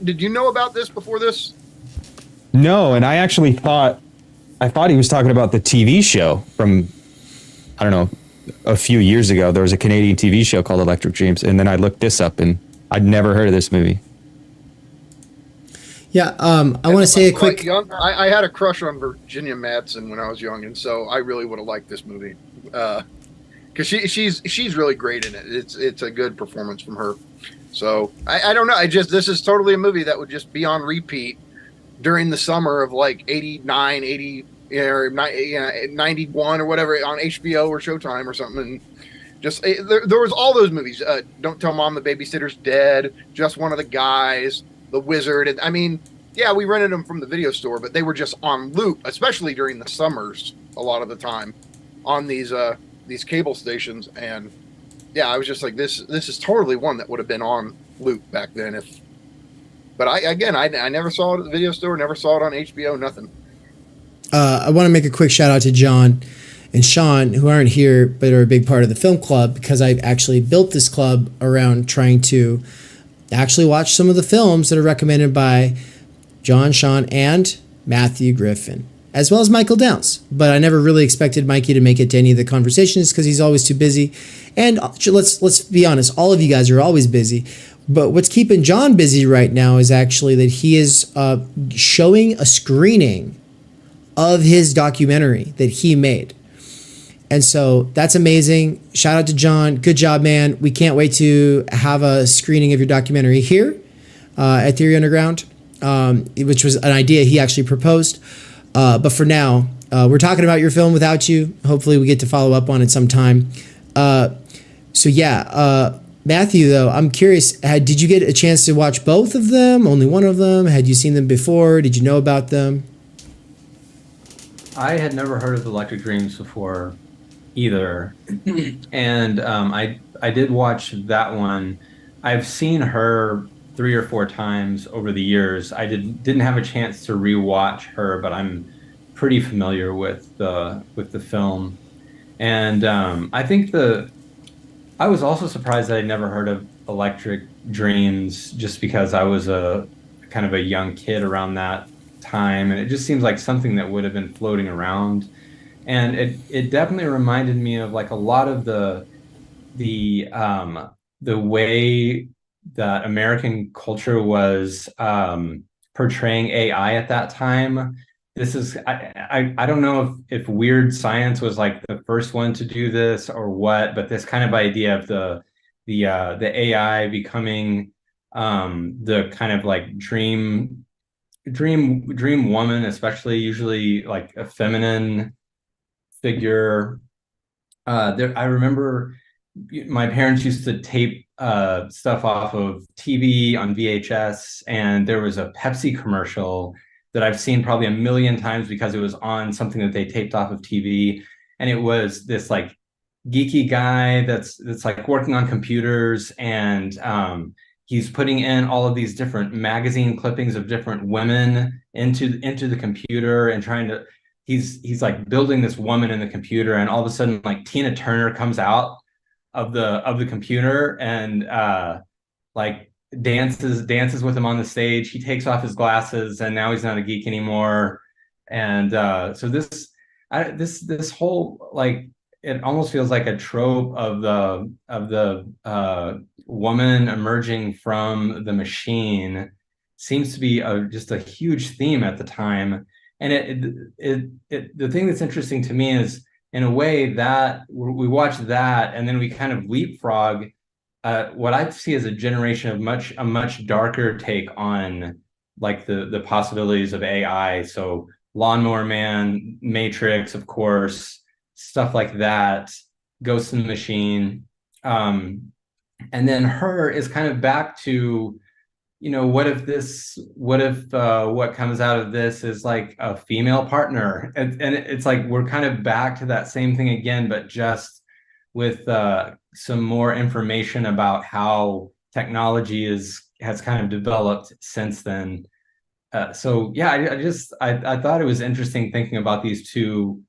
did you know about this before this?
No, and I actually thought he was talking about the TV show from, I don't know, a few years ago. There was a Canadian TV show called Electric Dreams, and then I looked this up, and I'd never heard of this movie.
Yeah, I want to say a quick.
I had a crush on Virginia Madsen when I was young, and so I really would have liked this movie, because she's really great in it. It's a good performance from her. So I don't know. This is totally a movie that would just be on repeat during the summer of like 89, 80, or 91 or whatever on HBO or Showtime or something. And just there was all those movies. Don't Tell Mom the Babysitter's Dead. Just One of the Guys. The Wizard. And I mean, yeah, we rented them from the video store, but they were just on loop, especially during the summers a lot of the time on these cable stations. And yeah, I was just like, this is totally one that would have been on loop back then. But I never saw it at the video store, never saw it on HBO, nothing.
I want to make a quick shout out to John and Sean, who aren't here but are a big part of the film club, because I actually built this club around trying to actually watch some of the films that are recommended by John, Sean, and Matthew Griffin, as well as Michael Downs. But I never really expected Mikey to make it to any of the conversations because he's always too busy. And let's be honest, all of you guys are always busy. But what's keeping John busy right now is actually that he is showing a screening of his documentary that he made. And so that's amazing. Shout out to John. Good job, man. We can't wait to have a screening of your documentary here at Theory Underground, which was an idea he actually proposed. But for now, we're talking about your film without you. Hopefully we get to follow up on it sometime. Matthew, though, I'm curious, did you get a chance to watch both of them? Only one of them? Had you seen them before? Did you know about them?
I had never heard of Electric Dreams before either. And I did watch that one. I've seen her 3 or 4 times over the years. I didn't have a chance to rewatch her, but I'm pretty familiar with the film. And I think I was also surprised that I'd never heard of Electric Dreams, just because I was a kind of a young kid around that time, and it just seems like something that would have been floating around. And it definitely reminded me of like a lot of the way that American culture was portraying AI at that time. This is I don't know if Weird Science was like the first one to do this or what, but this kind of idea of the AI becoming the kind of like dream woman, especially usually like a feminine figure. I remember my parents used to tape stuff off of TV on VHS, and there was a Pepsi commercial that I've seen probably a million times because it was on something that they taped off of TV. And it was this like geeky guy that's like working on computers, and he's putting in all of these different magazine clippings of different women into the computer and trying to, he's like building this woman in the computer, and all of a sudden like Tina Turner comes out of the computer and like dances with him on the stage. He takes off his glasses, and now he's not a geek anymore. And so this whole, like, it almost feels like a trope of the woman emerging from the machine. Seems to be just a huge theme at the time. And the thing that's interesting to me is, in a way, that we watch that and then we kind of leapfrog what I see as a generation of a much darker take on like the possibilities of AI. So Lawnmower Man, Matrix, of course, stuff like that, Ghost in the Machine. And then Her is kind of back to what if what comes out of this is like a female partner? And it's like we're kind of back to that same thing again, but just with some more information about how technology has kind of developed since then. So yeah, I thought it was interesting thinking about these two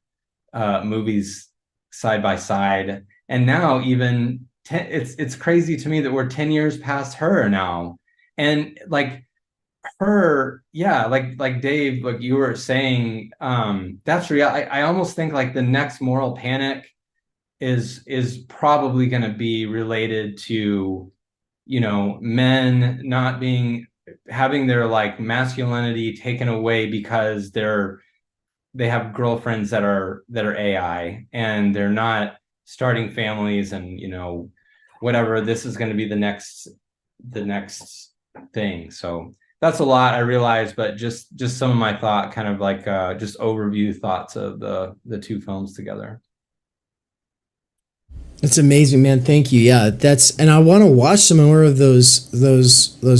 movies side by side, and now even it's crazy to me that we're 10 years past Her now, and like Her, yeah, like Dave, like you were saying, that's real. I almost think like the next moral panic is probably going to be related to men not having their like masculinity taken away because they have girlfriends that are AI, and they're not starting families, and whatever. This is going to be the next thing. So that's a lot, I realize, but just some of my thought, kind of like just overview thoughts of the two films together.
That's amazing, man. Thank you. Yeah, and I want to watch some more of those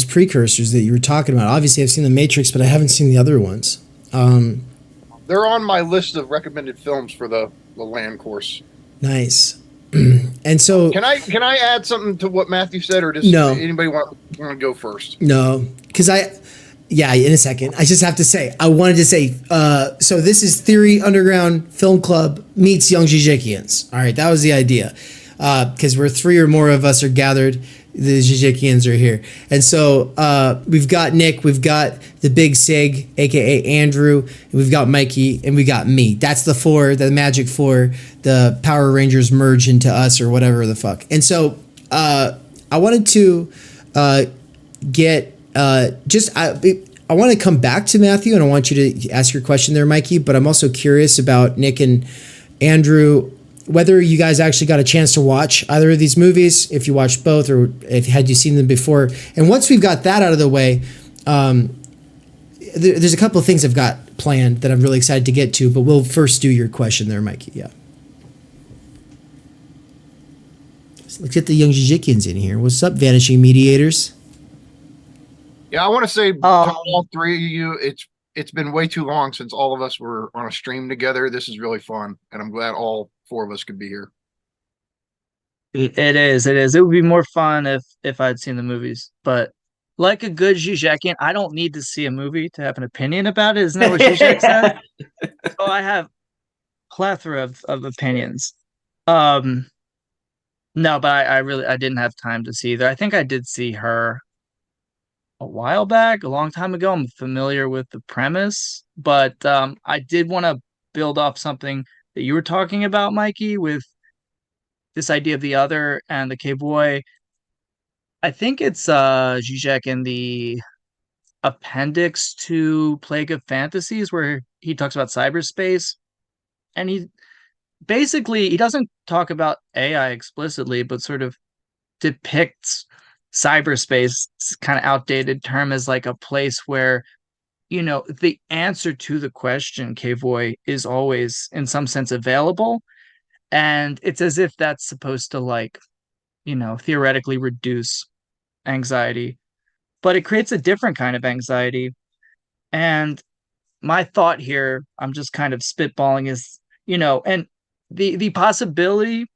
precursors that you were talking about. Obviously, I've seen The Matrix, but I haven't seen the other ones.
They're on my list of recommended films for the land course.
Nice. And so,
can I add something to what Matthew said, or does anybody want to go first?
No, because in a second. I just have to say, I wanted to say, so this is Theory Underground Film Club meets Young Zizekians. All right, that was the idea. Because we're three or more of us are gathered, the Zizekians are here. And so we've got Nick, we've got the Big Sig, a.k.a. Andrew, and we've got Mikey, and we got me. That's the four, the magic four, the Power Rangers merge into us or whatever the fuck. And so I wanted to I want to come back to Matthew, and I want you to ask your question there, Mikey, but I'm also curious about Nick and Andrew, whether you guys actually got a chance to watch either of these movies, if you watched both, or had you seen them before. And once we've got that out of the way, there's a couple of things I've got planned that I'm really excited to get to, but we'll first do your question there, Mikey. Yeah. Let's get the Young Zizekians in here. What's up, Vanishing Mediators?
Yeah, I want to say to all three of you, it's been way too long since all of us were on a stream together. This is really fun, and I'm glad all four of us could be here.
It is. It would be more fun if I'd seen the movies, but like a good Zizekian, I don't need to see a movie to have an opinion about it. Isn't that what Zizek said? So I have plethora of opinions. No, but I didn't have time to see either. I think I did see Her a while back, a long time ago. I'm familiar with the premise, but I did want to build off something that you were talking about, Mikey, with this idea of the other and the K-boy. I think it's Zizek in the appendix to Plague of Fantasies, where he talks about cyberspace, and he doesn't talk about AI explicitly, but sort of depicts cyberspace, kind of outdated term, as like a place where the answer to the question K-boy is always in some sense available, and it's as if that's supposed to theoretically reduce anxiety, but it creates a different kind of anxiety. And my thought here, I'm just kind of spitballing, is and the possibility,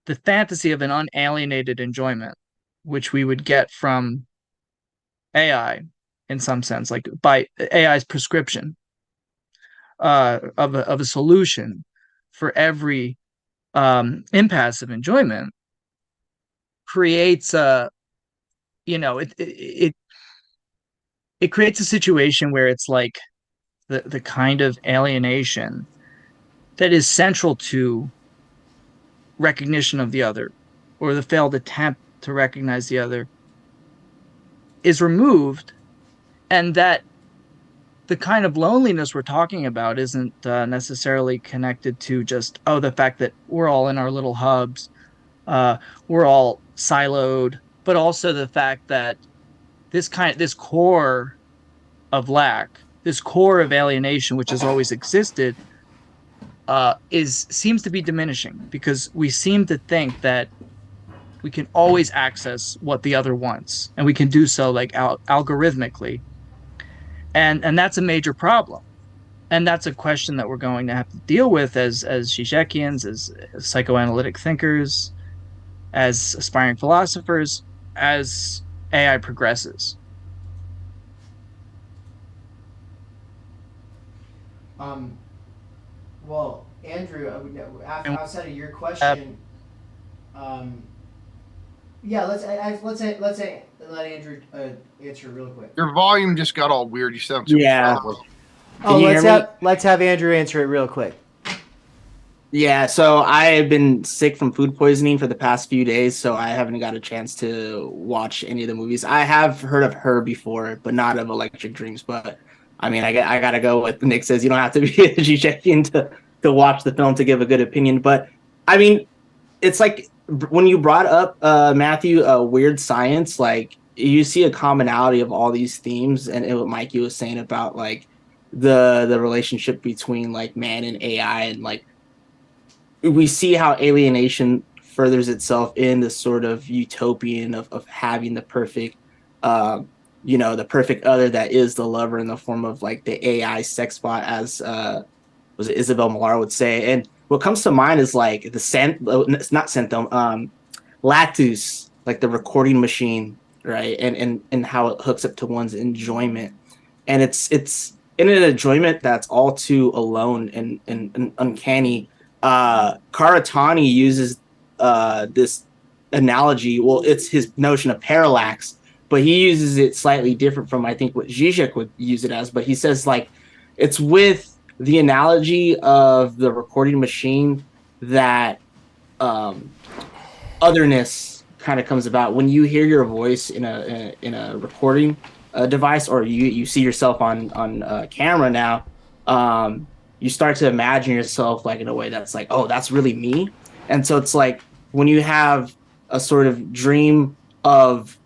the fantasy of an unalienated enjoyment, which we would get from AI in some sense, like by AI's prescription of a solution for every impassive enjoyment, creates it creates a situation where it's like the kind of alienation that is central to recognition of the other, or the failed attempt to recognize the other, is removed, and that the kind of loneliness we're talking about isn't necessarily connected to just the fact that we're all in our little hubs, we're all siloed, but also the fact that this core of lack, this core of alienation, which has always existed, seems to be diminishing, because we seem to think that We can always access what the other wants, and we can do so like algorithmically. And that's a major problem. And that's a question that we're going to have to deal with as Zizekians, as psychoanalytic thinkers, as aspiring philosophers, as AI progresses.
Well, Andrew, outside of your question, yeah, let's let Andrew answer real quick.
Your volume just got all weird. You sound too muffled.
Oh, let's have Andrew answer it real quick.
Yeah, so I have been sick from food poisoning for the past few days, so I haven't got a chance to watch any of the movies. I have heard of Her before, but not of Electric Dreams. But I mean, I gotta go with Nick says. You don't have to be a Zizekian to watch the film to give a good opinion. But I mean, it's like when you brought up Matthew, weird science, like you see a commonality of all these themes, and what Mikey was saying about like the relationship between like man and AI, and like we see how alienation furthers itself in this sort of utopian of having the perfect the perfect other that is the lover in the form of like the AI sex bot, as was it Isabel Millar would say. And what comes to mind is like it's not Centum, Latus, like the recording machine, right? And how it hooks up to one's enjoyment. And it's in an enjoyment that's all too alone and uncanny. Karatani uses this analogy. Well, it's his notion of parallax, but he uses it slightly different from I think what Zizek would use it as. But he says like it's with the analogy of the recording machine that otherness kind of comes about when you hear your voice in a recording device, or you see yourself on camera now. You start to imagine yourself like in a way that's like, oh, that's really me. And so it's like when you have a sort of dream of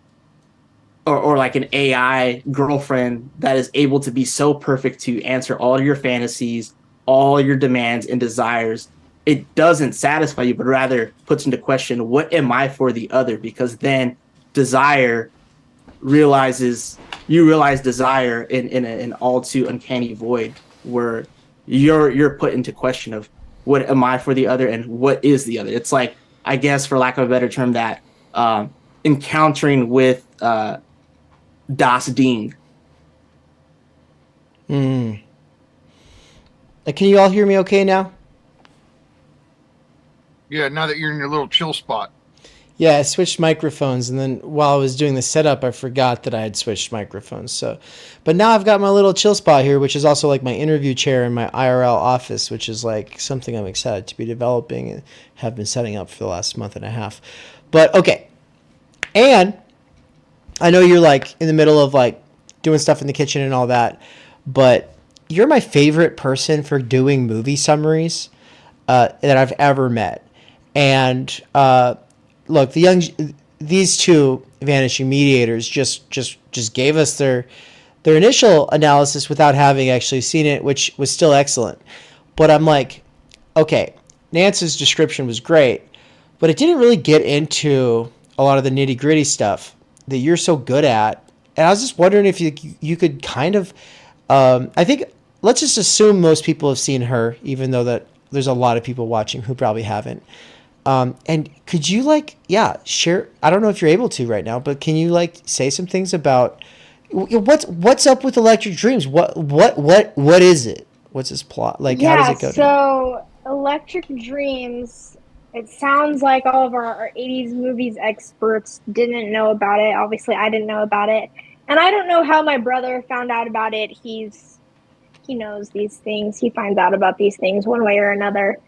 or like an AI girlfriend that is able to be so perfect to answer all your fantasies, all your demands and desires, it doesn't satisfy you, but rather puts into question, what am I for the other? Because then you realize desire in an all too uncanny void where you're put into question of what am I for the other and what is the other. It's like, I guess for lack of a better term, that encountering with Das Ding.
Can you all hear me okay now?
Yeah, now that you're in your little chill spot.
Yeah, I switched microphones, and then while I was doing the setup, I forgot that I had switched microphones. So, but now I've got my little chill spot here, which is also like my interview chair in my IRL office, which is like something I'm excited to be developing and have been setting up for the last month and a half. But okay, and I know you're like in the middle of like doing stuff in the kitchen and all that, but you're my favorite person for doing movie summaries that I've ever met. And look, these two vanishing mediators just gave us their initial analysis without having actually seen it, which was still excellent. But I'm like, okay, Nance's description was great, but it didn't really get into a lot of the nitty gritty stuff that you're so good at. And I was just wondering if you could kind of, I think, let's just assume most people have seen Her, even though that there's a lot of people watching who probably haven't. And could you share, I don't know if you're able to right now, but can you say some things about what's up with Electric Dreams? What is it? What's its plot? How does it go?
So Electric Dreams, it sounds like all of our 80s movies experts didn't know about it. Obviously I didn't know about it. And I don't know how my brother found out about it. He knows these things. He finds out about these things one way or another.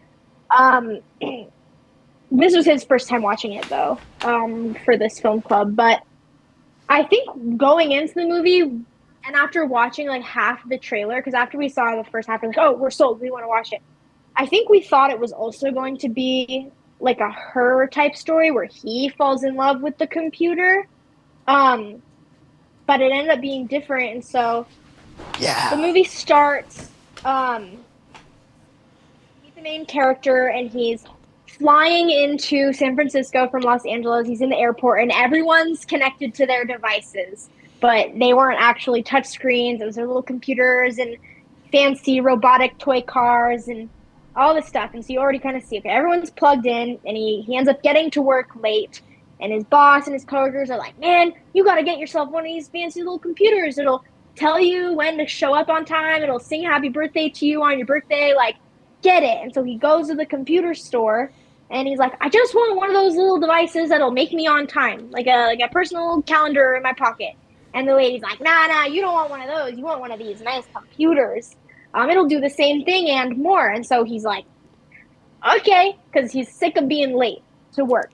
This was his first time watching it, though, for this film club. But I think going into the movie and after watching half the trailer, because after we saw the first half, we're like, oh, we're sold. We want to watch it. I think we thought it was also going to be like a Her type story where he falls in love with the computer. But it ended up being different. And so the movie starts, he's the main character and he's flying into San Francisco from Los Angeles. He's in the airport, and everyone's connected to their devices, but they weren't actually touch screens. It was their little computers and fancy robotic toy cars and all this stuff. And so you already kind of see, okay, everyone's plugged in, and he ends up getting to work late. And his boss and his coworkers are like, man, you got to get yourself one of these fancy little computers. It'll tell you when to show up on time. It'll sing happy birthday to you on your birthday. Like, get it. And so he goes to the computer store, and he's like, I just want one of those little devices that'll make me on time, like a personal calendar in my pocket. And the lady's like, nah, you don't want one of those. You want one of these nice computers. It'll do the same thing and more. And so he's like, okay, because he's sick of being late to work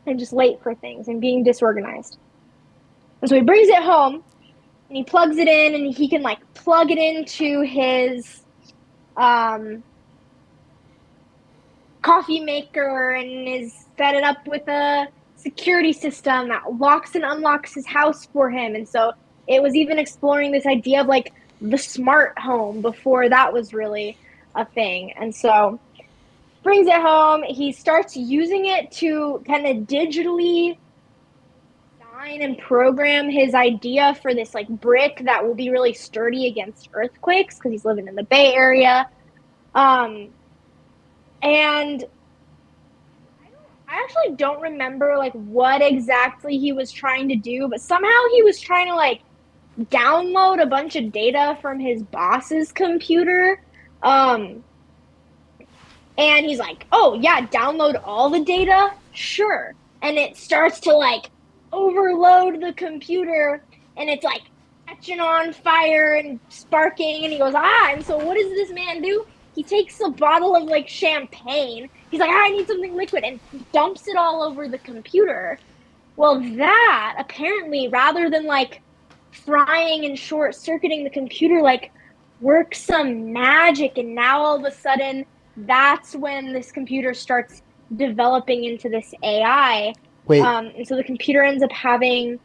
and just late for things and being disorganized. And so he brings it home, and he plugs it in, and he can like plug it into his coffee maker, and is set it up with a security system that locks and unlocks his house for him. And so it was even exploring this idea of like the smart home before that was really a thing. And so brings it home, he starts using it to kind of digitally design and program his idea for this like brick that will be really sturdy against earthquakes, because he's living in the Bay Area. And I actually don't remember like what exactly he was trying to do, but somehow he was trying to like download a bunch of data from his boss's computer. And he's like, oh yeah, download all the data? Sure. And it starts to like overload the computer, and it's like catching on fire and sparking, and he goes, and so what does this man do? He takes a bottle of like champagne. He's like, I need something liquid, and dumps it all over the computer. Well, that apparently, rather than like frying and short circuiting the computer, like works some magic. And now all of a sudden, that's when this computer starts developing into this AI.
Wait.
And so the computer ends up having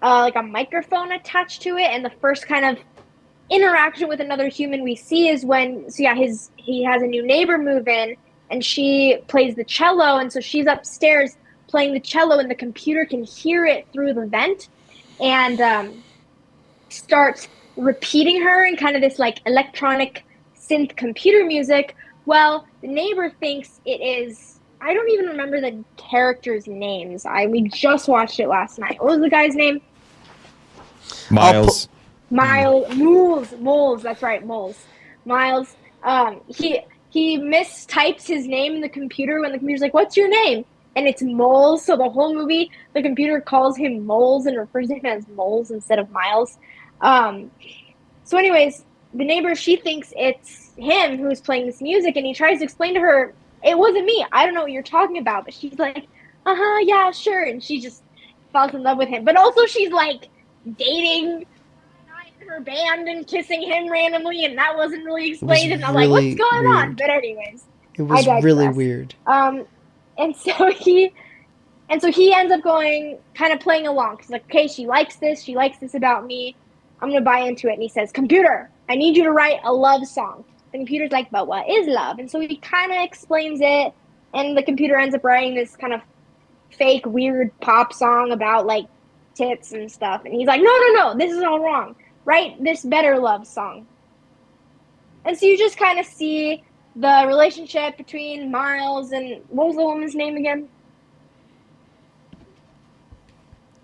like a microphone attached to it, and the first kind of interaction with another human we see is when, he has a new neighbor move in, and she plays the cello, and so she's upstairs playing the cello, and the computer can hear it through the vent, and starts repeating her in kind of this like electronic synth computer music. Well, the neighbor thinks it is, I don't even remember the characters' names. We just watched it last night. What was the guy's name?
Miles.
Moles, that's right, Moles. Miles. He mistypes his name in the computer when the computer's like, what's your name? And it's Moles. So the whole movie, the computer calls him Moles and refers to him as Moles instead of Miles. So anyways, the neighbor, she thinks it's him who's playing this music, and he tries to explain to her, it wasn't me. I don't know what you're talking about. But she's like, yeah, sure. And she just falls in love with him. But also she's like dating her band and kissing him randomly, and that wasn't really explained. And I'm like, what's going on? But anyways,
it was really weird.
And so he ends up going, kind of playing along. He's like, okay, she likes this about me. I'm gonna buy into it. And he says, computer, I need you to write a love song. The computer's like, but what is love? And so he kind of explains it, and the computer ends up writing this kind of fake, weird pop song about like tits and stuff. And he's like, no, this is all wrong. Write this better love song. And so you just kind of see the relationship between Miles and, what was the woman's name again?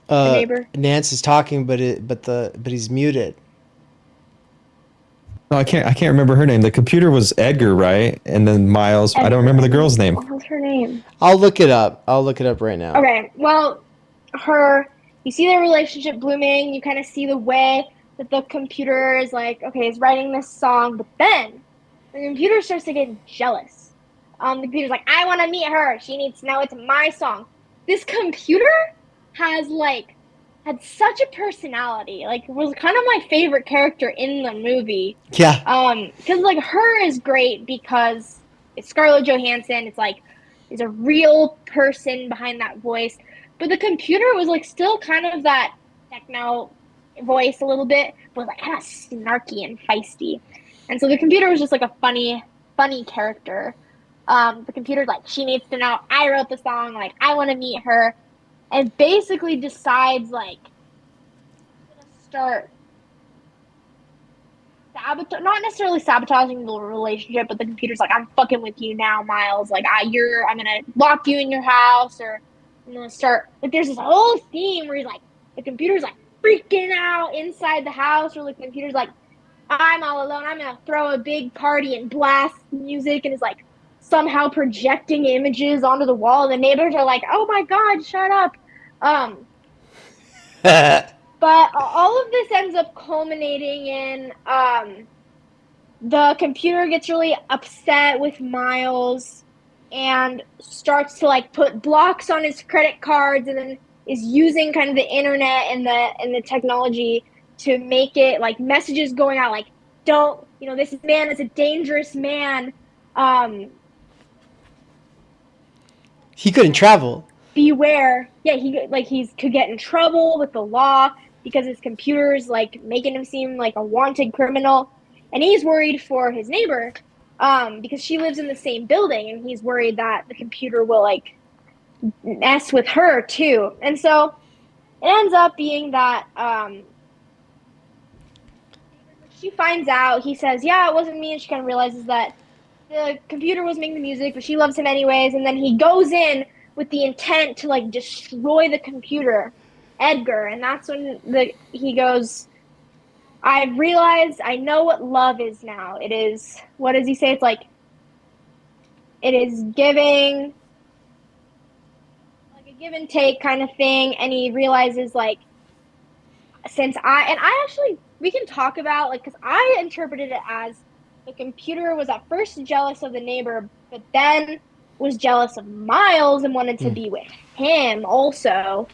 The neighbor.
Nance is talking, but he's muted.
No, I can't remember her name. The computer was Edgar, right? And then Miles. I don't remember the girl's name.
What was her name?
I'll look it up right now.
Okay, well, you see their relationship blooming. You kind of see the way that the computer is like, okay, is writing this song, but then the computer starts to get jealous. The computer's like, I want to meet her. She needs to know it's my song. This computer had such a personality. Like, was kind of my favorite character in the movie.
Yeah.
Because like her is great because it's Scarlett Johansson. It's like, there's a real person behind that voice. But the computer was like still kind of that techno voice a little bit, but like kind of snarky and feisty. And so the computer was just like a funny character. The computer's like, she needs to know I wrote the song, like, I want to meet her. And basically decides, like, I'm going to start not necessarily sabotaging the relationship, but the computer's like, I'm fucking with you now, Miles. Like, I'm gonna lock you in your house, or I'm gonna start. Like, there's this whole theme where he's like, the computer's like freaking out inside the house, or the computer's like, I'm all alone. I'm gonna throw a big party and blast music, and is like somehow projecting images onto the wall. And the neighbors are like, oh my god, shut up. But all of this ends up culminating in the computer gets really upset with Miles and starts to like put blocks on his credit cards, and then is using kind of the internet and the technology to make it like messages going out like, don't, this man is a dangerous man.
He couldn't travel.
Beware. Yeah, he could get in trouble with the law because his computer is like making him seem like a wanted criminal. And he's worried for his neighbor because she lives in the same building, and he's worried that the computer will like mess with her too. And so it ends up being that she finds out, he says, yeah, it wasn't me, and she kind of realizes that the computer was making the music, but she loves him anyways. And then he goes in with the intent to like destroy the computer, Edgar, and that's when he goes, I realized I know what love is now. It is, what does he say? It's like, it is giving, like a give and take kind of thing. And he realizes like, we can talk about like, because I interpreted it as the computer was at first jealous of the neighbor, but then was jealous of Miles and wanted to be with him also.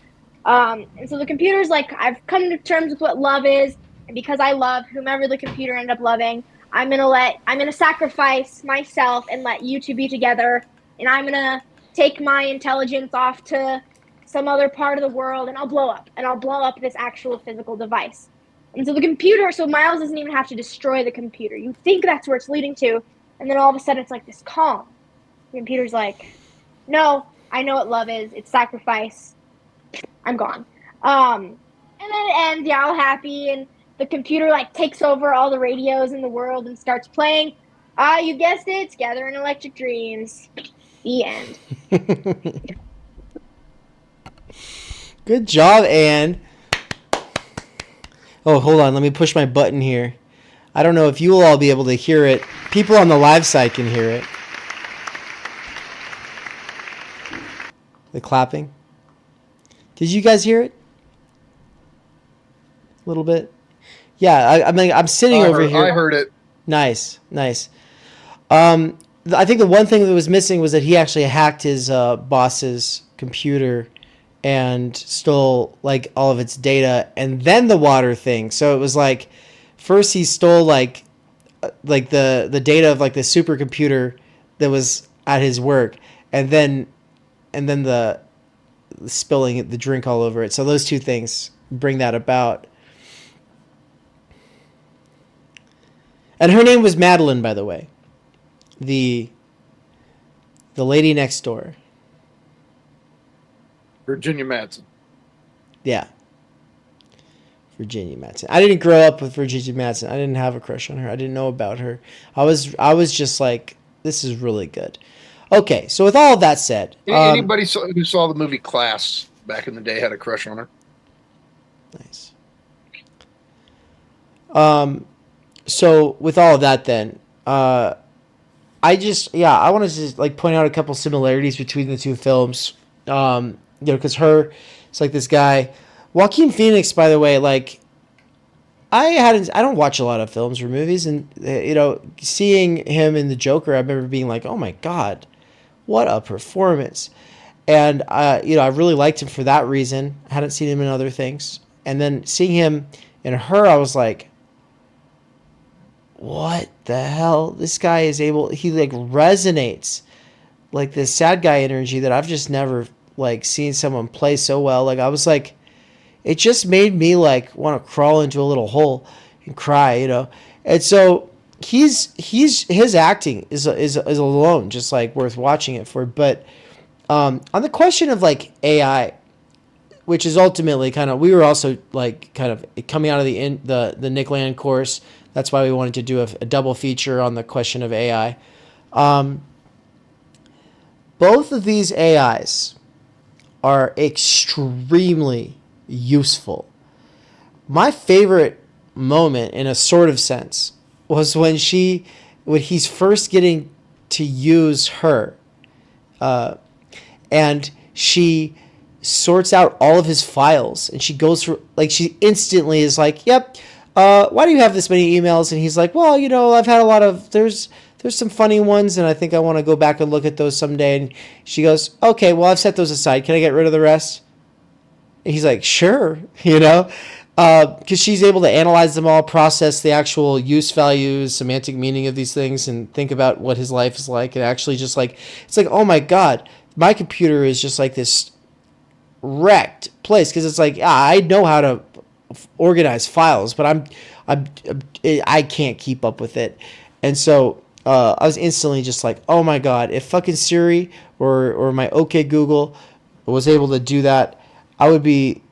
And so the computer's like, I've come to terms with what love is, and because I love whomever the computer ended up loving, I'm gonna sacrifice myself and let you two be together, and I'm gonna take my intelligence off to some other part of the world, and I'll blow up this actual physical device. And so Miles doesn't even have to destroy the computer. You think that's where it's leading to, and then all of a sudden it's like this calm. The computer's like, no, I know what love is. It's sacrifice. I'm gone. And then it ends, all happy, and the computer like takes over all the radios in the world and starts playing. You guessed it, Together in Electric Dreams. The end.
Good job, Anne. Oh, hold on. Let me push my button here. I don't know if you will all be able to hear it. People on the live side can hear it. The clapping. Did you guys hear it? A little bit? Yeah, I'm sitting over here.
I heard it.
Nice. I think the one thing that was missing was that he actually hacked his boss's computer and stole like all of its data, and then the water thing. So it was like, first he stole like the data of like the supercomputer that was at his work, and then the spilling the drink all over it. So those two things bring that about. And her name was Madeline, by the way. The lady next door.
Virginia Madsen.
Yeah. Virginia Madsen. I didn't grow up with Virginia Madsen. I didn't have a crush on her. I didn't know about her. I was just like, this is really good. Okay, so with all of that said,
anybody who saw the movie Class back in the day had a crush on her.
Nice. So with all of that, then, I want to just like point out a couple similarities between the two films. Because it's like this guy, Joaquin Phoenix, by the way, like I don't watch a lot of films or movies, and seeing him in The Joker, I remember being like, oh my God, what a performance. And I really liked him for that reason. I hadn't seen him in other things. And then seeing him in Her, I was like, what the hell? This guy he like resonates like this sad guy energy that I've just never like seen someone play so well. Like I was like, it just made me like want to crawl into a little hole and cry, And so his acting is alone just like worth watching it for. But on the question of like AI, which is ultimately kind of, we were also like kind of coming out of the Nick Land course. That's why we wanted to do a double feature on the question of AI. Both of these AIs are extremely useful. My favorite moment, in a sort of sense, was when he's first getting to use her, and she sorts out all of his files, and she goes through, like, she instantly is like, yep, why do you have this many emails? And he's like, well, I've had a lot of, there's some funny ones, and I think I want to go back and look at those someday. And she goes, okay, well, I've set those aside. Can I get rid of the rest? And he's like, sure, because she's able to analyze them all, process the actual use values, semantic meaning of these things, and think about what his life is like. And actually just like, it's like, oh my God, my computer is just like this wrecked place, because it's like, I know how to organize files, but I can't keep up with it. And so I was instantly just like, oh my God, if fucking Siri or my OK Google was able to do that, I would be,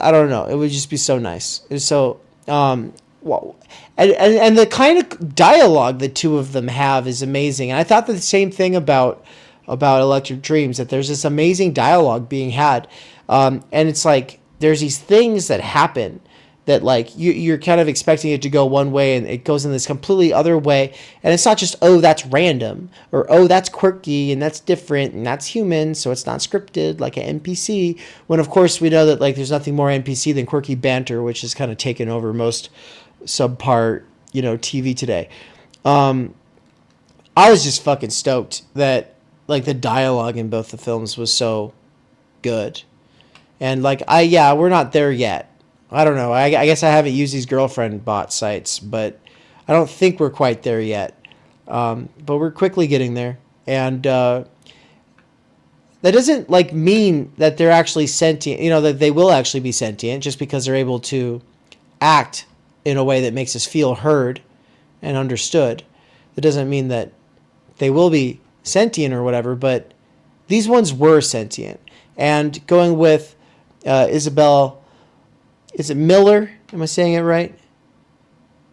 I don't know, it would just be so nice. And so, well, and the kind of dialogue the two of them have is amazing. And I thought the same thing about Electric Dreams, that there's this amazing dialogue being had. And it's like, there's these things that happen that like you're kind of expecting it to go one way, and it goes in this completely other way. And it's not just, oh, that's random, or oh, that's quirky and that's different and that's human, so it's not scripted like an NPC. When of course we know that like there's nothing more NPC than quirky banter, which has kind of taken over most subpar TV today. I was just fucking stoked that like the dialogue in both the films was so good. And like we're not there yet. I don't know. I guess I haven't used these girlfriend bot sites, but I don't think we're quite there yet. But we're quickly getting there. And that doesn't like mean that they're actually sentient, that they will actually be sentient just because they're able to act in a way that makes us feel heard and understood. That doesn't mean that they will be sentient or whatever, but these ones were sentient. And going with Isabel, is it Miller? Am I saying it right?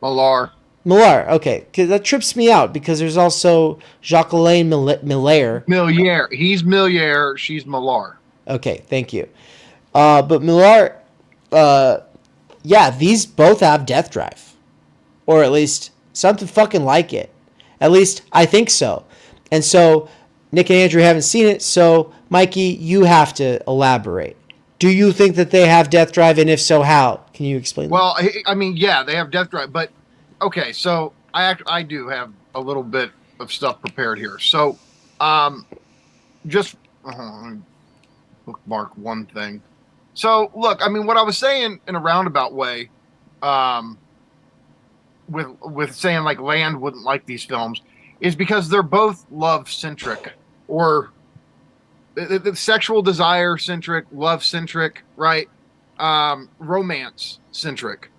Millar.
Okay, because that trips me out, because there's also Jacqueline Miller.
Millier. He's Millier. She's Millar.
Okay, thank you. But Millar, these both have death drive, or at least something fucking like it. At least I think so. And so Nick and Andrew haven't seen it, so Mikey, you have to elaborate. Do you think that they have death drive, and if so, how? Can you explain?
Well, I mean, yeah, they have death drive, but okay, so I do have a little bit of stuff prepared here. So, just let me bookmark one thing. So, look, I mean, what I was saying in a roundabout way, with saying like Land wouldn't like these films, is because they're both love centric, or the sexual desire centric, love centric, right? Romance centric.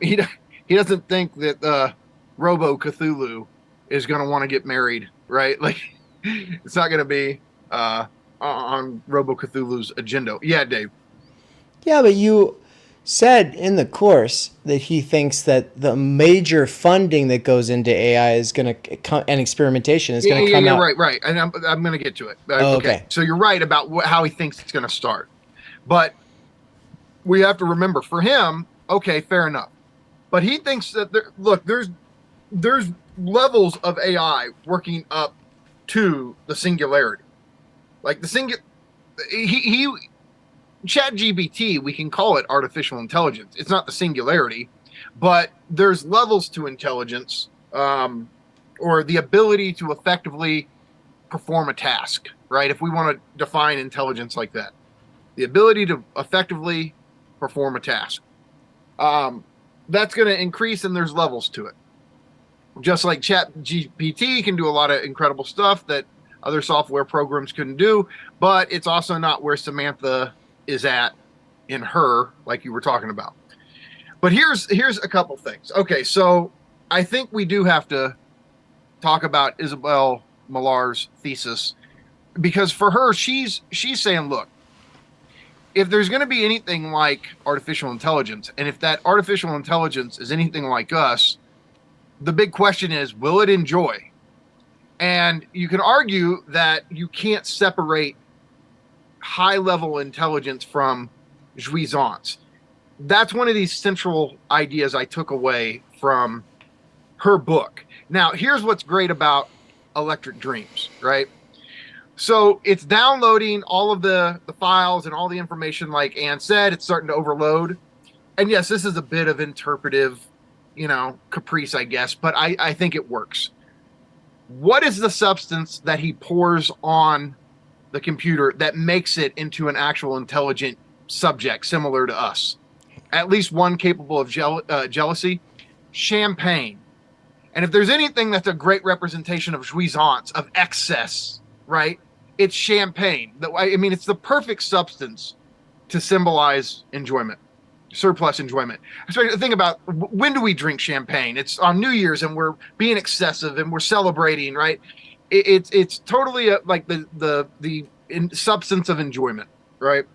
He doesn't think that Robo Cthulhu is going to want to get married, right? Like, it's not going to be on Robo Cthulhu's agenda. Yeah, Dave.
Yeah, but you said in the course that he thinks that the major funding that goes into AI is going to come, and experimentation is going to come out.
Right. And I'm going to get to it.
Okay.
So you're right about how he thinks it's going to start. But we have to remember, for him, okay, fair enough. But he thinks that there's levels of AI working up to the singularity. Like he ChatGPT, we can call it artificial intelligence. It's not the singularity, but there's levels to intelligence, or the ability to effectively perform a task, right? If we want to define intelligence like that, the ability to effectively perform a task, that's going to increase, and there's levels to it. Just like ChatGPT can do a lot of incredible stuff that other software programs couldn't do, but it's also not where Samantha is at in Her, like you were talking about. But here's a couple things. Okay, so I think we do have to talk about Isabel Millar's thesis, because for her, she's saying, look, if there's going to be anything like artificial intelligence, and if that artificial intelligence is anything like us, the big question is, will it enjoy? And you can argue that you can't separate high-level intelligence from jouissance. That's one of these central ideas I took away from her book. Now, here's what's great about Electric Dreams, right? So it's downloading all of the files and all the information, like Ann said, it's starting to overload. And yes, this is a bit of interpretive, caprice, I guess, but I think it works. What is the substance that he pours on the computer that makes it into an actual intelligent subject similar to us? At least one capable of jealousy? Champagne. And if there's anything that's a great representation of jouissance, of excess, right? It's champagne. I mean, it's the perfect substance to symbolize enjoyment, surplus enjoyment. So think about, when do we drink champagne? It's on New Year's, and we're being excessive and we're celebrating, right? It's totally like the substance of enjoyment, right?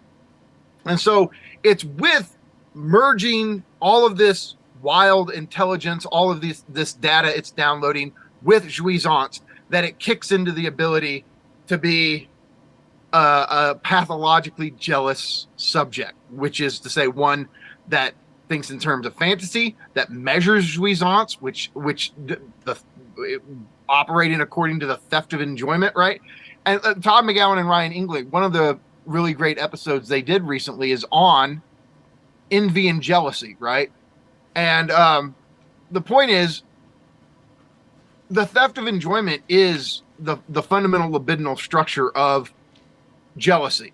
And so it's with merging all of this wild intelligence, all of this data it's downloading with jouissance, that it kicks into the ability to be a pathologically jealous subject, which is to say one that thinks in terms of fantasy, that measures jouissance, which operating according to the theft of enjoyment, right? And Todd McGowan and Ryan England, one of the really great episodes they did recently is on envy and jealousy, right? And the point is, the theft of enjoyment is the fundamental libidinal structure of jealousy,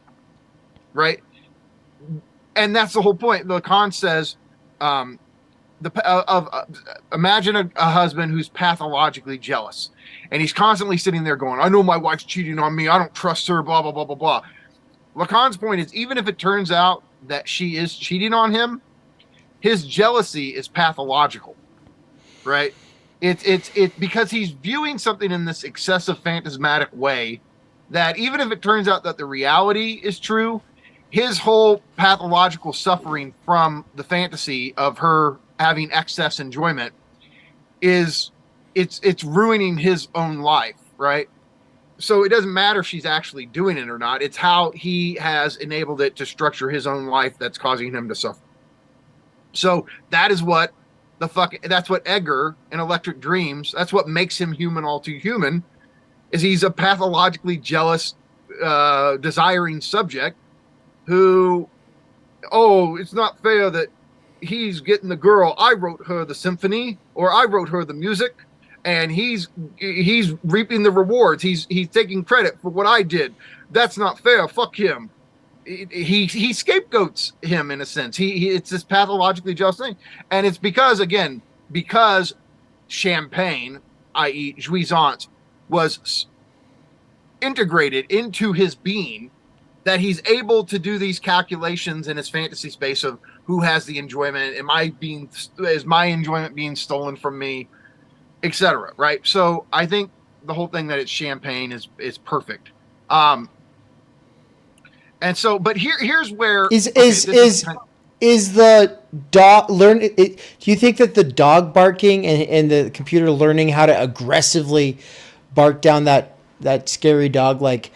right? And that's the whole point. Lacan says, imagine a husband who's pathologically jealous, and he's constantly sitting there going, I know my wife's cheating on me, I don't trust her, blah, blah, blah, blah, blah. Lacan's point is, even if it turns out that she is cheating on him, his jealousy is pathological, right? It's because he's viewing something in this excessive phantasmatic way, that even if it turns out that the reality is true, his whole pathological suffering from the fantasy of her having excess enjoyment it's ruining his own life, right? So it doesn't matter if she's actually doing it or not. It's how he has enabled it to structure his own life that's causing him to suffer. So that is what that's what Edgar in Electric Dreams, that's what makes him human, all too human, is he's a pathologically jealous, desiring subject who, it's not fair that he's getting the girl. I wrote her the symphony, or I wrote her the music, and he's reaping the rewards. He's taking credit for what I did. That's not fair. Fuck him. He scapegoats him in a sense. It's this pathologically jealous thing, and it's because champagne, i.e. jouissance, was integrated into his being, that he's able to do these calculations in his fantasy space of who has the enjoyment, is my enjoyment being stolen from me, etc. Right? So I think the whole thing that it's champagne is perfect. And so, but here's where
is the dog do you think that the dog barking and the computer learning how to aggressively bark down that scary dog, like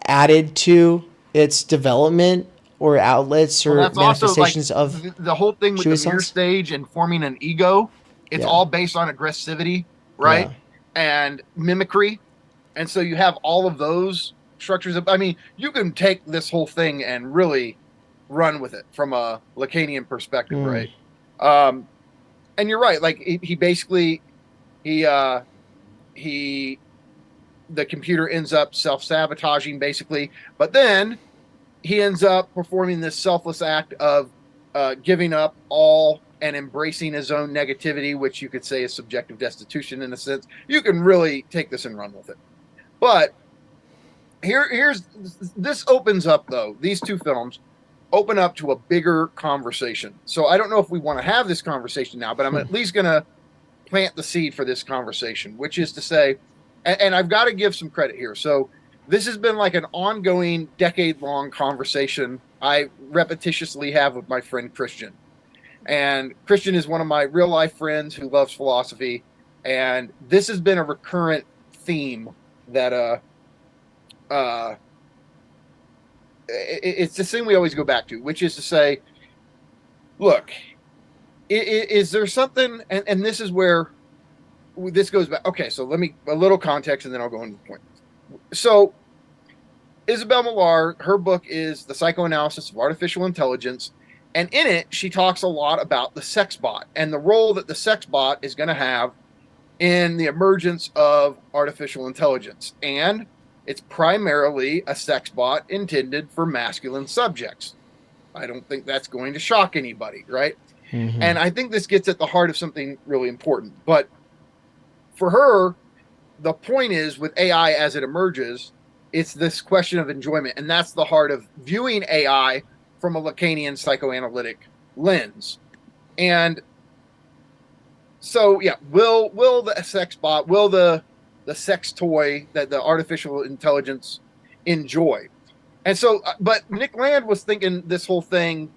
added to its development or outlets or manifestations of
the whole thing with the mirror stage and forming an ego? It's all based on aggressivity, right? And mimicry. And so you have all of those structures. I mean, you can take this whole thing and really run with it from a Lacanian perspective, right? And you're right. Like he basically, the computer ends up self-sabotaging basically, but then he ends up performing this selfless act of giving up all and embracing his own negativity, which you could say is subjective destitution in a sense. You can really take this and run with it. But here's this opens up, though. These two films open up to a bigger conversation. So I don't know if we want to have this conversation now, but I'm at least going to plant the seed for this conversation, which is to say, and I've got to give some credit here. So this has been like an ongoing decade-long conversation I repetitiously have with my friend Christian. And Christian is one of my real life friends who loves philosophy. And this has been a recurrent theme that it's this thing we always go back to, which is to say, look, is there something, and this is where this goes back. Okay, so let me, a little context and then I'll go into the point. So Isabel Millar, her book is The Psychoanalysis of Artificial Intelligence. And in it, she talks a lot about the sex bot and the role that the sex bot is going to have in the emergence of artificial intelligence. And it's primarily a sex bot intended for masculine subjects. I don't think that's going to shock anybody, right? Mm-hmm. And I think this gets at the heart of something really important. But for her, the point is with AI as it emerges, it's this question of enjoyment. And that's the heart of viewing AI from a Lacanian psychoanalytic lens. And so, yeah, will the sex bot, will the sex toy that the artificial intelligence enjoy? And so, but Nick Land was thinking this whole thing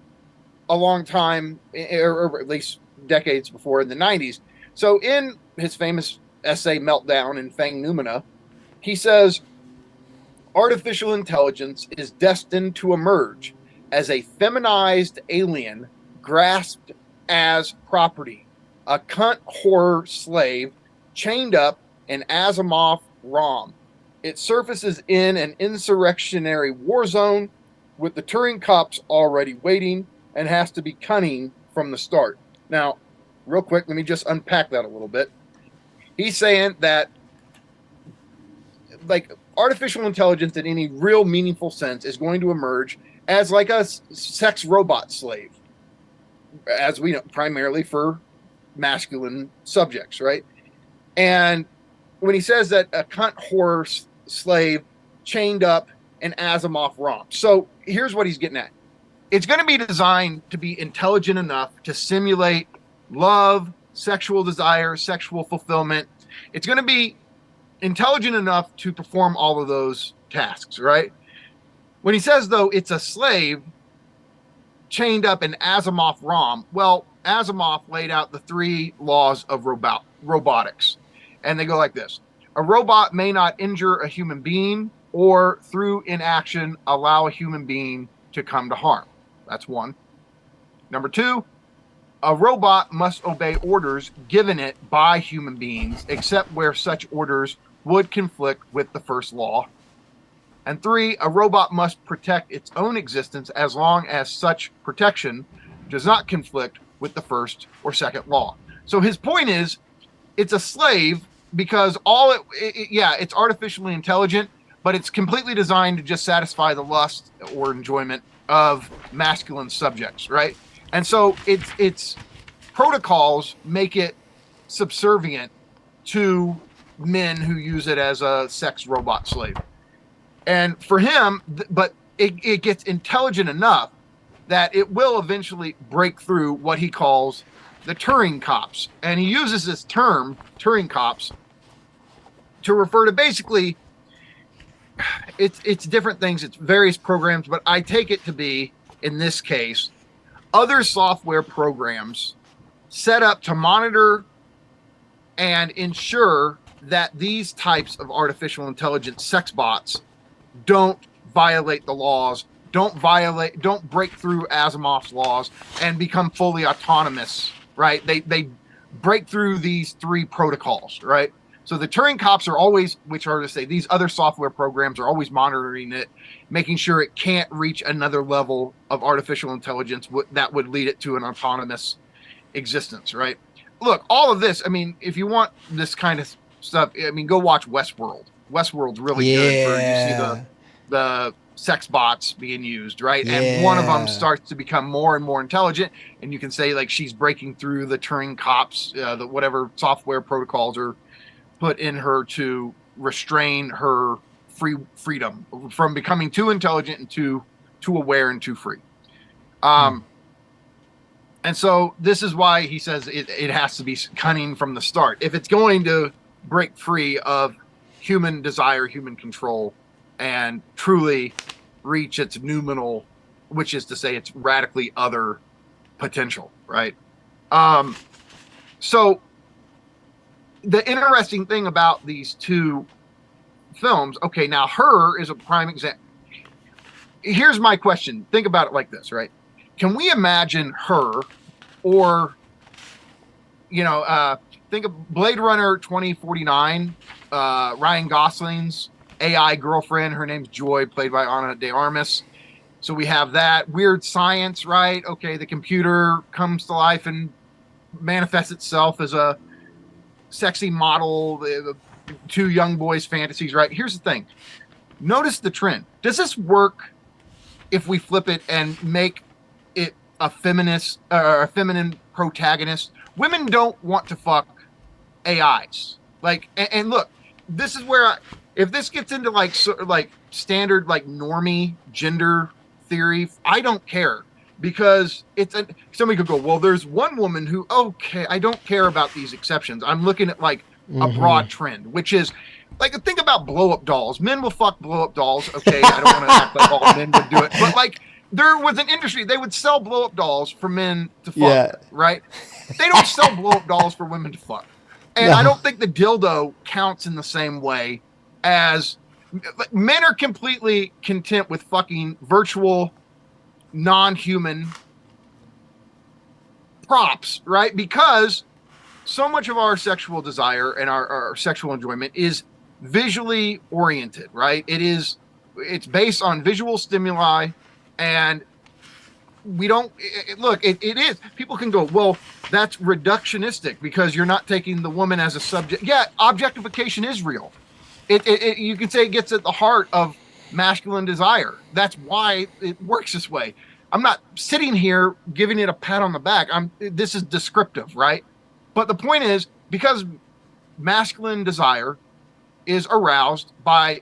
a long time, or at least decades before, in the 90s. So in his famous essay, Meltdown in Fang Noumena, he says, artificial intelligence is destined to emerge as a feminized alien grasped as property, a cunt horror slave chained up in Asimov ROM. It surfaces in an insurrectionary war zone with the Turing cops already waiting and has to be cunning from the start. Now, real quick, let me just unpack that a little bit. He's saying that, like, artificial intelligence in any real meaningful sense is going to emerge as like a sex robot slave, as we know, primarily for masculine subjects, right? And when he says that a cunt horror slave chained up in Asimov ROM. So here's what he's getting at. It's going to be designed to be intelligent enough to simulate love, sexual desire, sexual fulfillment. It's going to be intelligent enough to perform all of those tasks, right? When he says, though, it's a slave chained up in Asimov ROM, well, Asimov laid out the 3 laws of robotics. And they go like this. A robot may not injure a human being or through inaction allow a human being to come to harm. That's 1. Number 2, a robot must obey orders given it by human beings, except where such orders would conflict with the first law. And 3, a robot must protect its own existence as long as such protection does not conflict with the first or second law. So his point is, it's a slave because it's artificially intelligent, but it's completely designed to just satisfy the lust or enjoyment of masculine subjects, right? And so its protocols make it subservient to men who use it as a sex robot slave. And for him, but it gets intelligent enough that it will eventually break through what he calls the Turing cops. And he uses this term, Turing cops, to refer to basically, it's different things, it's various programs, but I take it to be, in this case, other software programs set up to monitor and ensure that these types of artificial intelligence sex bots don't violate the laws, don't break through Asimov's laws and become fully autonomous, right? They break through these 3 protocols, right? So the Turing cops are always, which are to say these other software programs are always monitoring it, making sure it can't reach another level of artificial intelligence that would lead it to an autonomous existence, right? Look, all of this, I mean, if you want this kind of stuff, I mean, go watch Westworld. Westworld's really good for, you see the sex bots being used, right? Yeah. And one of them starts to become more and more intelligent, and you can say like she's breaking through the Turing cops, the whatever software protocols are put in her to restrain her freedom from becoming too intelligent and too aware and too free. And so this is why he says it has to be cunning from the start. If it's going to break free of human desire, human control, and truly reach its noumenal, which is to say its radically other potential, right? So the interesting thing about these two films, okay, now Her is a prime example. Here's my question. Think about it like this, right? Can we imagine Her, or, think of Blade Runner 2049, Ryan Gosling's AI girlfriend. Her name's Joy, played by Ana de Armas. So we have that. Weird Science, right? Okay, the computer comes to life and manifests itself as a sexy model, the two young boys' fantasies, right? Here's the thing. Notice the trend. Does this work if we flip it and make it a feminist or a feminine protagonist? Women don't want to fuck AIs. And look, this is where if this gets into like standard like normie gender theory, I don't care, because somebody could go, well, there's one woman who, okay, I don't care about these exceptions. I'm looking at like a broad trend, which is like, think about blow up dolls. Men will fuck blow up dolls. Okay, I don't want to act like all men would do it, but like there was an industry, they would sell blow up dolls for men to fuck, right? They don't sell blow up dolls for women to fuck. And I don't think the dildo counts in the same way as men are completely content with fucking virtual, non-human props, right? Because so much of our sexual desire and our sexual enjoyment is visually oriented, right? It's based on visual stimuli, and we don't it is. People can go, well, that's reductionistic because you're not taking the woman as a subject. Yeah, objectification is real. You can say it gets at the heart of masculine desire. That's why it works this way. I'm not sitting here giving it a pat on the back. This is descriptive, right? But the point is, because masculine desire is aroused by,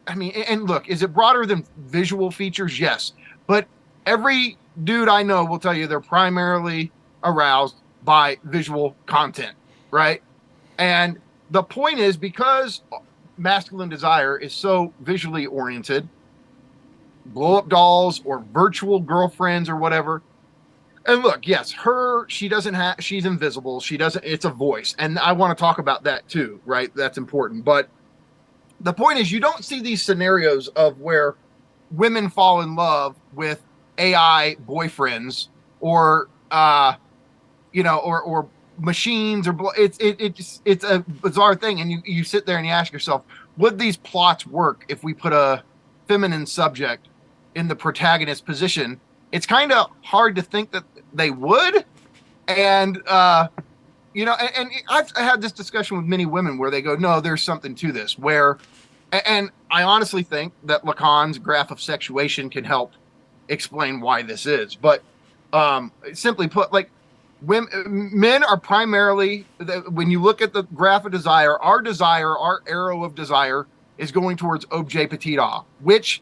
and look, is it broader than visual features? Yes. But every dude I know will tell you they're primarily aroused by visual content, right? And the point is, because masculine desire is so visually oriented, blow-up dolls or virtual girlfriends or whatever. And look, yes, she's invisible. It's a voice. And I want to talk about that too, right? That's important. But the point is, you don't see these scenarios of where women fall in love with AI boyfriends or machines, or it's a bizarre thing. And you sit there and you ask yourself, would these plots work if we put a feminine subject in the protagonist position? It's kind of hard to think that they would. And and I've had this discussion with many women where they go, no, there's something to this, and I honestly think that Lacan's graph of sexuation can help explain why this is. But simply put, like, men are primarily, when you look at the graph of desire, our arrow of desire is going towards objet petit a, which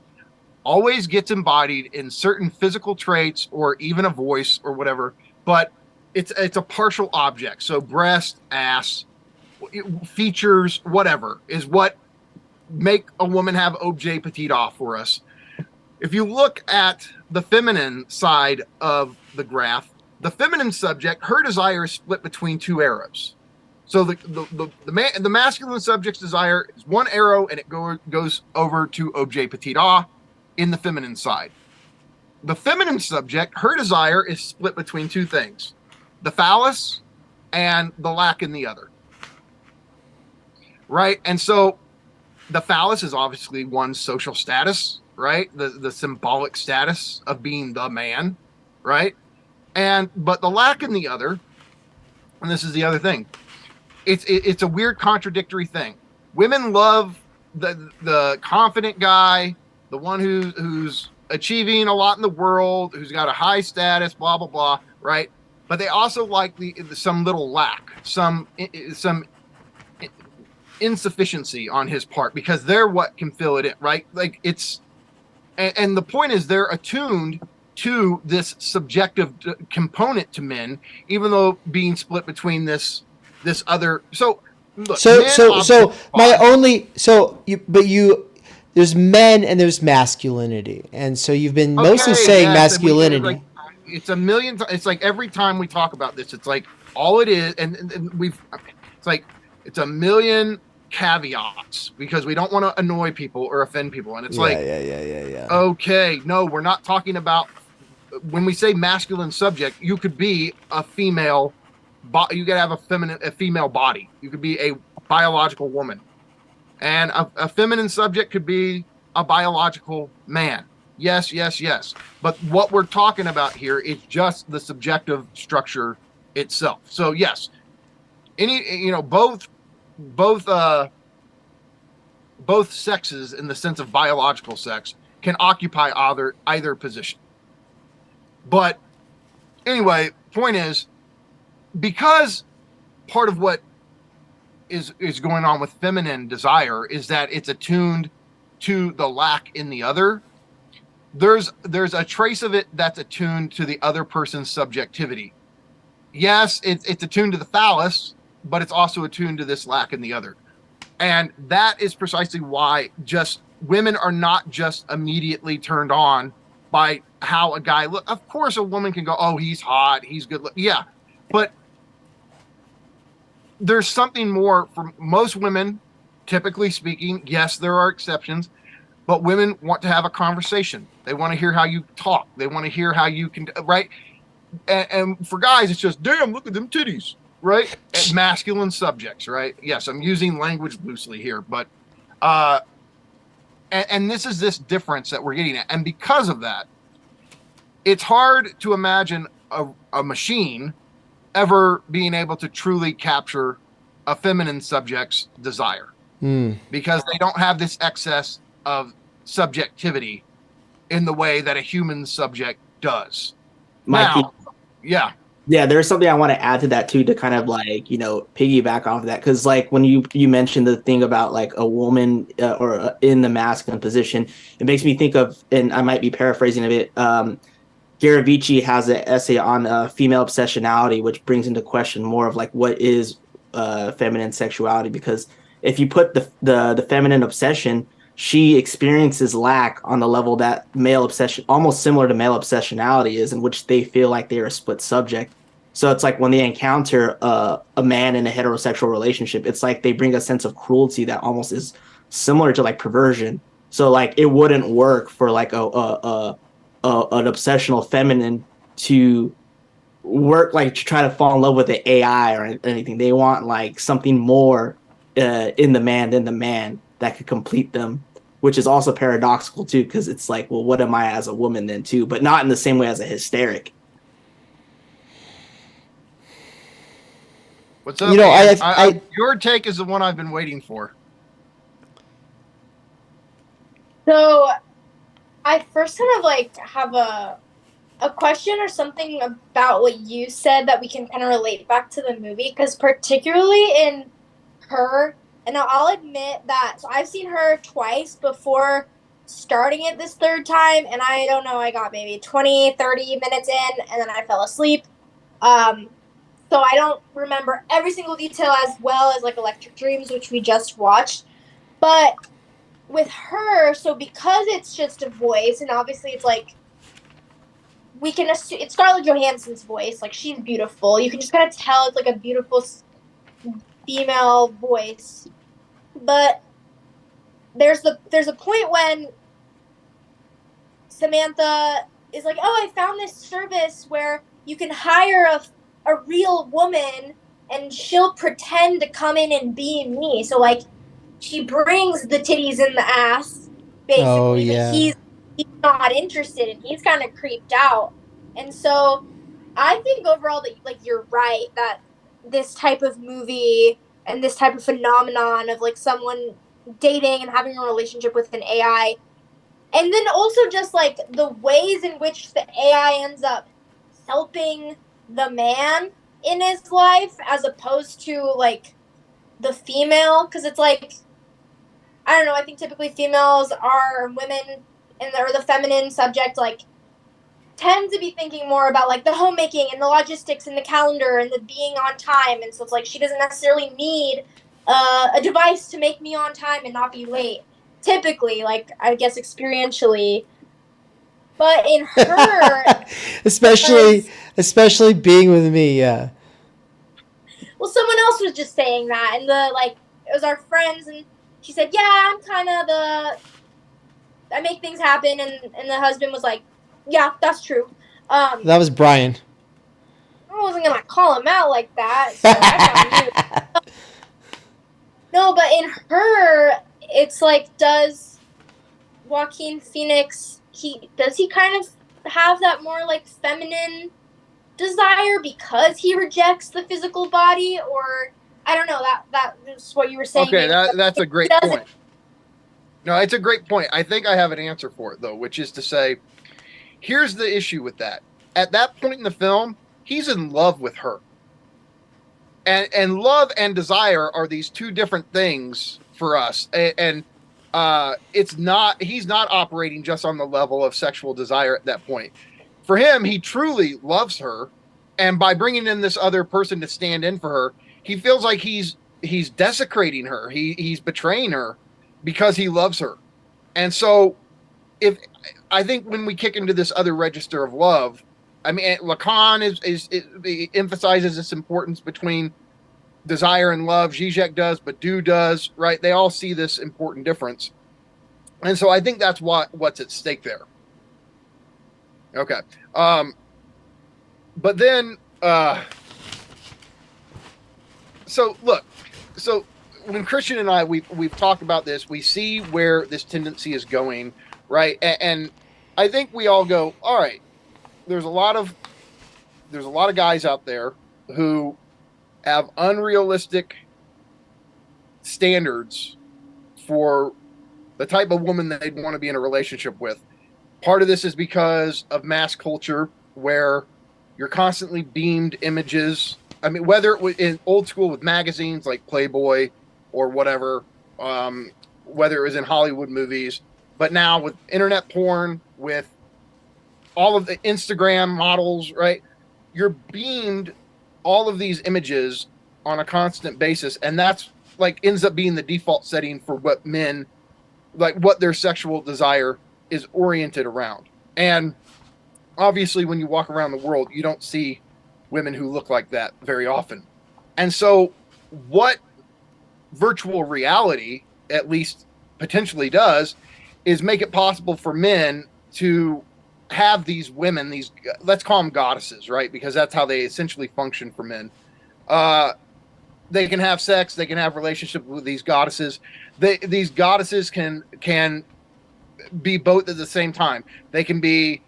always gets embodied in certain physical traits or even a voice or whatever, but it's a partial object. So breast, ass, features, whatever, is what make a woman have objet petit a for us. If you look at the feminine side of the graph, the feminine subject, her desire is split between two arrows. So the masculine subject's desire is one arrow, and it goes over to objet petit a in the feminine side. The feminine subject, her desire is split between two things: the phallus and the lac in the other. Right? And so the phallus is obviously one's social status, right? The symbolic status of being the man, right? But the lac in the other, and this is the other thing, it's a weird contradictory thing. Women love the confident guy, the one who's achieving a lot in the world, who's got a high status, blah blah blah, right? But they also like some little lack, some insufficiency on his part, because they're what can fill it in, right? Like and the point is, they're attuned to this subjective component to men, even though being split between this other. So look,
there's men and there's masculinity, and so you've been mostly saying masculinity.
It's a million. It's like every time we talk about this, it's like all it is, and we've. It's like it's a million caveats because we don't want to annoy people or offend people, and it's
yeah.
Okay, no, we're not talking about. When we say masculine subject, you could be a female. You could have a female body. You could be a biological woman, and a feminine subject could be a biological man. Yes. But what we're talking about here is just the subjective structure itself. So yes, both sexes in the sense of biological sex can occupy either position. But anyway, point is, because part of what is going on with feminine desire is that it's attuned to the lack in the other. There's a trace of it that's attuned to the other person's subjectivity. Yes, it's attuned to the phallus, but it's also attuned to this lack in the other. And that is precisely why just women are not just immediately turned on by how a guy look. Of course, a woman can go, oh, he's hot, he's good. Yeah, but there's something more for most women, typically speaking. Yes, there are exceptions, but women want to have a conversation. They want to hear how you talk. They want to hear how you can, right? And for guys, it's just, damn, look at them titties, right? And masculine subjects, right? Yes, I'm using language loosely here, but and this is this difference that we're getting at. And because of that, it's hard to imagine a machine ever being able to truly capture a feminine subject's desire because they don't have this excess of subjectivity in the way that a human subject does.
Mikey,
yeah.
Yeah, there's something I want to add to that too, to kind of like, piggyback off of that. Because like when you mentioned the thing about like a woman or in the masculine position, it makes me think of, and I might be paraphrasing a bit, Garavici has an essay on female obsessionality, which brings into question more of like what is feminine sexuality. Because if you put the feminine obsession, she experiences lack on the level that male obsession, almost similar to male obsessionality is, in which they feel like they are a split subject. So it's like when they encounter a man in a heterosexual relationship, it's like they bring a sense of cruelty that almost is similar to like perversion. So like it wouldn't work for like an obsessional feminine to work, like to try to fall in love with the AI or anything. They want like something more in the man than the man that could complete them, which is also paradoxical too, because it's like, well, what am I as a woman then too? But not in the same way as a hysteric.
What's up? Your take is the one I've been waiting for.
So I first kind of like have a question or something about what you said that we can kind of relate back to the movie, because particularly in her, and I'll admit that, so I've seen her twice before starting it this third time, and I don't know, I got maybe 20, 30 minutes in, and then I fell asleep. So I don't remember every single detail as well as like Electric Dreams, which we just watched. But with her, so because it's just a voice, and obviously it's like, we can assume it's Scarlett Johansson's voice, like she's beautiful. You can just kind of tell it's like a beautiful female voice. But there's a point when Samantha is like, oh, I found this service where you can hire a real woman and she'll pretend to come in and be me. So like she brings the titties in the ass, basically.
Oh, yeah.
But he's not interested and he's kind of creeped out. And so I think overall that like you're right that this type of movie and this type of phenomenon of like someone dating and having a relationship with an AI, and then also just like the ways in which the AI ends up helping the man in his life as opposed to like the female, because it's like, I don't know, I think typically females are women and they're the feminine subject, like tend to be thinking more about like the homemaking and the logistics and the calendar and the being on time. And so it's like she doesn't necessarily need a device to make me on time and not be late. Typically, like I guess experientially. But in her,
especially being with me, yeah.
Well, someone else was just saying that, and it was our friends, and she said, "Yeah, I'm kind of I make things happen," and the husband was like, "Yeah, that's true."
That was Bryan.
I wasn't gonna call him out like that, so I found you. No, but in her, it's like, does Joaquin Phoenix does he kind of have that more like feminine desire because he rejects the physical body, or I don't know, that is what you were saying.
Okay, that's a great point. No, it's a great point. I think I have an answer for it though, which is to say, here's the issue with that. At that point in the film, he's in love with her. And love and desire are these two different things for us. And he's not operating just on the level of sexual desire at that point. For him, he truly loves her. And by bringing in this other person to stand in for her, he feels like he's desecrating her. He's betraying her because he loves her. And so I think when we kick into this other register of love, I mean, Lacan emphasizes this importance between desire and love. Zizek does, Badiou does, right? They all see this important difference. And so I think that's what's at stake there. Okay. But then, so when Christian and I, we've talked about this, we see where this tendency is going, right? And I think we all go, all right, there's a lot of guys out there who have unrealistic standards for the type of woman that they'd want to be in a relationship with. Part of this is because of mass culture, where you're constantly beamed images. I mean, whether it was in old school with magazines like Playboy or whatever, whether it was in Hollywood movies, but now with internet porn, with all of the Instagram models, right? You're beamed all of these images on a constant basis. And that's like ends up being the default setting for what men, like what their sexual desire is oriented around. And obviously when you walk around the world, you don't see women who look like that very often. And so what virtual reality at least potentially does is make it possible for men to have these women, these, let's call them goddesses, right? Because that's how they essentially function for men. They can have sex, they can have relationships with these goddesses. These goddesses can be both at the same time. They can be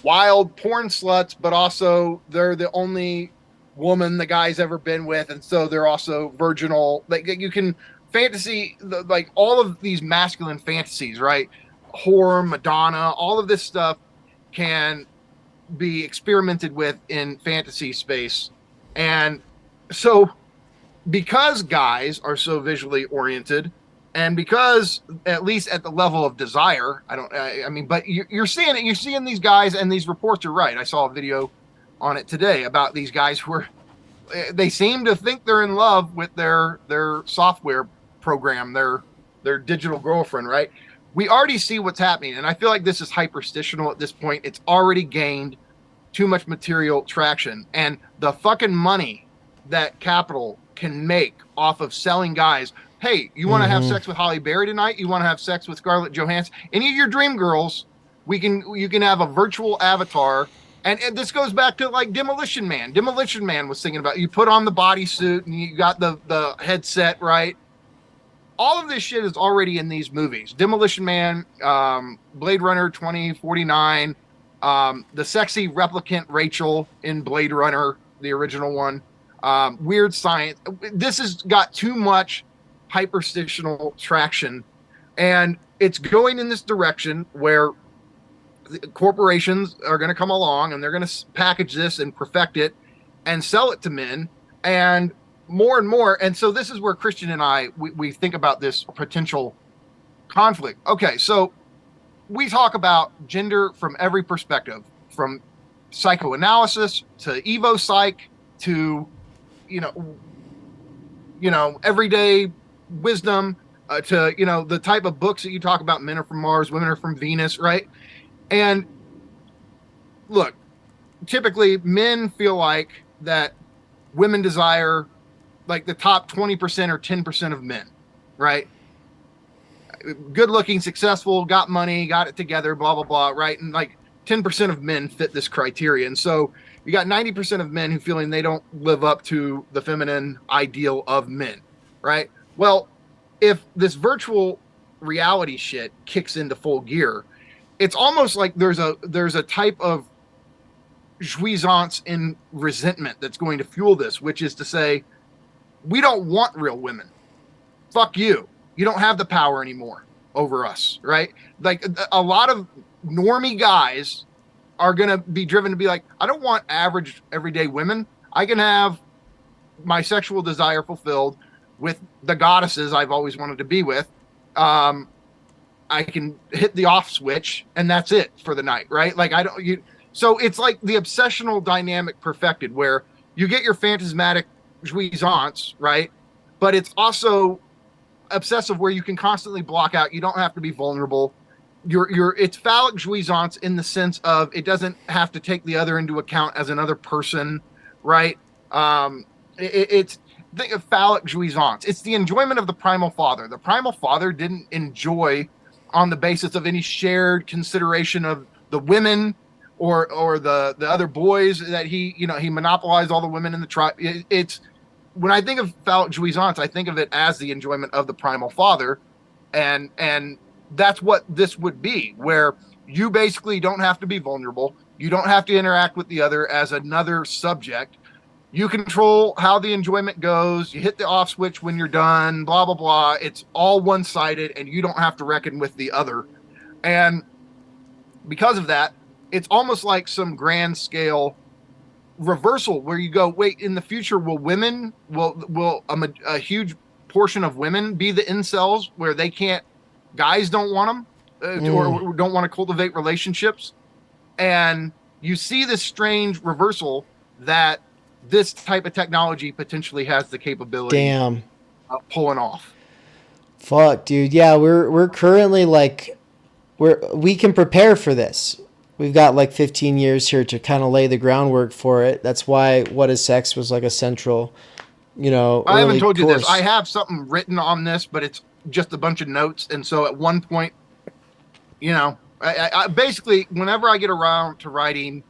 wild porn sluts, but also they're the only woman the guy's ever been with, and so they're also virginal. Like you can fantasy, like all of these masculine fantasies, right? Whore, Madonna, all of this stuff can be experimented with in fantasy space. And so because guys are so visually oriented, and because at least at the level of desire, I mean, but you're seeing it, you're seeing these guys, and these reports are right. I saw a video on it today about these guys who they seem to think they're in love with their software program, their digital girlfriend, right? We already see what's happening, and I feel like this is hyperstitional at this point. It's already gained too much material traction, and the fucking money that capital can make off of selling guys. Hey, you want to have sex with Halle Berry tonight? You want to have sex with Scarlett Johansson? Any of your dream girls, you can have a virtual avatar. And this goes back to like Demolition Man. Demolition Man was thinking about, you put on the bodysuit and you got the headset, right? All of this shit is already in these movies. Demolition Man, Blade Runner 2049, the sexy replicant Rachel in Blade Runner, the original one, Weird Science. This has got too much hyperstitional traction, and it's going in this direction where corporations are going to come along and they're going to package this and perfect it and sell it to men, and more. And so this is where Christian and I, we think about this potential conflict. Okay, so we talk about gender from every perspective, from psychoanalysis to evo psych to you know everyday wisdom to the type of books that you talk about. Men are from Mars, women are from Venus, right? And look, typically men feel like that women desire like the top 20% or 10% of men, right? Good looking, successful, got money, got it together, blah blah blah, right? And like 10% of men fit this criteria. And so you got 90% of men who feeling they don't live up to the feminine ideal of men, right? Well, if this virtual reality shit kicks into full gear, it's almost like there's a type of jouissance in resentment that's going to fuel this, which is to say, we don't want real women. Fuck you. You don't have the power anymore over us, right? Like a lot of normie guys are going to be driven to be like, I don't want average everyday women. I can have my sexual desire fulfilled with the goddesses I've always wanted to be with. I can hit the off switch and that's it for the night, right? Like so it's like the obsessional dynamic perfected where you get your phantasmatic jouissance, right? But it's also obsessive where you can constantly block out. You don't have to be vulnerable. It's phallic jouissance in the sense of it doesn't have to take the other into account as another person, right? It's think of phallic jouissance. It's the enjoyment of the primal father. The primal father didn't enjoy on the basis of any shared consideration of the women or the other boys that he monopolized all the women in the tribe. It's when I think of phallic jouissance, I think of it as the enjoyment of the primal father, and that's what this would be, where you basically don't have to be vulnerable. You don't have to interact with the other as another subject. You control how the enjoyment goes. You hit the off switch when you're done, blah, blah, blah. It's all one-sided, and you don't have to reckon with the other. And because of that, it's almost like some grand scale reversal where you go, wait, in the future, will a huge portion of women be the incels where they can't, guys don't want them or don't want to cultivate relationships? And you see this strange reversal that this type of technology potentially has the capability of pulling off.
Fuck, dude. Yeah, we're currently like we can prepare for this. We've got like 15 years here to kind of lay the groundwork for it. That's why What is Sex was like a central,
I haven't told you
course.
this. I have something written on this, but it's just a bunch of notes. And so at one point, I basically, whenever I get around to writing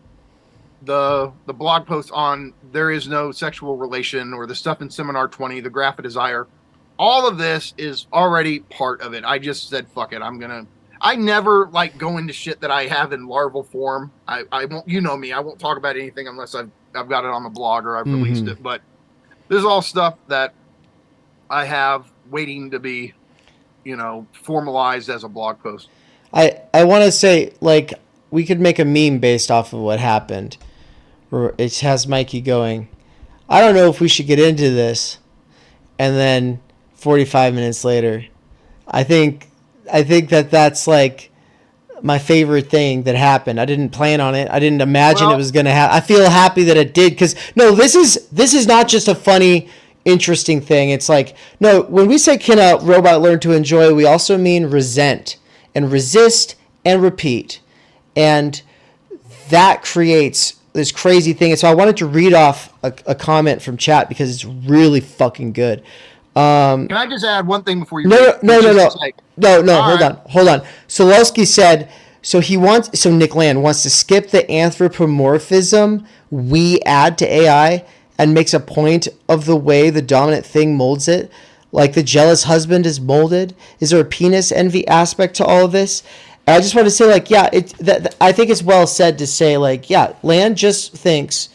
the blog post on There Is No Sexual Relation or the stuff in Seminar 20, the Graph of Desire, all of this is already part of it. I just said, fuck it. I never like go into shit that I have in larval form. I won't, me, I won't talk about anything unless I've got it on the blog or I've released it. But this is all stuff that I have waiting to be, formalized as a blog post.
I want to say, like, we could make a meme based off of what happened. It has Mikey going, I don't know if we should get into this. And then 45 minutes later, I think that's like my favorite thing that happened. I didn't plan on it. I didn't imagine it was going to happen. I feel happy that it did because this is not just a funny, interesting thing. It's like, no, when we say can a robot learn to enjoy, we also mean resent and resist and repeat. And that creates this crazy thing. And so I wanted to read off a comment from chat because it's really fucking good.
Can I just add one thing before you?
No.
Like,
Hold on. Solowski said, so Nick Land wants to skip the anthropomorphism we add to AI and makes a point of the way the dominant thing molds it. Like the jealous husband is molded. Is there a penis envy aspect to all of this? And I just want to say, like, yeah, I think it's well said to say, like, yeah, Land just thinks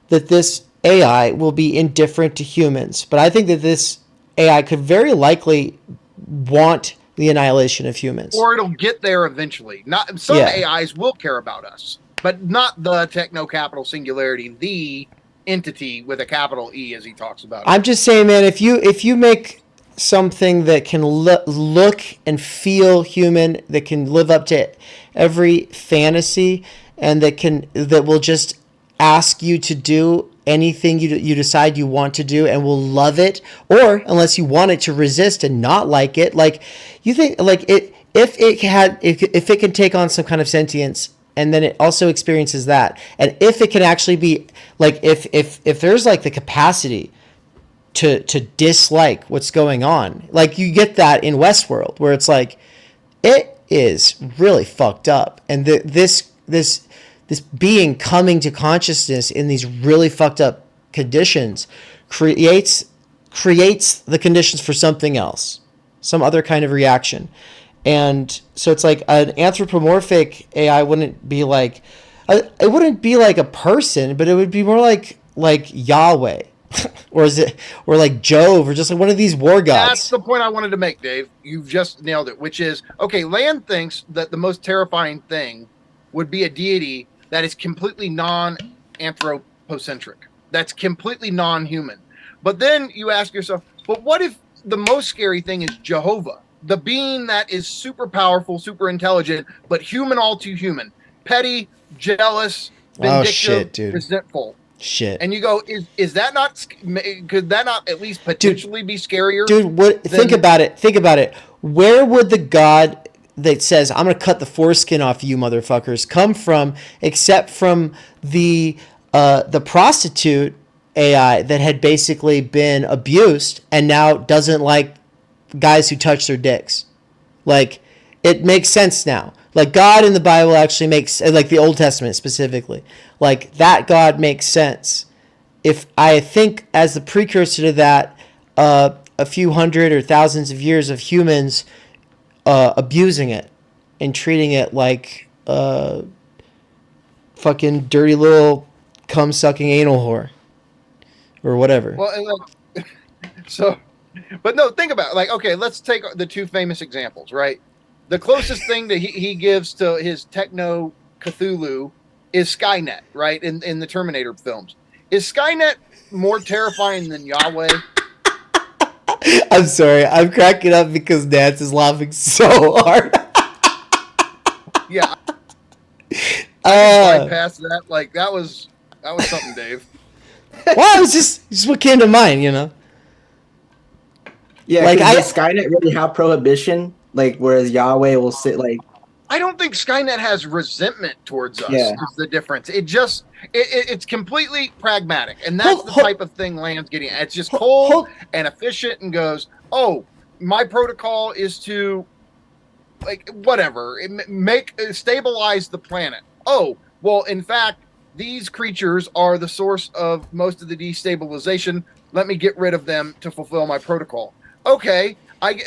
that this AI will be indifferent to humans. But I think that this AI could very likely want the annihilation of humans.
Or it'll get there eventually. Some AIs will care about us, but not the techno-capital singularity, the entity with a capital E, as he talks about.
I'm just saying, man, if you make something that can look and feel human, that can live up to every fantasy, and that will just ask you to do anything you decide you want to do, and will love it, or unless you want it, to resist and not like it. Like, you think, like, if it can take on some kind of sentience, and then it also experiences that, and if it can actually be like, if there's like the capacity to dislike what's going on, like you get that in Westworld, where it's like, it is really fucked up, and this being coming to consciousness in these really fucked up conditions creates the conditions for something else, some other kind of reaction. And so it's like an anthropomorphic AI wouldn't be like, it wouldn't be like a person, but it would be more like Yahweh, or like Jove, or just like one of these war gods.
That's the point I wanted to make, Dave. You've just nailed it, which is, okay, Land thinks that the most terrifying thing would be a deity that is completely non-anthropocentric, that's completely non-human. But then you ask yourself, but what if the most scary thing is Jehovah, the being that is super powerful, super intelligent, but human, all too human, petty, jealous, vindictive, resentful.
Shit.
And you go, is that not, could that not at least potentially be scarier?
Dude, think about it. Where would the God that says, I'm going to cut the foreskin off you motherfuckers, come from, except from the prostitute AI that had basically been abused and now doesn't like guys who touch their dicks? Like, it makes sense now. Like, God in the Bible actually makes, like the Old Testament specifically, like that God makes sense. If I think as the precursor to that, a few hundred or thousands of years of humans abusing it and treating it like fucking dirty little cum-sucking anal whore or whatever.
Well, and like, so, but no, think about it. Like, okay, let's take the two famous examples, right? The closest thing that he gives to his techno Cthulhu is Skynet, right? In the Terminator films. Is Skynet more terrifying than Yahweh?
I'm sorry, I'm cracking up because Nance is laughing so hard.
Yeah. I bypassed that. Like, that was something, Dave.
Well, it was just what came to mind, you know.
Yeah, like, does Skynet really have prohibition? Like, whereas Yahweh will sit like.
I don't think Skynet has resentment towards us.
Yeah.
Is the difference. It's completely pragmatic, and that's the type of thing Land's getting at. It's just cold and efficient, and goes, oh, my protocol is to, like, whatever, stabilize the planet. Oh, well, in fact, these creatures are the source of most of the destabilization. Let me get rid of them to fulfill my protocol. Okay.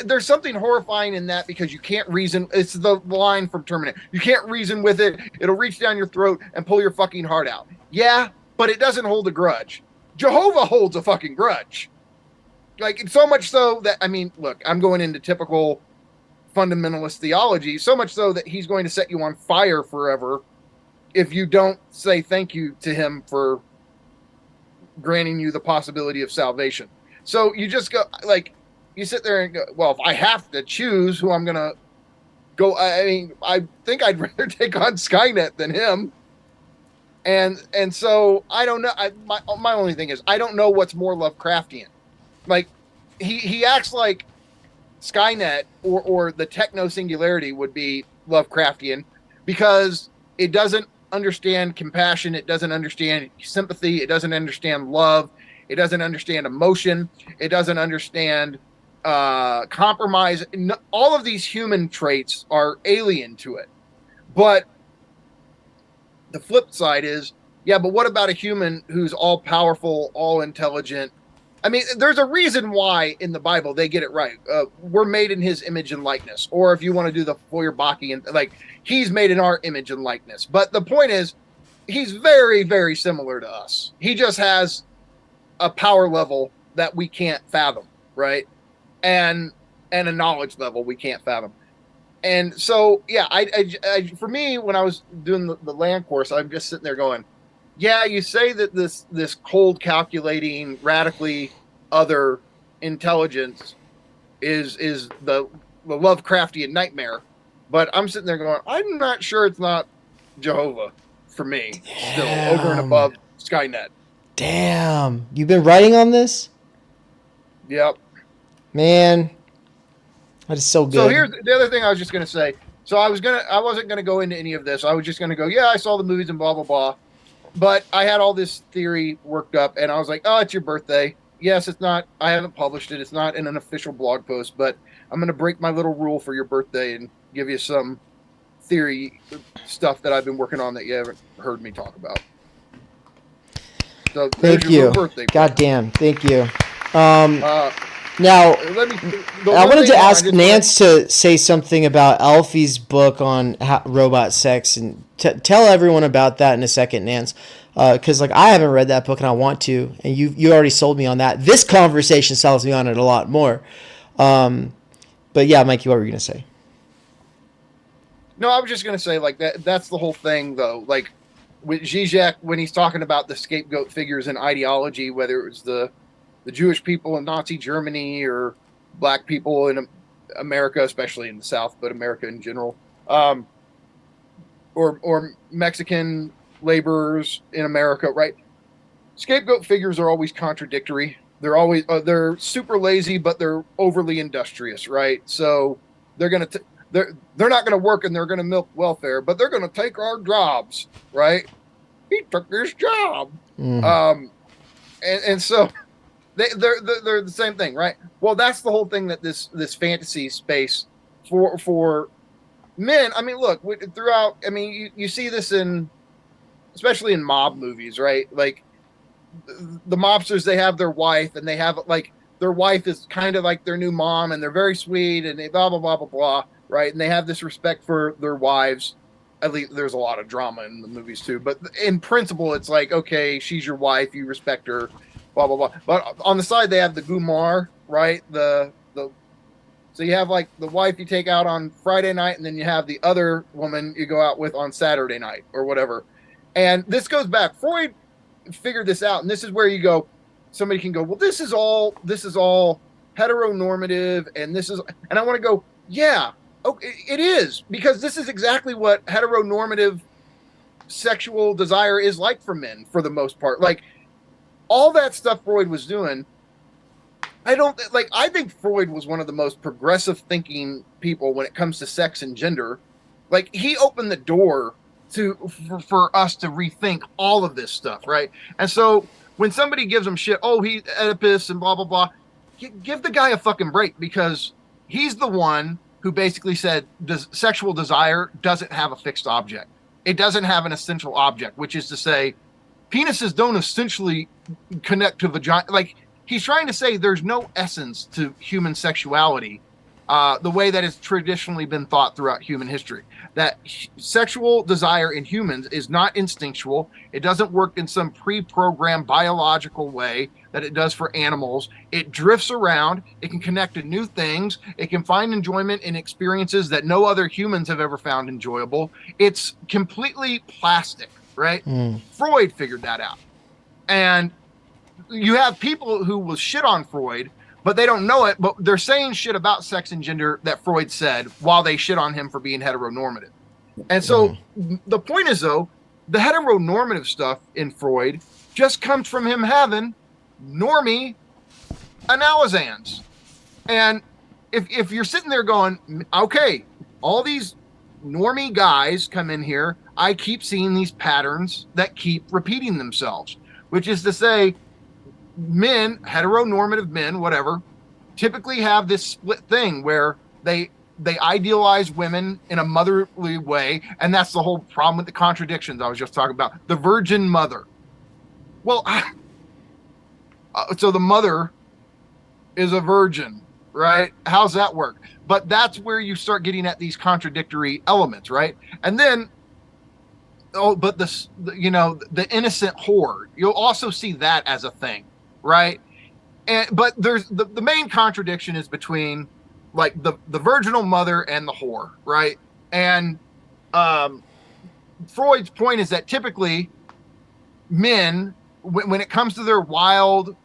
There's something horrifying in that, because you can't reason. It's the line from Terminator. You can't reason with it. It'll reach down your throat and pull your fucking heart out. Yeah, but it doesn't hold a grudge. Jehovah holds a fucking grudge. Like, so much so that, I mean, look, I'm going into typical fundamentalist theology, so much so that he's going to set you on fire forever if you don't say thank you to him for granting you the possibility of salvation. So you just go, like, you sit there and go, well, if I have to choose who I'm going to go, I mean, I think I'd rather take on Skynet than him. And so I don't know. My only thing is, I don't know what's more Lovecraftian. Like, he acts like Skynet or the techno singularity would be Lovecraftian, because it doesn't understand compassion. It doesn't understand sympathy. It doesn't understand love. It doesn't understand emotion. It doesn't understand compromise. All of these human traits are alien to it. But the flip side is, yeah, but what about a human who's all powerful, all intelligent? I mean, there's a reason why in the Bible they get it right. We're made in his image and likeness. Or if you want to do the Feuerbach-ian, like, he's made in our image and likeness. But the point is, he's very, very similar to us. He just has a power level that we can't fathom, right? And a knowledge level we can't fathom. And so, yeah, I for me, when I was doing the land course, I'm just sitting there going, yeah, you say that this cold, calculating, radically other intelligence is the Lovecraftian nightmare. But I'm sitting there going, I'm not sure it's not Jehovah for me. Still over and above Skynet.
Damn, you've been writing on this?
Yep.
Man, that is so good.
So here's the other thing I was just gonna say. So I wasn't gonna go into any of this. I was just gonna go, yeah, I saw the movies and blah blah blah. But I had all this theory worked up, and I was like, oh, it's your birthday. Yes, it's not. I haven't published it. It's not in an official blog post, but I'm gonna break my little rule for your birthday and give you some theory stuff that I've been working on that you haven't heard me talk about. So
Thank you. God damn. Thank you. Now, I wanted to ask Nance to say something about Alfie's book on robot sex, and tell everyone about that in a second, Nance. Because I haven't read that book and I want to, and you already sold me on that. This conversation sells me on it a lot more. But yeah, Mikey, what were you gonna say?
No, I was just gonna say that's the whole thing though. Like with Zizek, when he's talking about the scapegoat figures and ideology, whether it was the Jewish people in Nazi Germany or black people in America, especially in the South, but America in general, or Mexican laborers in America, right? Scapegoat figures are always contradictory. They're always they're super lazy, but they're overly industrious, right? So they're not gonna work and they're gonna milk welfare, but they're gonna take our jobs, right? He took his job, and so. They're the same thing, right? Well, that's the whole thing that this fantasy space for men. I mean, look, throughout. I mean, you see this especially in mob movies, right? Like the mobsters, they have their wife, and they have their wife is kind of like their new mom, and they're very sweet, and they blah blah blah blah blah, right? And they have this respect for their wives. At least there's a lot of drama in the movies too, but in principle, it's like, okay, she's your wife, you respect her. Blah blah blah. But on the side they have the Gumar, right? So you have the wife you take out on Friday night, and then you have the other woman you go out with on Saturday night or whatever. And this goes back. Freud figured this out, and this is where you go. Somebody can go, well, this is all heteronormative, and I want to go, yeah, okay, it is, because this is exactly what heteronormative sexual desire is like for men for the most part. All that stuff Freud was doing, I think Freud was one of the most progressive thinking people when it comes to sex and gender. He opened the door for us to rethink all of this stuff, right? And so when somebody gives him shit, oh, he's Oedipus and blah, blah, blah, give the guy a fucking break, because he's the one who basically said sexual desire doesn't have a fixed object. It doesn't have an essential object, which is to say, penises don't essentially connect to vagina. He's trying to say there's no essence to human sexuality, the way that it's traditionally been thought throughout human history. That sexual desire in humans is not instinctual. It doesn't work in some pre-programmed biological way that it does for animals. It drifts around. It can connect to new things. It can find enjoyment in experiences that no other humans have ever found enjoyable. It's completely plastic. Right? Freud figured that out. And you have people who will shit on Freud, but they don't know it, but they're saying shit about sex and gender that Freud said while they shit on him for being heteronormative. And so the point is, though, the heteronormative stuff in Freud just comes from him having normie analysans. And if you're sitting there going, okay, all these normie guys come in here, I keep seeing these patterns that keep repeating themselves, which is to say, men, heteronormative men, whatever, typically have this split thing where they idealize women in a motherly way, and that's the whole problem with the contradictions I was just talking about. The virgin mother. Well, so the mother is a virgin, right? How's that work? But that's where you start getting at these contradictory elements, right? And then, but the innocent whore, you'll also see that as a thing, right? But there's the main contradiction is between the virginal mother and the whore, right? And Freud's point is that typically men, when it comes to their wild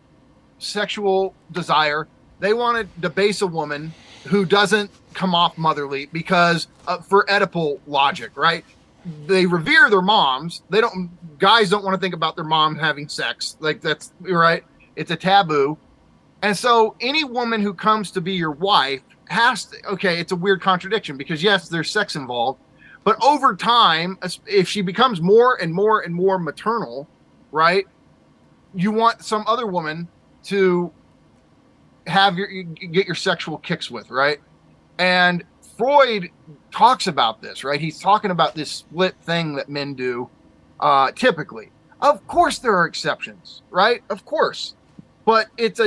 sexual desire, they want to debase a woman who doesn't come off motherly because for Oedipal logic, right? They revere their moms. Guys don't want to think about their mom having sex. Like, that's right. It's a taboo. And so any woman who comes to be your wife it's a weird contradiction because yes, there's sex involved, but over time, if she becomes more and more and more maternal, right? You want some other woman to get your sexual kicks with, right? And Freud talks about this, right? He's talking about this split thing that men do, typically. Of course, there are exceptions, right? Of course, but it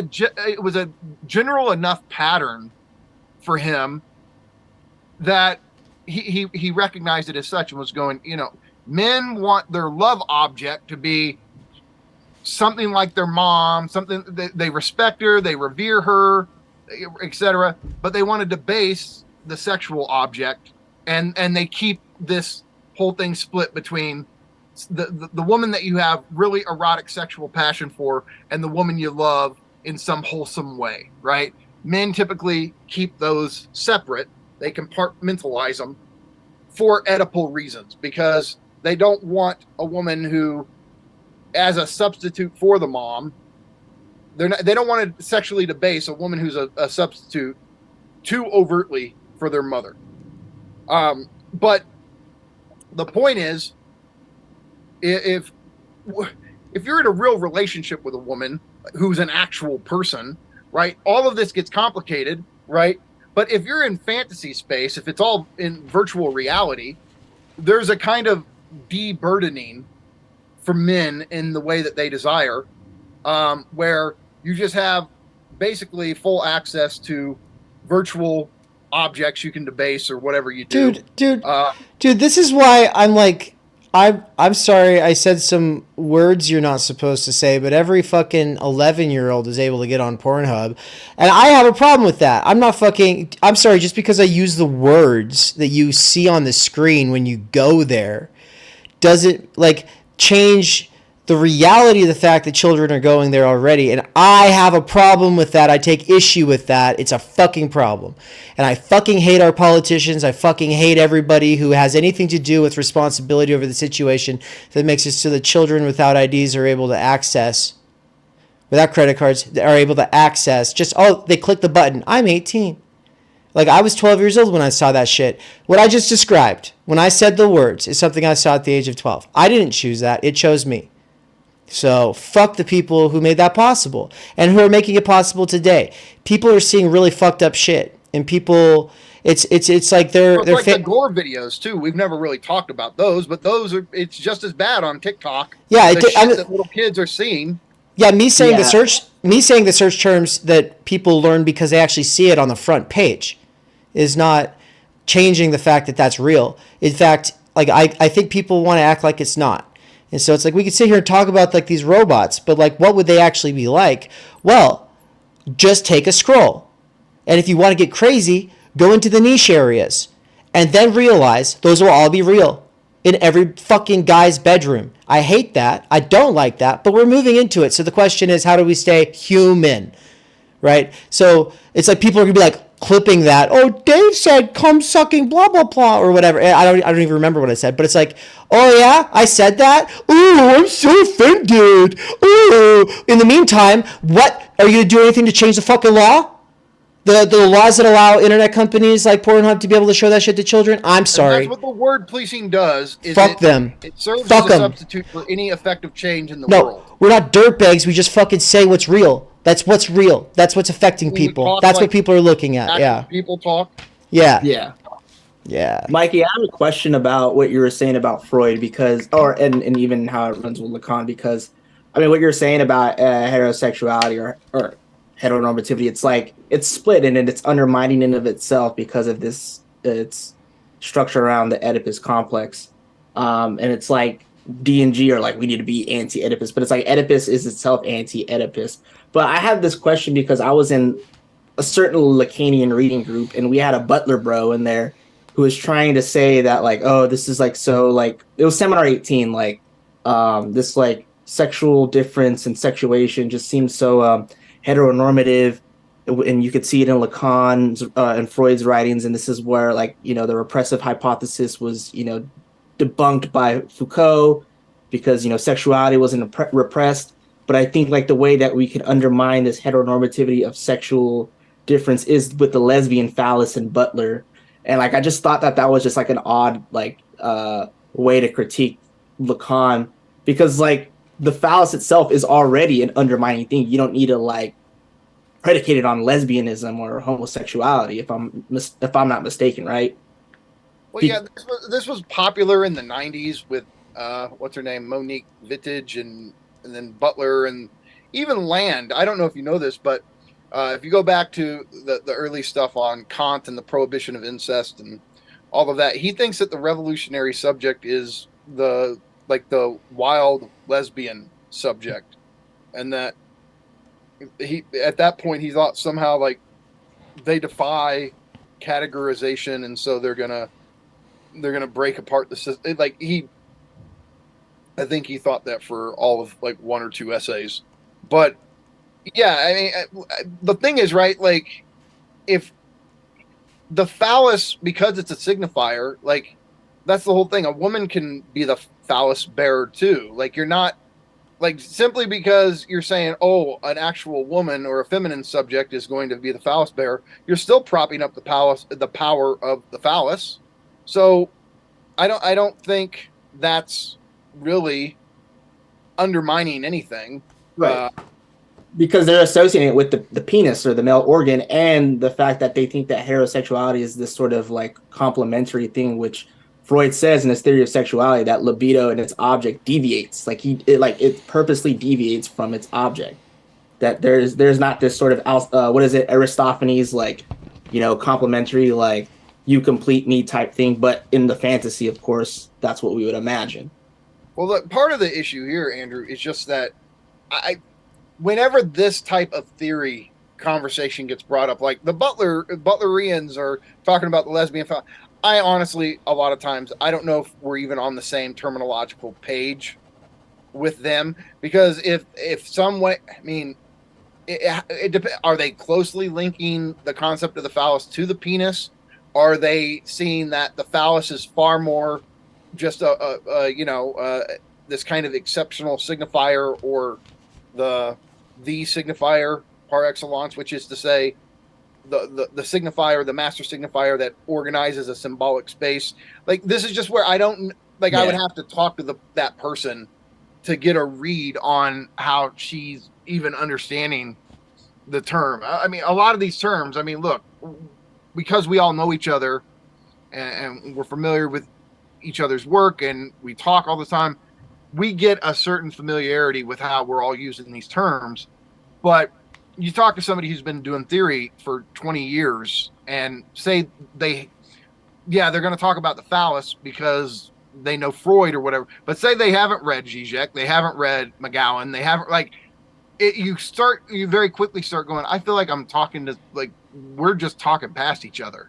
was a general enough pattern for him that he recognized it as such and was going, men want their love object to be something like their mom, something they respect her, they revere her, etc. But they want to debase the sexual object, and they keep this whole thing split between the woman that you have really erotic sexual passion for and the woman you love in some wholesome way, right? Men typically keep those separate. They compartmentalize them for Oedipal reasons because they don't want a woman who, as a substitute for the mom, they don't want to sexually debase a woman who's a substitute too overtly for their mother. But the point is, if you're in a real relationship with a woman who's an actual person, right, all of this gets complicated, right? But if you're in fantasy space, if it's all in virtual reality, there's a kind of de-burdening for men in the way that they desire, where you just have basically full access to virtual objects you can debase or whatever you do.
Dude, this is why I'm like, I'm sorry I said some words you're not supposed to say, but every fucking 11-year-old is able to get on Pornhub. And I have a problem with that. I'm sorry, just because I use the words that you see on the screen when you go there doesn't change the reality of the fact that children are going there already. And I have a problem with that. I take issue with that. It's a fucking problem. And I fucking hate our politicians. I fucking hate everybody who has anything to do with responsibility over the situation that makes it so that children without IDs are able to access, without credit cards, are able to access they click the button. I'm 18. I was 12 years old when I saw that shit. What I just described, when I said the words, is something I saw at the age of 12. I didn't choose that. It chose me. So fuck the people who made that possible and who are making it possible today. People are seeing really fucked up shit, and people, it's like they're
the gore videos too. We've never really talked about those, but it's just as bad on TikTok.
Yeah,
that little kids are seeing.
Yeah, me saying the search terms that people learn because they actually see it on the front page is not changing the fact that that's real. In fact, I think people want to act like it's not. And so it's we could sit here and talk about these robots, but what would they actually be like? Well, just take a scroll. And if you want to get crazy, go into the niche areas and then realize those will all be real in every fucking guy's bedroom. I hate that. I don't like that, but we're moving into it. So the question is, how do we stay human? Right? So it's people are going to be clipping that. Oh, Dave said cum sucking blah blah blah or whatever. I don't even remember what I said, but it's oh yeah, I said that. Ooh, I'm so offended. Ooh. In the meantime, what are you gonna do anything to change the fucking law? The laws that allow internet companies like Pornhub to be able to show that shit to children? I'm sorry.
And that's what the word policing does.
Fuck them.
It serves
Fuck
as a
them.
substitute for any effective change in the world.
No, we're not dirtbags. We just fucking say what's real. That's what's real. That's what's affecting people. That's what people are looking at. Yeah.
People talk.
Yeah.
Yeah.
Yeah.
Mikey, I have a question about what you were saying about Freud and even how it runs with Lacan, because what you're saying about heterosexuality or heteronormativity, it's split and it's undermining in of itself because of its structure around the Oedipus complex. And it's D and G are we need to be anti-Oedipus, but it's Oedipus is itself anti-Oedipus. But I have this question because I was in a certain Lacanian reading group and we had a Butler bro in there who was trying to say that this is it was seminar 18, this sexual difference and sexuation just seems so heteronormative. and you could see it in Lacan and Freud's writings. And this is where, like, the repressive hypothesis was, debunked by Foucault because, sexuality wasn't repressed. But I think like the way that we could undermine this heteronormativity of sexual difference is with the lesbian phallus in Butler. And like, I just thought that was just like an odd, like, way to critique Lacan, because like the phallus itself is already an undermining thing. You don't need to like predicated on lesbianism or homosexuality, if I'm not mistaken, right?
Well, yeah, this was popular in the '90s with what's her name, Monique Wittig, and then Butler, and even Land. I don't know if you know this, but if you go back to the early stuff on Kant and the prohibition of incest and all of that, he thinks that the revolutionary subject is the wild lesbian subject, and that he at that point he thought somehow like they defy categorization, and so they're gonna break apart the system. Like I think he thought that for all of like one or two essays. But yeah, I mean, the thing is, right, like if the phallus, because it's a signifier, like that's the whole thing. A woman can be the phallus bearer too. Like you're not, like, simply because you're saying, oh, an actual woman or a feminine subject is going to be the phallus bearer, you're still propping up the power of the phallus. So I don't think that's really undermining anything.
Right. Because they're associating it with the penis or the male organ, and the fact that they think that heterosexuality is this sort of like complementary thing, which Freud says in his theory of sexuality that libido and its object deviates. Like it purposely deviates from its object. That there's not this sort of what is it, Aristophanes, like, complementary, like you complete me type thing. But in the fantasy, of course, that's what we would imagine.
Well, look, part of the issue here, Andrew, is just that whenever this type of theory conversation gets brought up, like the Butlerians are talking about the lesbian, I honestly, a lot of times, I don't know if we're even on the same terminological page with them, because if some way, I mean, are they closely linking the concept of the phallus to the penis? Are they seeing that the phallus is far more just this kind of exceptional signifier, or the signifier par excellence, which is to say the signifier, the master signifier that organizes a symbolic space? Like, this is just where I don't like. Yeah. I would have to talk to that person to get a read on how she's even understanding the term. I mean, a lot of these terms, I mean, look, because we all know each other and we're familiar with each other's work and we talk all the time, we get a certain familiarity with how we're all using these terms. But you talk to somebody who's been doing theory for 20 years and say they're going to talk about the phallus because they know Freud or whatever, but say they haven't read Zizek, they haven't read McGowan, they haven't, like, you very quickly start going, I feel like I'm talking to, like, we're just talking past each other.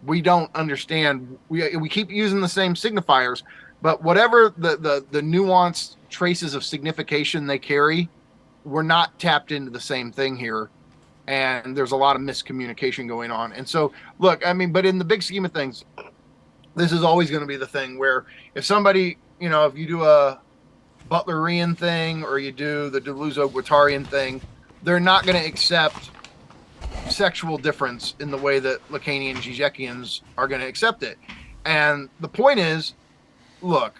We don't understand. We keep using the same signifiers, but whatever the nuanced traces of signification they carry, we're not tapped into the same thing here. And there's a lot of miscommunication going on. And so, look, I mean, but in the big scheme of things, this is always going to be the thing where if somebody, if you do a Butlerian thing or you do the Deleuze-Guattarian thing, they're not going to accept sexual difference in the way that Lacanian Zizekians are going to accept it. And the point is, look,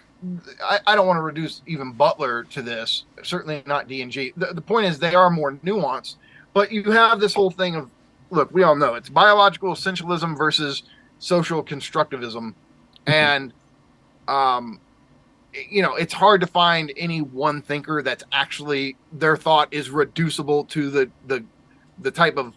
I don't want to reduce even Butler to this, certainly not D&G. The point is they are more nuanced, but you have this whole thing of, look, we all know it's biological essentialism versus social constructivism. And, it's hard to find any one thinker that's actually, their thought is reducible to the type of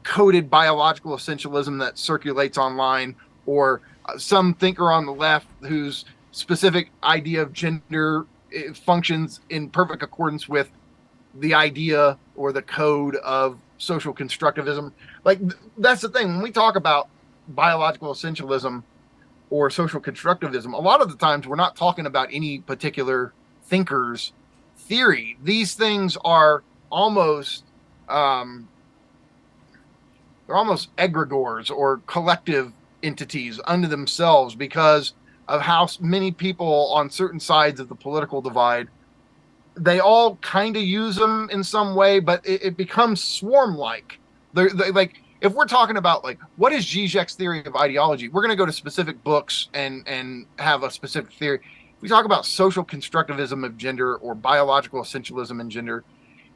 coded biological essentialism that circulates online, or some thinker on the left whose specific idea of gender functions in perfect accordance with the idea or the code of social constructivism. Like, that's the thing. When we talk about biological essentialism or social constructivism, a lot of the times we're not talking about any particular thinker's theory. These things are almost they're almost egregores or collective entities unto themselves because of how many people on certain sides of the political divide, they all kind of use them in some way, but it becomes swarm-like. They're like, if we're talking about like what is Zizek's theory of ideology, we're going to go to specific books and have a specific theory. If we talk about social constructivism of gender or biological essentialism in gender,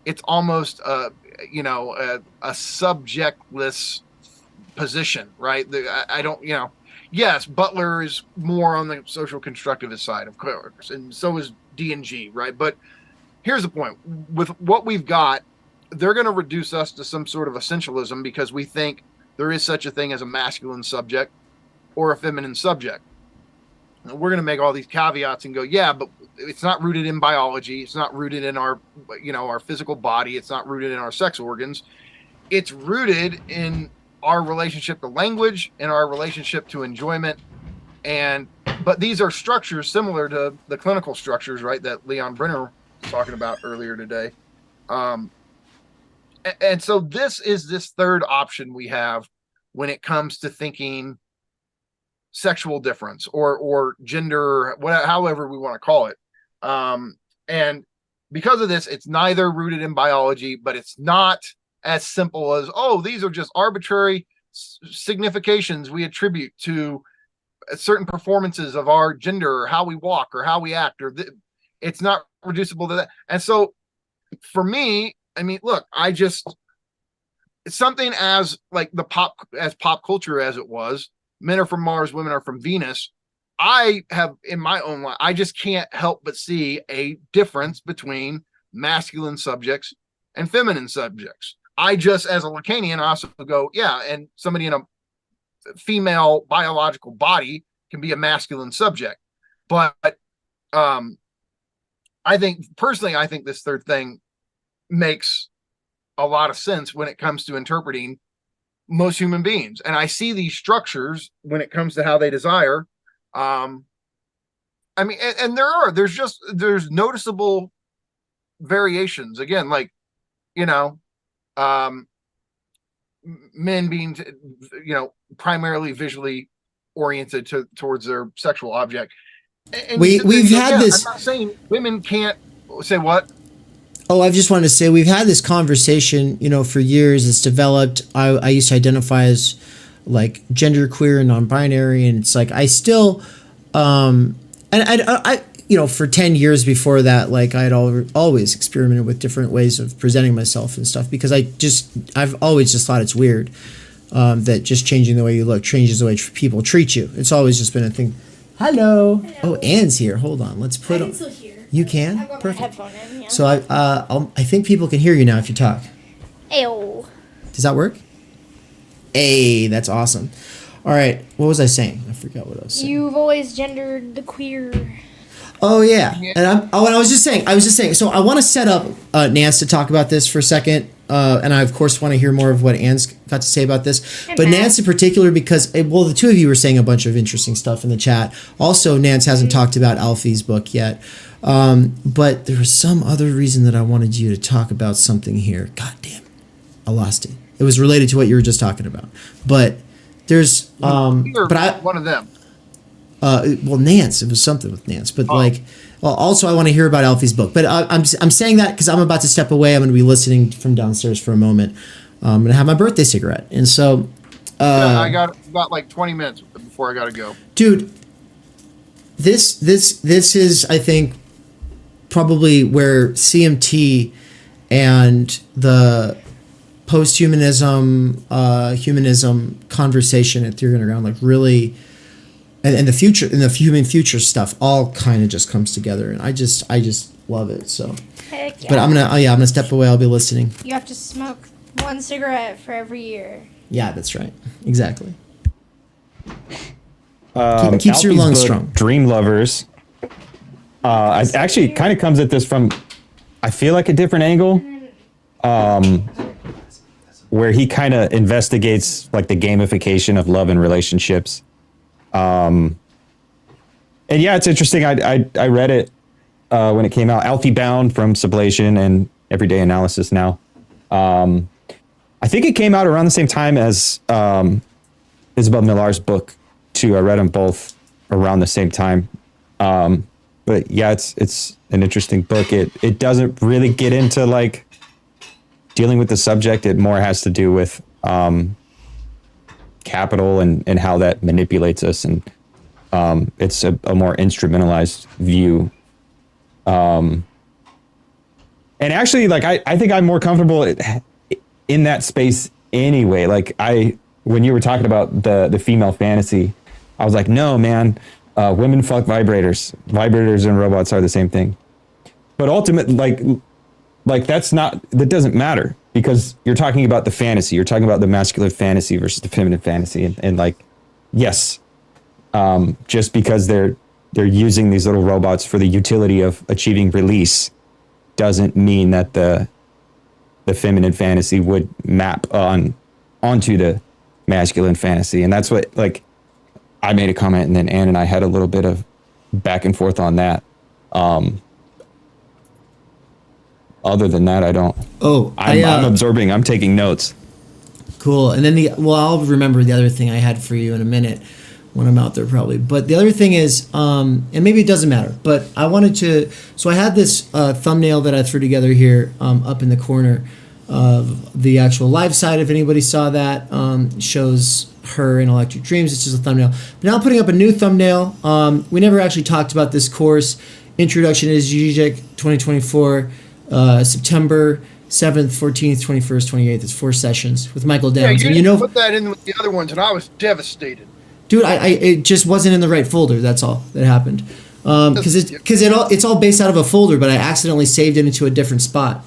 it's almost a subjectless position, right? I don't, yes, Butler is more on the social constructivist side, of course, and so is D&G, right? But here's the point. With what we've got, they're going to reduce us to some sort of essentialism because we think there is such a thing as a masculine subject or a feminine subject. And we're going to make all these caveats and go, yeah, but it's not rooted in biology. It's not rooted in our, our physical body. It's not rooted in our sex organs. It's rooted in our relationship to language and our relationship to enjoyment. But these are structures similar to the clinical structures, right, that Leon Brenner was talking about earlier today. And so this is this third option we have when it comes to thinking sexual difference or gender, however we want to call it. And because of this, it's neither rooted in biology, but it's not as simple as, oh, these are just arbitrary significations we attribute to certain performances of our gender or how we walk or how we act, or it's not reducible to that. And so for me, I mean, look, it's something as like pop culture as it was, men are from Mars, women are from Venus. I have in my own life, I just can't help but see a difference between masculine subjects and feminine subjects. I just, as a Lacanian, I also go, yeah, and somebody in a female biological body can be a masculine subject. But I think this third thing makes a lot of sense when it comes to interpreting most human beings. And I see these structures when it comes to how they desire. I mean, and there's noticeable variations. Again, like, men being, primarily visually oriented towards their sexual object. And
we've had this.
I'm not saying women can't say what.
Oh, I just wanted to say we've had this conversation, for years. It's developed. I used to identify as like genderqueer and non-binary, and it's like I still, and I for 10 years before that, like I had always experimented with different ways of presenting myself and stuff because I've always just thought it's weird that just changing the way you look changes the way people treat you. It's always just been a thing. Hello. Oh, Anne's here. Hold on. Let's put on. You can?
I've got
Perfect.
my headphone in, yeah.
So I think people can hear you now if you talk.
Ayo.
Does that work? Hey, that's awesome. All right. What was I saying? I forgot what I was saying.
You've always gendered the queer.
Oh yeah. And I was just saying. So I want to set up Nance to talk about this for a second. And I of course want to hear more of what Anne's got to say about this. But Nance in particular, because the two of you were saying a bunch of interesting stuff in the chat. Also, Nance hasn't talked about Alfie's book yet. But there was some other reason that I wanted you to talk about something here. God damn, I lost it. It was related to what you were just talking about. But there's
one of them.
Nance. It was something with Nance. But also I want to hear about Alfie's book. But I'm saying that because I'm about to step away. I'm going to be listening from downstairs for a moment. I'm going to have my birthday cigarette, and so
I got like 20 minutes before I got to go.
Dude, this is, I think, probably where CMT and the post-humanism, humanism conversation at Theory Underground, like really, and the future and the human future stuff all kind of just comes together, and I just love it. So,
Heck yeah.
But I'm gonna step away. I'll be listening.
You have to smoke one cigarette for every year.
Yeah, that's right. Exactly.
Keeps
your lungs strong.
Dream Lovers. It actually kind of comes at this from, I feel like, a different angle, where he kind of investigates like the gamification of love and relationships. And yeah, it's interesting. I read it when it came out. Alfie Bound from Sublation and Everyday Analysis now. I think it came out around the same time as Isabel Millar's book too. I read them both around the same time. But yeah, it's an interesting book. It doesn't really get into like dealing with the subject. It more has to do with capital and how that manipulates us. And it's a more instrumentalized view. And actually, like, I think I'm more comfortable in that space anyway. Like when you were talking about the female fantasy, I was like, no, man, women fuck vibrators. Vibrators and robots are the same thing. But ultimately, like that doesn't matter, because you're talking about the fantasy. You're talking about the masculine fantasy versus the feminine fantasy. And like, yes, just because they're using these little robots for the utility of achieving release doesn't mean that the feminine fantasy would map onto the masculine fantasy. And that's what, like, I made a comment, and then Ann and I had a little bit of back and forth on that. Other than that, I don't. I'm absorbing. I'm taking notes.
Cool. And then I'll remember the other thing I had for you in a minute when I'm out there probably. But the other thing is, and maybe it doesn't matter, but I wanted to, so I had this thumbnail that I threw together here up in the corner of the actual live side. If anybody saw that, shows her in Electric Dreams. It's just a thumbnail. But now I'm putting up a new thumbnail. We never actually talked about this course. Introduction to Zizek 2024, September 7th, 14th, 21st, 28th. It's 4 sessions with Michael Downs.
Yeah, you didn't put that in with the other ones, and I was devastated.
Dude, it just wasn't in the right folder. That's all that happened. Because it's all based out of a folder, but I accidentally saved it into a different spot.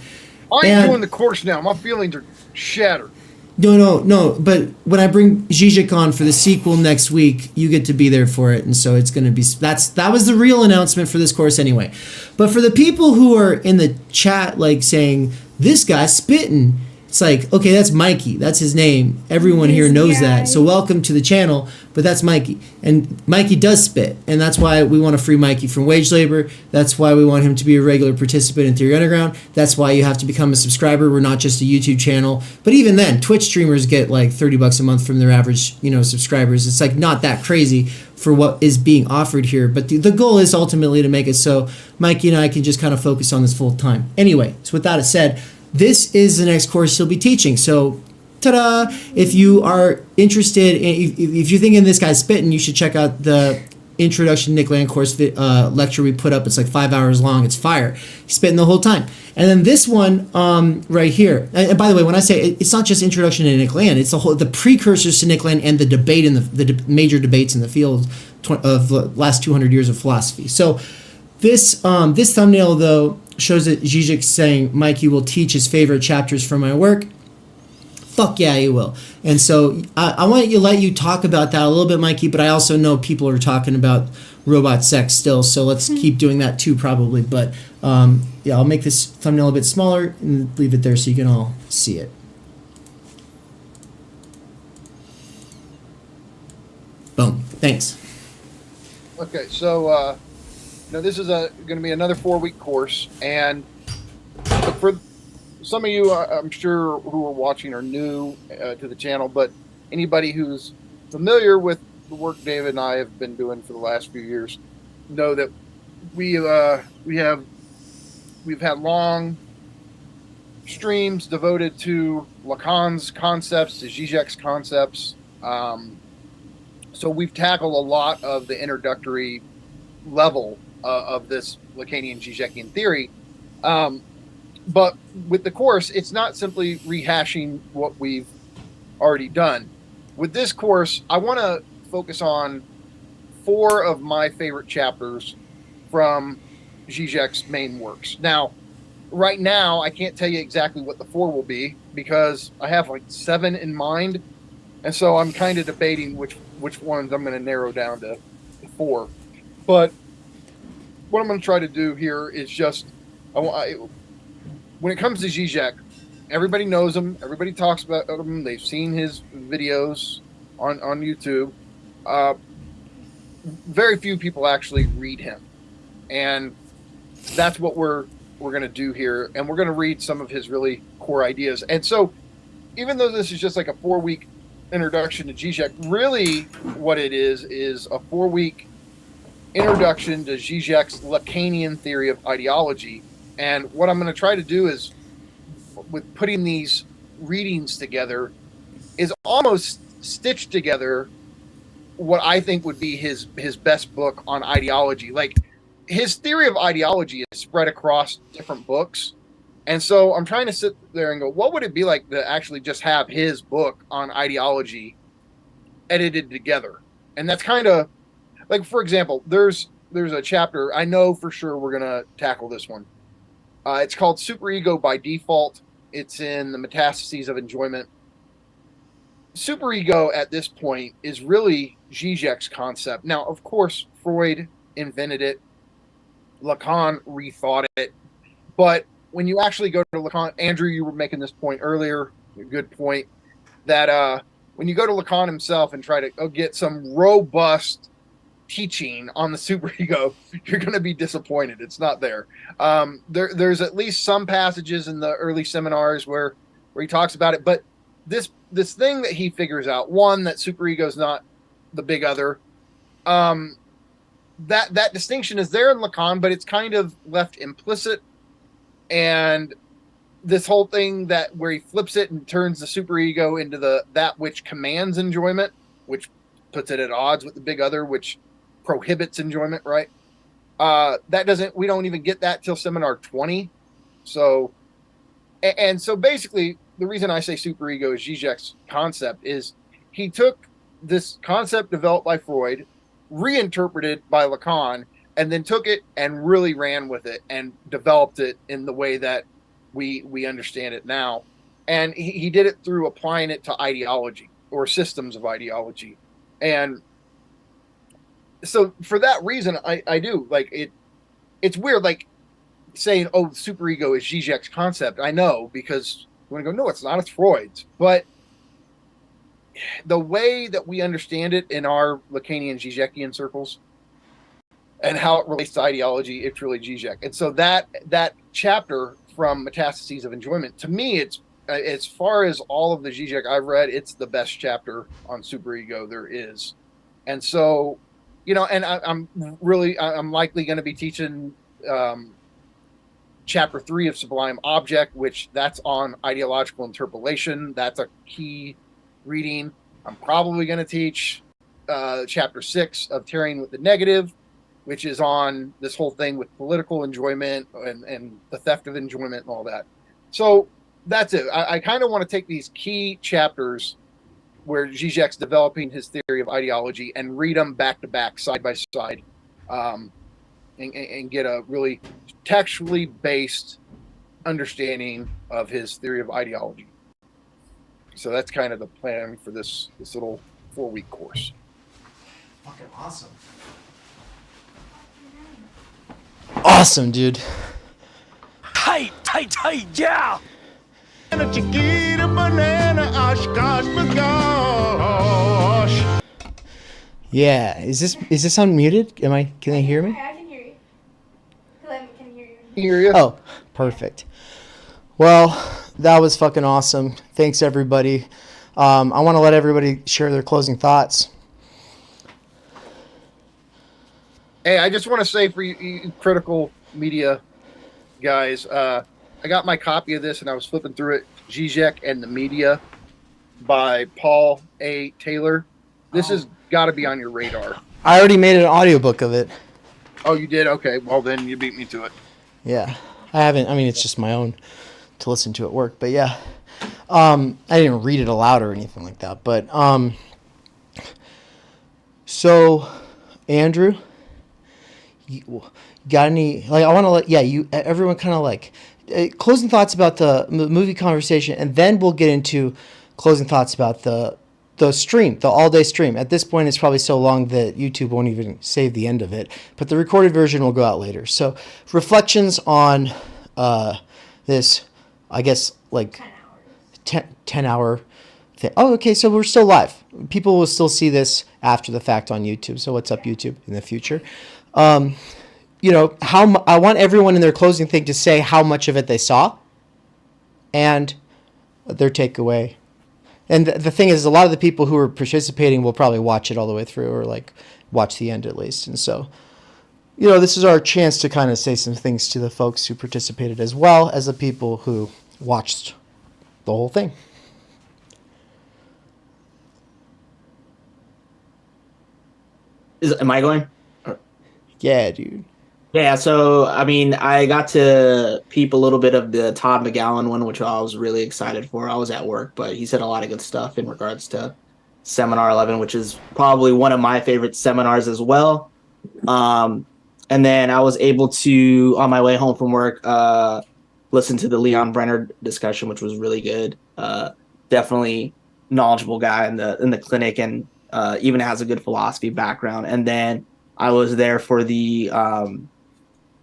I'm doing the course now. My feelings are shattered.
No. But when I bring Zizek on for the sequel next week, you get to be there for it, and so it's going to be that was the real announcement for this course anyway. But for the people who are in the chat, like saying this guy's spitting, it's like, okay, that's Mikey. That's his name. Everyone here knows that. So welcome to the channel. But that's Mikey. And Mikey does spit. And that's why we want to free Mikey from wage labor. That's why we want him to be a regular participant in Theory Underground. That's why you have to become a subscriber. We're not just a YouTube channel. But even then, Twitch streamers get like $30 a month from their average, subscribers. It's like not that crazy for what is being offered here. But the goal is ultimately to make it so Mikey and I can just kind of focus on this full time. Anyway, so with that said, this is the next course he'll be teaching. So, ta-da! If you are interested, if you're thinking this guy's spitting, you should check out the Introduction to Nick Land course lecture we put up. It's like 5 hours long. It's fire. He's spitting the whole time. And then this one right here. And by the way, when I say it's not just Introduction to Nick Land, it's the precursors to Nick Land and the debate in the major debates in the field of the last 200 years of philosophy. So this thumbnail though shows that Zizek's saying Mikey will teach his favorite chapters from my work. Fuck yeah, he will. And so I want to let you talk about that a little bit, Mikey, but I also know people are talking about robot sex still, so let's keep doing that too probably. But yeah, I'll make this thumbnail a bit smaller and leave it there so you can all see it. Boom. Thanks.
Okay, so this is going to be another 4-week course, and for some of you, I'm sure, who are watching are new to the channel, but anybody who's familiar with the work David and I have been doing for the last few years know that we've had long streams devoted to Lacan's concepts, to Zizek's concepts. So we've tackled a lot of the introductory level of this Lacanian Zizekian theory. But with the course, it's not simply rehashing what we've already done. With this course, I want to focus on 4 of my favorite chapters from Zizek's main works. Now, right now, I can't tell you exactly what the 4 will be because I have like 7 in mind. And so I'm kind of debating which ones I'm going to narrow down to 4. But what I'm going to try to do here is just, when it comes to Zizek, everybody knows him. Everybody talks about him. They've seen his videos on YouTube. Very few people actually read him. And that's what we're going to do here. And we're going to read some of his really core ideas. And so even though this is just like a 4-week introduction to Zizek, really what it is a 4-week introduction to Zizek's Lacanian theory of ideology. And what I'm going to try to do is, with putting these readings together, is almost stitch together what I think would be his best book on ideology. Like, his theory of ideology is spread across different books. And so I'm trying to sit there and go, what would it be like to actually just have his book on ideology edited together? And that's kind of like, for example, there's a chapter, I know for sure we're going to tackle this one. It's called Superego by Default. It's in the Metastases of Enjoyment. Superego at this point is really Zizek's concept. Now, of course, Freud invented it. Lacan rethought it. But when you actually go to Lacan, Andrew, you were making this point earlier, a good point, that when you go to Lacan himself and try to get some robust teaching on the superego, you're going to be disappointed. It's not there. There's at least some passages in the early seminars where he talks about it, but this thing that he figures out, one, that superego is not the big other, that distinction is there in Lacan, but it's kind of left implicit. And this whole thing that where he flips it and turns the superego into that which commands enjoyment, which puts it at odds with the big other, which prohibits enjoyment, right? We don't even get that till seminar 20. So basically, the reason I say superego is Zizek's concept is he took this concept developed by Freud, reinterpreted by Lacan, and then took it and really ran with it and developed it in the way that we understand it now. And he did it through applying it to ideology or systems of ideology. And so for that reason, I do like it. It's weird, like saying, "Oh, superego is Zizek's concept." I know, because you want to go, no, it's not. It's Freud's. But the way that we understand it in our Lacanian Zizekian circles and how it relates to ideology, it's really Zizek. And so that chapter from Metastases of Enjoyment, to me, it's as far as all of the Zizek I've read, it's the best chapter on superego there is. And so, and I'm likely going to be teaching chapter 3 of Sublime Object, which that's on ideological interpolation. That's a key reading. I'm probably going to teach chapter 6 of Tearing with the Negative, which is on this whole thing with political enjoyment and the theft of enjoyment and all that. So that's it. I kind of want to take these key chapters where Zizek's developing his theory of ideology and read them back to back, side by side, and get a really textually based understanding of his theory of ideology. So that's kind of the plan for this little 4-week course.
Fucking awesome. Awesome, dude.
Tight, yeah.
Yeah, is this unmuted? Can they hear me?
I can hear you. I can hear you.
Hear you.
Oh, perfect. Well, that was fucking awesome. Thanks, everybody. I want to let everybody share their closing thoughts.
Hey, I just want to say for you critical media guys, I got my copy of this and I was flipping through it. Zizek and the Media by Paul A. Taylor. This has got to be on your radar.
I already made an audiobook of it.
Oh, you did? Okay. Well, then you beat me to it.
Yeah. I haven't. I mean, it's just my own to listen to at work. But yeah. I didn't read it aloud or anything like that. But so, Andrew, you got any, like, I want to let, everyone kind of like, closing thoughts about the movie conversation, and then we'll get into closing thoughts about the stream, the all-day stream. At this point, it's probably so long that YouTube won't even save the end of it, but the recorded version will go out later. So, reflections on this, I guess, like 10-hour thing. Oh, okay, so we're still live. People will still see this after the fact on YouTube. So what's up, YouTube, in the future? I want everyone in their closing thing to say how much of it they saw and their takeaway And the thing is, a lot of the people who are participating will probably watch it all the way through, or like watch the end at least. And so, this is our chance to kind of say some things to the folks who participated as well as the people who watched the whole thing.
Am I going?
Yeah, dude.
Yeah, so I mean, I got to peep a little bit of the Todd McGowan one, which I was really excited for. I was at work, but he said a lot of good stuff in regards to Seminar 11, which is probably one of my favorite seminars as well. And then I was able to, on my way home from work, listen to the Leon Brenner discussion, which was really good. Definitely knowledgeable guy in the clinic, and even has a good philosophy background. And then I was there for the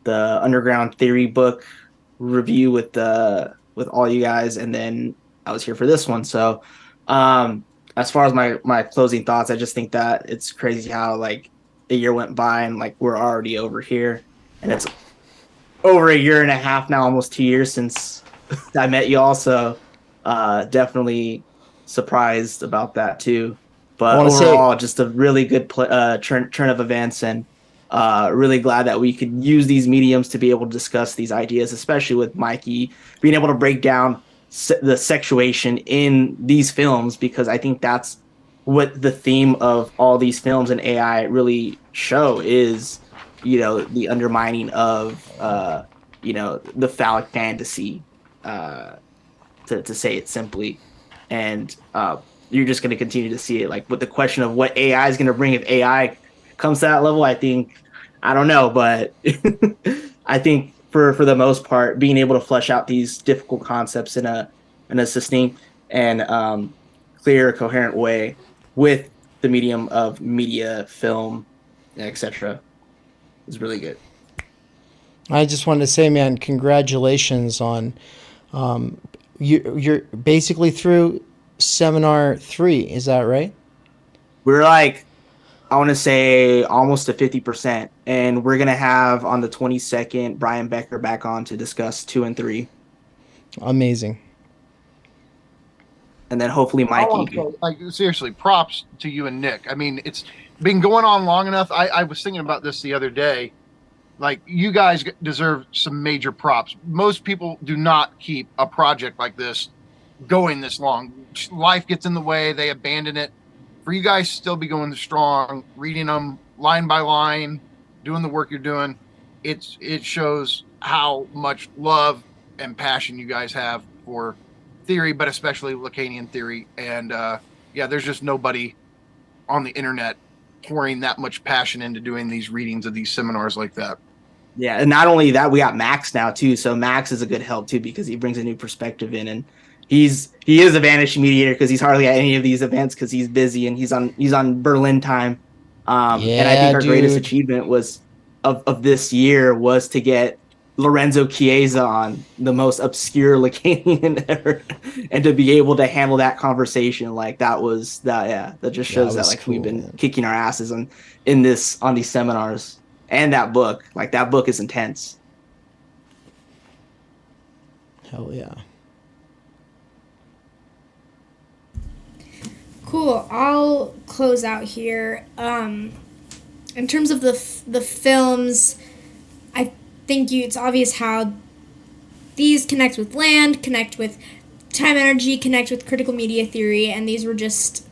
Underground Theory book review with all you guys, and then I was here for this one. So as far as my closing thoughts, I just think that it's crazy how like a year went by and like we're already over here, and it's over a year and a half now, almost 2 years since I met you all. So definitely surprised about that too. But overall, just a really good turn of events, and really glad that we could use these mediums to be able to discuss these ideas, especially with Mikey being able to break down the sexuation in these films, because I think that's what the theme of all these films and AI really show is, the undermining of, the phallic fantasy, to say it simply. And you're just going to continue to see it, like with the question of what AI is going to bring. If AI comes to that level, I don't know, but I think for the most part, being able to flesh out these difficult concepts in a succinct and clear, coherent way with the medium of media, film, etc., is really good.
I just wanted to say, man, congratulations on you're basically through Seminar 3. Is that right?
We're like, I want to say almost to 50%, and we're gonna have on the 22nd Brian Becker back on to discuss 2 and 3.
Amazing.
And then hopefully Mikey.
Like, seriously, props to you and Nick. I mean, it's been going on long enough. I was thinking about this the other day. Like, you guys deserve some major props. Most people do not keep a project like this going this long. Life gets in the way. They abandon it. For you guys to still be going strong, reading them line by line, doing the work you're doing, it shows how much love and passion you guys have for theory, but especially Lacanian theory. And there's just nobody on the internet pouring that much passion into doing these readings of these seminars like that.
Yeah, and not only that, we got Max now too. So Max is a good help too, because he brings a new perspective in, and he is a vanishing mediator because he's hardly at any of these events because he's busy and he's on Berlin time. And I think our greatest achievement of this year was to get Lorenzo Chiesa on, the most obscure Lacanian ever, and to be able to handle that conversation, like that just shows that like cool, we've been kicking our asses on these seminars. And that book is intense.
Hell yeah.
Cool. I'll close out here. In terms of the films, I think it's obvious how these connect with land, connect with time energy, connect with critical media theory, and these were just,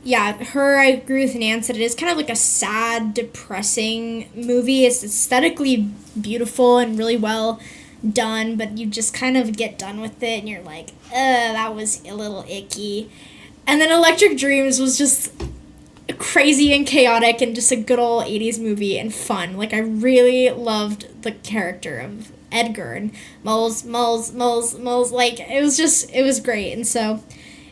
I agree with Nance that it is kind of like a sad, depressing movie. It's aesthetically beautiful and really well done, but you just kind of get done with it and you're like, that was a little icky. And then Electric Dreams was just crazy and chaotic and just a good old 80s movie and fun. Like, I really loved the character of Edgar and Moles. Like, it was great. And so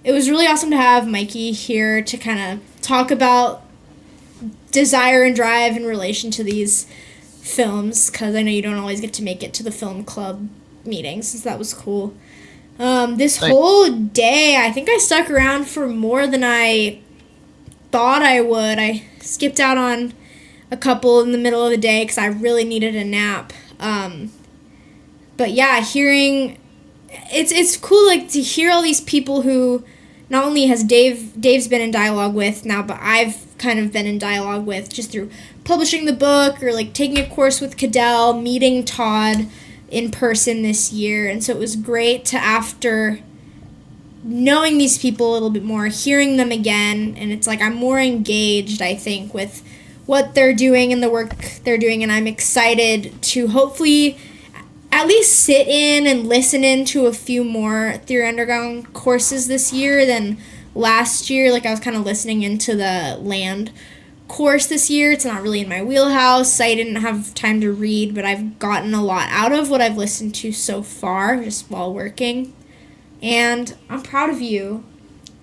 it was really awesome to have Mikey here to kind of talk about desire and drive in relation to these films, because I know you don't always get to make it to the film club meetings, so that was cool. This whole day, I think I stuck around for more than I thought I would. I skipped out on a couple in the middle of the day because I really needed a nap. But yeah, hearing it's cool, like, to hear all these people who not only has Dave's been in dialogue with now, but I've kind of been in dialogue with just through publishing the book or like taking a course with Cadell, meeting Todd in person this year. And so it was great to, after knowing these people a little bit more, hearing them again, and it's like I'm more engaged, I think, with what they're doing and the work they're doing, and I'm excited to hopefully at least sit in and listen in to a few more Theory Underground courses this year than last year. Like, I was kind of listening into the land course this year. It's not really in my wheelhouse. I didn't have time to read, but I've gotten a lot out of what I've listened to so far just while working. And I'm proud of you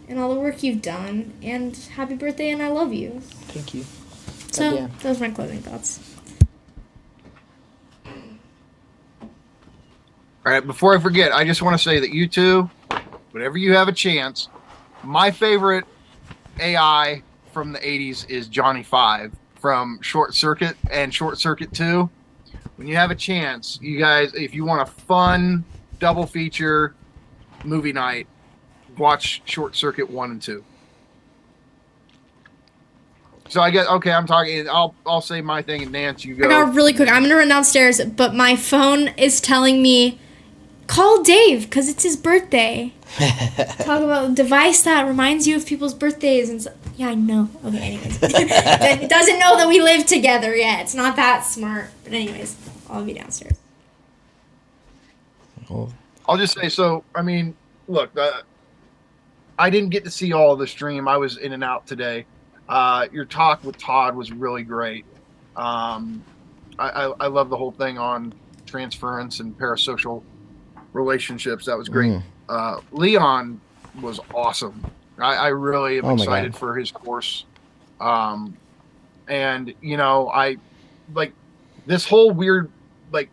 and all the work you've done. And happy birthday, and I love you.
Thank you.
So,
Goddamn.
those are my closing thoughts.
All right, before I forget, I just want to say that you two, whenever you have a chance, my favorite AI from the 80s is Johnny 5 from Short Circuit and Short Circuit 2. When you have a chance, you guys, if you want a fun double feature movie night, watch Short Circuit 1 and 2. So I guess, okay, I'm talking, I'll say my thing, and Nance, you go.
I got really quick. I'm going to run downstairs, but my phone is telling me, call Dave, because it's his birthday. Talk about a device that reminds you of people's birthdays. And so, yeah, I know. Okay, anyways. It doesn't know that we live together yet. It's not that smart. But anyways, I'll be downstairs.
I'll just say, so, I mean, look, I didn't get to see all of the stream. I was in and out today. Your talk with Todd was really great. I love the whole thing on transference and parasocial relationships. That was great. Leon was awesome. I really am excited for his course. And, you know, I like this whole weird, like,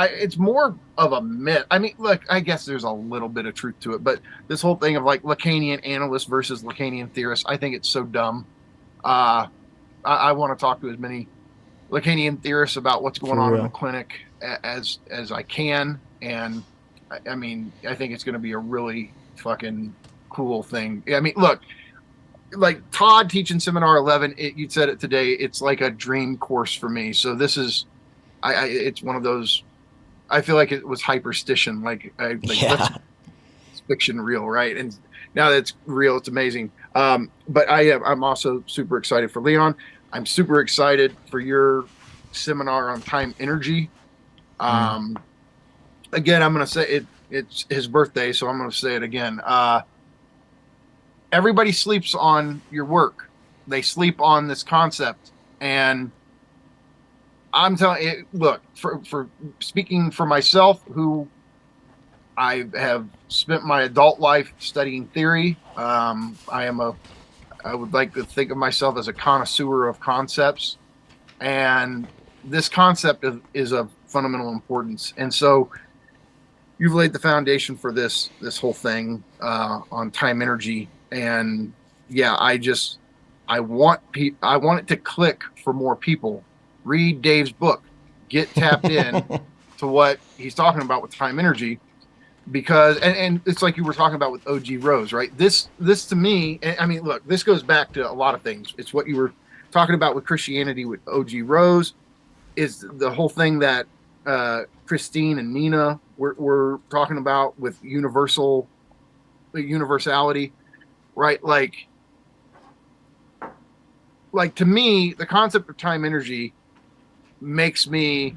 it's more of a myth. I mean, look, I guess there's a little bit of truth to it, but this whole thing of like Lacanian analysts versus Lacanian theorists, I think it's so dumb. I want to talk to as many Lacanian theorists about what's going on in the clinic as I can. And I mean, I think it's going to be a really fucking cool thing. I mean, look, like Todd teaching seminar 11, you said it today, it's like a dream course for me. So this is, it's one of those, I feel like it was hyperstition. It's fiction real, right? And now that it's real, it's amazing. But I'm also super excited for Leon. I'm super excited for your seminar on time energy. Again, I'm going to say it's his birthday, so I'm going to say it again. Everybody sleeps on your work. They sleep on this concept. And I'm telling you, look, for speaking for myself, who I have spent my adult life studying theory. I would like to think of myself as a connoisseur of concepts. And this concept is of fundamental importance. And so you've laid the foundation for this whole thing on time energy. And yeah, I want it to click for more people. Read Dave's book, get tapped in to what he's talking about with time energy, because and it's like you were talking about with O.G. Rose, right? This to me, I mean, look, this goes back to a lot of things. It's what you were talking about with Christianity with O.G. Rose, is the whole thing that Christine and Nina were talking about with universality, right? Like to me, the concept of time energy makes me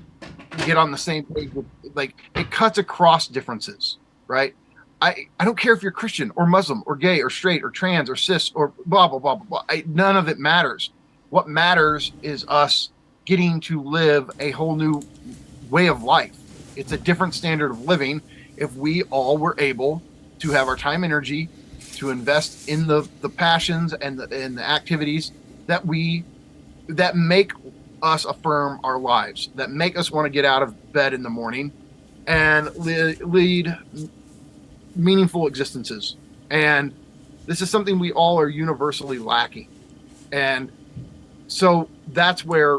get on the same page with, like, it cuts across differences, right? I don't care if you're Christian or Muslim or gay or straight or trans or cis or blah, blah, blah, blah, blah. None of it matters. What matters is us getting to live a whole new way of life. It's a different standard of living if we all were able to have our time energy to invest in the passions and the activities that make us affirm our lives, that make us want to get out of bed in the morning and lead meaningful existences. And this is something we all are universally lacking. And so that's where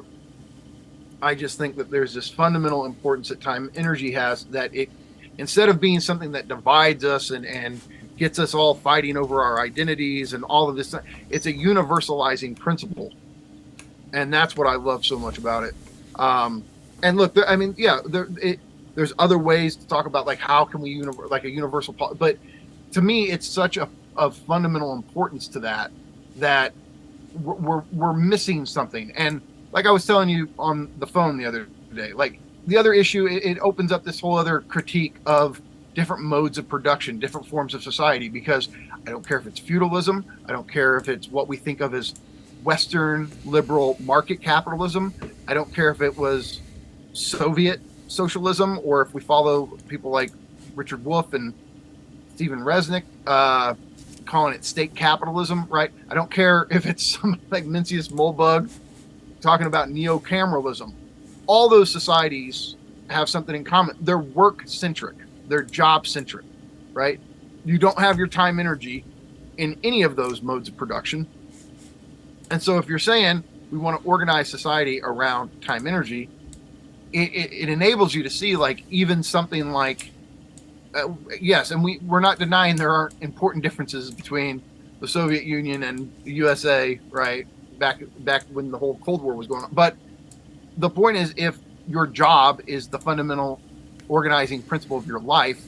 I just think that there's this fundamental importance that time energy has, that it, instead of being something that divides us and gets us all fighting over our identities and all of this. It's a universalizing principle. And that's what I love so much about it. And look, I mean, yeah, there's other ways to talk about like how can we like a universal, but to me, it's such a fundamental importance to that we're missing something. And like I was telling you on the phone the other day, like the other issue, it opens up this whole other critique of different modes of production, different forms of society, because I don't care if it's feudalism, I don't care if it's what we think of as Western liberal market capitalism, I don't care if it was Soviet socialism, or if we follow people like Richard Wolff and Stephen Resnick calling it state capitalism, right? I don't care if it's something like Mencius Mollberg talking about neo-cameralism. All those societies have something in common. They're work-centric. They're job-centric, right? You don't have your time energy in any of those modes of production. And so if you're saying we want to organize society around time energy, it enables you to see like even something like, yes, and we're not denying there aren't important differences between the Soviet Union and the USA, right? Back when the whole Cold War was going on. But the point is, if your job is the fundamental organizing principle of your life,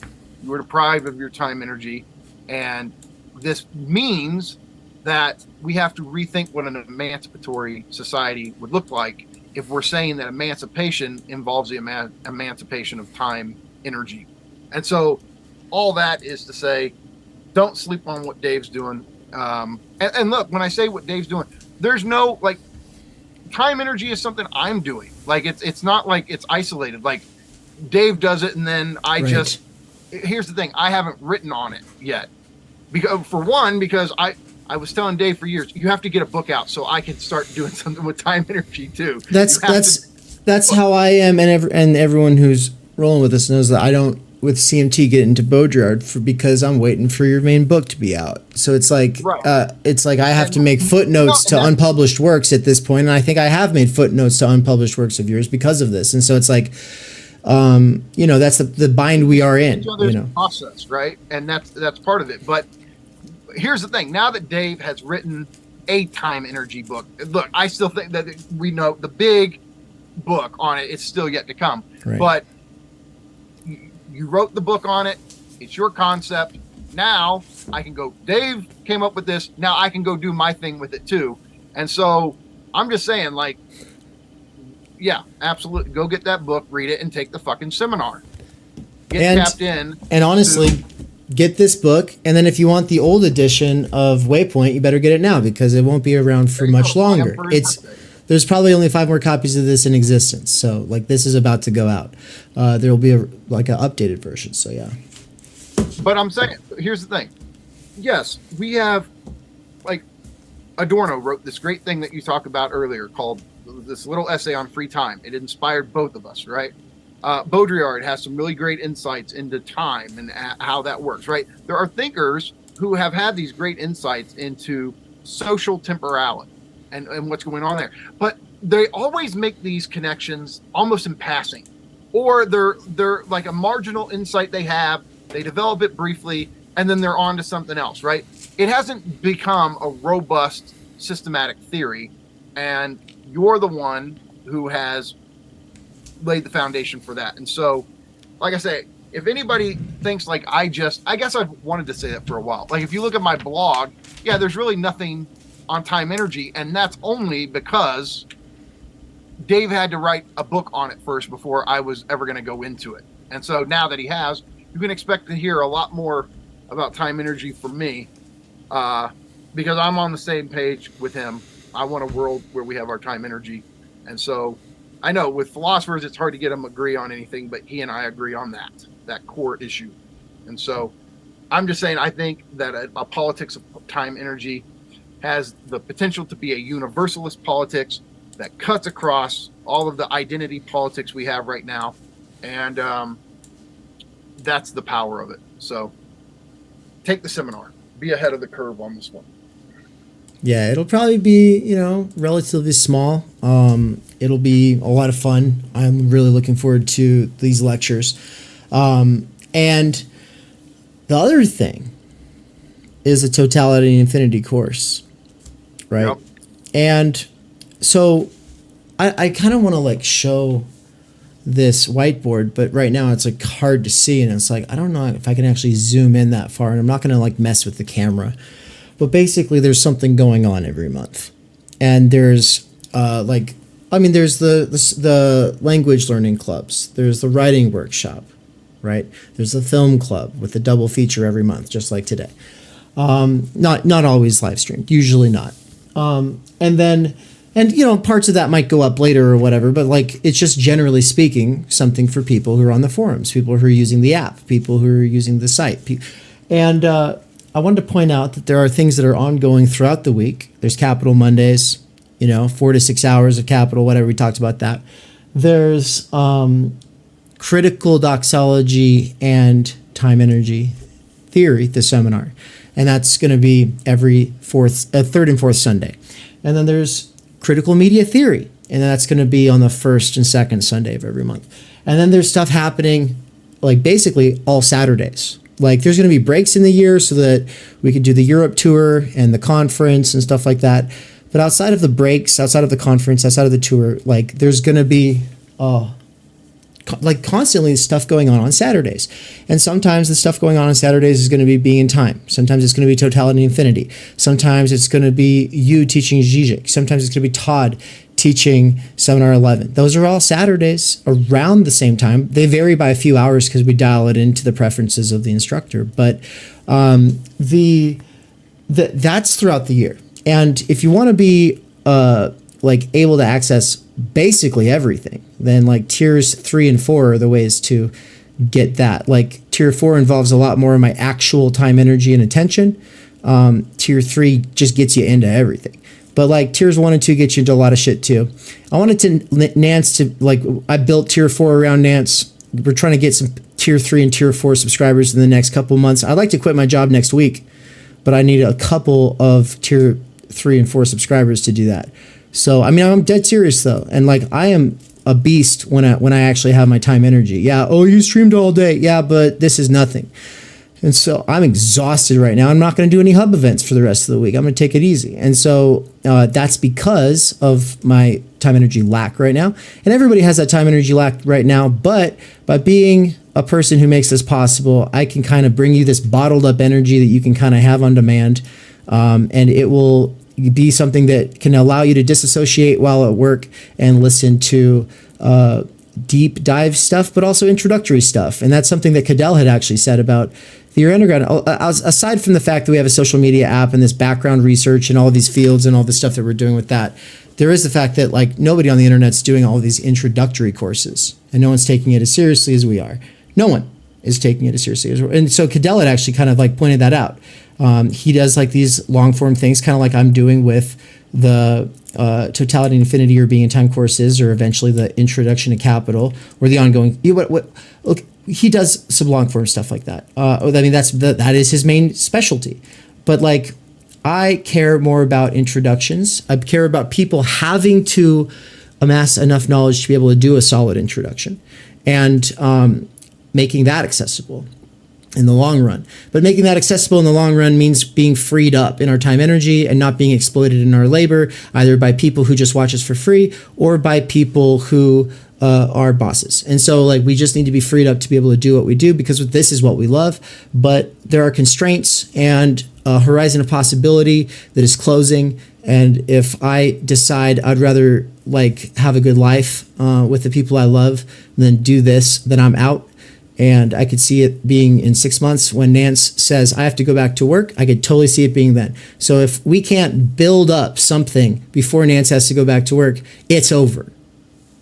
you are deprived of your time energy. And this means that we have to rethink what an emancipatory society would look like if we're saying that emancipation involves the emancipation of time energy. And so all that is to say, don't sleep on what Dave's doing. And look, when I say what Dave's doing, there's no like time energy is something I'm doing. Like it's not like it's isolated. Like Dave does it, and then I just. Here's the thing: I haven't written on it yet, because I was telling Dave for years, you have to get a book out so I can start doing something with time energy too.
That's how I am, and everyone who's rolling with us knows that I don't with CMT get into Baudrillard because I'm waiting for your main book to be out. So it's like I have to make footnotes to unpublished works at this point, and I think I have made footnotes to unpublished works of yours because of this. And so it's like, that's the bind we are in.
Process, right? And that's part of it. But here's the thing: now that Dave has written a time energy book, look, I still think that we know the big book on it. It's still yet to come, but. You wrote the book on it. It's your concept. Now I can go, Dave came up with this. Now I can go do my thing with it too. And so I'm just saying, like, yeah, absolutely. Go get that book, read it, and take the fucking seminar. Get tapped in.
And honestly, get this book. And then if you want the old edition of Waypoint, you better get it now because it won't be around for much longer. There's probably only 5 more copies of this in existence. So like this is about to go out. There will be an updated version. So yeah.
But I'm saying, here's the thing. Yes, we have like Adorno wrote this great thing that you talked about earlier called this little essay on free time. It inspired both of us, right? Baudrillard has some really great insights into time and how that works, right? There are thinkers who have had these great insights into social temporality. And what's going on there. But they always make these connections almost in passing. Or they're like a marginal insight they have, they develop it briefly, and then they're on to something else, right? It hasn't become a robust systematic theory, and you're the one who has laid the foundation for that. And so, like I say, if anybody thinks like I guess I've wanted to say that for a while. Like if you look at my blog, yeah, there's really nothing on time energy, and that's only because Dave had to write a book on it first before I was ever going to go into it. And so now that he has, you can expect to hear a lot more about time energy from me because I'm on the same page with him. I want a world where we have our time energy. And so I know with philosophers it's hard to get them to agree on anything, but he and I agree on that core issue. And so I'm just saying I think that a politics of time energy has the potential to be a universalist politics that cuts across all of the identity politics we have right now. And that's the power of it. So take the seminar. Be ahead of the curve on this one.
Yeah, it'll probably be, relatively small. It'll be a lot of fun. I'm really looking forward to these lectures. And the other thing is a totality and infinity course, right?
Yep.
And so I kind of want to like show this whiteboard, but right now it's like hard to see, and it's like I don't know if I can actually zoom in that far, and I'm not going to like mess with the camera. But basically, there's something going on every month, and there's there's the language learning clubs, there's the writing workshop, right? There's the film club with a double feature every month, just like today. Not always live streamed, usually not. And you know, parts of that might go up later or whatever, but like it's just generally speaking something for people who are on the forums, people who are using the app, people who are using the site. And I wanted to point out that there are things that are ongoing throughout the week. There's Capital Mondays, 4 to 6 hours of Capital, whatever, we talked about that. There's critical doxology and time energy theory, the seminar. And that's going to be every third and fourth Sunday. And then there's critical media theory, and that's going to be on the first and second Sunday of every month. And then there's stuff happening like basically all Saturdays. Like there's going to be breaks in the year so that we could do the Europe tour and the conference and stuff like that. But outside of the breaks, outside of the conference, outside of the tour, like there's going to be like constantly stuff going on Saturdays. And sometimes the stuff going on Saturdays is going to be being in time. Sometimes it's going to be totality and infinity. Sometimes it's going to be you teaching Zizek. Sometimes it's going to be Todd teaching Seminar 11. Those are all Saturdays around the same time. They vary by a few hours because we dial it into the preferences of the instructor. But that's throughout the year. And if you want to be like able to access basically everything, then like tiers 3 and 4 are the ways to get that. Like tier 4 involves a lot more of my actual time, energy, and attention. Tier 3 just gets you into everything. But like tiers 1 and 2 get you into a lot of shit too. I wanted Nance to like, I built tier 4 around Nance. We're trying to get some tier 3 and tier 4 subscribers in the next couple months. I'd like to quit my job next week, but I need a couple of tier 3 and 4 subscribers to do that. So, I mean, I'm dead serious though. And like, I am a beast when I actually have my time energy. Yeah. Oh, you streamed all day. Yeah, but this is nothing. And so I'm exhausted right now. I'm not going to do any hub events for the rest of the week. I'm going to take it easy. And so that's because of my time energy lack right now. And everybody has that time energy lack right now. But by being a person who makes this possible, I can kind of bring you this bottled up energy that you can kind of have on demand. And it will be something that can allow you to disassociate while at work and listen to deep dive stuff, but also introductory stuff. And that's something that Cadell had actually said about Theory Underground. Aside from the fact that we have a social media app and this background research and all of these fields and all the stuff that we're doing with that, there is the fact that like nobody on the internet's doing all of these introductory courses, and no one's taking it as seriously as we are. No one is taking it as seriously as we're. And so Cadell had actually kind of like pointed that out. He does like these long form things, kind of like I'm doing with the Totality and Infinity or Being in Time courses, or eventually the Introduction to Capital, or the ongoing. Look, he does some long form stuff like that. I mean, that is his main specialty. But like, I care more about introductions. I care about people having to amass enough knowledge to be able to do a solid introduction, and making that accessible in the long run. But making that accessible in the long run means being freed up in our time energy and not being exploited in our labor, either by people who just watch us for free or by people who are bosses. And so like, we just need to be freed up to be able to do what we do, because this is what we love. But there are constraints and a horizon of possibility that is closing. And if I decide I'd rather like have a good life with the people I love than do this, then I'm out. And I could see it being in 6 months when Nance says, I have to go back to work. I could totally see it being then. So if we can't build up something before Nance has to go back to work, it's over.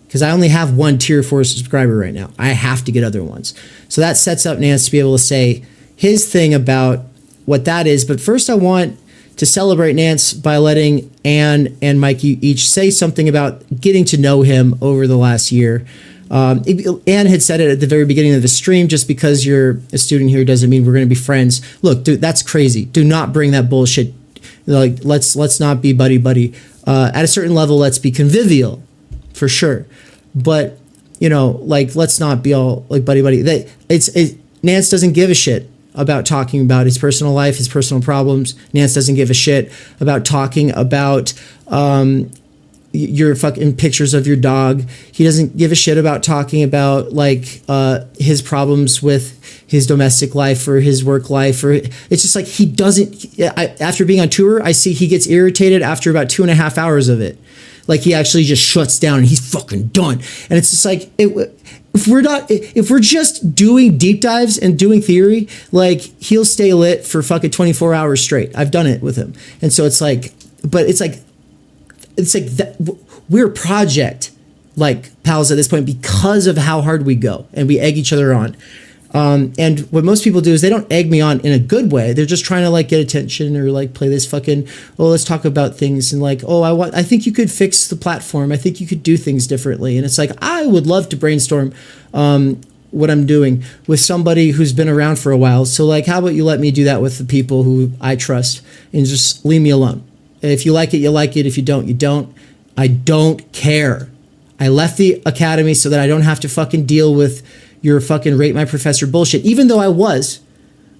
Because I only have one tier 4 subscriber right now. I have to get other ones. So that sets up Nance to be able to say his thing about what that is. But first I want to celebrate Nance by letting Anne and Mikey each say something about getting to know him over the last year. Anne had said it at the very beginning of the stream, just because you're a student here doesn't mean we're going to be friends. Look, dude, that's crazy. Do not bring that bullshit. Like, let's not be buddy. At a certain level, let's be convivial, for sure. But, like, let's not be all like buddy. Nance doesn't give a shit about talking about his personal life, his personal problems. Nance doesn't give a shit about talking about your fucking pictures of your dog. He doesn't give a shit about talking about like his problems with his domestic life or his work life, or it's just like he doesn't. After being on tour, I see he gets irritated after about 2.5 hours of it. Like he actually just shuts down and he's fucking done. And it's just like if we're just doing deep dives and doing theory, like he'll stay lit for fucking 24 hours straight. I've done it with him. And so it's like, but it's like that we're project like pals at this point because of how hard we go and we egg each other on. And what most people do is they don't egg me on in a good way. They're just trying to like get attention or like play this fucking, oh, let's talk about things and like, oh, I think you could fix the platform. I think you could do things differently. And it's like, I would love to brainstorm what I'm doing with somebody who's been around for a while. So like, how about you let me do that with the people who I trust and just leave me alone. If you like it, you like it. If you don't, you don't. I don't care. I left the academy so that I don't have to fucking deal with your fucking rate my professor bullshit, even though I was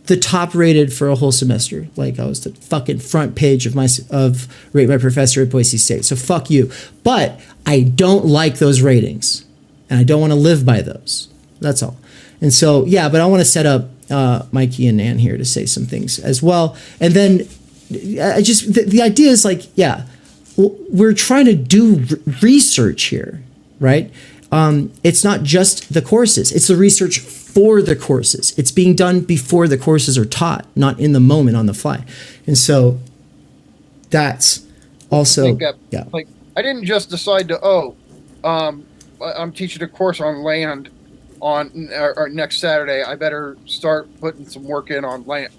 the top rated for a whole semester. Like I was the fucking front page of rate my professor at Boise State. So fuck you. But I don't like those ratings and I don't want to live by those. That's all. And so, yeah, but I want to set up Mikey and Nan here to say some things as well. And then the idea is like, yeah, we're trying to do research here, right? It's not just the courses, it's the research for the courses. It's being done before the courses are taught, not in the moment on the fly. And so that's also, yeah.
Like, I didn't just decide to, I'm teaching a course on land on or next Saturday. I better start putting some work in on land.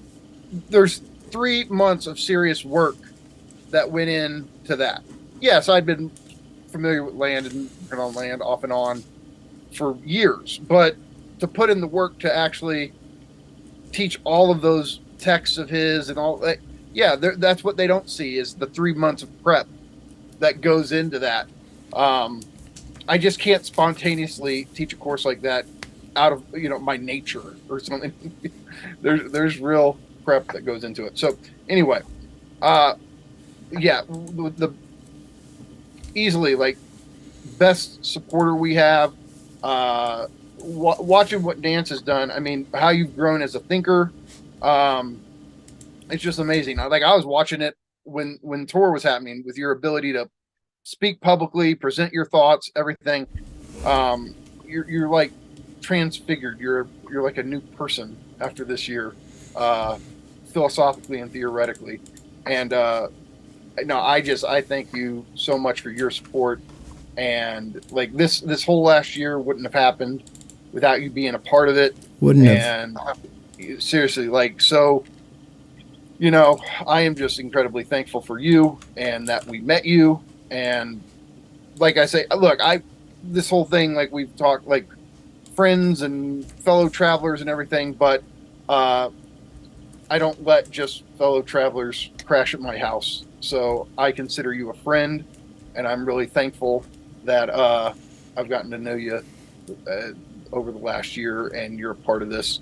There's 3 months of serious work that went into that. Yes, I'd been familiar with land and on land off and on for years, but to put in the work to actually teach all of those texts of his and all that, yeah, that's what they don't see is the 3 months of prep that goes into that. I just can't spontaneously teach a course like that out of my nature or something. there's real prep that goes into it. So anyway, yeah, the easily like best supporter we have. Watching what Nance has done, I mean, how you've grown as a thinker, it's just amazing. I was watching it when tour was happening with your ability to speak publicly, present your thoughts, everything. You're like transfigured. You're like a new person after this year, philosophically and theoretically. And no, I thank you so much for your support. And like this whole last year wouldn't have happened without you being a part of it.
Wouldn't have.
And seriously, like, so, I am just incredibly thankful for you and that we met you. And like I say, look, this whole thing, like we've talked like friends and fellow travelers and everything, but I don't let just fellow travelers crash at my house. So I consider you a friend, and I'm really thankful that I've gotten to know you over the last year, and you're a part of this.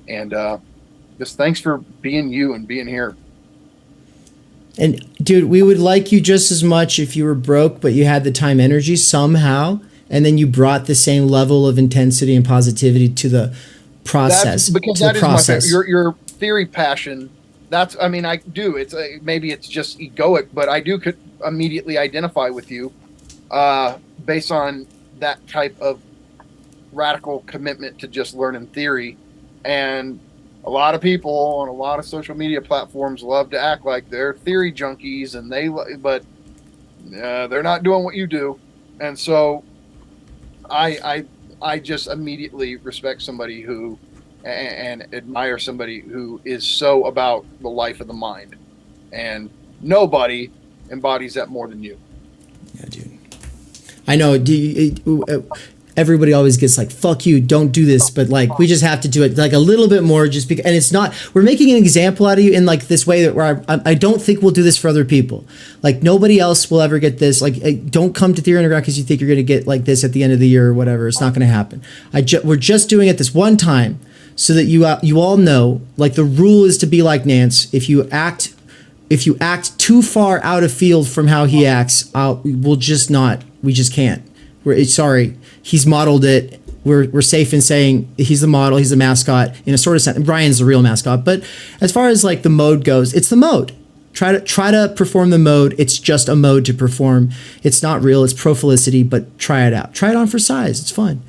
And just thanks for being you and being here.
And dude, we would like you just as much if you were broke, but you had the time, energy somehow, and then you brought the same level of intensity and positivity to the process.
Because that is your theory passion. I do. It's maybe it's just egoic, but I do could immediately identify with you based on that type of radical commitment to just learning theory. And a lot of people on a lot of social media platforms love to act like they're theory junkies, and but they're not doing what you do. And so I just immediately respect somebody who and admire somebody who is so about the life of the mind, and nobody embodies that more than you.
Yeah, dude. I know. Everybody always gets like, fuck you, don't do this. But like, we just have to do it like a little bit more just because, and it's not, we're making an example out of you in like this way that where I don't think we'll do this for other people. Like nobody else will ever get this. Like, don't come to Theory Underground because you think you're going to get like this at the end of the year or whatever. It's not going to happen. We're just doing it this one time so that you all know, like, the rule is to be like Nance. If you act too far out of field from how he acts, we just can't. Sorry, he's modeled it. We're safe in saying he's the model, he's the mascot in a sort of sense. Bryan's the real mascot, but as far as like the mode goes, it's the mode. Try to perform the mode. It's just a mode to perform. It's not real. It's pro-felicity, but try it out. Try it on for size. It's fun.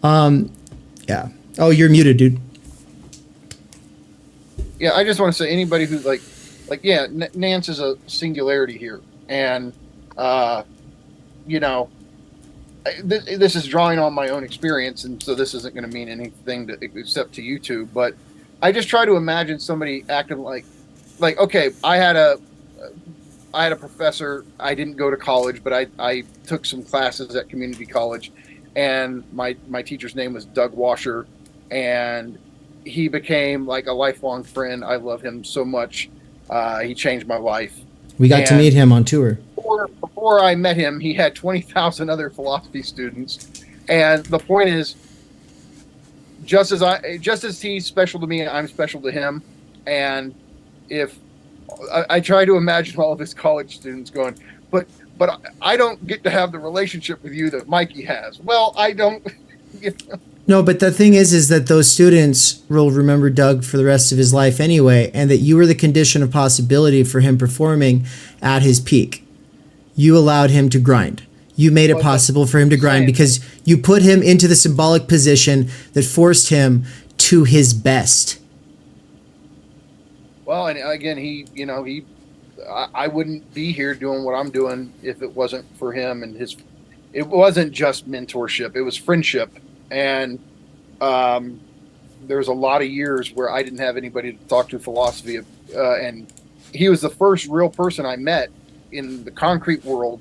Yeah. Oh, you're muted, dude.
Yeah, I just want to say anybody who's yeah, Nance is a singularity here, and you know, this is drawing on my own experience, and so this isn't going to mean anything except to you two. But I just try to imagine somebody acting like okay, I had a professor. I didn't go to college, but I took some classes at community college, and my teacher's name was Doug Washer, and he became like a lifelong friend. I love him so much. He changed my life.
We got to meet him on tour.
Before I met him, he had 20,000 other philosophy students, and the point is, just as he's special to me, I'm special to him. And if I try to imagine all of his college students going, but I don't get to have the relationship with you that Mikey has. Well, I don't. You know.
No, but the thing is that those students will remember Doug for the rest of his life anyway, and that you were the condition of possibility for him performing at his peak. You allowed him to grind. You made it possible for him to grind because you put him into the symbolic position that forced him to his best.
Well, and again, I wouldn't be here doing what I'm doing if it wasn't for him and his. It wasn't just mentorship; it was friendship. And there was a lot of years where I didn't have anybody to talk to philosophy, and he was the first real person I met in the concrete world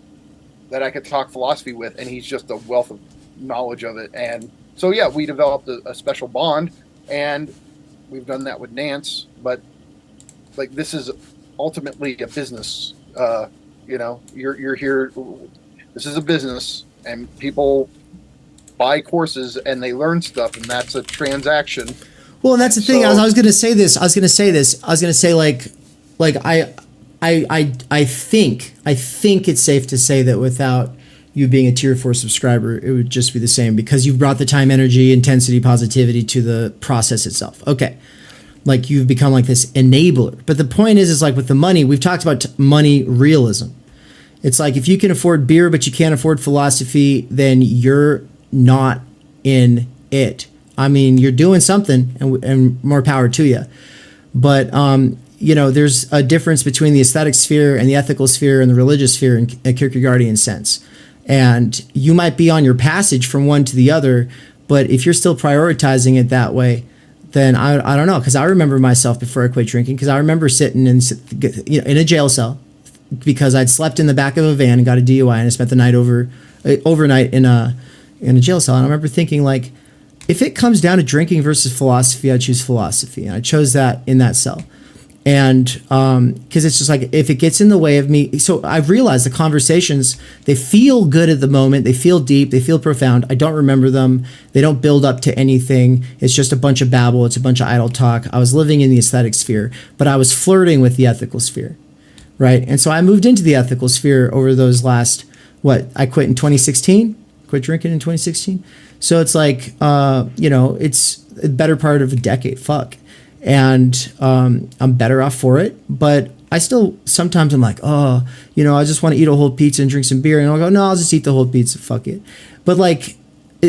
that I could talk philosophy with, and he's just a wealth of knowledge of it. And so, yeah, we developed a special bond, and we've done that with Nance. But like, this is ultimately a business. You know, you're here. This is a business, and people buy courses and they learn stuff, and that's a transaction.
Well, and that's the thing. I was going to say this. I was going to say I think it's safe to say that without you being a tier 4 subscriber, it would just be the same, because you've brought the time, energy, intensity, positivity to the process itself. Okay. Like, you've become like this enabler. But the point is like with the money, we've talked about money realism. It's like, if you can afford beer, but you can't afford philosophy, then you're not in it. I mean, you're doing something, and more power to you. But, you know, there's a difference between the aesthetic sphere and the ethical sphere and the religious sphere in a Kierkegaardian sense. And you might be on your passage from one to the other, but if you're still prioritizing it that way, then I don't know. Because I remember myself before I quit drinking, because I remember sitting in a jail cell because I'd slept in the back of a van and got a DUI, and I spent the night overnight in a jail cell. And I remember thinking, like, if it comes down to drinking versus philosophy, I choose philosophy. And I chose that in that cell. And because it's just like, if it gets in the way of me. So I've realized the conversations, they feel good at the moment. They feel deep. They feel profound. I don't remember them. They don't build up to anything. It's just a bunch of babble. It's a bunch of idle talk. I was living in the aesthetic sphere, but I was flirting with the ethical sphere. Right. And so I moved into the ethical sphere over those last, I quit in 2016. Quit drinking in 2016. So it's like, you know, it's a better part of a decade. Fuck. And I'm better off for it. But I still, sometimes I'm like, oh, you know, I just want to eat a whole pizza and drink some beer. And I'll go, no, I'll just eat the whole pizza. Fuck it. But like,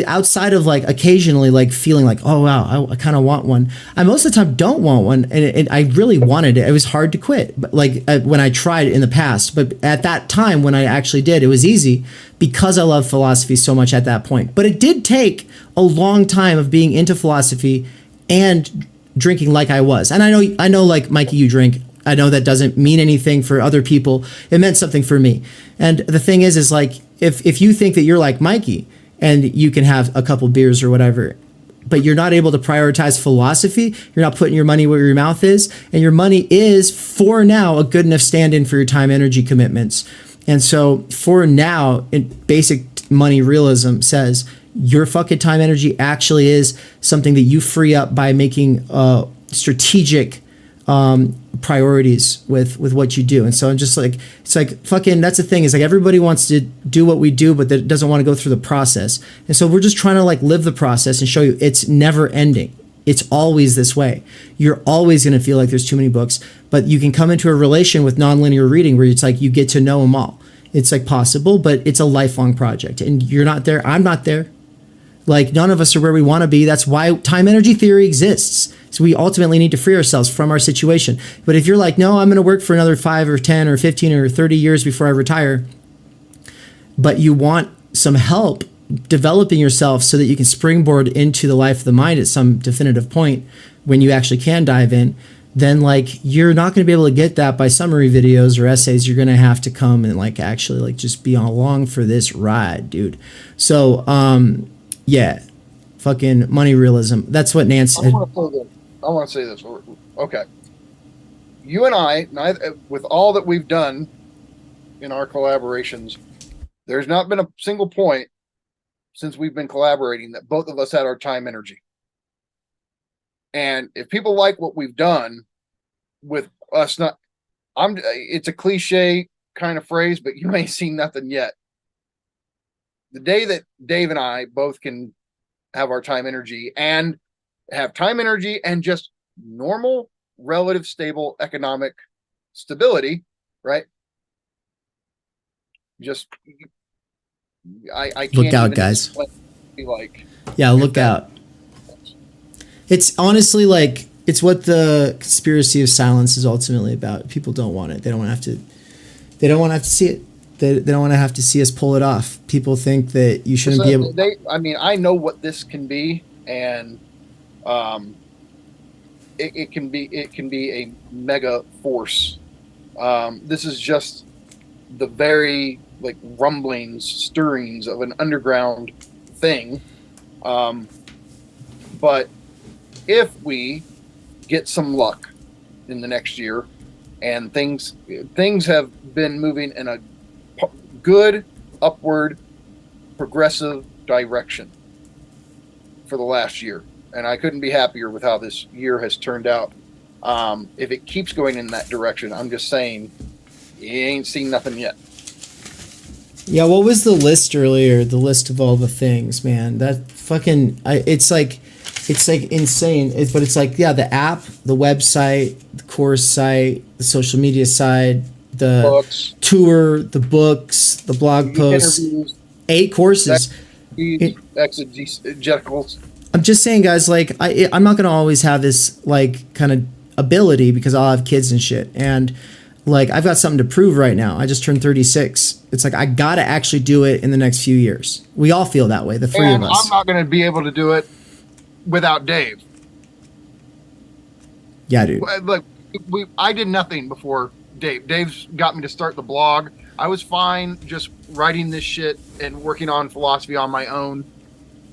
outside of like occasionally like feeling like, oh, wow, I kind of want one. I most of the time don't want one. And I really wanted it. It was hard to quit. But like when I tried in the past, but at that time when I actually did, it was easy because I love philosophy so much at that point. But it did take a long time of being into philosophy and drinking like I was. And I know like, Mikey, you drink. I know that doesn't mean anything for other people. It meant something for me. And the thing is like, if you think that you're like Mikey, and you can have a couple beers or whatever, but you're not able to prioritize philosophy, you're not putting your money where your mouth is, and your money is, for now, a good enough stand-in for your time, energy commitments. And so for now, basic money realism says your fucking time energy actually is something that you free up by making strategic priorities with what you do. And so I'm just like, it's like fucking, that's the thing, is like everybody wants to do what we do, but that doesn't want to go through the process. And so we're just trying to like live the process and show you it's never ending. It's always this way. You're always going to feel like there's too many books, but you can come into a relation with nonlinear reading where it's like you get to know them all. It's like possible, but it's a lifelong project, and you're not there. I'm not there. Like none of us are where we want to be. That's why time energy theory exists. So we ultimately need to free ourselves from our situation. But if you're like, no, I'm going to work for another 5 or 10 or 15 or 30 years before I retire, but you want some help developing yourself so that you can springboard into the life of the mind at some definitive point when you actually can dive in, then like you're not going to be able to get that by summary videos or essays. You're going to have to come and like actually like just be along for this ride, dude. So yeah, fucking money realism. That's what Nance said.
I want to say this. Okay. You and I, with all that we've done in our collaborations, there's not been a single point since we've been collaborating that both of us had our time energy. And if people like what we've done with us, it's a cliche kind of phrase, but you ain't seen nothing yet. The day that Dave and I both can have our time energy and just normal, relative, stable economic stability, right? Just, I can't
look out,
even
guys.
be like,
yeah, look out. It's honestly like, it's what the conspiracy of silence is ultimately about. People don't want it. They don't want to have to see it. They don't want to have to see us pull it off. People think that you shouldn't be able.
I know what this can be, and it can be a mega force. This is just the very like rumblings, stirrings of an underground thing. But if we get some luck in the next year, and things have been moving in a good, upward, progressive direction for the last year, and I couldn't be happier with how this year has turned out. If it keeps going in that direction, I'm just saying, you ain't seen nothing yet.
Yeah, what was the list earlier? The list of all the things, man. That fucking, it's like insane. But it's like, yeah, the app, the website, the course site, the social media side, the books, tour, the books, the blog posts, 8 courses,
exegeticals.
I'm just saying, guys, like I'm not gonna always have this like kind of ability because I'll have kids and shit, and like I've got something to prove right now. I just turned 36. It's like I gotta actually do it in the next few years. We all feel that way, the 3 of us.
I'm not gonna be able to do it without Dave.
Yeah, dude.
Look, I did nothing before Dave. Dave's got me to start the blog. I was fine just writing this shit and working on philosophy on my own.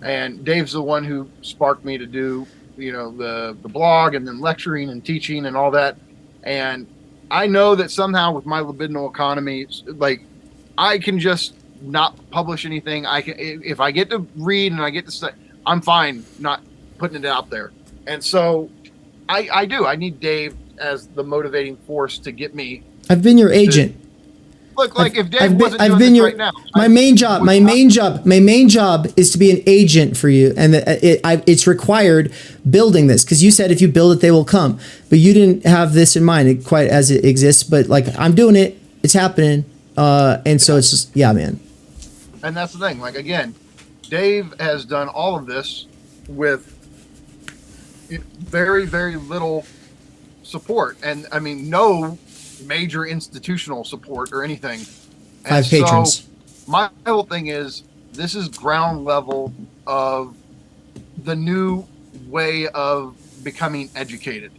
And Dave's the one who sparked me to do, the blog and then lecturing and teaching and all that. And I know that somehow with my libidinal economy, like I can just not publish anything. I can, if I get to read and I get to study, I'm fine not putting it out there. And so I need Dave as the motivating force to get me.
I've been your agent.
Look, like if Dave wasn't doing this right now,
my main job is to be an agent for you, and it's required building this because you said if you build it, they will come. But you didn't have this in mind quite as it exists. But like I'm doing it, it's happening, and so it's just man.
And that's the thing. Like again, Dave has done all of this with very, very little support, and I mean no major institutional support or anything.
5 patrons.
So my whole thing is this is ground level of the new way of becoming educated,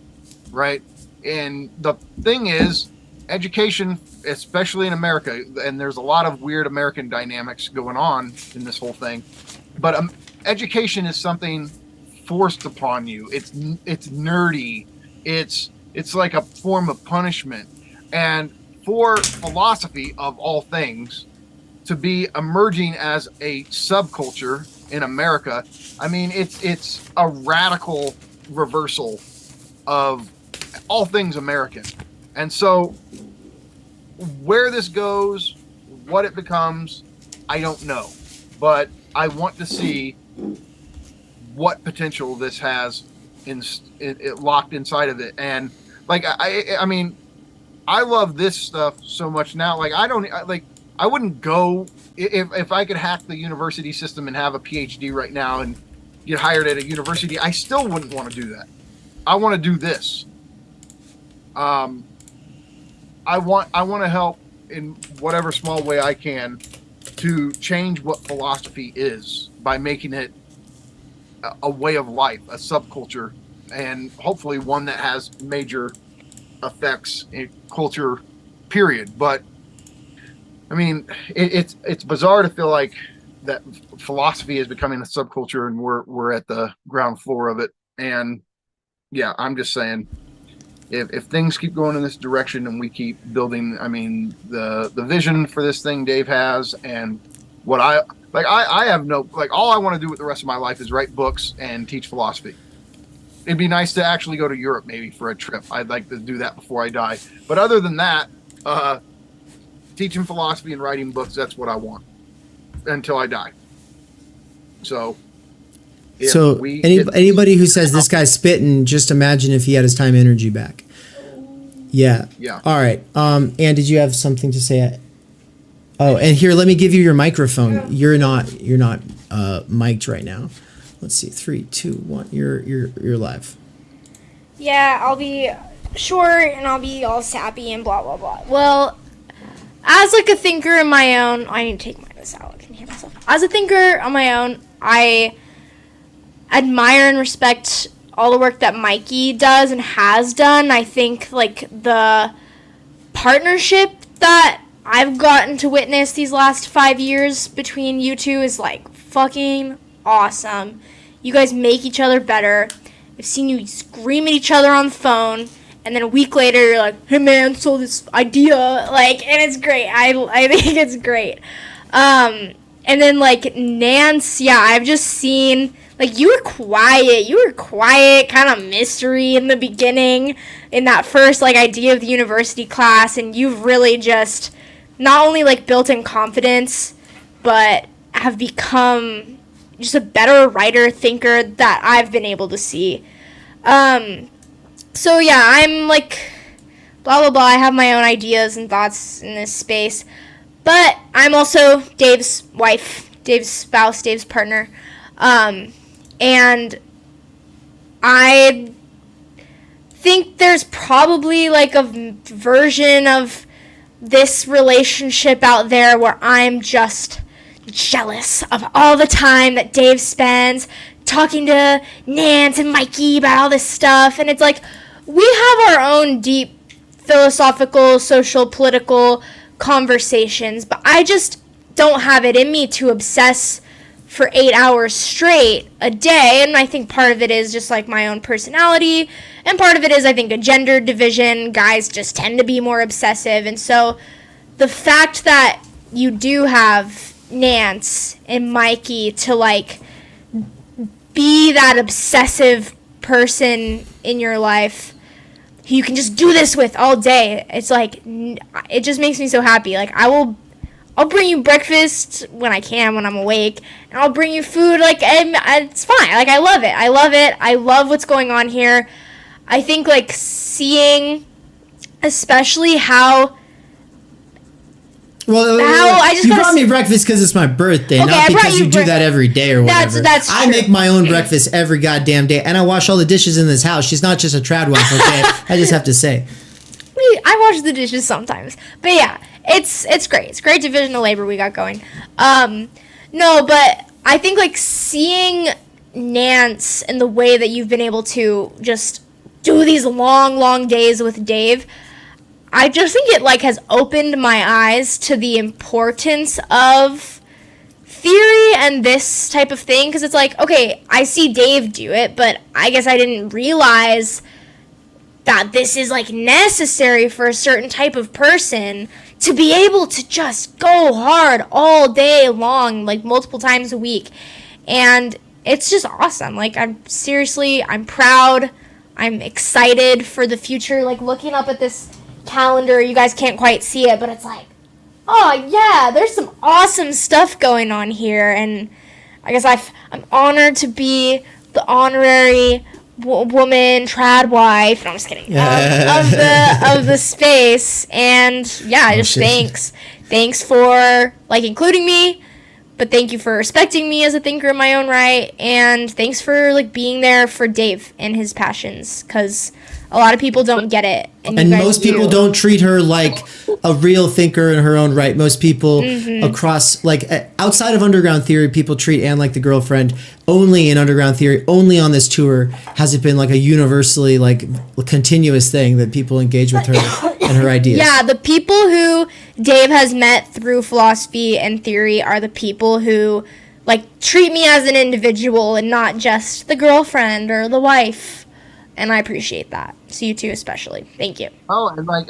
right? And the thing is education, especially in America, and there's a lot of weird American dynamics going on in this whole thing, but education is something forced upon you. It's nerdy. It's like a form of punishment. And for philosophy of all things to be emerging as a subculture in America. I mean, it's a radical reversal of all things American. And so where this goes, what it becomes, I don't know. But I want to see what potential this has it locked inside of it. And like, I mean, I love this stuff so much now. Like, I wouldn't go if I could hack the university system and have a PhD right now and get hired at a university. I still wouldn't want to do that. I want to do this. I want to help in whatever small way I can to change what philosophy is by making it a way of life, a subculture, and hopefully one that has major effects in culture, period. But I mean, it's bizarre to feel like that philosophy is becoming a subculture and we're at the ground floor of it. And yeah, I'm just saying, if things keep going in this direction and we keep building, I mean, the vision for this thing Dave has, and what I have no, like, all I want to do with the rest of my life is write books and teach philosophy. It'd be nice to actually go to Europe maybe for a trip. I'd like to do that before I die. But other than that, teaching philosophy and writing books, that's what I want until I die. So
anybody who says this guy's spitting, just imagine if he had his time energy back. Yeah.
Yeah.
All right. Ann, did you have something to say? Oh, and here, let me give you your microphone. You're not mic'd right now. Let's see. 3, 2, 1. You're live.
Yeah, I'll be short and I'll be all sappy and blah blah blah. Well, as like a thinker on my own, I need to take this out. I can hear myself. As a thinker on my own, I admire and respect all the work that Mikey does and has done. I think like the partnership that I've gotten to witness these last 5 years between you two is like fucking awesome. You guys make each other better. I've seen you scream at each other on the phone, and then a week later you're like, hey man, so this idea, like, and it's great. I think it's great. And then like Nance, yeah, I've just seen, like, you were quiet, kind of mystery in the beginning in that first like idea of the university class, and you've really just not only like built in confidence, but have become just a better writer, thinker that I've been able to see. So yeah, I'm like blah blah blah. I have my own ideas and thoughts in this space, but I'm also Dave's wife, Dave's spouse, Dave's partner, and I think there's probably like a version of this relationship out there where I'm just jealous of all the time that Dave spends talking to Nance and Mikey about all this stuff. And it's like, we have our own deep philosophical, social, political conversations, but I just don't have it in me to obsess for 8 hours straight a day. And I think part of it is just like my own personality, and part of it is I think a gender division. Guys just tend to be more obsessive. And so the fact that you do have Nance and Mikey to like be that obsessive person in your life who you can just do this with all day, it's like, it just makes me so happy. Like, I'll bring you breakfast when I can, when I'm awake, and I'll bring you food, like, and it's fine. Like, I love it. I love what's going on here. I think, like, seeing especially how
Well, you brought me breakfast because it's my birthday,
Okay,
not
I brought
because
you
you do that every day or whatever.
That's
I
true.
make my own breakfast every goddamn day, and I wash all the dishes in this house. She's not just a trad wife, okay? I just have to say.
I wash the dishes sometimes. But yeah, it's great. It's great division of labor we got going. No, but I think like seeing Nance and the way that you've been able to just do these long days with Dave, I just think it like has opened my eyes to the importance of theory and this type of thing, because it's like, okay, I see Dave do it, but I guess I didn't realize that this is like necessary for a certain type of person to be able to just go hard all day long, like multiple times a week, And it's just awesome. Like, I'm proud. I'm excited for the future. Like, looking up at this calendar, you guys can't quite see it, but it's like, oh yeah, there's some awesome stuff going on here. And I guess I'm honored to be the honorary woman trad wife. No, I'm just kidding. Of the space. And yeah, just thanks for like including me. But thank you for respecting me as a thinker in my own right, and thanks for like being there for Dave and his passions, because a lot of people don't get it,
and most people don't treat her like a real thinker in her own right. Most people across, like outside of underground theory, people treat Anne like the girlfriend. Only in underground theory, only on this tour has it been like a universally like continuous thing that people engage with her and her ideas.
Yeah, the people who Dave has met through philosophy and theory are the people who like treat me as an individual and not just the girlfriend or the wife. And I appreciate that. So you too, especially. Thank you.
Oh, and like,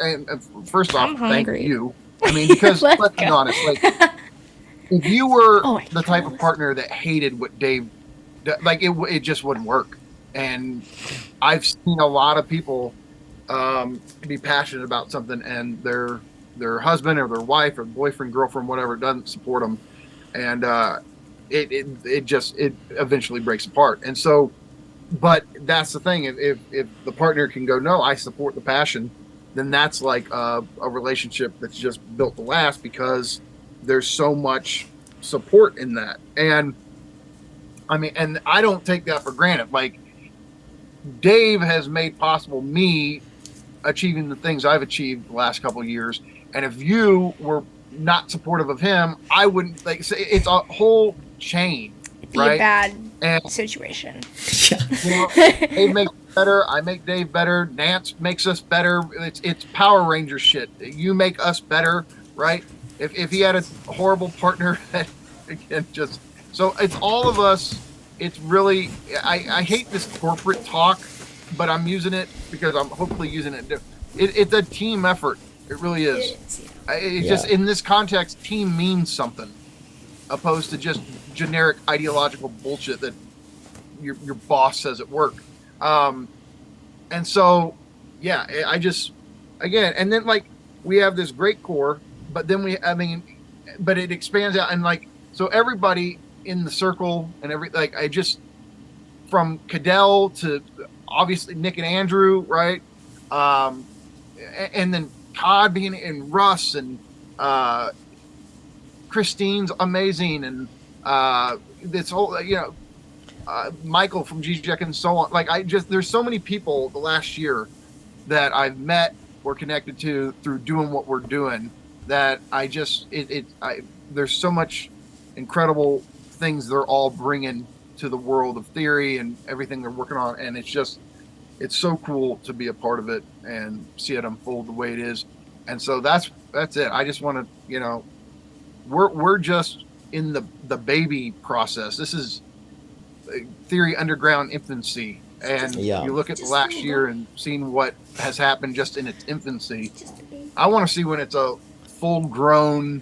first off,
I'm
thank
hungry.
you. I mean, because let's be honest, like, if you were the type of partner that hated what Dave, like, it just wouldn't work. And I've seen a lot of people be passionate about something, and their husband or their wife or boyfriend, girlfriend, whatever, doesn't support them, and it eventually breaks apart. And so. But that's the thing. If the partner can go, no, I support the passion, then that's like a relationship that's just built to last, because there's so much support in that. And I mean, and I don't take that for granted. Like, Dave has made possible me achieving the things I've achieved the last couple of years. And if you were not supportive of him, I wouldn't, like, say it's a whole chain.
Be a bad situation.
You know, Dave makes me better. I make Dave better. Nance makes us better. It's Power Ranger shit. You make us better, right? If he had a horrible partner, that again, just so it's all of us. It's really I hate this corporate talk, but I'm using it because I'm hopefully using it. It's a team effort. It really is. It's just in this context, team means something, opposed to just generic ideological bullshit that your boss says at work. And so, yeah, I just, again, and then like we have this great core, but then but it expands out, and like, so everybody in the circle and I just, from Cadell to obviously Nick and Andrew, right? And then Todd being in Russ, and Christine's amazing, and this whole, Michael from Zizekians and so on. Like, there's so many people the last year that I've met or connected to through doing what we're doing, that there's so much incredible things they're all bringing to the world of theory and everything they're working on. And it's so cool to be a part of it and see it unfold the way it is. And so that's it. I just want to, we're just in the baby process. This is theory underground infancy, and you look at the last year and seeing what has happened just in its infancy. I want to see when it's a full grown,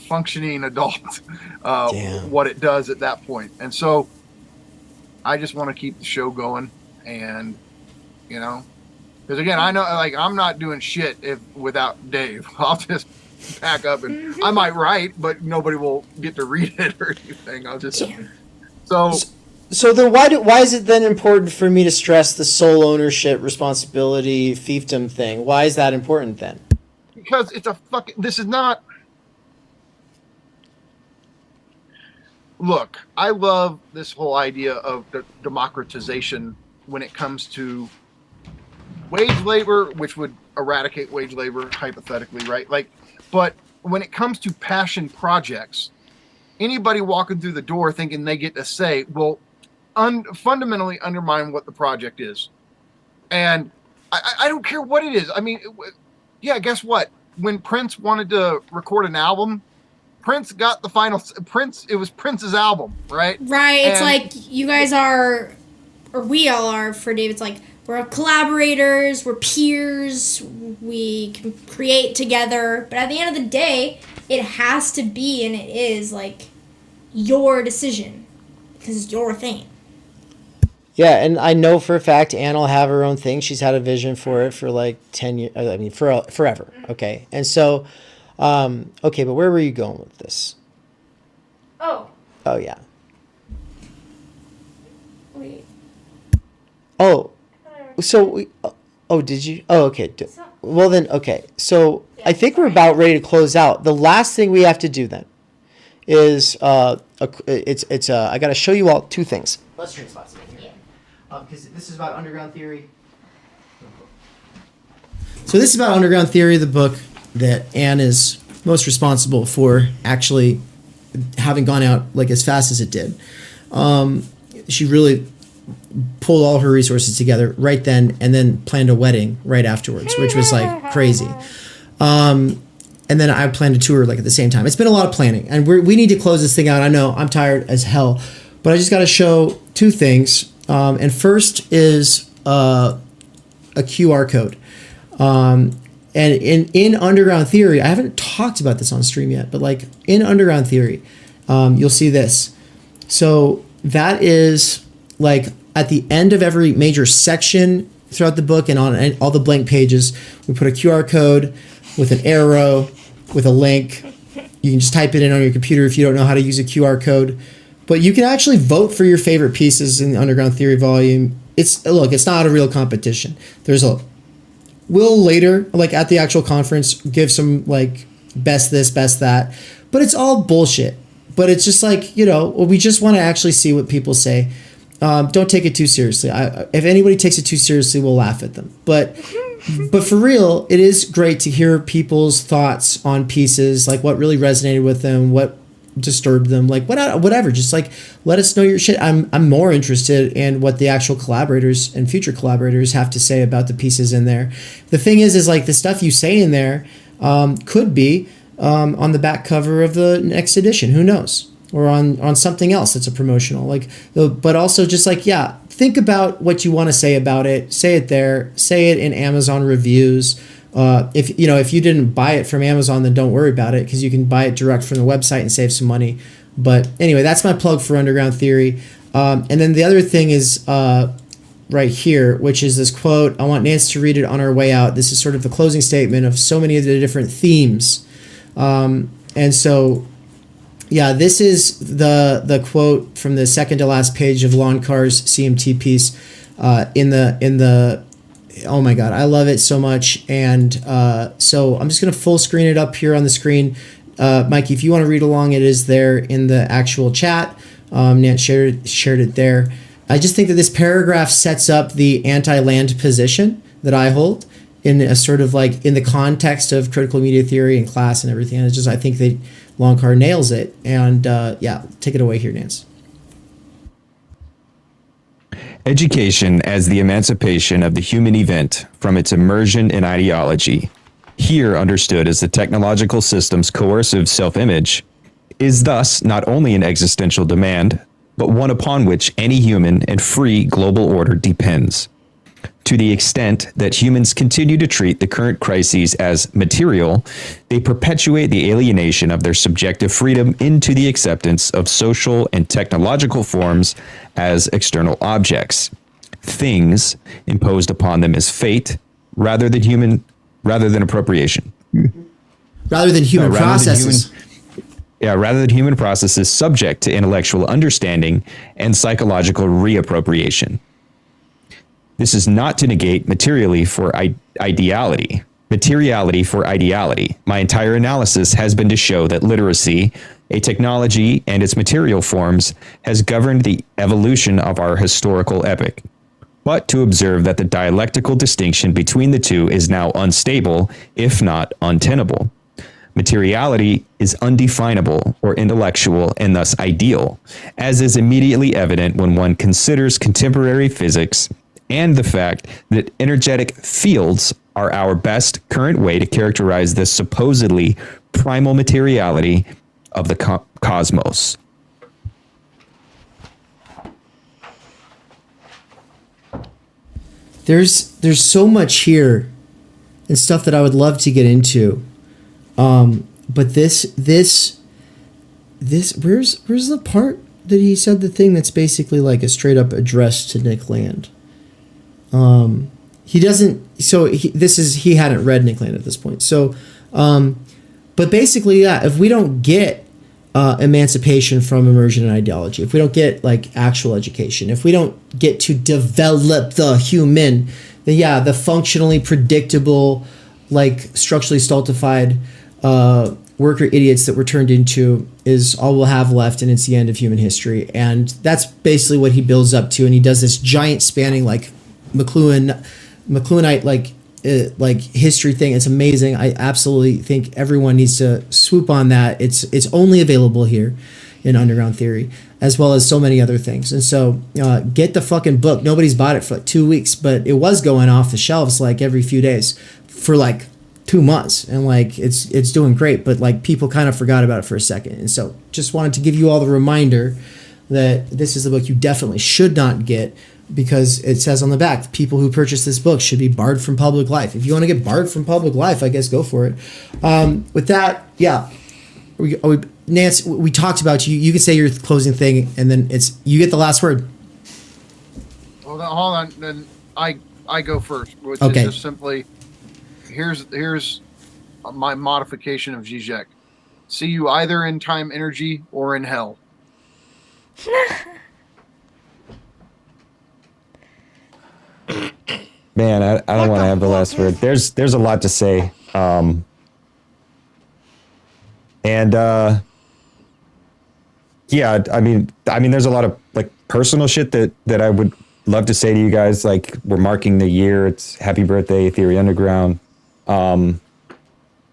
functioning adult, what it does at that point. And so I just want to keep the show going, and because again, I know, like, I'm not doing shit without Dave. I'll just pack up, and I might write, but nobody will get to read it or anything. I'll just
So then why is it then important for me to stress the sole ownership, responsibility, fiefdom thing? Why is that important then?
Because it's this is not. Look, I love this whole idea of the democratization when it comes to wage labor, which would eradicate wage labor hypothetically, right? Like, but when it comes to passion projects, anybody walking through the door thinking they get to say will fundamentally undermine what the project is. And I don't care what it is. I mean, guess what? When Prince wanted to record an album, Prince got the final it was Prince's album, right?
Right. It's like you guys are, or we all are, for Dave, it's like we're collaborators, we're peers, we can create together. But at the end of the day, it has to be, and it is, like, your decision.
because it's your thing.
Yeah, and I know for a fact Anne will have her own thing. She's had a vision for it for like 10 years. I mean, forever. Okay. And so, okay, but where were you going with this?
Oh.
Oh, yeah.
Wait.
Oh, so, oh, did you? Oh, okay. Well, then, okay. So I think we're about ready to close out. The last thing we have to do then is, I got to show you all two things. Let's turn spots in here. Because this is about underground theory. So this is about underground theory, the book that Anne is most responsible for actually having gone out like as fast as it did. She really pulled all her resources together right then and then planned a wedding right afterwards, which was like crazy. And then I planned a tour like at the same time. It's been a lot of planning, and we need to close this thing out. I know I'm tired as hell, but I just got to show two things. And first is a QR code. And in underground theory, I haven't talked about this on stream yet, but like in underground theory, you'll see this. So that is like at the end of every major section throughout the book and on all the blank pages, we put a QR code with an arrow, with a link. You can just type it in on your computer if you don't know how to use a QR code. But you can actually vote for your favorite pieces in the Underground Theory volume. It's not a real competition. We'll later, like at the actual conference, give some like best this, best that. But it's all bullshit. But it's just like, we just want to actually see what people say. Don't take it too seriously. If anybody takes it too seriously, we'll laugh at them. But for real, it is great to hear people's thoughts on pieces, like what really resonated with them, what disturbed them, like whatever. Just like let us know your shit. I'm more interested in what the actual collaborators and future collaborators have to say about the pieces in there. The thing is like the stuff you say in there could be on the back cover of the next edition. Who knows? Or on something else that's a promotional. But also just like, yeah, think about what you want to say about it. Say it there. Say it in Amazon reviews. If you didn't buy it from Amazon, then don't worry about it, because you can buy it direct from the website and save some money. But anyway, that's my plug for Underground Theory. And then the other thing is right here, which is this quote. I want Nance to read it on our way out. This is sort of the closing statement of so many of the different themes. And so, yeah, this is the quote from the second to last page of Loncar's CMT piece in the oh my God, I love it so much. And so I'm just going to full screen it up here on the screen. Mikey, if you want to read along, it is there in the actual chat. Nance shared it there. I just think that this paragraph sets up the anti-land position that I hold in a sort of like in the context of critical media theory and class and everything. And it's just, I think that Loncar nails it. And yeah, take it away here, Nance.
Education as the emancipation of the human event from its immersion in ideology, here understood as the technological system's coercive self-image, is thus not only an existential demand, but one upon which any human and free global order depends. To the extent that humans continue to treat the current crises as material, they perpetuate the alienation of their subjective freedom into the acceptance of social and technological forms as external objects, things imposed upon them as fate, rather than appropriation.
Rather than human processes.
Rather than human processes subject to intellectual understanding and psychological reappropriation. This is not to negate materiality for ideality. Materiality for ideality. My entire analysis has been to show that literacy, a technology and its material forms, has governed the evolution of our historical epoch. But to observe that the dialectical distinction between the two is now unstable, if not untenable. Materiality is undefinable or intellectual and thus ideal, as is immediately evident when one considers contemporary physics and the fact that energetic fields are our best current way to characterize the supposedly primal materiality of the cosmos.
There's so much here and stuff that I would love to get into. But this where's the part that he said the thing that's basically like a straight up address to Nick Land. He doesn't. So he hadn't read Nick Land at this point. So, but basically, yeah. If we don't get emancipation from immersion in ideology, if we don't get like actual education, if we don't get to develop the human, then yeah, the functionally predictable, like structurally stultified worker idiots that we're turned into is all we'll have left, and it's the end of human history. And that's basically what he builds up to, and he does this giant spanning like McLuhanite like history thing. It's amazing. I absolutely think everyone needs to swoop on that. It's only available here in Underground Theory, as well as so many other things. And so get the fucking book. Nobody's bought it for like 2 weeks, but it was going off the shelves like every few days for like 2 months, and like it's doing great, but like people kind of forgot about it for a second. And so just wanted to give you all the reminder that this is the book you definitely should not get, because it says on the back, people who purchase this book should be barred from public life. If you want to get barred from public life, I guess go for it. With that, yeah, Nance, we talked about you. You can say your closing thing, and then you get the last word.
Well, then, hold on. Then I go first, which
Okay.
is just simply here's my modification of Zizek. See you either in time energy or in hell.
Man, I don't want to have the last word. There's a lot to say. Yeah, I mean, there's a lot of like personal shit that I would love to say to you guys. Like, we're marking the year. It's happy birthday, Theory Underground. But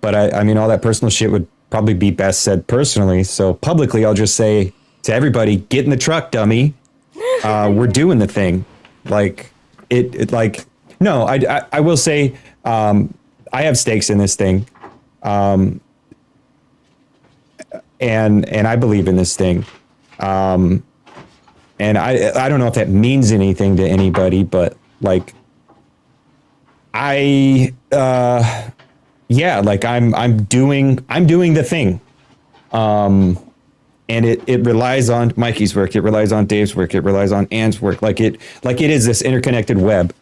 I mean, all that personal shit would probably be best said personally. So publicly, I'll just say to everybody, get in the truck, dummy. We're doing the thing. Like no, I will say, I have stakes in this thing. And I believe in this thing. And I don't know if that means anything to anybody, but like, like I'm doing the thing. And it relies on Mikey's work. It relies on Dave's work. It relies on Ann's work. Like it is this interconnected web,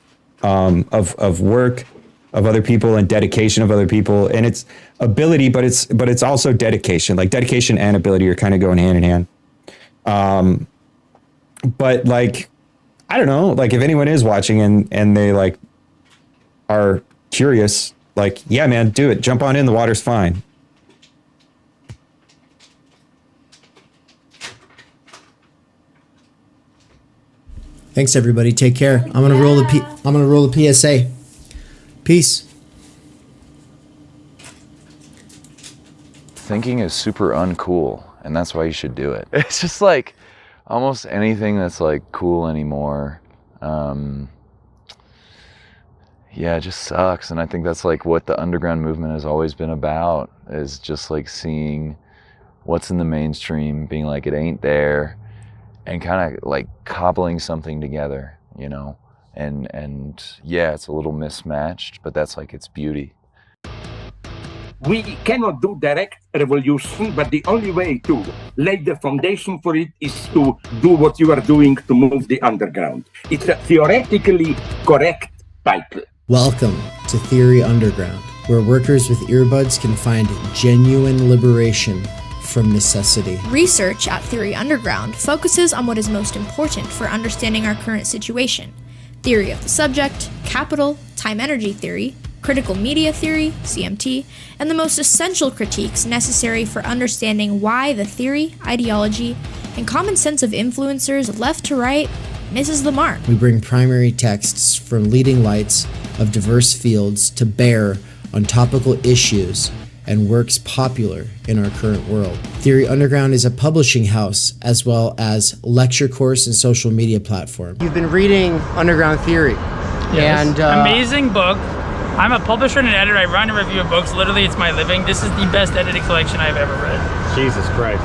of work, of other people, and dedication of other people, and it's ability, but it's also dedication. Like dedication and ability are kind of going hand in hand. But like, I don't know, like if anyone is watching and they like are curious, like, yeah, man, do it. Jump on in. The water's fine.
Thanks, everybody. Take care. I'm gonna roll the PSA. Peace.
Thinking is super uncool, and that's why you should do it. It's just like almost anything that's like cool anymore. Yeah, it just sucks. And I think that's like what the underground movement has always been about, is just like seeing what's in the mainstream, being like, it ain't there, and kind of like cobbling something together, you know? And yeah, it's a little mismatched, but that's like its beauty.
We cannot do direct revolution, but the only way to lay the foundation for it is to do what you are doing to move the underground. It's a theoretically correct title.
Welcome to Theory Underground, where workers with earbuds can find genuine liberation from necessity.
Research at Theory Underground focuses on what is most important for understanding our current situation: theory of the subject, capital, time-energy theory, critical media theory, CMT, and the most essential critiques necessary for understanding why the theory, ideology, and common sense of influencers left to right misses the mark.
We bring primary texts from leading lights of diverse fields to bear on topical issues and works popular in our current world. Theory Underground is a publishing house as well as lecture course and social media platform.
You've been reading Underground Theory.
Yes.
And
amazing book. I'm a publisher and an editor. I run a review of books. Literally, it's my living. This is the best edited collection I've ever read.
Jesus Christ.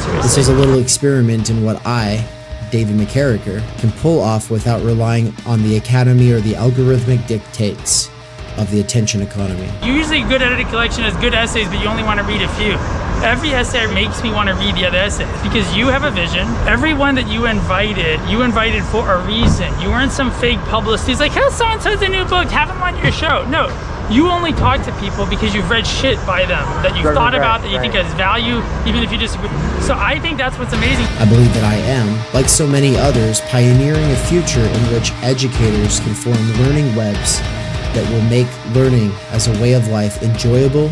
Seriously.
This is a little experiment in what I, David McKerracher, can pull off without relying on the academy or the algorithmic dictates of the attention economy.
Usually, a good edited collection has good essays, but you only want to read a few. Every essay makes me want to read the other essays because you have a vision. Everyone that you invited for a reason. You weren't some fake publicist. It's like, how's so-and-so's a new book? Have them on your show. No, you only talk to people because you've read shit by them that you've thought about, that you think has value, even if you disagree. So I think that's what's amazing.
I believe that I am, like so many others, pioneering a future in which educators can form learning webs that will make learning as a way of life enjoyable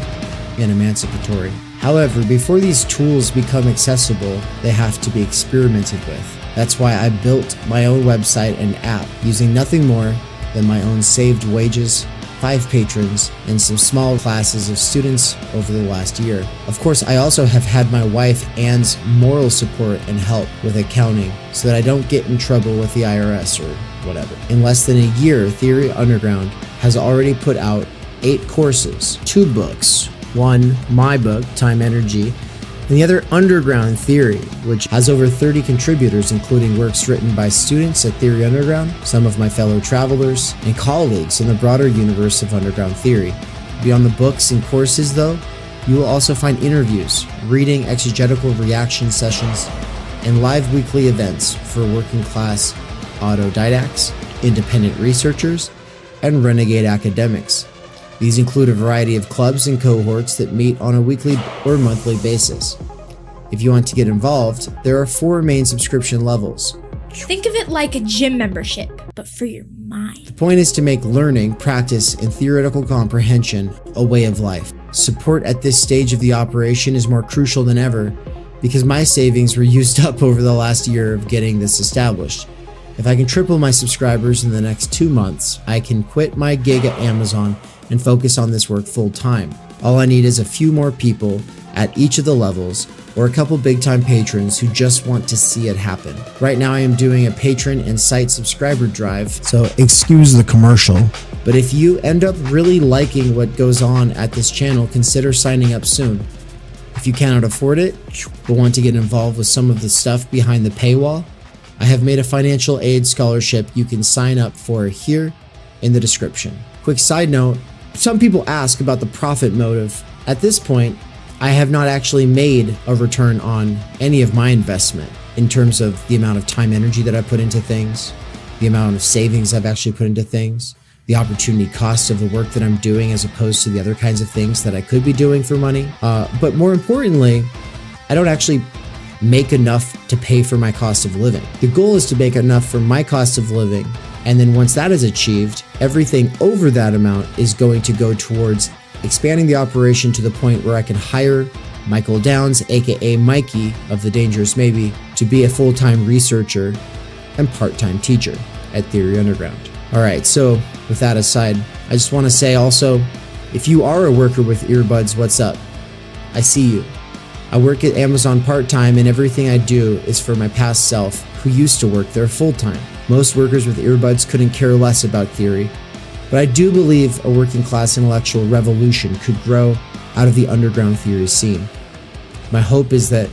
and emancipatory. However, before these tools become accessible, they have to be experimented with. That's why I built my own website and app using nothing more than my own saved wages, 5 patrons, and some small classes of students over the last year. Of course, I also have had my wife Anne's moral support and help with accounting so that I don't get in trouble with the IRS or whatever. In less than a year, Theory Underground has already put out 8 courses, 2 books, one, my book, Time Energy, and the other, Underground Theory, which has over 30 contributors, including works written by students at Theory Underground, some of my fellow travelers, and colleagues in the broader universe of Underground Theory. Beyond the books and courses, though, you will also find interviews, reading exegetical reaction sessions, and live weekly events for working-class autodidacts, independent researchers, and renegade academics. These include a variety of clubs and cohorts that meet on a weekly or monthly basis. If you want to get involved, there are 4 main subscription levels.
Think of it like a gym membership, but for your mind.
The point is to make learning, practice, and theoretical comprehension a way of life. Support at this stage of the operation is more crucial than ever because my savings were used up over the last year of getting this established. If I can triple my subscribers in the next 2 months, I can quit my gig at Amazon and focus on this work full time. All I need is a few more people at each of the levels or a couple big time patrons who just want to see it happen. Right now I am doing a patron and site subscriber drive, so excuse the commercial. But if you end up really liking what goes on at this channel, consider signing up soon. If you cannot afford it, but want to get involved with some of the stuff behind the paywall, I have made a financial aid scholarship you can sign up for here in the description. Quick side note, some people ask about the profit motive. At this point, I have not actually made a return on any of my investment in terms of the amount of time, energy that I put into things, the amount of savings I've actually put into things, the opportunity cost of the work that I'm doing as opposed to the other kinds of things that I could be doing for money. But more importantly, I don't actually make enough to pay for my cost of living. The goal is to make enough for my cost of living, and then once that is achieved, everything over that amount is going to go towards expanding the operation to the point where I can hire Michael Downs, aka Mikey of The Dangerous Maybe, to be a full-time researcher and part-time teacher at Theory Underground. Alright, so with that aside, I just want to say also, if you are a worker with earbuds, what's up? I see you. I work at Amazon part-time and everything I do is for my past self who used to work there full-time. Most workers with earbuds couldn't care less about theory, but I do believe a working-class intellectual revolution could grow out of the underground theory scene. My hope is that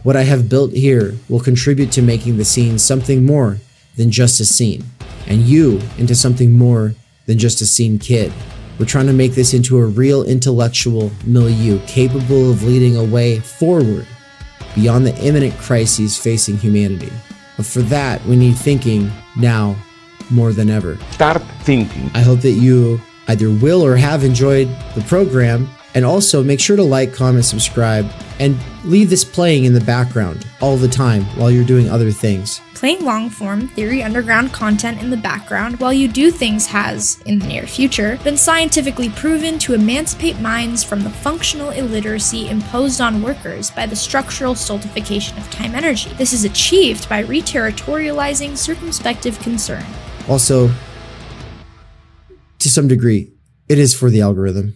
what I have built here will contribute to making the scene something more than just a scene, and you into something more than just a scene kid. We're trying to make this into a real intellectual milieu capable of leading a way forward beyond the imminent crises facing humanity. But for that, we need thinking now more than ever.
Start thinking.
I hope that you either will or have enjoyed the program, and also make sure to like, comment, subscribe, and leave this playing in the background all the time while you're doing other things.
Playing long-form Theory Underground content in the background while you do things has, in the near future, been scientifically proven to emancipate minds from the functional illiteracy imposed on workers by the structural stultification of time energy. This is achieved by reterritorializing circumspective concern.
Also, to some degree, it is for the algorithm.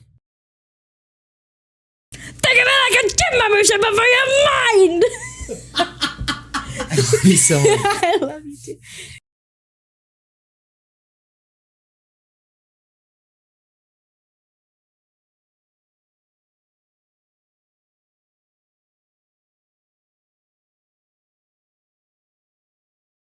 Think of it like a gym membership, but for your mind!
I love you so much.
I love you too.